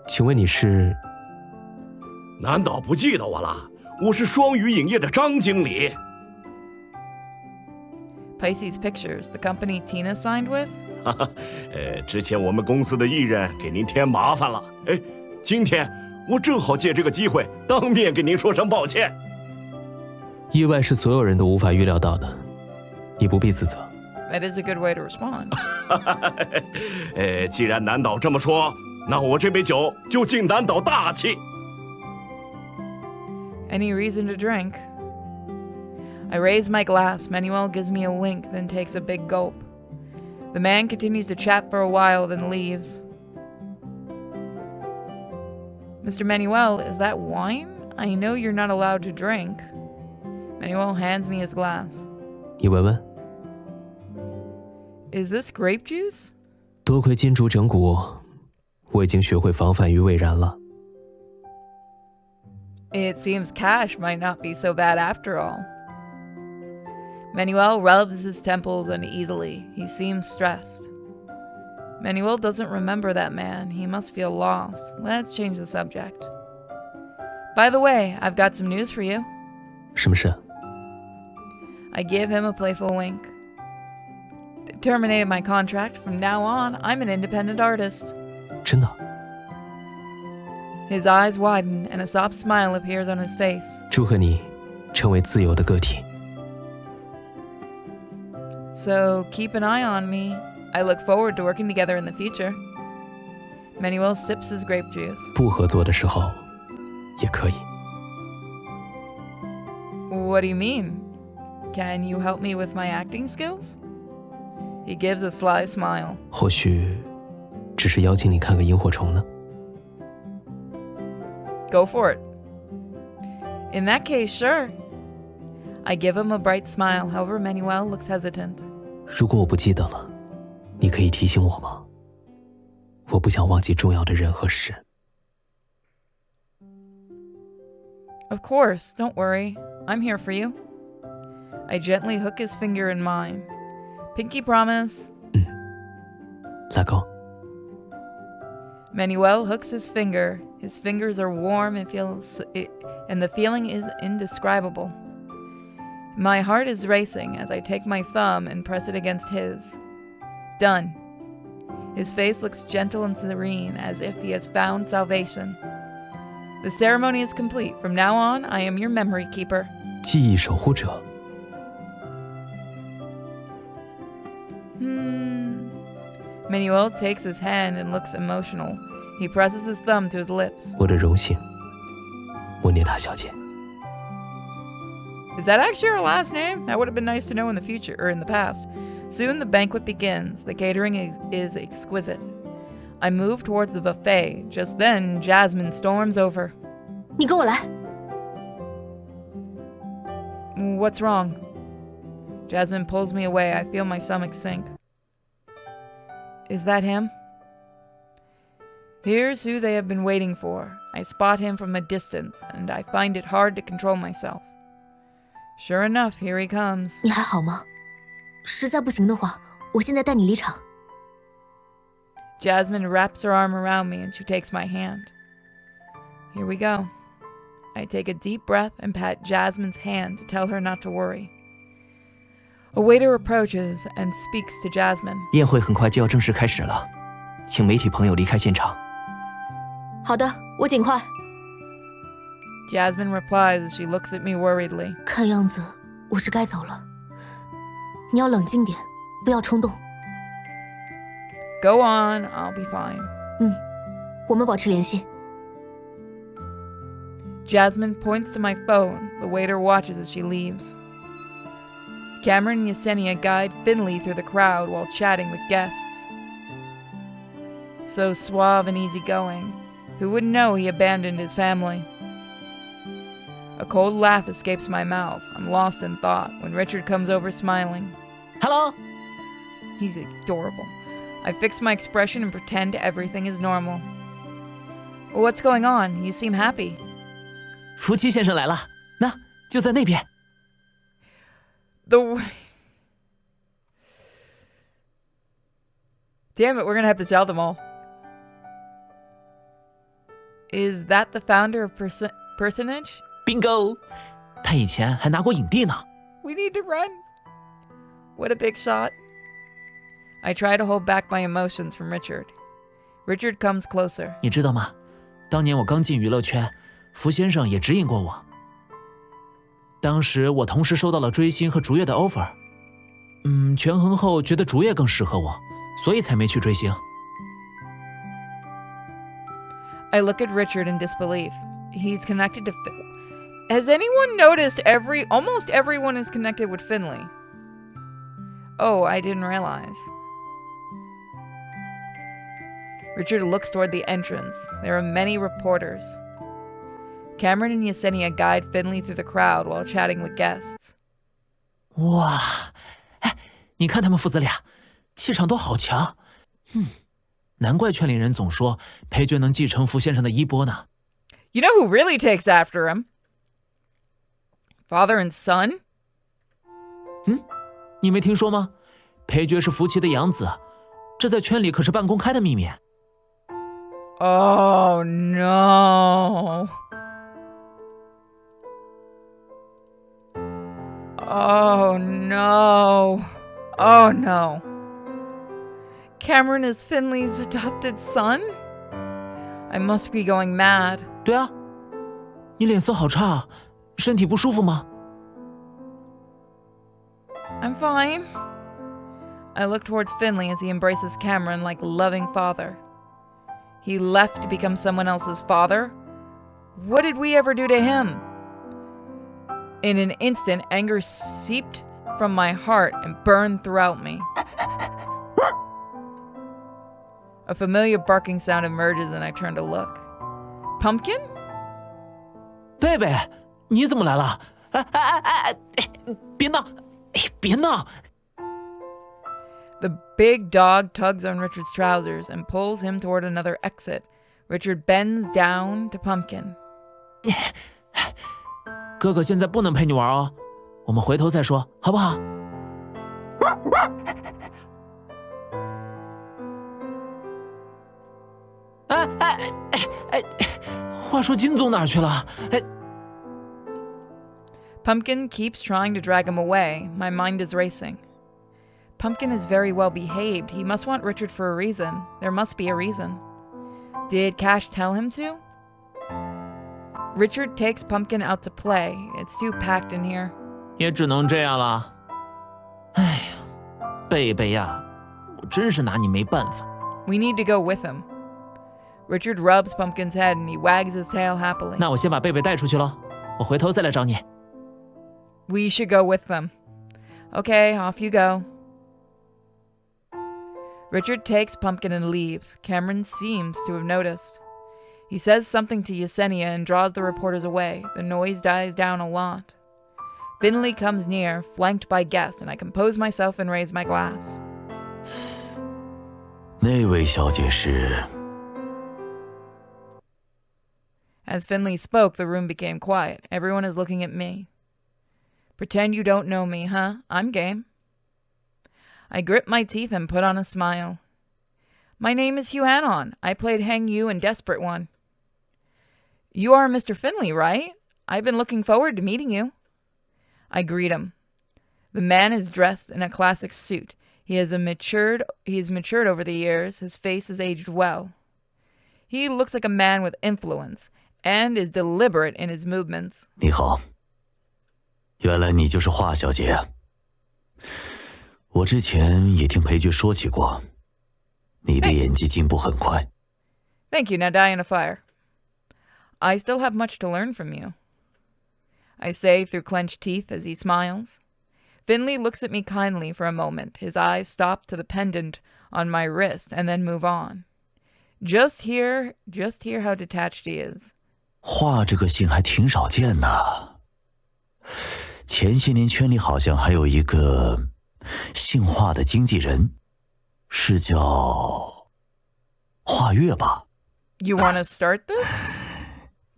请问你是？ 南岛不记得我了，我是双鱼影业的张经理。 Pisces Pictures, the company Tina signed with? 哈哈，之前我们公司的艺人给您添麻烦了，哎，今天我正好借这个机会当面给您说声抱歉。意外是所有人都无法预料到的，你不必自责。 That is a good way to respond. 既然南岛这么说，那我这杯酒就敬南岛大气。 Any reason to drink? I raise my glass. Manuel gives me a wink, then takes a big gulp. The man continues to chat for a while, then leaves. Mr. Manuel, is that wine? I know you're not allowed to drink. Manuel hands me his glass. 你闻闻。 Is this grape juice? 多亏金烛整蛊，我已经学会防范于未然了。 It seems cash might not be so bad after all. Manuel rubs his temples uneasily. He seems stressed. Manuel doesn't remember that man. He must feel lost. Let's change the subject. By the way, I've got some news for you. 什么事？ I give him a playful wink. Terminated my contract. From now on, I'm an independent artist. 真的？ His eyes widen and a soft smile appears on his face. 祝贺你，成为自由的个体。 So keep an eye on me. I look forward to working together in the future. Manuel sips his grape juice. 不合作的时候，也可以。 What do you mean? Can you help me with my acting skills? He gives a sly smile. 或许，只是邀请你看个萤火虫呢。 Go for it. In that case, sure. I give him a bright smile. However, Manuel looks hesitant. 如果我不记得了，你可以提醒我吗？我不想忘记重要的人和事。 Of course, don't worry. I'm here for you. I gently hook his finger in mine. Pinky promise. 来go。 Manuel hooks his finger. His fingers are warm and and the feeling is indescribable. My heart is racing as I take my thumb and press it against his. Done. His face looks gentle and serene, as if he has found salvation. The ceremony is complete. From now on, I am your memory keeper. 记忆守护者。 Manuel takes his hand and looks emotional. He presses his thumb to his lips. 我的荣幸，莫涅娜小姐。 Is that actually her last name? That would have been nice to know in the future, or in the past. Soon the banquet begins. The catering is exquisite. I move towards the buffet. Just then, Jasmine storms over. 你跟我来。 What's wrong? Jasmine pulls me away. I feel my stomach sink. Is that him? Here's who they have been waiting for. I spot him from a distance, and I find it hard to control myself. Sure enough, here he comes. 你还好吗？实在不行的话，我现在带你离场。 Jasmine wraps her arm around me and she takes my hand. Here we go. I take a deep breath and pat Jasmine's hand to tell her not to worry. A waiter approaches and speaks to Jasmine. 宴会很快就要正式开始了，请媒体朋友离开现场。好的，我尽快。 Jasmine replies as she looks at me worriedly. 看样子我是该走了。你要冷静点，不要冲动。Go on, I'll be fine. 我们保持联系。 Jasmine points to my phone. The waiter watches as she leaves. Cameron and Yesenia guide Finley through the crowd while chatting with guests. So suave and easygoing. Who would know he abandoned his family? A cold laugh escapes my mouth. I'm lost in thought when Richard comes over smiling. Hello? He's adorable. I fix my expression and pretend everything is normal. What's going on? You seem happy. 福七先生来了，那就在那边。Damn it, we're gonna have to tell them all. Is that the founder of Personage? Bingo! 他以前还拿过影帝呢。 We need to run. What a big shot. I try to hold back my emotions from Richard. Richard comes closer. 你知道吗？当年我刚进娱乐圈，福先生也指引过我。当时我同时收到了追星和竹叶的 offer。权衡后觉得竹叶更适合我，所以才没去追星。 I look at Richard in disbelief. He's connected to Has anyone noticed almost everyone is connected with Finley? Oh, I didn't realize. Richard looks toward the entrance. There are many reporters. Cameron and Yesenia guide Finley through the crowd while chatting with guests. 哇，哎，你看他们父子俩，气场都好强。难怪圈里人总说裴爵能继承福先生的衣钵呢。You know who really takes after him? Father and son? 你没听说吗？裴爵是福七的养子，这在圈里可是半公开的秘密。Oh no. Oh no. Oh no. Cameron is Finley's adopted son? I must be going mad. 对啊，你脸色好差，身体不舒服吗？ I'm fine. I look towards Finley as he embraces Cameron like a loving father. He left to become someone else's father? What did we ever do to him? In an instant, anger seeped from my heart and burned throughout me. A familiar barking sound emerges and I turn to look. Pumpkin? 贝贝，你怎么来了？别闹，别闹！ The big dog tugs on Richard's trousers and pulls him toward another exit. Richard bends down to Pumpkin. 哥哥现在不能陪你玩哦，我们回头再说，好不好？话说金总哪儿去了？Pumpkin keeps trying to drag him away. My mind is racing. Pumpkin is very well behaved. He must want Richard for a reason. There must be a reason. Did Cash tell him to? Richard takes Pumpkin out to play. It's too packed in here. 也只能这样了。哎呀，贝贝呀，我真是拿你没办法。 We need to go with him. Richard rubs Pumpkin's head and he wags his tail happily. 那我先把贝贝带出去喽，我回头再来找你。 We should go with them. Okay, off you go. Richard takes Pumpkin and leaves. Cameron seems to have noticed. He says something to Yesenia and draws the reporters away. The noise dies down a lot. Finley comes near, flanked by guests, and I compose myself and raise my glass. 那位小姐是 As Finley spoke, the room became quiet. Everyone is looking at me. Pretend you don't know me, huh? I'm game. I grip my teeth and put on a smile. My name is Hugh Anon. I played Hang Yu in Desperate One. You are Mr. Finley, right? I've been looking forward to meeting you. I greet him. The man is dressed in a classic suit. He has matured over the years. His face has aged well. He looks like a man with influence and is deliberate in his movements. 你好，原来你就是华小姐。我之前也听裴爵说起过，你的演技进步很快。 Thank you. Now die in a fire. I still have much to learn from you, I say through clenched teeth as he smiles. Finley looks at me kindly for a moment. His eyes stop to the pendant on my wrist and then move on. Just hear how detached he is. 画这个信还挺少见的。前些年圈里好像还有一个姓华的经纪人，是叫华月吧？ You want to start this?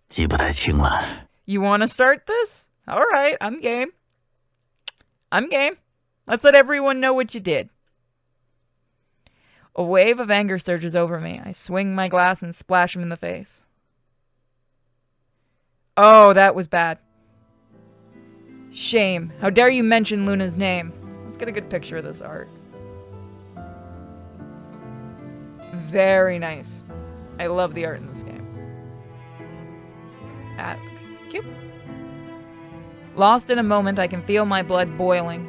记不太清了。 You want to start this? All right, I'm game. I'm game. Let's let everyone know what you did. A wave of anger surges over me. I swing my glass and splash him in the face. Oh, that was bad. Shame. How dare you mention Luna's name? Let's get a good picture of this art. Very nice. I love the art in this game. Cute. Lost in a moment, I can feel my blood boiling.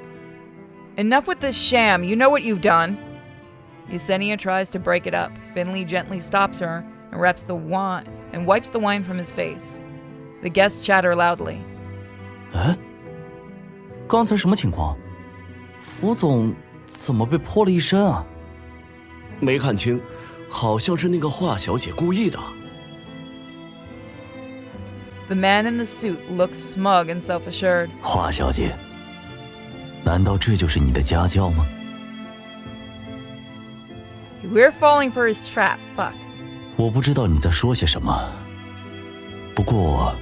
Enough with this sham. You know what you've done. Yesenia tries to break it up. Finley gently stops her and wipes the wine from his face. The guests chatter loudly. 刚才什么情况？福总怎么被泼了一身啊？没看清，好像是那个华小姐故意的。 The man in the suit looks smug and self-assured. 华小姐，难道这就是你的家教吗？ We're falling for his trap. Fuck. 我不知道你在说些什么，不过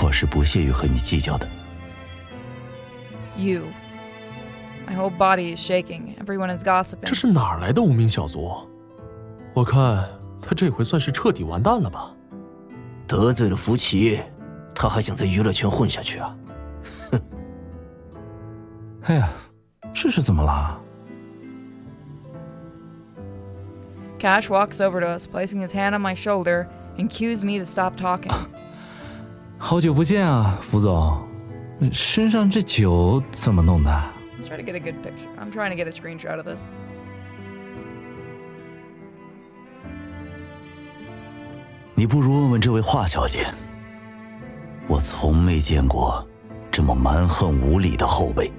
我是不屑于和你计较的。 You. My whole body is shaking. Everyone is gossiping. 这是哪儿来的无名小卒？我看他这回算是彻底完蛋了吧。 得罪了福奇，他还想在娱乐圈混下去啊？哼！哎呀，这是怎么了？ Cash walks over to us, placing his hand on my shoulder and cues me to stop talking. 好久不见啊，福总，身上这酒怎么弄的？ Let's try to get a good picture. I'm trying to get a screenshot of this. 你不如问问这位华小姐，我从没见过这么蛮横无理的后辈。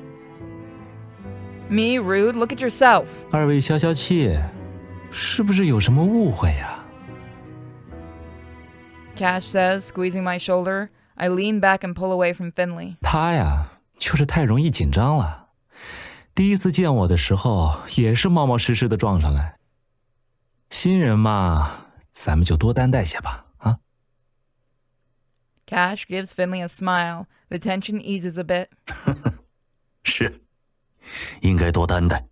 Me, rude? Look at yourself. 二位消消气，是不是有什么误会呀？ Cash says, squeezing my shoulder. I lean back and pull away from Finley. 他呀，就是太容易紧张了。第一次见我的时候，也是冒冒失失的撞上来。新人嘛。 咱们就多担待些吧，啊 Cash gives Finley a smile. The tension eases a bit. 是，应该多担待。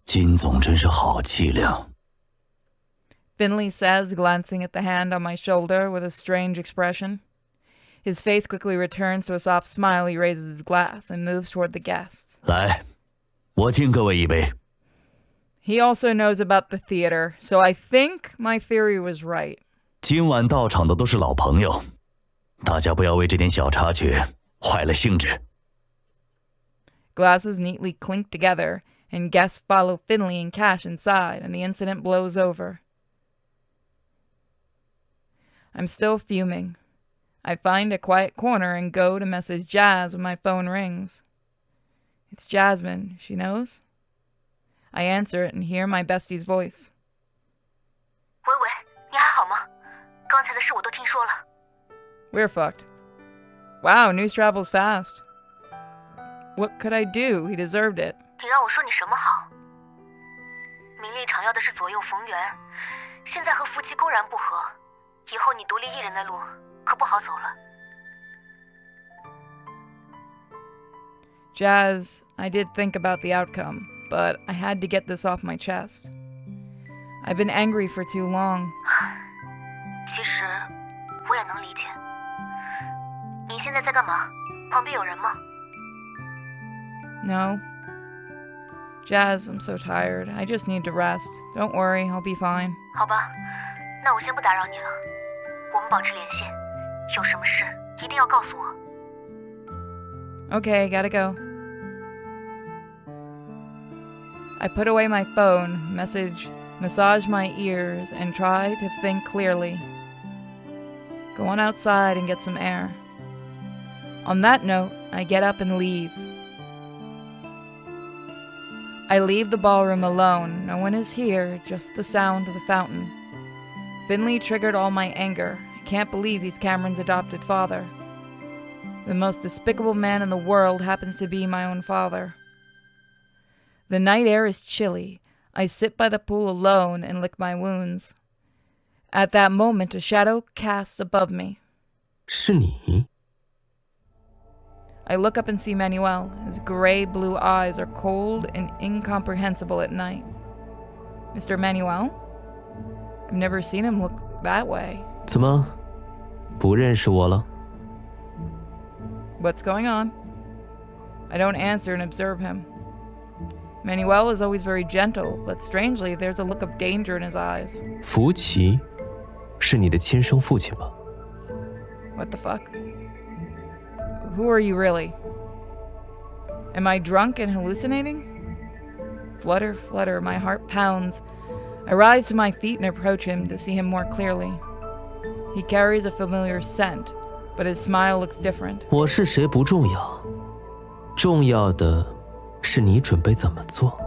金总真是好气量。 Finley says, glancing at the hand on my shoulder with a strange expression. His face quickly returns to a soft smile. He raises his glass and moves toward the guests. 来，我敬各位一杯。 He also knows about the theater, so I think my theory was right. 今晚到场的都是老朋友，大家不要为这点小插曲坏了兴致。 Glasses neatly clink together, and guests follow Finley and Cash inside, and the incident blows over. I'm still fuming. I find a quiet corner and go to message Jazz when my phone rings. It's Jasmine. She knows? I answer it and hear my bestie's voice. 喂喂，你还好吗？刚才的事我都听说了。 We're fucked. Wow, news travels fast. What could I do? He deserved it. 你让我说你什么好？名利场要的是左右逢源，现在和夫妻公然不和，以后你独立一人的路可不好走了。 Jazz, I did think about the outcome, but I had to get this off my chest. I've been angry for too long. 其实我也能理解。你现在在干嘛？旁边有人吗？ No. Jazz, I'm so tired. I just need to rest. Don't worry, I'll be fine. 好吧，那我先不打扰你了。我们保持联系，有什么事一定要告诉我。 Okay, gotta go. I put away my phone, massage my ears, and try to think clearly. Go on outside and get some air. On that note, I get up and leave. I leave the ballroom alone. No one is here, just the sound of the fountain. Finley triggered all my anger. I can't believe he's Cameron's adopted father. The most despicable man in the world happens to be my own father. The night air is chilly. I sit by the pool alone and lick my wounds. At that moment, a shadow casts above me. 是你？ I look up and see Manuel. His gray blue eyes are cold and incomprehensible at night. Mr. Manuel? I've never seen him look that way. 怎么，不认识我了？ What's going on? I don't answer and observe him. Manuel is always very gentle, but strangely, there's a look of danger in his eyes. 福奇，是你的亲生父亲吧？ What the fuck? Who are you really? Am I drunk and hallucinating? Flutter, flutter, my heart pounds. I rise to my feet and approach him to see him more clearly. He carries a familiar scent, but his smile looks different. 我是谁不重要，重要的是你准备怎么做。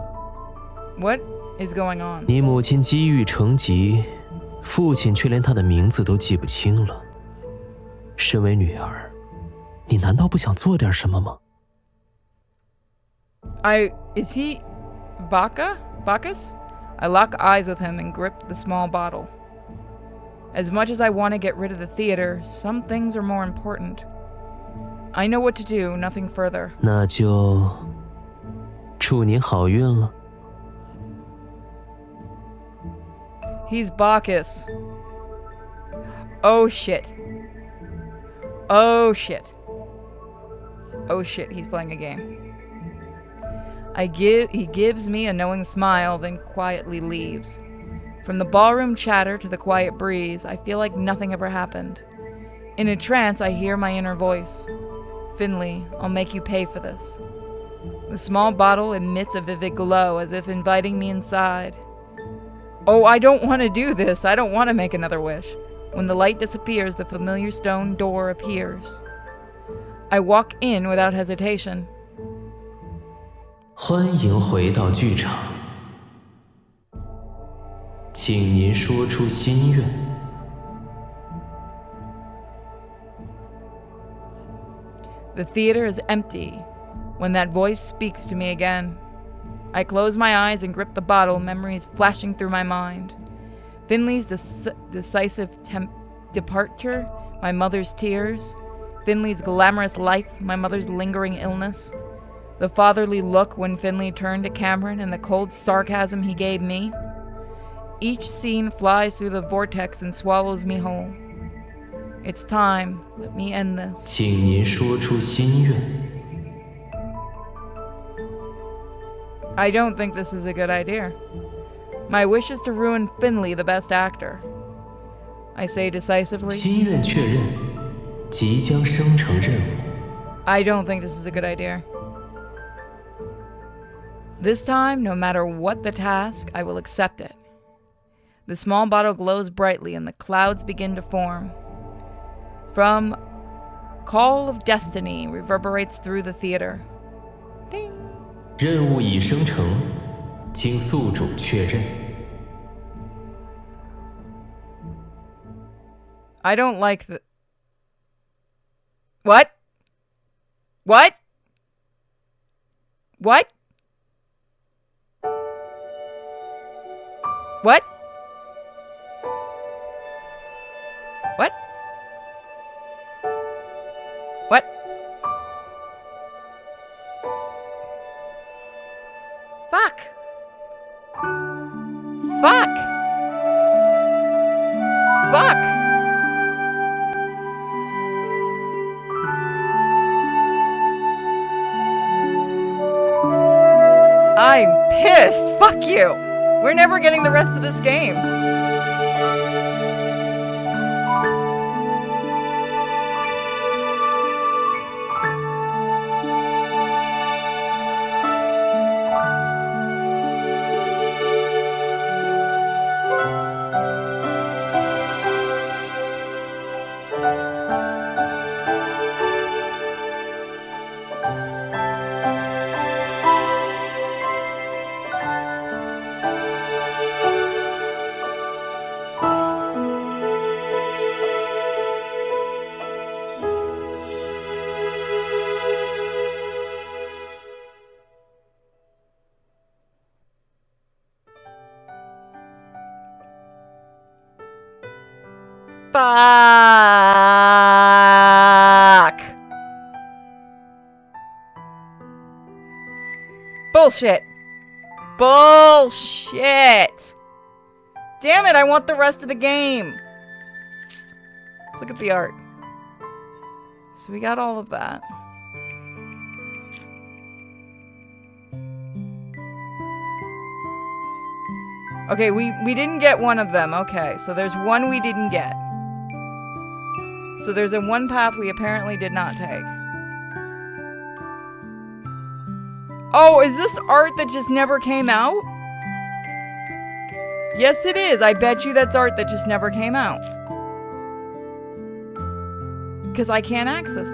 What is going on? 你母亲积郁成疾，父亲却连她的名字都记不清了。身为女儿，你难道不想做点什么吗？ Is he Bacchus? I lock eyes with him and grip the small bottle. As much as I want to get rid of the theater, some things are more important. I know what to do, nothing further. 那就祝你好运了。 He's Bacchus. Oh shit. Oh shit. Oh shit, he's playing a game. He gives me a knowing smile, then quietly leaves. From the ballroom chatter to the quiet breeze, I feel like nothing ever happened. In a trance, I hear my inner voice. Finley, I'll make you pay for this. The small bottle emits a vivid glow, as if inviting me inside. Oh, I don't want to do this. I don't want to make another wish. When the light disappears, the familiar stone door appears. I walk in without hesitation. 欢迎回到剧场，请您说出心愿。 The theater is empty when that voice speaks to me again. I close my eyes and grip the bottle, memories flashing through my mind. Finley's decisive departure, my mother's tears. Finley's glamorous life, my mother's lingering illness. The fatherly look when Finley turned to Cameron and the cold sarcasm he gave me. Each scene flies through the vortex and swallows me whole. It's time. Let me end this. 请您说出心愿。 I don't think this is a good idea. My wish is to ruin Finley, the best actor. I say decisively. 心愿确认，即将生成任务。 I don't think this is a good idea. This time, no matter what the task, I will accept it. The small bottle glows brightly and the clouds begin to form. From Call of Destiny reverberates through the theater. Ding. 任务已生成，请宿主确认。 I don't like the... What? What? What? What? What? What? Fuck. Fuck. Fuck. I'm pissed. Fuck you. We're never getting the rest of this game. Fuck. Bullshit. Bullshit. Damn it, I want the rest of the game. Let's look at the art. So we got all of that. Okay, we didn't get one of them. Okay, so there's one we didn't get. So there's a one path we apparently did not take. Oh, is this art that just never came out? Yes, it is. I bet you that's art that just never came out. Because I can't access.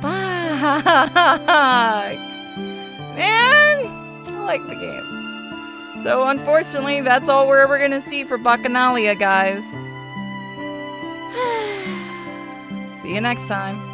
Fuck! Man! I like the game. So unfortunately, that's all we're ever gonna see for BACCHANALIA, guys. See you next time.